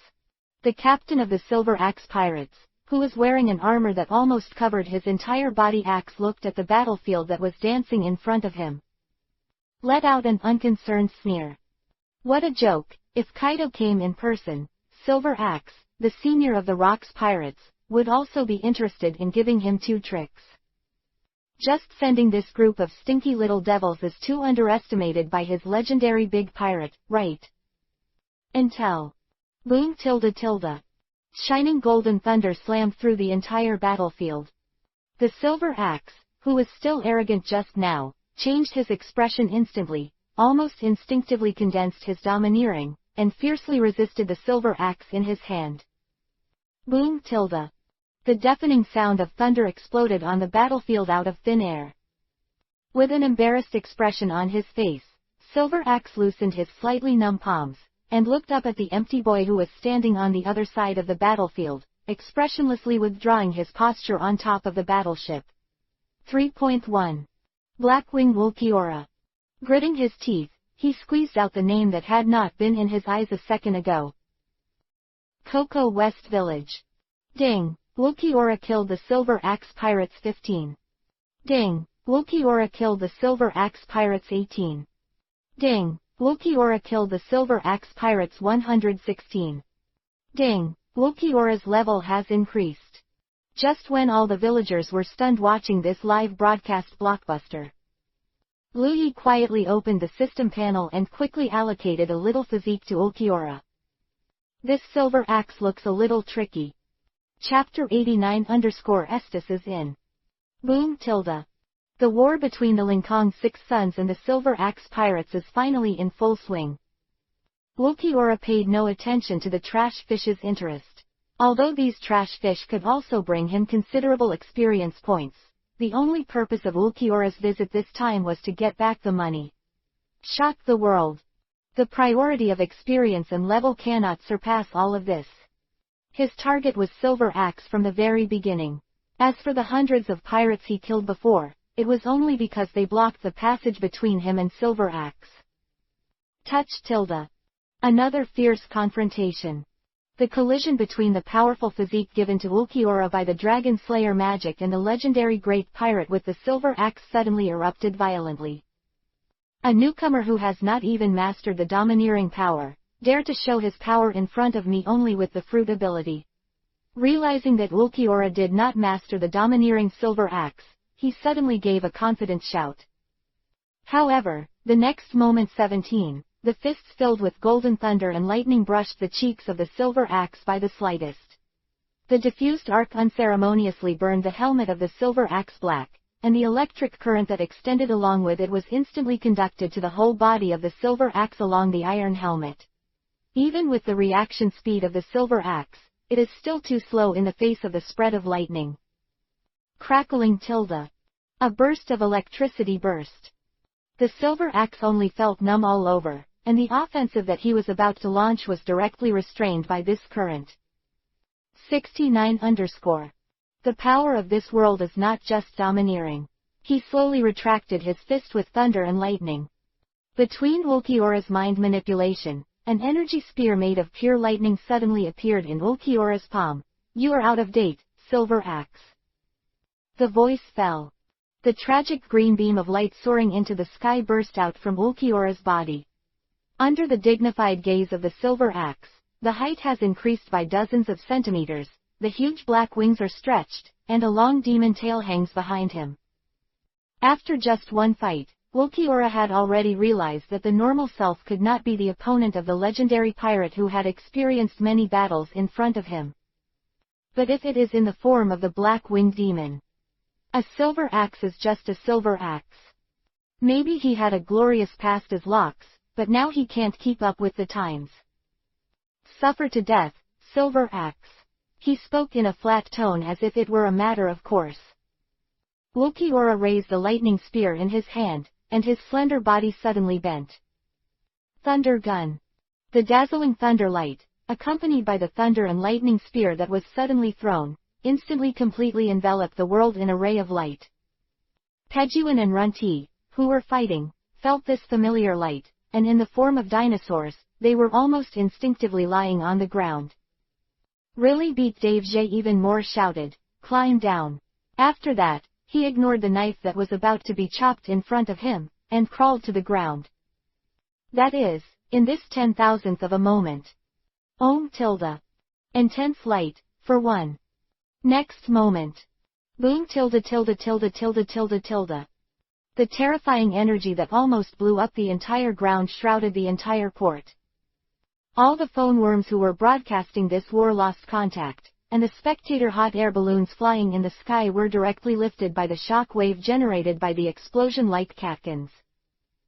The captain of the Silver Axe Pirates, who was wearing an armor that almost covered his entire body, looked at the battlefield that was dancing in front of him. Let out an unconcerned sneer. What a joke! If Kaido came in person, Silver Axe, the senior of the Rocks Pirates, would also be interested in giving him 2 tricks. Just sending this group of stinky little devils is too underestimated by his legendary big pirate, right? Intel. Boom tilde tilde. Shining golden thunder slammed through the entire battlefield. The Silver Axe, who was still arrogant just now, changed his expression instantly, almost instinctively condensed his domineering, and fiercely resisted the silver axe in his hand. Boom tilde. The deafening sound of thunder exploded on the battlefield out of thin air. With an embarrassed expression on his face, Silver Axe loosened his slightly numb palms, and looked up at the empty boy who was standing on the other side of the battlefield, expressionlessly withdrawing his posture on top of the battleship. 3.1. Blackwing Ulquiorra. Gritting his teeth, he squeezed out the name that had not been in his eyes a second ago. Cocoa West Village. Ding! Ulquiorra killed the Silver Axe Pirates 15. Ding! Ulquiorra killed the Silver Axe Pirates 18. Ding! Ulquiorra killed the Silver Axe Pirates 116. Ding! Ulquiorra's level has increased. Just when all the villagers were stunned watching this live broadcast blockbuster, Lu Yi quietly opened the system panel and quickly allocated a little physique to Ulquiorra. This Silver Axe looks a little tricky. Chapter 89_Esdeath is in. Boom tilde. The war between the Linkong's 6 sons and the Silver Axe Pirates is finally in full swing. Ulquiorra paid no attention to the trash fish's interest. Although these trash fish could also bring him considerable experience points, the only purpose of Ulquiorra's visit this time was to get back the money. Shock the world. The priority of experience and level cannot surpass all of this. His target was Silver Axe from the very beginning. As for the hundreds of pirates he killed before, it was only because they blocked the passage between him and Silver Axe. Touch tilde. Another fierce confrontation. The collision between the powerful physique given to Ulquiorra by the Dragon Slayer magic and the legendary Great Pirate with the Silver Axe suddenly erupted violently. A newcomer who has not even mastered the domineering power, dared to show his power in front of me only with the fruit ability. Realizing that Ulquiorra did not master the domineering Silver Axe, he suddenly gave a confident shout. However, the next moment 17, the fists filled with golden thunder and lightning brushed the cheeks of the Silver Axe by the slightest. The diffused arc unceremoniously burned the helmet of the Silver Axe black, and the electric current that extended along with it was instantly conducted to the whole body of the Silver Axe along the iron helmet. Even with the reaction speed of the Silver Axe, it is still too slow in the face of the spread of lightning. Crackling tilde. A burst of electricity burst. The Silver Axe only felt numb all over, and the offensive that he was about to launch was directly restrained by this current. 69_. The power of this world is not just domineering. He slowly retracted his fist with thunder and lightning. Between Ulquiorra's mind manipulation, an energy spear made of pure lightning suddenly appeared in Ulquiorra's palm. You are out of date, Silver Axe. The voice fell. The tragic green beam of light soaring into the sky burst out from Ulquiorra's body. Under the dignified gaze of the Silver Axe, the height has increased by dozens of centimeters, the huge black wings are stretched, and a long demon tail hangs behind him. After just one fight, Ulquiorra had already realized that the normal self could not be the opponent of the legendary pirate who had experienced many battles in front of him. But if it is in the form of the black-winged demon, a Silver Axe is just a Silver Axe. Maybe he had a glorious past as Lox, but now he can't keep up with the times. Suffer to death, Silver Axe. He spoke in a flat tone as if it were a matter of course. Ulquiorra raised the lightning spear in his hand, and his slender body suddenly bent. Thunder gun. The dazzling thunder light, accompanied by the thunder and lightning spear that was suddenly thrown, instantly completely enveloped the world in a ray of light. Pejuan and Runti, who were fighting, felt this familiar light, and in the form of dinosaurs, they were almost instinctively lying on the ground. "Really beat Dave J," even more shouted. "Climb down." After that, he ignored the knife that was about to be chopped in front of him, and crawled to the ground. That is, in this 10,000th of a moment. Intense light, for one. Next moment. Boom. The terrifying energy that almost blew up the entire ground shrouded the entire port. All the phone worms who were broadcasting this war lost contact, and the spectator hot air balloons flying in the sky were directly lifted by the shock wave generated by the explosion-like catkins.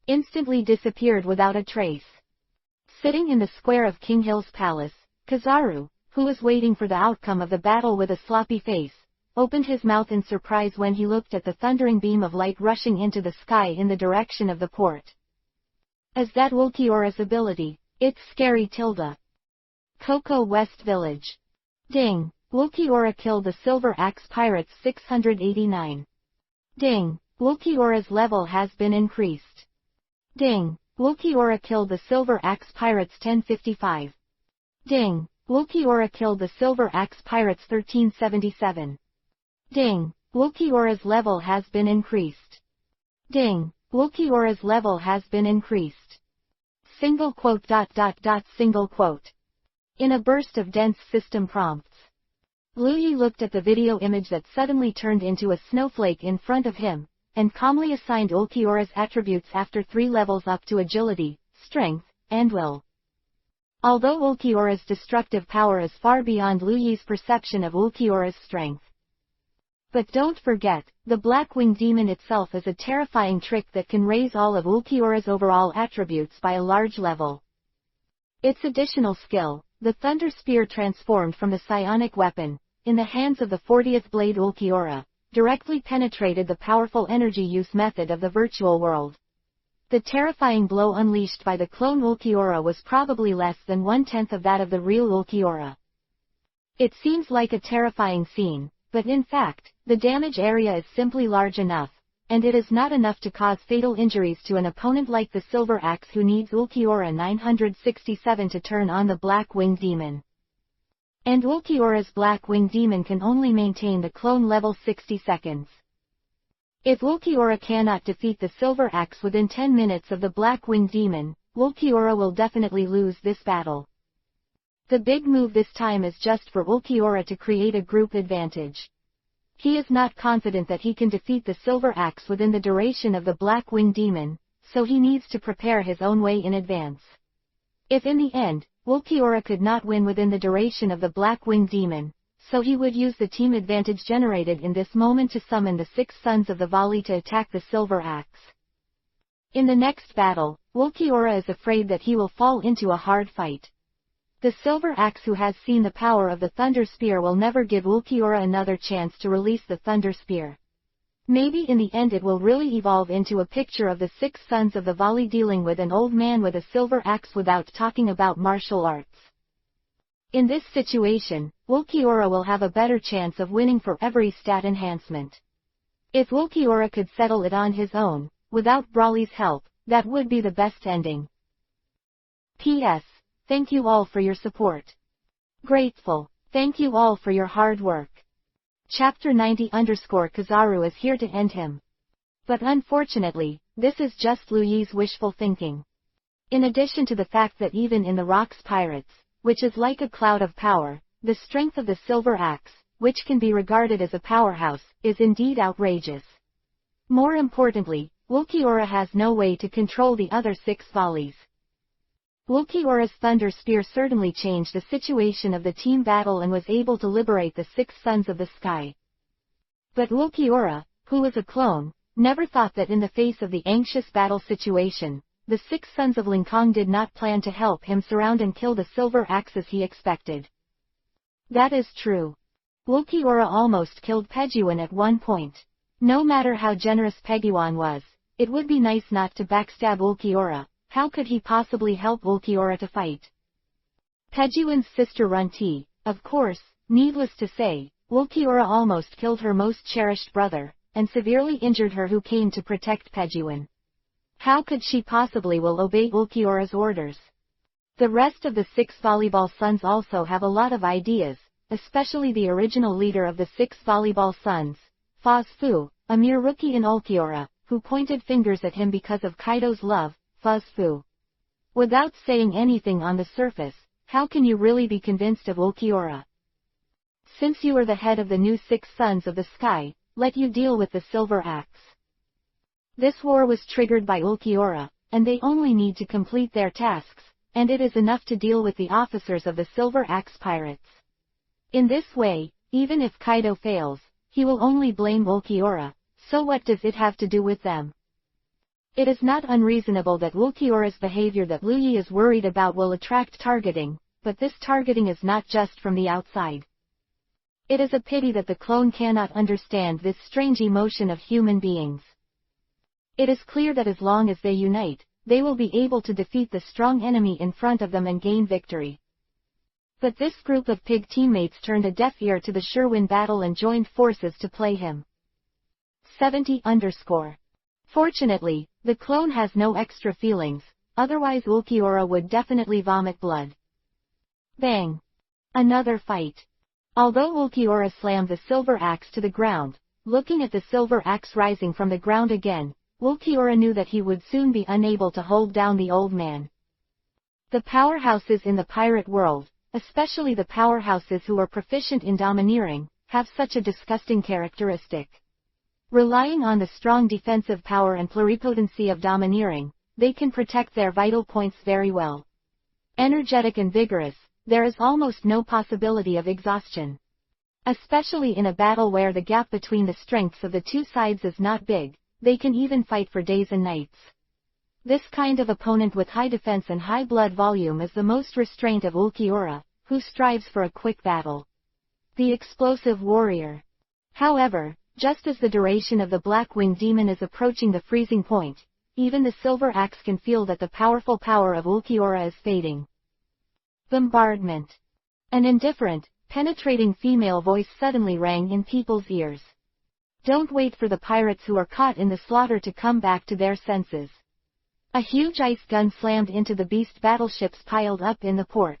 Instantly disappeared without a trace. Sitting in the square of King Hill's palace, Kizaru, who was waiting for the outcome of the battle with a sloppy face, opened his mouth in surprise when he looked at the thundering beam of light rushing into the sky in the direction of the port. Is that Ulquiora's ability? It's scary. Coco West Village. Ding! Ulquiora killed the Silver Axe Pirates 689. Ding! Ulquiora's level has been increased. Ding! Ulquiora killed the Silver Axe Pirates 1055. Ding! Ulquiora killed the Silver Axe Pirates 1377. Ding! Ulquiora's level has been increased. Ding! Ulquiora's level has been increased. Single quote. In a burst of dense system prompts. Lu Yi looked at the video image that suddenly turned into a snowflake in front of him, and calmly assigned Ulquiora's attributes after 3 levels up to agility, strength, and will. Although Ulquiora's destructive power is far beyond Lu Yi's perception of Ulquiora's strength. But don't forget, the Black-Winged Demon itself is a terrifying trick that can raise all of Ulquiora's overall attributes by a large level. Its additional skill, the Thunder Spear transformed from the psionic weapon, in the hands of the 40th Blade Ulquiora, directly penetrated the powerful energy use method of the virtual world. The terrifying blow unleashed by the clone Ulquiora was probably less than 1/10 of that of the real Ulquiora. It seems like a terrifying scene, but in fact, the damage area is simply large enough, and it is not enough to cause fatal injuries to an opponent like the Silver Axe who needs Ulquiora 967 to turn on the Black-Winged Demon. And Ulquiora's Black-Winged Demon can only maintain the clone level 60 seconds. If Ulquiora cannot defeat the Silver Axe within 10 minutes of the Black-Winged Demon, Ulquiora will definitely lose this battle. The big move this time is just for Ulquiora to create a group advantage. He is not confident that he can defeat the Silver Axe within the duration of the Black-Winged Demon, so he needs to prepare his own way in advance. If in the end, Ulquiora could not win within the duration of the Black-Winged Demon, so he would use the team advantage generated in this moment to summon the 6 Sons of the Valley to attack the Silver Axe. In the next battle, Ulquiora is afraid that he will fall into a hard fight. The Silver Axe who has seen the power of the Thunder Spear will never give Ulquiora another chance to release the Thunder Spear. Maybe in the end it will really evolve into a picture of the 6 Sons of the Valley dealing with an old man with a silver axe without talking about martial arts. In this situation, Ulquiora will have a better chance of winning for every stat enhancement. If Ulquiora could settle it on his own, without Brawly's help, that would be the best ending. P.S. Thank you all for your support. Grateful. Thank you all for your hard work. Chapter 90_Kizaru is here to end him. But unfortunately, this is just Lu Yi's wishful thinking. In addition to the fact that even in the Rocks Pirates, which is like a cloud of power, the strength of the Silver Axe, which can be regarded as a powerhouse, is indeed outrageous. More importantly, Ulquiora has no way to control the other 6 volleys. Ulquiora's Thunder Spear certainly changed the situation of the team battle and was able to liberate the 6 Sons of the Sky. But Ulquiora, who was a clone, never thought that in the face of the anxious battle situation, the 6 Sons of Linkong did not plan to help him surround and kill the Silver Axe as he expected. That is true. Ulquiora almost killed Pejuan at one point. No matter how generous Pejuan was, it would be nice not to backstab Ulquiora. How could he possibly help Ulquiora to fight? Pejuan's sister Runti, of course. Needless to say, Ulquiorra almost killed her most cherished brother, and severely injured her who came to protect Pejuan. How could she possibly will obey Ulquiorra's orders? The rest of the 6 volleyball sons also have a lot of ideas, especially the original leader of the 6 volleyball sons, Faz Fu, a mere rookie in Ulquiorra, who pointed fingers at him because of Kaido's love, Faz Fu. Without saying anything on the surface, how can you really be convinced of Ulquiorra? Since you are the head of the new 6 sons of the sky, let you deal with the silver axe. This war was triggered by Ulquiorra, and they only need to complete their tasks, and it is enough to deal with the officers of the Silver Axe Pirates. In this way, even if Kaido fails, he will only blame Ulquiorra, so what does it have to do with them? It is not unreasonable that Ulquiorra's behavior that Luyi is worried about will attract targeting, but this targeting is not just from the outside. It is a pity that the clone cannot understand this strange emotion of human beings. It is clear that as long as they unite, they will be able to defeat the strong enemy in front of them and gain victory. But this group of pig teammates turned a deaf ear to the Sherwin battle and joined forces to play him. 70_. Fortunately, the clone has no extra feelings, otherwise Ulquiorra would definitely vomit blood. Bang! Another fight. Although Ulquiorra slammed the silver axe to the ground, looking at the silver axe rising from the ground again, Ulquiorra knew that he would soon be unable to hold down the old man. The powerhouses in the pirate world, especially the powerhouses who are proficient in domineering, have such a disgusting characteristic. Relying on the strong defensive power and pluripotency of domineering, they can protect their vital points very well. Energetic and vigorous, there is almost no possibility of exhaustion. Especially in a battle where the gap between the strengths of the two sides is not big, they can even fight for days and nights. This kind of opponent with high defense and high blood volume is the most restraint of Ulquiorra, who strives for a quick battle. The explosive warrior. However, just as the duration of the Black-Winged Demon is approaching the freezing point, even the Silver Axe can feel that the powerful power of Ulquiorra is fading. Bombardment. An indifferent, penetrating female voice suddenly rang in people's ears. Don't wait for the pirates who are caught in the slaughter to come back to their senses. A huge ice gun slammed into the beast battleships piled up in the port.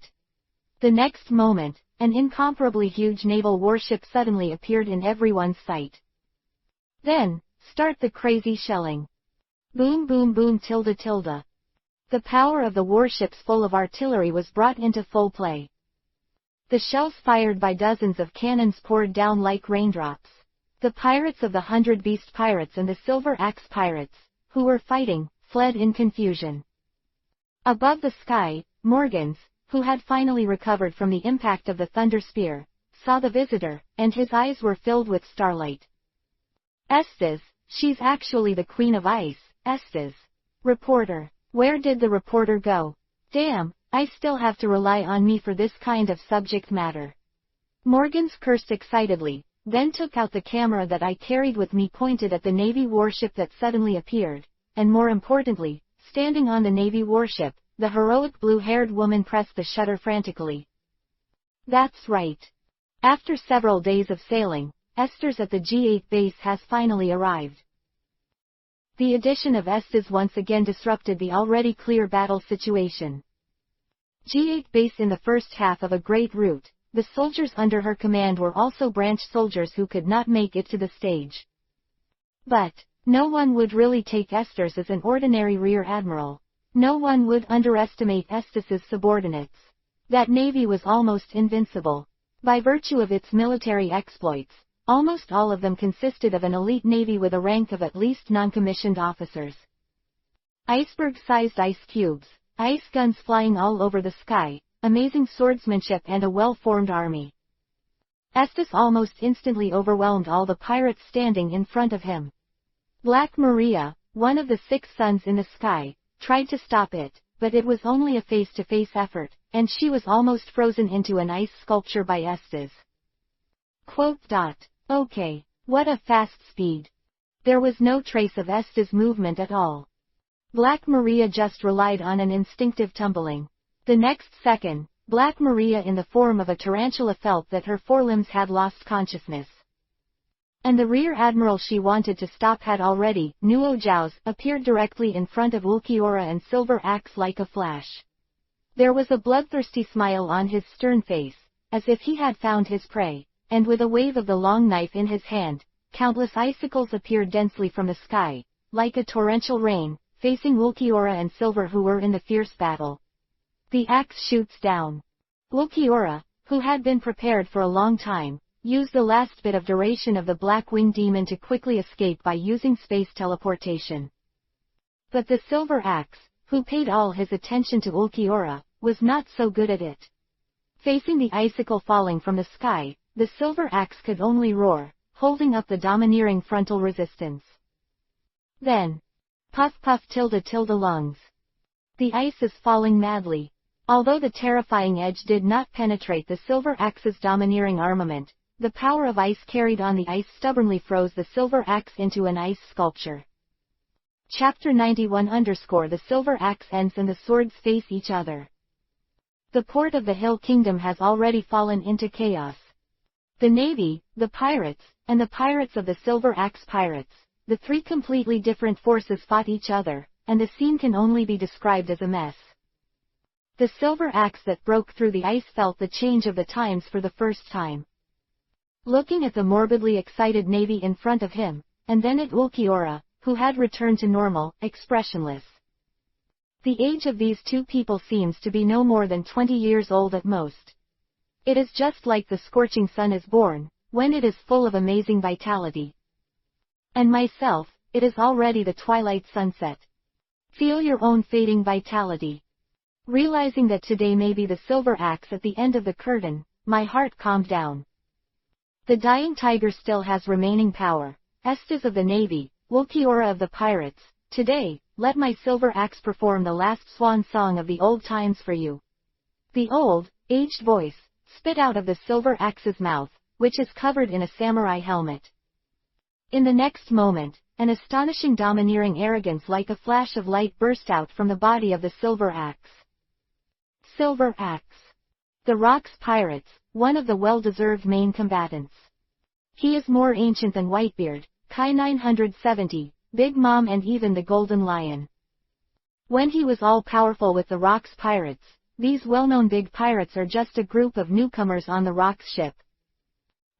The next moment, an incomparably huge naval warship suddenly appeared in everyone's sight. Then, start the crazy shelling. Boom boom boom tilde tilde. The power of the warships full of artillery was brought into full play. The shells fired by dozens of cannons poured down like raindrops. The pirates of the 100 Beast Pirates and the Silver Axe Pirates, who were fighting, fled in confusion. Above the sky, Morgans, who had finally recovered from the impact of the Thunder Spear, saw the visitor, and his eyes were filled with starlight. Esdeath, she's actually the Queen of Ice, Esdeath. Reporter. Where did the reporter go? Damn, I still have to rely on me for this kind of subject matter. Morgans cursed excitedly, then took out the camera that I carried with me, pointed at the Navy warship that suddenly appeared, and more importantly, standing on the Navy warship, the heroic blue-haired woman pressed the shutter frantically. That's right. After several days of sailing, Esdeath at the G8 base has finally arrived. The addition of Esdeath once again disrupted the already clear battle situation. G8 base in the first half of a great route, the soldiers under her command were also branch soldiers who could not make it to the stage. But, no one would really take Esdeath as an ordinary rear admiral. No one would underestimate Esdeath's subordinates. That navy was almost invincible. By virtue of its military exploits, almost all of them consisted of an elite navy with a rank of at least non-commissioned officers. Iceberg-sized ice cubes, ice guns flying all over the sky, amazing swordsmanship and a well-formed army. Esdeath almost instantly overwhelmed all the pirates standing in front of him. Black Maria, one of the 6 suns in the sky, tried to stop it, but it was only a face-to-face effort, and she was almost frozen into an ice sculpture by Esdeath. Okay, what a fast speed. There was no trace of Esdeath's movement at all. Black Maria just relied on an instinctive tumbling. The next second, Black Maria in the form of a tarantula felt that her forelimbs had lost consciousness. And the rear admiral she wanted to stop had already, Nuo Jiao's, appeared directly in front of Ulquiorra and Silver Axe like a flash. There was a bloodthirsty smile on his stern face, as if he had found his prey, and with a wave of the long knife in his hand, countless icicles appeared densely from the sky, like a torrential rain, facing Ulquiorra and Silver who were in the fierce battle. The axe shoots down. Ulquiorra, who had been prepared for a long time, used the last bit of duration of the Black Wing Demon to quickly escape by using space teleportation. But the Silver Axe, who paid all his attention to Ulquiorra, was not so good at it. Facing the icicle falling from the sky, the Silver Axe could only roar, holding up the domineering frontal resistance. Then, puff puff tilde tilde lungs. The ice is falling madly. Although the terrifying edge did not penetrate the Silver Axe's domineering armament, the power of ice carried on the ice stubbornly froze the Silver Axe into an ice sculpture. Chapter 91 _ The Silver Axe ends and the swords face each other. The port of the Hill Kingdom has already fallen into chaos. The Navy, the pirates, and the pirates of the Silver Axe pirates, the three completely different forces fought each other, and the scene can only be described as a mess. The Silver Axe that broke through the ice felt the change of the times for the first time. Looking at the morbidly excited Navy in front of him, and then at Ulquiorra, who had returned to normal, expressionless. The age of these two people seems to be no more than 20 years old at most. It is just like the scorching sun is born, when it is full of amazing vitality. And myself, it is already the twilight sunset. Feel your own fading vitality. Realizing that today may be the Silver Axe at the end of the curtain, my heart calmed down. The dying tiger still has remaining power. Esdeath of the Navy, Ulquiorra of the pirates, today, let my Silver Axe perform the last swan song of the old times for you. The old, aged voice, spit out of the Silver Axe's mouth, which is covered in a samurai helmet. In the next moment, an astonishing domineering arrogance like a flash of light burst out from the body of the Silver Axe. Silver Axe. The Rocks Pirates, one of the well-deserved main combatants. He is more ancient than Whitebeard, Kai 970, Big Mom and even the Golden Lion. When he was all-powerful with the Rocks Pirates, these well-known big pirates are just a group of newcomers on the Rocks ship.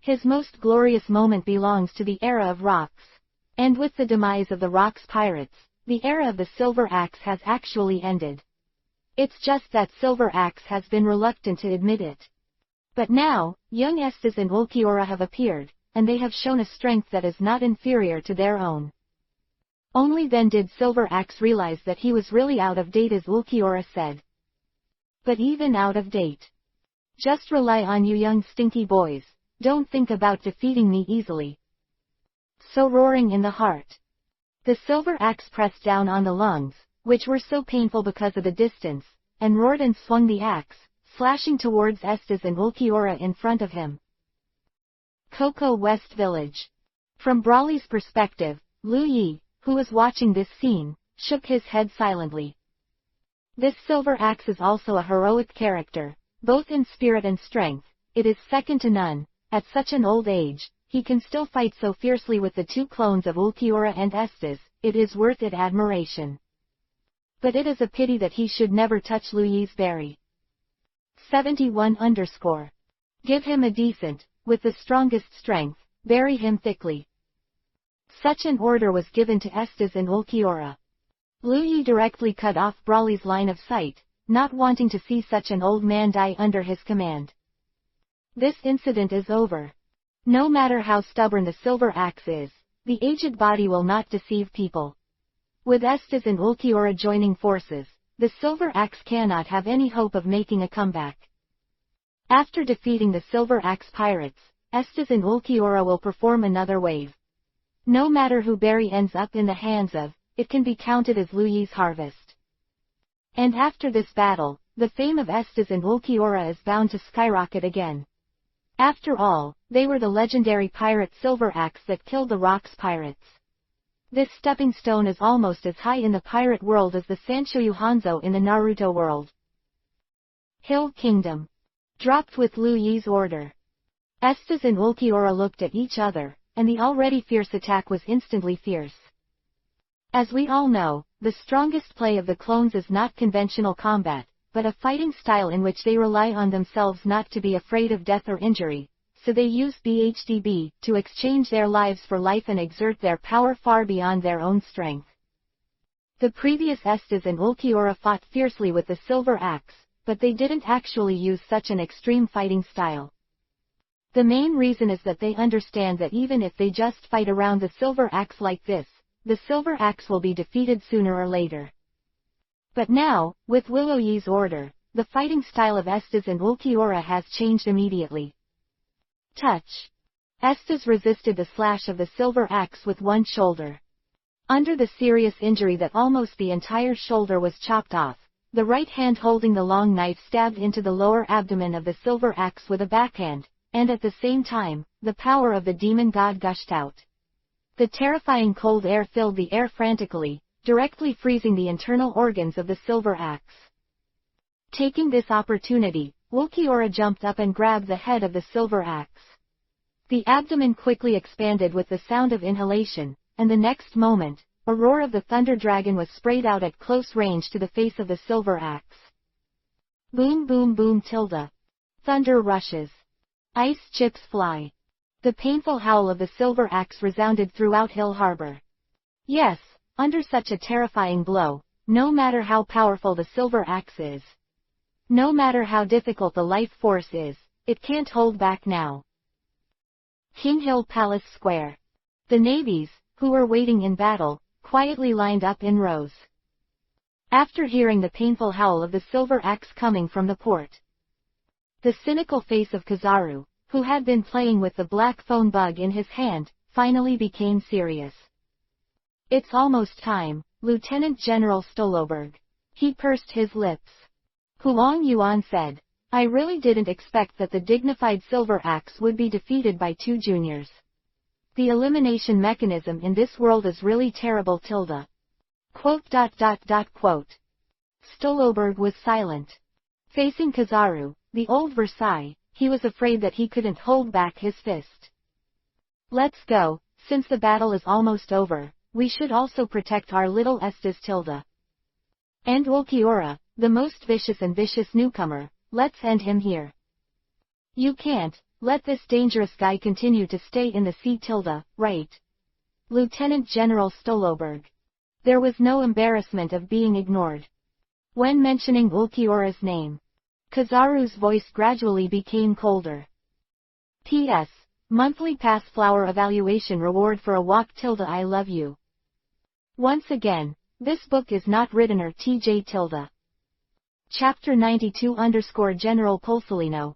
His most glorious moment belongs to the era of Rocks. And with the demise of the Rocks Pirates, the era of the Silver Axe has actually ended. It's just that Silver Axe has been reluctant to admit it. But now, young Esdeath and Ulquiorra have appeared, and they have shown a strength that is not inferior to their own. Only then did Silver Axe realize that he was really out of date as Ulquiorra said. But even out of date. Just rely on you young stinky boys, don't think about defeating me easily. So roaring in the heart. The Silver Axe pressed down on the lungs, which were so painful because of the distance, and roared and swung the axe, slashing towards Esdeath and Ulquiorra in front of him. Coco West Village. From Brawley's perspective, Lu Yi, who was watching this scene, shook his head silently. This Silver Axe is also a heroic character, both in spirit and strength. It is second to none. At such an old age, he can still fight so fiercely with the two clones of Ulquiorra and Esdeath. It is worth it admiration. But it is a pity that he should never touch Lu Yi's berry. 71 _ Give him a decent, with the strongest strength, bury him thickly. Such an order was given to Esdeath and Ulquiorra. Lu Yi directly cut off Brawley's line of sight, not wanting to see such an old man die under his command. This incident is over. No matter how stubborn the Silver Axe is, the aged body will not deceive people. With Esdeath and Ulquiorra joining forces, the Silver Axe cannot have any hope of making a comeback. After defeating the Silver Axe pirates, Esdeath and Ulquiorra will perform another wave. No matter who berry ends up in the hands of, it can be counted as Lu Yi's harvest. And after this battle, the fame of Esdeath and Ulquiorra is bound to skyrocket again. After all, they were the legendary pirate Silver Axe that killed the Rocks Pirates. This stepping stone is almost as high in the pirate world as the Sanshoyu Hanzo in the Naruto world. Hill Kingdom. Dropped with Lu Yi's order. Estes and Ulquiorra looked at each other, and the already fierce attack was instantly fierce. As we all know, the strongest play of the clones is not conventional combat, but a fighting style in which they rely on themselves not to be afraid of death or injury, so they use BHDB to exchange their lives for life and exert their power far beyond their own strength. The previous Estes and Ulquiorra fought fiercely with the silver axe, but they didn't actually use such an extreme fighting style. The main reason is that they understand that even if they just fight around the silver axe like this, the silver axe will be defeated sooner or later. But now, with Willow Yi's order, the fighting style of Estes and Ulquiorra has changed immediately. Touch. Estes resisted the slash of the silver axe with one shoulder. Under the serious injury that almost the entire shoulder was chopped off, the right hand holding the long knife stabbed into the lower abdomen of the silver axe with a backhand, and at the same time, the power of the demon god gushed out. The terrifying cold air filled the air frantically, directly freezing the internal organs of the silver axe. Taking this opportunity, Ulquiorra jumped up and grabbed the head of the silver axe. The abdomen quickly expanded with the sound of inhalation, and the next moment, a roar of the thunder dragon was sprayed out at close range to the face of the silver axe. Boom boom boom tilde. Thunder rushes. Ice chips fly. The painful howl of the silver axe resounded throughout Hill Harbor. Yes, under such a terrifying blow, no matter how powerful the silver axe is, no matter how difficult the life force is, it can't hold back now. King Hill Palace Square. The navies, who were waiting in battle, quietly lined up in rows. After hearing the painful howl of the silver axe coming from the port, the cynical face of Kizaru, who had been playing with the black phone bug in his hand, finally became serious. It's almost time, Lieutenant General Stoloberg. He pursed his lips. Huang Yuan said, I really didn't expect that the dignified silver axe would be defeated by two juniors. The elimination mechanism in this world is really terrible tilde. Quote. Stoloberg was silent. Facing Kizaru, the old Versailles, he was afraid that he couldn't hold back his fist. Let's go, since the battle is almost over, we should also protect our little Estes tilde. And Ulquiorra, the most vicious and vicious newcomer, let's end him here. You can't let this dangerous guy continue to stay in the sea tilde, right? Lieutenant General Stoloberg. There was no embarrassment of being ignored. When mentioning Ulquiorra's name, Kizaru's voice gradually became colder. P.S. Monthly Pass Flower Evaluation Reward for a Walk tilde I love you. Once again, this book is not written or TJ tilde. Chapter 92 General Polsolino.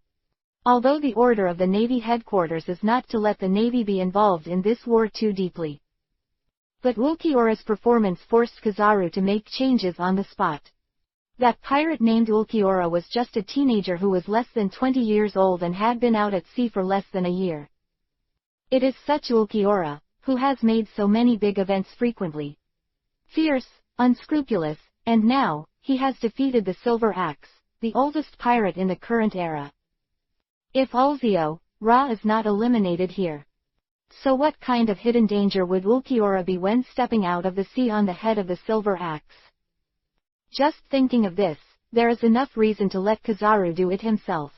Although the order of the Navy headquarters is not to let the Navy be involved in this war too deeply. But Ulquiorra's performance forced Kizaru to make changes on the spot. That pirate named Ulquiorra was just a teenager who was less than 20 years old and had been out at sea for less than a year. It is such Ulquiorra, who has made so many big events frequently. Fierce, unscrupulous, and now, he has defeated the Silver Axe, the oldest pirate in the current era. If Ulzio, Ra is not eliminated here. So what kind of hidden danger would Ulquiorra be when stepping out of the sea on the head of the Silver Axe? Just thinking of this, there is enough reason to let Kizaru do it himself.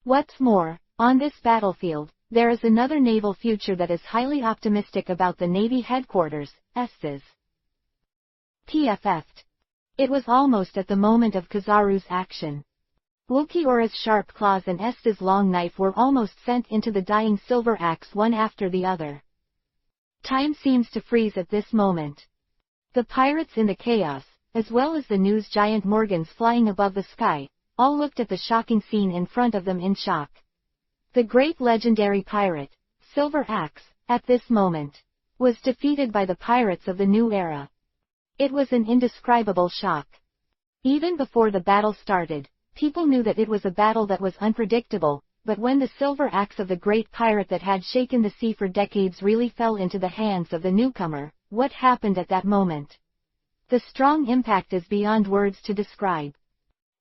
What's more, on this battlefield, there is another naval future that is highly optimistic about the Navy headquarters, Estes. PFF'd. It was almost at the moment of Kizaru's action. Ulquiorra's sharp claws and Estes' long knife were almost sent into the dying Silver Axe one after the other. Time seems to freeze at this moment. The pirates in the chaos, as well as the news giant Morgans flying above the sky, all looked at the shocking scene in front of them in shock. The great legendary pirate, Silver Axe, at this moment, was defeated by the pirates of the new era. It was an indescribable shock. Even before the battle started, people knew that it was a battle that was unpredictable, but when the Silver Axe of the great pirate that had shaken the sea for decades really fell into the hands of the newcomer, what happened at that moment? The strong impact is beyond words to describe.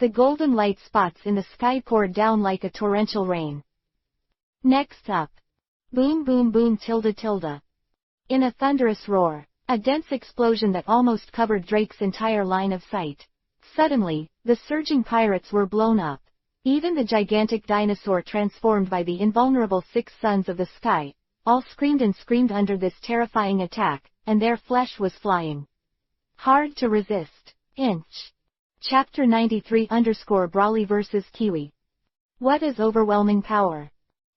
The golden light spots in the sky poured down like a torrential rain. Next up. Boom boom boom tilde tilde. In a thunderous roar. A dense explosion that almost covered Drake's entire line of sight. Suddenly, the surging pirates were blown up. Even the gigantic dinosaur transformed by the invulnerable 6 sons of the sky, all screamed and screamed under this terrifying attack, and their flesh was flying. Hard to resist. Inch. Chapter 93_Brawly vs. Kiwi. What is overwhelming power?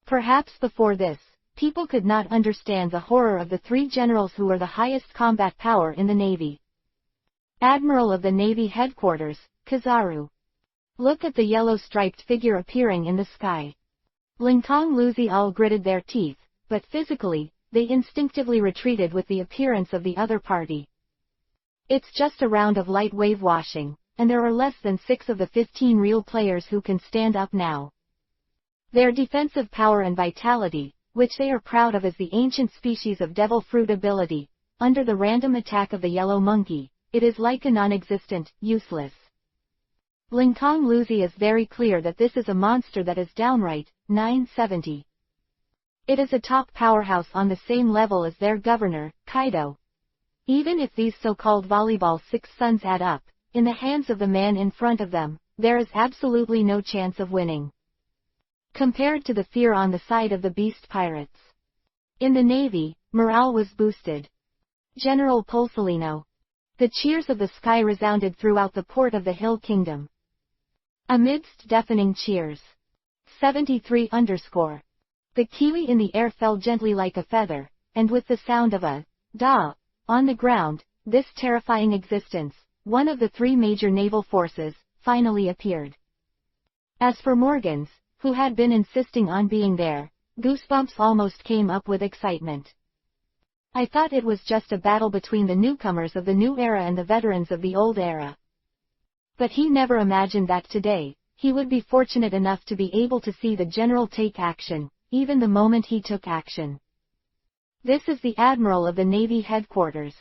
Perhaps before this, people could not understand the horror of the 3 generals who were the highest combat power in the Navy. Admiral of the Navy Headquarters, Kizaru. Look at the yellow striped figure appearing in the sky. Lingtong Luzi all gritted their teeth, but physically, they instinctively retreated with the appearance of the other party. It's just a round of light wave washing, and there are less than 6 of the 15 real players who can stand up now. Their defensive power and vitality, which they are proud of as the ancient species of devil fruit ability, under the random attack of the yellow monkey, it is like a non-existent, useless. Lingtong Luzi is very clear that this is a monster that is downright, 970. It is a top powerhouse on the same level as their governor, Kaido. Even if these so-called volleyball 6 sons add up, in the hands of the man in front of them, there is absolutely no chance of winning. Compared to the fear on the side of the beast pirates. In the Navy, morale was boosted. General Polsolino. The cheers of the sky resounded throughout the port of the Hill Kingdom. Amidst deafening cheers. 73_. The kiwi in the air fell gently like a feather, and with the sound of a da on the ground, this terrifying existence, one of the 3 major naval forces, finally appeared. As for Morgans, who had been insisting on being there, goosebumps almost came up with excitement. I thought it was just a battle between the newcomers of the new era and the veterans of the old era. But he never imagined that today, he would be fortunate enough to be able to see the general take action, even the moment he took action. This is the Admiral of the Navy Headquarters.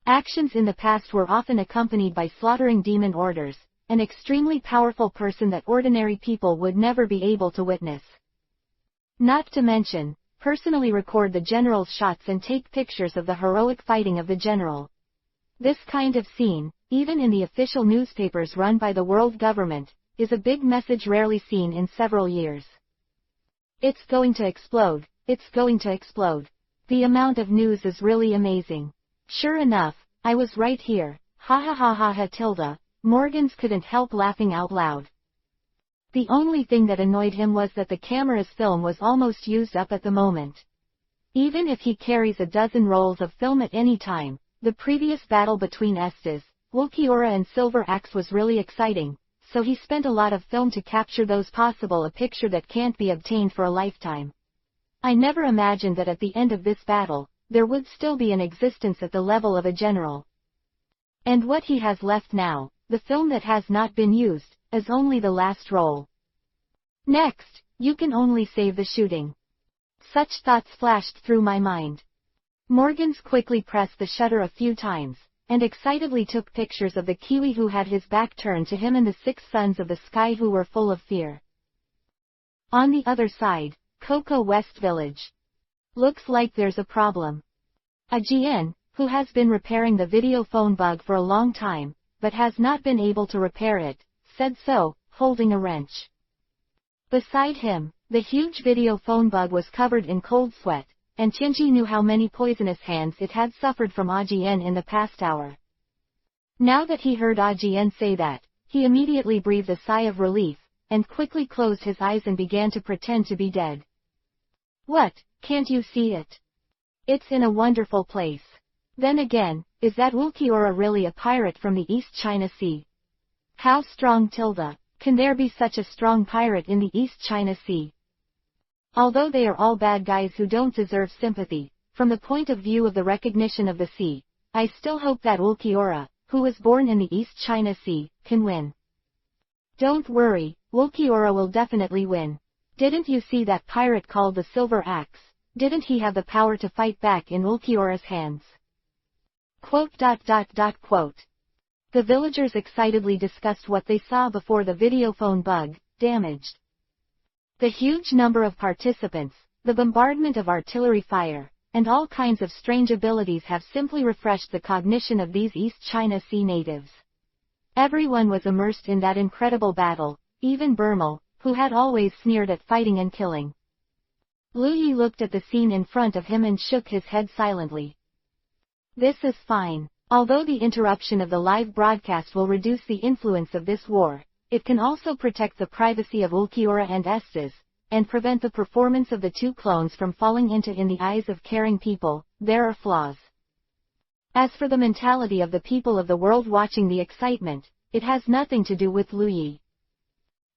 Actions in the past were often accompanied by slaughtering demon orders, an extremely powerful person that ordinary people would never be able to witness. Not to mention, personally record the general's shots and take pictures of the heroic fighting of the general. This kind of scene, even in the official newspapers run by the world government, is a big message rarely seen in several years. It's going to explode, it's going to explode. The amount of news is really amazing. Sure enough, I was right here, ha ha ha ha ha tilde. Morgans couldn't help laughing out loud. The only thing that annoyed him was that the camera's film was almost used up at the moment. Even if he carries a dozen rolls of film at any time, the previous battle between Esdeath, Ulquiorra and Silver Axe was really exciting, so he spent a lot of film to capture those possible a picture that can't be obtained for a lifetime. I never imagined that at the end of this battle, there would still be an existence at the level of a general. And what he has left now, the film that has not been used, is only the last roll. Next, you can only save the shooting. Such thoughts flashed through my mind. Morgans quickly pressed the shutter a few times, and excitedly took pictures of the kiwi who had his back turned to him and the 6 sons of the sky who were full of fear. On the other side, Coco West Village. Looks like there's a problem. A GN, who has been repairing the video phone bug for a long time, but has not been able to repair it, said so, holding a wrench. Beside him, the huge video phone bug was covered in cold sweat, and Tianji knew how many poisonous hands it had suffered from Ajien in the past hour. Now that he heard Ajien say that, he immediately breathed a sigh of relief, and quickly closed his eyes and began to pretend to be dead. What, can't you see it? It's in a wonderful place. Then again, is that Ulquiorra really a pirate from the East China Sea? How strong tilde, can there be such a strong pirate in the East China Sea? Although they are all bad guys who don't deserve sympathy, from the point of view of the recognition of the sea, I still hope that Ulquiorra, who was born in the East China Sea, can win. Don't worry, Ulquiorra will definitely win. Didn't you see that pirate called the Silver Axe? Didn't he have the power to fight back in Ulquiorra's hands? Quote. The villagers excitedly discussed what they saw before the videophone bug damaged. The huge number of participants, the bombardment of artillery fire, and all kinds of strange abilities have simply refreshed the cognition of these East China Sea natives. Everyone was immersed in that incredible battle, even Burmel, who had always sneered at fighting and killing. Lu Yi looked at the scene in front of him and shook his head silently. This is fine. Although the interruption of the live broadcast will reduce the influence of this war, it can also protect the privacy of Ulquiorra and Esdeath, and prevent the performance of the two clones from falling into in the eyes of caring people. There are flaws. As for the mentality of the people of the world watching the excitement, it has nothing to do with Lu Yi.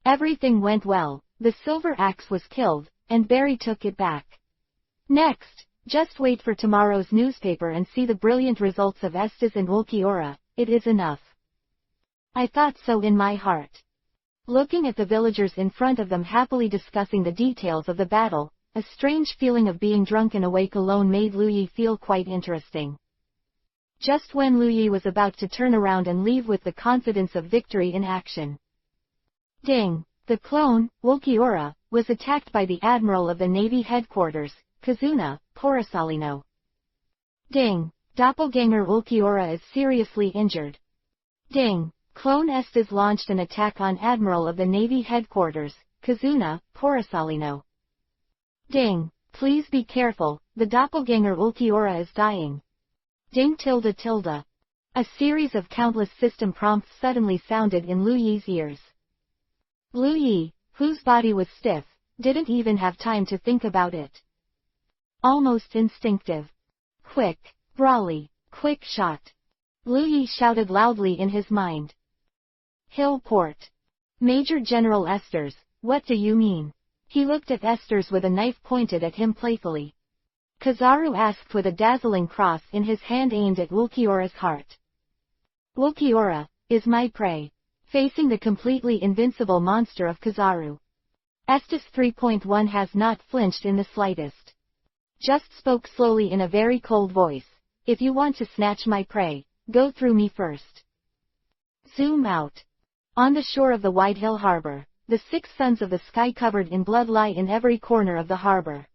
Everything went well, the silver axe was killed, and Barry took it back. Next, just wait for tomorrow's newspaper and see the brilliant results of Esdeath and Ulquiorra. It is enough. I thought so in my heart. Looking at the villagers in front of them happily discussing the details of the battle, a strange feeling of being drunk and awake alone made Lu Yi feel quite interesting. Just when Lu Yi was about to turn around and leave with the confidence of victory in action. Ding! The clone, Ulquiorra, was attacked by the Admiral of the Navy Headquarters, Kazuna Porosalino. Ding! Doppelganger Ulquiorra is seriously injured. Ding! Clone Esdeath launched an attack on Admiral of the Navy Headquarters, Kazuna Porosalino. Ding! Please be careful, the doppelganger Ulquiorra is dying. Ding tilde tilde. A series of countless system prompts suddenly sounded in Lu Yi's ears. Lu Yi, whose body was stiff, didn't even have time to think about it. Almost instinctive. Quick, brawly, quick shot. Lu Yi shouted loudly in his mind. Hillport. Major General Esdeath, what do you mean? He looked at Esdeath with a knife pointed at him playfully. Kizaru asked with a dazzling cross in his hand aimed at Ulquiorra's heart. Ulquiorra is my prey. Facing the completely invincible monster of Kizaru. Esdeath 3.1 has not flinched in the slightest. Just spoke slowly in a very cold voice. If you want to snatch my prey, go through me first. Zoom out. On the shore of the White Hill Harbor, the 6 suns of the sky covered in blood lie in every corner of the harbor.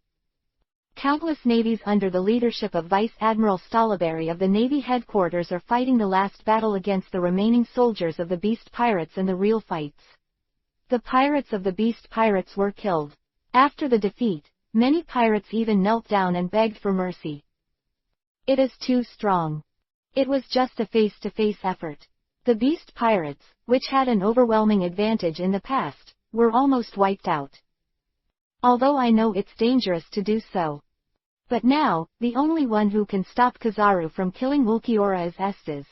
Countless navies under the leadership of Vice Admiral Stolleberry of the Navy Headquarters are fighting the last battle against the remaining soldiers of the Beast Pirates in the real fights. The pirates of the Beast Pirates were killed. After the defeat, many pirates even knelt down and begged for mercy. It is too strong. It was just a face-to-face effort. The Beast Pirates, which had an overwhelming advantage in the past, were almost wiped out. Although I know it's dangerous to do so. But now, the only one who can stop Kizaru from killing Ulquiorra is Esdeath.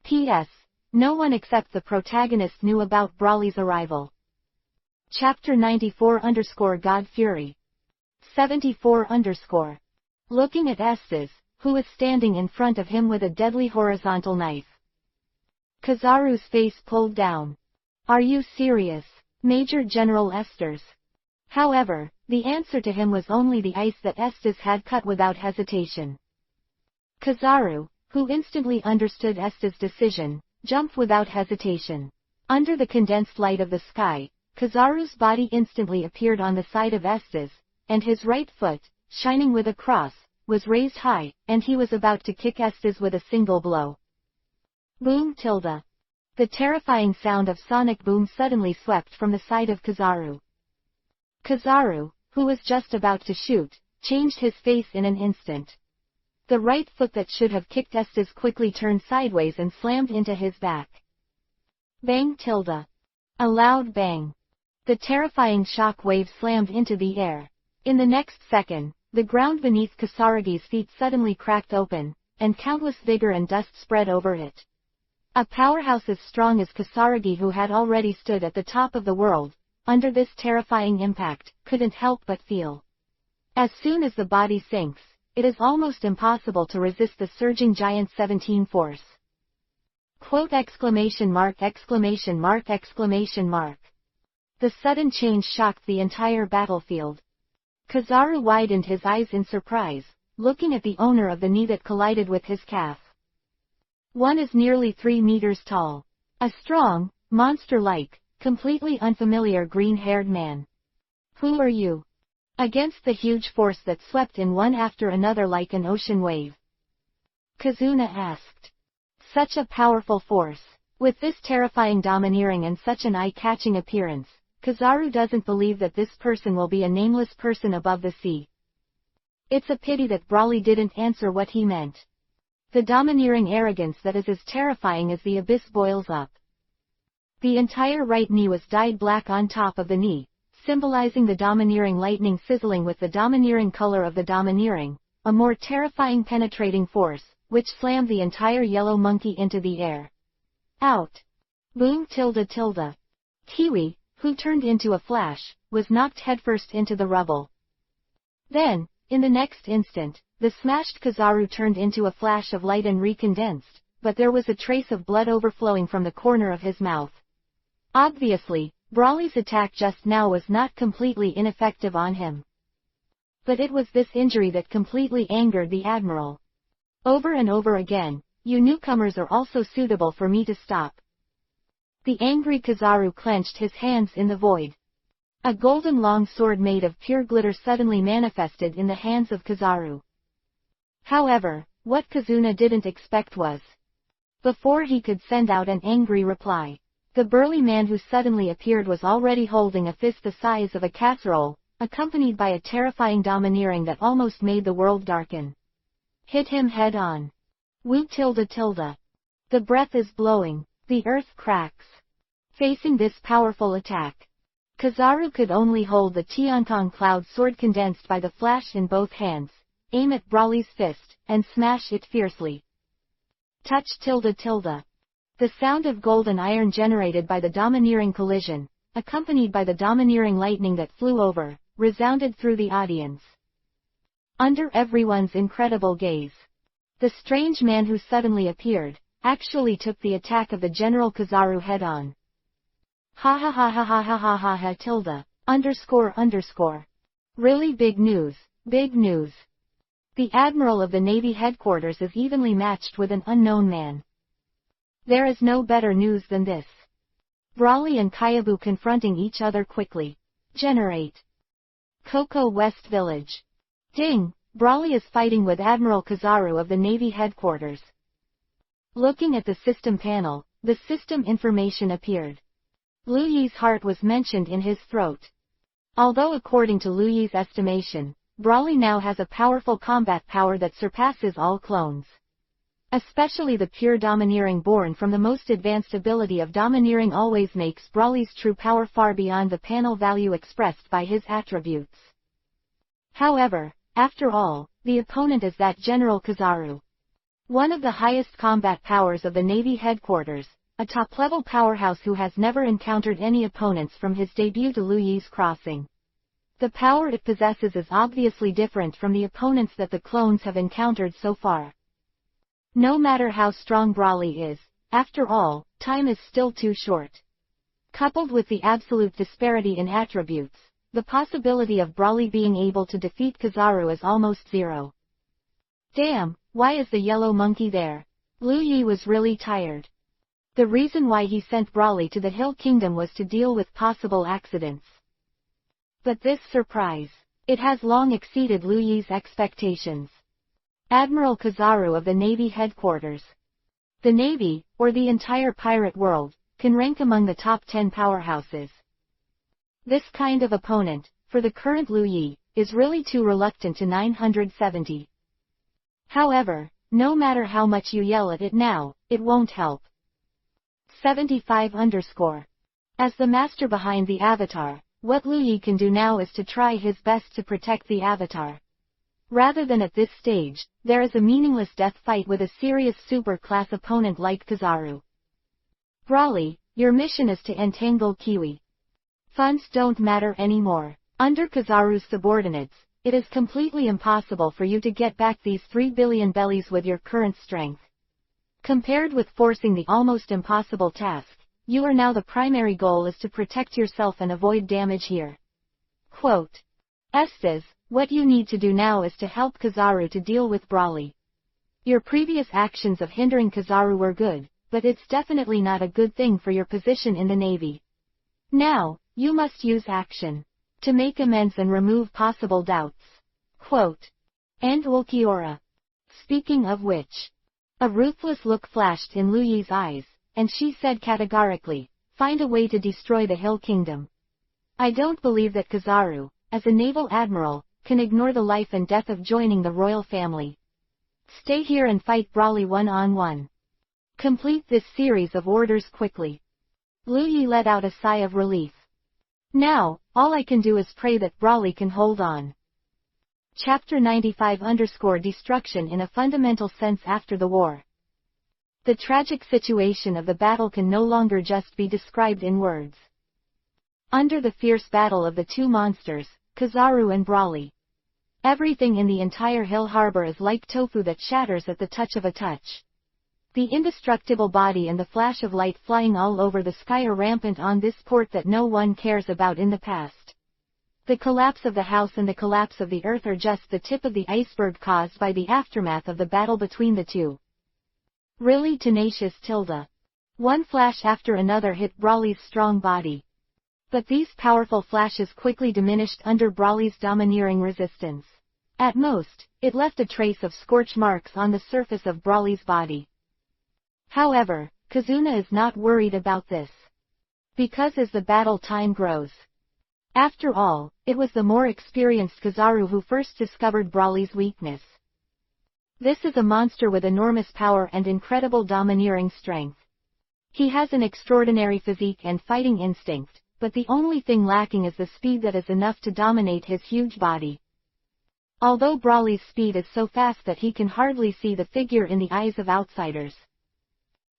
P.S. No one except the protagonist knew about Brawley's arrival. Chapter 94 God Fury. 74 Looking at Esdeath, who was standing in front of him with a deadly horizontal knife. Kizaru's face pulled down. Are you serious, Major General Esdeath? However, the answer to him was only the ice that Esdeath had cut without hesitation. Kizaru, who instantly understood Esdeath's decision, jumped without hesitation. Under the condensed light of the sky, Kizaru's body instantly appeared on the side of Esdeath, and his right foot, shining with a cross, was raised high, and he was about to kick Esdeath with a single blow. Boom tilde. The terrifying sound of sonic boom suddenly swept from the side of Kizaru. Kizaru, who was just about to shoot, changed his face in an instant. The right foot that should have kicked Esdeath quickly turned sideways and slammed into his back. Bang tilde. A loud bang. The terrifying shock wave slammed into the air. In the next second, the ground beneath Kasaragi's feet suddenly cracked open, and countless vigor and dust spread over it. A powerhouse as strong as Kasaragi, who had already stood at the top of the world, under this terrifying impact, couldn't help but feel. As soon as the body sinks, it is almost impossible to resist the surging giant 17 force. Quote exclamation mark exclamation mark exclamation mark. The sudden change shocked the entire battlefield. Kizaru widened his eyes in surprise, looking at the owner of the knee that collided with his calf. One is nearly 3 meters tall. A strong, monster-like, completely unfamiliar green-haired man. Who are you? Against the huge force that swept in one after another like an ocean wave, Kazuna asked. Such a powerful force. With this terrifying domineering and such an eye-catching appearance, Kizaru doesn't believe that this person will be a nameless person above the sea. It's a pity that Brawley didn't answer what he meant. The domineering arrogance that is as terrifying as the abyss boils up. The entire right knee was dyed black on top of the knee, symbolizing the domineering lightning sizzling with the domineering color of the domineering, a more terrifying penetrating force, which slammed the entire yellow monkey into the air. Out! Boom! Kiwi, who turned into a flash, was knocked headfirst into the rubble. Then, in the next instant, the smashed Kizaru turned into a flash of light and recondensed, but there was a trace of blood overflowing from the corner of his mouth. Obviously, Brawley's attack just now was not completely ineffective on him. But it was this injury that completely angered the Admiral. Over and over again, you newcomers are also suitable for me to stop. The angry Kizaru clenched his hands in the void. A golden long sword made of pure glitter suddenly manifested in the hands of Kizaru. However, what Kazuna didn't expect was, before he could send out an angry reply, the burly man who suddenly appeared was already holding a fist the size of a casserole, accompanied by a terrifying domineering that almost made the world darken. Hit him head on. Woo! The breath is blowing, the earth cracks. Facing this powerful attack, Kizaru could only hold the Tiankong cloud sword condensed by the flash in both hands, aim at Brawley's fist, and smash it fiercely. Touch! The sound of golden iron generated by the domineering collision, accompanied by the domineering lightning that flew over, resounded through the audience. Under everyone's incredible gaze, the strange man who suddenly appeared, actually took the attack of the General Kizaru head-on. Ha ha ha ha ha ha ha ha ha tilde, underscore. Really big news, big news. The Admiral of the Navy headquarters is evenly matched with an unknown man. There is no better news than this. Brawley and Kyabu confronting each other quickly. Generate. Koko West Village. Ding! Brawley is fighting with Admiral Kizaru of the Navy headquarters. Looking at the system panel, the system information appeared. Lu Yi's heart was mentioned in his throat. Although according to Lu Yi's estimation, Brawley now has a powerful combat power that surpasses all clones. Especially the pure domineering born from the most advanced ability of domineering always makes Brawley's true power far beyond the panel value expressed by his attributes. However, after all, the opponent is that General Kizaru. One of the highest combat powers of the Navy headquarters, a top-level powerhouse who has never encountered any opponents from his debut to Lu Yi's crossing. The power it possesses is obviously different from the opponents that the clones have encountered so far. No matter how strong Brawley is, after all, time is still too short. Coupled with the absolute disparity in attributes, the possibility of Brawley being able to defeat Kizaru is almost zero. Damn, why is the yellow monkey there? Lu Yi was really tired. The reason why he sent Brawley to the Hill Kingdom was to deal with possible accidents. But this surprise, it has long exceeded Lu Yi's expectations. Admiral Kizaru of the Navy headquarters. The Navy, or the entire pirate world, can rank among the top 10 powerhouses. This kind of opponent, for the current Lu Yi, is really too reluctant to 970. However, no matter how much you yell at it now, it won't help. 75 underscore. As the master behind the avatar, what Lu Yi can do now is to try his best to protect the avatar. Rather than at this stage, there is a meaningless death fight with a serious super-class opponent like Kizaru. Brawley, your mission is to entangle Kiwi. Funds don't matter anymore. Under Kizaru's subordinates, it is completely impossible for you to get back these 3 billion bellies with your current strength. Compared with forcing the almost impossible task, you are now the primary goal is to protect yourself and avoid damage here. Quote. Esdeath, what you need to do now is to help Kizaru to deal with Brawley. Your previous actions of hindering Kizaru were good, but it's definitely not a good thing for your position in the Navy. Now, you must use action to make amends and remove possible doubts. Quote. And Ulquiorra. Speaking of which. A ruthless look flashed in Lu Yi's eyes, and she said categorically, find a way to destroy the Hill Kingdom. I don't believe that Kizaru, as a naval admiral, can ignore the life and death of joining the royal family. Stay here and fight Brawley one-on-one. Complete this series of orders quickly. Lu Yi let out a sigh of relief. Now, all I can do is pray that Brawley can hold on. Chapter 95_Destruction in a fundamental sense after the war. The tragic situation of the battle can no longer just be described in words. Under the fierce battle of the two monsters, Kizaru and Brawley, everything in the entire Hill Harbor is like tofu that shatters at the touch of a touch. The indestructible body and the flash of light flying all over the sky are rampant on this port that no one cares about in the past. The collapse of the house and the collapse of the earth are just the tip of the iceberg caused by the aftermath of the battle between the two. Really tenacious tilde. One flash after another hit Brawley's strong body. But these powerful flashes quickly diminished under Brawley's domineering resistance. At most, it left a trace of scorch marks on the surface of Brawley's body. However, Kazuna is not worried about this. Because as the battle time grows. After all, it was the more experienced Kizaru who first discovered Brawley's weakness. This is a monster with enormous power and incredible domineering strength. He has an extraordinary physique and fighting instinct, but the only thing lacking is the speed that is enough to dominate his huge body. Although Brawley's speed is so fast that he can hardly see the figure in the eyes of outsiders.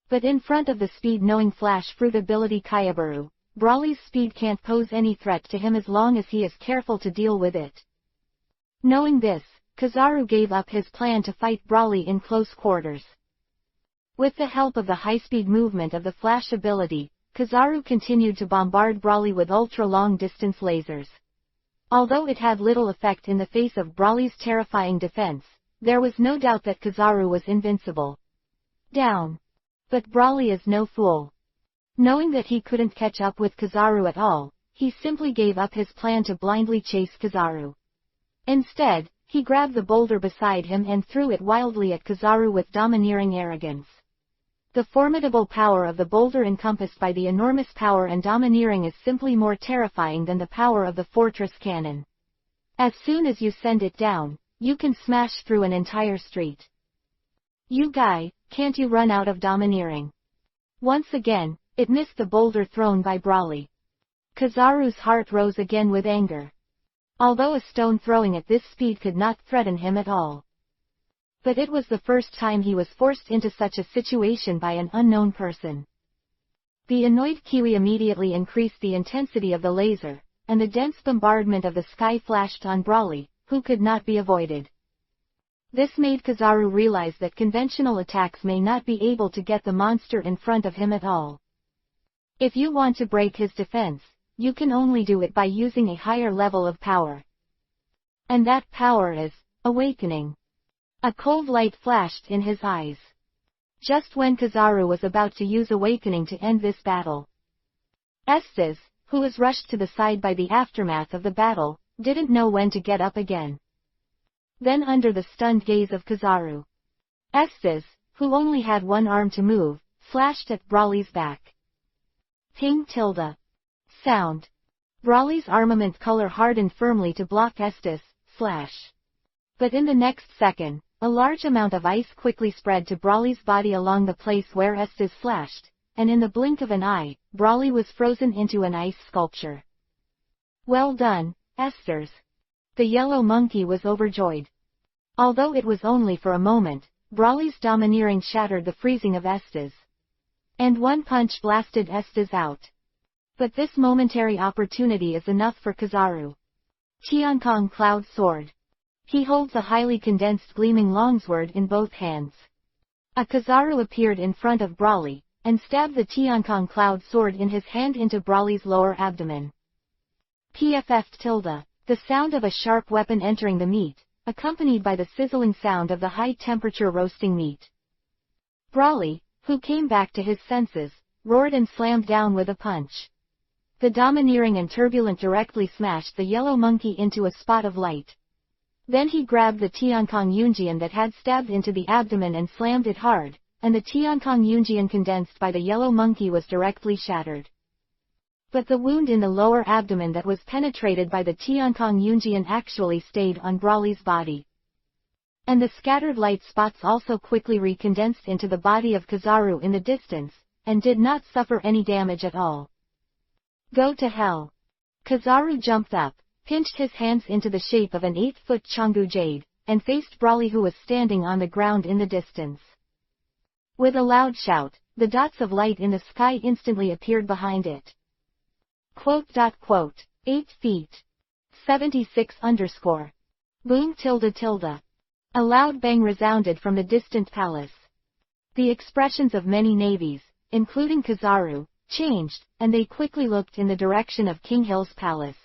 But in front of the speed-knowing flash fruit ability Kayaburu, Brawley's speed can't pose any threat to him as long as he is careful to deal with it. Knowing this, Kizaru gave up his plan to fight Brawley in close quarters. With the help of the high-speed movement of the flash ability, Kizaru continued to bombard Brawley with ultra-long-distance lasers. Although it had little effect in the face of Brawley's terrifying defense, there was no doubt that Kizaru was invincible. Down. But Brawley is no fool. Knowing that he couldn't catch up with Kizaru at all, he simply gave up his plan to blindly chase Kizaru. Instead, he grabbed the boulder beside him and threw it wildly at Kizaru with domineering arrogance. The formidable power of the boulder encompassed by the enormous power and domineering is simply more terrifying than the power of the fortress cannon. As soon as you send it down, you can smash through an entire street. You guy, can't you run out of domineering? Once again, it missed the boulder thrown by Brawley. Kizaru's heart rose again with anger. Although a stone throwing at this speed could not threaten him at all. But it was the first time he was forced into such a situation by an unknown person. The annoyed Kiwi immediately increased the intensity of the laser, and the dense bombardment of the sky flashed on Brawley, who could not be avoided. This made Kizaru realize that conventional attacks may not be able to get the monster in front of him at all. If you want to break his defense, you can only do it by using a higher level of power. And that power is awakening. A cold light flashed in his eyes. Just when Kizaru was about to use awakening to end this battle. Esdeath, who was rushed to the side by the aftermath of the battle, didn't know when to get up again. Then under the stunned gaze of Kizaru, Esdeath, who only had one arm to move, slashed at Brawley's back. Ting tilde. Sound. Brawley's armament color hardened firmly to block Esdeath's slash. But in the next second, a large amount of ice quickly spread to Brawley's body along the place where Esdeath slashed, and in the blink of an eye, Brawley was frozen into an ice sculpture. Well done, Esdeath. The yellow monkey was overjoyed. Although it was only for a moment, Brawley's domineering shattered the freezing of Esdeath. And one punch blasted Esdeath out. But this momentary opportunity is enough for Kizaru. Tiankong Cloud Sword. He holds a highly condensed gleaming longsword in both hands. A Kizaru appeared in front of Brawley, and stabbed the Tiankong Cloud Sword in his hand into Brawley's lower abdomen. PFF tilde. The sound of a sharp weapon entering the meat, accompanied by the sizzling sound of the high-temperature roasting meat. Brawley, who came back to his senses, roared and slammed down with a punch. The domineering and turbulent directly smashed the yellow monkey into a spot of light. Then he grabbed the Tiankong Yunjian that had stabbed into the abdomen and slammed it hard, and the Tiankong Yunjian condensed by the yellow monkey was directly shattered. But the wound in the lower abdomen that was penetrated by the Tiankong Yunjian actually stayed on Brawley's body. And the scattered light spots also quickly recondensed into the body of Kizaru in the distance, and did not suffer any damage at all. Go to hell. Kizaru jumped up, pinched his hands into the shape of an 8-foot Changgu jade, and faced Brawley, who was standing on the ground in the distance. With a loud shout, the dots of light in the sky instantly appeared behind it. 8 feet. 76 _. Boom .. A loud bang resounded from the distant palace. The expressions of many navies, including Kizaru, changed, and they quickly looked in the direction of King Hill's palace.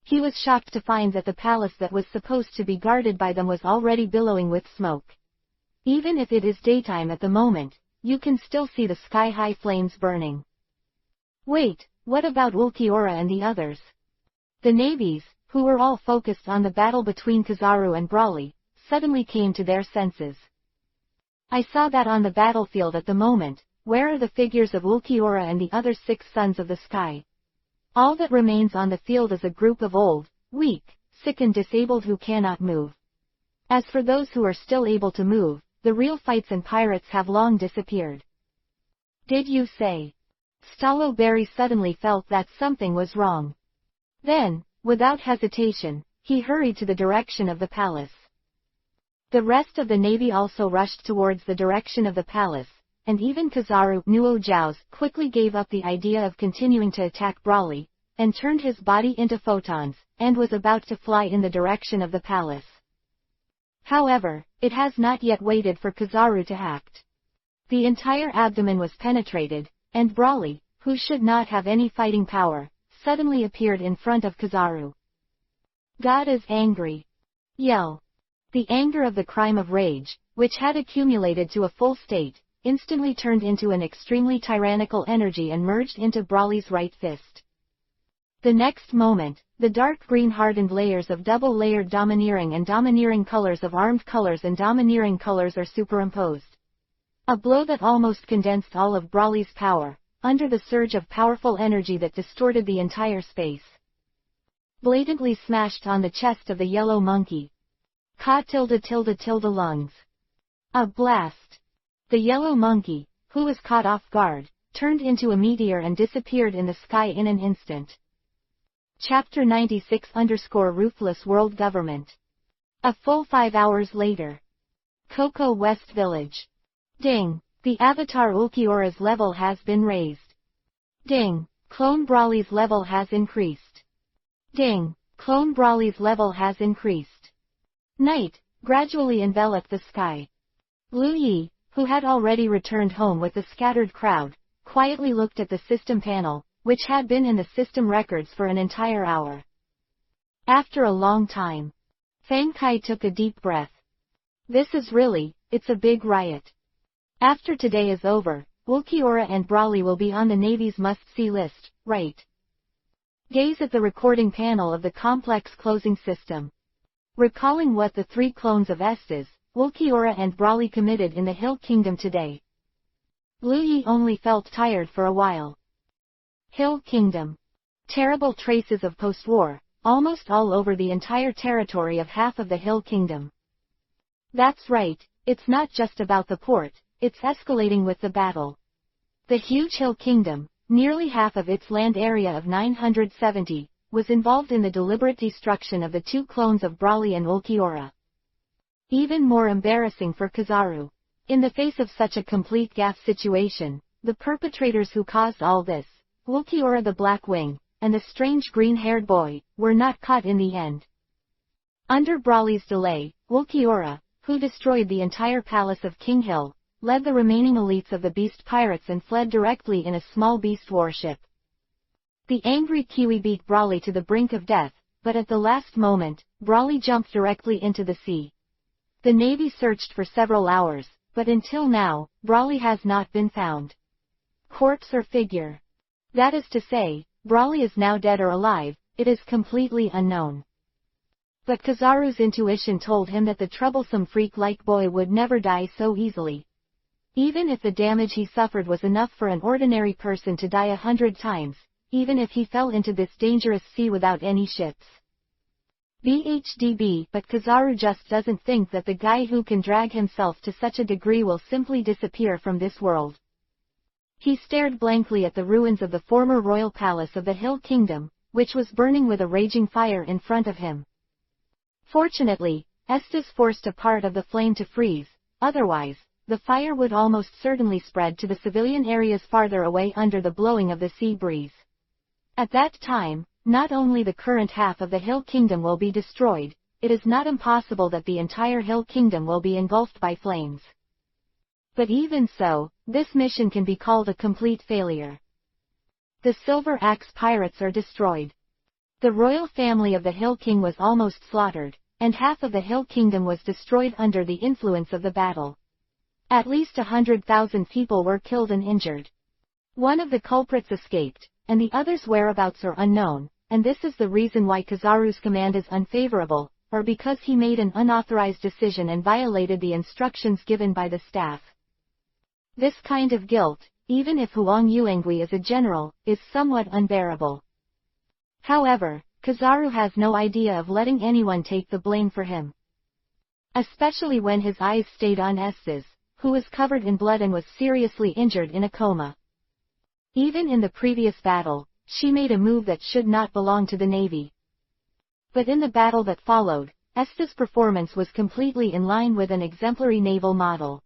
He was shocked to find that the palace that was supposed to be guarded by them was already billowing with smoke. Even if it is daytime at the moment, you can still see the sky-high flames burning. Wait, what about Ulquiorra and the others? The navies, who were all focused on the battle between Kizaru and Brawley, suddenly came to their senses. I saw that on the battlefield at the moment. Where are the figures of Ulquiorra and the other 6 sons of the sky? All that remains on the field is a group of old, weak, sick and disabled who cannot move. As for those who are still able to move, the real fights and pirates have long disappeared. Did you say? Strawberry suddenly felt that something was wrong. Then, without hesitation, he hurried to the direction of the palace. The rest of the navy also rushed towards the direction of the palace, and even Kizaru Nuo Jiao's quickly gave up the idea of continuing to attack Brawley, and turned his body into photons, and was about to fly in the direction of the palace. However, it has not yet waited for Kizaru to act. The entire abdomen was penetrated, and Brawley, who should not have any fighting power, suddenly appeared in front of Kizaru. God is angry. Yell. The anger of the crime of rage, which had accumulated to a full state, instantly turned into an extremely tyrannical energy and merged into Brawley's right fist. The next moment, the dark green hardened layers of double-layered domineering and domineering colors of armed colors and domineering colors are superimposed. A blow that almost condensed all of Brawley's power, under the surge of powerful energy that distorted the entire space. Blatantly smashed on the chest of the yellow monkey. Lungs. A blast. The yellow monkey, who was caught off guard, turned into a meteor and disappeared in the sky in an instant. Chapter 96 Ruthless World Government. A full 5 hours later. Coco West Village. Ding! The Avatar Ulquiorra's level has been raised. Ding! Clone Brawley's level has increased. Ding! Clone Brawley's level has increased. Night gradually enveloped the sky. Lu Yi, who had already returned home with the scattered crowd, quietly looked at the system panel, which had been in the system records for an entire hour. After a long time, Fang Kai took a deep breath. It's a big riot. After today is over, Ulquiorra and Brawley will be on the Navy's must-see list, right? Gaze at the recording panel of the complex closing system. Recalling what the 3 clones of Esdeath, Ulquiorra and Brawley committed in the Hill Kingdom today. Lu Yi only felt tired for a while. Hill Kingdom. Terrible traces of post-war, almost all over the entire territory of half of the Hill Kingdom. That's right, it's not just about the port, it's escalating with the battle. The huge Hill Kingdom, nearly half of its land area of 970, was involved in the deliberate destruction of the 2 clones of Brawley and Ulquiorra. Even more embarrassing for Kizaru. In the face of such a complete gaffe situation, the perpetrators who caused all this, Ulquiorra the Black Wing, and the strange green-haired boy, were not caught in the end. Under Brawley's delay, Ulquiorra, who destroyed the entire palace of King Hill, led the remaining elites of the beast pirates and fled directly in a small beast warship. The angry Kiwi beat Brawley to the brink of death, but at the last moment, Brawley jumped directly into the sea. The Navy searched for several hours, but until now, Brawley has not been found. Corpse or figure? That is to say, Brawley is now dead or alive, it is completely unknown. But Kizaru's intuition told him that the troublesome freak-like boy would never die so easily. Even if the damage he suffered was enough for an ordinary person to die 100 times, even if he fell into this dangerous sea without any ships. BHDB, but Kizaru just doesn't think that the guy who can drag himself to such a degree will simply disappear from this world. He stared blankly at the ruins of the former royal palace of the Hill Kingdom, which was burning with a raging fire in front of him. Fortunately, Esdeath forced a part of the flame to freeze, otherwise, the fire would almost certainly spread to the civilian areas farther away under the blowing of the sea breeze. At that time, not only the current half of the Hill Kingdom will be destroyed, it is not impossible that the entire Hill Kingdom will be engulfed by flames. But even so, this mission can be called a complete failure. The Silver Axe pirates are destroyed. The royal family of the Hill King was almost slaughtered, and half of the Hill Kingdom was destroyed under the influence of the battle. At least 100,000 people were killed and injured. One of the culprits escaped, and the others' whereabouts are unknown, and this is the reason why Kizaru's command is unfavorable, or because he made an unauthorized decision and violated the instructions given by the staff. This kind of guilt, even if Huang Yuengui is a general, is somewhat unbearable. However, Kizaru has no idea of letting anyone take the blame for him. Especially when his eyes stayed on Esdeath, who was covered in blood and was seriously injured in a coma. Even in the previous battle, she made a move that should not belong to the Navy. But in the battle that followed, Esdeath's performance was completely in line with an exemplary naval model.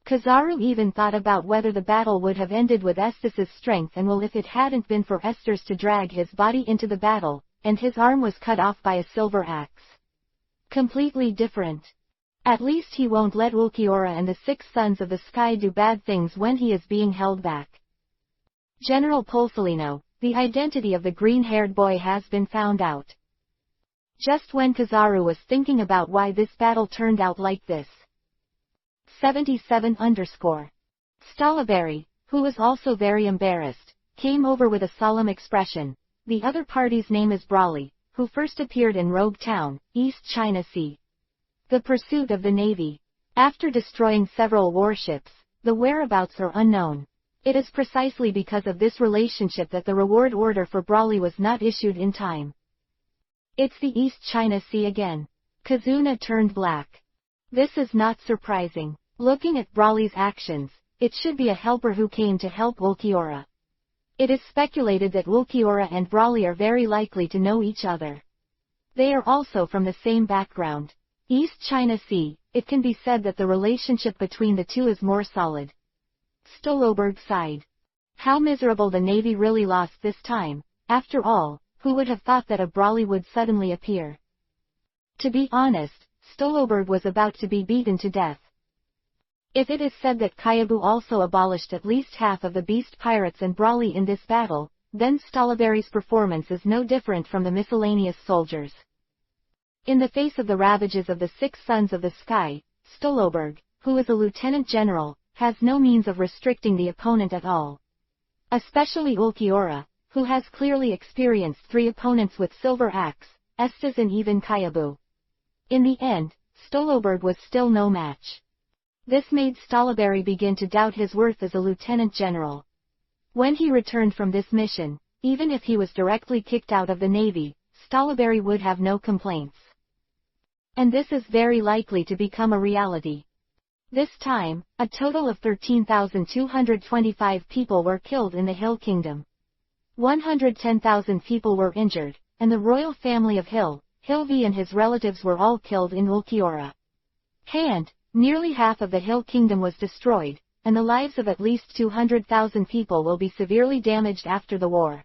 Kizaru even thought about whether the battle would have ended with Esdeath's strength and will if it hadn't been for Esdeath to drag his body into the battle, and his arm was cut off by a silver axe. Completely different. At least he won't let Ulquiorra and the 6 Sons of the Sky do bad things when he is being held back. General Polsolino, the identity of the green-haired boy has been found out. Just when Kizaru was thinking about why this battle turned out like this. 77_. Strawberry, who was also very embarrassed, came over with a solemn expression. The other party's name is Brawley, who first appeared in Rogue Town, East China Sea. The pursuit of the Navy. After destroying several warships, the whereabouts are unknown. It is precisely because of this relationship that the reward order for Brawley was not issued in time. It's the East China Sea again. Kazuna turned black. This is not surprising. Looking at Brawley's actions, it should be a helper who came to help Ulquiorra. It is speculated that Ulquiorra and Brawley are very likely to know each other. They are also from the same background. East China Sea, it can be said that the relationship between the two is more solid. Stolberg sighed. How miserable the Navy really lost this time. After all, who would have thought that a Brawley would suddenly appear? To be honest, Stolberg was about to be beaten to death. If it is said that Kayabu also abolished at least half of the beast pirates and Brawley in this battle, then Stolberg's performance is no different from the miscellaneous soldiers. In the face of the ravages of the 6 Sons of the Sky, Stolberg, who is a lieutenant general, has no means of restricting the opponent at all. Especially Ulquiorra, who has clearly experienced 3 opponents with Silver Axe, Esdeath and even Kayabu. In the end, Stolberg was still no match. This made Stolberg begin to doubt his worth as a lieutenant general. When he returned from this mission, even if he was directly kicked out of the Navy, Stolberg would have no complaints. And this is very likely to become a reality. This time, a total of 13,225 people were killed in the Hill Kingdom. 110,000 people were injured, and the royal family of Hilvi and his relatives were all killed in Ulquiorra. Nearly half of the Hill Kingdom was destroyed, and the lives of at least 200,000 people will be severely damaged after the war.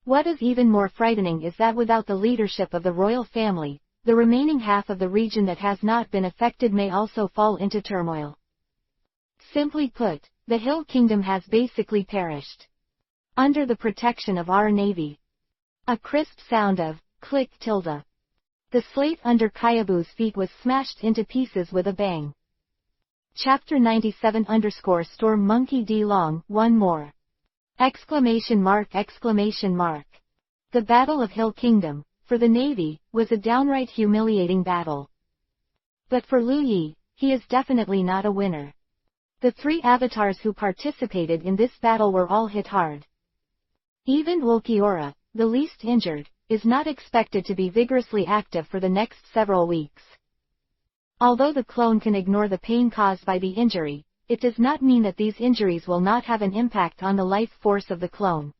What is even more frightening is that without the leadership of the royal family, the remaining half of the region that has not been affected may also fall into turmoil. Simply put, the Hill Kingdom has basically perished. Under the protection of our Navy. A crisp sound of click tilde. The slate under Kyabu's feet was smashed into pieces with a bang. Chapter 97 _ Storm Monkey D Long, one more! Exclamation mark! The Battle of Hill Kingdom, for the Navy, was a downright humiliating battle. But for Lu Yi, he is definitely not a winner. The 3 avatars who participated in this battle were all hit hard. Even Ulquiorra, the least injured, is not expected to be vigorously active for the next several weeks. Although the clone can ignore the pain caused by the injury, it does not mean that these injuries will not have an impact on the life force of the clone.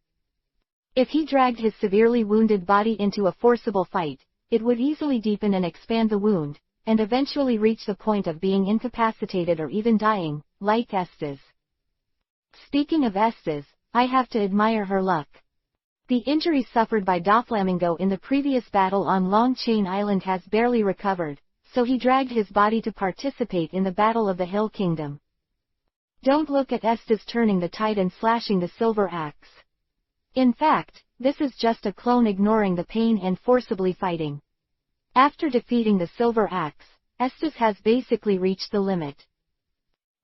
If he dragged his severely wounded body into a forcible fight, it would easily deepen and expand the wound, and eventually reach the point of being incapacitated or even dying, like Esdeath. Speaking of Esdeath, I have to admire her luck. The injury suffered by Doflamingo in the previous battle on Long Chain Island has barely recovered, so he dragged his body to participate in the Battle of the Hill Kingdom. Don't look at Esdeath turning the tide and slashing the silver axe. In fact, this is just a clone ignoring the pain and forcibly fighting. After defeating the silver axe, Esdeath has basically reached the limit.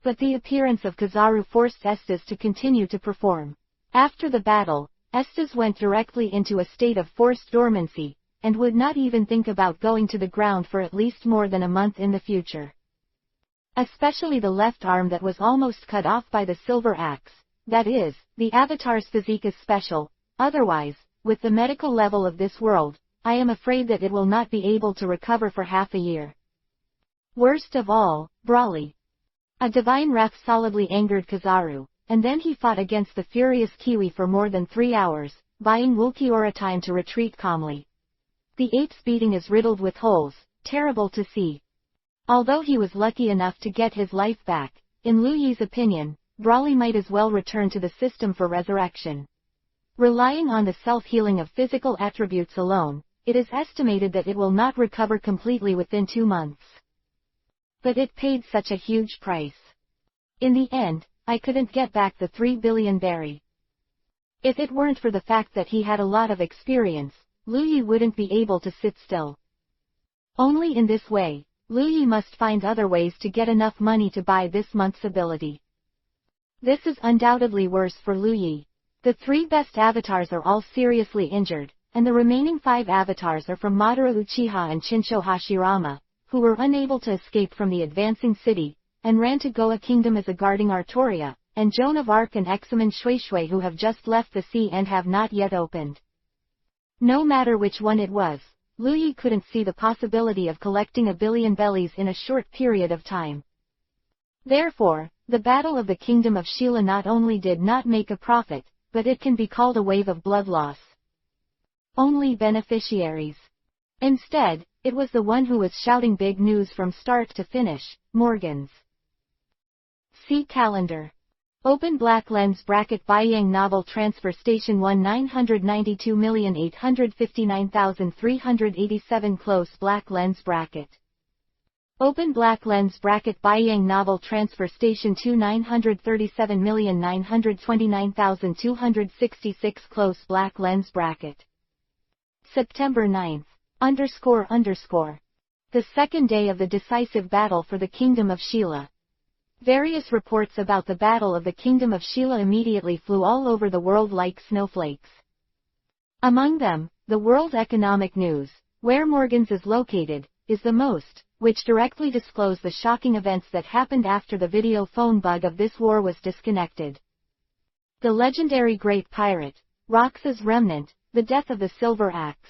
But the appearance of Kizaru forced Esdeath to continue to perform. After the battle, Esdeath went directly into a state of forced dormancy, and would not even think about going to the ground for at least more than a month in the future. Especially the left arm that was almost cut off by the silver axe. That is, the avatar's physique is special, otherwise, with the medical level of this world, I am afraid that it will not be able to recover for half a year. Worst of all, Brawly. A divine wrath solidly angered Kizaru, and then he fought against the furious Kiwi for more than 3 hours, buying Ulquiorra time to retreat calmly. The ape's beating is riddled with holes, terrible to see. Although he was lucky enough to get his life back, in Lu Yi's opinion, Brawly might as well return to the system for resurrection. Relying on the self-healing of physical attributes alone, it is estimated that it will not recover completely within 2 months. But it paid such a huge price. In the end, I couldn't get back the 3 billion berry. If it weren't for the fact that he had a lot of experience, Lu Yi wouldn't be able to sit still. Only in this way, Lu Yi must find other ways to get enough money to buy this month's ability. This is undoubtedly worse for Lu Yi. The 3 best avatars are all seriously injured, and the remaining 5 avatars are from Madara Uchiha and Chinsho Hashirama, who were unable to escape from the advancing city, and ran to Goa Kingdom as a guarding Artoria, and Joan of Arc and Examen Shui who have just left the sea and have not yet opened. No matter which one it was, Lu Yi couldn't see the possibility of collecting 1 billion bellies in a short period of time. Therefore, the Battle of the Kingdom of Sheila not only did not make a profit, but it can be called a wave of blood loss. Only beneficiaries. Instead, it was the one who was shouting big news from start to finish, Morgans. See calendar. Open black lens bracket Baiyang Novel Transfer Station 1,992,859,387 Close black lens bracket. Open black lens bracket Baiyang Novel Transfer Station 2,937,929,266 Close black lens bracket. September 9th. __. The second day of the decisive battle for the Kingdom of Sheila. Various reports about the Battle of the Kingdom of Sheila immediately flew all over the world like snowflakes. Among them, the World Economic News, where Morgans is located, is the most, which directly disclosed the shocking events that happened after the video phone bug of this war was disconnected. The legendary Great Pirate, Rox's remnant, the death of the Silver Axe.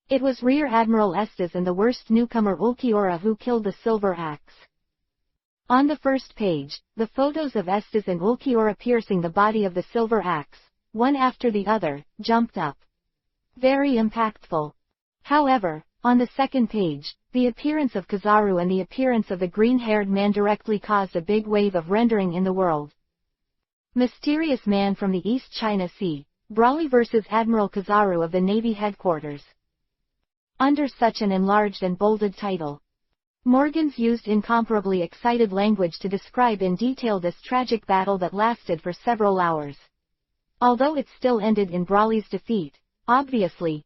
It was Rear Admiral Esdeath and the worst newcomer Ulquiorra who killed the Silver Axe. On the first page, the photos of Esdeath and Ulquiorra piercing the body of the Silver Axe, one after the other, jumped up. Very impactful. However, on the second page, the appearance of Kizaru and the appearance of the green-haired man directly caused a big wave of rendering in the world. Mysterious man from the East China Sea, Brawly vs. Admiral Kizaru of the Navy Headquarters. Under such an enlarged and bolded title, Morgans used incomparably excited language to describe in detail this tragic battle that lasted for several hours. Although it still ended in Brawly's defeat, obviously,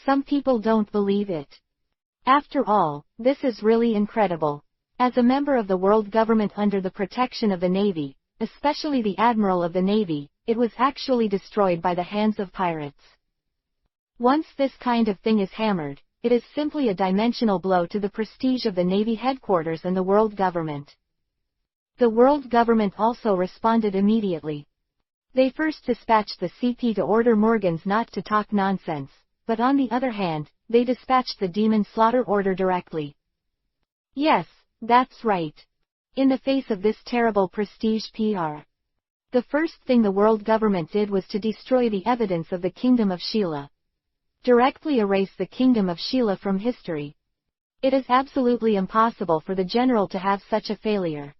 Some people don't believe it. After all, this is really incredible. As a member of the world government under the protection of the Navy, especially the Admiral of the Navy, it was actually destroyed by the hands of pirates. Once this kind of thing is hammered, it is simply a dimensional blow to the prestige of the Navy headquarters and the world government. The world government also responded immediately. They first dispatched the CP to order Morgans not to talk nonsense, but on the other hand, they dispatched the Demon Slaughter order directly. Yes, that's right. In the face of this terrible prestige PR, the first thing the world government did was to destroy the evidence of the Kingdom of Sheila. Directly erase the Kingdom of Sheila from history. It is absolutely impossible for the general to have such a failure.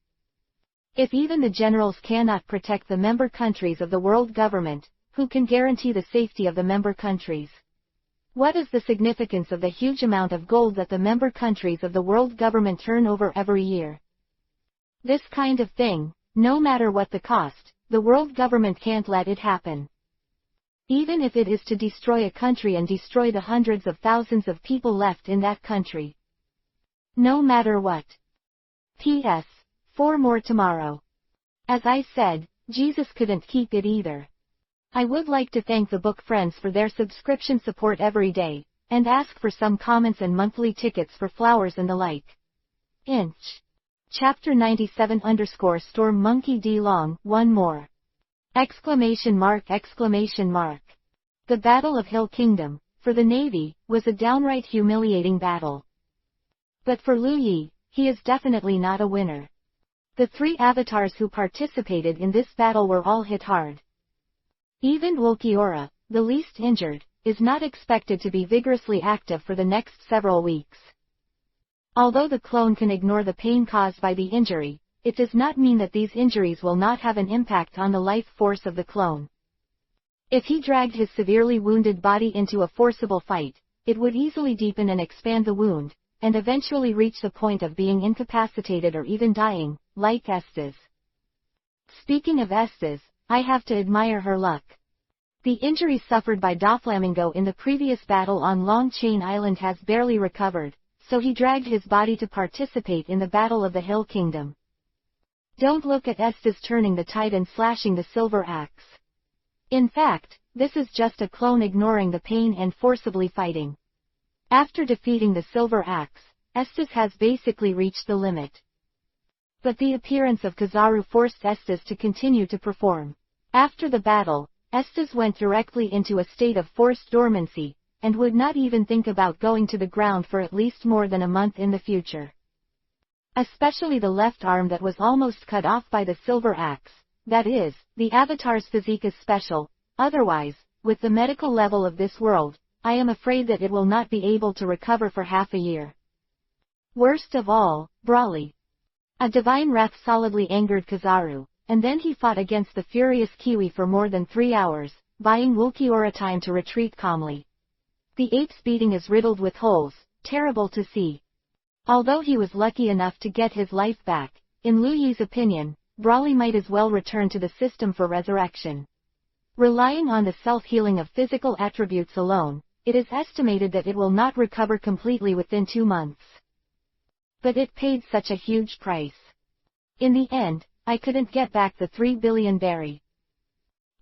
If even the generals cannot protect the member countries of the world government, who can guarantee the safety of the member countries? What is the significance of the huge amount of gold that the member countries of the world government turn over every year? This kind of thing, no matter what the cost, the world government can't let it happen. Even if it is to destroy a country and destroy the hundreds of thousands of people left in that country. No matter what. P.S. 4 more tomorrow. As I said, Jesus couldn't keep it either. I would like to thank the book friends for their subscription support every day, and ask for some comments and monthly tickets for flowers and the like. Inch. Chapter 97 _ Storm Monkey D Long, one more. Exclamation mark. The Battle of Hill Kingdom, for the Navy, was a downright humiliating battle. But for Liu Yi, he is definitely not a winner. The 3 avatars who participated in this battle were all hit hard. Even Ulquiorra, the least injured, is not expected to be vigorously active for the next several weeks. Although the clone can ignore the pain caused by the injury, it does not mean that these injuries will not have an impact on the life force of the clone. If he dragged his severely wounded body into a forcible fight, it would easily deepen and expand the wound, and eventually reach the point of being incapacitated or even dying, like Esdeath. Speaking of Esdeath, I have to admire her luck. The injury suffered by Doflamingo in the previous battle on Long Chain Island has barely recovered, so he dragged his body to participate in the Battle of the Hill Kingdom. Don't look at Esdeath turning the tide and slashing the silver axe. In fact, this is just a clone ignoring the pain and forcibly fighting. After defeating the silver axe, Esdeath has basically reached the limit. But the appearance of Kizaru forced Esdeath to continue to perform. After the battle, Esdeath went directly into a state of forced dormancy, and would not even think about going to the ground for at least more than a month in the future. Especially the left arm that was almost cut off by the silver axe. That is, the avatar's physique is special, otherwise, with the medical level of this world, I am afraid that it will not be able to recover for half a year. Worst of all, Brawly. A divine wrath solidly angered Kizaru, and then he fought against the furious Kiwi for more than 3 hours, buying Ulquiorra time to retreat calmly. The ape's beating is riddled with holes, terrible to see. Although he was lucky enough to get his life back, in Liu Yi's opinion, Brawly might as well return to the system for resurrection. Relying on the self-healing of physical attributes alone, it is estimated that it will not recover completely within 2 months. But it paid such a huge price. In the end, I couldn't get back the 3 billion berry.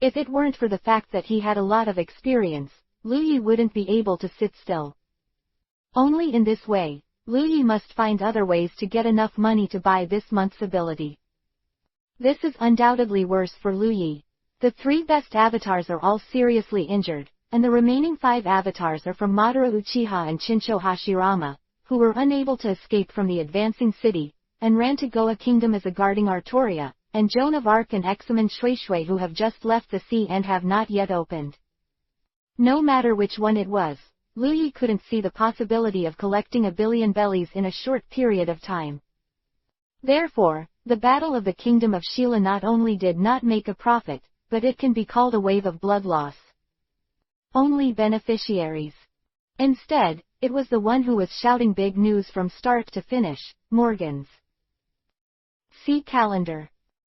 If it weren't for the fact that he had a lot of experience, Liu Yi wouldn't be able to sit still. Only in this way, Liu Yi must find other ways to get enough money to buy this month's ability. This is undoubtedly worse for Liu Yi. The 3 best avatars are all seriously injured, and the remaining 5 avatars are from Madara Uchiha and Chincho Hashirama, who were unable to escape from the advancing city, and ran to Goa Kingdom as a guarding Artoria, and Joan of Arc and Examen Shui who have just left the sea and have not yet opened. No matter which one it was, Liu Yi couldn't see the possibility of collecting 1 billion bellies in a short period of time. Therefore, the Battle of the Kingdom of Sheila not only did not make a profit, but it can be called a wave of blood loss. Only beneficiaries. Instead, it was the one who was shouting big news from start to finish, Morgans. See calendar.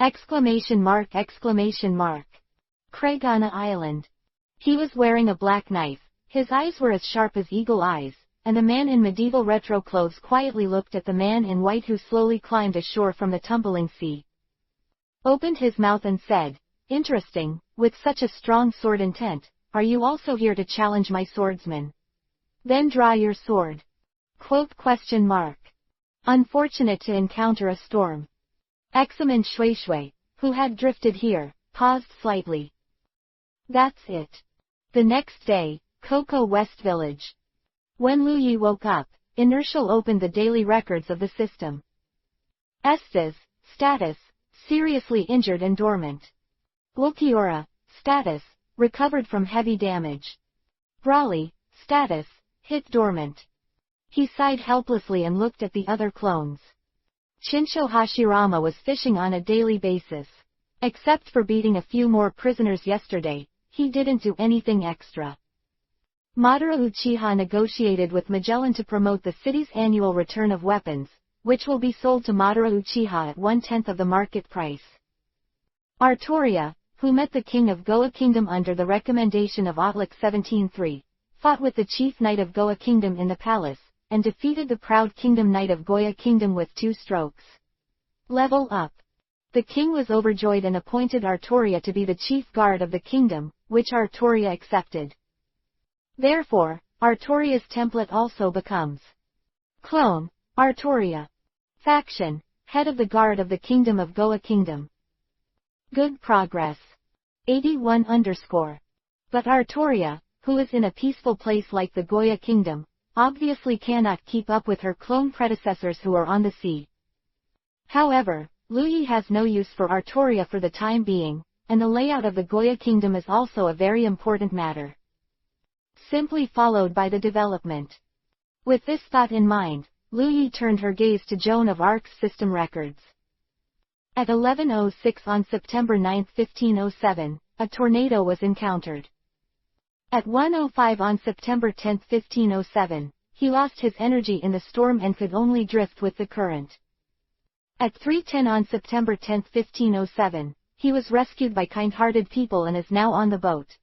Exclamation mark, exclamation mark. Craigana Island. He was wearing a black knife, his eyes were as sharp as eagle eyes, and the man in medieval retro clothes quietly looked at the man in white who slowly climbed ashore from the tumbling sea. Opened his mouth and said, "Interesting, with such a strong sword intent, are you also here to challenge my swordsman? Then draw your sword." Quote question mark. Unfortunate to encounter a storm. Examen Shui Shui, who had drifted here, paused slightly. That's it. The next day, Coco West Village. When Lu Yi woke up, Inertial opened the daily records of the system. Esdeath, status, seriously injured and dormant. Ulquiorra, status, recovered from heavy damage. Brawley, status, hit dormant. He sighed helplessly and looked at the other clones. Shinsho Hashirama was fishing on a daily basis. Except for beating a few more prisoners yesterday, he didn't do anything extra. Madara Uchiha negotiated with Magellan to promote the city's annual return of weapons, which will be sold to Madara Uchiha at 1/10 of the market price. Artoria, who met the king of Goa Kingdom under the recommendation of Otlak 17-3, fought with the chief knight of Goa Kingdom in the palace, and defeated the proud kingdom knight of Goya Kingdom with 2 strokes. Level up. The king was overjoyed and appointed Artoria to be the chief guard of the kingdom, which Artoria accepted. Therefore, Artoria's template also becomes Clone, Artoria. Faction, head of the guard of the kingdom of Goa Kingdom. Good progress. 81_. But Artoria, who is in a peaceful place like the Goya Kingdom, obviously cannot keep up with her clone predecessors who are on the sea. However, Lu Yi has no use for Artoria for the time being, and the layout of the Goya Kingdom is also a very important matter. Simply followed by the development. With this thought in mind, Lu Yi turned her gaze to Joan of Arc's system records. At 11:06 on September 9, 1507, a tornado was encountered. At 1:05 on September 10, 1507, he lost his energy in the storm and could only drift with the current. At 3:10 on September 10, 1507, he was rescued by kind-hearted people and is now on the boat.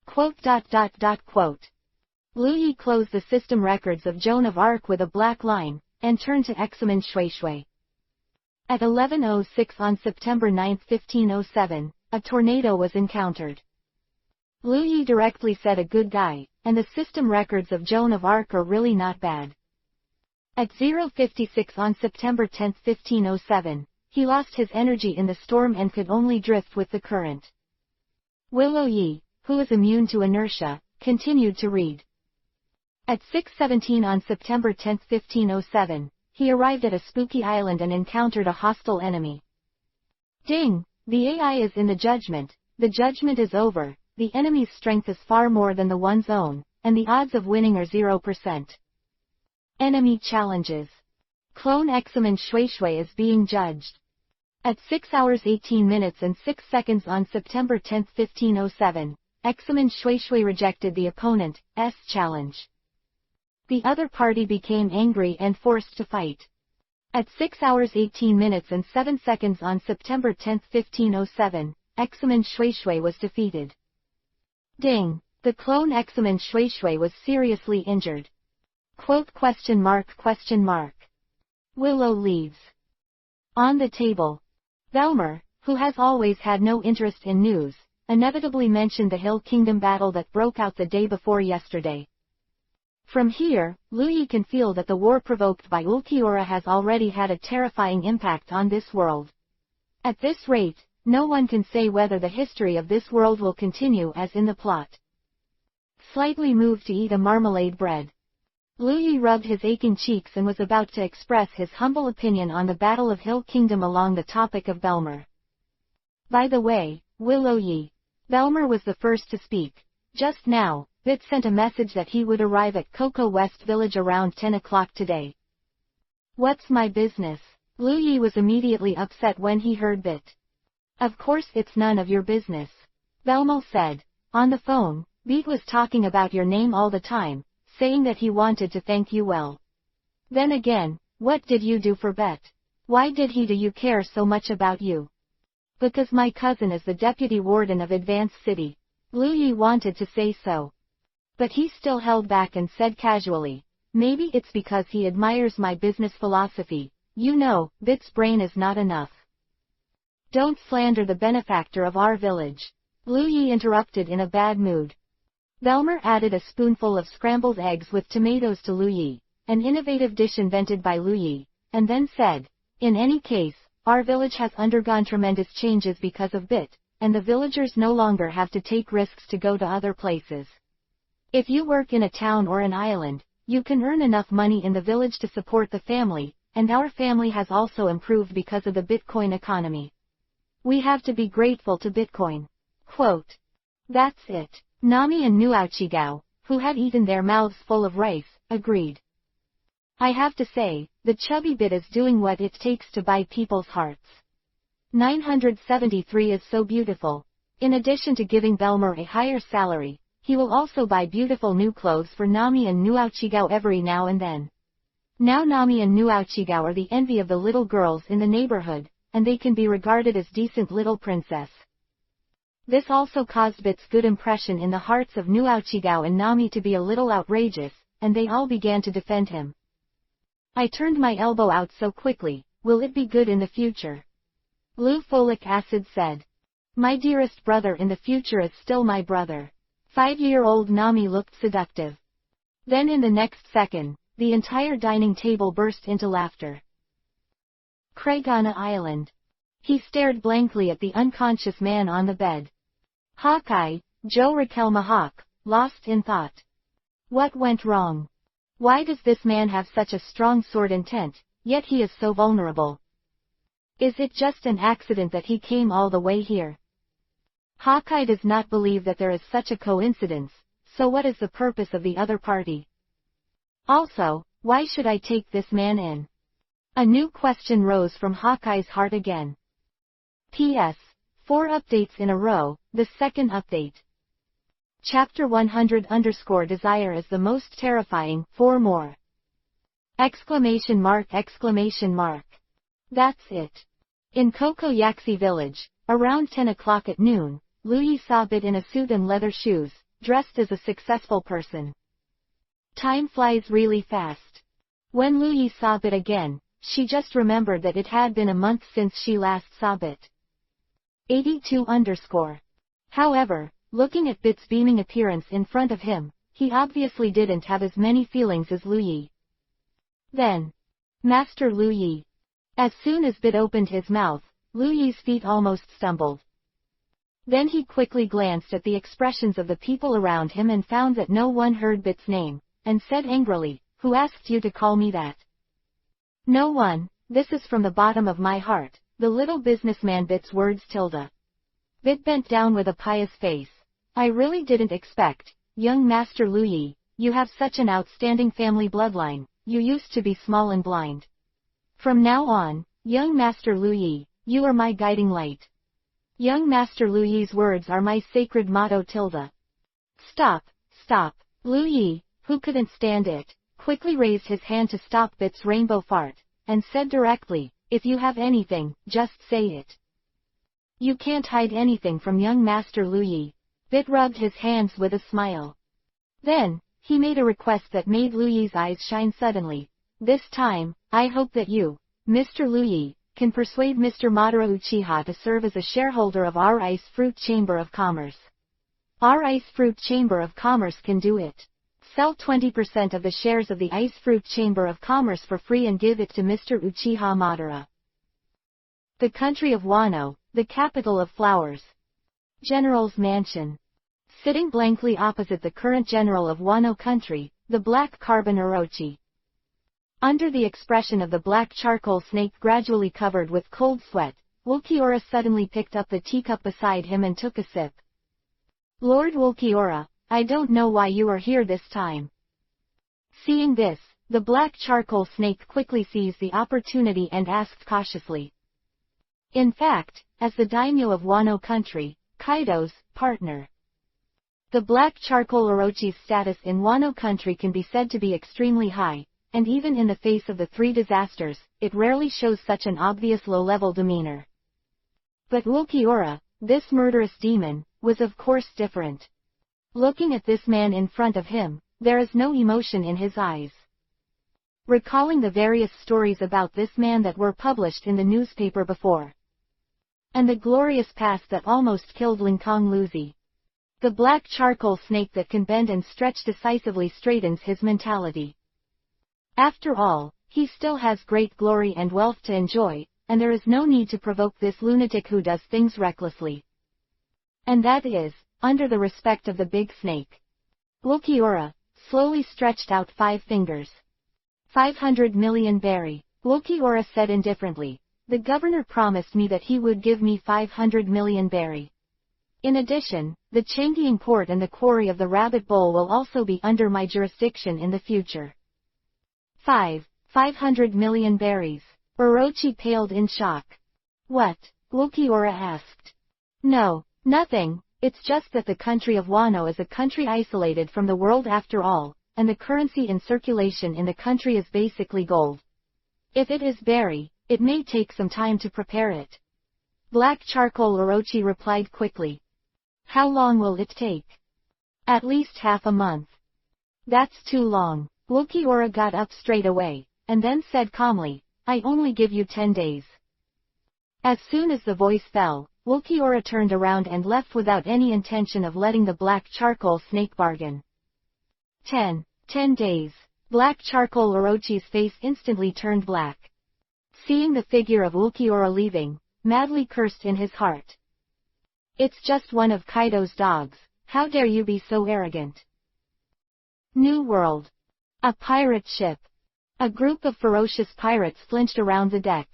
Quote. Lu Yi closed the system records of Joan of Arc with a black line, and turned to Examen Shui Shui. At 11:06 on September 9, 1507, a tornado was encountered. Lu Yi directly said a good guy, and the system records of Joan of Arc are really not bad. At 0:56 on September 10, 1507, he lost his energy in the storm and could only drift with the current. Willow Yi, who is immune to inertia, continued to read. At 6:17 on September 10, 1507, he arrived at a spooky island and encountered a hostile enemy. Ding! The AI is in the judgment is over, the enemy's strength is far more than the one's own, and the odds of winning are 0%. Enemy challenges. Clone Examen Shui Shui is being judged. At 6 hours 18 minutes and 6 seconds on September 10, 1507, Examen Shui Shui rejected the opponent's challenge. The other party became angry and forced to fight. At 6 hours 18 minutes and 7 seconds on September 10, 1507, Examen Shui Shui was defeated. Ding! The clone Examen Shui Shui was seriously injured. Quote question mark. Willow leaves. On the table. Velmer, who has always had no interest in news, inevitably mentioned the Hill Kingdom battle that broke out the day before yesterday. From here, Lu Yi can feel that the war provoked by Ulquiorra has already had a terrifying impact on this world. At this rate, no one can say whether the history of this world will continue as in the plot. Slightly moved to eat a marmalade bread. Lu Yi rubbed his aching cheeks and was about to express his humble opinion on the Battle of Hill Kingdom along the topic of Belmer. By the way, Willow Yi. Belmer was the first to speak. Just now, Bit sent a message that he would arrive at Coco West Village around 10 o'clock today. What's my business? Lu Yi was immediately upset when he heard Bit. Of course it's none of your business. Belmo said. On the phone, Bit was talking about your name all the time, saying that he wanted to thank you well. Then again, what did you do for Bet? Why did he do you care so much about you? Because my cousin is the deputy warden of Advanced City. Lu Yi wanted to say so. But he still held back and said casually, maybe it's because he admires my business philosophy. You know, Bit's brain is not enough. Don't slander the benefactor of our village. Lu Yi interrupted in a bad mood. Belmer added a spoonful of scrambled eggs with tomatoes to Lu Yi, an innovative dish invented by Lu Yi, and then said, in any case, our village has undergone tremendous changes because of Bit, and the villagers no longer have to take risks to go to other places. If you work in a town or an island, you can earn enough money in the village to support the family, and our family has also improved because of the Bitcoin economy. We have to be grateful to Bitcoin. Quote. That's it. Nami and Nuauchigao, who had eaten their mouths full of rice, agreed. I have to say, the chubby Bit is doing what it takes to buy people's hearts. 973 is so beautiful. In addition to giving Belmer a higher salary, he will also buy beautiful new clothes for Nami and Nuauchigao every now and then. Now Nami and Nuauchigao are the envy of the little girls in the neighborhood, and they can be regarded as decent little princess. This also caused Bit's good impression in the hearts of Nuauchigao and Nami to be a little outrageous, and they all began to defend him. I turned my elbow out so quickly, will it be good in the future? Blue folic acid said. My dearest brother in the future is still my brother. 5-year-old Nami looked seductive. Then in the next second, the entire dining table burst into laughter. Kraigana Island. He stared blankly at the unconscious man on the bed. Hawkeye, Joe Raquel Mahawk, lost in thought. What went wrong? Why does this man have such a strong sword intent, yet he is so vulnerable? Is it just an accident that he came all the way here? Hawkeye does not believe that there is such a coincidence, so what is the purpose of the other party? Also, why should I take this man in? A new question rose from Hawkeye's heart again. P.S. 4 updates in a row, the second update. Chapter-100 desire is the most terrifying, 4 more. Exclamation mark. That's it. In Kokoyaksi village, around 10 o'clock at noon, Lu Yi saw Bit in a suit and leather shoes, dressed as a successful person. Time flies really fast. When Lu Yi saw Bit again, she just remembered that it had been a month since she last saw Bit. 82 However, looking at Bit's beaming appearance in front of him, he obviously didn't have as many feelings as Lu Yi. Then, Master Lu Yi. As soon as Bit opened his mouth, Lu Yi's feet almost stumbled. Then he quickly glanced at the expressions of the people around him and found that no one heard Bit's name, and said angrily, Who asked you to call me that? No one. This is from the bottom of my heart, the little businessman Bit's words. Bit bent down with a pious face. I really didn't expect, young Master Lu Yi, you have such an outstanding family bloodline, you used to be small and blind. From now on, young Master Lu Yi, you are my guiding light. Young Master Lu Yi's words are my sacred motto. Stop. Lu Yi, who couldn't stand it, quickly raised his hand to stop Bit's rainbow fart, and said directly, if you have anything, just say it. You can't hide anything from young Master Lu Yi. Bit rubbed his hands with a smile. Then, he made a request that made Lu Yi's eyes shine suddenly. This time, I hope that you, Mr. Lu Yi, can persuade Mr. Madara Uchiha to serve as a shareholder of our Ice Fruit Chamber of Commerce. Our Ice Fruit Chamber of Commerce can do it. Sell 20% of the shares of the Ice Fruit Chamber of Commerce for free and give it to Mr. Uchiha Madara. The country of Wano, the capital of flowers. General's Mansion. Sitting blankly opposite the current general of Wano country, the black carbon Orochi. Under the expression of the black charcoal snake gradually covered with cold sweat, Wulkiora suddenly picked up the teacup beside him and took a sip. Lord Wulkiora, I don't know why you are here this time. Seeing this, the black charcoal snake quickly seized the opportunity and asked cautiously. In fact, as the daimyo of Wano country, Kaido's partner. The black charcoal Orochi's status in Wano country can be said to be extremely high, and even in the face of the 3 disasters, it rarely shows such an obvious low-level demeanor. But Ulquiorra, this murderous demon, was of course different. Looking at this man in front of him, there is no emotion in his eyes. Recalling the various stories about this man that were published in the newspaper before, and the glorious past that almost killed Linkong Luzi, the black charcoal snake that can bend and stretch decisively straightens his mentality. After all, he still has great glory and wealth to enjoy, and there is no need to provoke this lunatic who does things recklessly. And that is, under the respect of the big snake. Ulquiorra slowly stretched out 5 fingers. 500 million berry. Ulquiorra said indifferently. The governor promised me that he would give me 500 million berry. In addition, the Changying port and the quarry of the Rabbit Bowl will also be under my jurisdiction in the future. 500 million berries. Orochi paled in shock. What? Ulquiorra asked. No, nothing, it's just that the country of Wano is a country isolated from the world after all, and the currency in circulation in the country is basically gold. If it is berry, it may take some time to prepare it. Black charcoal. Orochi replied quickly. How long will it take? At least half a month. That's too long. Ulquiorra got up straight away, and then said calmly, I only give you 10 days. As soon as the voice fell, Ulquiorra turned around and left without any intention of letting the black charcoal snake bargain. 10 days. Black charcoal. Orochi's face instantly turned black. Seeing the figure of Ulquiorra leaving, madly cursed in his heart. It's just one of Kaido's dogs, how dare you be so arrogant. New World. A pirate ship. A group of ferocious pirates flinched around the deck.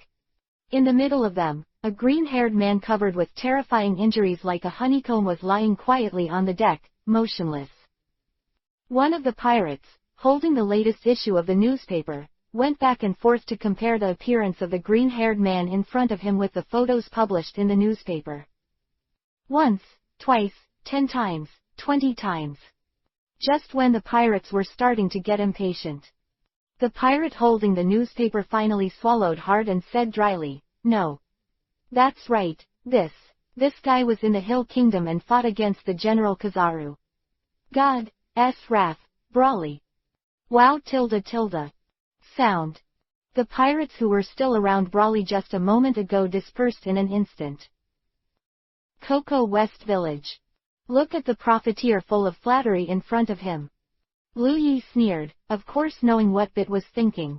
In the middle of them, a green-haired man covered with terrifying injuries like a honeycomb was lying quietly on the deck, motionless. One of the pirates, holding the latest issue of the newspaper, went back and forth to compare the appearance of the green-haired man in front of him with the photos published in the newspaper. Once, twice, 10 times, 20 times. Just when the pirates were starting to get impatient, the pirate holding the newspaper finally swallowed hard and said dryly, No. That's right, this guy was in the Hill Kingdom and fought against the General Kizaru. God's wrath, brawly. Wow. Sound. The pirates who were still around Brawley just a moment ago dispersed in an instant. Coco West Village. Look at the profiteer full of flattery in front of him. Lu Yi sneered, of course knowing what Bit was thinking.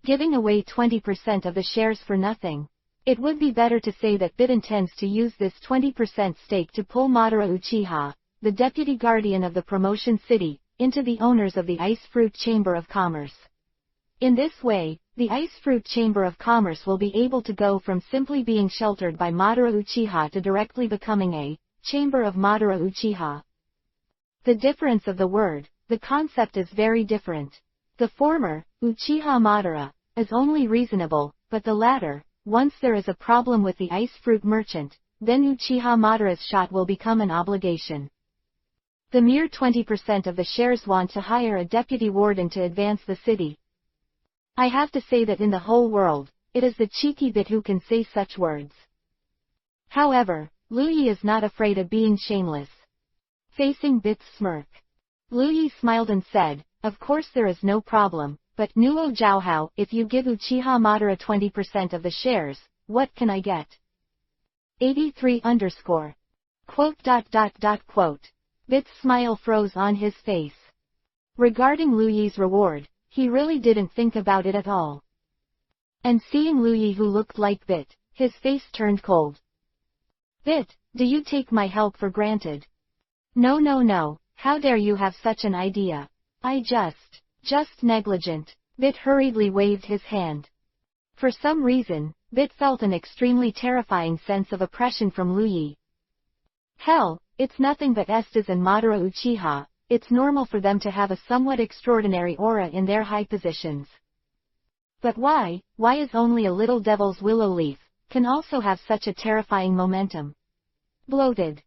Giving away 20% of the shares for nothing. It would be better to say that Bit intends to use this 20% stake to pull Madara Uchiha, the deputy guardian of the promotion city, into the owners of the Ice Fruit Chamber of Commerce. In this way, the Ice Fruit Chamber of Commerce will be able to go from simply being sheltered by Madara Uchiha to directly becoming a Chamber of Madara Uchiha. The difference of the word, the concept is very different. The former, Uchiha Madara, is only reasonable, but the latter, once there is a problem with the ice fruit merchant, then Uchiha Madara's shot will become an obligation. The mere 20% of the shares want to hire a deputy warden to advance the city. I have to say that in the whole world, it is the cheeky Bit who can say such words. However, Lu Yi is not afraid of being shameless. Facing Bit's smirk, Lu Yi smiled and said, of course there is no problem, but Nuo Zhaohao, if you give Uchiha Madara 20% of the shares, what can I get? 83 _ Quote. Bit's smile froze on his face. Regarding Lu Yi's reward, he really didn't think about it at all. And seeing Lu Yi who looked like Bit, his face turned cold. Bit, do you take my help for granted? No, how dare you have such an idea? I just negligent. Bit hurriedly waved his hand. For some reason, Bit felt an extremely terrifying sense of oppression from Lu Yi. Hell, it's nothing but Esdeath and Madara Uchiha, it's normal for them to have a somewhat extraordinary aura in their high positions. But why is only a little devil's willow leaf, can also have such a terrifying momentum? Bloated.